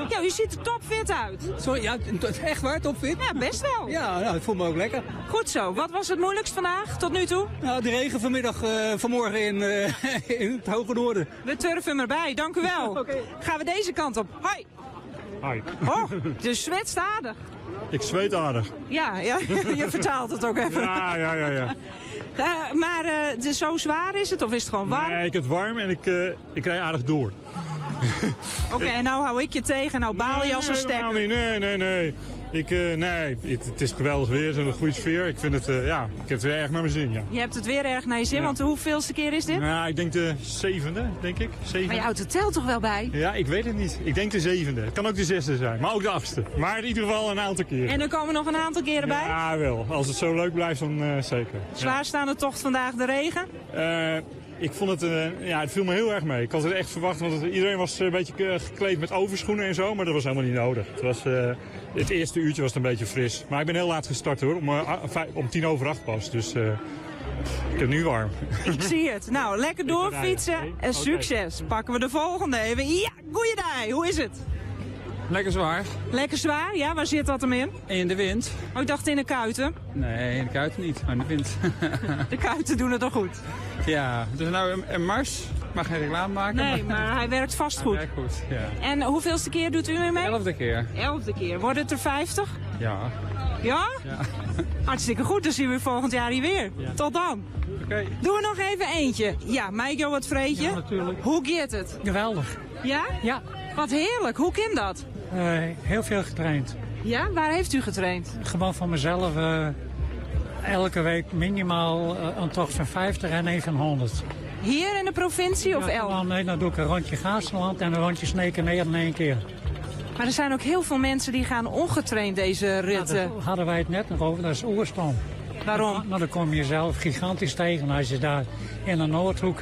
Ja, u ziet er topfit uit. Sorry, ja, echt waar, topfit? Ja, best wel. Ja, nou, ik voel me ook lekker. Goed zo. Wat was het moeilijkst vandaag, tot nu toe? Nou, de regen vanmorgen in het hoge noorden. We turven hem erbij, dank u wel. Okay. Gaan we deze kant op. Hoi. Hoi. Oh, dus zwetst aardig. Ik zweet aardig. Ja, je vertaalt het ook even. Ja. Maar zo zwaar is het, of is het gewoon warm? Nee, ik heb het warm en ik rij aardig door. Oké, en nou hou ik je tegen, nou baal je als een stekker. Nee. Het is geweldig weer, het is een goede sfeer. Ik vind het, ik heb het weer erg naar mijn zin, ja. Je hebt het weer erg naar je zin, want de hoeveelste keer is dit? Nou, ik denk de 7e, denk ik. 7e. Maar je houdt het tel toch wel bij? Ja, ik weet het niet. Ik denk de 7e. Het kan ook de 6e zijn, maar ook de 8e. Maar in ieder geval een aantal keren. En er komen nog een aantal keren bij? Ja, wel. Als het zo leuk blijft, dan zeker. Zwaarstaande tocht vandaag, de regen? Ik vond het, het viel me heel erg mee. Ik had het echt verwacht, want iedereen was een beetje gekleed met overschoenen en zo, maar dat was helemaal niet nodig. Het eerste uurtje was het een beetje fris. Maar ik ben heel laat gestart hoor, om 7:50 pas. Dus Ik heb nu warm. Ik zie het. Nou, lekker doorfietsen en succes. Pakken we de volgende even. Ja, goeiedag. Hoe is het? Lekker zwaar. Lekker zwaar? Ja, waar zit dat hem in? In de wind. Oh, ik dacht in de kuiten. Nee, in de kuiten niet, maar in de wind. De kuiten doen het toch goed? Ja, het is nou een mars. Ik mag geen reclame maken. Nee, maar hij werkt vast goed. Hij werkt goed, ja. En hoeveelste keer doet u er mee? 11e keer. 11e keer. Wordt het er 50? Ja. Ja? Ja. Hartstikke goed, dan zien we u volgend jaar hier weer. Ja. Tot dan. Oké. Doen we nog even eentje. Ja, Maigo, wat vreet je? Ja, natuurlijk. Hoe gaat het? Geweldig. Ja? Ja. Wat heerlijk. Hoe kan dat? Heel veel getraind. Ja? Waar heeft u getraind? Gewoon van mezelf elke week minimaal een tocht van 50 en een van 100. Hier in de provincie of ja, nee, dan doe ik een rondje Gaasland en een rondje Sneekeneer in één keer. Maar er zijn ook heel veel mensen die gaan ongetraind deze ritten. Ja, daar hadden wij het net nog over, dat is oersprong. Waarom? Nou, dan kom je zelf gigantisch tegen als je daar in de Noordhoek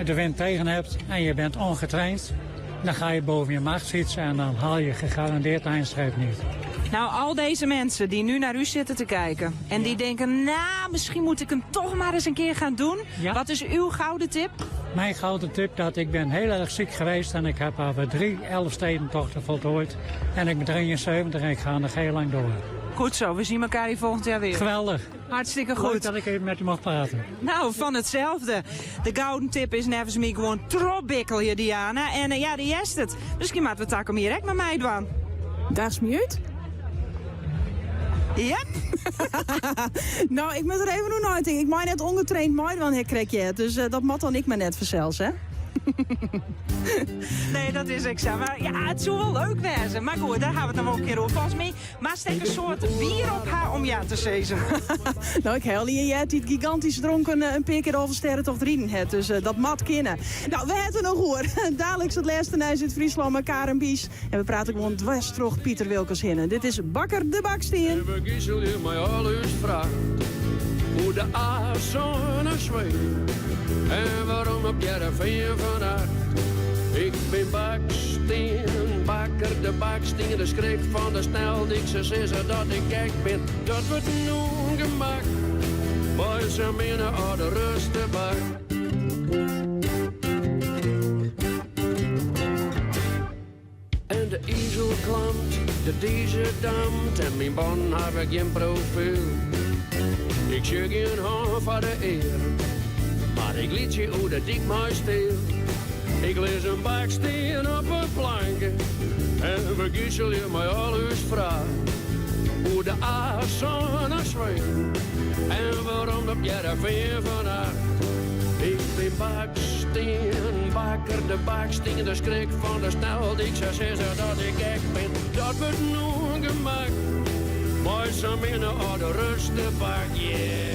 de wind tegen hebt en je bent ongetraind. Dan ga je boven je macht fietsen en dan haal je gegarandeerd de eindstreep niet. Nou, al deze mensen die nu naar u zitten te kijken en die denken, nou, misschien moet ik hem toch maar eens een keer gaan doen. Ja. Wat is uw gouden tip? Mijn gouden tip dat ik ben heel erg ziek geweest en ik heb over 3 Elfstedentochten voltooid. En ik ben 73 en ik ga nog heel lang door. Goed zo, we zien elkaar hier volgend jaar weer. Geweldig. Hartstikke goed. Leuk dat ik even met u mag praten. Nou, van hetzelfde. De gouden tip is nevens me gewoon trobikkel hier, Diana. En ja, die is het. Misschien moeten we het ook hier echt met mij doen. Dag Smuut. Yep. Nou, ik moet er even nog nooit in. Ik mag net ongetraind mij dan herkrijg je. Dus dat mat dan ik maar net verzels, hè? Nee, dat is ik zo. Maar ja, het zou wel leuk wezen. Maar goed, daar gaan we het nog wel een keer over. Volgens mij, maar steek een soort bier op haar om ja te zezen. Nou, ik hel je hebt die gigantisch dronken een paar keer over sterrentocht rieden het. Dus dat mat kennen. Nou, we hebben nog hoor. Dadelijk het laatste nieuws uit Friesland met Karen Bies. En we praten gewoon dwarstrocht Pieter Wilkens hinnen. Dit is Bakker de Baksteen. We giezelen je mij alles vraagt hoe de aardzone zweeft. En waarom op Jereveen vandaag? Ik ben Baksteen, Bakker de Baksteen. De schrik van de sneldikse zisser dat ik gek ben. Dat wordt nu gemak, maar ze minnen al de rustebak. En de ezel klamt, de deze damt. En mijn bon heb ik geen profiel. Ik zie geen hand van de eer. Maar ik liet je hoe de dik mij stil. Ik lees een baksteen op een plankje. En we giezelen je mij alles vraag. Hoe de aardzone zweeft. En waarom op Jereveen vandaag. Ik ben Baksteen, Bakker de Baksteen. De schrik van de sneldikse zisser dat ik gek ben. Dat wordt nu gemak. Maar ze minnen al de rustebak, yeah.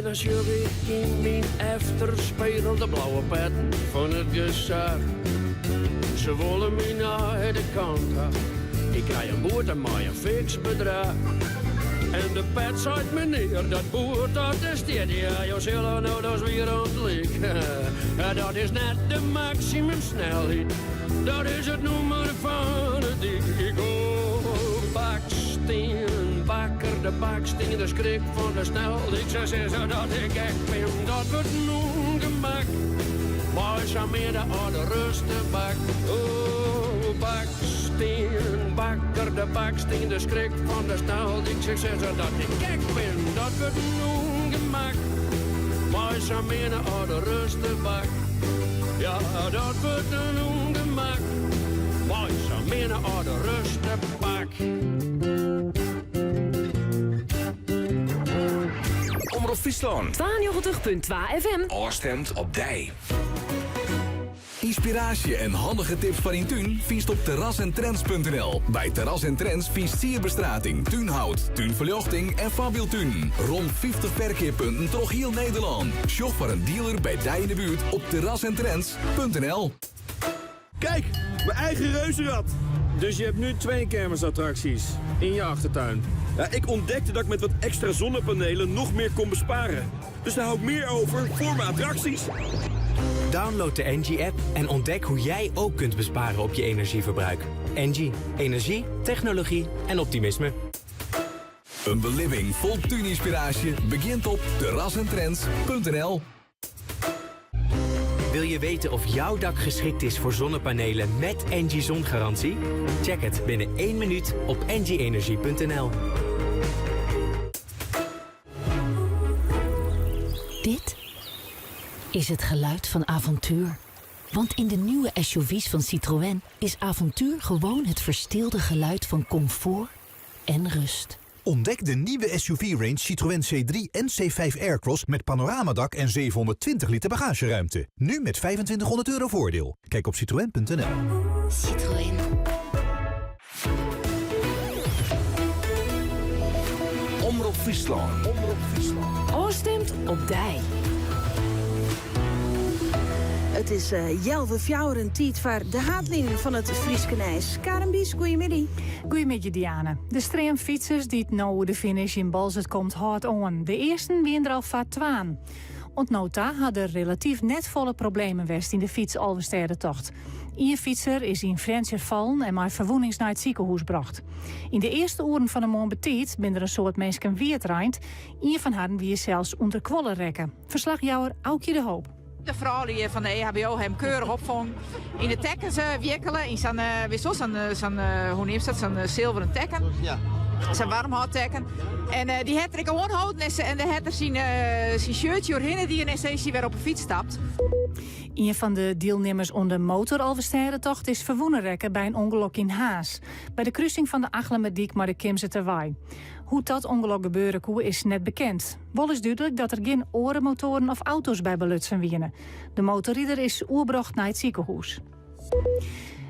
Als jullie in mijn efter spelen de blauwe petten van het gezag. Ze willen me naar de kant gaan. Ik krijg een boert en mij een fix bedrag. En de pet zei meneer, dat boert dat is dit. Ja, je zullen nou dat is weer ontelijk. Dat is net de maximum snelheid. Dat is het nummer van het dik. Ik hoor Baksteen. Bakker de Baksteen, de schrik van de sneldikse zisser dat ik echt ben. Dat wordt nu gemak, maar ze meer de oude rustebak. Oh, Baksteen, Bakker de Baksteen, de schrik van de sneldikse zisser dat ik echt ben. Dat wordt nu gemak, maar ze meer de oude rustebak. Ja, dat wordt nu gemak, maar ze meer de oude rustebak. Omroep Friesland. 92.2 FM. Oorstemt op dij. Inspiratie en handige tips van Intuun vindt op terrassentrends.nl. Bij Terras en Trends vindt sierbestrating, tuinhout, tuinverlichting en Fabieltuin. Rond 50 verkeerpunten door heel Nederland. Shop voor een dealer bij Dij in de buurt op terrassentrends.nl. Kijk, mijn eigen reuzenrad. Dus je hebt nu 2 kermisattracties in je achtertuin. Ja, ik ontdekte dat ik met wat extra zonnepanelen nog meer kon besparen. Dus daar hou ik meer over voor mijn attracties. Download de Engie-app en ontdek hoe jij ook kunt besparen op je energieverbruik. Engie, energie, technologie en optimisme. Een beleving vol tuininspiratie begint op terrassentrends.nl. Wil je weten of jouw dak geschikt is voor zonnepanelen met Engie zongarantie? Check het binnen 1 minuut op engieenergie.nl. Dit is het geluid van avontuur. Want in de nieuwe SUV's van Citroën is avontuur gewoon het verstilde geluid van comfort en rust. Ontdek de nieuwe SUV-range Citroën C3 en C5 Aircross met panoramadak en 720 liter bagageruimte. Nu met €2500 voordeel. Kijk op citroën.nl. Citroën. Omroep Friesland. Oostemt op Dij. Het is Jelve Fjouweren tijd voor de haatlijn van het Frieske Nijs. Karen Bies, goeiemiddag. Goeiemiddag, Diane. De streamfietsers die het nou de finish in Balzert komt hard aan. De eerste wien er al vaart twaan. Ontnota hadden relatief net volle problemen west in de fiets Alverstede-tocht. Een fietser is in Frensje vallen en maar verwoenings naar het ziekenhuis bracht. In de eerste uren van de morgen betiet ben er een soort mensen weertreind. Een van hen wie zelfs onder kwollen rekken. Verslagjouwer Aukje de Hoop. De vrouw die van de EHBO hem keurig opvang. In de tekken ze wikkelen. In zo'n hoe neemt dat? Zo'n zilveren tekken. Ja. Zo'n warmhoudtekken. En die had er gewoon houden en de had er zijn shirtje doorheen die ineens weer op een fiets stapt. Een van de deelnemers onder motor Alverstede-tocht is verwoenen rekken bij een ongeluk in Haas. Bij de kruising van de Achlemerdiek maar de Kimse terwij. Hoe dat ongeluk gebeuren kon is net bekend. Wel is duidelijk dat er geen orenmotoren of auto's bij belutsen wienen. De motorrieder is oerbracht naar het ziekenhuis.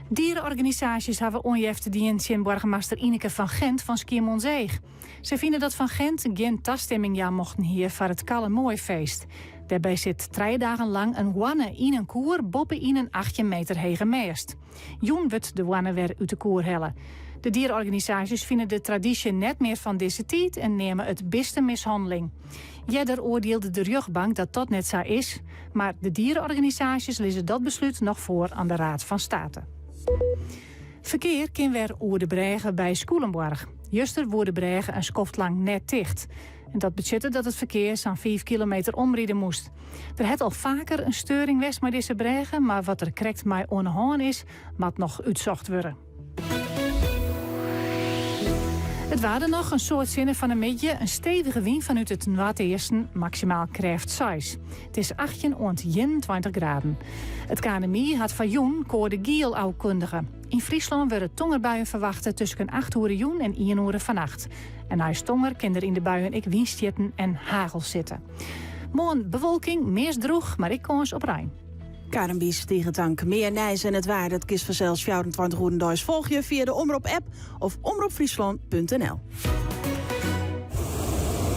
Dierenorganisaties hebben onjefte die in burgemeester Ineke van Gent van Schiermonnikoog. Ze vinden dat Van Gent geen tasstemming mochten hier voor het Kalle Mooi feest. Daarbij zit 3 dagen lang een wanne in een koer boppen in een 18 meter hege meest. Joen wordt de wanne weer uit de koer hellen. De dierenorganisaties vinden de traditie net meer van deze tijd en nemen het beste mishandeling. Jeder oordeelde de rechtbank dat dat net zo is, maar de dierenorganisaties lezen dat besluit nog voor aan de Raad van State. Verkeer kan weer over de bregen bij Scoelenborg. Juster wordt de bregen een skoft lang net dicht. En dat betekent dat het verkeer zo'n 5 kilometer omrijden moest. Er had al vaker een steuring west met deze bregen, maar wat er correct mij onhaan is, moet nog uitzocht worden. Het waren nog een soort zinnen van een beetje een stevige wind vanuit het noordesten, maximaal kracht 6. Het is 18 und 21 graden. Het KNMI had van Joen code geel aankondigen. In Friesland werden tongerbuien verwachten tussen 8 uur joen en 1 uur vannacht. En na tonger kan er in de buien ik windstjetten en hagel zitten. Morgen bewolking, meest droeg, maar ik kans op Rijn. Karen Bies tegen dank. Meer Nijs en het waar. Dat kist vanzelfs 24 uur duis. Volg je via de Omroep-app of omroepfriesland.nl.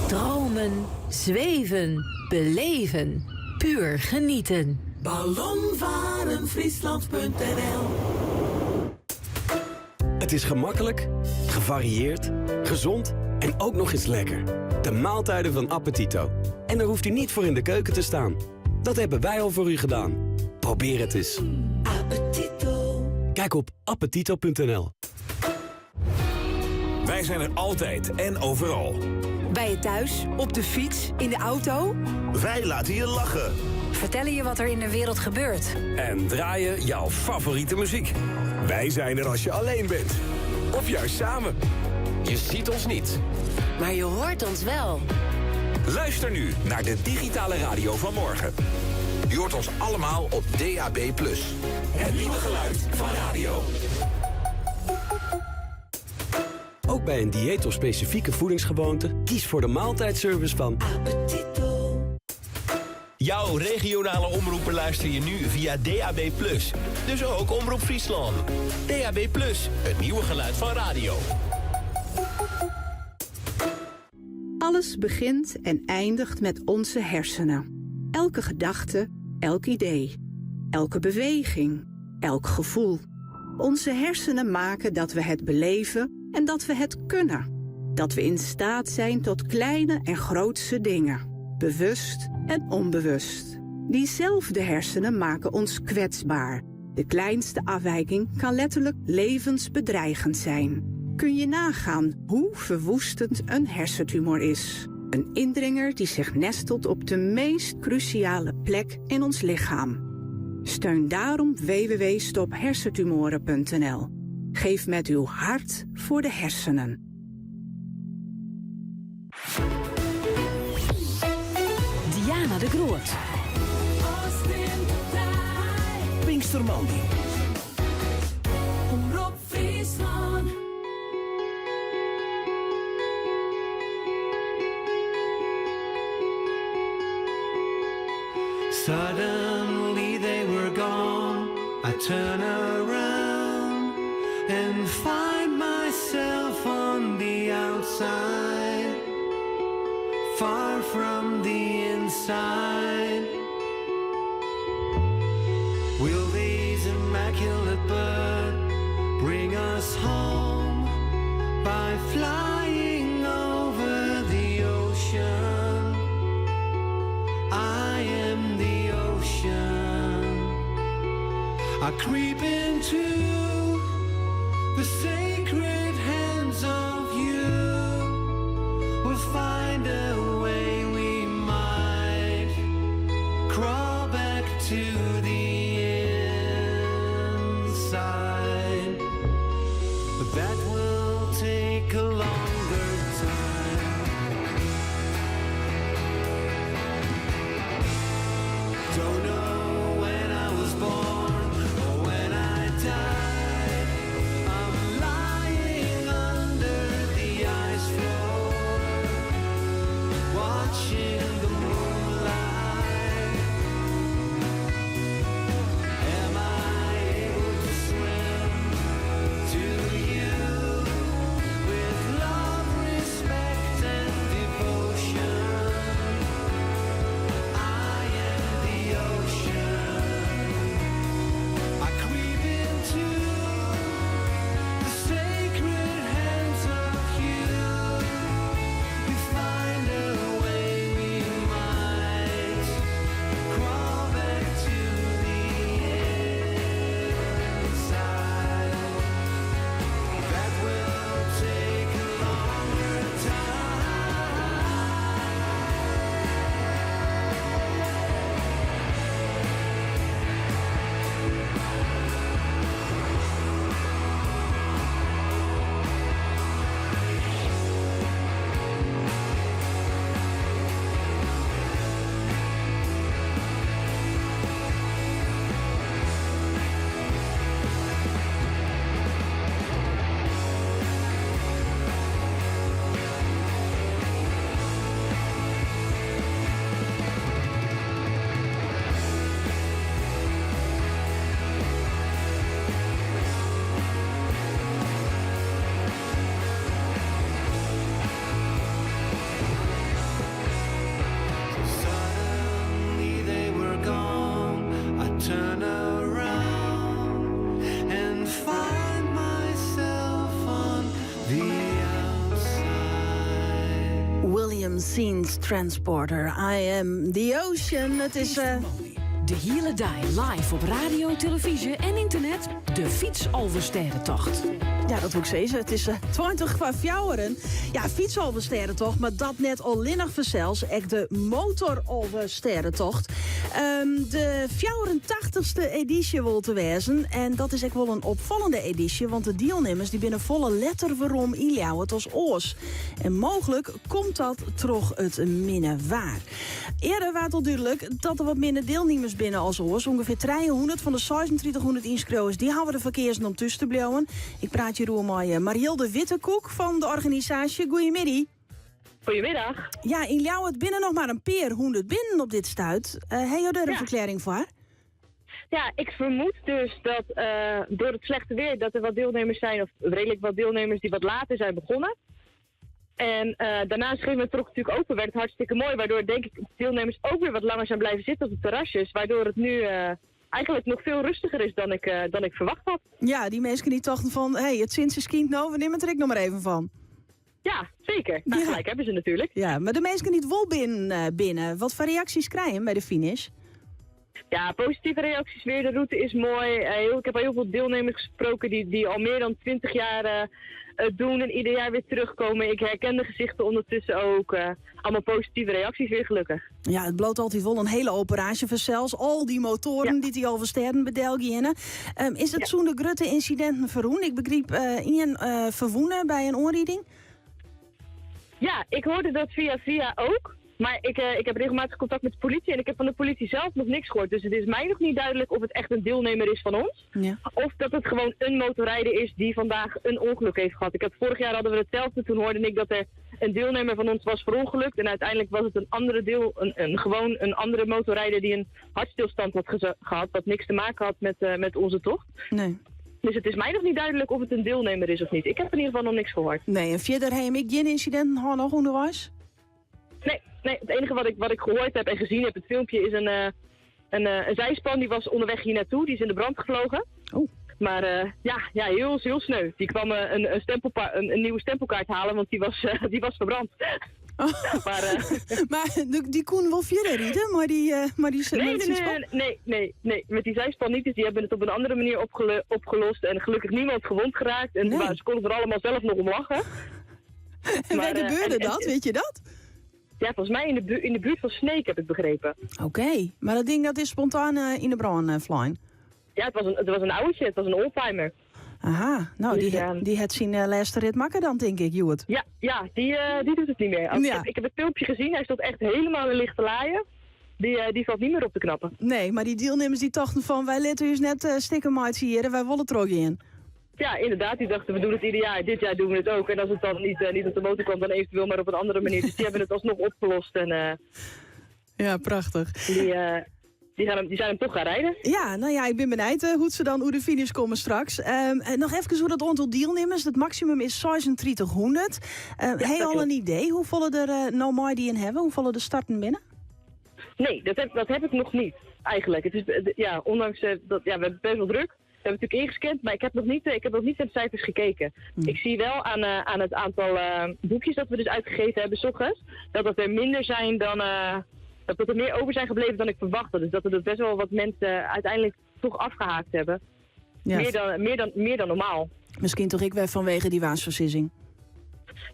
Dromen, zweven, beleven, puur genieten. Ballonvarenfriesland.nl. Het is gemakkelijk, gevarieerd, gezond en ook nog eens lekker. De maaltijden van Appetito. En daar hoeft u niet voor in de keuken te staan. Dat hebben wij al voor u gedaan. Probeer het eens. Appetito. Kijk op appetito.nl. Wij zijn er altijd en overal. Bij je thuis, op de fiets, in de auto. Wij laten je lachen. Vertellen je wat er in de wereld gebeurt. En draaien jouw favoriete muziek. Wij zijn er als je alleen bent. Of juist samen. Je ziet ons niet. Maar je hoort ons wel. Luister nu naar de digitale radio van morgen. Je hoort ons allemaal op DAB+. Het nieuwe geluid van radio. Ook bij een dieet of specifieke voedingsgewoonte, kies voor de maaltijdservice van Appetito. Jouw regionale omroepen luister je nu via DAB+. Dus ook Omroep Friesland. DAB+, het nieuwe geluid van radio. Alles begint en eindigt met onze hersenen. Elke gedachte, elk idee, elke beweging, elk gevoel. Onze hersenen maken dat we het beleven en dat we het kunnen. Dat we in staat zijn tot kleine en grootse dingen. Bewust en onbewust. Diezelfde hersenen maken ons kwetsbaar. De kleinste afwijking kan letterlijk levensbedreigend zijn. Kun je nagaan hoe verwoestend een hersentumor is? Een indringer die zich nestelt op de meest cruciale plek in ons lichaam. Steun daarom www.stophersentumoren.nl. Geef met uw hart voor de hersenen. Diana de Groot. Pinkstermandy. Omroep Friesland. Suddenly they were gone. I turn around and find myself on the outside, far from the inside. Will these immaculate birds bring us home by flying over the ocean? I am the ocean. I creep into the sacred hands of you. We'll find a way, we might crawl back to the inside, but that will take a longer time. Don't know when I was born or when I died. I'm lying under the ice floor, watching the moonlight. Am I able to swim to you with love, respect, and devotion? I am the ocean. I creep into the sacred hands of you. We find a way, we might crawl back to the inside. That will take a longer Suddenly they were gone. I turn around and find myself on the outside. William Scene's Transporter. I am the ocean. Het is... De hele dag live op radio, televisie en internet. De Fietsalversterentocht. Ja, dat wil ik zeggen. Het is 20 van fjouweren. Ja, fietsalversterentocht, maar dat net al linnig verzels. Echt de motoralversterentocht. De 84ste editie wil te wezen. En dat is echt wel een opvallende editie. Want de deelnemers die binnen volle letter waarom injouwen het als oors. En mogelijk komt dat toch het minder waar. Eerder was het al duidelijk dat er wat minder deelnemers binnen als oors. Ongeveer 300 van de 3600 inschrijvers die houden de verkeersen om tussen te blijven. Ik praat hier met Marielle de Wittekoek van de organisatie. Goedemiddag. Goedemiddag. Ja, in jou het binnen nog maar een peer 100 binnen op dit stuit. Heb je daar een verklaring voor? Ja, ik vermoed dus dat door het slechte weer dat er wat deelnemers zijn, of redelijk wat deelnemers die wat later zijn begonnen. En daarna is het terug natuurlijk open, werd het hartstikke mooi, waardoor denk ik deelnemers ook weer wat langer zijn blijven zitten op de terrasjes, waardoor het nu eigenlijk nog veel rustiger is dan ik verwacht had. Ja, die mensen die dachten van, het sinds is kind nou, we nemen het er ik nog maar even van. Ja, zeker. Nou, gelijk hebben ze natuurlijk. Ja, maar de mensen niet wel binnen. Wat voor reacties krijgen bij de finish? Ja, positieve reacties weer. De route is mooi. Ik heb al heel veel deelnemers gesproken die al meer dan 20 jaar doen en ieder jaar weer terugkomen. Ik herken de gezichten ondertussen ook. Allemaal positieve reacties weer gelukkig. Ja, het bloot altijd wel een hele operatie voor zelfs al die motoren die die oversterren bij Delgiëne. Is het zo'n de grote incidenten verroen? Ik begreep in verwoenen bij een oorrieding? Ja, ik hoorde dat via ook. Maar ik heb regelmatig contact met de politie en ik heb van de politie zelf nog niks gehoord. Dus het is mij nog niet duidelijk of het echt een deelnemer is van ons. Ja. Of dat het gewoon een motorrijder is die vandaag een ongeluk heeft gehad. Vorig jaar hadden we hetzelfde. Toen hoorde ik dat er een deelnemer van ons was verongelukt. En uiteindelijk was het een andere een andere motorrijder die een hartstilstand had gehad. Wat niks te maken had met onze tocht. Nee. Dus het is mij nog niet duidelijk of het een deelnemer is of niet. Ik heb in ieder geval nog niks gehoord. Nee, en verder heb ik geen incidenten gehad nog onderwijs? Nee, het enige wat ik gehoord heb en gezien heb, het filmpje, is een zijspan. Die was onderweg hier naartoe, die is in de brand gevlogen. Oh. Maar heel sneu. Die kwam een nieuwe stempelkaart halen, want die was verbrand. Oh. Maar die kon wel verder rijden, maar die Nee, met die zijspan niet. Dus die hebben het op een andere manier opgelost en gelukkig niemand gewond geraakt. En ze konden er allemaal zelf nog om lachen. En waar gebeurde dat, weet je dat? Ja, volgens mij in de buurt van Sneek heb ik begrepen. Oké, maar dat ding dat is spontaan in de brand flying? Ja, het was een oudje, het was een oldtimer. Aha, nou dus, die had zijn laatste rit makken dan, denk ik, Joet. Ja, die doet het niet meer. Ik heb het filmpje gezien, hij stond echt helemaal in lichte laaien. Die valt niet meer op te knappen. Nee, maar die deelnemers die dachten van, wij laten dus net stickermaats hier en wij willen er ook in. Ja, inderdaad. Die dachten, we doen het ieder jaar. Dit jaar doen we het ook. En als het dan niet op de motor kwam, dan eventueel maar op een andere manier. Dus die hebben het alsnog opgelost. En, ja, prachtig. Die zijn hem toch gaan rijden. Ja, nou ja, ik ben benieuwd hoe ze dan hoe de finish komen straks. Nog even hoe dat aantal deelnemers. Het maximum is 3600. Heb je al een idee hoeveel er nou mooi die in hebben? Hoeveel er starten binnen? Nee, dat heb ik nog niet, eigenlijk. Het is, ondanks dat we hebben best wel druk. We hebben natuurlijk ingescand, maar ik heb nog niet naar de cijfers gekeken. Ik zie wel aan het aantal boekjes dat we dus uitgegeven hebben 's ochtends, dat er minder zijn dan, dat er meer over zijn gebleven dan ik verwachtte. Dus dat er best wel wat mensen uiteindelijk toch afgehaakt hebben. Ja. Meer dan normaal. Misschien toch ik weer vanwege die waarschuwing.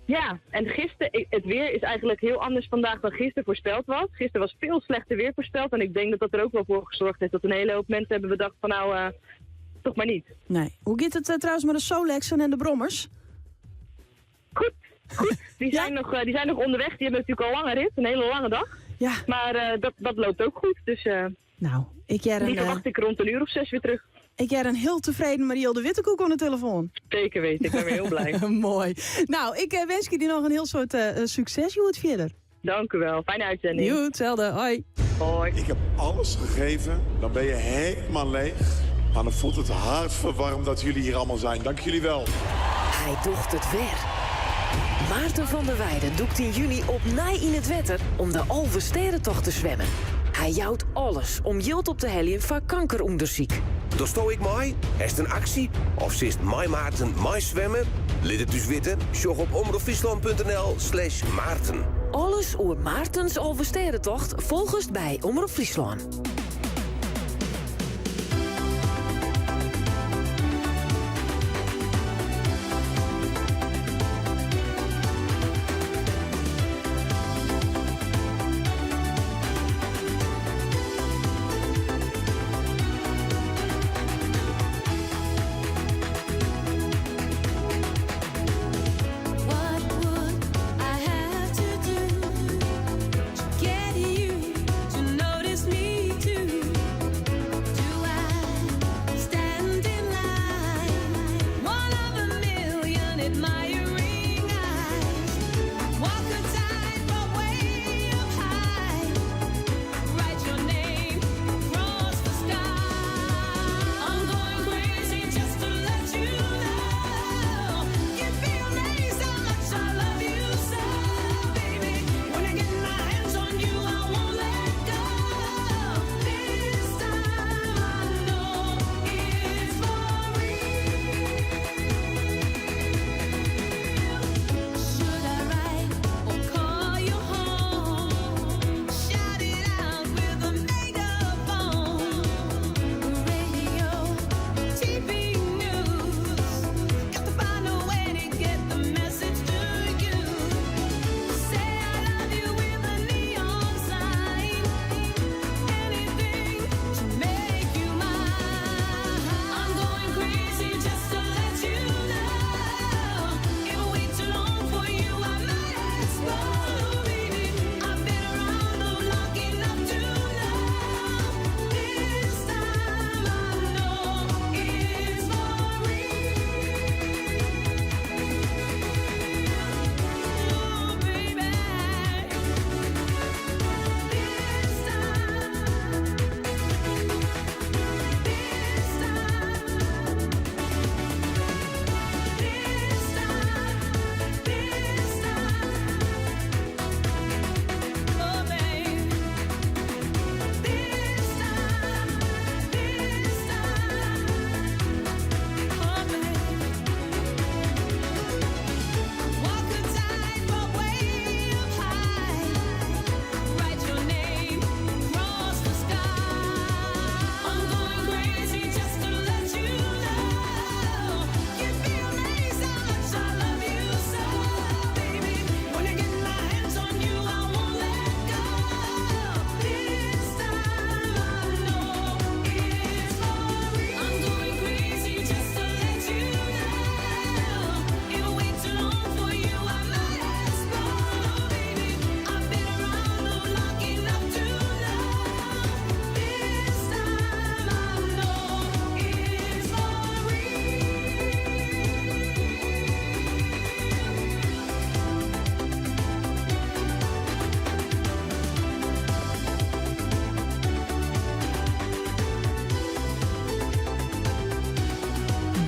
Ja, en gisteren, het weer is eigenlijk heel anders vandaag dan gisteren voorspeld was. Gisteren was veel slechter weer voorspeld en ik denk dat er ook wel voor gezorgd heeft dat een hele hoop mensen hebben bedacht van nou, toch maar niet. Nee. Hoe gaat het trouwens met de Solexen en de Brommers? Goed. Die zijn nog onderweg. Die hebben natuurlijk al lange rit, een hele lange dag. Ja. Maar dat loopt ook goed. Dus die verwacht ik rond 6:00 weer terug. Ik heb een heel tevreden Marielle de Wittekoek aan de telefoon. Zeker weten, ik ben weer heel blij. Mooi. Nou, ik wens je nog een heel soort succes. Hoe het verder? Dank u wel, fijne uitzending. Joe, hetzelfde. Hoi. Hoi. Ik heb alles gegeven, dan ben je helemaal leeg. Maar dan voelt het hart verwarmd dat jullie hier allemaal zijn. Dank jullie wel. Hij docht het weer. Maarten van der Weijden doekt in juni op Nij in het Wetter om de Alversterentocht te zwemmen. Hij jouwt alles om jild op te helien van kankeronderzoek. Dan sto ik mij, is het een actie? Of zist mij Maarten mij zwemmen? Lid het dus weten? Sjog op omroepfriesland.nl/Maarten. Alles oer Maartens Alversterentocht volgest bij Omroep Friesland. Get you to notice me too.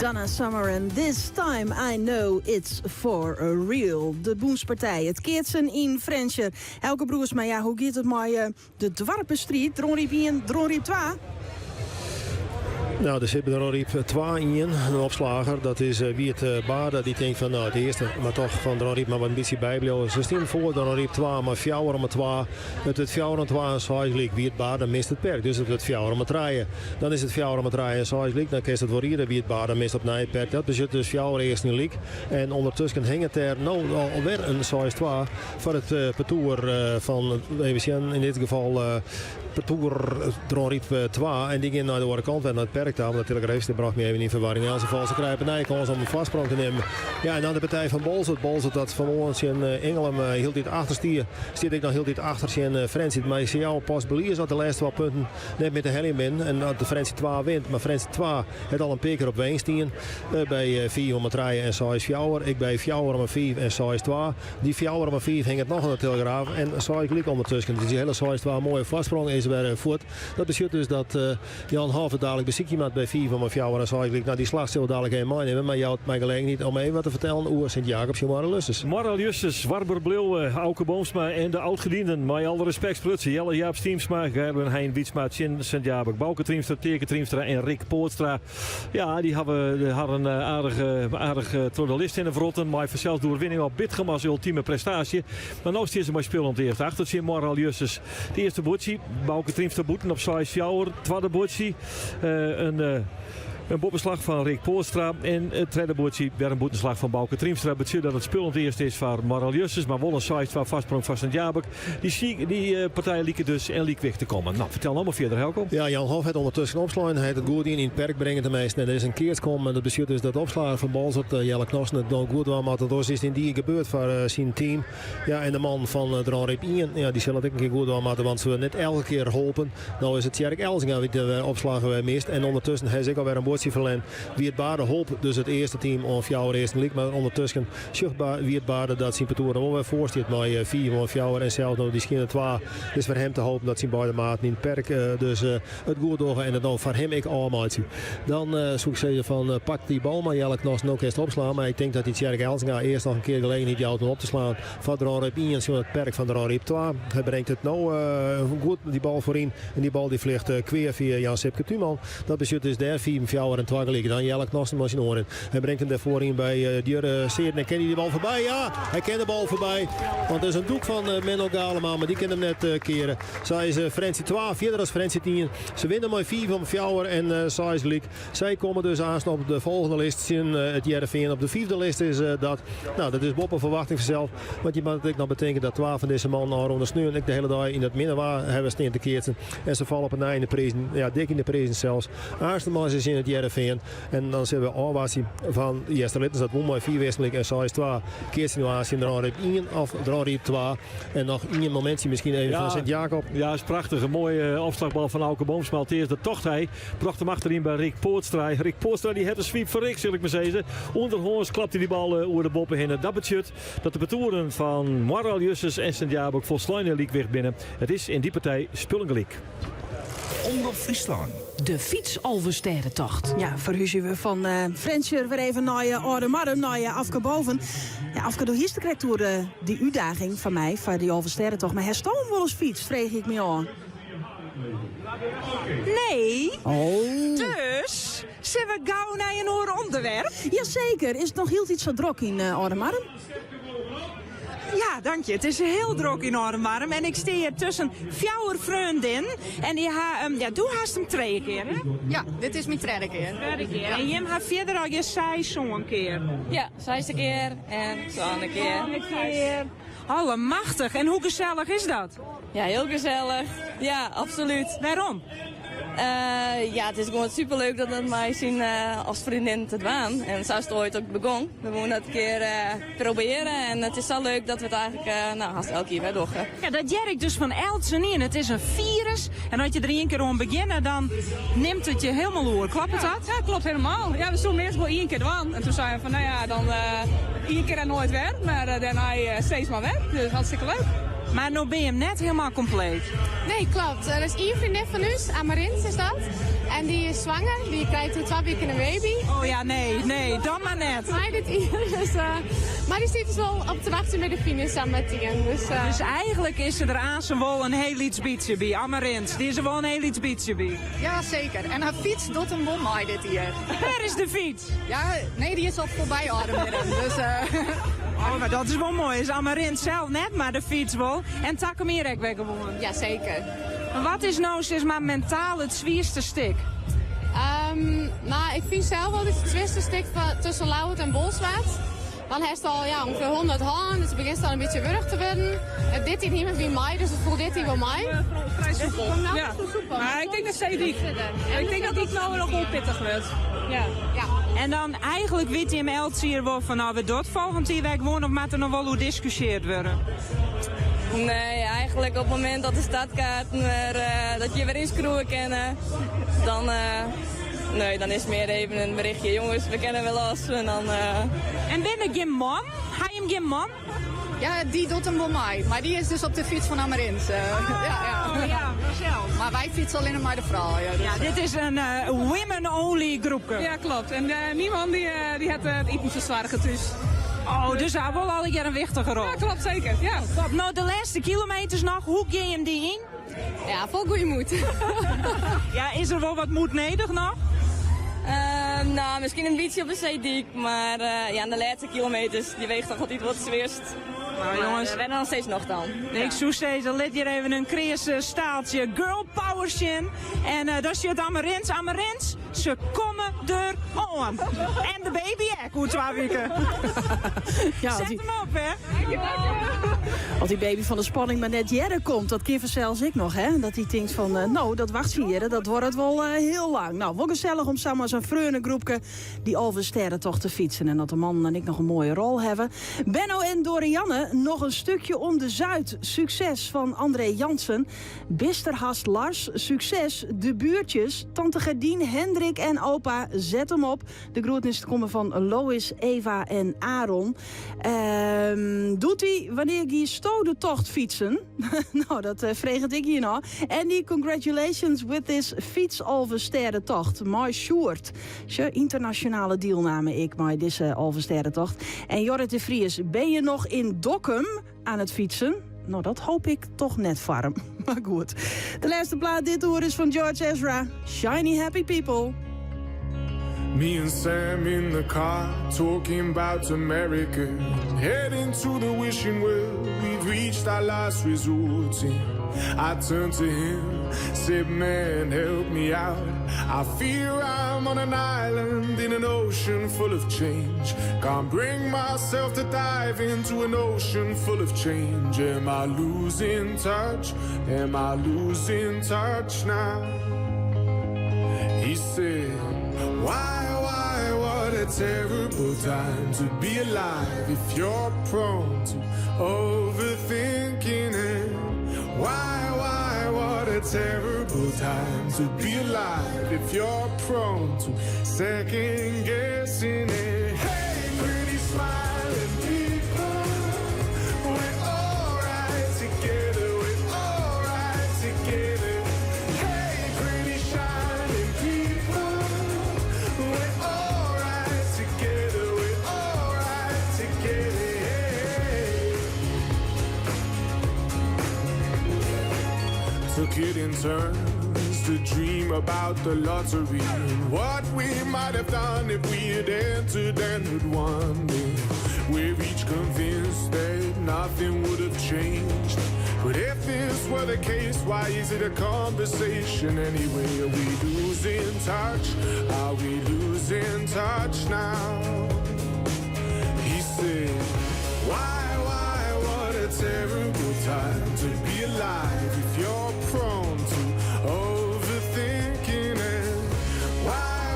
Donna Summer and This Time I Know It's For Real. De Boenspartij, het Keertsen in Frencher. Elke broers, maar ja, hoe gaat het met de Dwarpenstriet? Dronriep 1, Dronriep 2? Nou, er zit er al 2 in, een opslager. Dat is Wiert Baarda. Die denkt van, nou, het eerste, maar toch van Dronriep maar wat een beetje bijblijven. Ze staan voor Dronriep 2, maar 4 om 2. Het 4 om 2 en 6 gelijk. Wiert Baarda mist het perk, dus het 4 om 3. Dan is het 4 om 3 en 6 gelijk. Dan kan het voor hier. Wiert Baarda mist op het perk. Dat bezit dus 4 eerst in leek. En ondertussen hangt er nou alweer een 6-2 voor het parcours van WWCN. In dit geval parcours Dronriep 2. En die gaan naar de andere kant en naar het perk. Dat Telegraaf bracht me even in verwarring. Ja, ze valse kruipen. Nee, kans om een vastsprong te nemen. Ja, en dan de partij van Bolzert. Bolzert dat van ons in Engeland hield dit achterstier. Stiert ik nog heel dit achter zijn Frensie. Maar ik zie jou pas Beliers dat de laatste 2 punten net met de helling ben. En dat de Frensie 2 wint. Maar Frensie 2 heeft al een peker op Weenstien. Bij 4 om 3 en 6 4. Ik bij 4 om 4 en 6 2. Die 4 om 4 hing het nog aan de Telegraaf. En 6 gelijk ondertussen. Dus die hele 6 2 mooie vastsprong is weer voort. Dat betekent dus dat Jan Halve dadelijk beziek iemand bij 4 van 4 en 6 gelijk. Nou, die slag zullen we dadelijk helemaal nemen. Maar jou mij gelijk niet om even wat te vertellen over Sint-Jacobs en Marel Justus. Marel Justus, Warber Bleeuw, Auke Boomsma en de oudgedienden. Met alle respect sprutsen. Jelle Jaap Stiemsma, Gerben Hein Wietsma, Chin Sint-Jabek, Bouke Triemstra, Teke Triemstra en Rick Poortstra. Ja, die hadden een aardige trodelist in de verrotten. Maar vanzelfs door winning op Bitgem als ultieme prestatie. Maar nu is ze maar spelen om het eerste achtertje. Marel Justus, de eerste bootje. Bouke Triemstra boeten op 6 4. Tweede bootje. Een boppenslag van Rick Poortstra. En het tweede bootje weer een boetenslag van Bouke Triemstra. Betekent dat het spul het eerste is van Marel Justus. Maar wel een site van vastsprong van Sint-Jabek. Die partij lieken dus en liek weg te komen. Nou, vertel nog maar verder, Helco. Ja, Jan Hof heeft ondertussen opslaan. Hij heeft het goed in het perk brengen te meesten. En er is een keer komen. En dat betekent dus dat opslagen van Bolzert, Jelle Knossen, het dan goed was. Maar dat is in die gebeurd voor zijn team. Ja, en de man van Dronriep 1. Ja, die zal het ook een keer goed was. Want ze net elke keer geholpen. Nou is het Tjerk Elzinga die de opslagen weer mist. En ondertussen heeft ik alweer een bootje verlend. Wie het Baarden hulp, dus het eerste team of jouw eerste league. Maar ondertussen wie het Baarden dat zijn parcours er wel weer voorstiert. Maar 4 of jouw en zelfs nog die schinnen 2. Dus voor hem te hopen dat zijn beide maat niet perk. Dus het goed doorgaan en het dan voor hem ik allemaal zien. Dan zoek ze van pak die bal, maar Jelle Knossen ook eerst opslaan. Maar ik denk dat die Tjerk Elzinga eerst nog een keer gelegen niet jou op te slaan. Van Dronriep 1 en het perk van Dronriep 2. Hij brengt het nou goed die bal voorin. En die bal die vliegt kweer via Jan Sipke Tuman. Dat betekent dus daar 4 4 en 2 gelegen. Dan Jelle Knossen maar zijn oren. Hij brengt hem daarvoor in bij Djurre Seeren. En ken hij die bal voorbij? Ja, hij kent de bal voorbij. Want er is een doek van Menno Galema, maar die kan hem net keren. Zij is Frensie 2, verder als Frensie 10. Ze winnen maar 4 van 4 en 6 gelijk. Zij komen dus aan op de volgende list. Het JRV op de 4e list is dat. Nou, dat is Bob een verwachting vanzelf. Want je moet nog betekenen dat 12 van deze man naar onder sneeuw. Ik de hele dag in het midden waar hebben steen te keerten. En ze vallen op een in de prijzen. Ja, dik in de prijzen zelfs. Aanstemman is in het JRV. En dan zien we Alwazi van Jester Littens. Dat won maar 4 wisseling en 6 2. Keert nu aan in Dronriep 1 of Dronriep 2. En nog een momentje misschien even van Sint-Jacob. Ja, is prachtig. Een mooie opslagbal van Auke Boomsma. Het eerste tocht hij. Bracht hem achterin bij Rick Poortstra. Rick Poortstra die heeft een sweep voor Rick, zal ik maar zeggen. Onderhoorns klapte die bal over de boppen heen. Dat betekent dat de betouren van Marel Justus en Sint-Jabek voor Sluinen liek weg binnen. Het is in die partij Spullengeliek. Omroep Friesland. De fietsalversterentocht. Ja, verhuizen we van Frencher weer even naar Oude Marm, naar Afke Boven. Ja, Afke, door hier krijgt door die uitdaging van mij, van die Alversterentocht. Maar herstoom wel eens fiets, vreeg ik me aan. Nee. Oh. Dus, zullen we gauw naar een oor onderwerp? Jazeker. Is het nog heel iets zo druk in Oude Marm? Ja, dank je. Het is heel druk in Oudemarm en ik sta hier tussen 4 vrienden en doe haast hem 2 keer, hè? Ja, dit is mijn 3e keer. Ja. En Jim gaat verder al je zei zo'n keer. Ja, 6e keer en zo'n keer. Allemachtig. En hoe gezellig is dat? Ja, heel gezellig. Ja, absoluut. Waarom? Ja, het is gewoon superleuk dat het mij zien als vriendin te doen. En zo is het ooit ook begonnen. We moeten het een keer proberen. En het is zo leuk dat we het eigenlijk haast elke keer weer doen. Ja, dat jerk dus van Eltsen in. Het is een virus. En als je er 1 keer om beginnen, dan neemt het je helemaal door. Klopt het dat? Ja, klopt helemaal. Ja, we stonden eerst wel 1 keer aan. En toen zeiden we van, nou ja, dan 1 keer en nooit weer. Maar daarna steeds maar weer. Dus hartstikke leuk. Maar nu ben je hem net helemaal compleet. Nee, klopt. Er is 1 vriendin van ons, Amarins is dat. En die is zwanger, die krijgt 2 weken een baby. Oh ja, nee, dan maar net. Maar die zit dus wel op te wachten met de finish samen met Tien. Dus eigenlijk is ze er aan ze wel een heel iets beetje bij. Amarins, die is er wel een heel iets beetje bij. Ja, zeker. En haar fiets doet een bom mij dit hier. Waar is de fiets? Ja, nee, die is al voorbij ademeren. Dus, Oh, maar dat is wel mooi. Is Amarins zelf net, maar de fiets wel. En Takemirek weggewonnen. Ja, zeker. Maar wat is nou zeg maar mentaal het zwierste stuk? Nou, ik vind zelf wel dat het zwierste stuk tussen Lauwert en Bolsward. Dan heeft al ongeveer 100 handen, dus het begint al een beetje wurg te worden. Dit hier niet meer bij mij, dus het voelt dit hier bij mij. Vrij soepel. Ja, maar ik denk dat zij die. Ik denk dat die nou nog wel pittig wordt. Ja. En dan eigenlijk weet hij hem Eltsier wel van nou we doodval, want die werkt gewoon of maakt er nog wel hoe discussieerd worden. Nee, eigenlijk op het moment dat de stadkaarten weer, dat je weer eens kroegen kennen, dan, nee, dan is het meer even een berichtje. Jongens, we kennen wel los. En dan... En ben ik geen man? Ga je hem geen man? ja, die doet hem bij mij. Maar die is dus op de fiets van Amarins. Ja, zelf. Maar wij fietsen alleen maar de vrouw. Ja, dus, dit is een women-only groepje. Ja, klopt. En niemand die had het iets te zwaar dus. Oh, dus hij wil al een keer een wichtige rol. Ja, klopt, zeker. Ja. Nou, de laatste kilometers nog, hoe ga je hem die in? Ja, vol goede moed. Ja, is er wel wat moed nodig nog? Nou, misschien een beetje op de zeediek, maar ja, de laatste kilometers, die weegt toch altijd wat zwaarst. Nou jongens, we rennen nog steeds nog dan. Ik zou zeggen, let hier even een krees staaltje girl power shin. En dat is het Amarins, ze komen er aan. En de baby ook, hoe 2 weken. Ja, zet hem op, hè. Als die baby van de spanning maar net jaren komt, dat keer zelfs ik nog, hè. Dat hij denkt van, nou, dat wacht jaren, dat wordt het wel heel lang. Nou, wel gezellig om samen als een vreugdegroepje die over sterrentocht te fietsen. En dat de man en ik nog een mooie rol hebben. Benno en Dorianne, nog een stukje om de Zuid. Succes van André Jansen. Bisterhast Lars, succes. De buurtjes, tante Gerdien, Hendrik en opa, zet hem op. De groeten is te komen van Lois, Eva en Aaron. Doet hij wanneer die stodentocht fietsen? Nou, dat vreeg ik hier nog. En die congratulations with this fietsalve sterrentocht. My Sjoerd. Internationale deelname ik maar deze alve sterrentocht. En Jorrit de Vries, ben je nog in Dokkum aan het fietsen? Nou, dat hoop ik toch net voor hem. Maar goed. De laatste plaat dit uur is van George Ezra. Shiny Happy People. Me and Sam in the car, talking about America. Heading to the wishing well, we've reached our last resort. I turned to him, said, man, help me out. I fear I'm on an island in an ocean full of change. Can't bring myself to dive into an ocean full of change. Am I losing touch? Am I losing touch now? He said, why, what a terrible time to be alive if you're prone to overthinking it. Why, what a terrible time to be alive if you're prone to second guessing it. Hey, pretty smiling people, we're alright together, we're alright together. Hey, pretty shining people, we're alright together, we're alright together. Took it in turns to dream about the lottery and what we might have done if we had entered and had won it. We're each convinced that nothing would have changed. But if this were the case, why is it a conversation anyway? Are we losing touch? Are we losing touch now? He said, why, what a terrible time to be alive if you're prone to overthinking it. Why,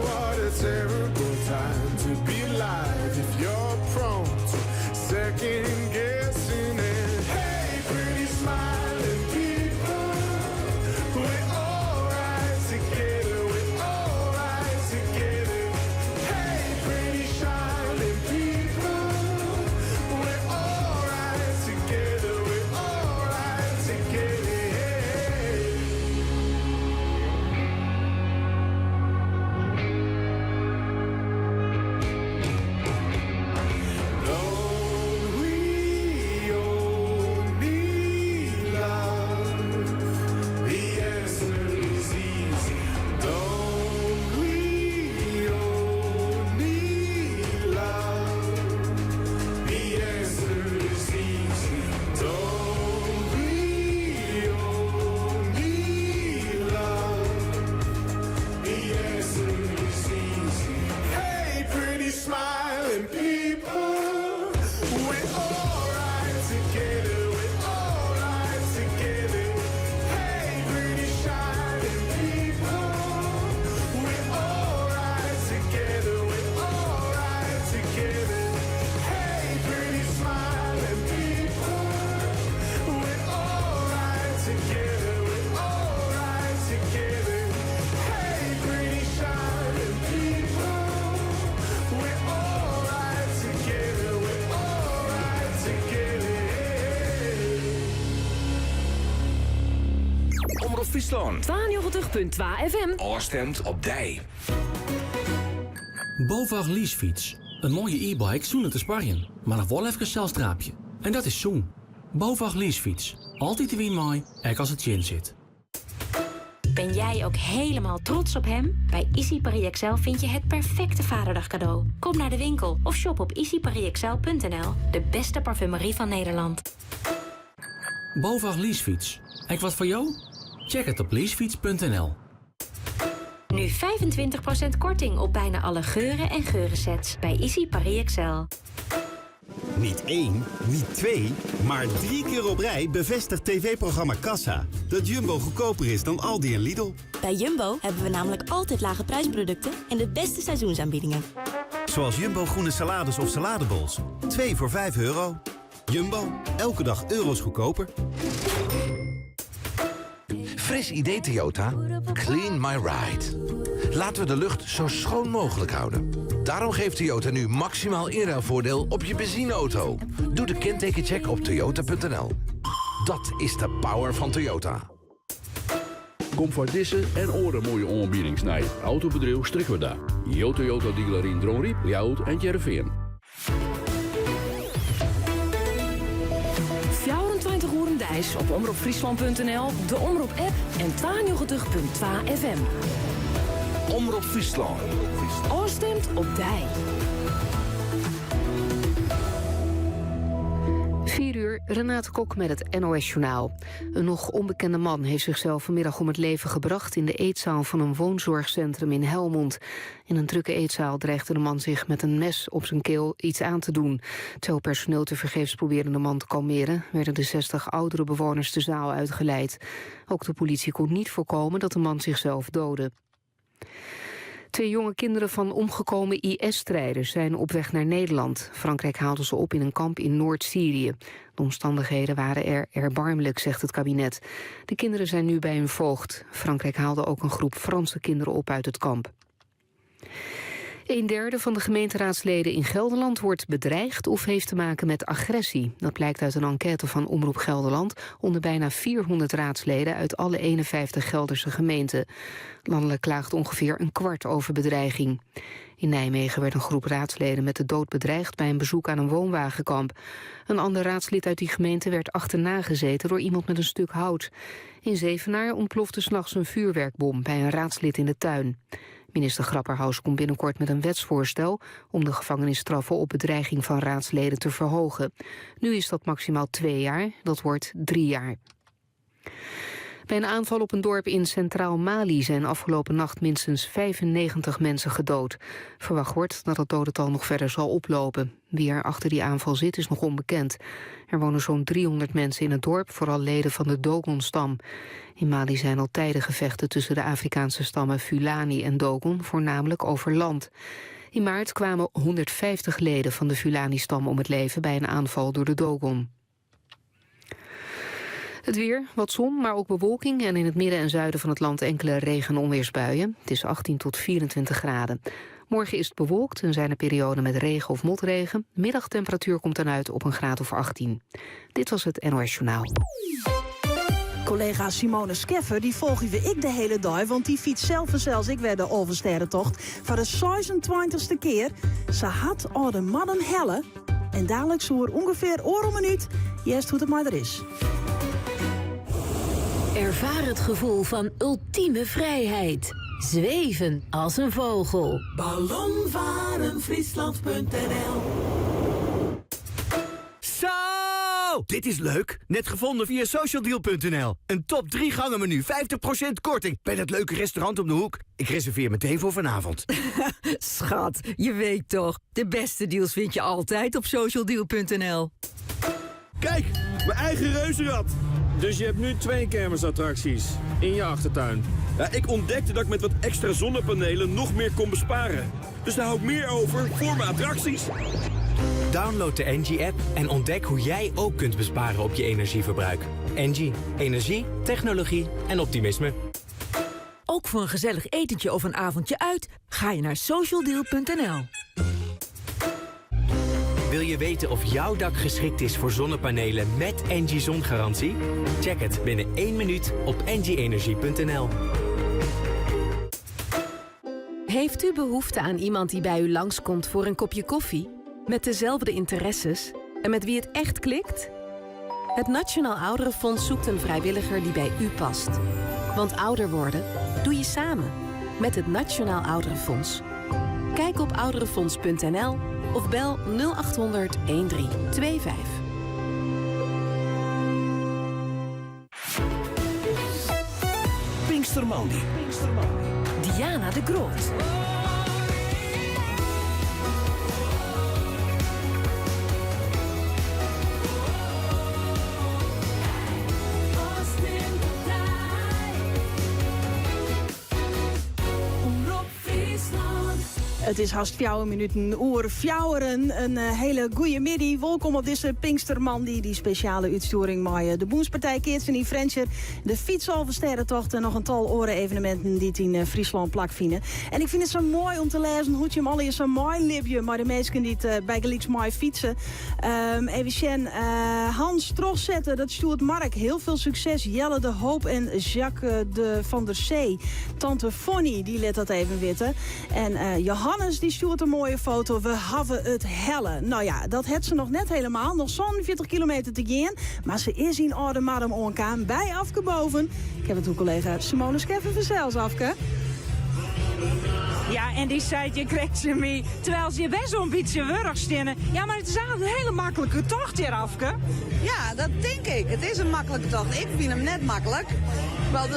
what a terrible time to be alive if you're prone to second guessing it. Hey, pretty smiling people, we're alright together, we're alright together. Hey, pretty shining people, we're alright together, we're alright together. Omroep Friesland. 92.2 FM. Oorstemt op dij. BOVAG leasefiets. Een mooie e-bike zonder te sparren, maar nog wel even zelfstraapje. En dat is zoen. BOVAG leasefiets. Altijd de wien mooi, ook als het chin zit. Ben jij ook helemaal trots op hem? Bij Easy Paris Excel vind je het perfecte vaderdag cadeau. Kom naar de winkel of shop op easyparisexcel.nl. De beste parfumerie van Nederland. BOVAG leasefiets. En wat voor jou? Check het op leasefiets.nl. Nu 25% korting op bijna alle geuren en geurensets bij Easy Paris Excel. Niet 1, niet 2, maar 3 keer op rij bevestigt tv-programma Kassa dat Jumbo goedkoper is dan Aldi en Lidl. Bij Jumbo hebben we namelijk altijd lage prijsproducten en de beste seizoensaanbiedingen. Zoals Jumbo groene salades of saladebols. 2 voor €5. Jumbo, elke dag euro's goedkoper. Fris idee Toyota. Clean my ride. Laten we de lucht zo schoon mogelijk houden. Daarom geeft Toyota nu maximaal inruilvoordeel op je benzineauto. Doe de kentekencheck op toyota.nl. Dat is de power van Toyota. Kom voor deze en oren mooie aanbiedings naar Autobedrijf Strikweda. Jo Toyota dealer in Dronriep, Ljouwert en Jereveen. 24 uur Dijs op omroepfriesland.nl, de Omroep-app en 92.2 FM. Omroep Friesland. Oorstemt op dij. 4 uur, Renate Kok met het NOS-journaal. Een nog onbekende man heeft zichzelf vanmiddag om het leven gebracht in de eetzaal van een woonzorgcentrum in Helmond. In een drukke eetzaal dreigde de man zich met een mes op zijn keel iets aan te doen. Terwijl personeel tevergeefs probeerde de man te kalmeren, werden de 60 oudere bewoners de zaal uitgeleid. Ook de politie kon niet voorkomen dat de man zichzelf doodde. 2 jonge kinderen van omgekomen IS-strijders zijn op weg naar Nederland. Frankrijk haalde ze op in een kamp in Noord-Syrië. De omstandigheden waren erbarmelijk, zegt het kabinet. De kinderen zijn nu bij hun voogd. Frankrijk haalde ook een groep Franse kinderen op uit het kamp. 1/3 van de gemeenteraadsleden in Gelderland wordt bedreigd of heeft te maken met agressie. Dat blijkt uit een enquête van Omroep Gelderland onder bijna 400 raadsleden uit alle 51 Gelderse gemeenten. Landelijk klaagt ongeveer een kwart over bedreiging. In Nijmegen werd een groep raadsleden met de dood bedreigd bij een bezoek aan een woonwagenkamp. Een ander raadslid uit die gemeente werd achterna gezeten door iemand met een stuk hout. In Zevenaar ontplofte 's nachts een vuurwerkbom bij een raadslid in de tuin. Minister Grapperhaus komt binnenkort met een wetsvoorstel om de gevangenisstraffen op bedreiging van raadsleden te verhogen. Nu is dat maximaal 2 jaar, dat wordt 3 jaar. Bij een aanval op een dorp in Centraal Mali zijn afgelopen nacht minstens 95 mensen gedood. Verwacht wordt dat het dodental nog verder zal oplopen. Wie er achter die aanval zit is nog onbekend. Er wonen zo'n 300 mensen in het dorp, vooral leden van de Dogon-stam. In Mali zijn al tijden gevechten tussen de Afrikaanse stammen Fulani en Dogon, voornamelijk over land. In maart kwamen 150 leden van de Fulani-stam om het leven bij een aanval door de Dogon. Het weer, wat zon, maar ook bewolking en in het midden en zuiden van het land enkele regen- en onweersbuien. Het is 18 tot 24 graden. Morgen is het bewolkt en zijn er perioden met regen of motregen. Middagtemperatuur komt dan uit op een graad of 18. Dit was het NOS Journaal. Collega Simone Skeffer, die volgen we ik de hele dag, want die fietst zelf en zelfs ik weer de Oversterrentocht voor de 26e keer. Ze had al de madden helle en dadelijk zo ongeveer een minuut. Eerst hoe het maar er is. Ervaar het gevoel van ultieme vrijheid. Zweven als een vogel. Ballonvarenfriesland.nl. Zo! Dit is leuk. Net gevonden via socialdeal.nl. Een top 3 gangen menu, 50% korting. Bij dat leuke restaurant om de hoek. Ik reserveer meteen voor vanavond. Schat, je weet toch. De beste deals vind je altijd op socialdeal.nl. Kijk, mijn eigen reuzenrad. Dus je hebt nu 2 kermisattracties in je achtertuin. Ja, ik ontdekte dat ik met wat extra zonnepanelen nog meer kon besparen. Dus daar hou ik meer over voor mijn attracties. Download de Engie-app en ontdek hoe jij ook kunt besparen op je energieverbruik. Engie, energie, technologie en optimisme. Ook voor een gezellig etentje of een avondje uit, ga je naar socialdeal.nl. Wil je weten of jouw dak geschikt is voor zonnepanelen met Engie zongarantie? Check het binnen 1 minuut op engieenergie.nl. Heeft u behoefte aan iemand die bij u langskomt voor een kopje koffie? Met dezelfde interesses en met wie het echt klikt? Het Nationaal Ouderenfonds zoekt een vrijwilliger die bij u past. Want ouder worden doe je samen met het Nationaal Ouderenfonds. Kijk op ouderenfonds.nl of bel 0800 1325. Pinkstermandi. Diana de Groot. Het is haast 4 minuten oer fjouweren. Een hele goeie middag. Welkom op deze Pinkstermandi. Die speciale uitsturing met de Boenspartij Keertsen in Frencher. De fietsalversterrentocht en nog een tal oren-evenementen die het in Friesland plakvinden. En ik vind het zo mooi om te lezen hoe je hem al zo mooi lipje. Maar de mensen die het bij gelijks mooi fietsen. Even zien. Hans Troszetten, dat stuurt Mark. Heel veel succes. Jelle de Hoop en Jacques de Van der Zee. Tante Fonny, die let dat even weten. En Johannes, die stuurt een mooie foto. We hebben het helle. Nou ja, dat heeft ze nog net helemaal. Nog zo'n 40 kilometer te gaan. Maar ze is in orde madam onkaan bij Afke boven. Ik heb het uw collega Simone Skeffen verzels, Afke. Ja, en die zei, je krijgt ze mee, terwijl ze je best wel een beetje wurg stinnen. Ja, maar het is eigenlijk een hele makkelijke tocht hier, Afke. Ja, dat denk ik. Het is een makkelijke tocht. Ik vind hem net makkelijk. Want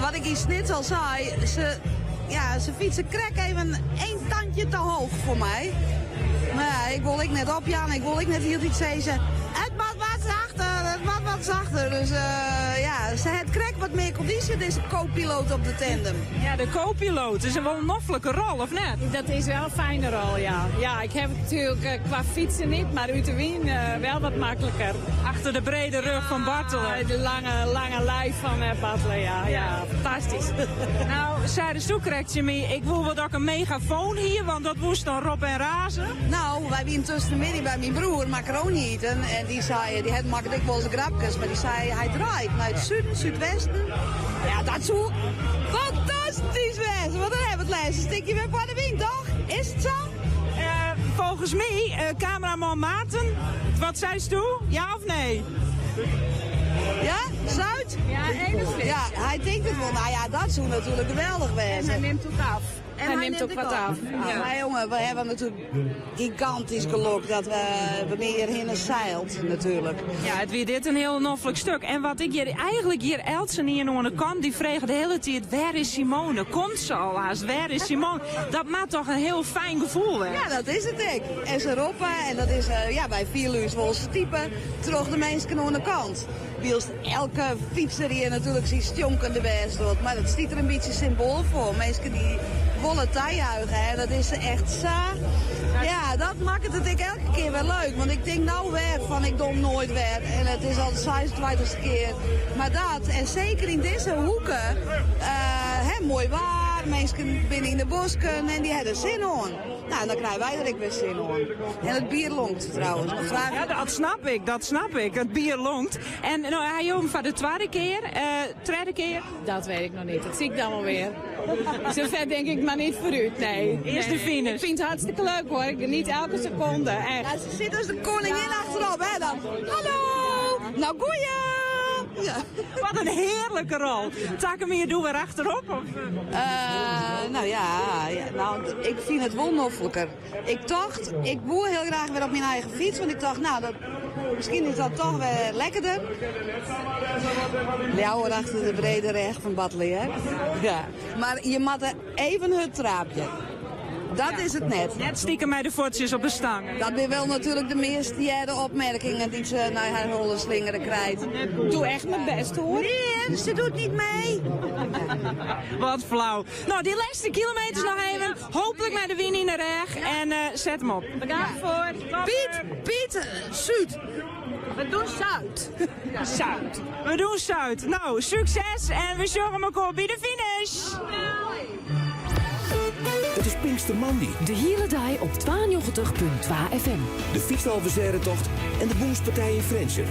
wat ik iets net al zei, ze fietsen krek even 1 tandje te hoog voor mij. Maar ja, ik wil net op, Jan. Ik wil net heel iets zeggen. Het mag wat zachter. Dus ze heeft krek wat meer conditie, deze co-piloot op de tandem. Ja, de co-piloot is een wel een noffelijke rol, of net? Dat is wel een fijne rol, ja. Ja, ik heb het natuurlijk qua fietsen niet, maar uit de wien wel wat makkelijker. Achter de brede rug van Bartelen. De lange lijf van Bartelen, ja, fantastisch. Nou, zei de zoekrechtje mee, ik wil wel dat een megafoon hier, want dat moest dan Rob en Razen. Nou, wij waren tussen de middag bij mijn broer macaroni eten en die zei, die had makkelijk ik wel eens grapjes, maar die zei, hij draait naar het zuiden, zuidwesten. Ja, dat zou fantastisch wezen, want dan hebben we het laatste stukje weer van de wind, toch? Is het zo? Volgens mij, cameraman Maarten, wat zei ze toe? Ja of nee? Ja, Zuid? Ja, enigszins. Ja, hij denkt het wel. Nou ja, dat zou natuurlijk geweldig wezen. En hij neemt ook af. En hij neemt ook wat af. Ja. Maar jongen, we hebben natuurlijk gigantisch geluk dat we meer heen zeilt natuurlijk. Ja, het weer dit een heel noffelijk stuk. En wat ik hier Elsen hier aan de kant, die vreeg de hele tijd, waar is Simone? Komt ze al haast? Waar is Simone? Dat maakt toch een heel fijn gevoel, hè? Ja, dat is het ik. En ze roepen en dat is bij 4 uur wel typen terug de mensen aan de kant. Wielst elke fietser hier natuurlijk ziet stonken de best doet. Maar dat stiet er een beetje symbool voor. Mensen die volle juichen, hè. Dat is echt zo. Ja, dat maakt het elke keer wel leuk. Want ik denk nou weer van ik doe nooit weer. En het is al de 26e keer. Maar dat, en zeker in deze hoeken, mooi waar. Mensen binnen in de bosken en die hebben zin aan. Nou, dan krijgen wij er ook weer zin aan. En het bier longt trouwens. Ja, dat snap ik. Het bier longt. En nou, hij jong van de tweede keer? Dat weet ik nog niet. Dat zie ik dan wel weer. Zover denk ik maar niet vooruit, nee. Eerst de finish. Ik vind het hartstikke leuk hoor. Ik geniet elke seconde, echt. Ja, ze zit dus de koningin achterop, hè dan. Hallo! Nou, goeie! Ja. Wat een heerlijke rol. Takkenmeer doen we achterop? Of? Nou, ik vind het wel noffelijker. Ik woer heel graag weer op mijn eigen fiets, want ik dacht, misschien is dat toch weer lekkerder. Ljouwer achter de brede reg van Batley, hè? Ja. Maar je moet even het traapje. Dat is het net. Net stiekem mij de voetjes op de stang. Dat ben wel natuurlijk de meeste jaren opmerkingen die ze naar haar holle slingeren krijgt. Doe echt mijn best hoor. Nee, ze doet niet mee. Wat flauw. Nou, die laatste kilometers nog even. Hopelijk met de win in de reg. En zet hem op. Bedankt voor. Piet, Zuid. We doen Zuid. Zuid. We doen Zuid. Nou, succes en we zorgen elkaar bij de finish. Het is Pinkstermandi. De hele dag op 92.2 FM. De fietstalverzerentocht en de boomspartij in Friendship.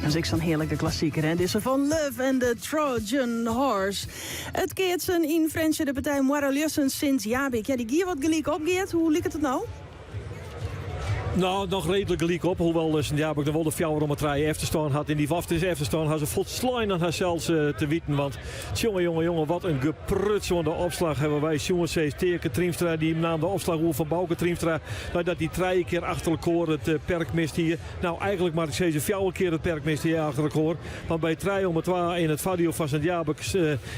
Dat is ook zo'n heerlijke klassieker, hè? Dit is van Love and the Trojan Horse. Het keert zijn in Friendship de partij Moiroljussen sinds Jabik. Ja, die gier wat gelijk op, Geert. Hoe lijkt het nou? Nou, nog redelijk gelijk op. Hoewel Sint-Jabek de wel de fjouwer om het rijden efterstaan had. In die efterstaan had ze volslijn aan haar zelfs te wieten. Want jongen, wat een gepruts aan de opslag hebben wij. Jongens, Teke Triemstra, die nam de opslag over van Bouke Triemstra. Nadat die 3 keer achter elkaar het perk mist hier. Nou, eigenlijk maar ik zei ze 4 keer het perk mist hier achter elkaar. Want bij 3 om het 2 in het vadio van Sint-Jabek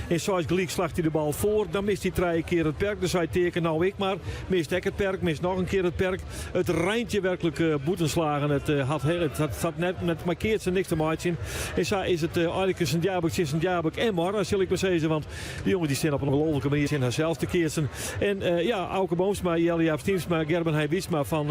in Sois gelijk slacht hij de bal voor. Dan mist hij 3 keer het perk. Dus hij Teke, nou ik maar. Mist ik het perk, mist nog een keer het perk. Het Rijntje werkelijk boetenslagen. Het had net met markeert ze niks te maken. En zo is het eigenlijk Sint-Jabek en maar, dat zal ik maar zeggen. Want die jongens die staan op een ongelofelijke manier in haarzelf te keersen. En Auke Boomsma, Jelliaaf Stiemsma, Gerben Heijwiesma van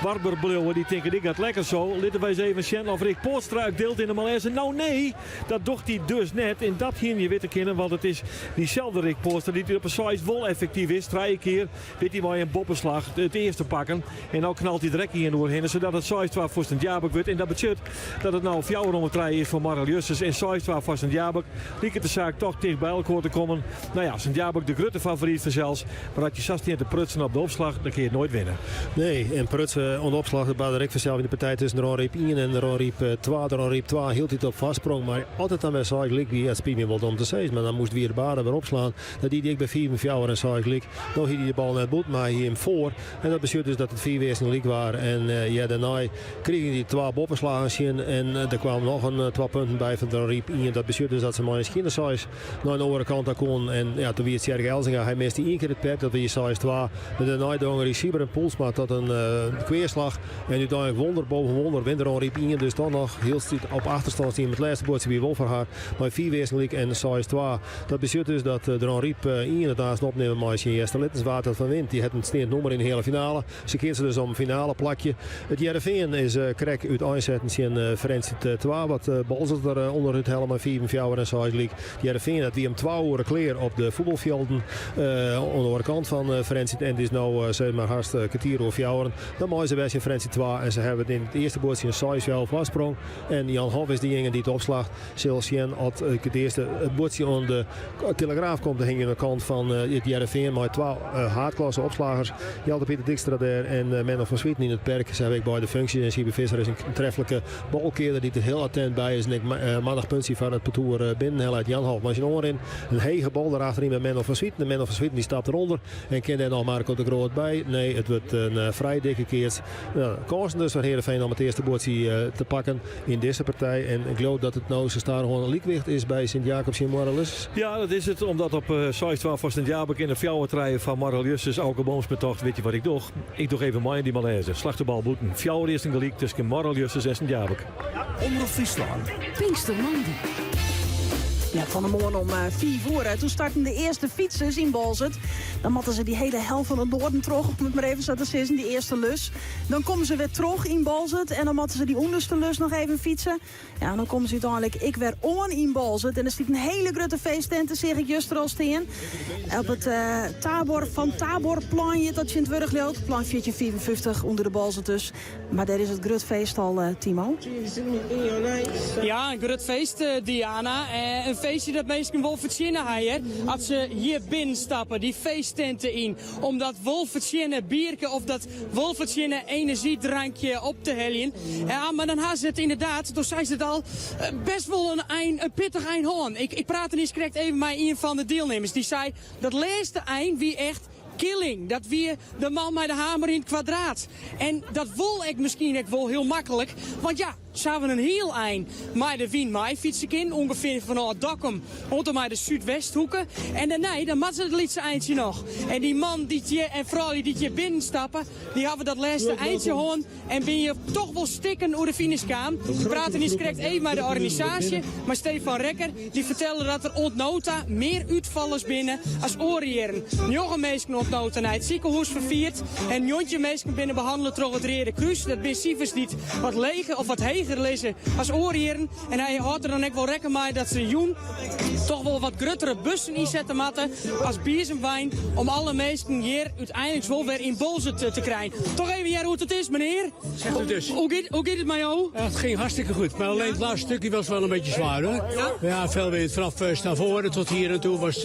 Warburg die denken, dit gaat lekker zo. Laten wij eens even zien of Rick Poortstruik deelt in de malaise. Nou nee, dat docht hij dus net. En dat hier je witte kennen, want het is diezelfde Rick Poortstruik die op een size wel effectief is. 3 keer weet hij maar een boppenslag het eerste pakken. En nou knalt hij direct in doorheen, zodat het 6-12 voor Sint-Jabek wordt. En dat betekent dat het nou 4 is voor Marel Justus en 6-12 voor Sint-Jabek. Lieke de zaak toch dicht bij elkaar te komen. Nou ja, Sint-Jabek de grote favoriet vanzelfs. Maar dat je 16 te prutsen op de opslag, dan kun je het nooit winnen. Nee, en prutsen op de opslag, dat baarde ik vanzelf in de partij tussen de Ronriep 1 en de Ronriep 2. De Ronriep 2 hield hij het op vastsprong, maar altijd aan bij Saiglik, die het spiet me wel om te zeggen. Maar dan moest weer de baden weer opslaan. Dat die ik bij 4 en Saiglik. Nou hield hij de bal net boet, maar hij hem voor. En dat betekent dus dat het 4 wees liek waren. En daarna kregen die 2 boppenslagen en er kwamen nog een 2 punten bij van de Ronriep 1. Dat betekent dus dat ze maar misschien naar de andere kant kon. En ja, toen weer Tjerk Elzinga, hij miste 1 keer het perk, dat weer 6-2. Met de naaidonger receiver en Poelsma tot een kweerslag. En uiteindelijk wonder boven wonder wint de Ronriep 1. Dus dan nog heel op achterstand zien met het laatste bootje weer wel voor haar. Maar 4 wezenlijk en 6-2. Dat betekent dus dat de Ronriep 1 het naast opnemen maar zijn eerste Littenswater van wint. Die heeft een steend nummer in de hele finale. Ze keert ze dus om een finale plakje. Het Jereveen is krek uit aanzetten zijn Verenigd 2. Wat balzelt er onder het helemaal 4 en 6 league. Jereveen dat wie hem 2 uur kleer op de voetbalvelden aan de kant van Verenigd. En het is nou zeg maar hartstikke kwartier of 4 uur. Dan mogen ze best in Verenigd 2 en ze hebben in het eerste bootje een 6-12 vastsprong. En Jan Hof is diegene die het opslaagt. Zelfs Jan had het eerste bootje aan de Telegraaf komt te hingen aan de kant van het Jereveen. Maar 2 haardklasse opslagers. Jelte Pieter Dijkstra daar en Menno van Swieten in het perk. Ze hebben bij de functie. En Siebe Visser is een treffelijke balkeerder die er heel attent bij is. En ik maandag puntje van het parcours binnen. Heel uit Jan Hof. Maar als je een hege bal daarachterin met Menno van Swieten. En Menno van Swieten die stapt eronder. En kent daar nog Marco de Groot bij. Nee, het wordt een vrij dikke keert. Kansen dus voor Heerenveen om het eerste bootje te pakken in deze partij. En ik geloof dat het nou zo staan gewoon een liekwicht is bij Sint-Jacobs in Marelus. Ja, dat is het. Omdat op 6-12 voor Sint-Jabek in de fjouwertreien van Marel Justus elke boomsbetocht. Weet je wat ik doe? Ik doe even mij in die malaise. Slag de bal boeten. Fjouwer is een gelijk tussen Marel Justus en Sint-Jabek. Omroep Friesland. Pinkstermandi. Ja, van de morgen om 4 voor. Toen starten de eerste fietsers in Balzert. Dan moeten ze die hele helft van het noorden terug. Om het maar even zo te zeggen, die eerste lus. Dan komen ze weer terug in Balzert. En dan moeten ze die onderste lus nog even fietsen. Ja, en dan komen ze uiteindelijk ik weer on in Balzert. En er staat een hele grote feesttent, zeg ik juist er al steen. Op het Taborplanje dat je in het Wurg loopt. Plan 455 onder de Balzert dus. Maar daar is het groot feest al, Timo. Ja, een groot feest, Diana. Een feestje dat mensen wel verzinnen hebben. Als ze hier binnenstappen, die feesttenten in. Om dat wolverzinnen bierke of dat wolverzinnen energiedrankje op te hellen. Ja, maar dan hebben ze het inderdaad, toen zei ze het al, best wel een pittig eindhoorn. Ik praat er niet correct even met een van de deelnemers. Die zei, dat laatste eind wie echt killing. Dat wie de man met de hamer in het kwadraat. En dat wil ik misschien ook wel heel makkelijk. Want ja, ze hebben een heel eind. Maar de Wien mij fietsen in. Ongeveer vanuit Dokkum. Onder mij de Zuidwesthoeken. En daarna, dan maken ze het laatste eindje nog. En die man en vrouw die hier binnenstappen. Die hebben dat laatste eindje gewoon. En ben je toch wel stikken over de finishkaam. We praten niet correct even met de organisatie. Maar Stefan Rekker, die vertelde dat er ontnota meer uitvallers binnen als oorjeren. Jonge mensen ontnota naar het ziekenhuis vervierd. En jontje mensen binnen behandelen door het Rode Kruis. Dat ben Sievers niet wat leger of wat heger lezen als oorjeren. En hij had er dan ook wel rekken mee dat ze joen toch wel wat gruttere bussen inzetten matten als bierzenwijn. Om alle mensen hier uiteindelijk wel weer in Balzert te krijgen. Toch even jij hoe het is, meneer? Zegt het dus. Hoe gaat het met jou? Ja, het ging hartstikke goed. Maar alleen het laatste stukje was wel een beetje zwaar hoor. Ja, veel wind. Vanaf Stavoren tot hier en toe was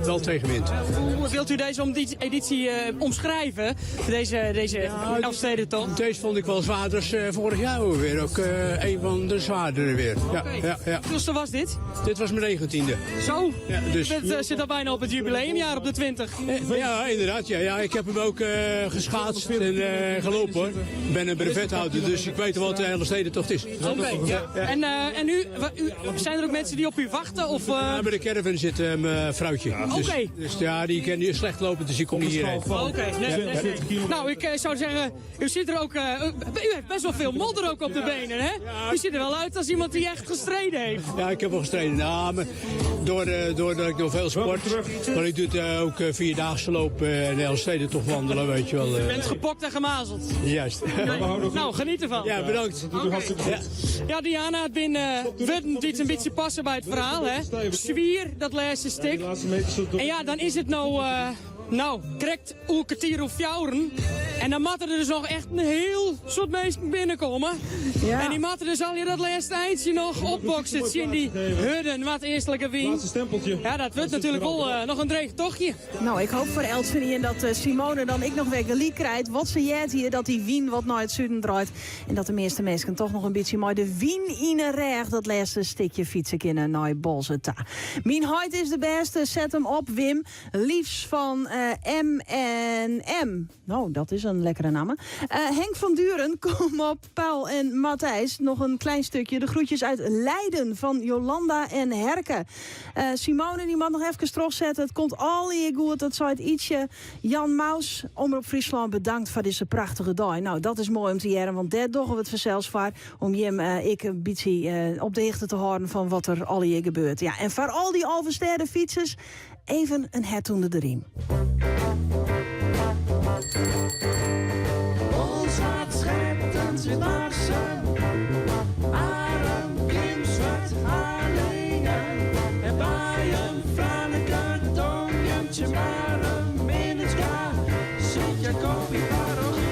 wel tegenwind. Hoe wilt u deze editie omschrijven? Deze Elfstedentocht? Deze vond ik wel zwaarder als vorig jaar weer. Ook een van de zwaardere weer. Ja. Hoeveelste was dit? Dit was mijn 19e. Zo? Ja, dus. Je zit al bijna op het jubileumjaar op de 20. Ja, inderdaad. Ja, ik heb hem ook geschaatst en gelopen hoor. Ik ben een brevethouder, dus ik weet wat de Elfstedentocht is. Oké. En nu, zijn er ook mensen die op u wachten? Of, Ja, bij de caravan zit mijn vrouwtje. Oké. Dus ja, die kan niet slecht lopen, dus die komt niet hierheen. Oké. Nou, ik zou zeggen, u ziet er ook, u heeft best wel veel modder ook op de benen, hè? U ziet er wel uit als iemand die echt gestreden heeft. Ja, ik heb wel gestreden. Nou, maar doordat ik nog veel sport, maar ik doe het ook 4-daagse lopen en Elfsteden toch wandelen, weet je wel. Je bent gepokt en gemazeld. Juist. Nou, geniet ervan. Ja, bedankt. Okay. Ja, Diana, het ben dit een beetje passen bij het verhaal, hè? Zwier, dat laatste stuk. En ja, dan is het nou... correct, een kwartier of 4 uur. En dan moeten er dus nog echt een heel soort mensen binnenkomen. Ja. En die moeten dus al hier dat laatste eindje nog opboksen. Zien die hudden wat eerstelijke wien. Laatste stempeltje. Ja, dat wordt natuurlijk wel nog een dreig tochtje. Nou, ik hoop voor Elsen dat Simone dan ik nog weer gelijk krijgt. Wat ze jet hier, dat die wien wat naar het zuiden draait. En dat de meeste mensen toch nog een beetje mooi de wien in een reg. Dat laatste stikje fietsen kunnen naar Bolzeta. Mijn huid is de beste, zet hem op Wim. Liefs van M&M. Nou, dat is een lekkere naam. Henk van Duren, kom op. Paul en Matthijs, nog een klein stukje. De groetjes uit Leiden van Jolanda en Herke. Simone, die mag nog even terugzetten. Het komt al hier goed, dat zou het ietsje. Jan Maus, Omroep Friesland, bedankt voor deze prachtige dag. Nou, dat is mooi om te jaren, want daar doen we het vanzelfs voor. Om ik een beetje op de hichte te horen van wat er al hier gebeurt. Ja, en voor al die oversteden fietsers, even een hert onder de riem. Bolzwart schept zit Marsen, Arem, Grimswart, Harlingen. En bij een Franeker, Donjentje, Marem, Minneska, Sint-Jacobie, parochie.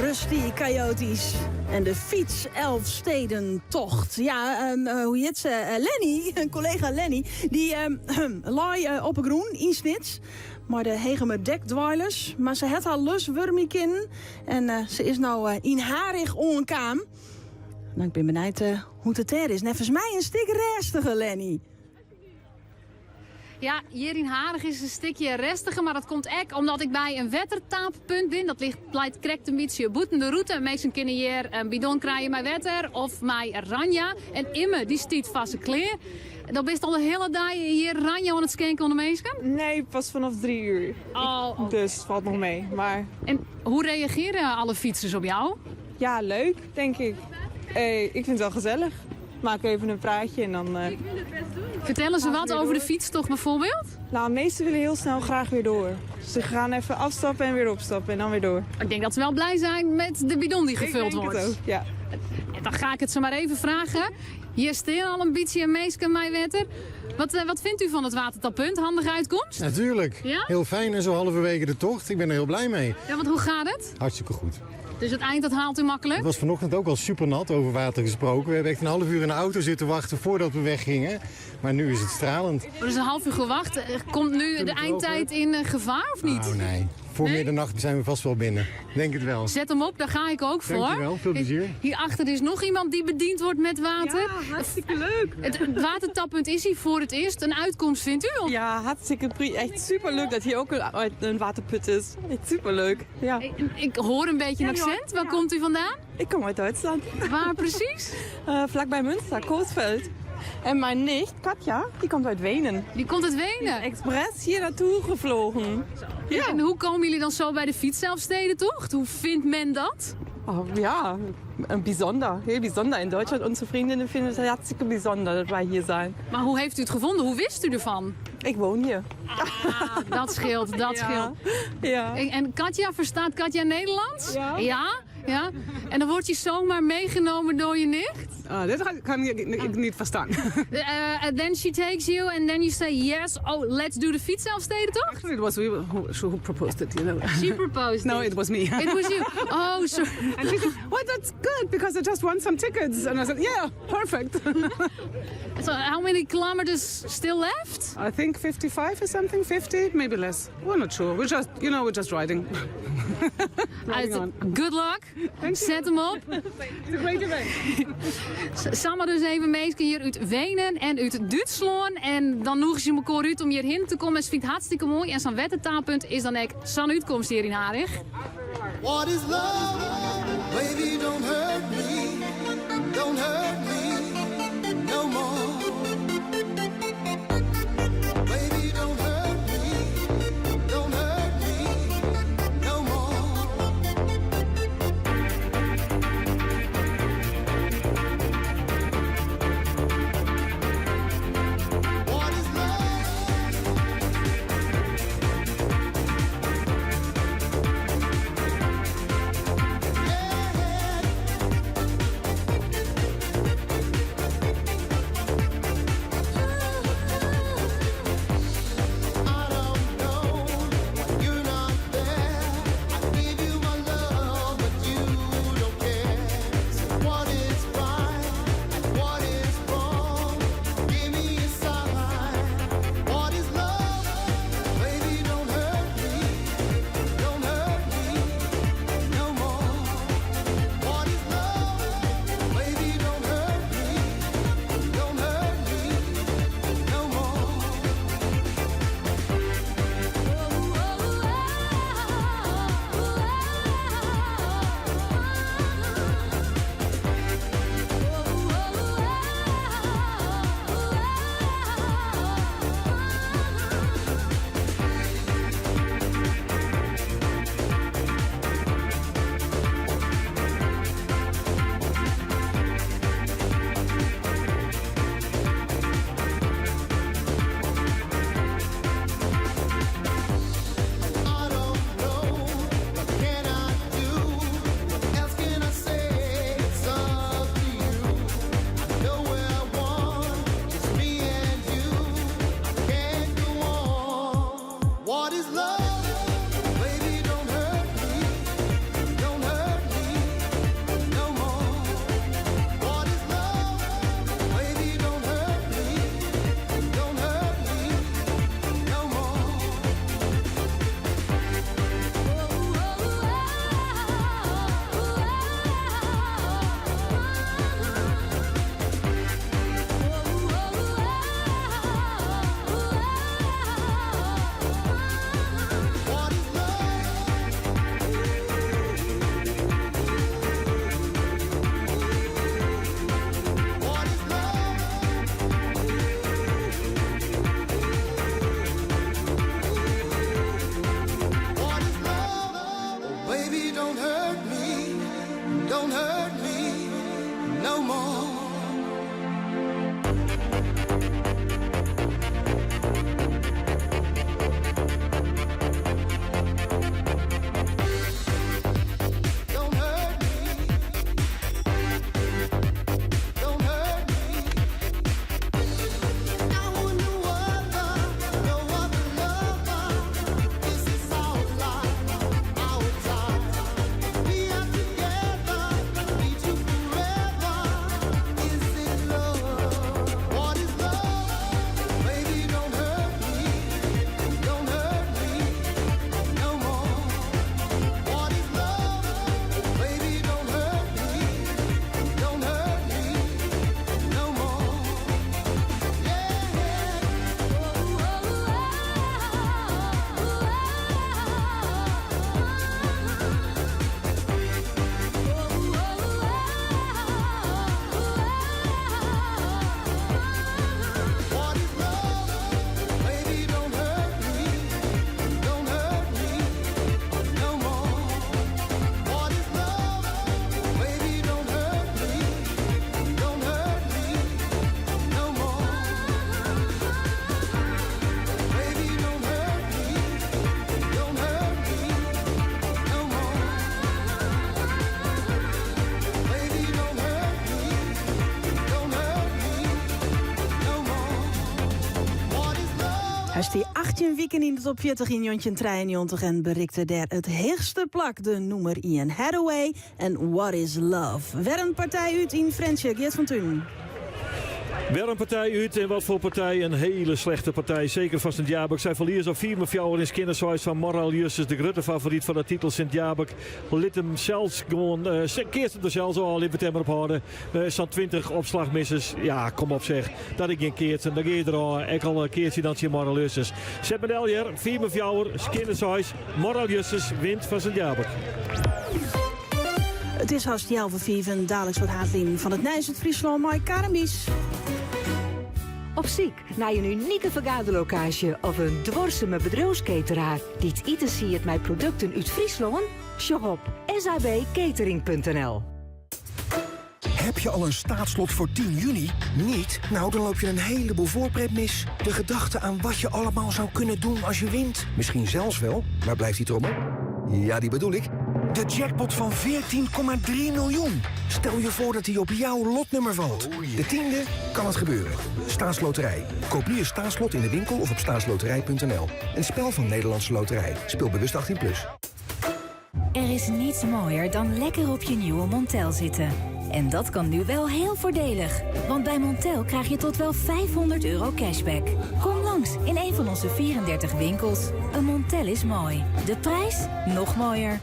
Rusty Coyotes en de fiets Elfstedentocht. Ja, hoe heet ze? Lenny, een collega Lenny, die laai op een groen in Snits. Maar de hegemer dekdwailers. Maar ze had haar lus wurmikin. En ze is nou in harig onkaam. Nou, ik ben benieuwd hoe het er is. Nevens mij een stuk restige, Lenny. Ja, hier in Harig is een stukje restiger, maar dat komt echt omdat ik bij een wettertaappunt ben. Dat ligt correct een beetje boeten de route. Meesten kunnen hier een bidon krijgen met water of met ranja. En Imme, die stiet vast een kleer. Dan ben je al de hele dag hier ranja aan het schenken aan de mensen? Nee, pas vanaf 3 uur. Oh. Dus het valt nog mee. Maar... En hoe reageren alle fietsers op jou? Ja, leuk, denk ik. Ik vind het wel gezellig. Maak even een praatje en dan... Vertellen ze wat over de fietstocht bijvoorbeeld? Nou, de meesten willen heel snel graag weer door. Ze gaan even afstappen en weer opstappen en dan weer door. Ik denk dat ze wel blij zijn met de bidon die gevuld wordt. Ik denk het ook, ja. Dan ga ik het ze maar even vragen. Hier staan al een beetje meesken mij wetter. Wat vindt u van het watertappunt? Handige uitkomst? Natuurlijk. Ja? Heel fijn en zo halverwege de tocht. Ik ben er heel blij mee. Ja, want hoe gaat het? Hartstikke goed. Dus het eind, dat haalt u makkelijk? Het was vanochtend ook al super nat, over water gesproken. We hebben echt een half uur in de auto zitten wachten voordat we weggingen. Maar nu is het stralend. Dus een half uur gewacht. Komt nu de eindtijd in gevaar of niet? Nou nee, Voor middernacht zijn we vast wel binnen. Denk het wel. Zet hem op, daar ga ik ook voor. Dankjewel, veel plezier. Hierachter is nog iemand die bediend wordt met water. Ja, hartstikke leuk. Het watertappunt is hier voor het eerst. Een uitkomst vindt u? Of? Ja, hartstikke echt superleuk dat hier ook een waterput is. Echt superleuk. Ja. Ik hoor een beetje een accent. Waar komt u vandaan? Ik kom uit Duitsland. Waar precies? Vlakbij Münster, Coesfeld. En mijn nicht, Katja, die komt uit Wenen. Die komt uit Wenen? Expres hier naartoe gevlogen. Ja. En hoe komen jullie dan zo bij de fietszelfstedentocht? Hoe vindt men dat? Oh, ja, bijzonder. Heel bijzonder. In Duitsland, onze vriendinnen vinden het hartstikke bijzonder dat wij hier zijn. Maar hoe heeft u het gevonden? Hoe wist u ervan? Ik woon hier. Ah, dat scheelt, dat scheelt. Ja. En Katja, verstaat Katja Nederlands? Ja. Ja? En dan word je zomaar meegenomen door je nicht? Dat kan ik niet verstaan. Then she takes you and then you say yes, oh, let's do the fietszelfstedentocht? Actually, it was we who proposed it, you know. She proposed No, it. it was me. It was you. Oh, sorry. And she said, well, that's good, because I just won some tickets. And I said, yeah, perfect. So how many kilometers still left? I think 55 or something, 50, maybe less. We're not sure. We're just riding. Good luck. Zet hem op. It's a great event. Samen dus even meesken hier uit Wenen en uit Duitsland. En dan nog eens je elkaar uit om hierheen te komen. Het vindt hartstikke mooi. En zo'n wettertaalpunt is dan ook zo'n uitkomst hier in Harig. What is love? Baby, don't hurt me. Don't hurt me no more. Baby, don't hurt me. Don't hurt me no more. What is love? Hij is die 18 weken in de top 40 in Jontje 93 en bereikte daar het hoogste plak. De noemer Ian Hathaway en What is Love. Weer een partij uit in Fransje, Geert van Thun. Weer een partij uit en wat voor partij? Een hele slechte partij. Zeker van Sint-Jabek. Zij verlieren zo 4 met in Skinnershuis van Moral Justus. De grote favoriet van de titel Sint-Jabek. Liet hem zelfs gewoon... keert hem er zelfs al in het op houden. Zo'n 20 opslagmissers. Ja, kom op zeg. Dat ik geen keert. En dan ga je er al. Ik al een keertje dan zien Moral Justus. Zet me hier. 4 met Skinnershuis. Moral Justus wint van Sint-Jabek. Het is haast 11:05 en dadelijk wordt Haatlien van het Nijs het Friesland Mike Karamies. Op zoek naar een unieke vergaderlocatie of een dwarseme bedrijfskateraar die het eten ziet met producten uit Friesland? Shop op sabcatering.nl. Heb je al een staatslot voor 10 juni? Niet? Nou, dan loop je een heleboel voorpret mis. De gedachte aan wat je allemaal zou kunnen doen als je wint. Misschien zelfs wel. Waar blijft die trommel? Ja, die bedoel ik. De jackpot van 14,3 miljoen. Stel je voor dat hij op jouw lotnummer valt. De 10e kan het gebeuren. Staatsloterij. Koop nu je staatslot in de winkel of op staatsloterij.nl. Een spel van Nederlandse Loterij. Speel bewust 18+. Er is niets mooier dan lekker op je nieuwe Montel zitten. En dat kan nu wel heel voordelig. Want bij Montel krijg je tot wel €500 cashback. Kom langs in een van onze 34 winkels. Een Montel is mooi. De prijs nog mooier.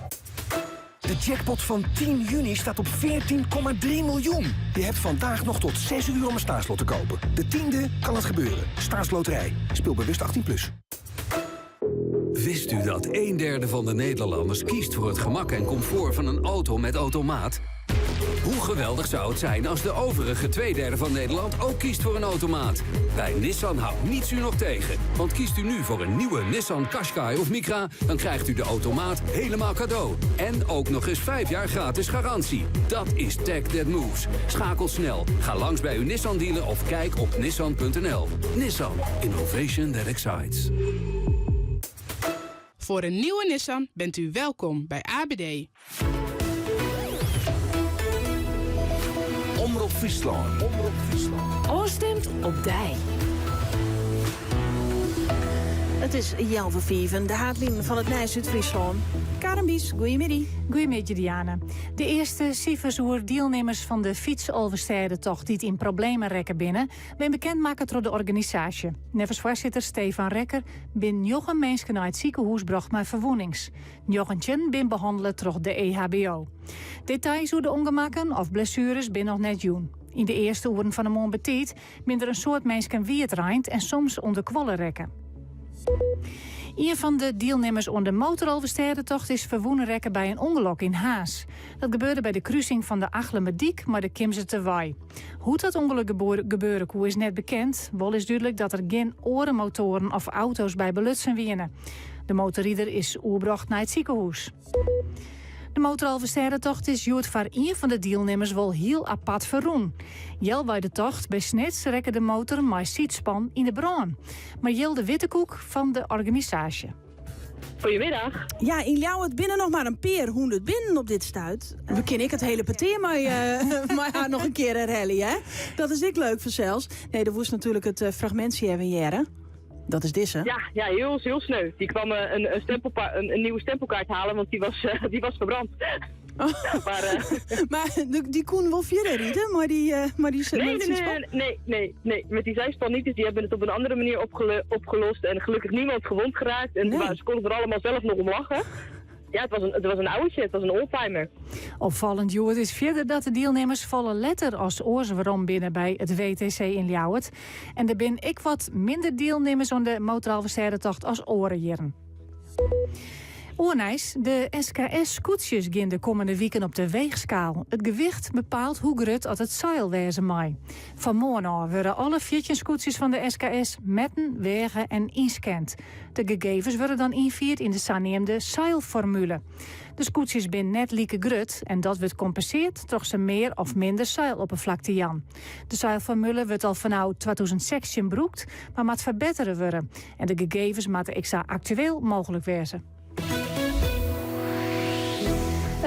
De jackpot van 10 juni staat op 14,3 miljoen. Je hebt vandaag nog tot 6 uur om een staatslot te kopen. De 10e kan het gebeuren. Staatsloterij. Speel bewust 18+. Wist u dat 1/3 van de Nederlanders kiest voor het gemak en comfort van een auto met automaat? Hoe geweldig zou het zijn als de overige 2/3 van Nederland ook kiest voor een automaat? Bij Nissan houdt niets u nog tegen. Want kiest u nu voor een nieuwe Nissan Qashqai of Micra, dan krijgt u de automaat helemaal cadeau. En ook nog eens 5 jaar gratis garantie. Dat is tech that moves. Schakel snel. Ga langs bij uw Nissan dealer of kijk op nissan.nl. Nissan. Innovation that excites. Voor een nieuwe Nissan bent u welkom bij ABD. Omroep Friesland. Oostemt op Dij. Het is 11:05 de Haatlien van het Nijs uit Friesland. Karamies, goeiemiddag. Goeiemiddag, Diana. De eerste cijfers over deelnemers van de fietsoverstedentocht die het in problemen rekken binnen, ben bekendmaken door de organisatie. Nevens voorzitter Stefan Rekker bin 9 mensen naar het ziekenhuis bracht met verwondings. 9 bin behandeld door de EHBO. Details hoe de ongemakken of blessures bin nog net joen. In de eerste uren van de maand betiet bin er een soort mensen weerdraaiend en soms onder kwallen rekken. Een van de deelnemers aan de motoroverstedentocht is verwonnen rekken bij een ongeluk in Haas. Dat gebeurde bij de kruising van de Achlemediek maar de Kimse-Terwei. Hoe dat ongeluk gebeuren kon is net bekend. Wel is duidelijk dat er geen orenmotoren of auto's bij belutsen wienen. De motorrijder is oerbracht naar het ziekenhuis. De motoroverstedentocht is juist voor een van de deelnemers wel heel apart verroen. Jel bij de tocht bij Snits rekken de motor met zietspan in de brand. Maar Jel de Wittekoek van de organisatie. Goedemiddag. Ja, in Ljouwert binnen nog maar een peer 100 binnen op dit stuit. We kennen ik het hele parteer maar haar nog een keer herhellen, hè? Dat is ik leuk voor zelfs. Nee, er was natuurlijk het fragmentje hebben jaren. Dat is dit, hè? Ja, heel sneu. Die kwam een nieuwe stempelkaart halen, want die was verbrand. Oh. Maar die kon wel verder rieden, maar die Nee, met die zijspan niet. Dus die hebben het op een andere manier opgelost en gelukkig niemand gewond geraakt. En ze konden er allemaal zelf nog om lachen. Ja, het was een oudje, het was een oldtimer. Opvallend, Joert, is verder dat de deelnemers volle letter als oorswaarom binnen bij het WTC in Ljouwert. En er ben ik wat minder deelnemers aan de motoroverstedentocht als orenjeren. Oornijs, de SKS-scootjes gaan de komende weken op de weegschaal. Het gewicht bepaalt hoe grut als het zeil wezen mag. Vanmorgen worden alle 14 scootjes van de SKS metten, wegen en inscand. De gegevens worden dan invierd in de zogeheten zeilformule. De scootjes zijn net lieke grut en dat wordt compenseerd door ze meer of minder zeiloppervlakte jan. De zeilformule wordt al vanaf 2016 gebruikt, maar moet verbeteren worden. En de gegevens moeten extra actueel mogelijk wezen.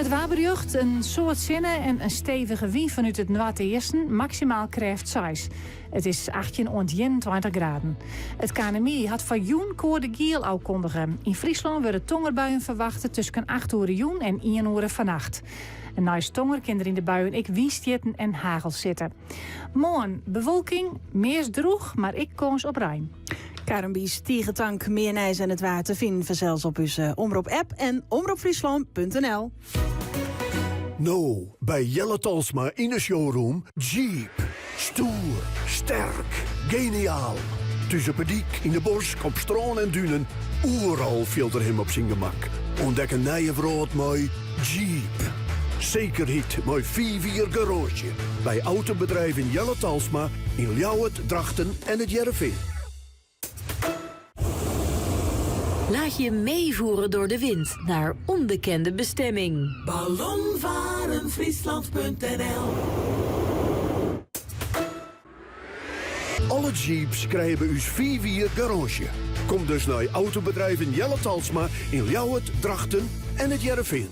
Het waberjucht, een soort zinnen en een stevige wind vanuit het noordwesten, maximaal krijgt 6. Het is 18 en 21 graden. Het KNMI had van joen code geel aankondigen. In Friesland worden tongerbuien verwachten tussen 8 uur joen en 1 uur vannacht. En naast tonger kan er in de buien ik windstjetten en hagel zitten. Morgen bewolking, meer droeg, maar ik kans op ruim. KNMI's Tiegetank, meer nijs en het waar te vinden vanzelfs op uw Omroep-app en omroepfriesland.nl. Nou, bij Jelle Talsma in de showroom, Jeep. Stoer, sterk, geniaal. Tussen pediek, in de bos, op stroom en duinen. Overal filter hem op zijn gemak. Ontdek een nieuwe wereld met Jeep. Zekerheid met 4x4 garage. Bij autobedrijven Jelle Talsma in Ljouwert, Drachten en het Jereveen. Laat je meevoeren door de wind naar onbekende bestemming. Ballonvarenfriesland.nl. Alle Jeeps krijgen bij ons 4x4 garage. Kom dus naar autobedrijven Jelle Talsma in Ljouwert, Drachten en het Jereveen.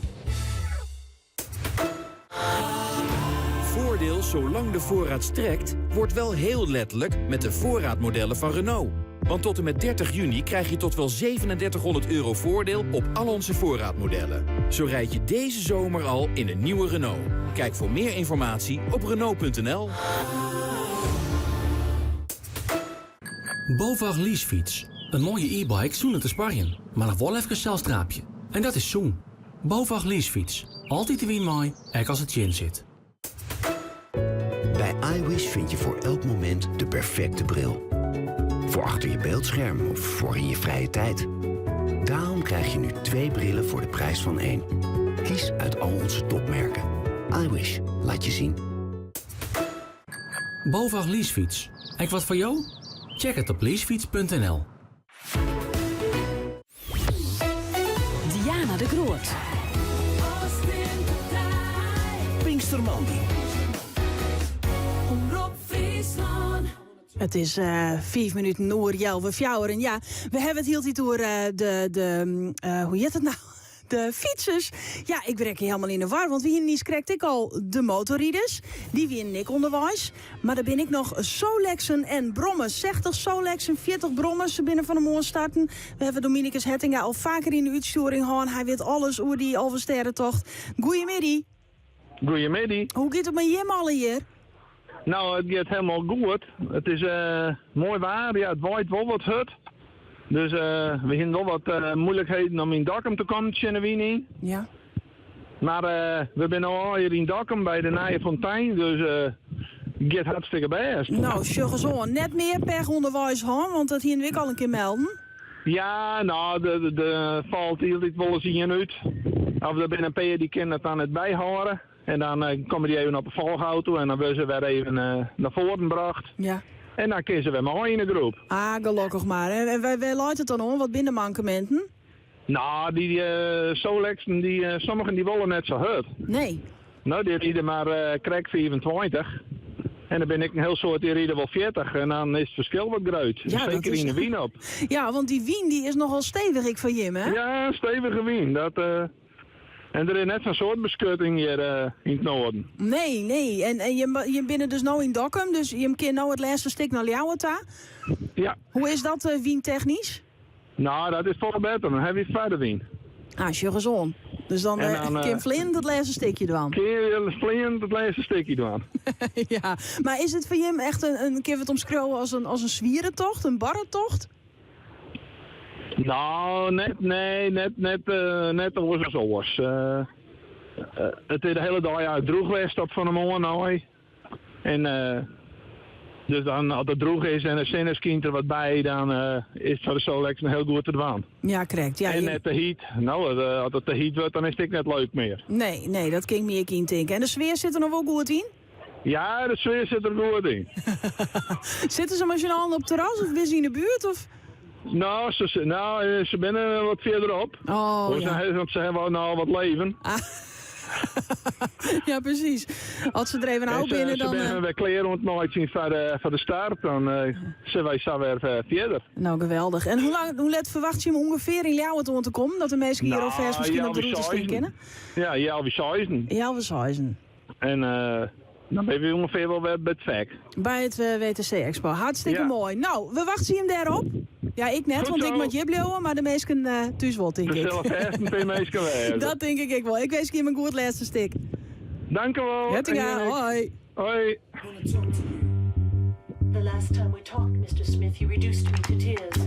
Voordeel zolang de voorraad strekt, wordt wel heel letterlijk met de voorraadmodellen van Renault. Want tot en met 30 juni krijg je tot wel €3700 voordeel op al onze voorraadmodellen. Zo rijd je deze zomer al in een nieuwe Renault. Kijk voor meer informatie op Renault.nl. BOVAG leasefiets. Een mooie e-bike zonder te sparren, maar nog wel even een celstraapje. En dat is zoen. BOVAG leasefiets. Altijd de win mooi, ook als het chin zit. Bij iWish vind je voor elk moment de perfecte bril. Voor achter je beeldscherm of voor in je vrije tijd. Daarom krijg je nu 2 brillen voor de prijs van 1. Kies uit al onze topmerken. iWish, laat je zien. BOVAG leasefiets. En wat voor jou? Check het op leasefiets.nl. Diana de Groot. Pinkstermandy. Het is 5 minuten oor Jelve Fjouwer. En ja, we hebben het heel tijd door hoe heet het nou? De fietsers. Ja, ik brek je helemaal in de war. Want wie niet krijg ik al de motorrieders. Die winnen ik onderwijs. Maar dan ben ik nog Solexen en Brommers. 60 Solexen, 40 Brommers. Ze binnen van de morgen starten. We hebben Dominicus Hettinga al vaker in de uitsturing gehad. Hij weet alles over die Alversterrentocht. Goeiemiddag. Goeiemiddag. Hoe gaat het met Jim al hier? Nou, het gaat helemaal goed. Het is mooi waar. Ja, het waait wel wat hut. Dus we hebben wel wat moeilijkheden om in Dokkum te komen, kennen we niet. Ja. Maar we zijn al hier in Dokkum bij de Nije Fontein, dus het gaat hartstikke best. Nou, zeg zo, net meer pech onderwijs, want dat hier ik al een keer melden. Ja, nou, de valt hier wel eens in uit. Of er zijn een paar die kunnen het dan het bijhouden. En dan komen die even op een volgauto en dan worden ze weer even naar voren gebracht. Ja. En dan kiezen we maar in de groep. Ah, gelukkig maar. En wij laten het dan om, wat binnenmankementen? Nou, die Solexen, sommigen die willen net zo hard. Nee. Nou, die rieden maar krek 25. En dan ben ik een heel soort, die rieden wel 40. En dan is het verschil wat groot. Ja, zeker in de wien op. Ja, want die wien die is nogal stevig, ik van Jim, hè? Ja, stevige wien. En er is net zo'n soort beschutting hier in het noorden. Nee. En je bent dus nou in Dokkum, dus je kent nou het laatste stuk naar Ljouwerta. Ja. Hoe is dat wientechnisch? Nou, dat is veel beter. Dan heb je verder wien. Ah, is je gezond. Dus dan Kim Flynn het laatste stukje doen. Kim Flynn het laatste stukje doen. Ja, maar is het voor je echt een keer wat omschreeuwen als een zwierentocht, een barrentocht? Nou, net als zoals. Het is de hele dag uit droeg geweest tot van de morgen nou. En dus dan, als het droeg is en er zinneskind er wat bij, dan is het voor de Solex een heel goed te doen. Ja, correct. Ja, en net de heat. Nou, als het de heat wordt, dan is het net leuk meer. Nee, dat kan ik meer in denken. En de sfeer zit er nog wel goed in? Ja, de sfeer zit er goed in. Zitten ze maar al op het terras of is in de buurt? Of? Nou, ze zijn wat verderop. Oh, ja. Want ze hebben nou wat leven. Ah. Ja, precies. Als ze er even nou binnen, dan... Ze hebben weer kleren ontnooid zien van de start, dan zijn wij zo weer verder. Nou, geweldig. En hoe let verwacht je hem ongeveer in jouw het te komen? Dat de meesten hier al vers misschien op de route kennen? Ja, Jalvi Seizen. Jalvi Seizen. En dan ben je ongeveer wel bij het VEC. Bij het WTC Expo. Hartstikke mooi. Nou, we wachten hem daarop. Ja, ik net, want ik moet je bleven, maar de meesten thuis wel, denk ik. Zelf best een meesken wezen. Dat denk ik wel. Ik wens je hem een goed laatste stik. Dank u wel. Hettinga, hoi. Hoi. The last time we talked, Mr. Smith, you reduced me to tears.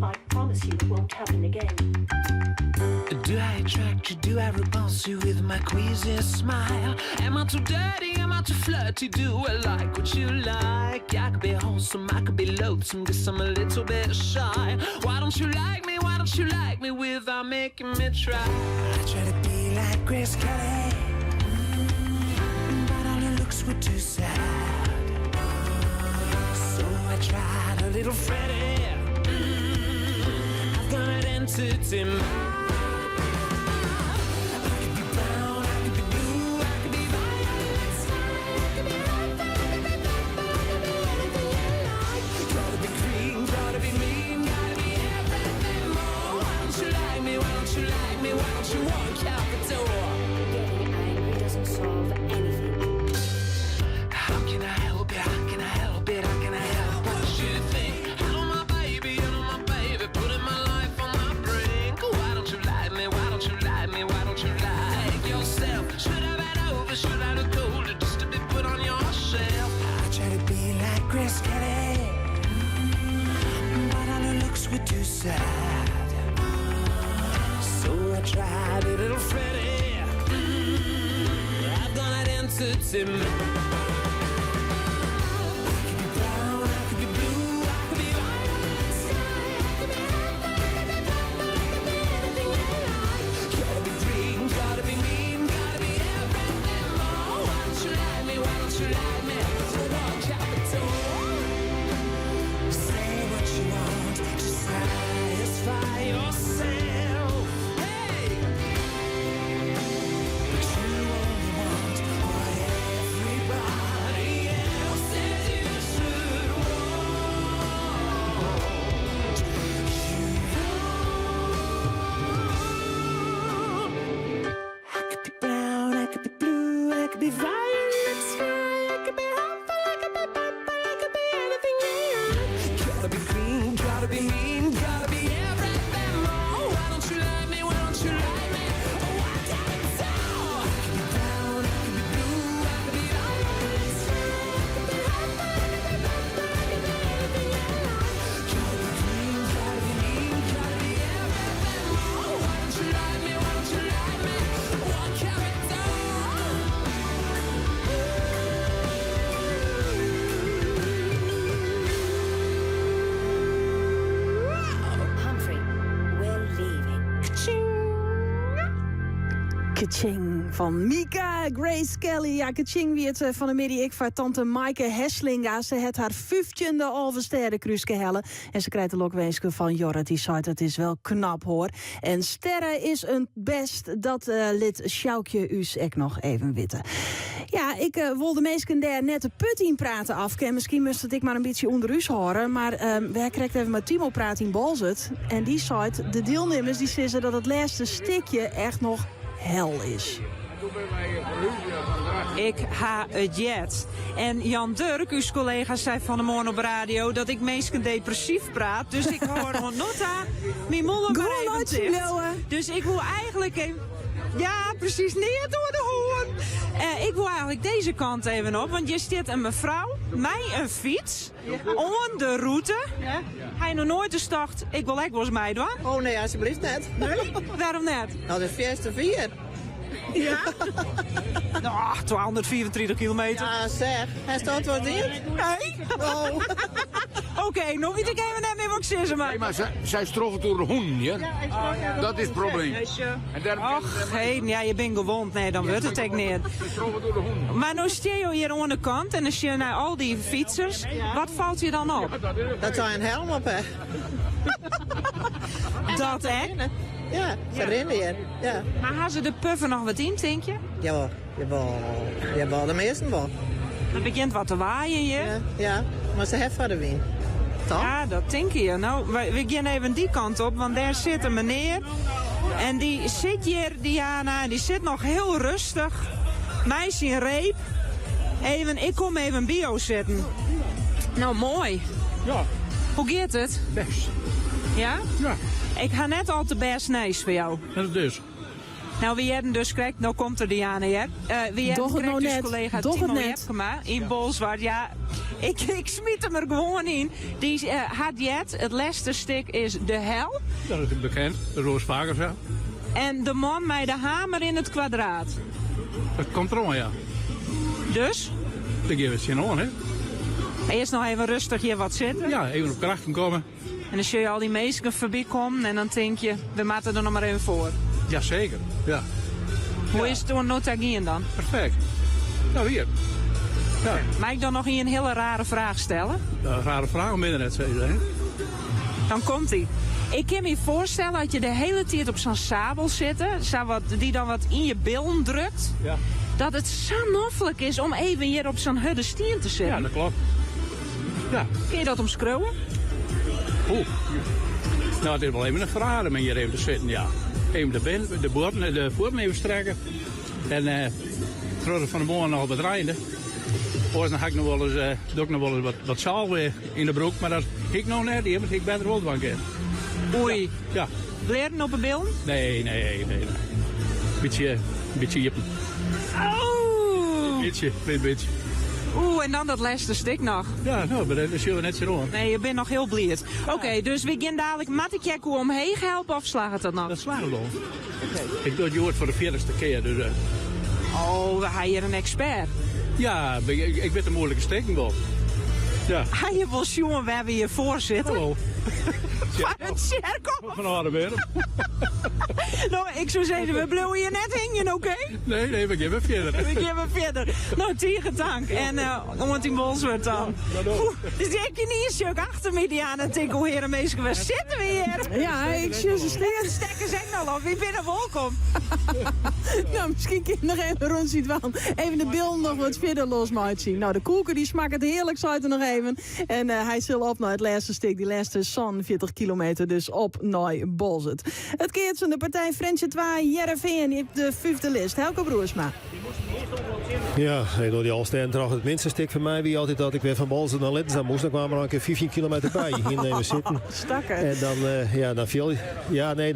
I promise you it won't happen again. Do I attract you? Do I repulse you with my queasy smile? Am I too dirty? Am I too flirty? Do I like what you like? I could be wholesome, I could be loathsome, guess I'm a little bit shy. Why don't you like me? Why don't you like me without making me try? I try to be like Grace Kelly, but all her looks were too sad. So I tried a little Freddie. I've got an entity mind. So I tried a little Freddie. I've got an entity mind. Kaching van Mika Grace Kelly. Ja, Kaching wie het van de middag ik van tante Maaike Heslinga. Ze het haar 15e halve sterrenkruiske helle. En ze krijgt de lokweesje van Jorrit. Die zei het is wel knap hoor. En sterren is een best. Dat lid Sjoukje us ek nog even weten. Ja, ik wilde meesken daar net de put in praten af. En misschien moest het ik maar een beetje onder u horen. Maar wij kregen even met Timo praten in Balzet. En die zei de deelnemers die zeggen dat het laatste stikje echt nog hel is. Ik ha het jet. En Jan Durk, uw collega, zei van de morgen op radio dat ik meestal depressief praat. Dus ik hoor nog nota mijn moller maar even dicht. Dus ik wil eigenlijk even... Ja, precies, niet door de hoorn. Ik wil eigenlijk deze kant even op, want je staat een mevrouw, mij een fiets, on de route. Ja? Hij nog nooit de start, ik wil echt wel eens mij doen. Oh nee, alsjeblieft net. Nee? Waarom net? Nou, de eerste 4. Ja? Nou, 234 kilometer. Ja, zeg. Hij staat wat in? Nee. Oh. Oké, nog iets, ik even net meer wat zeggen, maar... Nee, maar zij strogen door de hoen, ja? Dat is het probleem. Och, hé, ja, je bent gewond. Nee, dan wordt het echt niet. Maar nu sta je hier aan de kant en dan zie je naar al die fietsers. Wat valt je dan op? Dat zou een helm op, hè? Dat, hè? Ja, ze rennen hier. Ja. Maar gaan ze de puffen nog wat in, denk je? Jawel, de meesten wel. Het begint wat te waaien hier. Ja, maar ze hebben van de wien. Toch? Ja, dat denk je. Nou, we gaan even die kant op, want daar zit een meneer. En die zit hier, Diana, en die zit nog heel rustig. Meisje in reep. Ik kom even bio zetten. Nou, mooi. Ja. Hoe gaat het? Best. Ja? Ja. Ik ga net al te best nice voor jou. Dat is dus. Nou, wie hebben dus krijgt, nou komt er Diana, ja. Wie Doch het hebben nou dus net. collega Doch het Timo net. Jepkema in Bolsward. Ja, ik smiet hem er gewoon in. Die had jet, het laatste stuk is de hel. Dat is bekend, de Roosvagers, ja. En de man met de hamer in het kwadraat. Dat komt erom, ja. Dus? Dan geven we het zin aan, hè. Eerst nog even rustig hier wat zitten. Ja, even op krachten komen. En dan zie je al die meisjes voorbij komen en dan denk je, we maken er nog maar even voor. Jazeker, ja. Hoe is het door Notagien dan? Perfect. Nou, hier. Ja. Mag ik dan nog een hele rare vraag stellen? Een rare vraag om binnen net, zei je, hè. Dan komt ie. Ik kan me voorstellen dat je de hele tijd op zo'n sabel zit, die dan wat in je billen drukt. Ja. Dat het zo noffelijk is om even hier op zo'n hudde stien te zitten. Ja, dat klopt. Ja. Kun je dat omschreeuwen? Oeh. Nou, het is wel even een vraag om hier even te zitten, ja. Even de voeten even strekken. En terug van de morgen nog bedrijven. Ooit dan ga ik nog wel eens, doe ik nog wel eens wat zaal in de broek. Maar dat ik nog net, want ik ben er wel bang in. Oei. Ja. Leren op een beeld? Nee. Beetje jippen. Oh! Beetje. Oeh, en dan dat laatste stuk nog. Ja, nou, maar dat zullen we net zo doen. Nee, je bent nog heel blijd. Oké, dus we gaan dadelijk Mattekjekko omheen helpen of slaat het dat nog? Dat slaat het al. Ik doe het je voor de 40ste keer, dus... Oh, we hebben hier een expert. Ja, ik weet een moeilijke steking wel. Ja. Ga je wel jongen waar we hier voor zitten? Hallo. Van het cirkel. Van Hardenberg. Nou, ik zou zeggen, we blijven hier net hingen, oké? Nee, we gaan verder. We gaan verder. Nou, tegen dank. En om in Bolsward dan. Oeh, dus ik niet eens ook achter me die aan het tikkel, heren meisjes. Waar zitten we hier? Ja, ik zie ze steeds. Stekken zeg nou al, wie binnen welkom. Nou, misschien kun je nog even rondzien van. Even de beelden nog wat verder los maar zien. Nou, de koeken die smaakt het heerlijk, zou er nog even. En hij zal op naar het laatste stuk, die laatste 40 kilometer, dus op naar Bolsward. Het keert van de partij Friendship 2 Jereveen op de 5e list. Helco Broersma. Ja, door die Alstein toch het minste stuk voor mij wie altijd dat ik weer van Bolsward naar Littens moest. Dan kwamen er een keer 15 kilometer bij. Hier nemen zitten. Stakker. En dan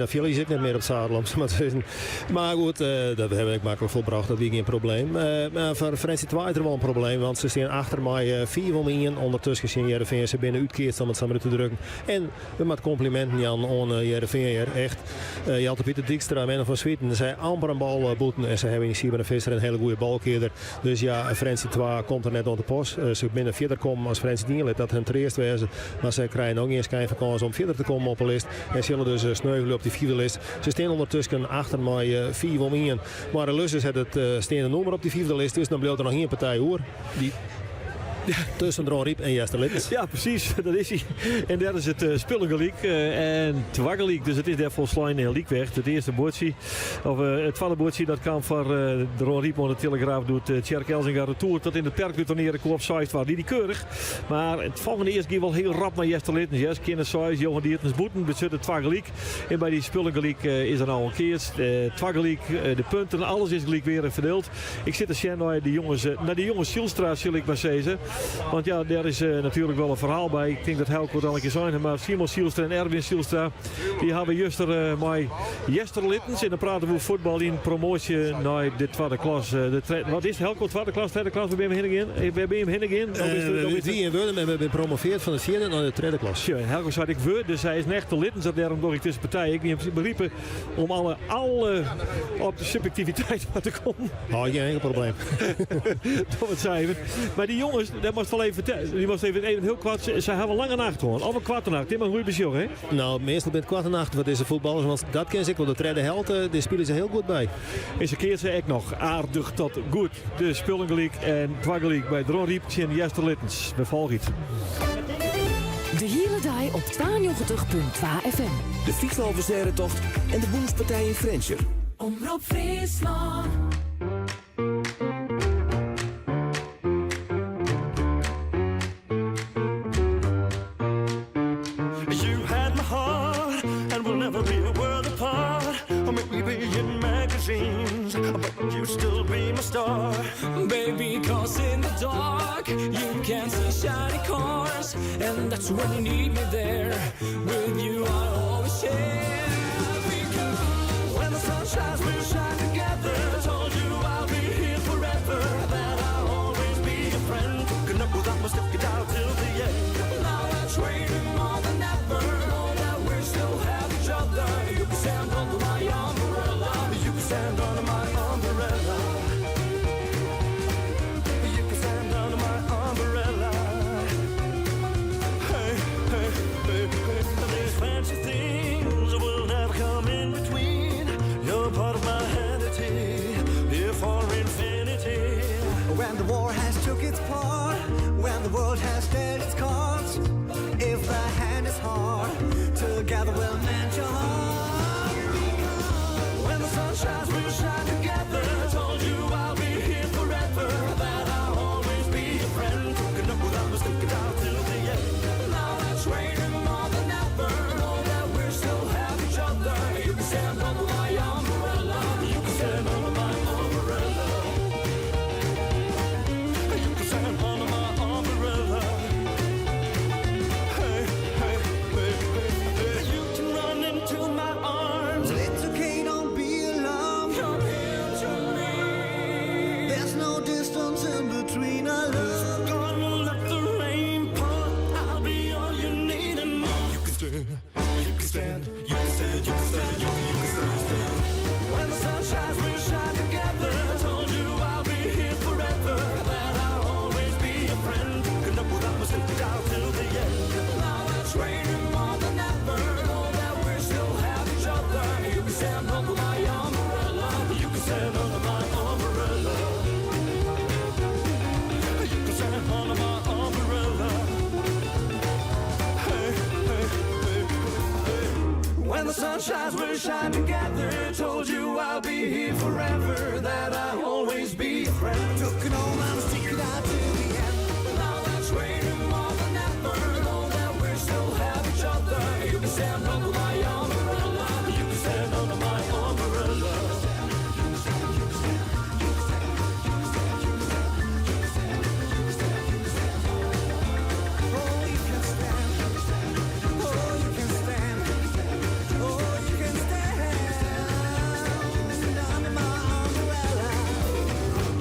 viel je zit net meer op het zadel. Om zo maar te zeggen. Maar goed, dat hebben we makkelijk volbracht. Dat was geen probleem. Maar voor Friendship 2 is er wel een probleem. Want ze staan achter mij 4 womingen. Ondertussen zien Jereveen ze binnen uitkeert om het samen te drukken. En we met complimenten Jan aan Jereveen. Echt. Je had de Pieter Dijkstra en van Zwieten. Zij amper een bal boeten. En ze hebben in Sieber en Visser een hele goede balkeerder. Dus ja, Friendship 2 komt er net op de post. Ze binnen verder komen als Friendship 1 lid. Dat hen ten eerste wezen. Maar ze krijgen ook eens geen kans om verder te komen op de lijst. En zullen dus sneuvelen op die 4e lijst. Ze staan ondertussen achter mij 4 womingen. Maar de Lusses het staande nummer op die 4e lijst. Dus dan blijft er nog één partij hoor. Die tussen Dron Riep en Jester Littens. Ja, precies. Dat is hij. En dat is het Spullegeliek en Twaggeliek. Dus het is daar volgens mij Liek weg. Het eerste bootje, of het tweede bootje, dat kan voor Dron Riep aan de Telegraaf doet Tjerk Elzinga retour tot in het percutoneren koop 6 waar die keurig. Maar het volgende eerst ging wel heel rap naar Jester Littens. Yes, Kinnes 6, Johan Diertens Boeten, bezit het Twaggeliek. En bij die Spullegeliek is er nou een keer. Twaggeliek, de punten, alles is gelijk weer verdeeld. Ik zit te zien naar die jongens Zielstra, zal ik maar zeggen. Want ja, daar is natuurlijk wel een verhaal bij. Ik denk dat Helco dan een keer zijn. Maar Simon Zielstra en Erwin Zielstra, die hebben juist met Jester Littens. En dan praten we over voetbal in promotie naar de tweede klas. Wat is het, Helco, tweede klas, derde klas? Waar ben je hem heen? Waar ben je hem heen? Wie in Wurden hebben we gepromoveerd van de 4e naar de 3e klas. Ja, Helco zei ik Wurden, dus hij is een echte Littens. Daarom door ik tussen partijen. Ik heb beriepen om alle op de subjectiviteit te komen. Oh, geen enkel probleem. Dat wat cijfer. Maar die jongens, dat moest wel even vertellen. Die moest even heel kwart. Ze hebben lange nacht gewoon. Of een kwarte nacht. Dit is een goede bezorg, hè? Nou, meestal ben het kwarte nacht voor deze voetballers. Want dat ken ik wel. De tweede helft, die spelen ze heel goed bij. En ze keert ze ook nog aardig tot goed. De Spullegeliek en Twaggeliek bij Dron Riep en Jester Littens. We volgen het. De hele dag op 92.2 FM. De fietswalversterrentocht en de boomspartij in Frencher. Omroep Friesland. You had my heart, and we'll never be a world apart. Or maybe be in magazines, but you still be my star. Baby, cause in the dark you can see shiny cars, and that's when you need me there. With you I always share. Because when the sun shines, we'll shine together. Told you I'll be here forever, that I'll always be your friend. Could know that must stick it out till the end. now that's waiting more than ever. Know that we still have each other. You can stand under my umbrella. You can stand under my umbrella. You can stand under my umbrella. Hey, hey, hey, hey. These fancy things will never come in between. You're part of my identity, here for infinity. When the war has took its part, when the world has dealt its cards, if the hand is hard, together we'll mend your heart. When the sun shines, we'll shine together. Told you I'll be here forever, that I'll always be your friend. Could know that must stick it out till the end. Now that's waiting more than ever. Know that we still have each other. You can stand under my umbrella. You can stand under my umbrella. You can stand under my umbrella. Hey, hey, hey, hey. You can run into my arms. It's okay, don't be alarmed. Come here to me. There's no distance in between our love. Gonna let the rain pour. I'll be all you need and more. You can stand. You can stand. You can stand. You can stand. You can stand. When the sun shines, we'll shine together. Told you I'll be here forever, that I'll always be your friend. Could know that must stick it out till the end. Now that's waiting more than ever. Know that we still have each other. You can stand under my umbrella. You can stand under my umbrella. You can stand under my umbrella. Hey, hey, hey, hey. When the sun shines, we'll shine together. Told you I'll be here forever, that I'll always be your friend. Took an old man to stick it out till the end. Now that's waiting more than ever. Know that we still have each other. You can stand under my umbrella. You can stand under my umbrella. Oh, you can stand. Oh, you can stand. Oh, you can stand under my umbrella.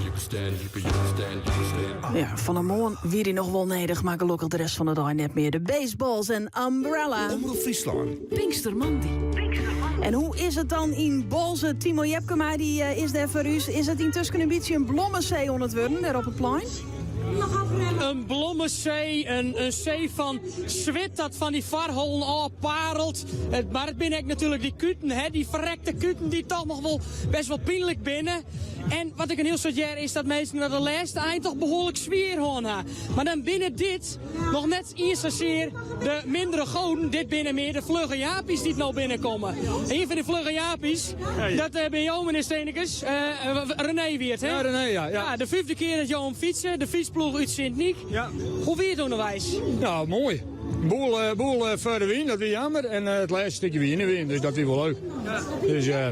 You can stand, you can stand, you can stand. Ja, van een moon wie die nog wel nedig, maar gelukkig de rest van de dag net meer. De baseballs en umbrella. Omroep Friesland. Pinkstermandi. En hoe is het dan in Bolze? Timo Jepkema die is daar voor u. Is het intussen een beetje een blommenzee aan het worden, daar op het plein? Een blommenzee, een zee van zwit dat van die varholen afparelt. Maar het binnen natuurlijk die kuten, hè, die verrekte kuten die toch nog wel best wel pijnlijk binnen. En wat ik een heel soort jaar is dat mensen naar de laatste eind toch behoorlijk zwier hebben. Maar dan binnen dit nog net eerst zozeer de mindere goden, dit binnen meer de vlugge japies die nou binnenkomen. Een van die vlugge japies, dat ben jou meneer Steenekes, René Weert, hè? Ja, René, ja. Ja, de 5e keer dat jou om fietsen, de fietsploeg uit Sint-Niek. Ja. Hoe weer het onderwijs? Nou, mooi. Boel verder wien, dat weer jammer. En het laatste stukje weer in de wind, dus dat weer wel leuk. Ja. Dus ja,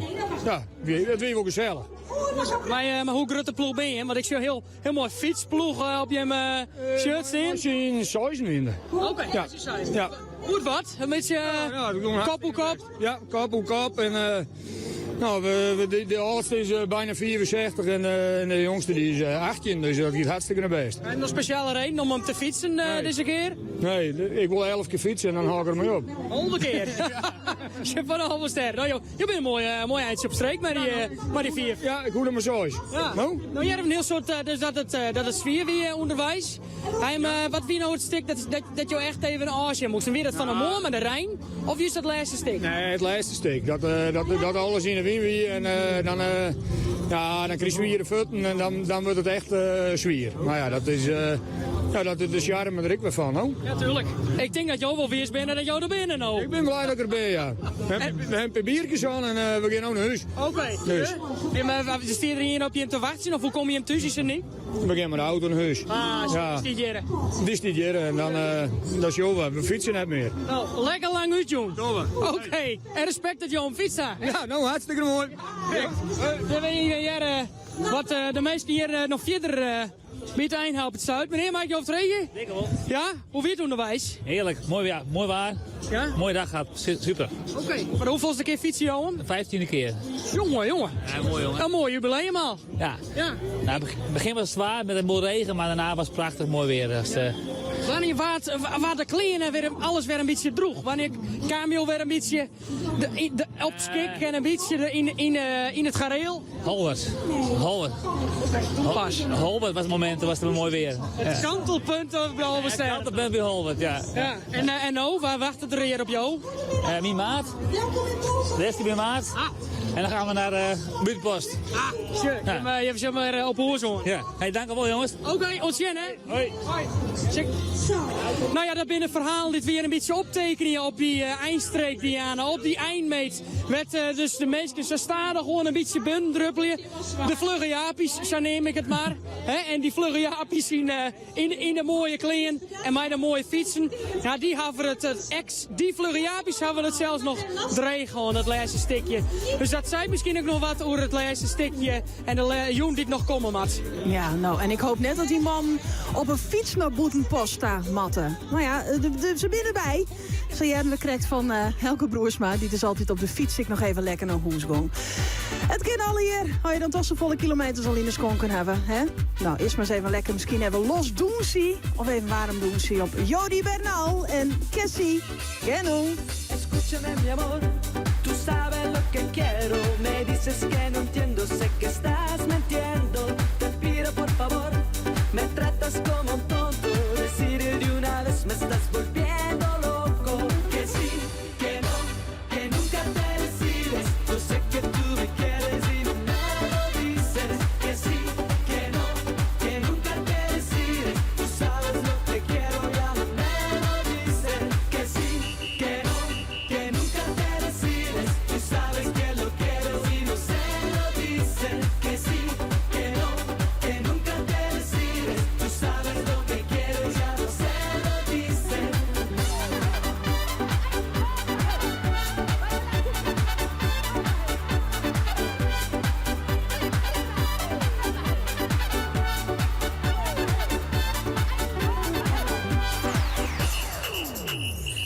dat weer wel gezellig. Maar hoe groot de ploeg ben je? Want ik zie een heel mooi fietsploeg op je shirt staan. Als je in Soizen winnen. Oké, ja. Ja. Goed wat? Een beetje kop op kop? Ja, kop op kop. En nou, de oudste is bijna 64 en de jongste die is 18, dus dat gaat hartstikke naar best. En nog speciale reden om hem te fietsen deze keer? Nee, ik wil 11 keer fietsen en dan haak ik ermee op. 100 keer? Je van een halve ster. Nou, je bent een mooi eindje op streek met die 4. Ja, ik hoor hem maar zo eens. Ja. Nou, jij hebt een heel soort, dus dat het sfeer weer onderwijs. Wat wie nou het stuk dat je echt even een Azië moest? En weer dat van een moor met de Rijn? Of is dat het laatste stuk? Nee, het laatste stuk. Dat alles in de win weer en dan krijg je weer de voeten en dan wordt het echt zwier. Maar ja, dat is... Ja, dat is de charme er ik weer van, hoor. Ja, tuurlijk. Ik denk dat jij wel weers bent en dat jij er binnen nou. Ik ben blij dat ik erbij, ja. We hebben een paar biertjes aan en we gaan ook naar huis. Oké. Dus. Ja, maar sta je er hier op je te wachten of hoe kom je hem thuis? Is er niet? We gaan met de auto naar huis. Is dit jaren? Dit is dit jaar en dan, dat is joh, we fietsen net meer. Nou, lekker lang uit, jong. Oké. En respect dat je een fiets hebt. Ja, nou, hartstikke mooi. Dan weet je wat de meesten hier nog verder met eind helpen het zuid. Meneer, maak je over het regen? Zeker wel. Ja? Hoe weer het onderwijs? Heerlijk, mooi waar. Ja? Mooie dag gehad, super. Oké. Maar hoeveelste keer fietsen, Johan? De 15e keer. Jongen. Ja, mooi jongen. Een mooi jubileum al. Ja. Nou, het begin was zwaar met een boel regen, maar daarna was het prachtig mooi weer. Dus, Wanneer waar de kleren weer alles weer een beetje droeg? Wanneer Camio weer een beetje de opskik en een beetje in het gareel? Holwert. Pas. Holwert was het moment, was het mooi weer. Het kantelpunt op Holwert. Het kantelpunt bij Holwert, ja. En nou, waar wacht het er hier op jou? Mijn maat. De rest bij maat. En dan gaan we naar Buurtpost. Je hebt ze maar op hoorzoon. Ja. Hey, dank wel jongens. Oké, ontzien hè. Hoi. Check. Nou ja, dat binnen het verhaal dit weer een beetje optekenen op die eindstreek, Diana. Op die eindmeet. Met dus de meesten, ze staan er gewoon een beetje bundruppelen. De vlugge japies, zo neem ik het maar. En die vlugge japies in de mooie kleren en mij de mooie fietsen. Ja, die hebben die vlugge japies hebben het zelfs nog dreig gewoon, het laatste stukje. Dus dat zei misschien ook nog wat over het laatste stukje en de jongen die nog komen moet. Ja, nou, en ik hoop net dat die man op een fiets naar Boetenpost staat, matten. Nou ja, ze binnenbij. Zo jij we krijgt van Helke Broersma, die dus altijd op de fiets ik nog even lekker naar huis ging. Het kind al hier, hou je dan toch zo volle kilometers al in de schoon kunnen hebben, hè? Nou, eerst maar eens even lekker misschien even los doensie, of even warm doensie op Jody Bernal en Cassie Geno. Escúchame mi amor, tú sabes lo que quiero. Me dices que no entiendo, sé que estás mintiendo. Te pido por favor, me tratas como un tonto. Decir de una vez me estás volviendo loco. Que sí, que no, que nunca te decides. Yo sé que tú me quieres y no me lo dices. Que sí, que no, que nunca te decides. Tú sabes lo que quiero, ya no me lo dices. Que sí, que no, que nunca te decides. Tú sabes que lo quiero y no se lo dices. Que sí, que no, que nunca te decides. Tú sabes lo que quiero, ya no se lo dices.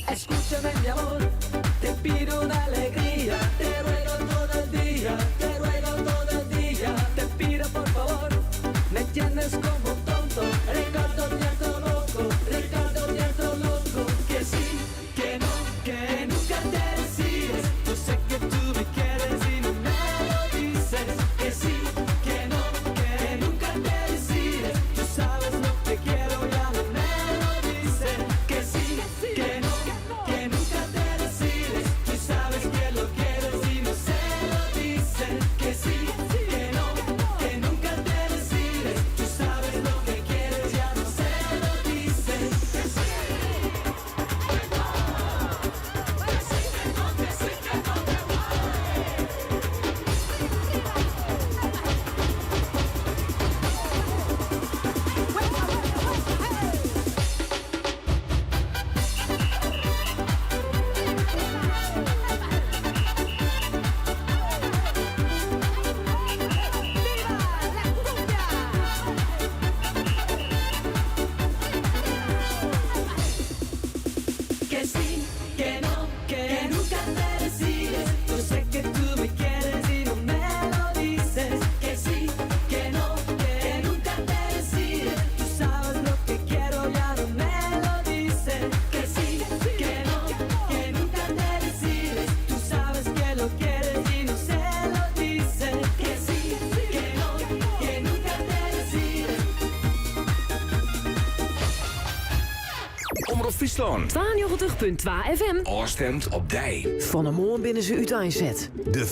Escúchame mi amor, te pido una alegría, te ruego todo el día, te ruego todo el día, te pido por favor, me tienes como un tonto, Ricardo Nieto loco, que sí, que no, que nunca te decides, yo sé que tú me quieres y no me lo dices, que sí, que no, que nunca te decides, tú sabes lo que quiero, ya no me lo dices, que sí, que no, que nunca te decides, tú sabes que lo quieres y no se lo dices, que sí, que no, que nunca te decides, tú sabes lo que quieres, ya no se lo dices, que sí. Friesland. 92.2 FM. Oorstemt op dij. Van de morgen binnen ze uiteenzet. De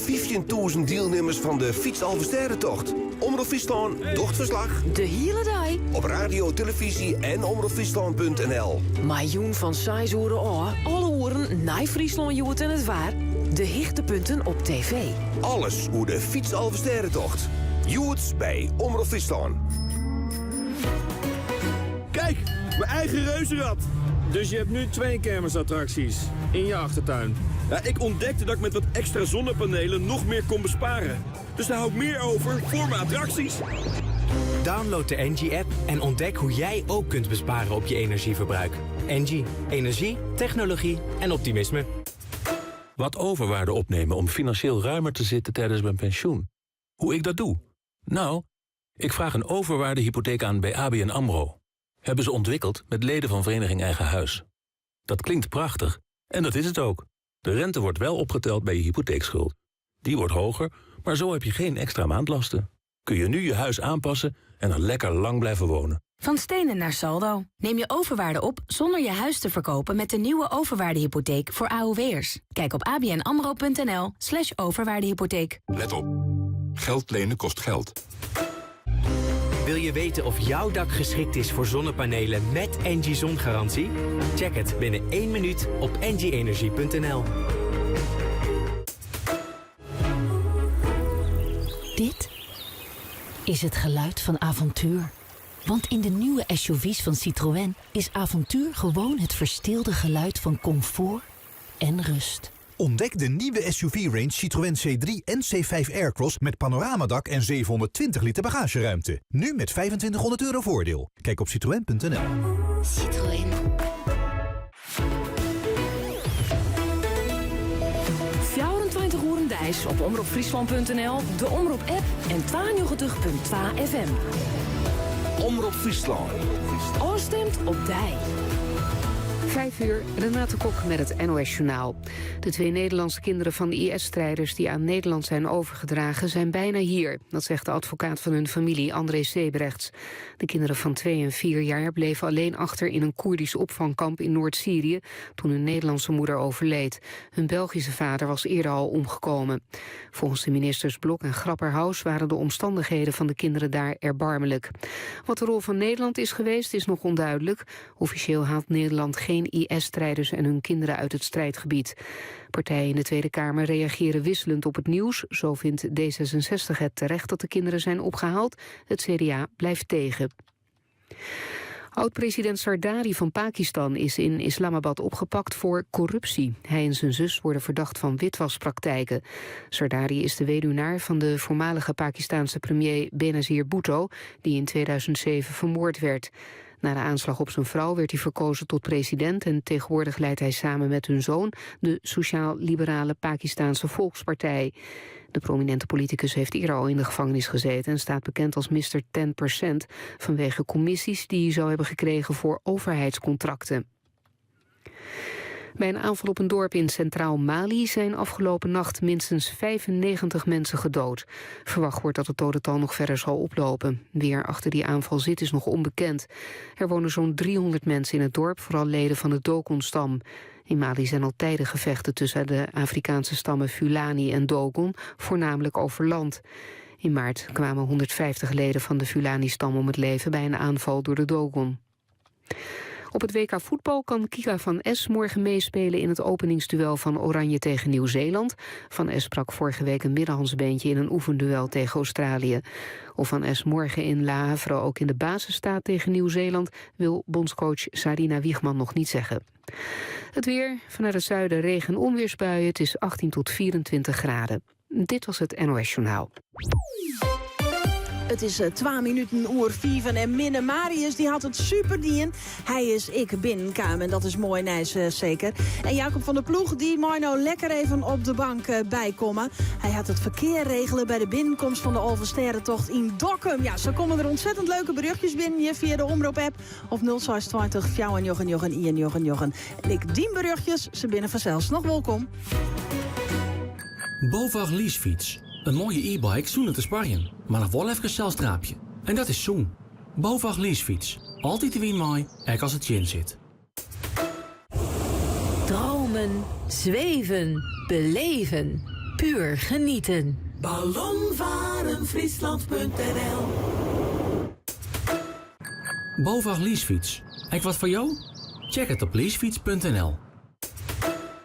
15.000 deelnemers van de Fietsalversterrentocht. Omroep Friesland, tochtverslag. De hele dag. Op radio, televisie en omroepfriesland.nl. Miljoen van 6 uur alle uren naar Friesland joert en het waar. De hichtepunten op tv. Alles hoe de Fietsalversterrentocht. Joerts bij Omroep Friesland. Kijk, mijn eigen reuzenrad. Dus je hebt nu 2 kermisattracties in je achtertuin. Ja, ik ontdekte dat ik met wat extra zonnepanelen nog meer kon besparen. Dus daar hou ik meer over voor mijn attracties. Download de Engie-app en ontdek hoe jij ook kunt besparen op je energieverbruik. Engie. Energie, technologie en optimisme. Wat overwaarde opnemen om financieel ruimer te zitten tijdens mijn pensioen. Hoe ik dat doe? Nou, ik vraag een overwaardehypotheek aan bij ABN AMRO. Hebben ze ontwikkeld met leden van Vereniging Eigen Huis. Dat klinkt prachtig, en dat is het ook. De rente wordt wel opgeteld bij je hypotheekschuld. Die wordt hoger, maar zo heb je geen extra maandlasten. Kun je nu je huis aanpassen en er lekker lang blijven wonen. Van stenen naar saldo. Neem je overwaarde op zonder je huis te verkopen met de nieuwe overwaardehypotheek voor AOW'ers. Kijk op abnamro.nl/overwaardehypotheek. Let op. Geld lenen kost geld. Wil je weten of jouw dak geschikt is voor zonnepanelen met Engie zongarantie? Check het binnen 1 minuut op engieenergie.nl. Dit is het geluid van avontuur. Want in de nieuwe SUV's van Citroën is avontuur gewoon het verstilde geluid van comfort en rust. Ontdek de nieuwe SUV-range Citroën C3 en C5 Aircross met panoramadak en 720 liter bagageruimte. Nu met €2500 voordeel. Kijk op citroën.nl. Citroën. Dijs op omroepfriesland.nl, de Omroep-app en 92.2 FM. Omroep Friesland. Oorstemt op dij. 5 uur, Renate Kok met het NOS-journaal. De 2 Nederlandse kinderen van de IS-strijders die aan Nederland zijn overgedragen zijn bijna hier. Dat zegt de advocaat van hun familie, André Sebrechts. De kinderen van 2 en 4 jaar bleven alleen achter in een Koerdisch opvangkamp in Noord-Syrië toen hun Nederlandse moeder overleed. Hun Belgische vader was eerder al omgekomen. Volgens de ministers Blok en Grapperhaus waren de omstandigheden van de kinderen daar erbarmelijk. Wat de rol van Nederland is geweest is nog onduidelijk. Officieel haalt Nederland geen IS-strijders en hun kinderen uit het strijdgebied. Partijen in de Tweede Kamer reageren wisselend op het nieuws. Zo vindt D66 het terecht dat de kinderen zijn opgehaald. Het CDA blijft tegen. Oud-president Zardari van Pakistan is in Islamabad opgepakt voor corruptie. Hij en zijn zus worden verdacht van witwaspraktijken. Zardari is de weduwnaar van de voormalige Pakistaanse premier Benazir Bhutto, die in 2007 vermoord werd. Na de aanslag op zijn vrouw werd hij verkozen tot president en tegenwoordig leidt hij samen met hun zoon de sociaal-liberale Pakistaanse Volkspartij. De prominente politicus heeft eerder al in de gevangenis gezeten en staat bekend als Mr. 10% vanwege commissies die hij zou hebben gekregen voor overheidscontracten. Bij een aanval op een dorp in centraal Mali zijn afgelopen nacht minstens 95 mensen gedood. Verwacht wordt dat het dodental nog verder zal oplopen. Wie er achter die aanval zit is nog onbekend. Er wonen zo'n 300 mensen in het dorp, vooral leden van de Dogon-stam. In Mali zijn al tijden gevechten tussen de Afrikaanse stammen Fulani en Dogon, voornamelijk over land. In maart kwamen 150 leden van de Fulani-stam om het leven bij een aanval door de Dogon. Op het WK voetbal kan Kika van Es morgen meespelen in het openingsduel van Oranje tegen Nieuw-Zeeland. Van Es brak vorige week een middenhandsbeentje in een oefenduel tegen Australië. Of Van Es morgen in La Havre ook in de basis staat tegen Nieuw-Zeeland wil bondscoach Sarina Wiegman nog niet zeggen. Het weer, vanuit het zuiden regen- en onweersbuien. Het is 18 tot 24 graden. Dit was het NOS Journaal. Het is 2 minuten oer 4 en Minne Marius die had het superdien. Hij is ik binnenkamer en dat is mooi nice zeker. En Jacob van der Ploeg die mag nou lekker even op de bank bijkomen. Hij had het verkeer regelen bij de binnenkomst van de Alversterrentocht in Dokkum. Ja, zo komen er ontzettend leuke berichtjes binnen je via de Omroep-app of 026 4 en ik dien berichtjes, ze binnen vanzelfs nog welkom. BOVAG leasefiets. Een mooie e-bike zonder te sparren, maar nog wel even een celstraapje. En dat is zoen. BOVAG leasefiets. Altijd de wien mooi, ook als het chin zit. dromen, zweven, beleven, puur genieten. Ballonvarenfriesland.nl BOVAG leasefiets. Heb wat voor jou? Check het op leasefiets.nl.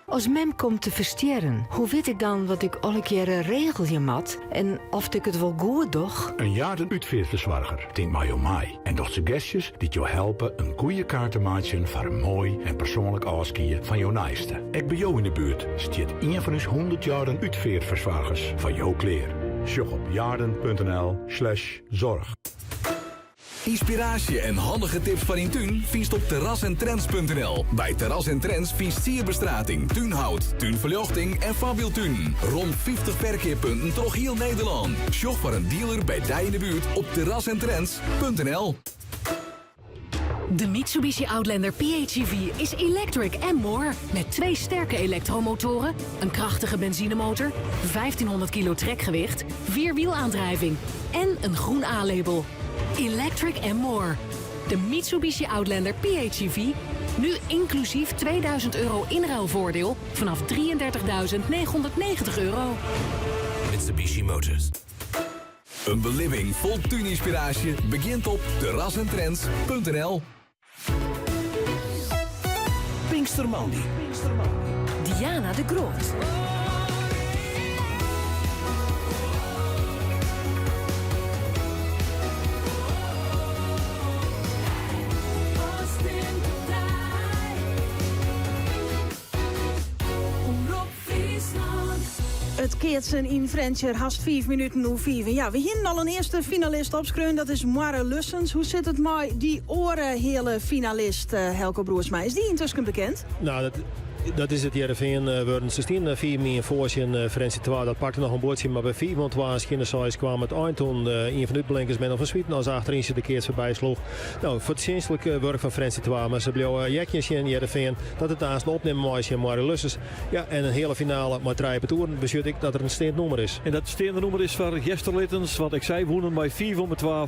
Als mem komt te versteren, hoe weet ik dan wat ik alle keren regelje mat en of ik het wel goed doch? Een jaren uitveerverzorger denkt mij om mij en docht suggesties die jou helpen een goede kaart te maken voor een mooi en persoonlijk afskiën van jouw naaste. Ik bij jou in de buurt stiet een van ons 100 jaren uitveerverzorgers van jouw kleer. Sjog op jaren.nl/zorg. Inspiratie en handige tips van Intuin vindt op terrasentrends.nl. Bij Terras en Trends vindt sierbestrating, tuinhout, tuinverlichting en Fabieltuin. Rond 50 verkeerpunten toch heel Nederland. Shop voor een dealer bij Dij in de buurt op terrasentrends.nl. De Mitsubishi Outlander PHEV is electric and more. Met 2 sterke elektromotoren, een krachtige benzinemotor, 1500 kilo trekgewicht, 4-wielaandrijving en een groen A-label. Electric and more. De Mitsubishi Outlander PHEV. Nu inclusief €2000 inruilvoordeel vanaf €33.990. Mitsubishi Motors. Een beleving vol tuininspiratie begint op terrasentrends.nl. Pinkstermandy. Diana de Groot. Het keertsen in Frencher haast 5 minuten hoe 5. Ja, we hebben al een eerste finalist opschreven, dat is Moire Lussens. Hoe zit het met die hele finalist, Helco Broersma? Is die intussen bekend? Nou, dat is het Heerenveen. Worden ze 4 min voor in Frensie 2. Dat pakte nog een boordje, maar bij 4 want was kindersais kwam het eind toen een van de blinkers met een Zwieten als achterin ze de keer voorbij sloeg. Nou, voor het zinselijke werk van Frensie 2, maar ze bleven jekjes in Heerenveen dat het naast een opnemen was in Moire Lussens. Ja, en een hele finale met 3 toeren besluit ik dat er een steend nummer is. En dat steende nummer is voor Gesterlittens, wat ik zei, wonen bij 4-12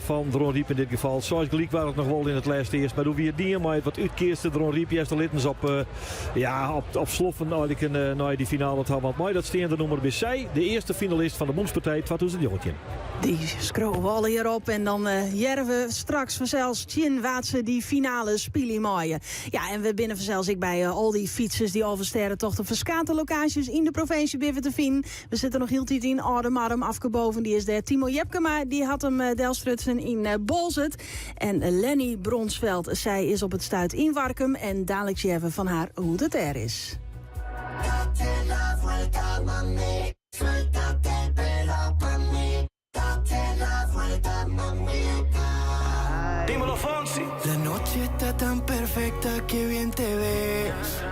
van Dron Riep in dit geval. Zoals gelijk waren het nog wel in het laatste eerst, maar hoe weer die maar wat uitkeerste Dron Riep Gesterlittens op sloffen eigenlijk naar die finale te hebben. Maar dat steende nummer bij zij, de eerste finalist van de Boemspartij 2019. Die scrollen we al hierop en dan jerven straks vanzelfs tien waatse die finale spelen maaien. Ja, en we binnen vanzelfs ik bij al die fietsers die oversterren toch de verschillende locaties in de provincie binnen te vinden. We zitten nog heel tijd in Oudemarm afgeboven. Die is daar Timo Jepkema, die had hem Delstrutsen in Bolzet. En Lenny Bronsveld, zij is op het stuit in Warkum en dadelijk even van haar hoe het er is. Dímelo, Fonsi. La noche está tan perfecta que bien te ves.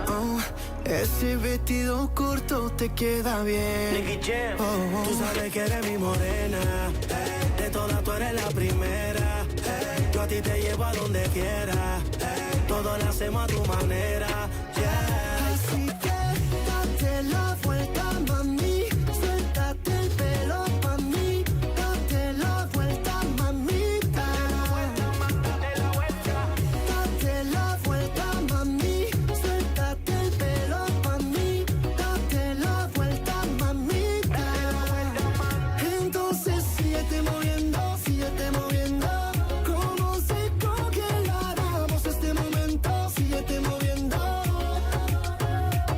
Oh, ese vestido corto te queda bien. Oh, tú sabes que eres mi morena. De todas tú eres la primera. Yo a ti te llevo a donde quiera. Todo lo hacemos a tu manera. Yeah. Así que date la vuelta, mami. Suéltate el pelo pa' mí. Date la vuelta, mamita. Date la vuelta, mami. Suéltate el pelo pa' mí. Date la vuelta, mamita. Entonces síguete moviendo, síguete moviendo. Como se congelaramos este momento. Síguete moviendo.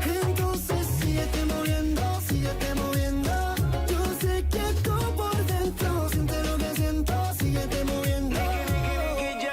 Entonces síguete moviendo, síguete moviendo. Yo sé que tú por dentro sientes lo que siento. Síguete moviendo.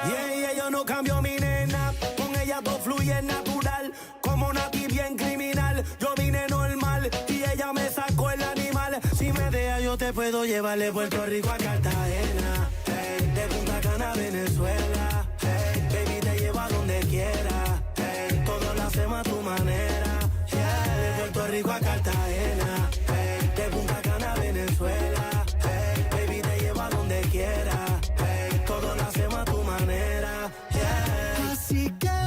Yeah, yo no cambio mi nena. Con ella todo fluye natural. Como Nati bien criminal. Yo vine normal y ella me sacó el animal. Si me deja yo te puedo llevar de Puerto Rico a Cartagena. Hey, de Punta Cana a Venezuela. Hey, baby te llevo a donde quiera. Hey, todo lo hacemos a tu manera. Yeah, de Puerto Rico a Cartagena. Hey, de Punta Cana a Venezuela. Hey, baby te llevo a donde quiera. Hey, todo lo hacemos a tu manera. Yeah. Así que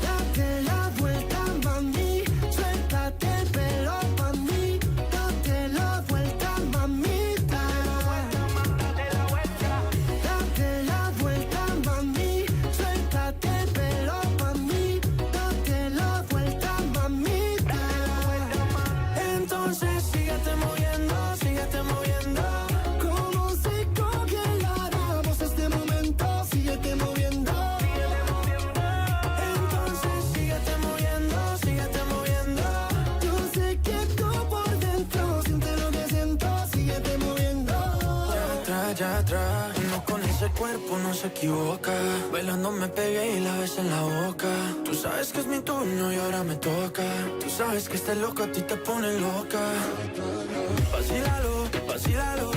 date la vuelta, mami. Suéltate el pelo pa' mí. Date la vuelta, mamita. Date la vuelta, mami. Suéltate el pelo pa' mí. Date la vuelta, mamita. Entonces síguete moviendo, síguete moviendo. Como se congelará este momento, síguete moviendo. Entonces síguete moviendo, síguete moviendo. Yo sé que tú por dentro sientes lo que siento, síguete moviendo. Ya atrás, uno con ese cuerpo no se equivoca. Bailando me pegué y la ves en la boca. Tú sabes que es mi turno y ahora me toca. Tú sabes que este loco a ti te pone loca. Vacílalo, vacílalo.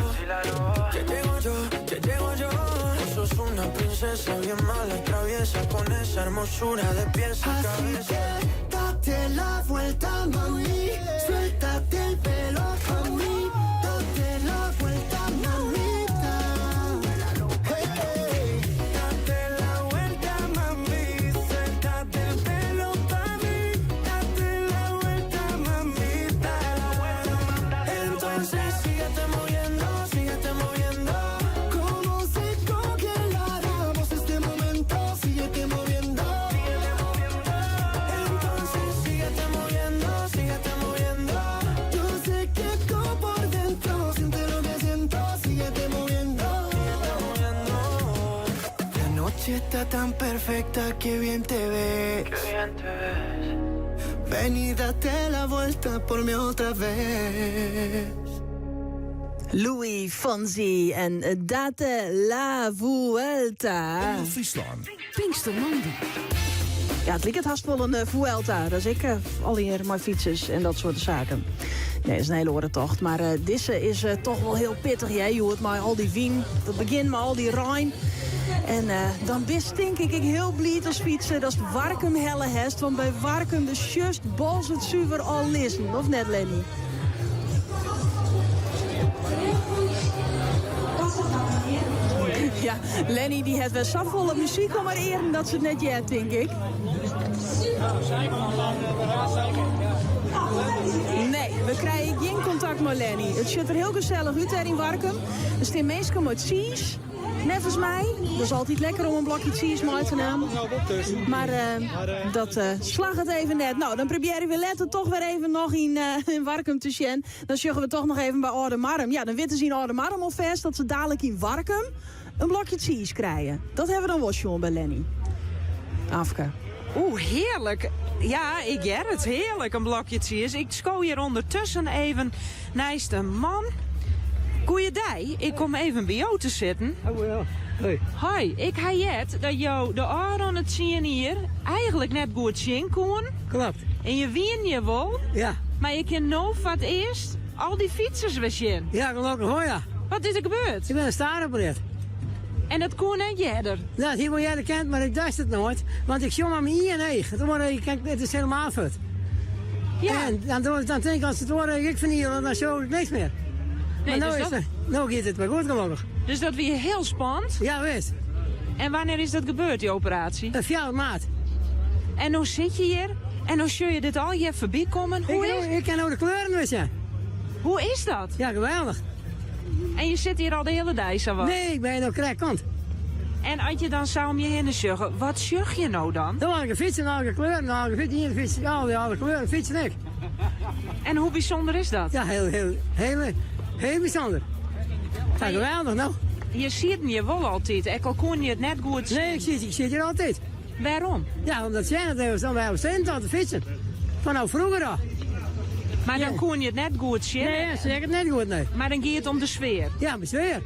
Que llego yo, que llego yo. Tú sos una princesa bien mala, traviesa, con esa hermosura de pies a cabeza. Así que date la vuelta, mami. Suéltate el pelo, mami. Date la vuelta, mami. Está tan perfecta, que bien te ves. Qué bien te ves. Ven y date la vuelta por mí otra vez. Louis Fonsi en Date la Vuelta. Friesland. Pinkstermandi. Ja, het lijkt haast wel een Vuelta. Dat is ik al hier mijn fietsers en dat soort zaken. Nee, dat is een hele orentocht. Maar deze is toch wel heel pittig. Je hoort maar al die wien. Dat begint met al die Rijn. En dan best denk ik heel blij als fietsen. Dat is Warkum helle hest. Want bij Warkum de just bals het zuiver al lissen. Of net, Lenny? Ja, Lenny die heeft wel zoveel muziek om maar eren dat ze het net jet, denk ik. Nee, we krijgen geen contact met Lenny. Het ziet er heel gezellig uit daar in Warkum. Er staan mensen met cheese. Net als mij. Dat is altijd lekker om een blokje cheese mee te nemen. Maar dat slag het even net. Nou, dan proberen we letten toch weer even nog in Warkum te zien. Dan zeggen we toch nog even bij Oudemarm. Ja, dan weten ze in Oudemarm alvast dat ze dadelijk in Warkum een blokje cheese krijgen. Dat hebben we dan wel schon bij Lenny. Afke. Oeh, heerlijk. Ja, ik get het. Heerlijk, een blokje cheese. Ik schouw hier ondertussen even naast een man. Goeiedag, ik kom even bij jou te zitten. Oh ja, hey. Hoi, ik ga jet dat jou de oren het zien hier eigenlijk net goed zien kon. Klopt. En je wien je wel. Ja. Maar je kan nou voor het eerst al die fietsers weer zien. Ja, gelukkig hoor ja. Wat is er gebeurd? Ik ben een starenbret. En dat kon net jeder? Ja, dat hier jij kent, maar ik dacht het nooit. Want ik zong maar mijn i en eigen. Toen word ik, het is helemaal vet. Ja. En dan denk ik, als het wordt ik vernielen, dan show ik niks meer. Nee, maar dus nou gaat het weer goed gelukkig. Dus dat weer heel spannend? Ja, wist. En wanneer is dat gebeurd, die operatie? 4 maart. En hoe zit je hier? En hoe zul je dit al hier voorbij komen? Ik ken nou de kleuren wisten. Hoe is dat? Ja, geweldig. En je zit hier al de hele dag zo wat? Nee, ik ben nog krijgkant. En als je dan zou om je heen zeggen, wat zug je nou dan? Dan had ik een fiets en een kleuren, dan had ik een fiets, alle kleuren, fietsen ik. En hoe bijzonder is dat? Ja, heel bijzonder. Ja, geweldig nou. Je ziet me wel altijd, ik al kon je het net goed zien. Nee, ik zie hier altijd. Waarom? Ja, omdat jij het dan bij ons zijn aan te fietsen. Vanaf vroeger al. Maar dan kon je het net goed zien? Nee, zeker net goed, nee. Maar dan gaat het om de sfeer? Ja, de sfeer.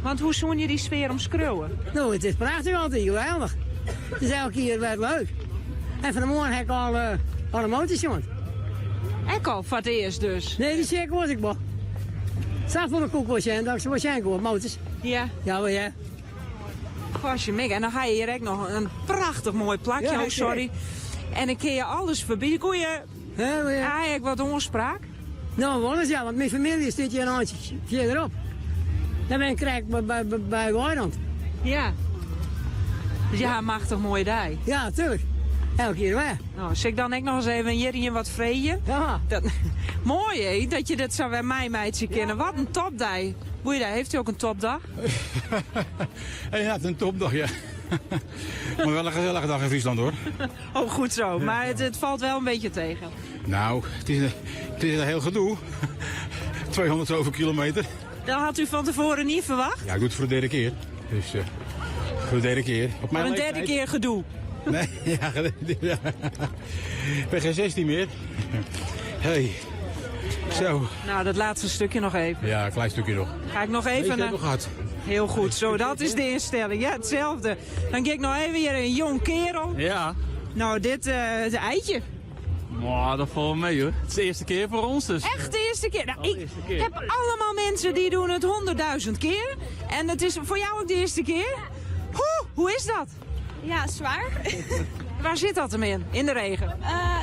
Want hoe zoen je die sfeer omschreeuwen? Nou, het is prachtig altijd, geweldig. Het is elke keer weer leuk. En vanmorgen heb ik al een motor jongen. Ik al voor het eerst dus? Nee, die zeker was ik wel. Zelf voor de koek was je en dan was jij gewoon motors. Ja. Ja, wel ja. Gosje Mick, en dan ga je hier echt nog een prachtig mooi plakje, Ja, oh sorry. En dan kun je alles voorbij. Kon je eigenlijk wat onspraak? Nou, wel eens ja, want mijn familie zit hier een handje verderop. Dan ben ik krijg bij Weiland. Ja. Dus ja, machtig mooie dag. Ja, natuurlijk. Elke keer weer. Nou, zeg dan ik nog eens even hier wat vreden. Ja. Mooi hè, dat je dit zo bij mij meidje kennen. Wat een topdag. Boeie, heeft u ook een topdag? Hij had een topdag, ja. Maar wel een gezellige dag in Friesland hoor. Oh, goed zo. Maar het valt wel een beetje tegen. Nou, Het is een heel gedoe. 200 zoveel kilometer. Dat had u van tevoren niet verwacht? Ja, ik doe het voor de derde keer. Dus voor de derde keer. Op mijn Voor een leeftijd. derde keer gedoe. Nee, ja. Ik ben geen 16 meer. Hey. Zo. Nou, dat laatste stukje nog even. Ja, een klein stukje nog. Ga ik nog Ik even heb naar... nog gehad. Heel goed, zo, dat is de instelling. Ja, hetzelfde. Dan kijk ik nog even hier een jong kerel. Ja. Nou, dit is een eitje. Maar dat valt mee hoor. Het is de eerste keer voor ons dus. Echt de eerste keer? Nou, ik heb allemaal mensen die doen het 100.000 keer. En het is voor jou ook de eerste keer. Hoe is dat? Ja, zwaar. Waar zit dat hem in? In de regen?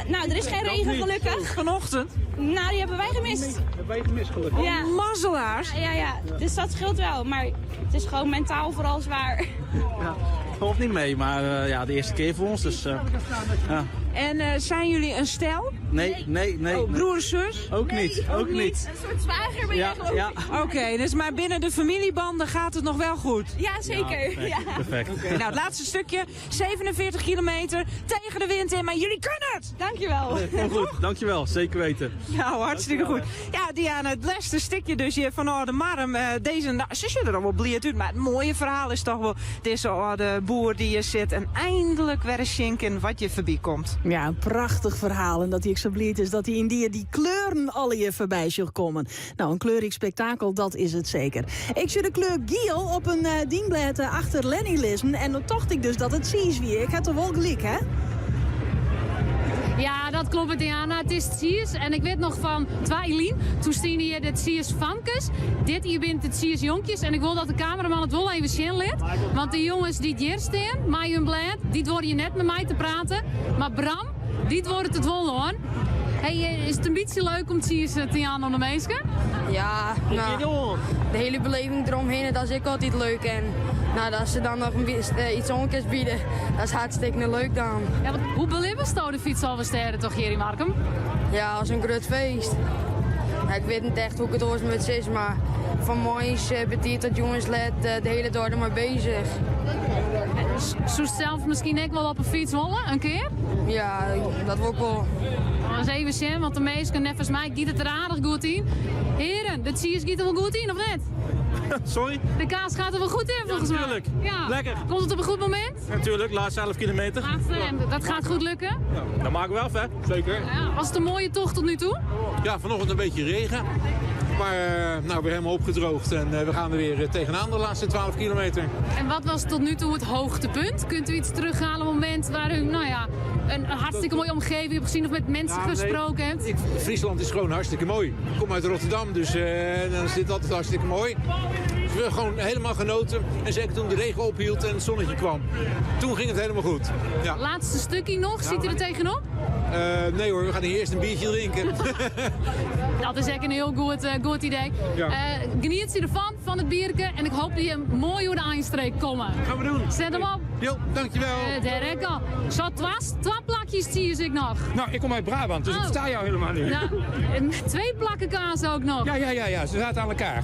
Nou, er is geen regen gelukkig. Vanochtend? Nou, die hebben wij gemist. Hebben wij gemist gelukkig? Ja. Oh, mazzelaars. Ja. Dus dat scheelt wel. Maar het is gewoon mentaal vooral zwaar. Ja, valt niet mee, maar ja, de eerste keer voor ons. Dus, ja. En zijn jullie een stel? Nee. Oh, broer en zus? Ook niet. Een soort zwager ben jij geloof ik. Oké, dus maar binnen de familiebanden gaat het nog wel goed? Ja, zeker. Ja, perfect. Nou, het laatste stukje, 47 kilometer, tegen de wind in, maar jullie kunnen het! Dankjewel. Heel goed, dankjewel. Zeker weten. Nou, hartstikke goed. Ja, Diana, het laatste stukje dus hier van de Marm. Deze, nou, ze zullen er al wel blierd uit, maar het mooie verhaal is toch wel deze oude boer die hier zit en eindelijk weer eens schinken wat je voorbij komt. Ja, een prachtig verhaal. En dat hij zo blij is dat hij in die kleuren alle je voorbij zal komen. Nou, een kleurig spektakel, dat is het zeker. Ik zie de kleur geel op een dienblad achter Lenny lezen. En dan dacht ik dus dat het Sies wie. Ik had er wel gelijk, hè? Ja, dat klopt, Diana. Het is het Siers. En ik weet nog van Twailien. Toen stien hier het Siers Famkes. Dit hier bent het Siers Jonkjes. En ik wil dat de cameraman het wel even zien laat. Want de jongens die hier staan, mij hun blad, die worden je net met mij te praten. Maar Bram, die wordt het wel hoor. Hey, is het een beetje leuk om het Siers te gaan aan de meesten? Ja, nou, de hele beleving eromheen, dat is ook altijd leuk. En nou, dat ze dan nog iets onkers bieden, dat is hartstikke leuk dan. Ja, hoe beleven ze de fietsalversterren toch hier in Markum? Ja, als een groot feest. Ja, ik weet niet echt hoe ik het hoort met is, maar van moois betiert dat jongensled de hele dag er maar bezig. Zou zelf misschien ook wel op een fiets willen, een keer? Ja, dat wil ik wel. Eens even zien, want de meesten, net volgens mij, giet het er aardig goed in. Heren, dit zie je giet er wel goed in, of net? Sorry? De kaas gaat er wel goed in, volgens mij. Natuurlijk. Ja. Lekker. Komt het op een goed moment? Natuurlijk, laatste 11 kilometer. Dat gaat goed lukken? Ja, dat maken we af, hè? Zeker. Ja, was het een mooie tocht tot nu toe? Ja, vanochtend een beetje regen. Maar nou, weer helemaal opgedroogd en we gaan er weer tegenaan de laatste 12 kilometer. En wat was tot nu toe het hoogtepunt? Kunt u iets terughalen, een moment waar u een hartstikke mooie omgeving hebt gezien of met mensen gesproken hebt? Friesland is gewoon hartstikke mooi. Ik kom uit Rotterdam, dus dan is dit altijd hartstikke mooi. Dus we hebben gewoon helemaal genoten. En zeker toen de regen ophield en het zonnetje kwam. Toen ging het helemaal goed. Ja. Laatste stukje nog, zit u er tegenop? Nee hoor, we gaan hier eerst een biertje drinken. Dat is echt een heel goed idee. Ja. Geniet u ervan, van het bierke. En ik hoop dat je mooi door de eindstreek komen. Gaan we doen. Zet hem op. Jo, dankjewel. Derek al. Zo twee plakjes zie ik nog. Nou, ik kom uit Brabant, dus ik versta jou helemaal niet. Ja, 2 plakken kaas ook nog. Ja, ze zaten aan elkaar.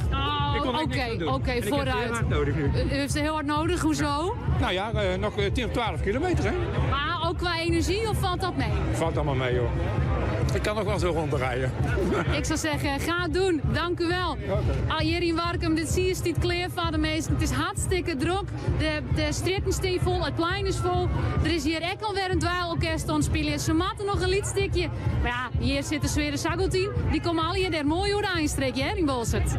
Oké, vooruit. U heeft ze heel hard nodig, hoezo? Nou ja, nog 10 of 12 kilometer, hè? Maar ook qua energie, of valt dat mee? Valt allemaal mee, joh. Ik kan nog wel zo rondrijden. Ik zou zeggen, ga het doen. Dank u wel. Hier in Warkum, dit zie je stiet kleer van de meesten. Het is hartstikke druk. De stritten staan vol, het plein is vol. Er is hier ook alweer een dweilorkest aan spelen. Ze matten nog een liedstykje. Maar ja, hier zit de Zwere Sagotin. Die komen al hier der mooi door de eindstreek, hè, in Bolsert.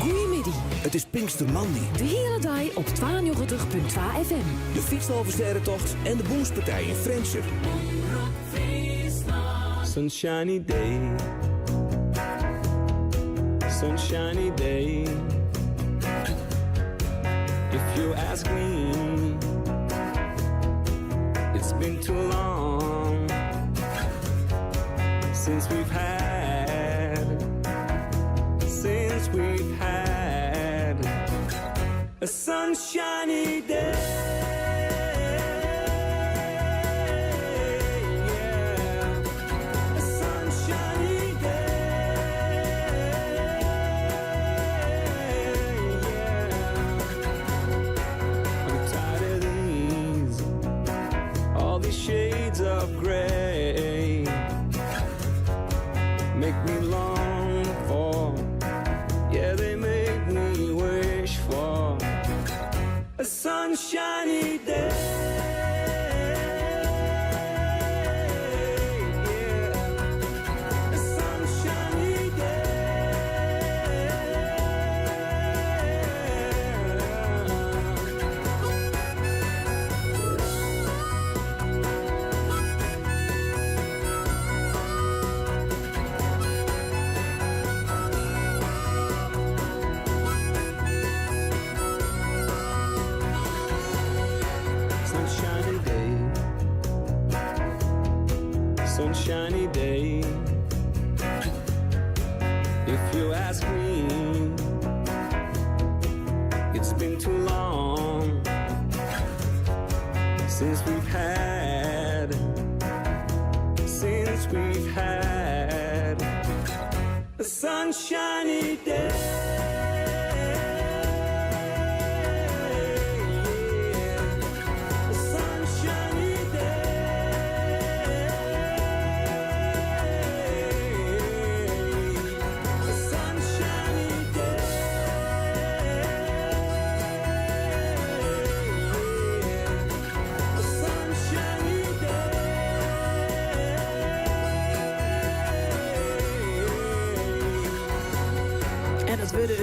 Goeiemiddag. Het is Pinkstermandy. De hele dag op 92.2 FM. De fietsalversterrentocht en de boomspartij in Frensen. Sunshiny day, sunshiny day. If you ask me, it's been too long since we've had a sunshiny day. Shades of gray. make me long for. Yeah, they make me wish for a sunshiny day. Sunshiny day. If you ask me, it's been too long since we've had a sunshiny day.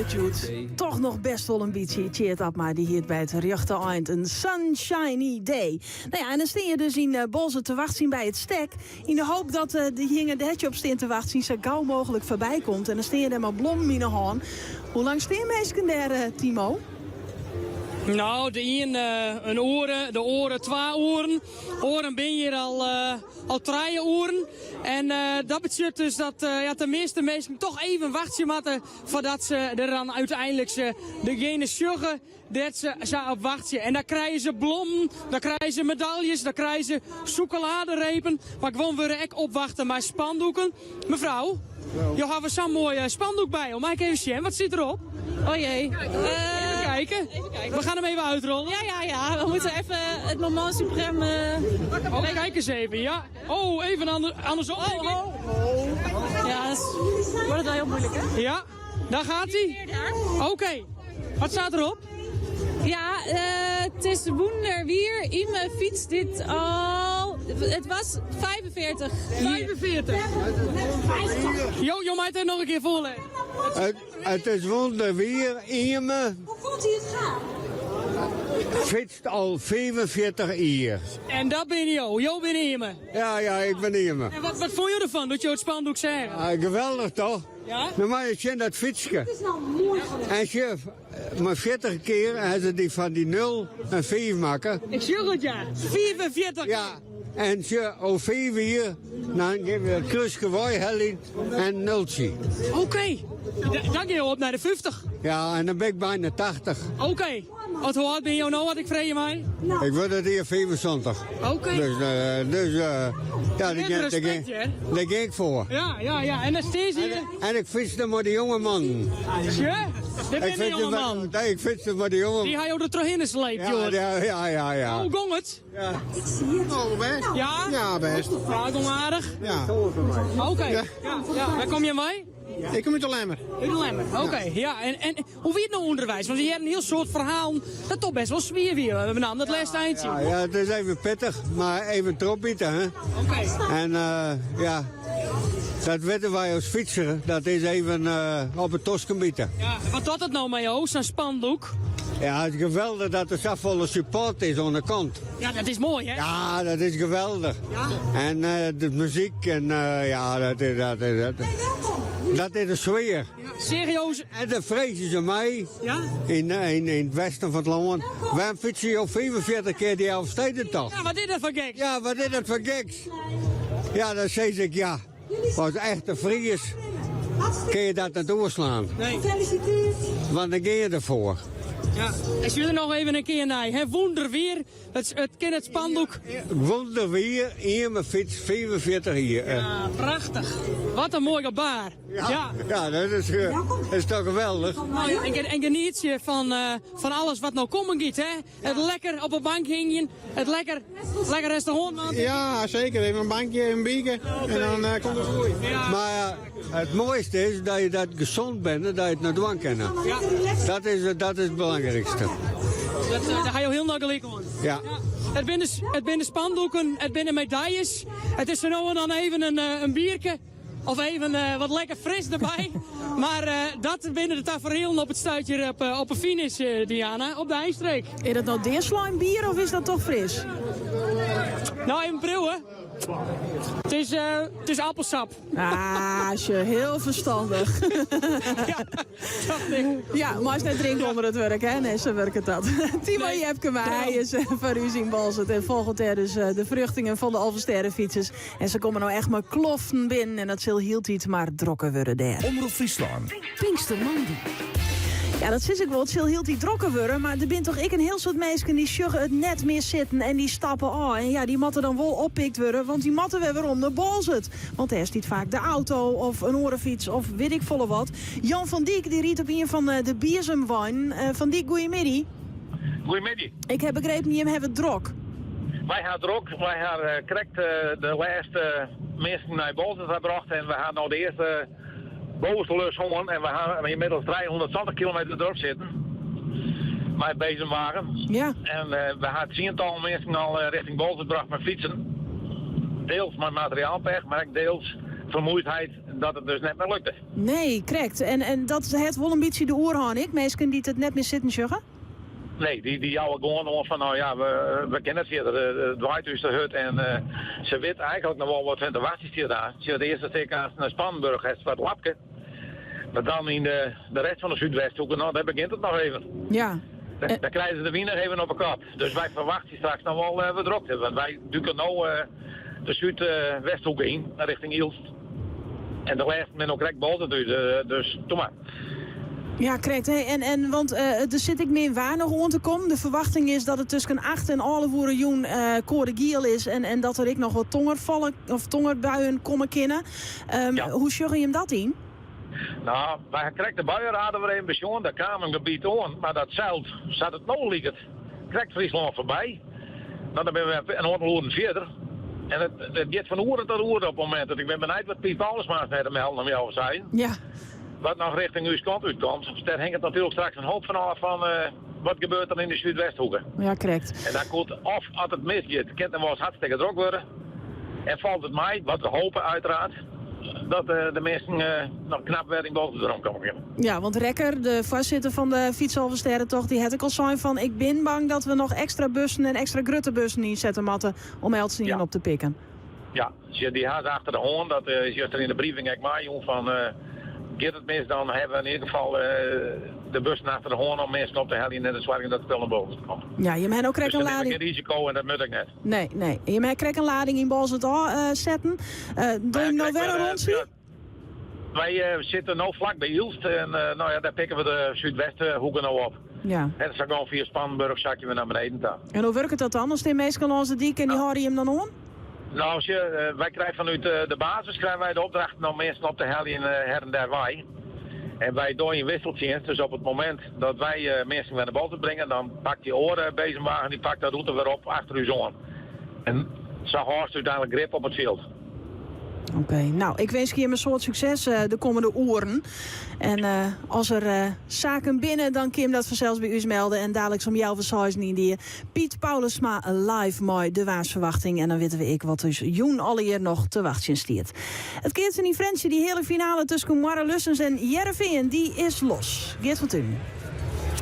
Het doet toch nog best wel een beetje cheert op, maar die hier bij het rechte eind een sunshiny day. Nou ja, en dan steen je dus in Bolze te wachten bij het stek, in de hoop dat de jongen de hetje op steen te wachten zo gauw mogelijk voorbij komt. En dan steen je er maar blom in de hand. Hoe lang steen meesken daar, Timo? Nou, de een oren, de oren 2 oren. Oren ben je hier al 3 oren. En dat betekent dus dat de meeste mensen toch even wachten moeten voordat ze er dan uiteindelijk degene sjuggen dat ze op wachten. En dan krijgen ze bloemen, dan krijgen ze medailles, dan krijgen ze chocoladerepen. Maar gewoon weer ook opwachten met spandoeken. Mevrouw, je hebt zo'n mooi spandoek bij. Mag ik even zien? Wat zit erop? Oh jee. Even kijken. We gaan hem even uitrollen. Ja. We moeten even het moment suprême... Kijk eens even, ja. Oh, even andersom. Ja, wordt het wel heel moeilijk, hè? Ja, daar gaat hij. Oké. Wat staat erop? Ja, het is wonderwier. Ime fietst dit al... Het was 45. 45? Jo, mij het nog een keer voorleggen. Het is wonderwier. Ime... Hoe voelt hij het gaan? Fietst al 45 jaar. En dat ben je. Jo ben Ime. Ja, ik ben Ime. En wat vond je ervan dat je het spandoek zeggen? Geweldig toch? Ja? Maar je ziet dat fietsje. Het is nou mooi geweest. En je, maar 40 keer hebben ze die van die 0 en 5 maken. Ik zeg het ja, 45 keer. Ja, en je al 5 jaar, dan geven we kruisgewooi, helling en nultje. Oké, dan ga je op naar de 50. Ja, en dan ben ik bijna 80. Oké. Wat hoe oud ben je nou, wat ik vreeg je mij? Ik word het hier 75. Oké. Dus ja, daar ging ik voor. Ja. En dan steeds hier. En ik fietste met de jonge man. Ja? Dit ben de jonge man. Nee, ik fietste met de jonge man. Die hij ook er terug in sleept, joh. Ja. Hoe ging het? Ja. Oh, best. Ja? Ja, best. Ja, ging aardig? Ja. Oké. Ja. Waar kom je mee? Ja. Ik kom uit de Lemmer. Uit de Lemmer, oké. Ja. En hoe vind je het nou onderwijs? Want je hebt een heel soort verhaal dat toch best wel sfeer weer. We hebben dat laatste eindje. Ja, het is even pittig, maar even erop bieden, hè. Oké. En ja, dat weten wij als fietser, dat is even op het tos kunnen bieden. Ja, wat doet het nou met jou, zo'n spandoek? Ja, het is geweldig dat er zoveel support is aan de kant. Ja, dat is mooi, hè? Ja, dat is geweldig. Ja. En de muziek en ja, dat is de sfeer. Ja, serieus? En de vrezen ze mij in het westen van het land. Waarom fiets je al 45 keer die Elfstedentocht? Ja, wat is dat voor geks? Ja, wat is dat voor geks? Ja, dan zeg ik ja. Als echte Fries kun je dat niet doorslaan. Nee. Want dan ga je ervoor. Ja. En jullie nog even een keer naar. Hè, wonderweer, het ken het spandoek. Wonderweer, hier mijn fiets, 45 hier. Ja, prachtig. Wat een mooi gebaar. Ja, dat is toch geweldig. Nou ja, en geniet je van alles wat nou komen gaat, hè? Het lekker op een bank hingen, het lekker restaurant, man. Ja, zeker. Even een bankje, een biertje en dan komt het goed. Ja. Maar het mooiste is dat je dat gezond bent en dat je het naar dwang kan. Ja. Dat is het belangrijkste. Daar ga je heel nauw gelijk aan. Ja. Het binnen spandoeken, het binnen medailles. Het is er nou en dan even een biertje. Of even wat lekker fris erbij. Maar dat binnen de tafereelen op het stuitje op een finish, Diana, op de Eindstreek. Is dat nou deerslime bier of is dat toch fris? Nou, even prillen. Het is appelsap. Ah, je heel verstandig. Ja, maar als net drinken onder het werk, hè? Nee, zo werkt het dat. Timo Jepkema, hij is van u zien Balzert. En volgend jaar dus de vruchtingen van de Alversterrenfietsers. En ze komen nou echt maar kloften binnen. En dat zal hield iets maar drokken worden daar. Omroep Friesland. Pinkstermandi. Ja, dat zit ik wel. Het zal heel die drokken worden. Maar er bent toch ik een heel soort mensen die sjuggen het net meer zitten. En die stappen aan. En ja, die matten dan wel oppikt worden. Want die matten we weer om de Balzert. Want daar stiet vaak de auto of een orenfiets of weet ik volle wat. Jan van Dijk die riet op een van de Biersumwijn. Van Dijk, goeiemiddag. Goeiemiddag. Ik heb begrepen, je hebt het drok. Wij gaan druk. Wij hebben correct de laatste mensen naar Balzert gebracht. En we gaan nou de eerste bovenste lus hongen. En we gaan inmiddels 320 kilometer erop zitten. Met bezemwagen. Ja. En we gaan het tiental mensen al richting Balzert gebracht met fietsen. Deels met materiaalpech, maar ook deels vermoeidheid dat het dus net meer lukte. Nee, correct. En dat het wel een beetje de oorhaan ik. Mensen die het net meer zitten sjuggen? Nee, die jouwen gewoon van, nou ja, we kennen het hier, de Dwighthus, de hut en ze weet eigenlijk nog wel wat van de wachtjes hier daar. Als je de eerste steek naar Spannenburg heeft wat lapje, maar dan in de rest van de Zuidwesthoek, nou daar begint het nog even. Ja. Dan krijgen ze de wiener even op een kop. Dus wij verwachten straks nog wel wat drukte, want wij duiken nou de Zuidwesthoek in, richting Ilst. En de laatste men ook recht Balzert dus doe maar. Ja, correct. Hey, want er zit ik meer in waar nog rond te komen. De verwachting is dat het tussen 8 en alle woerenjoen koordegiel is. En dat er ik nog wat tongerbuien komen kennen. Hoe sjuggen je hem dat in? Nou, wij kregen de buienraden weer even bezoen. Daar kwam een gebied aan. Maar dat zeld zat het nou liek het. Krijgt Friesland voorbij. Nou, dan ben we een aantal verder. En het gaat van oeren tot oeren op het moment. Dat ik ben benieuwd wat Piet Paulusma net te melden om jou te zijn. Ja. Wat nog richting uw kant uitkomt. Daar hangt natuurlijk straks een hoop van af van wat gebeurt er in de Zuidwesthoeken. Ja, correct. En dan komt of als het misgaat, kan het wel eens hartstikke druk worden. En valt het mij, wat we hopen uiteraard, dat de mensen nog knap weer in Balzert erom komen. Ja, want Rekker, de voorzitter van de Fietsalversterrentocht, die had ik al zijn van ik ben bang dat we nog extra bussen en extra gruttebussen inzetten matten om Elstien op te pikken. Ja, die haast achter de hoorn, dat is juist er in de briefing ik maar jong van gaat het mis, dan hebben we in ieder geval de bussen achter de hoorn om mensen op te halen en de zwaring dat het wel naar boven komt. Ja, je mag ook dus een lading. Geen risico en dat moet ik net. Nee. Je mag een lading in Balzert zetten. Doe je nou wel rond? Wij zitten nu vlak bij Ilst en nou ja, daar pikken we de Zuidwesthoeken nou op. Ja. En dan gaan we via Spannenburg zakje we naar beneden toe. En hoe werkt dat dan? Als die meestal langs de dik en die houden je hem dan aan? Nou, als wij krijgen vanuit de basis krijgen wij de opdracht om mensen op te halen her en der wij. En wij doen een wisseltje. Dus op het moment dat wij mensen naar de Balzert brengen, dan pakt die oren bezemwagen, die pakt de route weer op achter uw zoon. En zo houdt u uiteindelijk grip op het veld. Oké, nou, ik wens je een soort succes de komende uren. En als er zaken binnen, dan kun je dat vanzelfs bij u melden. En dadelijk om jou verzorgen in die Piet Paulusma live mooi de waarsverwachting. En dan weten we wat dus Joen alleer nog te wachten stiert. Het keert in die Frensje, die hele finale tussen Marre Lussens en Jereveen, die is los. Geert van Thun.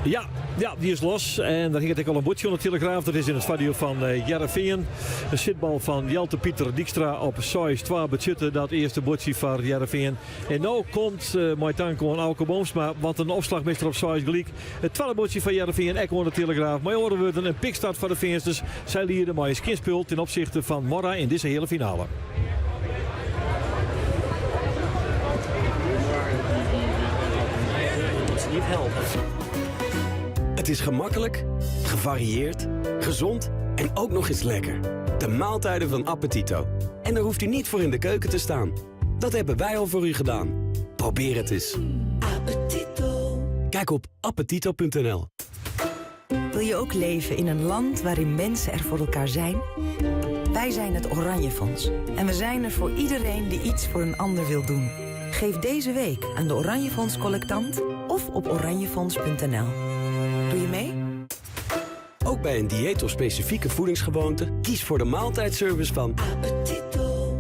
Ja, die is los. En daar ging het ook al een bootje aan de Telegraaf. Dat is in het stadion van Jereveen. Een zitbal van Jelte Pieter Dijkstra op 6-2 budgetten. Dat eerste bootje van Jereveen. En nu komt Maitanko en Auke Boomsma. Want een opslagmeester op 6 gelijk. Het tweede bootje van Jereveen, ook aan de Telegraaf. Maar horen we een pikstart voor de Veersters. Zij lieren maar een skinspul ten opzichte van Morra in deze hele finale. Niet helpen. Het is gemakkelijk, gevarieerd, gezond en ook nog eens lekker. De maaltijden van Appetito. En daar hoeft u niet voor in de keuken te staan. Dat hebben wij al voor u gedaan. Probeer het eens. Appetito. Kijk op appetito.nl. Wil je ook leven in een land waarin mensen er voor elkaar zijn? Wij zijn het Oranje Fonds. En we zijn er voor iedereen die iets voor een ander wil doen. Geef deze week aan de Oranje Fonds collectant of op oranjefonds.nl. Doe je mee? Ook bij een dieet of specifieke voedingsgewoonte, kies voor de maaltijdservice van Appetito.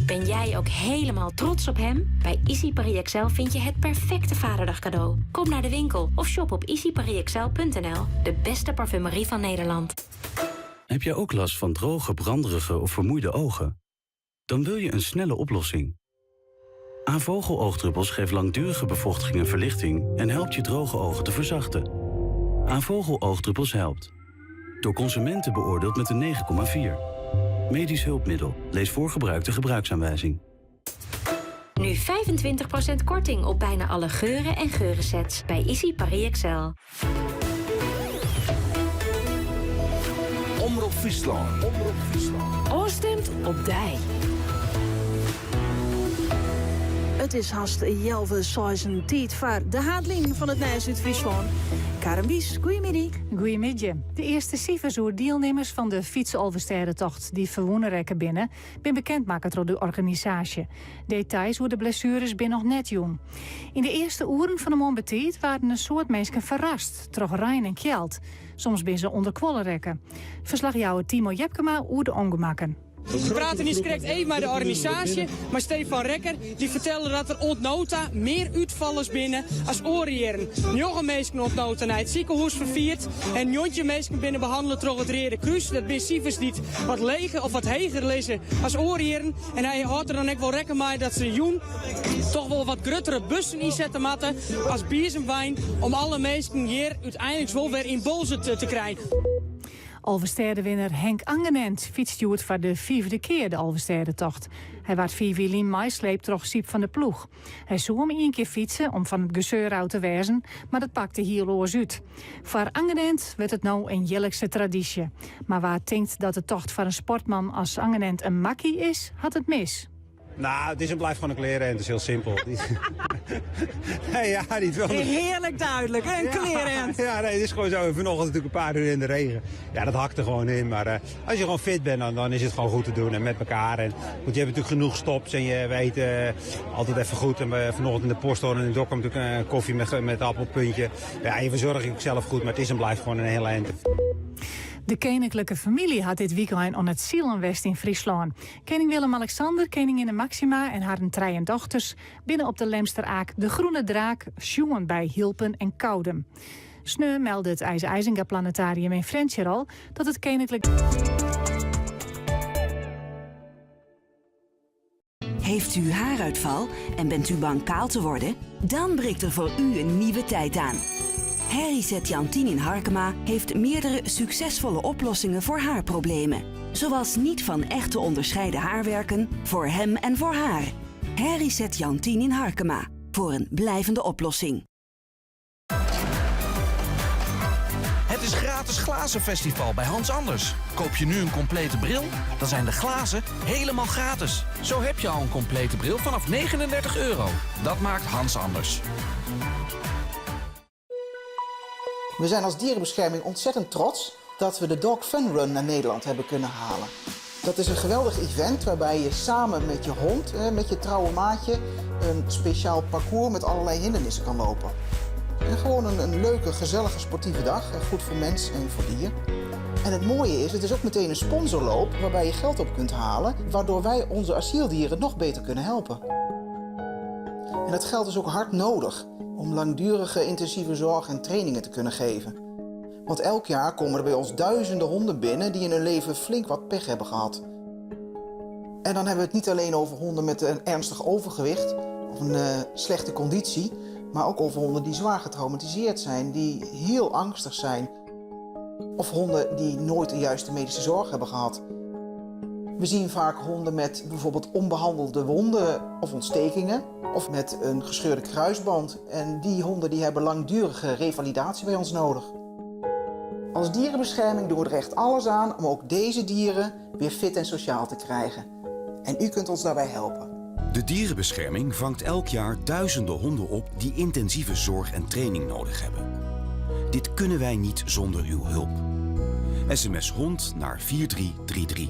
Ben jij ook helemaal trots op hem? Bij Easy Paris Excel vind je het perfecte vaderdag-cadeau. Kom naar de winkel of shop op easyparisexcel.nl. De beste parfumerie van Nederland. Heb jij ook last van droge, branderige of vermoeide ogen? Dan wil je een snelle oplossing. Avogel oogdruppels geeft langdurige bevochtiging en verlichting en helpt je droge ogen te verzachten. Avogel oogdruppels helpt. Door consumenten beoordeeld met een 9,4. Medisch hulpmiddel. Lees voor gebruik de gebruiksaanwijzing. Nu 25% korting op bijna alle geuren en geurensets bij Easy Paris Excel. Omroep Friesland. Oostemt op Dij. Het is haast 11:16 tijd voor de haatling van het Nijs uit Friesland. Karen Bies, goedemiddag. Goedemiddag. De eerste cijferzoer-deelnemers van de fietsalversterrentocht die verwoenen rekken binnen, ben bekendmaken door de organisatie. Details hoe de blessures ben nog net jong. In de eerste uren van de monbetiet waren een soort mensen verrast, troch Rijn en Kjeld. Soms ben ze onder kwollen rekken. Verslagjouwer Timo Jepkema over de ongemakken. We praten niet correct even met de organisatie, maar Stefan Rekker die vertelde dat er ontnota meer uitvallers binnen als oorjaren. Jonge mensen ontnota naar het ziekenhuis vervierd en jontje mensen binnen behandelen door het Rode Kruis. Dat zijn cijfers niet wat leger of wat heger lezen als oorjaren. En hij houdt er dan ook wel rekken mee dat ze joen toch wel wat gruttere bussen inzetten matten als biezenwijn om alle mensen hier uiteindelijk wel weer in bolzen te krijgen. Alversterrenwinner Henk Angenent fietstuurt voor de 4e keer de Alversterrentocht. Hij werd 4 wielen meesleept troch Siep van de ploeg. Hij zou hem 1 keer fietsen om van het gezeur te wezen, maar dat pakte hier oors uit. Voor Angenent werd het nou een jaarlijkse traditie. Maar waar denkt dat de tocht voor een sportman als Angenent een makkie is, had het mis. Nou, het is en blijft gewoon een kleren en het is heel simpel. Nee, ja, niet wel. Heerlijk duidelijk, een kleren. Ja, nee, het is gewoon zo. Vanochtend natuurlijk een paar uur in de regen. Ja, dat hakt er gewoon in. Maar als je gewoon fit bent, dan is het gewoon goed te doen. En met elkaar. En goed, je hebt natuurlijk genoeg stops en je weet altijd even goed. En vanochtend in de posthoorn en in de dok kwam natuurlijk een koffie met appelpuntje. Ja, je verzorg ik zelf goed, maar het is en blijft gewoon een hele eind. De koninklijke familie had dit weekend aan het Zielenwest in Friesland. Koning Willem-Alexander, koningin Maxima en haar 3 dochters binnen op de Lemsteraak de Groene Draak, sjoen bij Hilpen en Koudem. Sneu meldde het IJzer-IJzinga Planetarium in Frenscher al dat het koninklijk... Heeft u haaruitval en bent u bang kaal te worden? Dan breekt er voor u een nieuwe tijd aan. Herriset Jantien in Harkema heeft meerdere succesvolle oplossingen voor haarproblemen. Zoals niet van echt te onderscheiden haarwerken voor hem en voor haar. Herriset Jantien in Harkema. Voor een blijvende oplossing. Het is gratis glazenfestival bij Hans Anders. Koop je nu een complete bril, dan zijn de glazen helemaal gratis. Zo heb je al een complete bril vanaf €39. Dat maakt Hans Anders. We zijn als dierenbescherming ontzettend trots dat we de Dog Fun Run naar Nederland hebben kunnen halen. Dat is een geweldig event waarbij je samen met je hond, met je trouwe maatje, een speciaal parcours met allerlei hindernissen kan lopen. En gewoon een leuke, gezellige, sportieve dag. Goed voor mens en voor dier. En het mooie is, het is ook meteen een sponsorloop waarbij je geld op kunt halen, waardoor wij onze asieldieren nog beter kunnen helpen. En dat geld is ook hard nodig om langdurige intensieve zorg en trainingen te kunnen geven. Want elk jaar komen er bij ons duizenden honden binnen die in hun leven flink wat pech hebben gehad. En dan hebben we het niet alleen over honden met een ernstig overgewicht of een slechte conditie, maar ook over honden die zwaar getraumatiseerd zijn, die heel angstig zijn. Of honden die nooit de juiste medische zorg hebben gehad. We zien vaak honden met bijvoorbeeld onbehandelde wonden of ontstekingen of met een gescheurde kruisband. En die honden die hebben langdurige revalidatie bij ons nodig. Als dierenbescherming doen we er echt alles aan om ook deze dieren weer fit en sociaal te krijgen. En u kunt ons daarbij helpen. De dierenbescherming vangt elk jaar duizenden honden op die intensieve zorg en training nodig hebben. Dit kunnen wij niet zonder uw hulp. SMS hond naar 4333.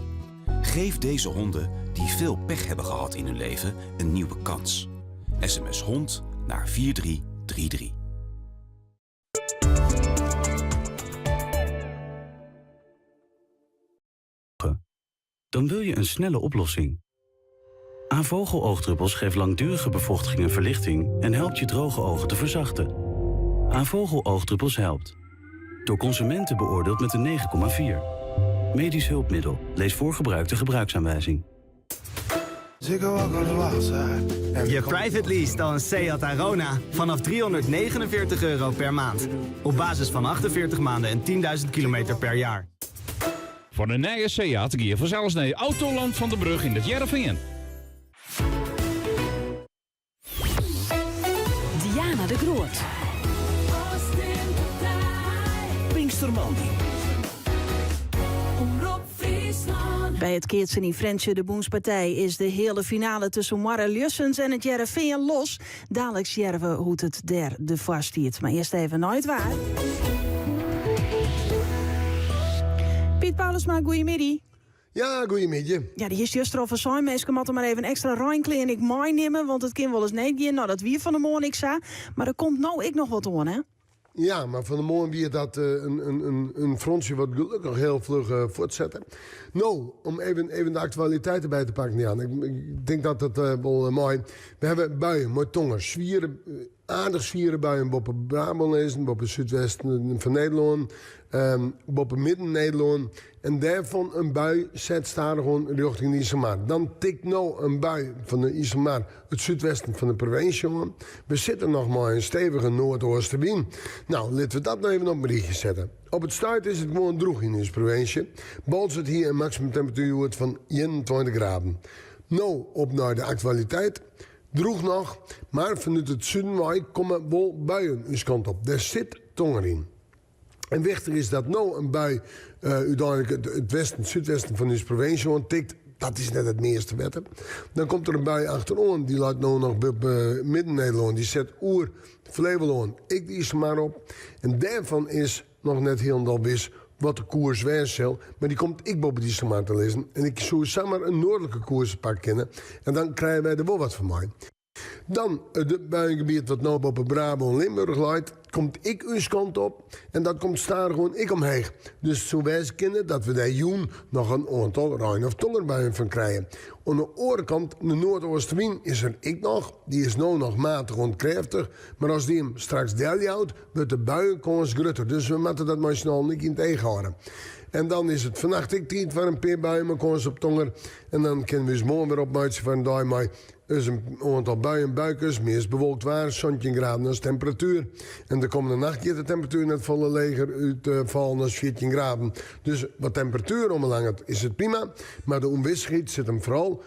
Geef deze honden die veel pech hebben gehad in hun leven een nieuwe kans. SMS hond naar 4333. Dan wil je een snelle oplossing. Avogel-oogdruppels geeft langdurige bevochtiging en verlichting en helpt je droge ogen te verzachten. Avogel-oogdruppels helpt. Door consumenten beoordeeld met een 9,4. Medisch hulpmiddel. Lees voor gebruik de gebruiksaanwijzing. Je private lease dan een Seat Arona vanaf €349 per maand. Op basis van 48 maanden en 10.000 kilometer per jaar. Voor een nieuwe Seat ga je vanzelfs naar Autoland van de Brug in het Jereveen. Diana de Groot. Pinkstermandy. Bij het Keertsen in Frensje, de Boenspartij, is de hele finale tussen Warre Lussens en het Jereveen los. Dadelijk jerven hoe het der de vaststiert. Maar eerst even nooit waar. Piet Paulusma, goeiemiddag. Ja, goeiemiddag. Ja, die is juist erover zijn. Mensen moeten maar even een extra Rheinkliniek mooi nemen, want het kan wel eens niet gaan. Nou, dat wie van de morgen ik zei. Maar er komt nou ik nog wat aan, hè? Ja, maar van de morgen weer dat een Fransje wat gelukkig heel vlug voortzetten. Nou, om even de actualiteit erbij te pakken, Jan. Ik denk dat dat wel mooi. We hebben buien, mooi tongen, zwieren, aardig zwieren buien boven Brabant lezen, boven zuidwesten van Nederland, boven midden Nederland. En daarvan een bui zet stadig gewoon richting de IJsselmaar. Dan tikt nou een bui van de IJsselmaar het zuidwesten van de provincie aan. We zitten nog maar in stevige noordoostenwind. Nou, laten we dat nou even op een berichtje zetten. Op het stuit is het gewoon droog in deze provincie. Bols het hier een maximum temperatuur van 21 graden. Nou, op naar de actualiteit. Droeg nog, maar vanuit het zuiden komen wel buien uw kant op. Daar zit tonger in. En wichtig is dat nou een bui uiteindelijk het westen, het zuidwesten van deze provincie aantikt. Dat is net het meeste wetten. Dan komt er een bui achterom. Die laat nou nog op midden-Nederland. Die zet oer Flevoland. Ik die is er maar op. En daarvan is nog net heel wis wat de koers wezen zal. Maar die komt ik boven die maar te lezen. En ik zou samen een noordelijke koerspak kennen. En dan krijgen wij er wel wat van mij. Dan het buiengebied wat nou boven Brabant en Limburg leidt, komt ik uw kant op en dat komt staar gewoon ik omheen. Dus zo wijs kennen dat we daar joen nog een aantal Rijn- of tongerbuien van krijgen. Aan de andere kant, de noordoostenwind is er ik nog. Die is nou nog matig en krachtig. Maar als die hem straks houdt, wordt de buienkans groter. Dus we moeten dat maar snel niet in tegenhouden. En dan is het vannacht ik tijd voor een paar buien, maar kans op tonger. En dan kunnen we eens morgen weer opmuitsen van daar maar. Dus een aantal buien, buikers, meest bewolkt waar, 17 graden als temperatuur. En de komende nacht gaat de temperatuur net volle leger uitvallen als 14 graden. Dus wat temperatuur omlangt is het prima. Maar de onwissigheid zit hem vooral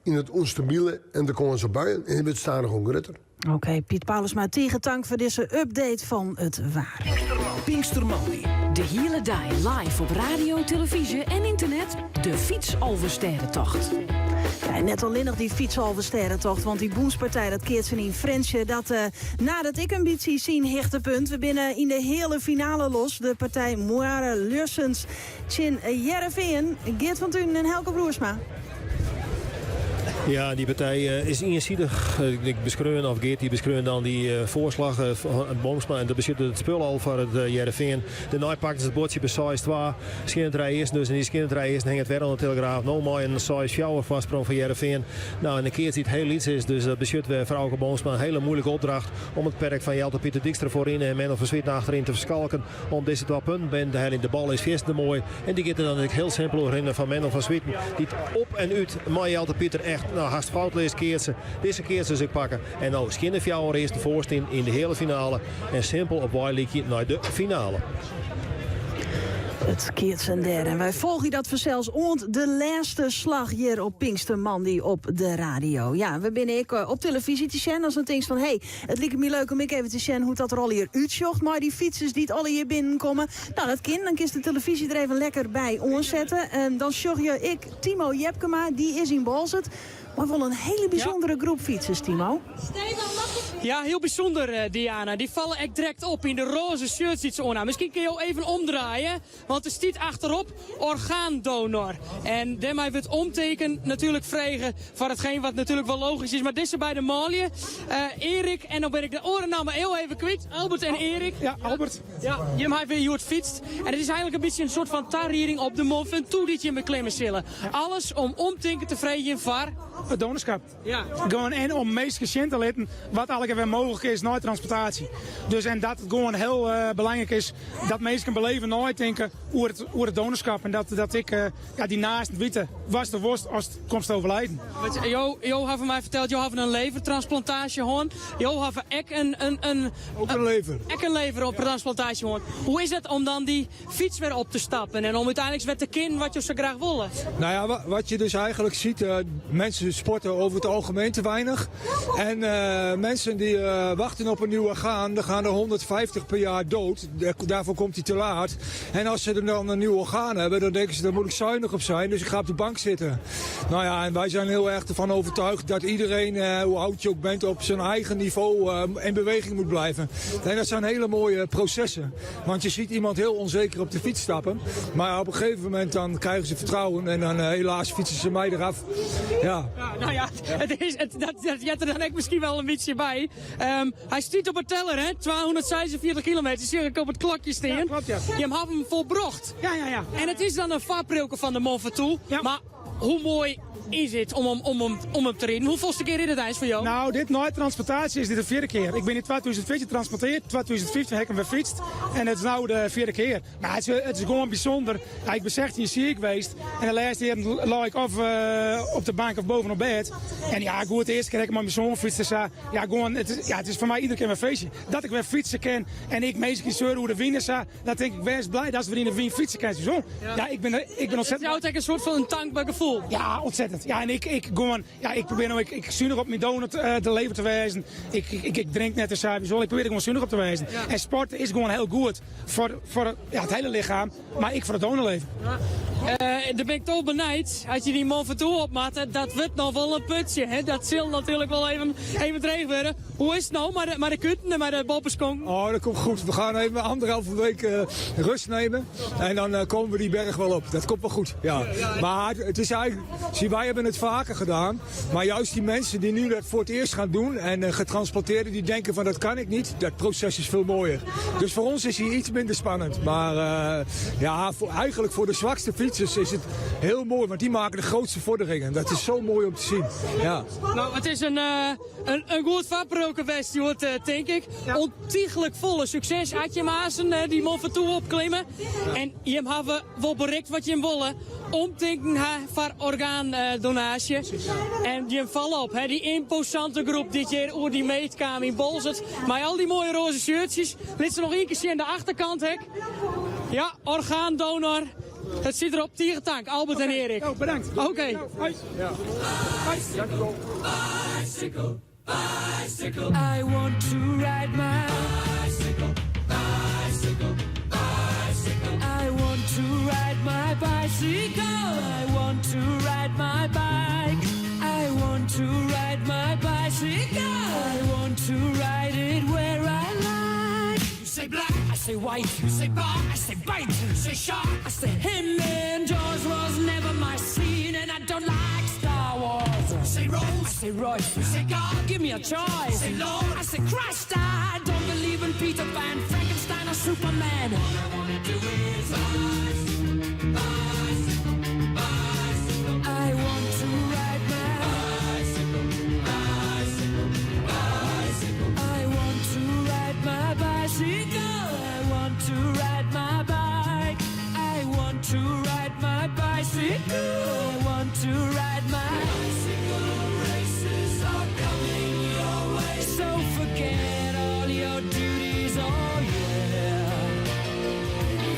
in het onstabiele en de kans op buien. En het staat nog ongerutter. Oké, Piet Paulusma, tegentank voor deze update van het waar. Pinkstermandy. De hele dag live op radio, televisie en internet. De Fietsalversterrentocht. Ja, net alleen nog die Fietsalversterrentocht, want die Boenspartij, dat keert ze in Frensje. Dat nadat ik een beetje zien hichtepunt, we binnen in de hele finale los. De partij Moire Lussens, Chin Jereveen, Geert van Tuin en Helke Broersma. Ja, die partij is eenzijdig. Ik beschreun, of Geert die beschreun dan die voorslag van Boomsma. En dat bezit het spul al voor het Jereveen. De naai pakt het bordje bij size 2. Schinnentrij is dus. En die schinnentrij is, dan hangt het weer aan de Telegraaf. Nou mooi een size 4 vastsprong van Jereveen. Nou, en de keer ziet heel iets is. Dus dat bezit we voor Auke Boomsma een hele moeilijke opdracht. Om het perk van Jelte Pieter Dijkstra voorin en Menno van Zwieten achterin te verskalken. Om deze 2 punten. De bal is vast mooi. En die gaat er dan heel simpel herinneren van Menno van Zwieten. Die op en uit. Maar Jelte Pieter echt. Nou, haast foutlees keertje. Deze keertje zich pakken. En nou, Schinnenfjouwer is de voorstin in de hele finale. En simpel op Wailiekje naar de finale. Het het Keertsen der. En wij volgen dat vanzelfs ont de laatste slag hier op Pinkstermandy op de radio. Ja, we binnen ik op televisie te zien als een ding van... hey, het lijkt me leuk om ik even te zien hoe dat er al hier uitzocht. Maar die fietsers die het alle hier binnenkomen... nou, dat kind, dan kiest de televisie er even lekker bij onzetten. En dan zorg je ik, Timo Jepkema, die is in Balzet... maar wel een hele bijzondere groep fietsers, Timo. Ja, heel bijzonder, Diana. Die vallen echt direct op in de roze shirts die ze aan. Misschien kun je ook even omdraaien, want er staat achterop orgaandonor. En daarmee wordt omteken natuurlijk vregen voor hetgeen wat natuurlijk wel logisch is. Maar dit is bij de malje. Erik, en dan ben ik de orennamen heel even kwijt. Albert en Erik. Ja, Albert. Ja, je hebt weer hoe het fietst. En het is eigenlijk een beetje een soort van tarriering op de Mont Ventoux die je beklimmen zullen. Alles om omteken te vregen voor... het donorschap. Ja. Gewoon en om meest geschint te letten wat eigenlijk weer mogelijk is na transportatie. Dus en dat het gewoon heel belangrijk is dat mensen beleven nooit denken over het donorschap. En dat ik die naast weten was de worst als het komt te overlijden. Jo heeft mij verteld, Jo heeft een levertransplantatie gehad. Jo heeft ook een lever. Ook een lever op transplantatie gehad. Hoe is het om dan die fiets weer op te stappen en om uiteindelijk weer te kind wat je zo graag willen? Nou ja, wat je dus eigenlijk ziet, mensen sporten over het algemeen te weinig. En mensen die wachten op een nieuw orgaan, dan gaan er 150 per jaar dood. Daarvoor komt hij te laat. En als ze dan een nieuw orgaan hebben, dan denken ze, daar moet ik zuinig op zijn. Dus ik ga op de bank zitten. Nou ja, en wij zijn heel erg ervan overtuigd dat iedereen, hoe oud je ook bent, op zijn eigen niveau in beweging moet blijven. En dat zijn hele mooie processen. Want je ziet iemand heel onzeker op de fiets stappen. Maar op een gegeven moment dan krijgen ze vertrouwen en dan helaas fietsen ze mij eraf. Ja. Nou ja, dat zet er dan ook misschien wel een beetje bij. Hij stiet op het teller, hè? 246 kilometer, zie ik op het klokje staan. Ja, klopt, ja. Je hebt hem volbracht. Ja. En het is dan een vaarprilke van de Mont Ventoux. Ja. Maar hoe mooi is het om hem te rijden? Hoeveelste keer is het eens voor jou? Nou, dit nooit transportatie is dit de 4e keer. Ik ben in 2014 getransporteerd, 2015 heb ik hem verfietst en het is nu de 4e keer. Maar het is gewoon bijzonder. Ja, ik ben 16 jaar ziek geweest en de laatste keer lag ik of op de bank of bovenop bed. En ja, goed, de eerste keer heb ik met mijn zoon fietsen. Dus, ja, gewoon, het is voor mij iedere keer een feestje. Dat ik weer fietsen kan en ik meestal zeuren hoe de winnen zijn, dan denk ik, wees blij dat ze weer in de Wien fietsen kan. Zo. Ja, ik ben ontzettend... Het is jou een soort van een tankbaar gevoel. Ja, ontzettend. Ja, en ik probeer nou, ik zuinig op mijn donut te leven te wijzen. Ik drink net een saapje, ik probeer er gewoon zuinig op te wijzen. Ja. En sporten is gewoon heel goed voor het hele lichaam, maar ik voor het donorleven. Ja. Daar ben ik toch benijd. Als je die Mont Ventoux opmaakt, dat wordt nog wel een putje. Hè? Dat zal natuurlijk wel even dreig worden. Hoe is het nou? Maar de kutten en maar de boppers komen? Oh, dat komt goed. We gaan even 1,5 week rust nemen. En dan komen we die berg wel op. Dat komt wel goed. Ja. Maar het is eigenlijk... wij hebben het vaker gedaan. Maar juist die mensen die nu dat voor het eerst gaan doen en getransporteerden, die denken van dat kan ik niet. Dat proces is veel mooier. Dus voor ons is hij iets minder spannend. Maar eigenlijk voor de zwakste fietsers is het heel mooi. Want die maken de grootste vorderingen. Dat is zo mooi om te zien. Ja. Nou, het is een goed vaarproken best, denk ik. Ja. Ontiegelijk volle succes. Had je Maasen die Mont Ventoux opklimmen. En je hebt wel bereikt wat je wilde. Omdenken voor orgaandonatie. En die vallen op. Die imposante groep dit jaar over die meetkamer in Balzet. Maar al die mooie roze shirtjes. Laat ze nog één keer zien aan de achterkant. Ja, orgaandonor. Het zit erop, Tierentank, Albert en Erik. Oh, bedankt. Oké. Ja. Bicycle, bicycle. I want to ride my bicycle, bicycle, bicycle. I want to ride my bicycle. I want to ride my bike. I want to ride my bicycle. I want to ride it where I like. You say black, I say white. You say bar, I say bite. You say shark, I say him. And Jaws was never my scene, and I don't like Star Wars. You say Rose, I say Royce. You say God, give me a choice. You say Lord, I say Christ. I don't believe in Peter Pan, Frankenstein or Superman. All I wanna do is bicycle, bicycle, bicycle. I want to ride my bicycle, bicycle, bicycle. I want to ride my bicycle. I want to ride my bike. I want to ride my bicycle. I want to ride my bicycle. Races are coming your way. So forget all your duties, oh yeah.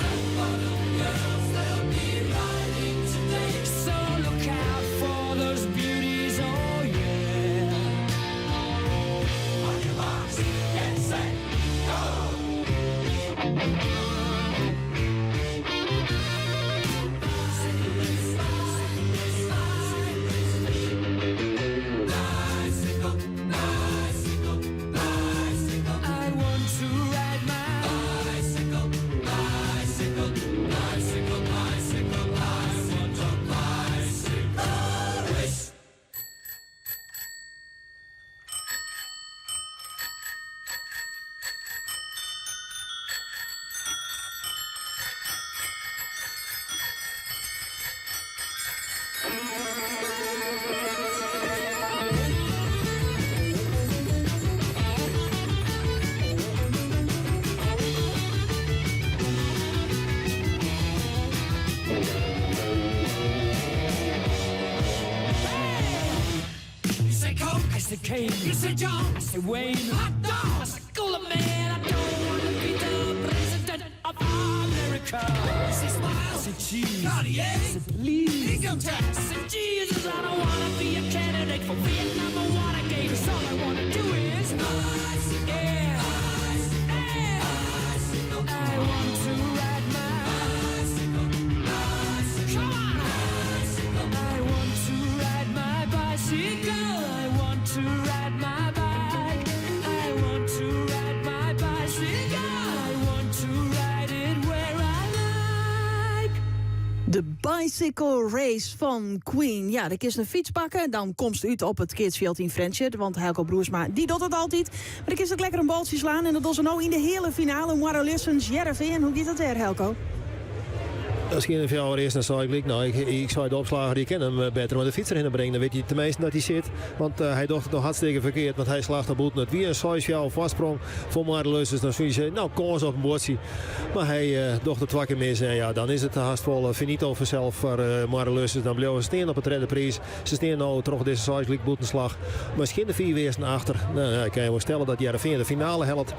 Red bottom girls say Coke, I say Kane. You say John, I say Wayne. Hot dog, I say Cooler Man. I don't want to be the president of America. I say Smile, I say Cheese, Cartier, I say Please, Income Tax, I say Jesus. I don't want to be a candidate for Vietnam or Watergate. 'Cause all I want to do is bicycle, yeah, bicycle, yeah, bicycle. I want to ride my bicycle, bicycle. Come on, bicycle. I want to ride my bicycle. I want to ride my bike. I want to ride my bicycle. I want to ride it where I like. De Bicycle Race van Queen. Ja, de kist een fiets pakken, dan komst uit op het Keertsveld in Friendship. Want Helco Broersma, die doet het altijd. Maar de kist ook lekker een baltje slaan. En dat doen ze nou in de hele finale. Moiré-Lussens, Jereveen. Hoe gaat dat er, Helco? Als ik in de allereerst dan zei ik, nou, ik zou de opslager die kennen hem beter met de fiets erin brengen. Dan weet hij tenminste dat hij zit. Want hij dacht het nog hartstikke verkeerd. Want hij slaagt op boet net wie een sausjaal vastsprong voor Moiré-Lussens. Dan zou je zeggen, nou, kom eens op een boordje. Maar hij dacht het wakker mis. En ja, dan is het haast vol finito vanzelf voor Moiré-Lussens. Dan bleven ze steen op het redde prijs. Ze steen nou toch deze sausjaal boetenslag. Misschien de 4 weersten achter. Nou, ik kan je wel stellen dat Jereveen de finale helpt.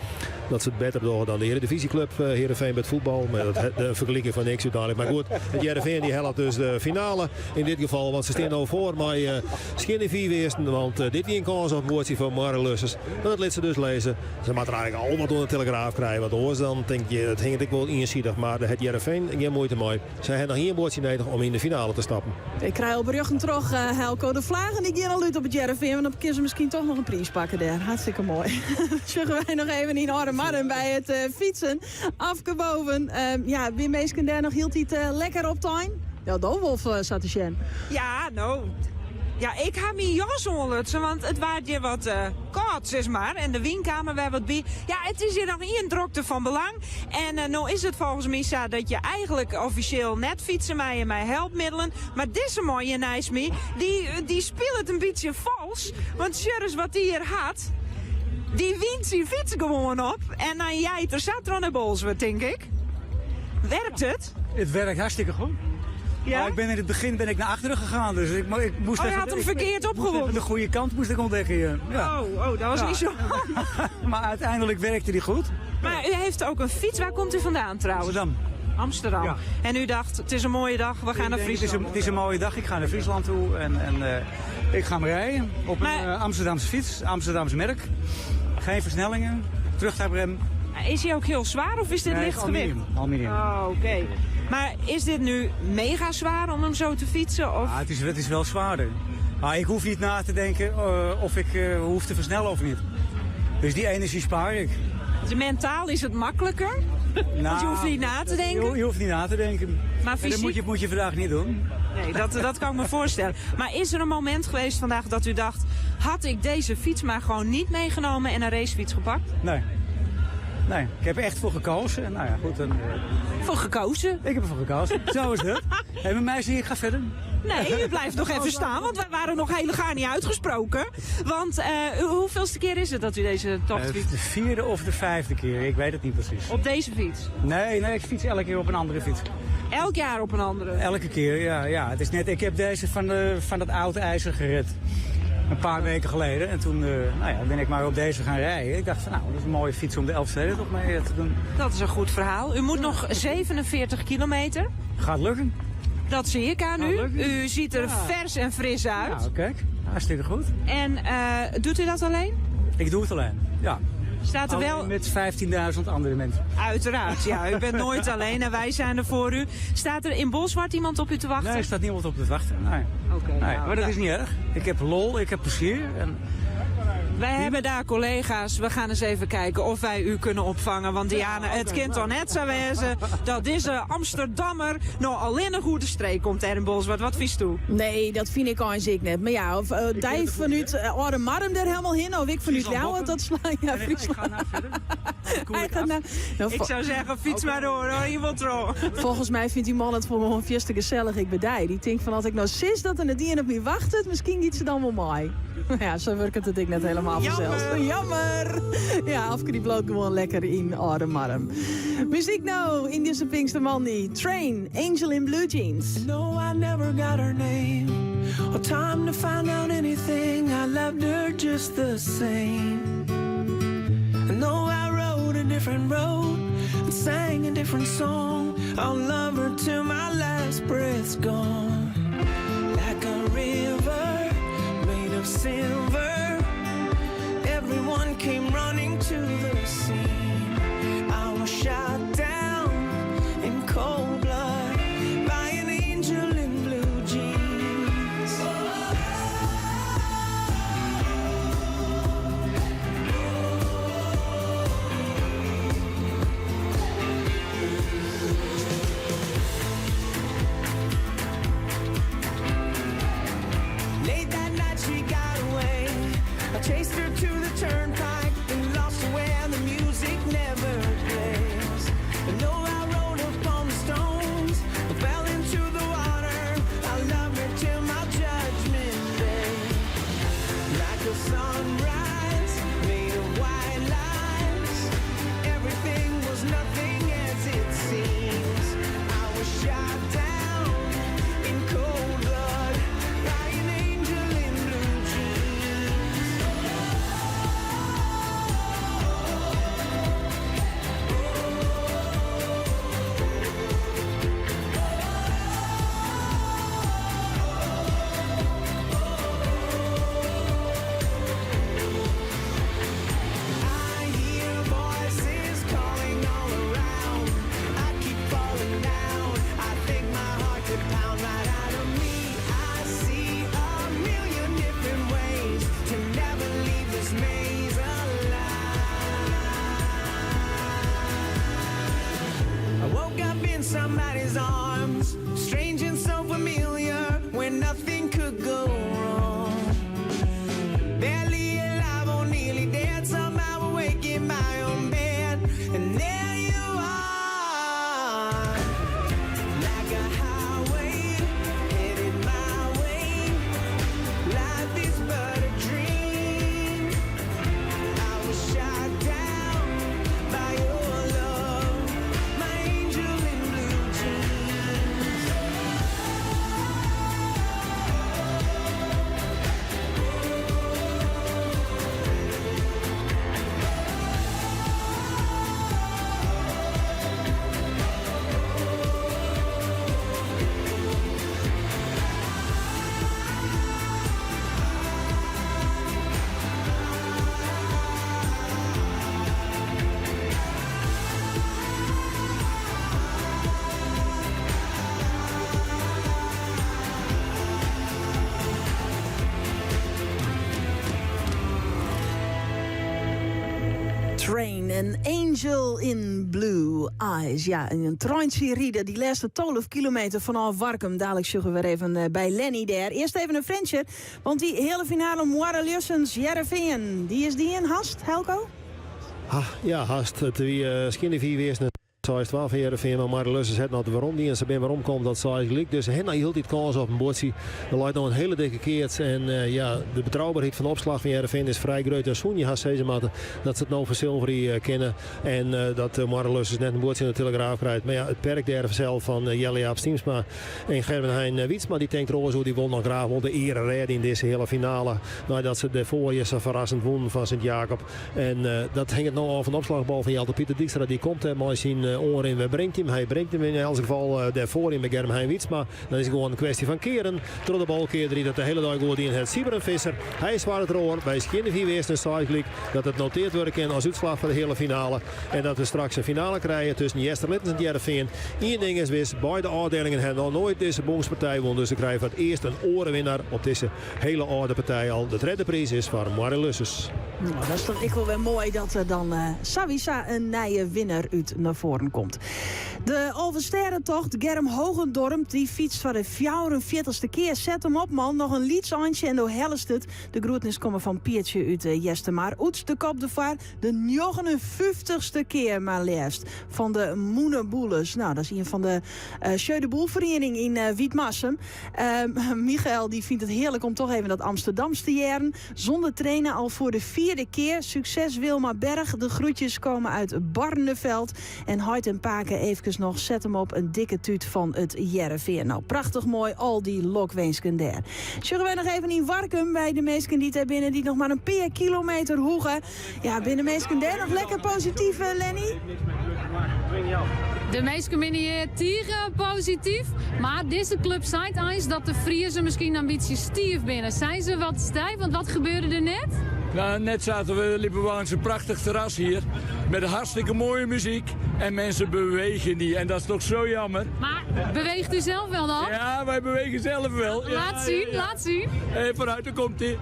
Dat ze het beter doen dan de Eredivisieclub Heerenveen met voetbal. Maar dat de vergelijking van niks uiteindelijk. Maar goed, het Jereveen die helpt dus de finale in dit geval. Want ze staan nou voor, maar geen 4 weersten. Want dit is een kans op een woordje van Moiré-Lussens. Dat liet ze dus lezen. Ze moeten eigenlijk al wat door de Telegraaf krijgen. Want anders dan denk je, het hing ik wel inzichtig. Maar het Jereveen, geen moeite mee. Ze hebben nog hier een woordje nodig om in de finale te stappen. Ik krijg al berichten terug, Helco. De vlagen die gaan al uit op het Jereveen. Want dan kunnen ze misschien toch nog een prijs pakken daar. Hartstikke mooi. Zullen wij nog even in Arnhem bij het fietsen. Afgeboven. Ja, wie meesken daar nog hield hij het lekker op tuin? Ja, dat Wolf zat te. Ja, nou... Ja, ik ga mijn jas onlutsen, want het waard je wat koud, zeg maar. En de winkamer weer wat bij. Ja, het is hier nog één drukte van belang. En nou is het volgens mij zo dat je eigenlijk officieel net fietsen met helpmiddelen. Maar deze mooie Nijsmie, die speelt het een beetje vals. Want Sjurres wat die hier had, die wint zijn fiets gewoon op. En dan jij er zat er aan de bols, denk ik. Werkt het? Het werkt hartstikke goed. Ja? Maar in het begin ben ik naar achteren gegaan, dus ik moest je had hem verkeerd opgewonden. De goede kant moest ik ontdekken. Ja. Oh, dat was niet zo. Maar uiteindelijk werkte die goed. Maar u heeft ook een fiets. Waar komt u vandaan trouwens? Amsterdam. Ja. En u dacht, het is een mooie dag, we gaan naar Friesland. Het is een mooie dag, ik ga naar Friesland toe en ik ga me rijden op een Amsterdamse fiets, Amsterdamse merk. Geen versnellingen, terugtaprem. Is hij ook heel zwaar of is dit licht gewicht? Aluminium. Oh, oké. Maar is dit nu mega zwaar om hem zo te fietsen? Of? Ja, het is wel zwaarder. Maar ik hoef niet na te denken of ik hoef te versnellen of niet. Dus die energie spaar ik. Dus mentaal is het makkelijker? Want je hoeft niet na te denken? Je hoeft niet na te denken. Maar fysiek... En dat moet je vandaag niet doen. Nee, dat kan ik me voorstellen. Maar is er een moment geweest vandaag dat u dacht... had ik deze fiets maar gewoon niet meegenomen en een racefiets gepakt? Nee, ik heb er echt voor gekozen. Nou ja, goed. Voor gekozen? Ik heb ervoor gekozen. Zo is het. Hé, met mij zie ik ga verder. Nee, u blijft nog even staan, want wij waren nog helemaal niet uitgesproken. Want hoeveelste keer is het dat u deze tocht fietst? De 4e of de 5e keer, ik weet het niet precies. Op deze fiets? Nee, ik fiets elke keer op een andere fiets. Elk jaar op een andere? Elke keer, ja. Het is net, ik heb deze van dat oude ijzer gered. Een paar weken geleden. En toen ben ik maar op deze gaan rijden. Ik dacht van dat is een mooie fiets om de Elfstedentocht mee te doen. Dat is een goed verhaal. U moet nog 47 kilometer. Gaat lukken. Dat zie ik aan u. U ziet er vers en fris uit. Nou, kijk. Hartstikke goed. En doet u dat alleen? Ik doe het alleen, ja. Staat er wel... met 15.000 andere mensen. Uiteraard, ja. U bent nooit alleen en wij zijn er voor u. Staat er in Bolsward iemand op u te wachten? Nee, er staat niemand op te wachten. Nee. Okay, maar dat is niet erg. Ik heb lol, ik heb plezier. En... Wij hebben daar collega's. We gaan eens even kijken of wij u kunnen opvangen. Want Diana, het kind al net zo wezen dat deze Amsterdammer nou alleen een goede streek komt er in Bolsward. Wat vies toe? Nee, dat vind ik al ik net. Maar ja, of Dijk vanuit Arnhem er helemaal heen. Of ik vanuit jou dat slaan. Ja, Friesland. Ik zou zeggen, fiets maar door hoor. Iemand trouw. Volgens mij vindt die man het voor me een te gezellig. Ik bedij. Die denkt van als ik nou sis dat er die op me wacht, misschien giet ze dan wel mooi. Ja, zo werkt het ik net helemaal vanzelf. Jammer! Ja, afkrie bloot gewoon lekker in Arnhem. Muziek nou in deze Pinkster Monday. Train, Angel in Blue Jeans. No, I never got her name. or time to find out anything. I loved her just the same. I know I rode a different road and sang a different song. I'll love her till my last breath's gone. Like a river made of silver, everyone came running to the scene. I was shot down in cold blood by an angel in blue jeans. Late that night she got away. I chased her to the turnpike and lost her where the music never plays. I know I rode upon the stones, I fell into the water. I love her till my judgment day. Like a sunrise made of white lines, everything was nothing as it seems. I was shot down in cold blood by an angel in blue jeans. I hear voices calling all around. I keep falling down. I think my heart could pound right out of me. I see a million different ways to never leave this maze alive. I woke up in somebody's arms, strange and so familiar, where nothing could go wrong. Barely alive or nearly dead, somehow awake in my own bed, and there you are. Like a highway, headed my way. Life is but a dream. I was shot down by your love, my angel in blue jeans. Train, an angel in blue eyes. Ja, een treinserie die laatste 12 kilometer vanaf Warkum. Dadelijk zullen we weer even bij Lenny daar. Eerst even een Fransje, want die hele finale Moire Lussens Jereveen, die is die in Hast, Helco? Ja, haast. Het wie skinny 4 wees. Zij is 12 jaar van maar Lussens het nog waarom die en ze ben waarom komt dat zij gelijk. Dus hij hield die kans op een bootje. Er lijkt nog een hele dikke keert en de betrouwbaarheid van de opslag van Jereveen is vrij groot. En Soenje had ze maar dat ze het nou voor Silvery kennen en dat maar Lussens net een bootje in de Telegraaf krijgt. Maar ja, het perk daar zelf van Jelle Jaap Stiemsma en Gerben-Hein Wietsma die denkt Rozo die won nog graag wel de ere redden in deze hele finale. Nadat ze de voorjaar zo verrassend won van Sint-Jacob. En dat hing het nou af van de opslagbal van Jelte Pieter Dijkstra. Die komt er maar zien oor in. Hij brengt hem in elk geval daarvoor in met Gerben-Hein Wietsma. Dan is het gewoon een kwestie van keren. Door de bal keerde hij dat de hele dag goed in het Sieber en Visser. Hij is waar het roer bij Skinny 4 Weest en Cyclic. Dat het noteerd wordt kan als uitslag voor de hele finale. En dat we straks een finale krijgen tussen Jester Littens en Jereveen. Eén ding is wist, beide afdelingen hebben nog nooit deze boomspartij won. Dus ze krijgen voor het eerst een orenwinnaar op deze hele oude partij al. De derde prijs is voor Moire Lussens. Nou, dat is toch ik wel weer mooi dat er dan Savisa een nieuwe winnaar uit naar voren komt. De Alversterentocht, Germ Hogendorp, die fietst voor de 44ste keer. Zet hem op, man. Nog een liedsaantje en door hellest het. De groetnis komen van Piertje uit Jestemaar. Oets de kop de vaar, de 59ste keer maar liefst. Van de Moeneboelers. Nou, dat is een van de Sjeu de Boelvereniging in Wietmassum. Michael, die vindt het heerlijk om toch even dat Amsterdamse te jaren. Zonder trainen al voor de 4e keer. Succes Wilma Berg. De groetjes komen uit Barneveld. En Huid en Paken even nog. Zet hem op een dikke tuut van het Jerreveer. Nou, prachtig mooi, al die lokwensken daar. Zullen we nog even in Warkum bij de meesken die daar binnen die nog maar een paar kilometer hoegen. Ja, binnen meesken daar nog lekker positief, Lenny? De meeste miniaturen positief, maar deze club zei eens dat de Friese misschien een beetje stief binnen. Zijn ze wat stijf? Want wat gebeurde er net? Nou, net liepen we aan zo'n prachtig terras hier met een hartstikke mooie muziek en mensen bewegen niet. En dat is toch zo jammer. Maar beweegt u zelf wel dan? Ja, wij bewegen zelf wel. Laat zien, laat zien. Hé, vooruit, daar komt hij.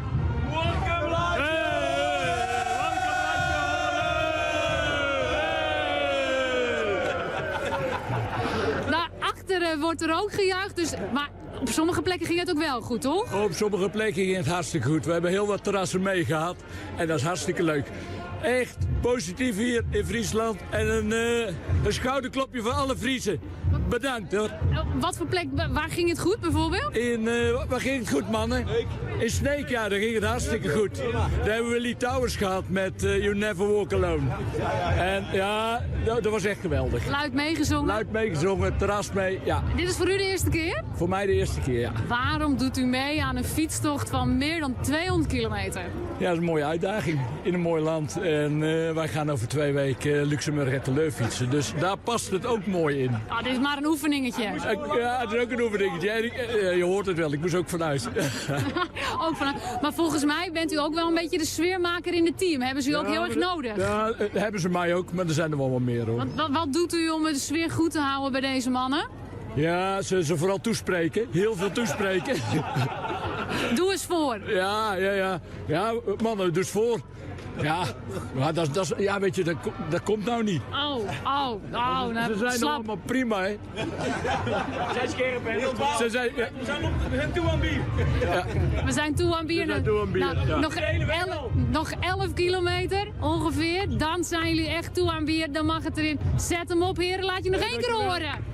Nou, achter wordt er ook gejuicht, dus... Maar op sommige plekken ging het ook wel goed, toch? Op sommige plekken ging het hartstikke goed. We hebben heel wat terrassen meegehad en dat is hartstikke leuk. Echt positief hier in Friesland en een schouderklopje voor alle Friesen. Bedankt hoor. Wat voor plek, waar ging het goed bijvoorbeeld? Waar ging het goed, mannen? In Sneek, ja, daar ging het hartstikke goed. Daar hebben we Lee Towers gehad met You Never Walk Alone. En ja, dat was echt geweldig. Luid meegezongen? Luid meegezongen, terras mee, ja. Dit is voor u de eerste keer? Voor mij de eerste keer, ja. Waarom doet u mee aan een fietstocht van meer dan 200 kilometer? Ja, dat is een mooie uitdaging in een mooi land. En wij gaan over 2 weken Luxemburg en Teleur fietsen. Dus daar past het ook mooi in. Ah, dit is maar een oefeningetje. Ja, het is ook een oefeningetje. Je hoort het wel, ik moest ook vanuit. Ook vanuit. Maar volgens mij bent u ook wel een beetje de sfeermaker in het team. Hebben ze u ook heel erg nodig? Ja, hebben ze mij ook, maar er zijn er wel wat meer hoor. Wat doet u om de sfeer goed te houden bij deze mannen? Ja, ze vooral toespreken. Heel veel toespreken. Doe eens voor. Ja, mannen, doe eens voor. Ja, maar ja, weet je, dat komt nou niet. Nou, ze zijn allemaal prima, hè. Ze zijn scherp, hè. We zijn toe aan bier. Ja. We zijn toe aan bier. Nog 11 kilometer ongeveer. Dan zijn jullie echt toe aan bier. Dan mag het erin. Zet hem op, heren. Laat je nog 1 keer horen.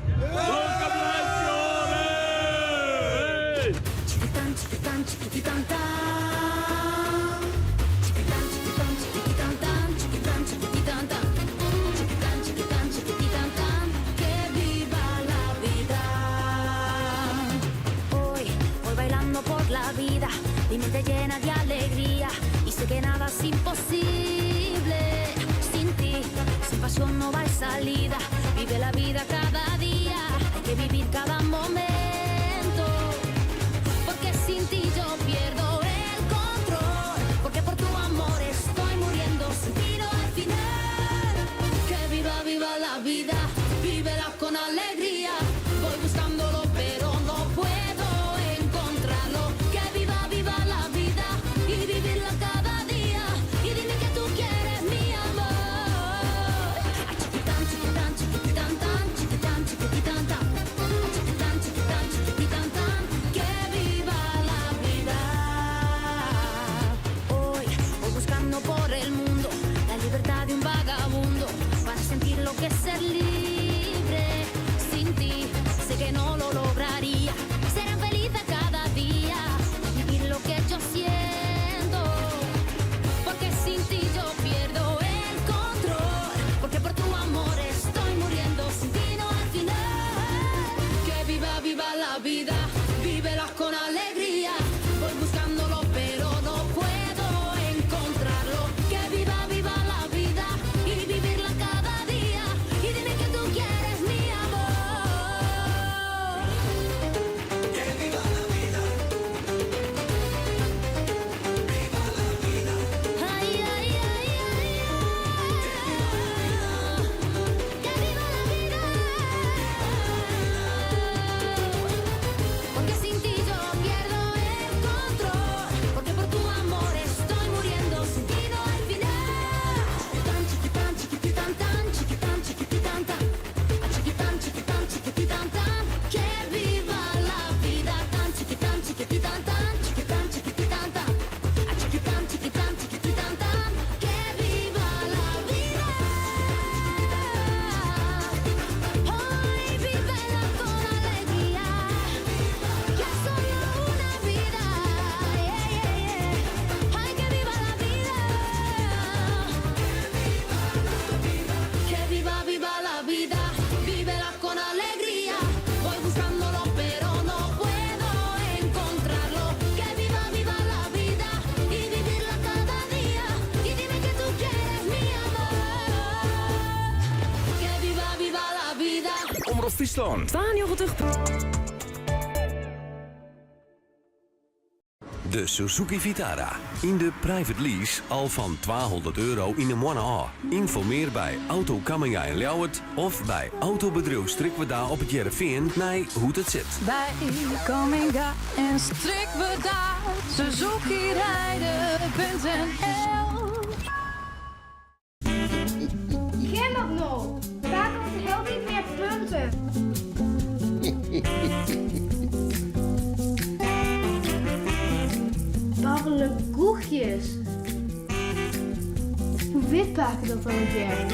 Mi mente llena de alegría y sé que nada es imposible. Sin ti, sin pasión no hay salida. Vive la vida cada día, hay que vivir cada momento. Porque sin ti yo pierdo el control. Porque por tu amor estoy muriendo sin ti no hay final. Que viva, viva la vida, vívela con alegría. Voy buscándolo pero no puedo encontrarlo. Que viva, viva la vida y vivirla cada día. Y dime que tú quieres mi amor. Ay, chiquitán, chiquitán, chiquitán, tan, chiquitán, chiquitán. Noord-Friesland. 92. De Suzuki Vitara. In de private lease al van €1200 in de maand. Info meer bij Auto Kamminga in Ljouwert of bij Autobedrijf Strikweda op het Jereveen. Nee, hoe het zit. Bij Comminga en Strikweda, SuzukiRijden.nl. Ken dat nog? Daar komt heel niet meer punten. Babbelen koekjes. Hoe wit pakken dat dan een keer?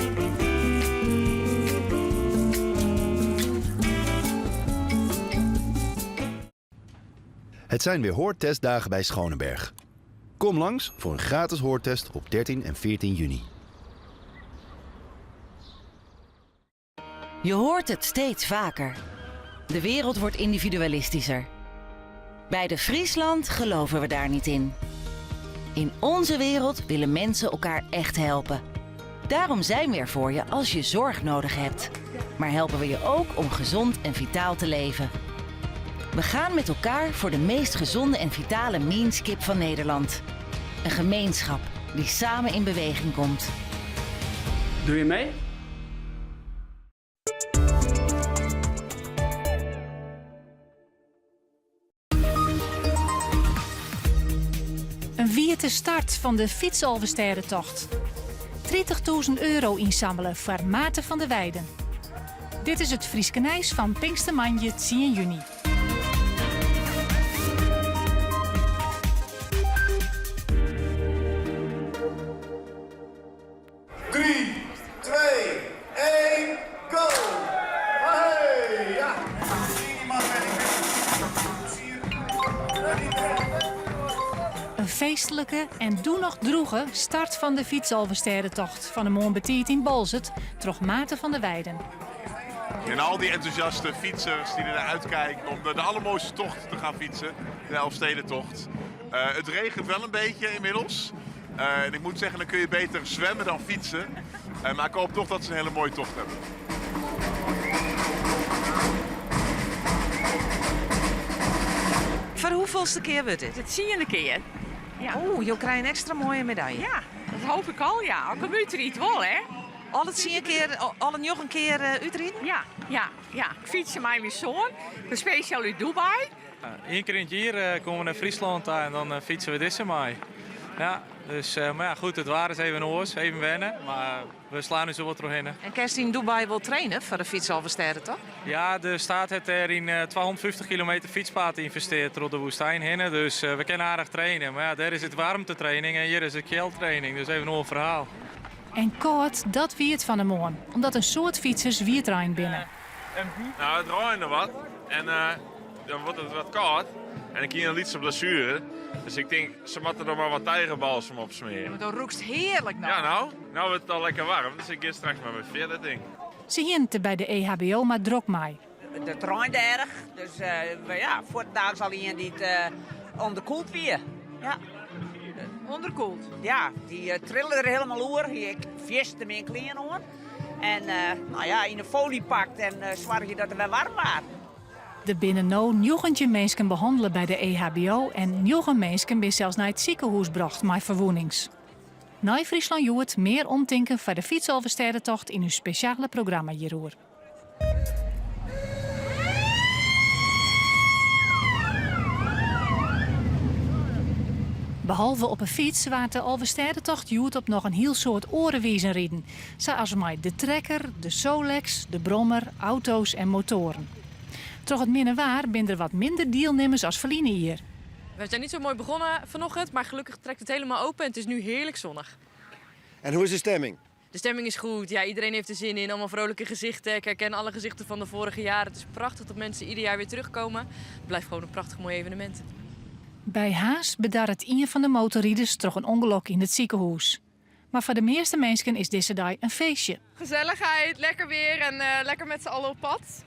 Het zijn weer hoortestdagen bij Schoneberg. Kom langs voor een gratis hoortest op 13 en 14 juni. Je hoort het steeds vaker. De wereld wordt individualistischer. Bij de Friesland geloven we daar niet in. In onze wereld willen mensen elkaar echt helpen. Daarom zijn we er voor je als je zorg nodig hebt. Maar helpen we je ook om gezond en vitaal te leven. We gaan met elkaar voor de meest gezonde en vitale Meanskip van Nederland. Een gemeenschap die samen in beweging komt. Doe je mee? Een vierde start van de Fietsalversterrentocht. €30.000 inzamelen voor Maarten van der Weijden. Dit is het Frieske Nijs van Pinkstermanje 10 juni. Een feestelijke en doe nog droege start van de Fietsalversterrentocht van de Moonbetiet in Bolzert troch Maarten van der Weijden. En al die enthousiaste fietsers die er naar uitkijken om de allermooiste tocht te gaan fietsen, de Elfstedentocht. Het regent wel een beetje inmiddels. En ik moet zeggen, dan kun je beter zwemmen dan fietsen. Maar ik hoop toch dat ze een hele mooie tocht hebben. Voor hoeveelste keer wordt het? Het 10e keer. Ja. Oeh, je krijgt een extra mooie medaille. Ja, dat hoop ik al, ja. Al gebeurt er iets wel, hè? Al het 10 keer, al nog een keer uitrijden? Ja. Ik fiets met mijn zoon, speciaal uit Dubai. Eén keer in het jaar komen we naar Friesland en dan fietsen we deze maai. Ja, dus, maar ja, goed, het waren is even oors, even wennen, maar we slaan nu zo wat terug in. En kerst in Dubai wil trainen voor de Fietsalversterren, toch? Ja, de staat heeft er in 250 kilometer fietspad geïnvesteerd door de woestijn heen. Dus we kunnen aardig trainen. Maar ja, daar is het warmtetraining en hier is het geldtraining. Dus even een ander verhaal. En koud, dat wiert van de moon, omdat een soort fietsers wiertrein binnen. Nou, het regende wat en dan wordt het wat koud. En ik hier een lietse blessure. Dus ik denk, ze moeten er maar wat tijgerbalsem op smeren. Maar dat roekst heerlijk nou. Ja, nou wordt het al lekker warm. Dus ik ga straks maar weer verder, denk ik. Ze hielden bij de EHBO maar drok mee. Het regent erg, dus voortdaags zal iemand die onderkoeld weer. Ja. Onderkoeld? Ja, die trillen er helemaal oer. Ik vist hem in kleren hoor. En in een folie pakt en zorg je dat er wel warm wordt. De binnen nou 9 mensen behandelen bij de EHBO en 9 mensen zijn zelfs naar het ziekenhuis gebracht met verwoenings. Na Friesland Joert meer omtinken voor de Fietsalversterrentocht in uw speciale programma hierover. Behalve op een fiets waart de Alversterrentocht joert op nog een heel soort orenwiezen rijden. Zoals met de trekker, de Solex, de brommer, auto's en motoren. Toch het minder waar zijn er wat minder deelnemers als verliezen hier. We zijn niet zo mooi begonnen vanochtend, maar gelukkig trekt het helemaal open en het is nu heerlijk zonnig. En hoe is de stemming? De stemming is goed, ja, iedereen heeft er zin in, allemaal vrolijke gezichten. Ik herken alle gezichten van de vorige jaren. Het is prachtig dat mensen ieder jaar weer terugkomen. Het blijft gewoon een prachtig mooi evenement. Bij Haas bedaart het een van de motorrieders toch een ongeluk in het ziekenhuis. Maar voor de meeste mensen is deze dag een feestje. Gezelligheid, lekker weer en lekker met z'n allen op pad.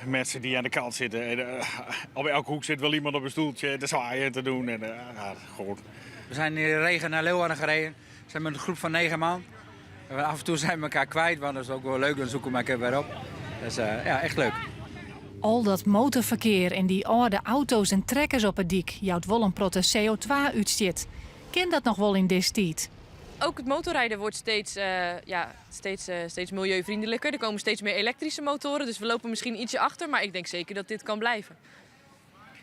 Mensen die aan de kant zitten. Op elke hoek zit wel iemand op een stoeltje te zwaaien te doen. Goed. We zijn in de regen naar Leeuwarden gereden. We zijn met een groep van 9 man. Af en toe zijn we elkaar kwijt, want dat is ook wel leuk. Dan zoeken we elkaar weer op. Dus echt leuk. Al dat motorverkeer en die oude auto's en trekkers op het dik jouwt wel een protte CO2-uitstoot. Ken dat nog wel in deze tijd? Ook het motorrijden wordt steeds milieuvriendelijker. Er komen steeds meer elektrische motoren, dus we lopen misschien ietsje achter. Maar ik denk zeker dat dit kan blijven.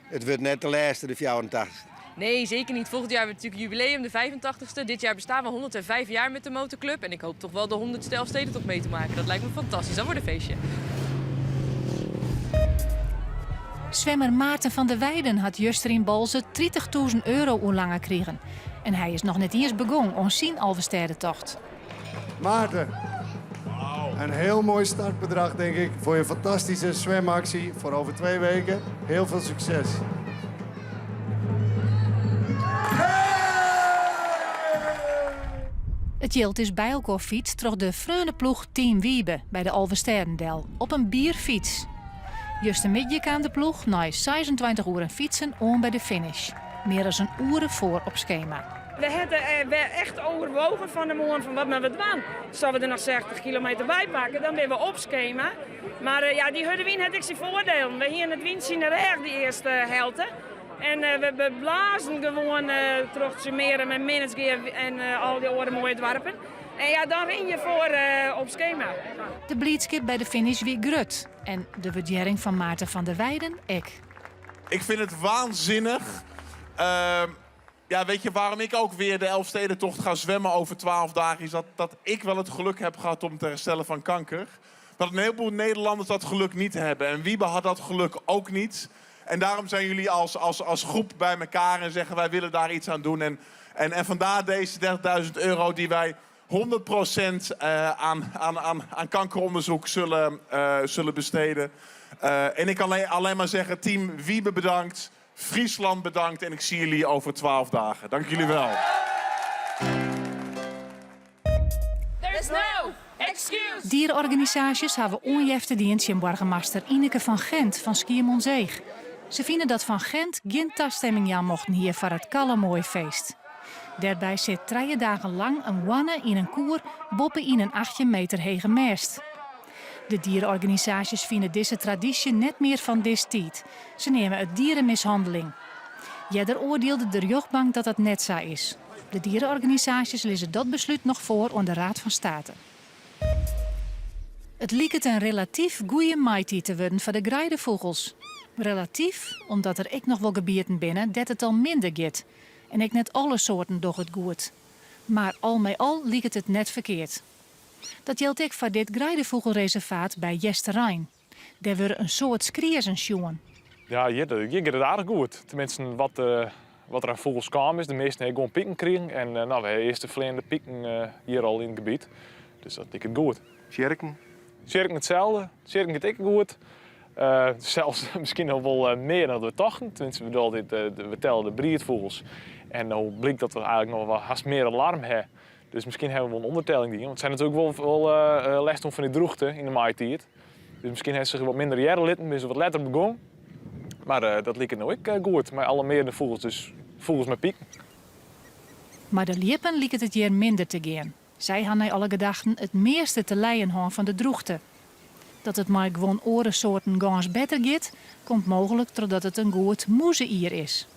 Het wordt net de laatste, de 84. Nee, zeker niet. Volgend jaar hebben we natuurlijk jubileum, de 85ste. Dit jaar bestaan we 105 jaar met de motorclub. En ik hoop toch wel de 100ste Elfstedentocht mee te maken. Dat lijkt me fantastisch. Dat wordt een feestje. Zwemmer Maarten van der Weijden had juster in Balze €30.000 onlange kregen. En hij is nog net eens begonnen aan zijn Alverstedentocht. Maarten, een heel mooi startbedrag denk ik voor je fantastische zwemactie voor over 2 weken. Heel veel succes. Het jild is bij elkaar fiets troch de vreunde-ploeg Team Wiebe bij de Alverstedendel op een bierfiets. Just een middag aan de ploeg na 26 uur fietsen om bij de finish. Meer dan een uur voor op schema. We hebben echt overwogen van de morgen van wat we doen. Zouden we er nog 60 kilometer bij pakken, dan ben we op schema. Maar die Huddewien had ik zijn voordelen. We hier in het wind zien er echt die eerste helte. En we blazen gewoon terug te summeren met Minnesgear en al die andere mooie dorpen. En ja, dan ren je voor op schema. De blijdschap bij de finish weer grut. En de waardering van Maarten van der Weijden ek. Ik vind het waanzinnig. Ja, weet je waarom ik ook weer de Elfstedentocht ga zwemmen over 12 dagen? Is dat ik wel het geluk heb gehad om te herstellen van kanker. Dat een heleboel Nederlanders dat geluk niet hebben. En Wiebe had dat geluk ook niet. En daarom zijn jullie als groep bij elkaar en zeggen wij willen daar iets aan doen. En vandaar deze €30.000 die wij 100% aan kankeronderzoek zullen besteden. En ik kan alleen maar zeggen, team Wiebe bedankt, Friesland bedankt en ik zie jullie over 12 dagen. Dank jullie wel. There's no excuse. Dierenorganisaties hebben onjefte dienst in burgemeester Ineke van Gent van Schiermonnikoog. Ze vinden dat Van Gent geen toestemming aan mochten hier voor het Kallemooi feest. Daarbij zit 3 dagen lang een wanne in een koer boppen in een 18 meter hoge mast. De dierenorganisaties vinden deze traditie net meer van deze tijd. Ze nemen het dierenmishandeling. Jeder oordeelde de rechtbank dat dat net zo is. De dierenorganisaties lezen dat besluit nog voor aan de Raad van State. Het lijkt het een relatief goede maaitijd te worden voor de greidevogels. Relatief, omdat er ik nog wel gebieden binnen dat het al minder gaat. En ik net alle soorten doch het goed. Maar al met al lijkt het net verkeerd. Dat geldt ook voor dit greidevogelreservaat bij Jesterijn. Daar worden een soort skriezen sjoen. Ja, hier gaat het aardig goed. Tenminste, wat er aan vogels kwam is. De meesten hebben gewoon pieken gekregen. En we hebben eerst de vleende pieken hier al in het gebied. Dus dat lijkt het goed. Sjerken? Sjerken hetzelfde. Sjerken het ook goed. Zelfs misschien nog wel meer dan we dachten. Tenminste, we tellen de breedvogels. En nu blijkt dat we eigenlijk nog wel haast meer alarm hebben. Dus misschien hebben we wel een ondertelling die. Want het zijn natuurlijk wel last van die droogte in de maaitijd. Dus misschien hebben ze wat minder jaren litten, dus wat later begonnen. Maar dat lijkt nou ook goed. Maar alle meer de vogels, dus vogels met pieken. Maar de liepen lijkt het hier minder te gaan. Zij hadden alle gedachten het meeste te lijden van de droogte. Dat het maar gewoon orensoorten gans beter gaat, komt mogelijk doordat het een goed moezenier is.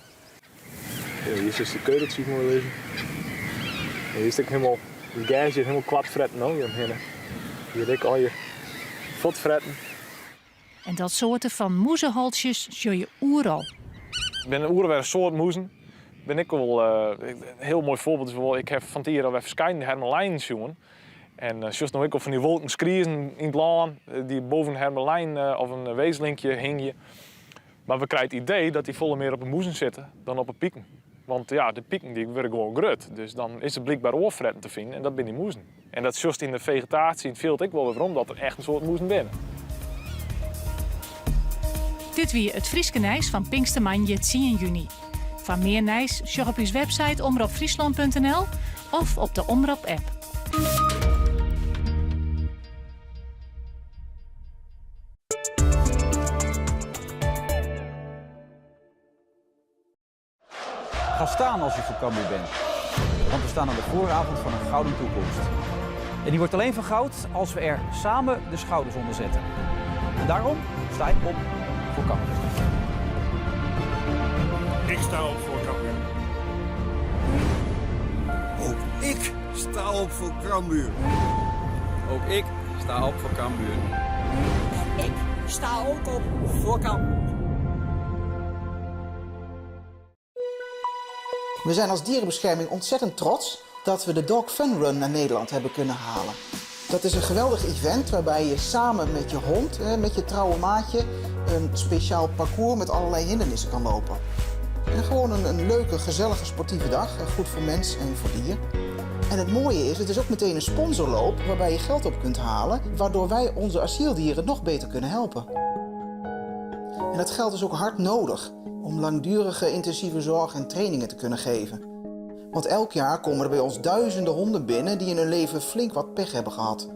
Ja, hier is de keutel, zie ik mooi lezen. Hier is het helemaal, de gage is helemaal kwartfretten. Hier heb ik al je fotfretten. En dat soorten van moezenhalsjes zul je oeral. Binnen een soort moezen ben ik wel een heel mooi voorbeeld. Is ik heb van hier alweer verschillende hermelijnen zien. En zoals nog ik van die wolken skriezen in het laan, die boven een hermelijn of een weeslinkje hing je. Maar we krijgen het idee dat die volle meer op een moezen zitten dan op een pieken. Want ja, de pieken die worden gewoon grut. Dus dan is er blijkbaar oorfretten te vinden en dat zijn die moezen. En dat is juist in de vegetatie in het veld ik wel weer om dat er echt een soort moezen binnen. Dit weer het Frieske Nijs van Pinkstermanje 10 juni. Van meer Nijs, check op uw website omroepfriesland.nl of op de Omroep-app. Ga staan als je voor Cambuur bent. Want we staan aan de vooravond van een gouden toekomst. En die wordt alleen van goud als we er samen de schouders onder zetten. En daarom sta ik op voor Cambuur? Ik sta op voor Cambuur. Ook ik sta op voor Cambuur. Ook ik sta op voor Cambuur. Ik sta ook op voor Cambuur. We zijn als dierenbescherming ontzettend trots dat we de Dog Fun Run naar Nederland hebben kunnen halen. Dat is een geweldig event waarbij je samen met je hond, met je trouwe maatje, een speciaal parcours met allerlei hindernissen kan lopen. En gewoon een leuke, gezellige, sportieve dag. Goed voor mens en voor dier. En het mooie is, het is ook meteen een sponsorloop waarbij je geld op kunt halen, waardoor wij onze asieldieren nog beter kunnen helpen. En dat geld is ook hard nodig om langdurige intensieve zorg en trainingen te kunnen geven. Want elk jaar komen er bij ons duizenden honden binnen die in hun leven flink wat pech hebben gehad.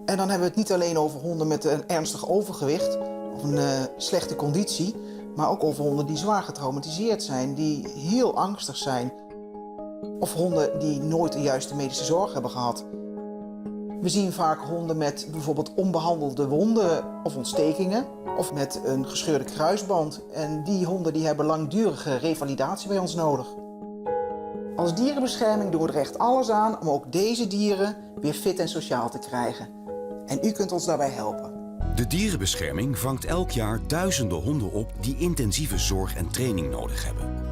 En dan hebben we het niet alleen over honden met een ernstig overgewicht of een slechte conditie, maar ook over honden die zwaar getraumatiseerd zijn, die heel angstig zijn. Of honden die nooit de juiste medische zorg hebben gehad. We zien vaak honden met bijvoorbeeld onbehandelde wonden of ontstekingen, of met een gescheurde kruisband. En die honden die hebben langdurige revalidatie bij ons nodig. Als dierenbescherming doen we er echt alles aan om ook deze dieren weer fit en sociaal te krijgen. En u kunt ons daarbij helpen. De dierenbescherming vangt elk jaar duizenden honden op die intensieve zorg en training nodig hebben.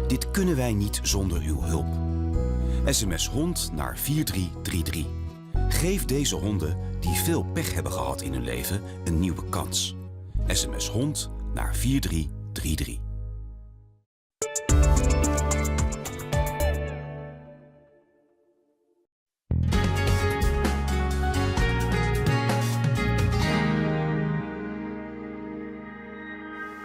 Dit kunnen wij niet zonder uw hulp. SMS hond naar 4333. Geef deze honden die veel pech hebben gehad in hun leven een nieuwe kans. SMS hond naar 4333.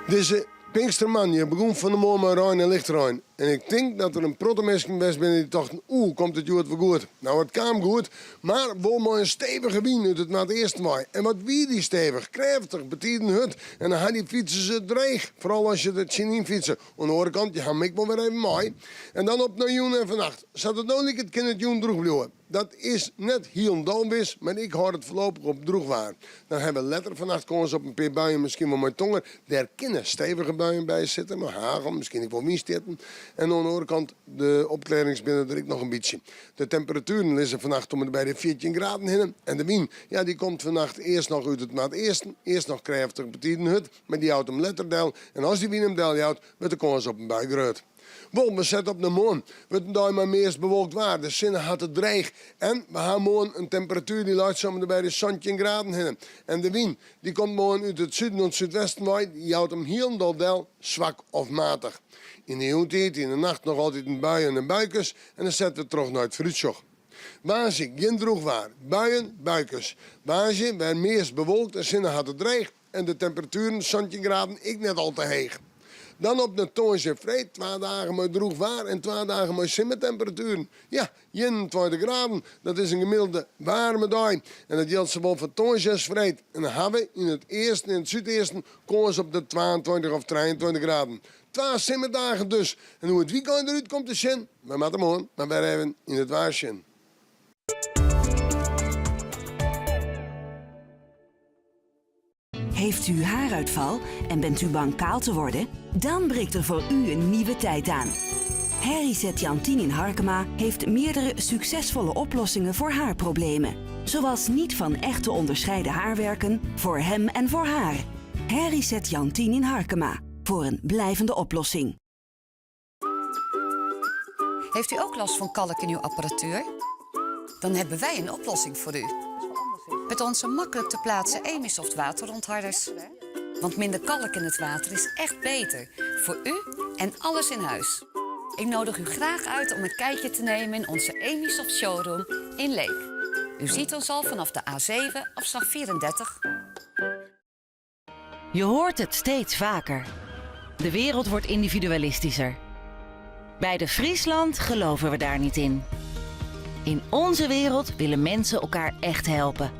Deze Pinksterman, je begon van de morgen met Rijn en Lichterijn. En ik denk dat er een protomeschen best binnen die dachten, komt het goed voor goed. Nou, het kwam goed, maar wel maar een stevige wien uit het maand eerste mei. En wat wie die stevig, krachtig, betieden hut. En dan had die fietsen ze dreig. Vooral als je het zien fietsen. Aan de andere kant, je gaat ik wel weer even mooi. En dan op naar Joen en vannacht. Zat het nou niet het kind het Joen droeg blijven. Dat is net heel doonbis, maar ik houd het voorlopig op droegwaar. Dan hebben we letter vannacht komen ze op een paar buien, misschien wel met tongen. Daar kunnen stevige buien bij zitten, maar hagel, misschien ik wel windstitten. En aan de andere kant, de opklaringsbinnen er ik nog een beetje. De temperaturen liggen vannacht om bij de 14 graden heen. En de wind, ja, die komt vannacht eerst nog uit het maat eerst nog krachtig betieden hut, maar die houdt hem letterdel. En als die wind hem del houdt, wordt de kans op een bui groot. Wel, we zetten op de maan. We daar maar meest bewolkt waar. De zinnen had het dreig. En we gaan morgen een temperatuur die luidt zomaar bij de 17 graden heen. En de wind die komt morgen uit het zuiden en het zuidwesten waait. Die houdt hem heel del zwak of matig. In de jontijd, in de nacht nog altijd een bui en een buikjes. En dan zetten we terug naar het fruitsjoch. Waar zie ik geen droeg waar. Buien, buikjes. Waar zie waar meest bewolkt en zinnen had het dreig. En de temperaturen 17 graden ik net al te heeg. Dan op de Toonse Vreed, 2 dagen met droeg waar en 2 dagen met simmertemperaturen. Ja, 21 graden, dat is een gemiddelde warme dag. En dat geldt zowel voor Toonse Vreed. En dan hebben we in het eerste en het zuideerste kans op de 22 of 23 graden. 2 simmerdagen dus. En hoe het weekend eruit komt te zien, we maken hem aan, maar wij even in het waarsjen. Heeft u haaruitval en bent u bang kaal te worden? Dan breekt er voor u een nieuwe tijd aan. Herriset Jantien in Harkema heeft meerdere succesvolle oplossingen voor haarproblemen. Zoals niet van echt te onderscheiden haarwerken voor hem en voor haar. Herriset Jantien in Harkema. Voor een blijvende oplossing. Heeft u ook last van kalk in uw apparatuur? Dan hebben wij een oplossing voor u. Met onze makkelijk te plaatsen Emisoft waterontharders. Want minder kalk in het water is echt beter. Voor u en alles in huis. Ik nodig u graag uit om een kijkje te nemen in onze Emisoft showroom in Leek. U ziet ons al vanaf de A7 afslag 34. Je hoort het steeds vaker. De wereld wordt individualistischer. Bij de Friesland geloven we daar niet in. In onze wereld willen mensen elkaar echt helpen.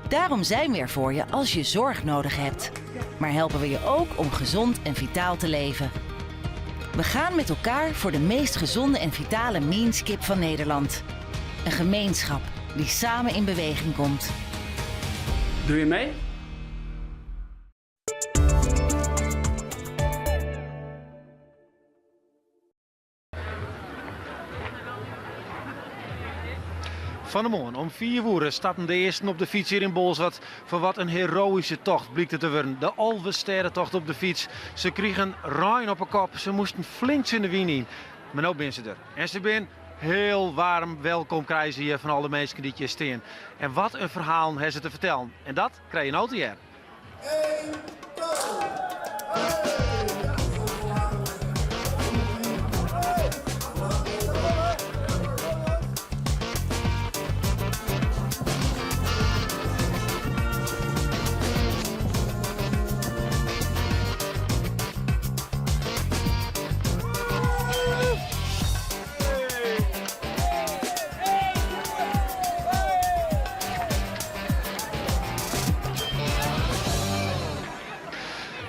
Daarom zijn we er voor je als je zorg nodig hebt. Maar helpen we je ook om gezond en vitaal te leven. We gaan met elkaar voor de meest gezonde en vitale Meanskip van Nederland. Een gemeenschap die samen in beweging komt. Doe je mee? Van de morgen om 4 uur starten de eersten op de fiets hier in Bolsward. Voor wat een heroïsche tocht bleek het te worden. De Alversterrentocht op de fiets. Ze kregen ruim op een kop. Ze moesten flink in de wien in. Maar nu zijn ze er. En ze zijn heel warm welkom krijgen ze hier van alle mensen die hier staan. En wat een verhaal hebben ze te vertellen. En dat krijg je nou te hier.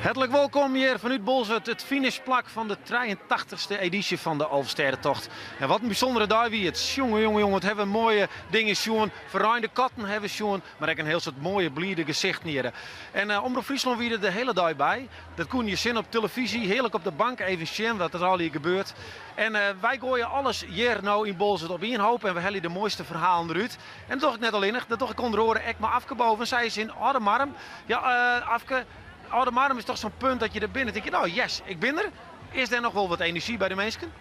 Hartelijk welkom hier vanuit Bolsward, het finishplak van de 83ste editie van de Alversterrentocht. En wat een bijzondere dag wie het. Jongen, het hebben mooie dingen zien. Verruinde katten hebben zien, maar ook een heel soort mooie bliede gezichten hier. En Omroep Friesland wie er de hele dag bij. Dat kon je zien op televisie, heerlijk op de bank even zien wat er al hier gebeurt. En wij gooien alles hier nou in Bolsward op één hoop en we hellen de mooiste verhalen eruit. En dat dacht ik net al in, dat dacht ik onder oren ek maar Afke boven. Zij is in Oudemarm. Ja, Afke. Oudemarm is toch zo'n punt dat je er binnen denkt, nou yes, ik ben er. Is er nog wel wat energie bij de mensen?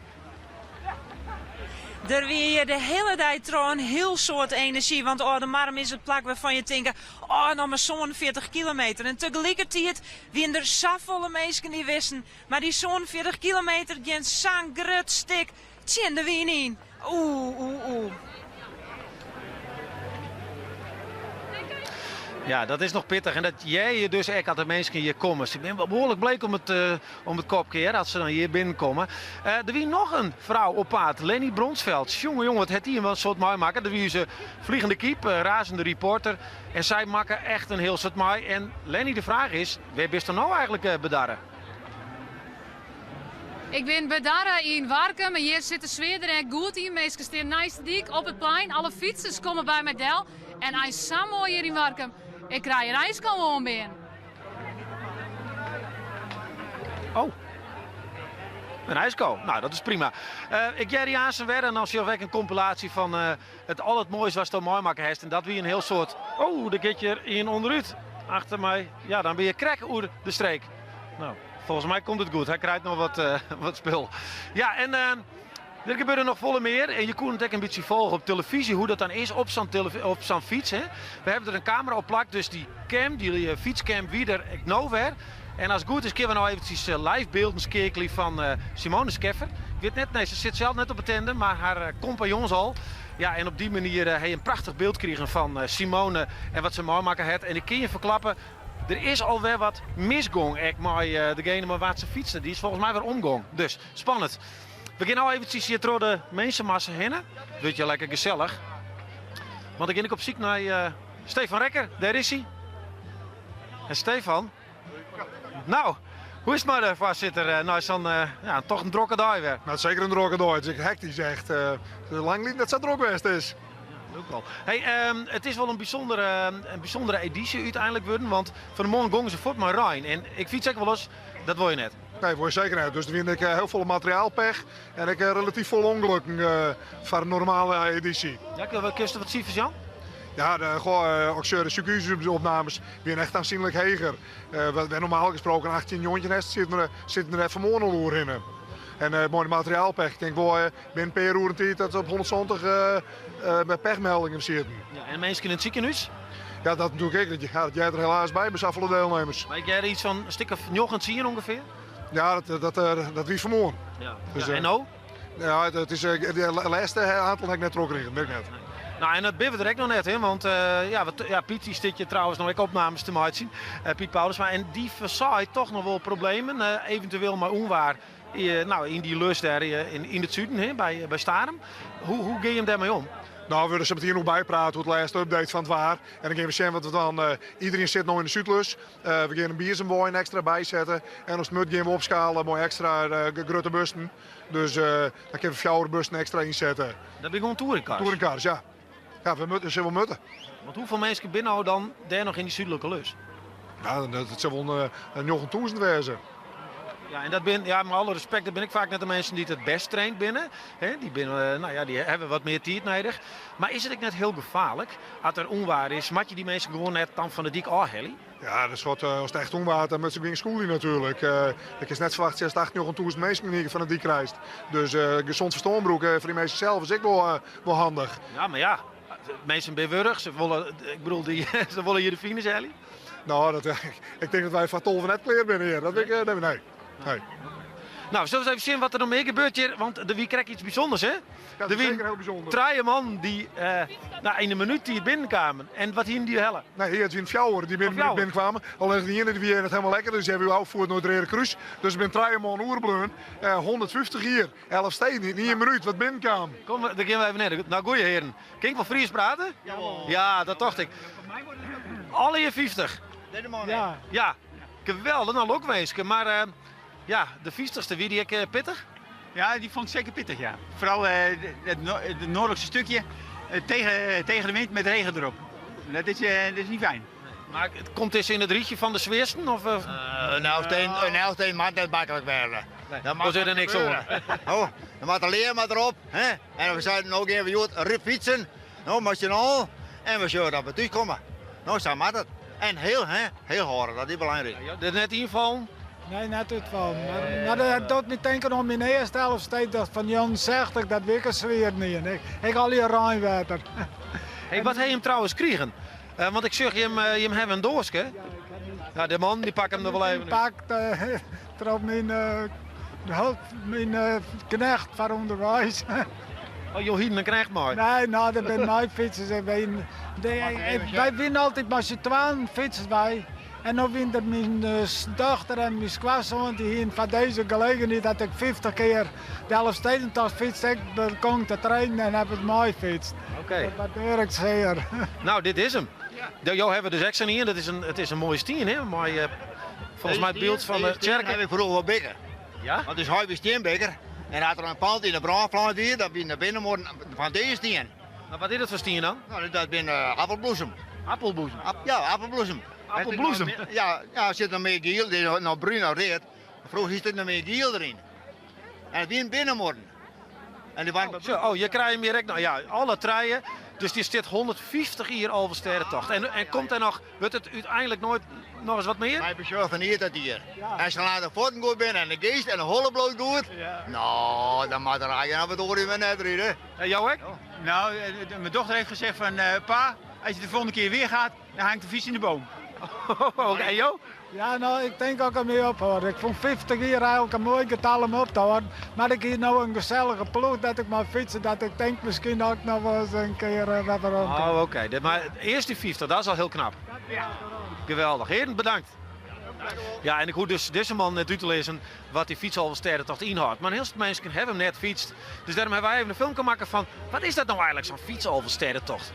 Er weer de hele dag trouw een heel soort energie. Want Oudemarm is het plak waarvan je denkt, oh, nog maar zo'n 40 kilometer. En tegelijkertijd wie er zoveel mensen die wisten. Maar die zo'n 40 kilometer, die een zo'n groot stuk, tjen de wien in. Oeh. Ja, dat is nog pittig. En dat jij dus echt aan de mensen hier komen. Ze zijn wel behoorlijk bleek om het kopje als ze dan hier binnenkomen. Er wie nog een vrouw op paard, Lenny Bronsveld. Jongen, wat heeft hij een soort mooi maken. Er wie ze vliegende kiep, razende reporter. En zij maken echt een heel soort mooi. En Lenny, de vraag is, waar bist er nou eigenlijk bedarren? Ik ben bedarren in Warkum, maar hier zit de sfeer er echt goed in. Meestal staan naast de dik op het plein. Alle fietsers komen bij mij del. En hij is zo mooi hier in Warkum. Ik krijg een ijs gewoon binnen. Oh. Een ijsko. Nou, dat is prima. Ik Jerry Aansen weer en als je ook een compilatie van al het moois wat je mooi maken heeft. En dat wie een heel soort. Oh, de gaat je in onderuit. Achter mij. Ja, dan ben je krek oer de streek. Nou, volgens mij komt het goed. Hij krijgt nog wat spul. Ja, en er gebeuren nog volle meer. En je kon het ook een beetje volgen op televisie hoe dat dan is op zo'n fiets. Hè. We hebben er een camera op plak, dus die cam, die fietscam, wie er ik nou weer. En als het goed is, kunnen we nou eventjes live beelden kijken van Simone Scheffer. Ik weet net, nee, ze zit zelf net op het tender, maar haar compagnons al. Ja, en op die manier heb je een prachtig beeld gekregen van Simone en wat ze mooi maken heeft. En ik kan je verklappen, er is alweer wat misgong met degene maar waar ze fietsen. Die is volgens mij weer omgong. Dus, spannend. We gaan nou eventjes hier door de mensenmassa heen. Weet je, lekker gezellig. Want dan ga ik op zoek naar Stefan Rekker. Daar is hij. En Stefan. Nou, hoe is het maar, voorzitter? Nou is dan toch een drokke dag weer. Nou, zeker een drokke dag. Het is hectisch echt. Lang niet dat het druk geweest is. Ook wel. Hey, het is wel een bijzondere editie uiteindelijk worden, want van de morgen gongen ze voort maar Rijn. En ik fiets ook wel eens, dat wil je net. Nee, voor je zeker net. Dus dan vind ik heel veel materiaalpech en ik relatief veel ongelukken voor een normale editie. Ja, kun je wat cijfers, Jan? Ja, ook de circuitopnames zijn echt aanzienlijk heger. Wat normaal gesproken 18 jontjes zitten er even monoloer in. En mooi materiaalpech. Ik denk wel binnen per uur een tijd dat ze op 120 bij pechmeldingen zitten. Ja, en mensen in het ziekenhuis? Ja, dat doe ik. Dat jij er helaas bij zoveel deelnemers. Weet jij er iets van een stuk of 9 ongeveer? Ja, dat wie vermoorden. Ja. Dus, en nou? Ja, het is de laatste aantal heb ik net trokken, ben ik net. Nou, en dat ben we direct nog net, hè? Want Piet die stik je trouwens nog opnames te maken zien. Piet Paulus, en die verzaait toch nog wel problemen, eventueel maar onwaar. In die lus daar in het zuiden, hè, bij Starum. Hoe ga je hem daarmee om? Nou, we willen ze met hier nog bijpraten hoe het laatste update van het waar. En dan gaan we zien wat we dan. Iedereen zit nog in de Zuidlus. We gaan een bierzenwooi extra bijzetten. En als het moet gaan we opschalen, mooi extra grote bussen. Dus dan kunnen we 4 bussen extra inzetten. Dat ben gewoon touringcars? Touringcars, ja. Ja, we zullen wel moeten. Want hoeveel mensen binnen nou dan daar nog in die zuidelijke lus? Ja, dat zal wel een 9.000 wezen. Ja, en dat ben, ja, met alle respect, dat ben ik vaak net de mensen die het best traint binnen. He, die hebben wat meer tijd nodig. Maar is het ook net heel gevaarlijk? Als er onwaar is, mat je die mensen gewoon net dan van de dik afhellen? Ja, dat is wat, als het echt onwaar is, dan moet ze weer school natuurlijk. Ik is net verwacht 6.000 mensen van de dik reist. Dus gezond verstandbroek voor die mensen zelf is ik wel handig. Ja, maar ja, mensen zijn bewurig. Ze willen hier de finish, Ellie. Nou, ik denk dat wij van tol van net kleer binnen hier. Dat weet ik, nee. Nou, zullen we eens even zien wat er nog meer gebeurt hier? Want de wie krijgt iets bijzonders, hè? Ja, dat is zeker heel bijzonder. Drie man die in een minuut die binnenkwamen. En wat hier die hellen? Nee, hier is een fjouwer die binnenkwamen. Alleen die ene die het helemaal lekker, dus die hebben we ook voor het Noord-Rede Kruis. Dus ik ben 3 man oerbleun. 150 hier, 11 steden, niet een minuut wat binnenkwamen. Kom, dan gaan we even neer. Nou, goeie heren. Kan ik wel Fries praten? Ja, dat dacht ik. Alle hier 50. Ja, geweldig. Nou, ook wezen. Maar ja, de 50ste, wie die ik pittig? Ja, die vond ik zeker pittig, ja. Vooral het noordelijkste stukje tegen de wind met regen erop. Dat is niet fijn. Maar het komt eens in het rietje van de Zweersten? Of, een helft maand net makkelijk werden. Dan zit er niks over. Oh, dan moet alleen maar erop. Hè? En we zeiden nog even, joh, rip fietsen. Nou, machinaal. En we zullen dat we thuis komen. Nou, zo maakt het. En heel hard, dat is belangrijk. Ja, net invallen? Nee, net uitvallen. Maar dat doet me denken om in de eerste helft steeds dat van Jan 60, dat weet ik zweer niet. Ik al hier Rijnwater. Hey, wat heb je hem trouwens kregen? Want ik zeg je hem hebben een doosje. Ja, de man die pakt hem er wel even. Die pakt trouwens mijn knecht van onderwijs. Oh, Johin, een knecht maar. Nee, nou, dat zijn mijn fietsers. Wij winnen altijd maar z'n 12 fietsers bij. En dan wint er mijn dochter en mijn schoonzoon die hier van deze gelegenheid dat ik 50 keer de Elfstedentocht fiets, ik kon te trainen en heb het mooi fietst. Oké. Dat waardeer ik zeer. Nou, dit is hem. Jo hebben we dus extra hier. Het is een mooie stien, hè? Mooi, volgens mij het beeld van de kerk. Heb ik vroeger wel beker. Ja? Want het is Huiby Steenbeker. En had er een pand in de brandplant hier, dat ben naar binnen worden van deze steen. Maar wat is dat voor stien dan? Nou, dat ben appelbloesem. Appelbloesem? Ja, appelbloesem. Appelbloesem? Ja, er zit nog meer giel, die is nog bruin of red. Vroeger zit er nog meer giel erin. En het weer binnen worden. En die waren je krijgt hem direct, nou ja, alle treien. Dus die zit 150 hier Alversterrentocht. En komt er nog, wordt het uiteindelijk nooit nog eens wat meer? Mijn persoon van hier dat hier. En als je laat de voeten goed binnen en de geest en de hollebloed goed. Nou, dan mag er eigenlijk wat door in mijn net rijden. En jou ook? Nou, mijn dochter heeft gezegd van pa, als je de volgende keer weer gaat, dan hangt de fiets in de boom. En jou? Ja, nou, ik denk ook ermee ophouden. Ik vond 50 hier eigenlijk een mooi getal om op te houden. Maar ik hier nou een gezellige ploeg dat ik maar fietsen, dat ik denk misschien ook nog wel eens een keer wat rond. Oh, oké. Maar eerst die 50, dat is al heel knap. Geweldig. Heren, bedankt. Ja, en ik hoor dus deze man net uit te lezen wat die fietsalversterrentocht inhoudt. Maar heel veel mensen hebben hem net fietst. Dus daarom hebben wij even een film kunnen maken van, wat is dat nou eigenlijk, zo'n fietsalversterrentocht?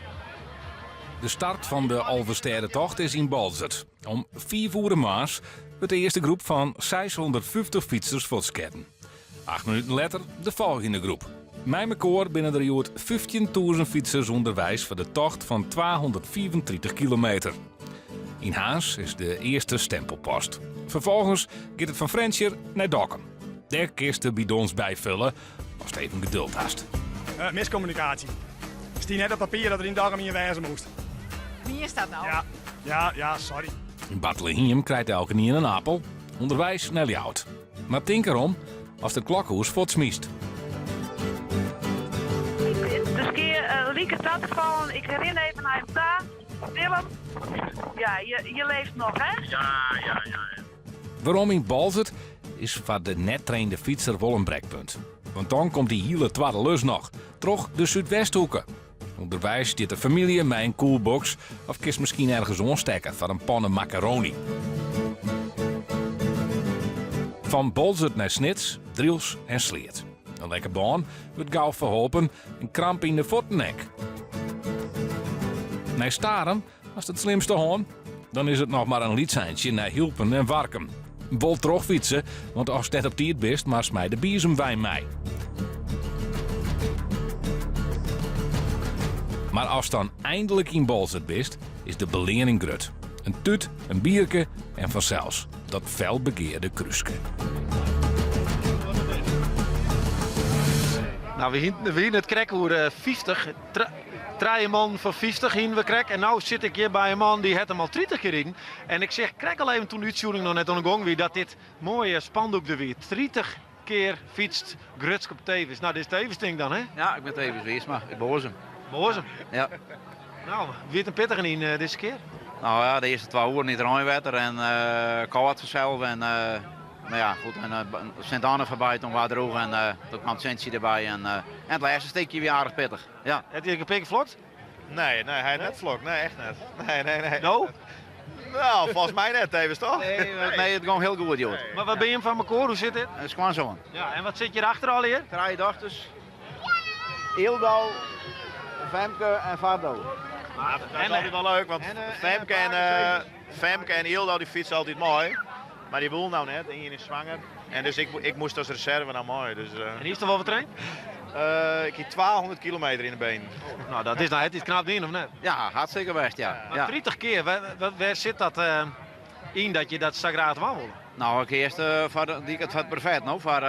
De start van de Alversterrentocht is in Balzert. Om 4 uur maas wordt de eerste groep van 650 fietsers voortsketten. 8 minuten later de volgende groep. Met elkaar binnen er jood 15.000 fietsers onderwijs voor de tocht van 234 kilometer. In Haas is de eerste stempelpost. Vervolgens gaat het van Frenscher naar Dokkum. Daar kist de bidons bijvullen als het even geduld hast. Miscommunicatie. Het is net op papier dat er in Dokkum in wijzen moest. Wie is dat nou? Ja, sorry. In Bethlehem krijgt elke niet een appel. Onderwijs naar Ljout. Maar denk erom als de klokhoes voortsmiest. Dus keer Lieke dat vallen. Ik herinner even naar hem daar. Willem. Ja, je leeft nog, hè? Ja. Waarom in Balzert is voor de net trainde fietser wel een brekpunt. Want dan komt die hele tweede lus nog. Toch de Zuidwesthoeken. Onderwijs zit de familie met een koelbox of kist misschien ergens onstekken van een pannen macaroni. Van Balzert naar Snits, Driels en Sleert. Een lekker baan wordt gauw verholpen en kramp in de voetnek. Naar Starem, als het slimste hoorn, dan is het nog maar een liedseintje naar Hilpen en Warkum. Wol terugfietsen, want als het net op tijd bist, maar smij de biezenwijn mij. Maar als dan eindelijk in Balzert bist, is de belering grut. Een tut, een bierke en vanzelfs dat felbegeerde kruiske. Nou, we zien het krekhoer 50. Drie man voor 50 hien we krek. En nu zit ik hier bij een man die het hem al 30 keer in. En ik zeg, krek al even toen de uitzending nog net aan de gang wie dat dit mooie spandoek er weer 30 keer fietst Grutsk op Tevens. Nou, dit is Tevens ding dan, hè? Ja, ik ben Tevens geweest, maar ik boos hem. Boos hem? Ja. Nou, wie het een pittig in deze keer? Nou ja, de eerste 2 uur niet rijwetter en koud vanzelf. En, maar ja, goed. En Sint-Anne voorbij, toen was droog en toen kwam Sensi erbij. En het laatste steekje weer aardig pittig. Ja. Heb je een pik gevlokt? Nee, hij heeft net vlog. Nee, echt net. Nee. No? Nou, volgens mij net Tevens, toch? Nee, het ging heel goed, joh. Maar wat ben je hem van elkaar? Hoe zit dit? Het is gewoon zo. Ja, en wat zit je erachter al hier? 3 dochters. Ildo, Femke en Fardo. Dat is altijd wel leuk, want Femke en Ildo die fietsen altijd mooi. Maar die wil nou net en hier is zwanger. En dus ik moest als reserve nou mooi. Dus, en hier is er wel wat train? Ik heb 1200 kilometer in de been. Nou, dat is nou het is knap in of net? Ja, hartstikke best, ja. Maar 30 keer, waar zit dat in dat je dat sagraat wandelen? Nou, ik eerst voor het perfect, nou, voor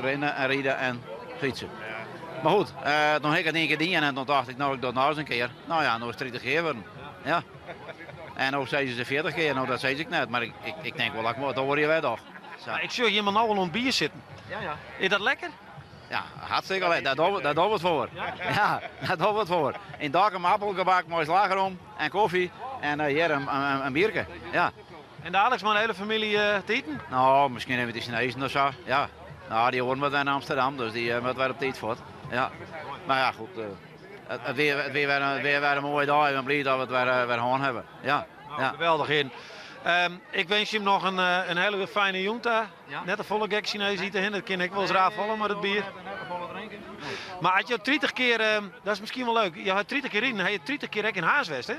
rennen en rijden en fietsen. Maar goed, toen heb ik het 1 keer gedaan en toen dacht ik, nou, ik doe het nou eens een keer. Nou ja, nou is het 30 keer worden. Ja. En nu zei ze 40 keer, nou dat zei ik net, maar ik denk wel, dat hoor je wel toch. Nou, ik zie hier maar nou al een bier zitten. Ja. Is dat lekker? Ja, hartstikke lekker. Daar doen we het voor. Ja, daar doen we het voor. In dak een appelgebak, mooi slagerom en koffie en hier een biertje. Ja. En dadelijk is mijn hele familie te eten? Nou, misschien even de Chinezen of zo. Ja. Nou, die horen we dan in Amsterdam, dus die hebben we op tijd voor. Ja. Maar ja, goed. Het weer een mooie dag. Ik ben blij dat we het weer gewoon hebben. Ja. Nou, ja. Geweldig in. Ik wens je hem nog een hele fijne junta. Ja. Net een volle gek Chinees eten. Dat kan ik wel eens raar vallen, maar het bier. Maar had je 30 keer, dat is misschien wel leuk. Je had 30 keer in, dan heb je 30 keer in Haaswest, hè?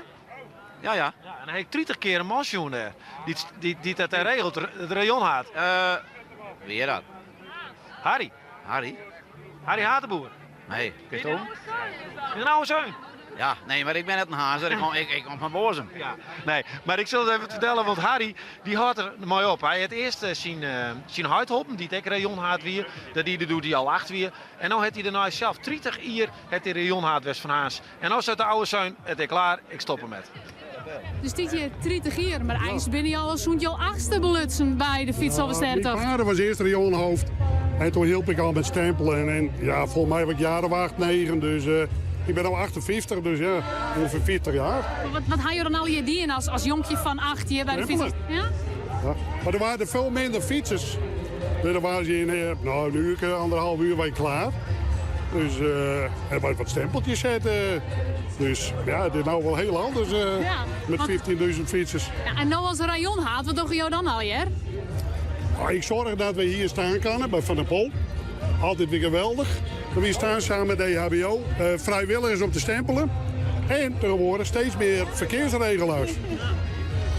Ja. En dan heb ik 30 keer een mansjoen daar. Die dat daar regelt, het rayon haat. Wie is dat? Harry. Harry Hatenboer. Nee, kijk je Een oude zoon. Ja, nee, maar ik ben net een hazer. Ik kom van Bozem. Ja. Nee, maar ik zal het even vertellen, want Harry die houdt er mooi op. Hij had eerst zijn huidhoppen, die het rayon haat weer. Dat doet hij al 8 weer. En nu heeft hij daarna zelf 30 jaar het rayon haat west van Haas. En als uit de oude zoon, het is klaar, ik stop ermet. Dus dit je 30 jaar, maar eigenlijk ben je al zo'n jouw 8e belutsen bij de fietsalverstertocht. Mijn vader was eerst rayonhoofd en toen hielp ik al met stempelen. En ja, volgens mij was ik jaren 8, 9, dus ik ben al 58, dus ja, ongeveer 40 jaar. Wat had je dan al je dieren als jonkje van 8 jaar bij de fiets? Ja? Ja, maar er waren veel minder fietsers. Dus dan waren ze in een uur, 1,5 uur weer klaar. Dus er waren wat stempeltjes zetten. Dus ja, het is nou wel heel anders met 15.000 fietsers. Ja, en nou als een rayon haat, wat doe je dan al, hè? Ik zorg dat we hier staan kunnen bij Van der Pol. Altijd weer geweldig. We staan samen met de EHBO, vrijwilligers om te stempelen. En tegenwoordig steeds meer verkeersregelaars.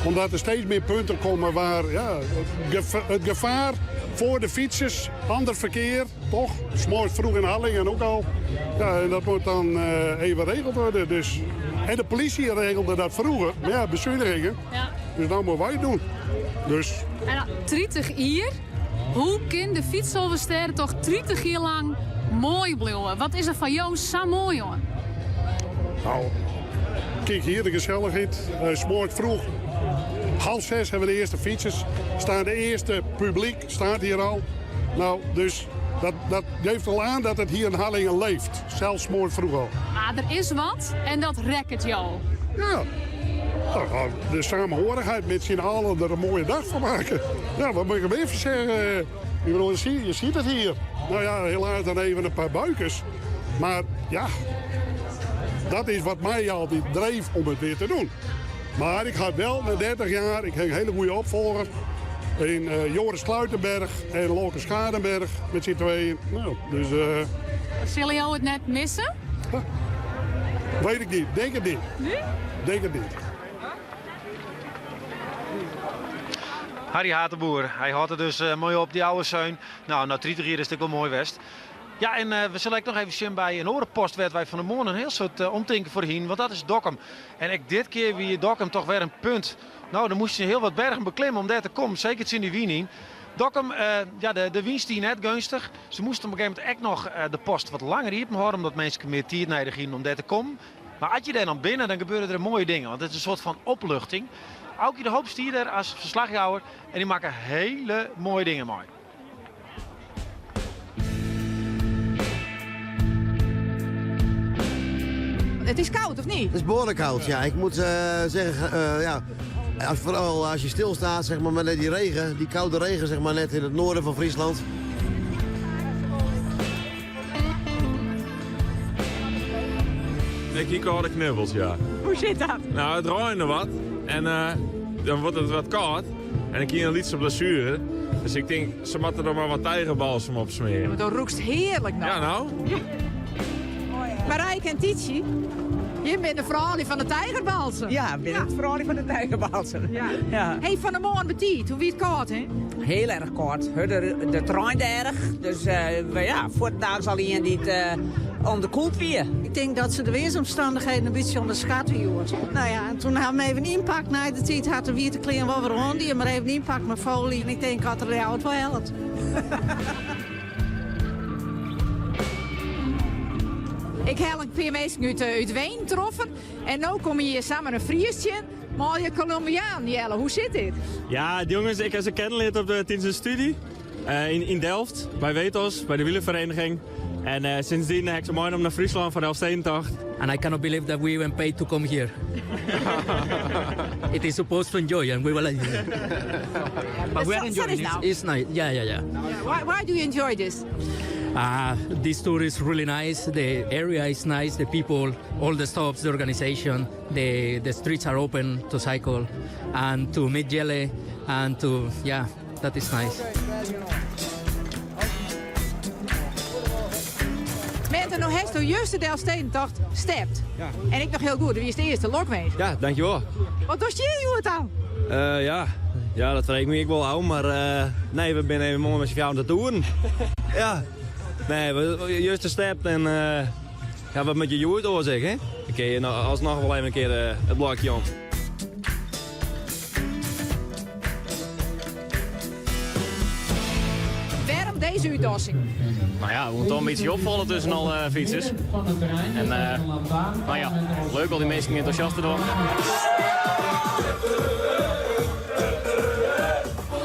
Omdat er steeds meer punten komen waar het gevaar voor de fietsers, ander verkeer, toch? 's morgens vroeg in Hallingen ook al. Ja, en dat moet dan even geregeld worden. Dus. En de politie regelde dat vroeger, maar ja, bezuinigingen. Ja. Dus dan moeten wij het doen. Dus. En 30 jaar? Hoe kan de fietsalversterren toch 30 jaar lang mooi blijven? Wat is er van jou zo mooi, jongen? Nou, kijk hier, de gezelligheid. 's morgens vroeg. 5:30 hebben we de eerste fietsers. Staan de eerste publiek, staat hier al. Nou, dus dat geeft al aan dat het hier in Hallingen leeft. Zelfs morgens vroeg al. Maar er is wat en dat rekt het jou. Ja. Nou, de samenhorigheid met z'n allen er een mooie dag van maken. Ja, wat moet ik hem even zeggen? Ik bedoel, je ziet het hier. Nou ja, helaas dan even een paar buikers. Maar ja, dat is wat mij altijd dreef om het weer te doen. Maar ik ga wel na 30 jaar, ik heb een hele goede opvolger. In Joris Kluitenberg en Loke Schadenberg met z'n tweeën. Nou, dus, zullen jou het net missen? Weet ik niet, denk het niet. Nee? Denk het niet. Harry Hatenboer, hij had het dus mooi op, die oude zoon. Nou, 30 jaar is het ook wel mooi West. Ja, en we zullen nog even zien bij een orenpost werd wij van de morgen een heel soort omtinken voor hien, want dat is Dokkum. En ik dit keer wie Dokkum toch weer een punt. Nou, dan moest je heel wat bergen beklimmen om daar te komen, zeker het in die Wiening. Dokkum, de winst die net gunstig. Ze moesten op een gegeven moment echt nog de post wat langer hier houden, omdat mensen meer tijd nodig gingen om daar te komen. Maar als je daar dan binnen, dan gebeuren er mooie dingen. Want het is een soort van opluchting. Ook de hoop stier daar als verslaghouder en die maken hele mooie dingen mooi. Het is koud, of niet? Het is behoorlijk koud, ja. Ik moet zeggen, vooral als je stilstaat, zeg maar, met die regen, die koude regen, zeg maar, net in het noorden van Friesland. Ik hier koude knubbels, ja. Hoe zit dat? Nou, het regende wat en dan wordt het wat koud. En ik hier een lietse blessure. Dus ik denk, ze moeten er maar wat tijgerbalsem op smeren. Maar dat roekst heerlijk nou. Ja, nou? Ja. Marijke en Tietje, je bent de vrouw van de tijgerbalsem. Ja, ik ben het vrouw van de tijgerbalsem. Ja. Ja. Hey, van de morgen betiet, hoe wie het koud, hè? Heel erg kort. De trein erg. Dus voor de dag zal hij niet onderkoeld weer. Ik denk dat ze de weersomstandigheden een beetje onderschatten, jongens. Nou ja, en toen hadden we even inpakt naar de tijd, had de witte kleren wel weer rond, die maar even inpakt met folie. En ik denk dat er jou het wel helpt. Ik heb een paar mensen uit Ween getroffen. En nu kom je hier samen een Friesje. Maar je Colombiaan, Jelle, hoe zit dit? Ja, die jongens, ik heb ze kennengelernd tijdens een studie in Delft, bij Wetos, bij de wielervereniging. En sindsdien heb ik ze mooi om naar Friesland van Elfstedentocht. And I cannot believe that we were paid to come here. It is supposed to enjoy and we will enjoy. But we are enjoying it. It's nice. Yeah. Why do you enjoy this? This tour is really nice. The area is nice. The people, all the stops, the organization, the streets are open to cycle and to meet Jelle and to, that is nice. Mensen, nog heeft de juiste Delfstedentocht stept. Ja. En ik nog heel goed, wie is de eerste lokmees? Ja, dankjewel. Wat doe je het dan? Ja, dat weet ik wel al, maar nee, we zijn even mooi met z'n vier aan de toeren. Ja, nee, we juist gestept en wat met je joert door zeg, hè? Oké, alsnog wel even een keer het blokje om. Waarom deze uitdossing? Nou ja, we moeten toch een beetje opvallen tussen alle fietsers. En nou ja, leuk al die mensen enthousiast te doen.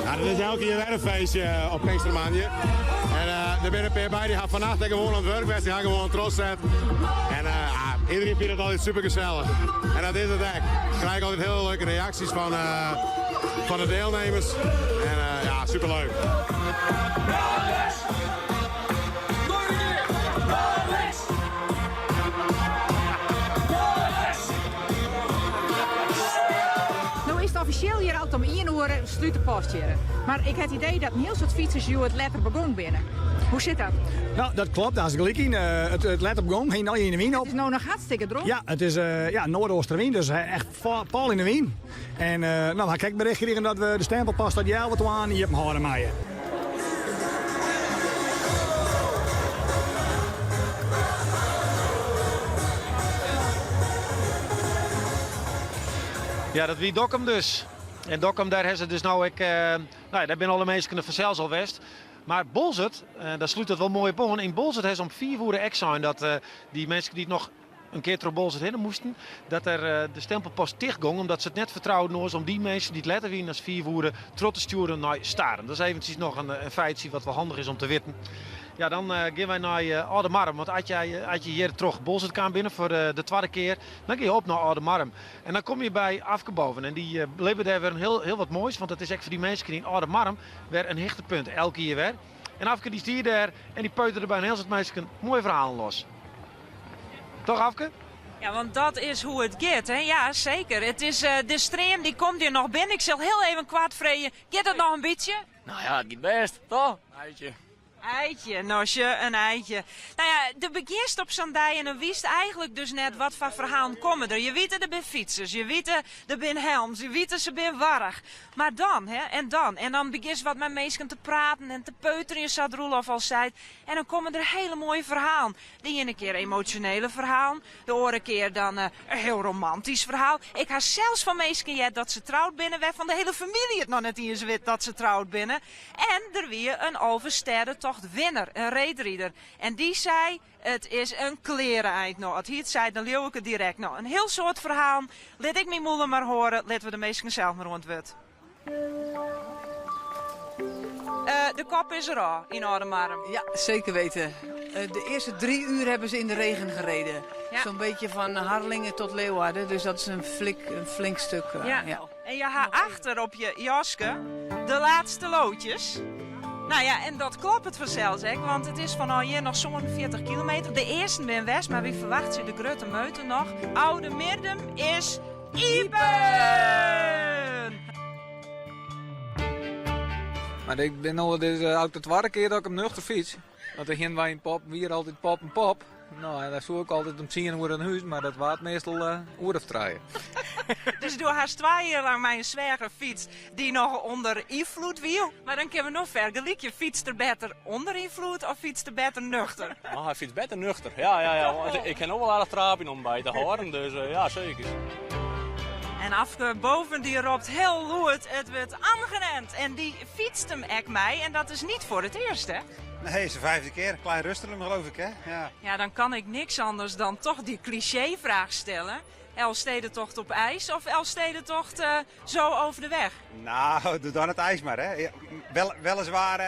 Ja, dit is elke keer weer een feestje op Pinkstermanje. En er zijn een paar bij die gaan vannacht gewoon aan het werk best, die gaan gewoon trots zetten. En iedereen vindt het altijd super gezellig. En dat is het echt. Ik krijg altijd heel leuke reacties van de deelnemers. En super leuk. Officieel hier altijd om 1 uur sluit de post hier. Maar ik heb het idee dat een heel soort fietsers hier het letter begon binnen. Hoe zit dat? Nou, dat klopt. Dat is gelijk in. Het letter begon, ging al in de wien op. Het is nou nog hartstikke droog. Ja, het is noordoostenwind, dus echt pal in de wien. En dan heb ik bericht gekregen dat we de stempelpas dat jij wat aan hier op houden maaien. Ja, dat wie Dokkum dus. En Dokkum, daar hebben ze dus nou, daar zijn alle mensen van zelfs al west. Maar Bolzert, daar sluit het wel mooi op aan. In Bolzert hebben ze om 4 uur echt zijn dat die mensen die nog een keer door Bolzert heen moesten, dat er de stempelpost dicht ging, omdat ze het net vertrouwden om die mensen die het letter winnen als 4 uur trot te sturen naar Staren. Dat is eventjes nog een feitje wat wel handig is om te weten. Ja, dan gaan wij naar Oudemarm. Want als je hier terug Bolzert kan binnen voor de tweede keer, dan ga je op naar Oudemarm. En dan kom je bij Afke boven. En die beleven daar weer heel wat moois. Want het is echt voor die mensen in Oudemarm weer een hechtepunt. Elke keer weer. En Afke die stier daar en die peuterde bij een heel soort mensen een mooi verhaal los. Toch Afke? Ja, want dat is hoe het gaat, hè? Ja, zeker. Het is de stream die komt hier nog binnen. Ik zal heel even kwaad vreden. Gaat het nog een beetje? Nou ja, het gaat best, toch? Uitje. Eitje, Nosje, een eitje. Nou ja, de beginst op Zandij en dan wist eigenlijk dus net wat voor verhalen komen er. Je weet er ben fietsers, je weet er ben helms, je weet ze ben warrig. Maar dan, hè, en dan begint wat met mensen te praten en te peuteren, zoals Roelof al zei. En dan komen er hele mooie verhalen. De ene keer emotionele verhalen, de andere keer dan een heel romantisch verhaal. Ik had zelfs van mensen dat ze trouwd binnen, waarvan de hele familie het nog net eens weet dat ze trouwd binnen. En er weer een oversterrentocht winnaar, een reetrieder. En die zei, het is een klereneind. Nou, het hier zei, dan leeuw ik het direct. Nou, een heel soort verhaal. Laat ik mijn moeder maar horen, laten we de meesten zelf maar rondwet. De kop is er al in Oudemarm. Ja, zeker weten. De eerste 3 uur hebben ze in de regen gereden. Ja. Zo'n beetje van Harlingen tot Leeuwarden. Dus dat is een flink stuk. Ja. En je haalt achter op je jaske de laatste loodjes. Nou ja, en dat klopt het vanzelfs, hè, want het is van hier nog zo'n 40 kilometer. De eerste ben west, maar wie verwacht je de grote meute nog? Oude Mirdum is Ipen! Maar ik ben al de tweede keer dat ik hem nuchter fiets. Want er ging wij een pop, weer altijd pop en pop. Nou, en daar zoek ik altijd om 10 uur een huis, maar dat waard meestal uur of 3. Dus door haar 2 jaar lang mijn zwager fiets die nog onder invloed wiel. Maar dan kunnen we nog vergelijken. Fietst er beter onder invloed of fietst er beter nuchter? Ah, hij fietst beter nuchter. Ja. Ik ken ook wel aardig traapje om bij te horen, dus ja, zeker. En Afke boven die roept heel luid, het wordt aangerend. En die fietst hem echt mij en dat is niet voor het eerst, hè? Nee, is de 5e keer. Klein Rusterling geloof ik, hè? Ja, dan kan ik niks anders dan toch die clichévraag stellen. Elfstedentocht op ijs of Elfstedentocht zo over de weg? Nou, doe dan het ijs maar, hè. Weliswaar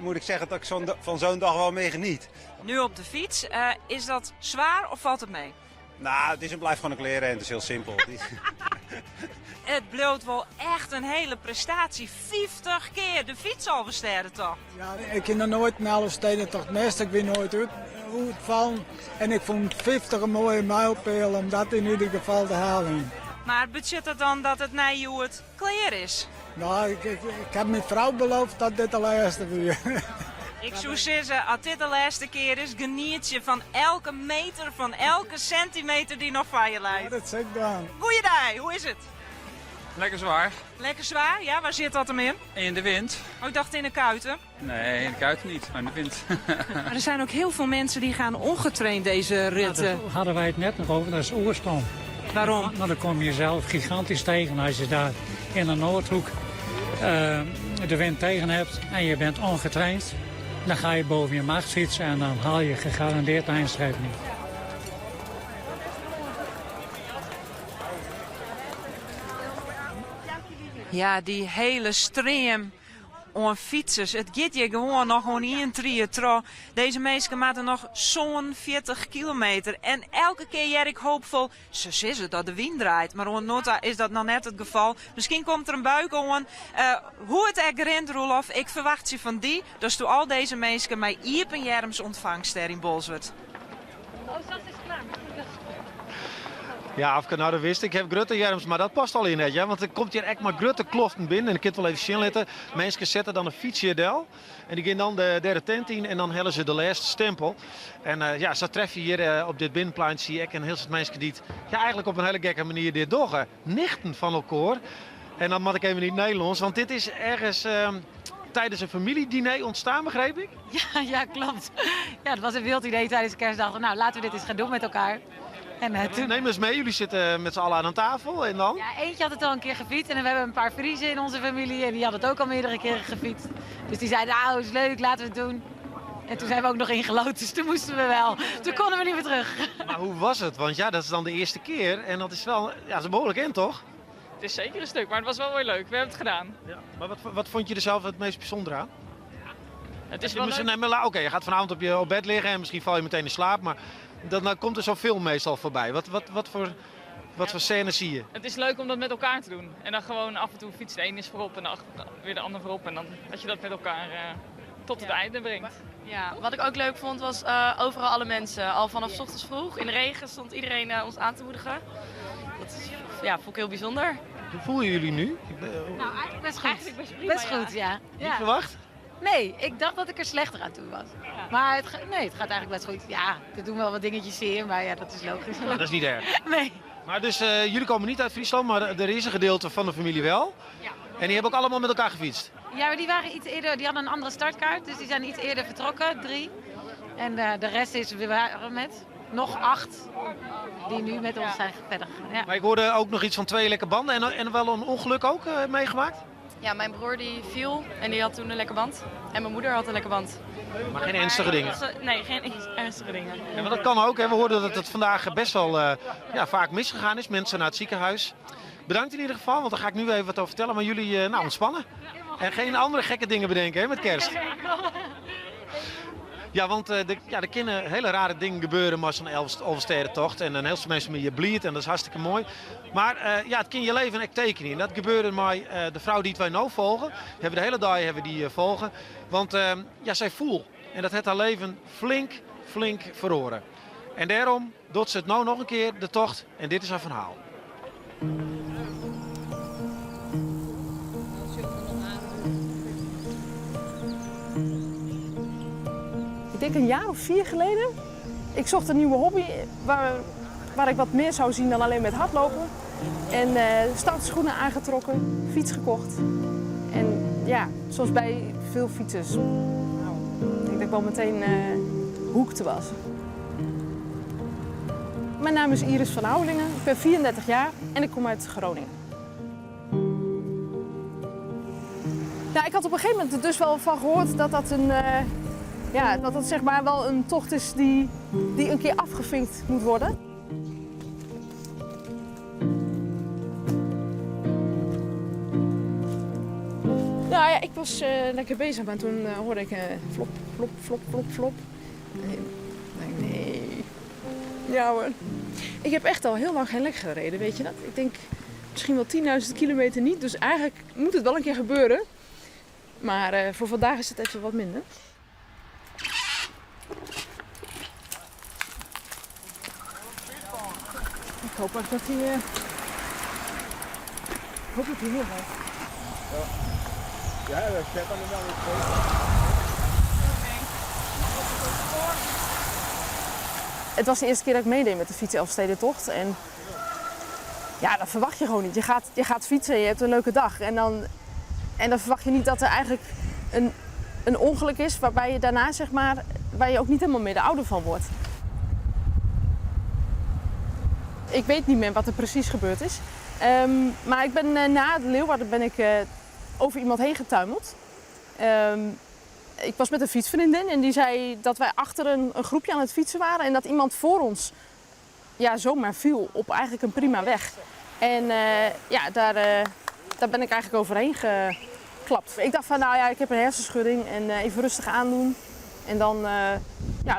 moet ik zeggen dat ik van zo'n dag wel mee geniet. Nu op de fiets, is dat zwaar of valt het mee? Nou, het is en blijft gewoon een kleren en het is heel simpel. Het bloot wel echt een hele prestatie. 50 keer de fiets Elfstedentocht. Ja, ik heb nog nooit een Elfstedentocht mist. Ik ben nooit uitgevallen. En ik vond 50 een mooie mijlpaal om dat in ieder geval te halen. Maar betekent het dan dat het naar jou het kleer is? Nou, ik heb mijn vrouw beloofd dat dit de laatste weer. Ik zou zeggen, als dit de laatste keer is, geniet je van elke meter, van elke centimeter die nog van je lijkt. Ja, dat zeg ik dan. Goeiedag, hoe is het? Lekker zwaar. Lekker zwaar? Ja, waar zit dat hem in? In de wind. Oh, ik dacht in de kuiten. Nee, in de kuiten niet, maar in de wind. Maar er zijn ook heel veel mensen die gaan ongetraind deze rit. Daar hadden wij het net nog over, dat is oorsprong. Waarom? Nou, dan kom je zelf gigantisch tegen als je daar in de Noordhoek de wind tegen hebt en je bent ongetraind. Dan ga je boven je macht fietsen en dan haal je gegarandeerd de eindstreep niet. Ja, die hele stream aan fietsers. Het gaat je gewoon nog gewoon in trouw. Deze mensen maken nog zo'n 40 kilometer. En elke keer jij ik hoopvol, ze zeggen dat de wind draait. Maar aan nota is dat nog net het geval. Misschien komt er een buik aan. Hoe het echt rent, Roelof, ik verwacht je van die. Dus toen al deze mensen mij Iepen Jerms ontvangst in Bolsward. Oh, dat is klaar. Ja, Afke, nou dat wist ik. Ik heb Grutte Jerms, maar dat past al in net, ja. Want er komt hier echt maar Grutte kloften binnen. En ik kan het wel even zien laten. Mensen zetten dan een fietsje del. En die gaan dan de derde tent in en dan hellen ze de laatste stempel. En ja, zo tref je hier op dit binnenplein, zie ik een heel soort mensen die ja, eigenlijk op een hele gekke manier dit doggen. Nichten van elkaar. En dan moet ik even niet Nederlands, want dit is ergens tijdens een familiediner ontstaan, begreep ik? Ja, klopt. Ja, dat was een wild idee tijdens de kerstdag. Nou, laten we dit eens gaan doen met elkaar. En, Neem eens mee, jullie zitten met z'n allen aan een tafel en dan? Ja, eentje had het al een keer gefietst en we hebben een paar Friesen in onze familie en die hadden het ook al meerdere keren gefietst. Dus die zeiden, nou is leuk, laten we het doen. En toen zijn we ook nog ingelood, dus toen moesten we wel. Toen konden we niet meer terug. Maar hoe was het? Want ja, dat is dan de eerste keer en dat is wel, ja, is behoorlijk in, toch? Het is zeker een stuk, maar het was wel weer leuk. We hebben het gedaan. Ja. Maar wat vond je er zelf het meest bijzonder aan? Het is wel leuk. Nee, oké, je gaat vanavond op bed liggen en misschien val je meteen in slaap, maar dan komt er zo'n film meestal voorbij. Wat voor scènes zie je? Het is leuk om dat met elkaar te doen. En dan gewoon af en toe fietst de een is voorop en dan weer de ander voorop. En dan dat je dat met elkaar tot het einde brengt. Ja, wat ik ook leuk vond was overal alle mensen. Al vanaf 's ochtends vroeg in de regen stond iedereen ons aan te moedigen. Dat vond ik heel bijzonder. Hoe voelen jullie nu? Nou, eigenlijk best goed. Eigenlijk best prima, goed, ja. Niet verwacht? Nee, ik dacht dat ik er slechter aan toe was. Maar het gaat eigenlijk best goed. Ja, er doen wel wat dingetjes zeer, maar ja, dat is logisch. Dat is niet erg. Nee. Maar dus jullie komen niet uit Friesland, maar er is een gedeelte van de familie wel. Ja. En die hebben ook allemaal met elkaar gefietst. Ja, maar die waren iets eerder, die hadden een andere startkaart, dus die zijn iets eerder vertrokken, 3. En de rest is, we waren met nog 8 die nu met ons zijn verder gegaan. Ja. Maar ik hoorde ook nog iets van 2 lekke banden en wel een ongeluk ook meegemaakt. Ja, mijn broer die viel en die had toen een lekke band. En mijn moeder had een lekke band. Maar geen ernstige dingen? Nee, geen ernstige dingen. Ja, maar dat kan ook. Hè. We hoorden dat het vandaag best wel vaak misgegaan is. Mensen naar het ziekenhuis. Bedankt in ieder geval, want daar ga ik nu even wat over vertellen. Maar jullie ontspannen. En geen andere gekke dingen bedenken hè, met kerst. Ja, want er kunnen hele rare dingen gebeuren met zo'n Elfstedentocht. En dan heel veel mensen met je blied en dat is hartstikke mooi. Maar het kan je leven echt tekenen. En dat gebeurde met de vrouw die wij nu volgen. De hele dag die volgen. Want zij voelt. En dat heeft haar leven flink verloren. En daarom doet ze het nou nog een keer, de tocht. En dit is haar verhaal. Ik denk een jaar of 4 geleden. Ik zocht een nieuwe hobby waar ik wat meer zou zien dan alleen met hardlopen. En stoute schoenen aangetrokken, fiets gekocht. En ja, zoals bij veel fietsers. Ik denk dat ik wel meteen hoekte was. Mijn naam is Iris van Houwelingen, ik ben 34 jaar en ik kom uit Groningen. Nou, ik had op een gegeven moment er dus wel van gehoord dat dat dat zeg maar wel een tocht is die een keer afgevinkt moet worden. Nou ja, ik was lekker bezig, maar toen hoorde ik flop, flop, flop, flop, flop. Nee. Ja hoor. Ik heb echt al heel lang geen lek gereden, weet je dat? Ik denk misschien wel 10.000 kilometer niet, dus eigenlijk moet het wel een keer gebeuren. Maar voor vandaag is het even wat minder. Ik hoop ook dat hij heel gaat. Ja, dat zet dan wel iets. Het was de eerste keer dat ik meedeed met de fiets Elfstedentocht. En ja, dat verwacht je gewoon niet. Je gaat fietsen en je hebt een leuke dag. En dan verwacht je niet dat er eigenlijk een ongeluk is waarbij je daarna, zeg maar, waar je ook niet helemaal meer de ouder van wordt. Ik weet niet meer wat er precies gebeurd is. Maar ik ben na de Leeuwarden over iemand heen getuimeld. Ik was met een fietsvriendin en die zei dat wij achter een groepje aan het fietsen waren en dat iemand voor ons zomaar viel op eigenlijk een prima weg. En daar ben ik eigenlijk overheen geklapt. Ik dacht van ik heb een hersenschudding en even rustig aandoen en dan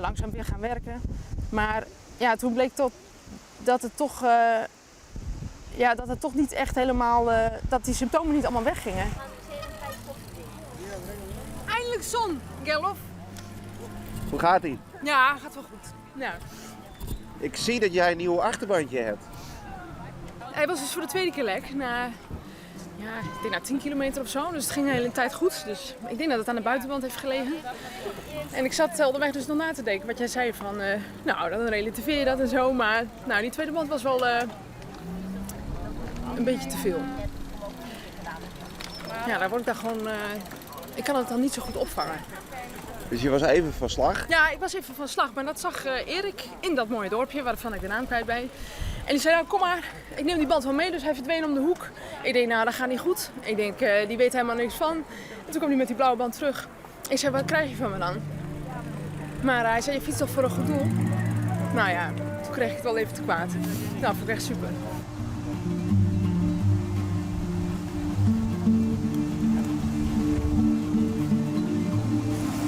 langzaam weer gaan werken. Maar toen bleek dat het toch niet echt helemaal, dat die symptomen niet allemaal weggingen. Eindelijk zon, Gerlof. Hoe gaat ie? Ja, gaat wel goed. Ja. Ik zie dat jij een nieuw achterbandje hebt. Hij was dus voor de tweede keer lek. Ik denk na 10 kilometer of zo. Dus het ging de hele tijd goed. Dus ik denk dat het aan de buitenband heeft gelegen. En ik zat onderweg dus nog na te denken wat jij zei van, dan relativeer je dat en zo. Maar die tweede band was wel een beetje te veel. Ja, daar word ik dan gewoon, ik kan het dan niet zo goed opvangen. Dus je was even van slag? Ja, ik was even van slag. Maar dat zag Erik in dat mooie dorpje, waarvan ik de naam kwijt ben. En die zei, kom maar, ik neem die band wel mee. Dus hij verdween om de hoek. Ik denk, dat gaat niet goed. Ik denk, die weet helemaal niks van. En toen kwam hij met die blauwe band terug. Ik zei, wat krijg je van me dan? Maar hij zei, je fietst toch voor een goed doel? Nou ja, toen kreeg ik het wel even te kwaad. Nou, vond ik echt super.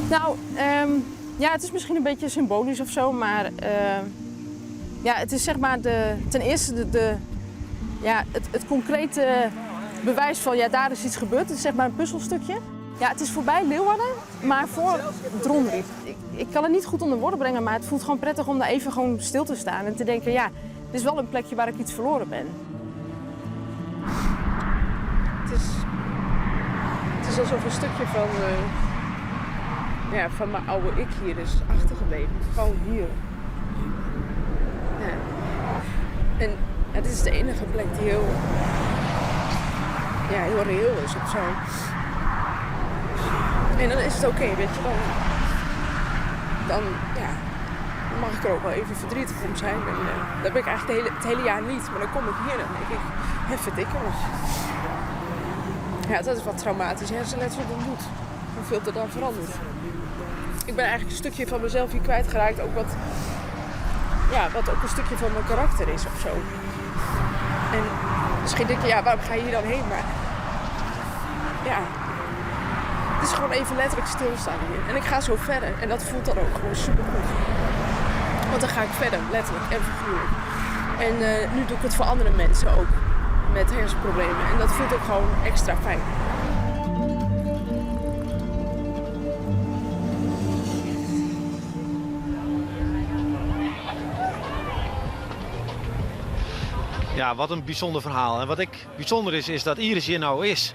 Nou, het is misschien een beetje symbolisch of zo, maar het is zeg maar ten eerste het concrete bewijs van daar is iets gebeurd. Het is zeg maar een puzzelstukje. Ja, het is voorbij Leeuwarden, maar voor Dronriep. Ik kan het niet goed onder woorden brengen, maar het voelt gewoon prettig om daar even gewoon stil te staan en te denken, dit is wel een plekje waar ik iets verloren ben. Het is alsof een stukje van van mijn oude ik hier is achtergebleven. Gewoon hier. Ja. En het is de enige plek die heel reëel is of zo. En dan is het oké, weet je. Dan mag ik er ook wel even verdrietig om zijn. En, dat ben ik eigenlijk het hele jaar niet. Maar dan kom ik hier en dan denk ik, verdikken. Ja, dat is wat traumatisch. Hersenletsel doet. Hoeveel er dan verandert. Ik ben eigenlijk een stukje van mezelf hier kwijtgeraakt. Ook wat ook een stukje van mijn karakter is of zo. En misschien denk je, waarom ga je hier dan heen? Maar ja, het is gewoon even letterlijk stilstaan hier. En ik ga zo verder. En dat voelt dan ook gewoon supergoed. Want dan ga ik verder, letterlijk en figuurlijk. En nu doe ik het voor andere mensen ook. Met hersenproblemen. En dat voelt ook gewoon extra fijn. Ja, wat een bijzonder verhaal. En wat bijzonder is dat Iris hier nou is.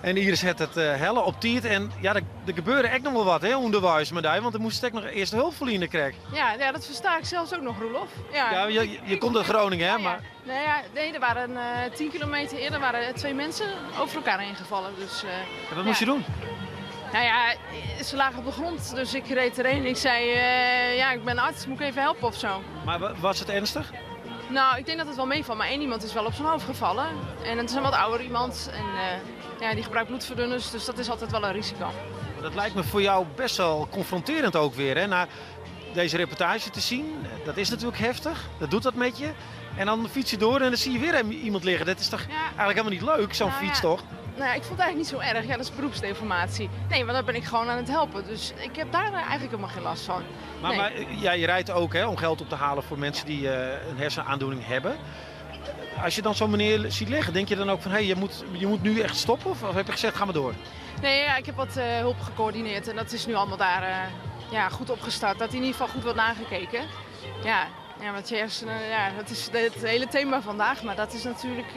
En Iris had het helle op tijd. En ja, er gebeurde echt nog wel wat, hè, onderwijs met die. Want er moest ik nog eerste hulp verliezen krijgen. Ja, dat versta ik zelfs ook nog, Roelof. Ja, je komt uit Groningen, hè? Maar... Nee, er waren 10 kilometer eerder waren 2 mensen over elkaar heen gevallen. Dus, en wat moest je doen? Nou ja, ze lagen op de grond, dus ik reed erheen. Ik zei, ik ben arts, moet ik even helpen of zo. Maar was het ernstig? Nou, ik denk dat het wel meevalt, maar 1 iemand is wel op zijn hoofd gevallen. En het is een wat ouder iemand en die gebruikt bloedverdunners, dus dat is altijd wel een risico. Dat lijkt me voor jou best wel confronterend ook weer, hè? Na deze reportage te zien, dat is natuurlijk heftig, dat doet dat met je. En dan fiets je door en dan zie je weer iemand liggen. Dat is toch eigenlijk helemaal niet leuk, zo'n fietstocht? Nou ja, ik vond het eigenlijk niet zo erg. Ja, dat is beroepsdeformatie. Nee, maar dan ben ik gewoon aan het helpen. Dus ik heb daar eigenlijk helemaal geen last van. Maar je rijdt ook, hè, om geld op te halen voor mensen die een hersenaandoening hebben. Als je dan zo'n meneer ziet liggen, denk je dan ook van... je moet nu echt stoppen? Of heb je gezegd, ga maar door? Nee, ik heb wat hulp gecoördineerd. En dat is nu allemaal daar goed opgestart. Dat in ieder geval goed wordt nagekeken. Ja, want je hersenen, dat is het hele thema vandaag. Maar dat is natuurlijk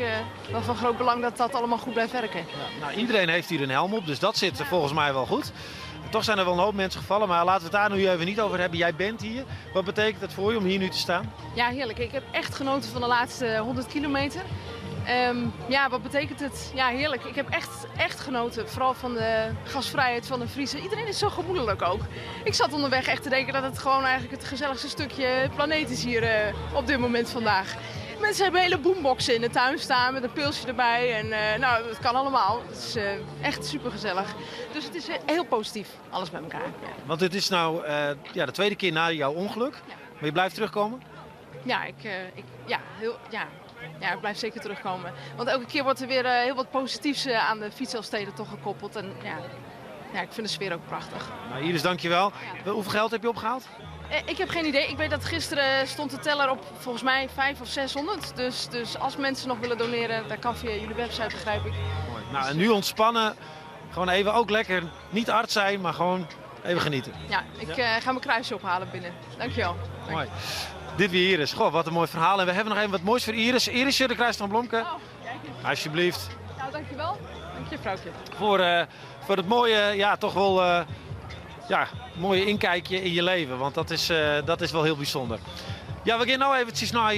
wel van groot belang dat dat allemaal goed blijft werken. Ja, nou, iedereen heeft hier een helm op, dus dat zit volgens mij wel goed. Toch zijn er wel een hoop mensen gevallen, maar laten we het daar nu even niet over hebben. Jij bent hier. Wat betekent het voor je om hier nu te staan? Ja, heerlijk. Ik heb echt genoten van de laatste 100 kilometer. Wat betekent het? Ja, heerlijk. Ik heb echt genoten. Vooral van de gasvrijheid van de Friese. Iedereen is zo gemoedelijk ook. Ik zat onderweg echt te denken dat het gewoon eigenlijk het gezelligste stukje planeet is hier op dit moment vandaag. Mensen hebben hele boomboxen in de tuin staan met een pilsje erbij. En het kan allemaal. Het is echt super gezellig. Dus het is heel positief, alles bij elkaar. Ja. Want het is nou de tweede keer na jouw ongeluk. Ja. Maar je blijft terugkomen? Ja, ik blijf zeker terugkomen. Want elke keer wordt er weer heel wat positiefs aan de fietselsteden toch gekoppeld. En ik vind de sfeer ook prachtig. Nou, Iris, dankjewel. Ja. Hoeveel geld heb je opgehaald? Ik heb geen idee. Ik weet dat gisteren stond de teller op volgens mij 500 of 600. Dus als mensen nog willen doneren, dat kan via jullie website, begrijp ik. Mooi. Nou, en nu ontspannen. Gewoon even ook lekker niet hard zijn, maar gewoon even genieten. Ja, ik ga mijn kruisje ophalen binnen. Dankjewel. Mooi. Dit weer Iris. Goh, wat een mooi verhaal. En we hebben nog even wat moois voor Iris. Irisje, de Kruis van Blomke. Oh, kijk eens. Alsjeblieft. Nou, dankjewel. Dank je, vrouwtje. Voor het mooie, toch wel mooie inkijkje in je leven. Want dat is wel heel bijzonder. Ja, we gaan nou eventjes naar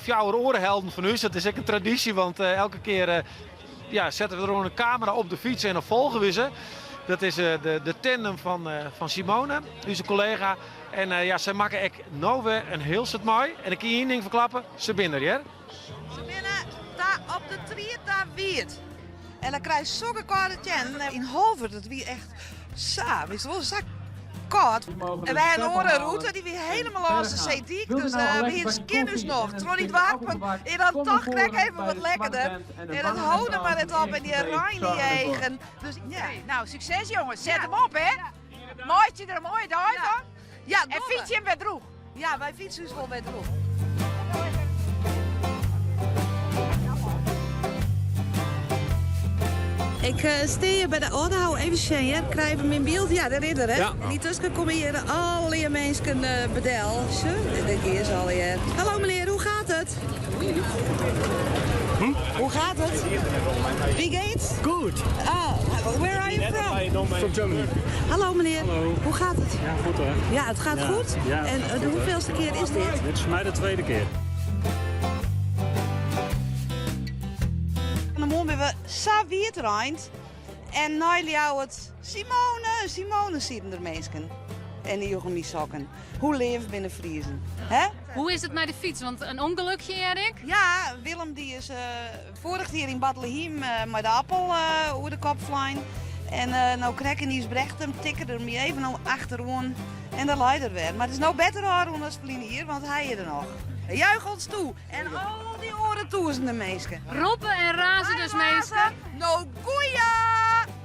jouw orenhelden van u. Dat is echt een traditie, want elke keer zetten we er gewoon een camera op de fiets en dan volgen we ze. Dat is de tandem van Simone, onze collega. En zij maken echt nou weer een heel stuk mooi. En ik kan je één ding verklappen, ze binnen er. Ze binnen daar op de triet, daar wierd. En dan krijg je zo'n kaartje in Holver, dat wie echt saai, is wel zak koud. En wij hebben een route die weer helemaal als de zeediek, dus we hier skinners nog. Het wordt niet wapen. En dan toch krijg ik even wat lekkerder. En dat houden we het op in die Rijnliegen. Dus ja. Nou, succes jongens. Zet hem op, hè? Mooitje er een mooie dag dan. Ja, en fiets je hem weer droeg. Ja, wij fietsen dus wel weer droeg. Ik sta hier bij de Ordehouw even zien, krijg hem in beeld. Ja, de ridder, hè? Ja. En die tussen komen hier alle mensen bedel. Zo, dit is al hier. Hallo meneer, hoe gaat het? het? Hoe gaat het? Wie geht's? Good. Ah, where are you from? From Germany. Hallo meneer. Hallo. Hoe gaat het? Ja, goed hoor. Ja, het gaat goed. Ja. En de hoeveelste keer is dit? Dit is voor mij de tweede keer. En dan hebben we Saviet Rijnd. En nu jou het Simone zitten er mensen. En die jongen sokken. Hoe leven binnen Friesen? Hè? Hoe is het met de fiets? Want een ongelukje, Erik? Ja, Willem die is vorig jaar in Bad Lehiem met de appel over de kop vliegen. En nou krijgen die Brecht hem, tikken er me even nou achterom en dan leidt er weer. Maar het is nou beter horen dan Spline hier, want hij is er nog. Juich ons toe en al die oren toezende meisken. Roepen en razen dus, meisken. Nou, goeia!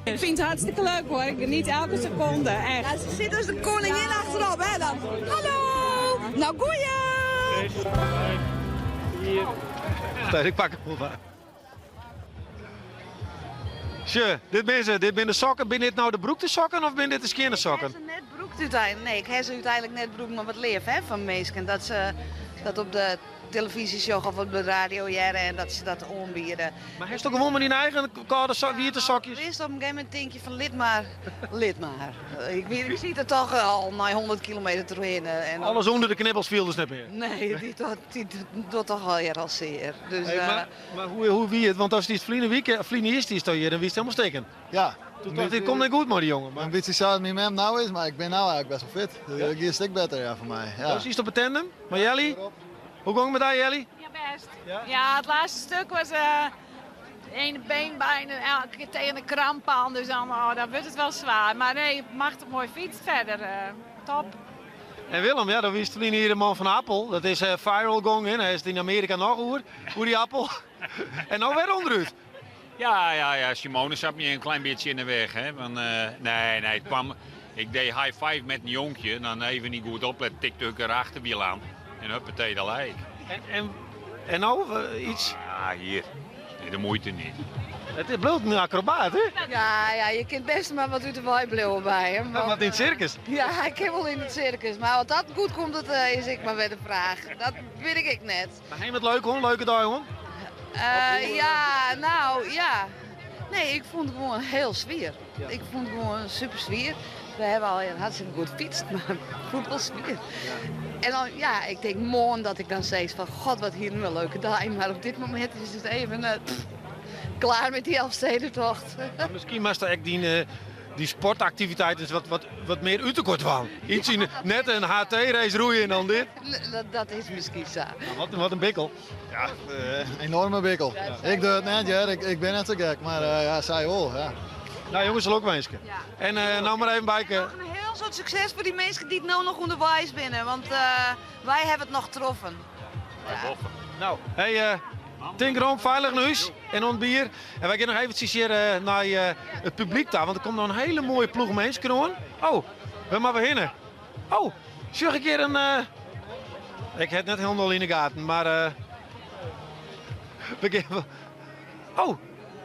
Ik vind het hartstikke leuk hoor, ik geniet elke seconde, echt. Ja, ze zit dus de koningin achterop, hè dan. Hallo! Nou, goeia! Hier. Ik pak hem wel bij. Sje, dit zijn de sokken. Ben dit nou de broek te sokken of ben dit de skinnersokken? Ik heb ze net broek uiteindelijk. Nee, ik heb ze uiteindelijk net broek, maar wat leef hè, van meisken. Dat ze dat op de televisieshow of op de radio jaren en dat ze dat aanbieden. Maar hij is toch gewoon met die eigen koude witte sokjes? Eerst op een gegeven moment denk je van lid maar. Ik zie het toch al na 100 kilometer terheen. En Alles onder de knibbels viel dus niet meer. Nee, die doet toch al heel zeer. Dus, Hey, maar hoe wie het? Want als die Vliene is die hier, dan wie het helemaal steken. Ja. Toen dacht ik, komt niet goed maar die jongen. Maar... Een beetje zo met hem nou is, maar ik ben nou eigenlijk best wel fit. Dus dat is een stuk beter ja, voor mij. Ja. Dus is het op het tandem? Maar Jelly? Hoe ging het met jou, Jelly? Ja, best. Ja, het laatste stuk was ene been bijna elke keer tegen de kramp aan, dus dan wordt het wel zwaar. Maar nee, je mag toch mooi fietsen verder. Top. En Willem, ja, dan wist Vliene hier de man van Appel. Dat is viral gegaan, hij is in Amerika nog hoe die Appel. En nou weer onderuit. Ja, Simone zat me een klein beetje in de weg. Hè? Want, nee, het kwam. Ik deed high five met een jonkje. Dan even niet goed opletten, tikte ik er achterwiel aan. En huppatee, dat lijk. En nou iets? Ja, hier. Nee, de moeite niet. Het bloot een acrobaat, hè? Ja, je kunt best maar wat uit de waai blijven bij hem. Wat in het circus? Ja, ik heb wel in het circus. Maar wat dat goed komt, dat is ik maar weer de vraag. Dat weet ik net. Maar heen met leuk hoor, leuke dag hoor. Ja. Nee, ik vond het gewoon heel sfeer. Ja. Ik vond het gewoon super sfeer. We hebben al een hartstikke goed fietst, maar goed wel sfeer. En dan, ik denk morgen dat ik dan steeds van, god wat hier een leuke dag. Maar op dit moment is het even klaar met die Elfstedentocht. Misschien was er echt die sportactiviteiten wat meer uittekort van. Iets in net een HT-race roeien en dan dit. Dat is misschien zo. Nou, wat een bikkel. Ja, enorme bikkel. Ja. Ik doe het net, ja. Ik ben net zo gek, maar zij wel. Ja. Nou jongens, zal ook wensen. Ja. En nou maar even bijken. Een heel soort succes voor die mensen die het nou nog onderwijs binnen, want wij hebben het nog getroffen. Ja. Nou, hey, Tinkerom, veilig naar huis en ons bier. En wij gaan nog eventjes hier naar het publiek daar, want er komt nog een hele mooie ploeg mensen aan. Oh, we maar beginnen. Oh, zeg een keer een... Ik heb het net helemaal in de gaten, maar... Oh,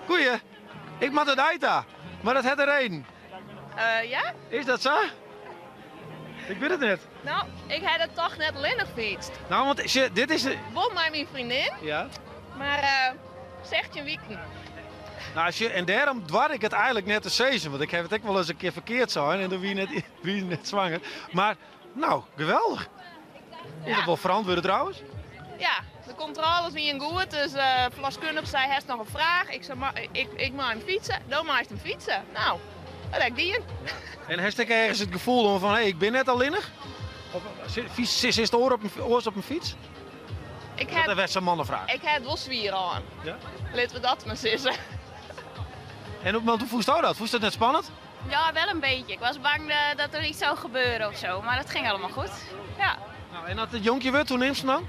goeie. Ik mag het uit daar, maar dat had er één. Ja? Is dat zo? Ik weet het net. Nou, ik heb het toch net alleen gefietst. Nou, want dit is... Won mij mijn vriendin. Ja. Maar zegt je weekend. Nou, en daarom dwar ik het eigenlijk net te season, want ik heb het ook wel eens een keer verkeerd zijn en dan wie net zwanger. Maar, nou, geweldig. Is dat wel verantwoord trouwens? Ja, de controles niet goed, dus verloskundig zei, hij heeft nog een vraag. Ik zei, ik mag hem fietsen, dan mag hem fietsen. Nou, dat heb ik die in. En heeft ik ergens het gevoel van, hé, ik ben net al innig? Of is het oors op een fiets? Dat werd zo'n mannenvraag. Ik heb het zwier aan. Ja? Laten we dat maar zeggen. En hoe voest jou dat? Voest het net spannend? Ja, wel een beetje. Ik was bang dat er iets zou gebeuren of zo, maar dat ging allemaal goed. Ja. Nou, en dat het jonkje werd, hoe neemt ze dan?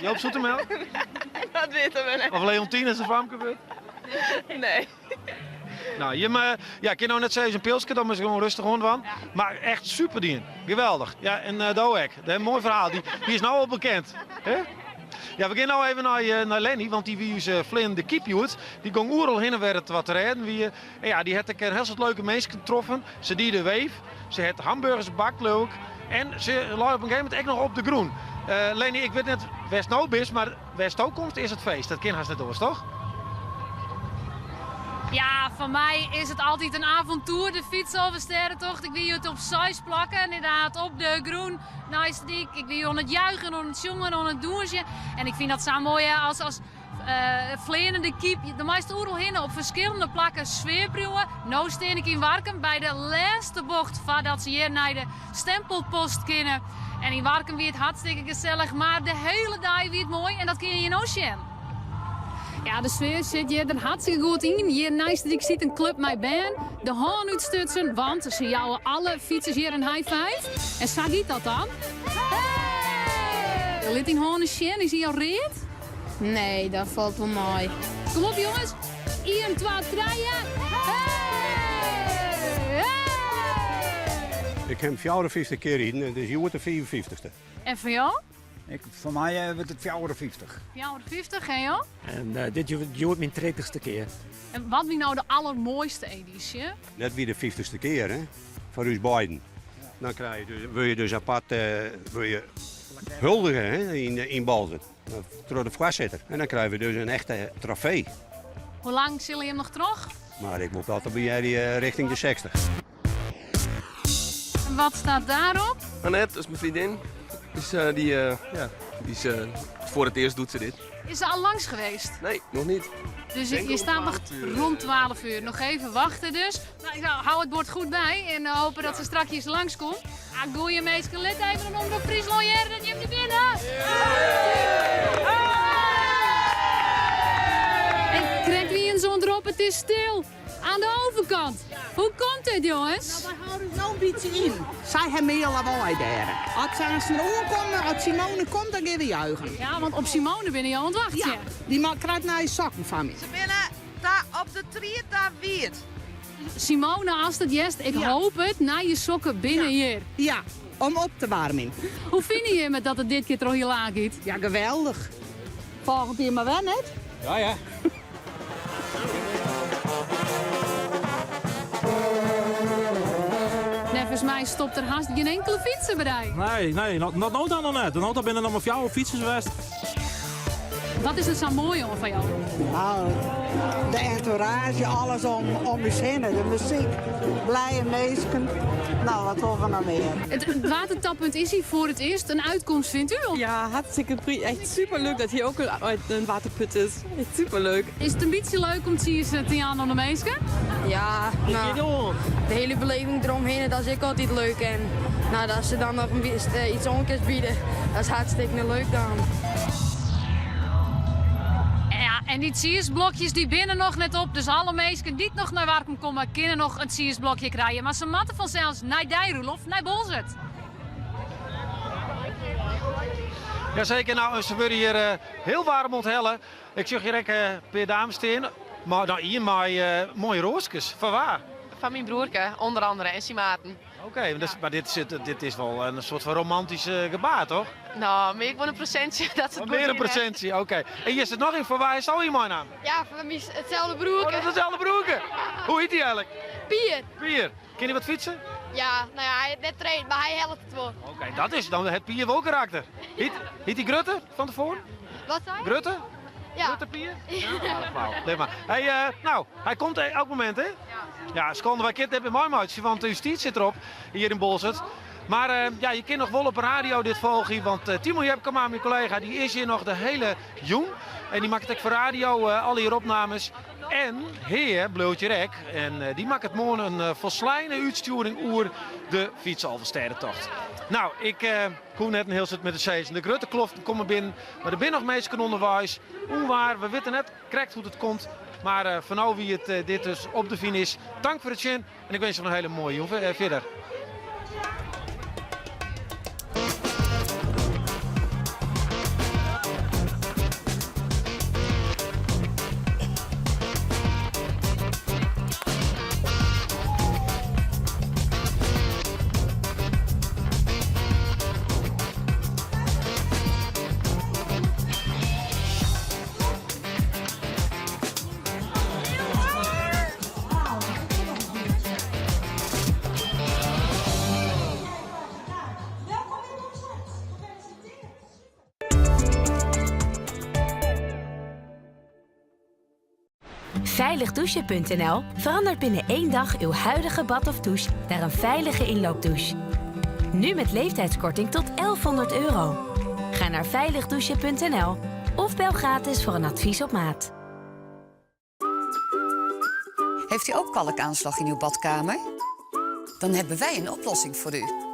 Joop Zoetemelk? Dat weten we niet. Of Leontien is een vamke werd? Nee. Nou, je kan nou net zeggen, een pilsje, dan is het gewoon rustig rond van. Ja. Maar echt super ding. Geweldig. Ja, en Doek, dat is een mooi verhaal. Die is nou al bekend. He? Ja, we gaan nou even naar Lenny, want die is Flynn de Kiepjoet. Die ging overal heen en weer wat rijden. Die had ik een heel soort leuke mensen getroffen. Ze die de weef. Ze had hamburgers bakt leuk. En ze lag op een gegeven moment echt nog op de groen. Leni, ik weet net West nou bist, maar West ook komt is het feest. Dat kind haast net door, toch? Ja, voor mij is het altijd een avontuur, de fiets over Sterrentocht. Ik wil het op Sais plakken, inderdaad, op de groen. Nice dik. Ik wil aan het juichen, aan het zongen, aan het douchen. En ik vind dat zo mooi als vlerende kiep. De meeste oerel hinnen op verschillende plakken sfeerproeven. Nou steen ik in Warkum bij de laatste bocht voordat ze hier naar de stempelpost kunnen. En in Warkum weer het hartstikke gezellig, maar de hele dag weer het mooi en dat kun je nou zien. Ja, de sfeer zit hier er hartstikke goed in. Hier naast ik ziet een club met band. De haan uitstutsen, want ze jouwen alle fietsers hier een high five. En zag je dat dan? Hey! Liet in haan zien, is hij al reed? Nee, dat valt wel mooi. Kom op jongens. 1, 2, 3. Ik heb 54 keer in, dus je wordt de 54ste. En voor jou? Voor mij wordt het 54. 54, hè joh? En dit wordt mijn 30ste keer. En wat wie nou de allermooiste editie? Net weer de 50ste keer, hè? Voor ons beiden. Dan krijg je dus, wil je dus apart wil je huldigen, hè? In Balzen. Door de voorzitter. En dan krijgen we dus een echte trofee. Hoe lang zullen je hem nog terug? Maar ik moet altijd bij jij richting de 60. En wat staat daarop? Annette, dat is mijn vriendin. Dus die is voor het eerst doet ze dit. Is ze al langs geweest? Nee, nog niet. Dus je staat nog rond 12 uur. Nog even wachten dus. Nou, ik hou het bord goed bij en hopen dat ze strakjes langskomt. Ah, goeie je meestal let even een omroep Friesland hier, dat je hem niet binnen. En krijgt wie een zo'n drop, het is stil. Aan de overkant. Hoe komt dit, jongens? Nou, wij houden het nou een beetje in. Zij hebben heel lawaai daar. Als ze aan zijn komen, als Simone komt, dan gaan we juichen. Ja, want op Simone ben je al aan het wachten. Ja, die krijgt naar je sokken van me. Ze binnen daar op de triet, daar weer. Simone, als het jest, ik hoop het, naar je sokken binnen hier. Ja, om op te warmen. Hoe vind je het dat het dit keer toch heel laag is? Ja, geweldig. Volgend jaar maar wel net. Ja, ja. Volgens mij stopt er haast geen enkele fietsenbedrijf. Nee, nog dan nog net. Dan binnen nog maar 4 fietsers geweest. Wat is er zo mooi van jou? Nou, de entourage, alles om je heen, de muziek, blije mensen. Nou, wat wil we nou meer? Het watertappunt is hier voor het eerst een uitkomst, vindt u? Ja, hartstikke prima. Echt superleuk dat hier ook een waterput is. Echt superleuk. Is het een beetje leuk om te zien aan de meesten? Ja, nou, de hele beleving eromheen, dat is ook altijd leuk. En nou, dat ze dan nog iets onkers bieden, dat is hartstikke leuk dan. Ja, en die cheersblokjes die binnen nog net op. Dus alle mensen die nog naar Warkum komen, kunnen nog een cheersblokje krijgen. Maar ze matten vanzelfs naar Dijroel of naar Bolzert. Jazeker, nou, ze worden hier heel warm onthellen. Ik zeg hier een paar dames steen. Maar nou, hier maar mooie roosjes. Van waar? Van mijn broerke, onder andere, en Simaten. Oké, maar dit is wel een soort van romantisch gebaar, toch? Nou, meer ik wil een presentie dat het meer een presentie, oké. En je zit nog in, van waar is al je man aan? Ja, van mij hetzelfde broerke. Oh, dat is hetzelfde broerke. Hoe heet hij eigenlijk? Pier. Pier. Ken je wat fietsen? Ja, nou ja, hij heeft net traint, maar hij helpt het wel. Oké, dat is dan het Pier wel karakter. Heet die Grutte van tevoren? Wat zei je? Grutte? Ja. Grutte Pier? Ja, wauw. Leef maar. Nou, hij komt elk moment, hè? Ja, seconde waar kind heb je mooi maatje, want de justitie zit erop hier in Bolzert. Maar ja, je kunt nog wel op radio dit volgen, want Timo Jepkema, mijn collega, die is hier nog de hele jong. En die maakt ook voor radio alle hier opnames. En heer Bleutje Rek, en die maakt het morgen een volslijne uitsturing over de fietsalversterrentocht. Nou, ik kom net een heel stuk met de season. De grote kloft komen binnen, maar er zijn nog mensen onderwijs. Onwaar, we weten net correct hoe het komt. Maar van nou wie het dit dus op de finish. Dank voor het zien en ik wens je nog een hele mooie jongen verder. Veiligdouchen.nl verandert binnen 1 dag uw huidige bad of douche naar een veilige inloopdouche. Nu met leeftijdskorting tot €1100. Ga naar veiligdouchen.nl of bel gratis voor een advies op maat. Heeft u ook kalkaanslag in uw badkamer? Dan hebben wij een oplossing voor u.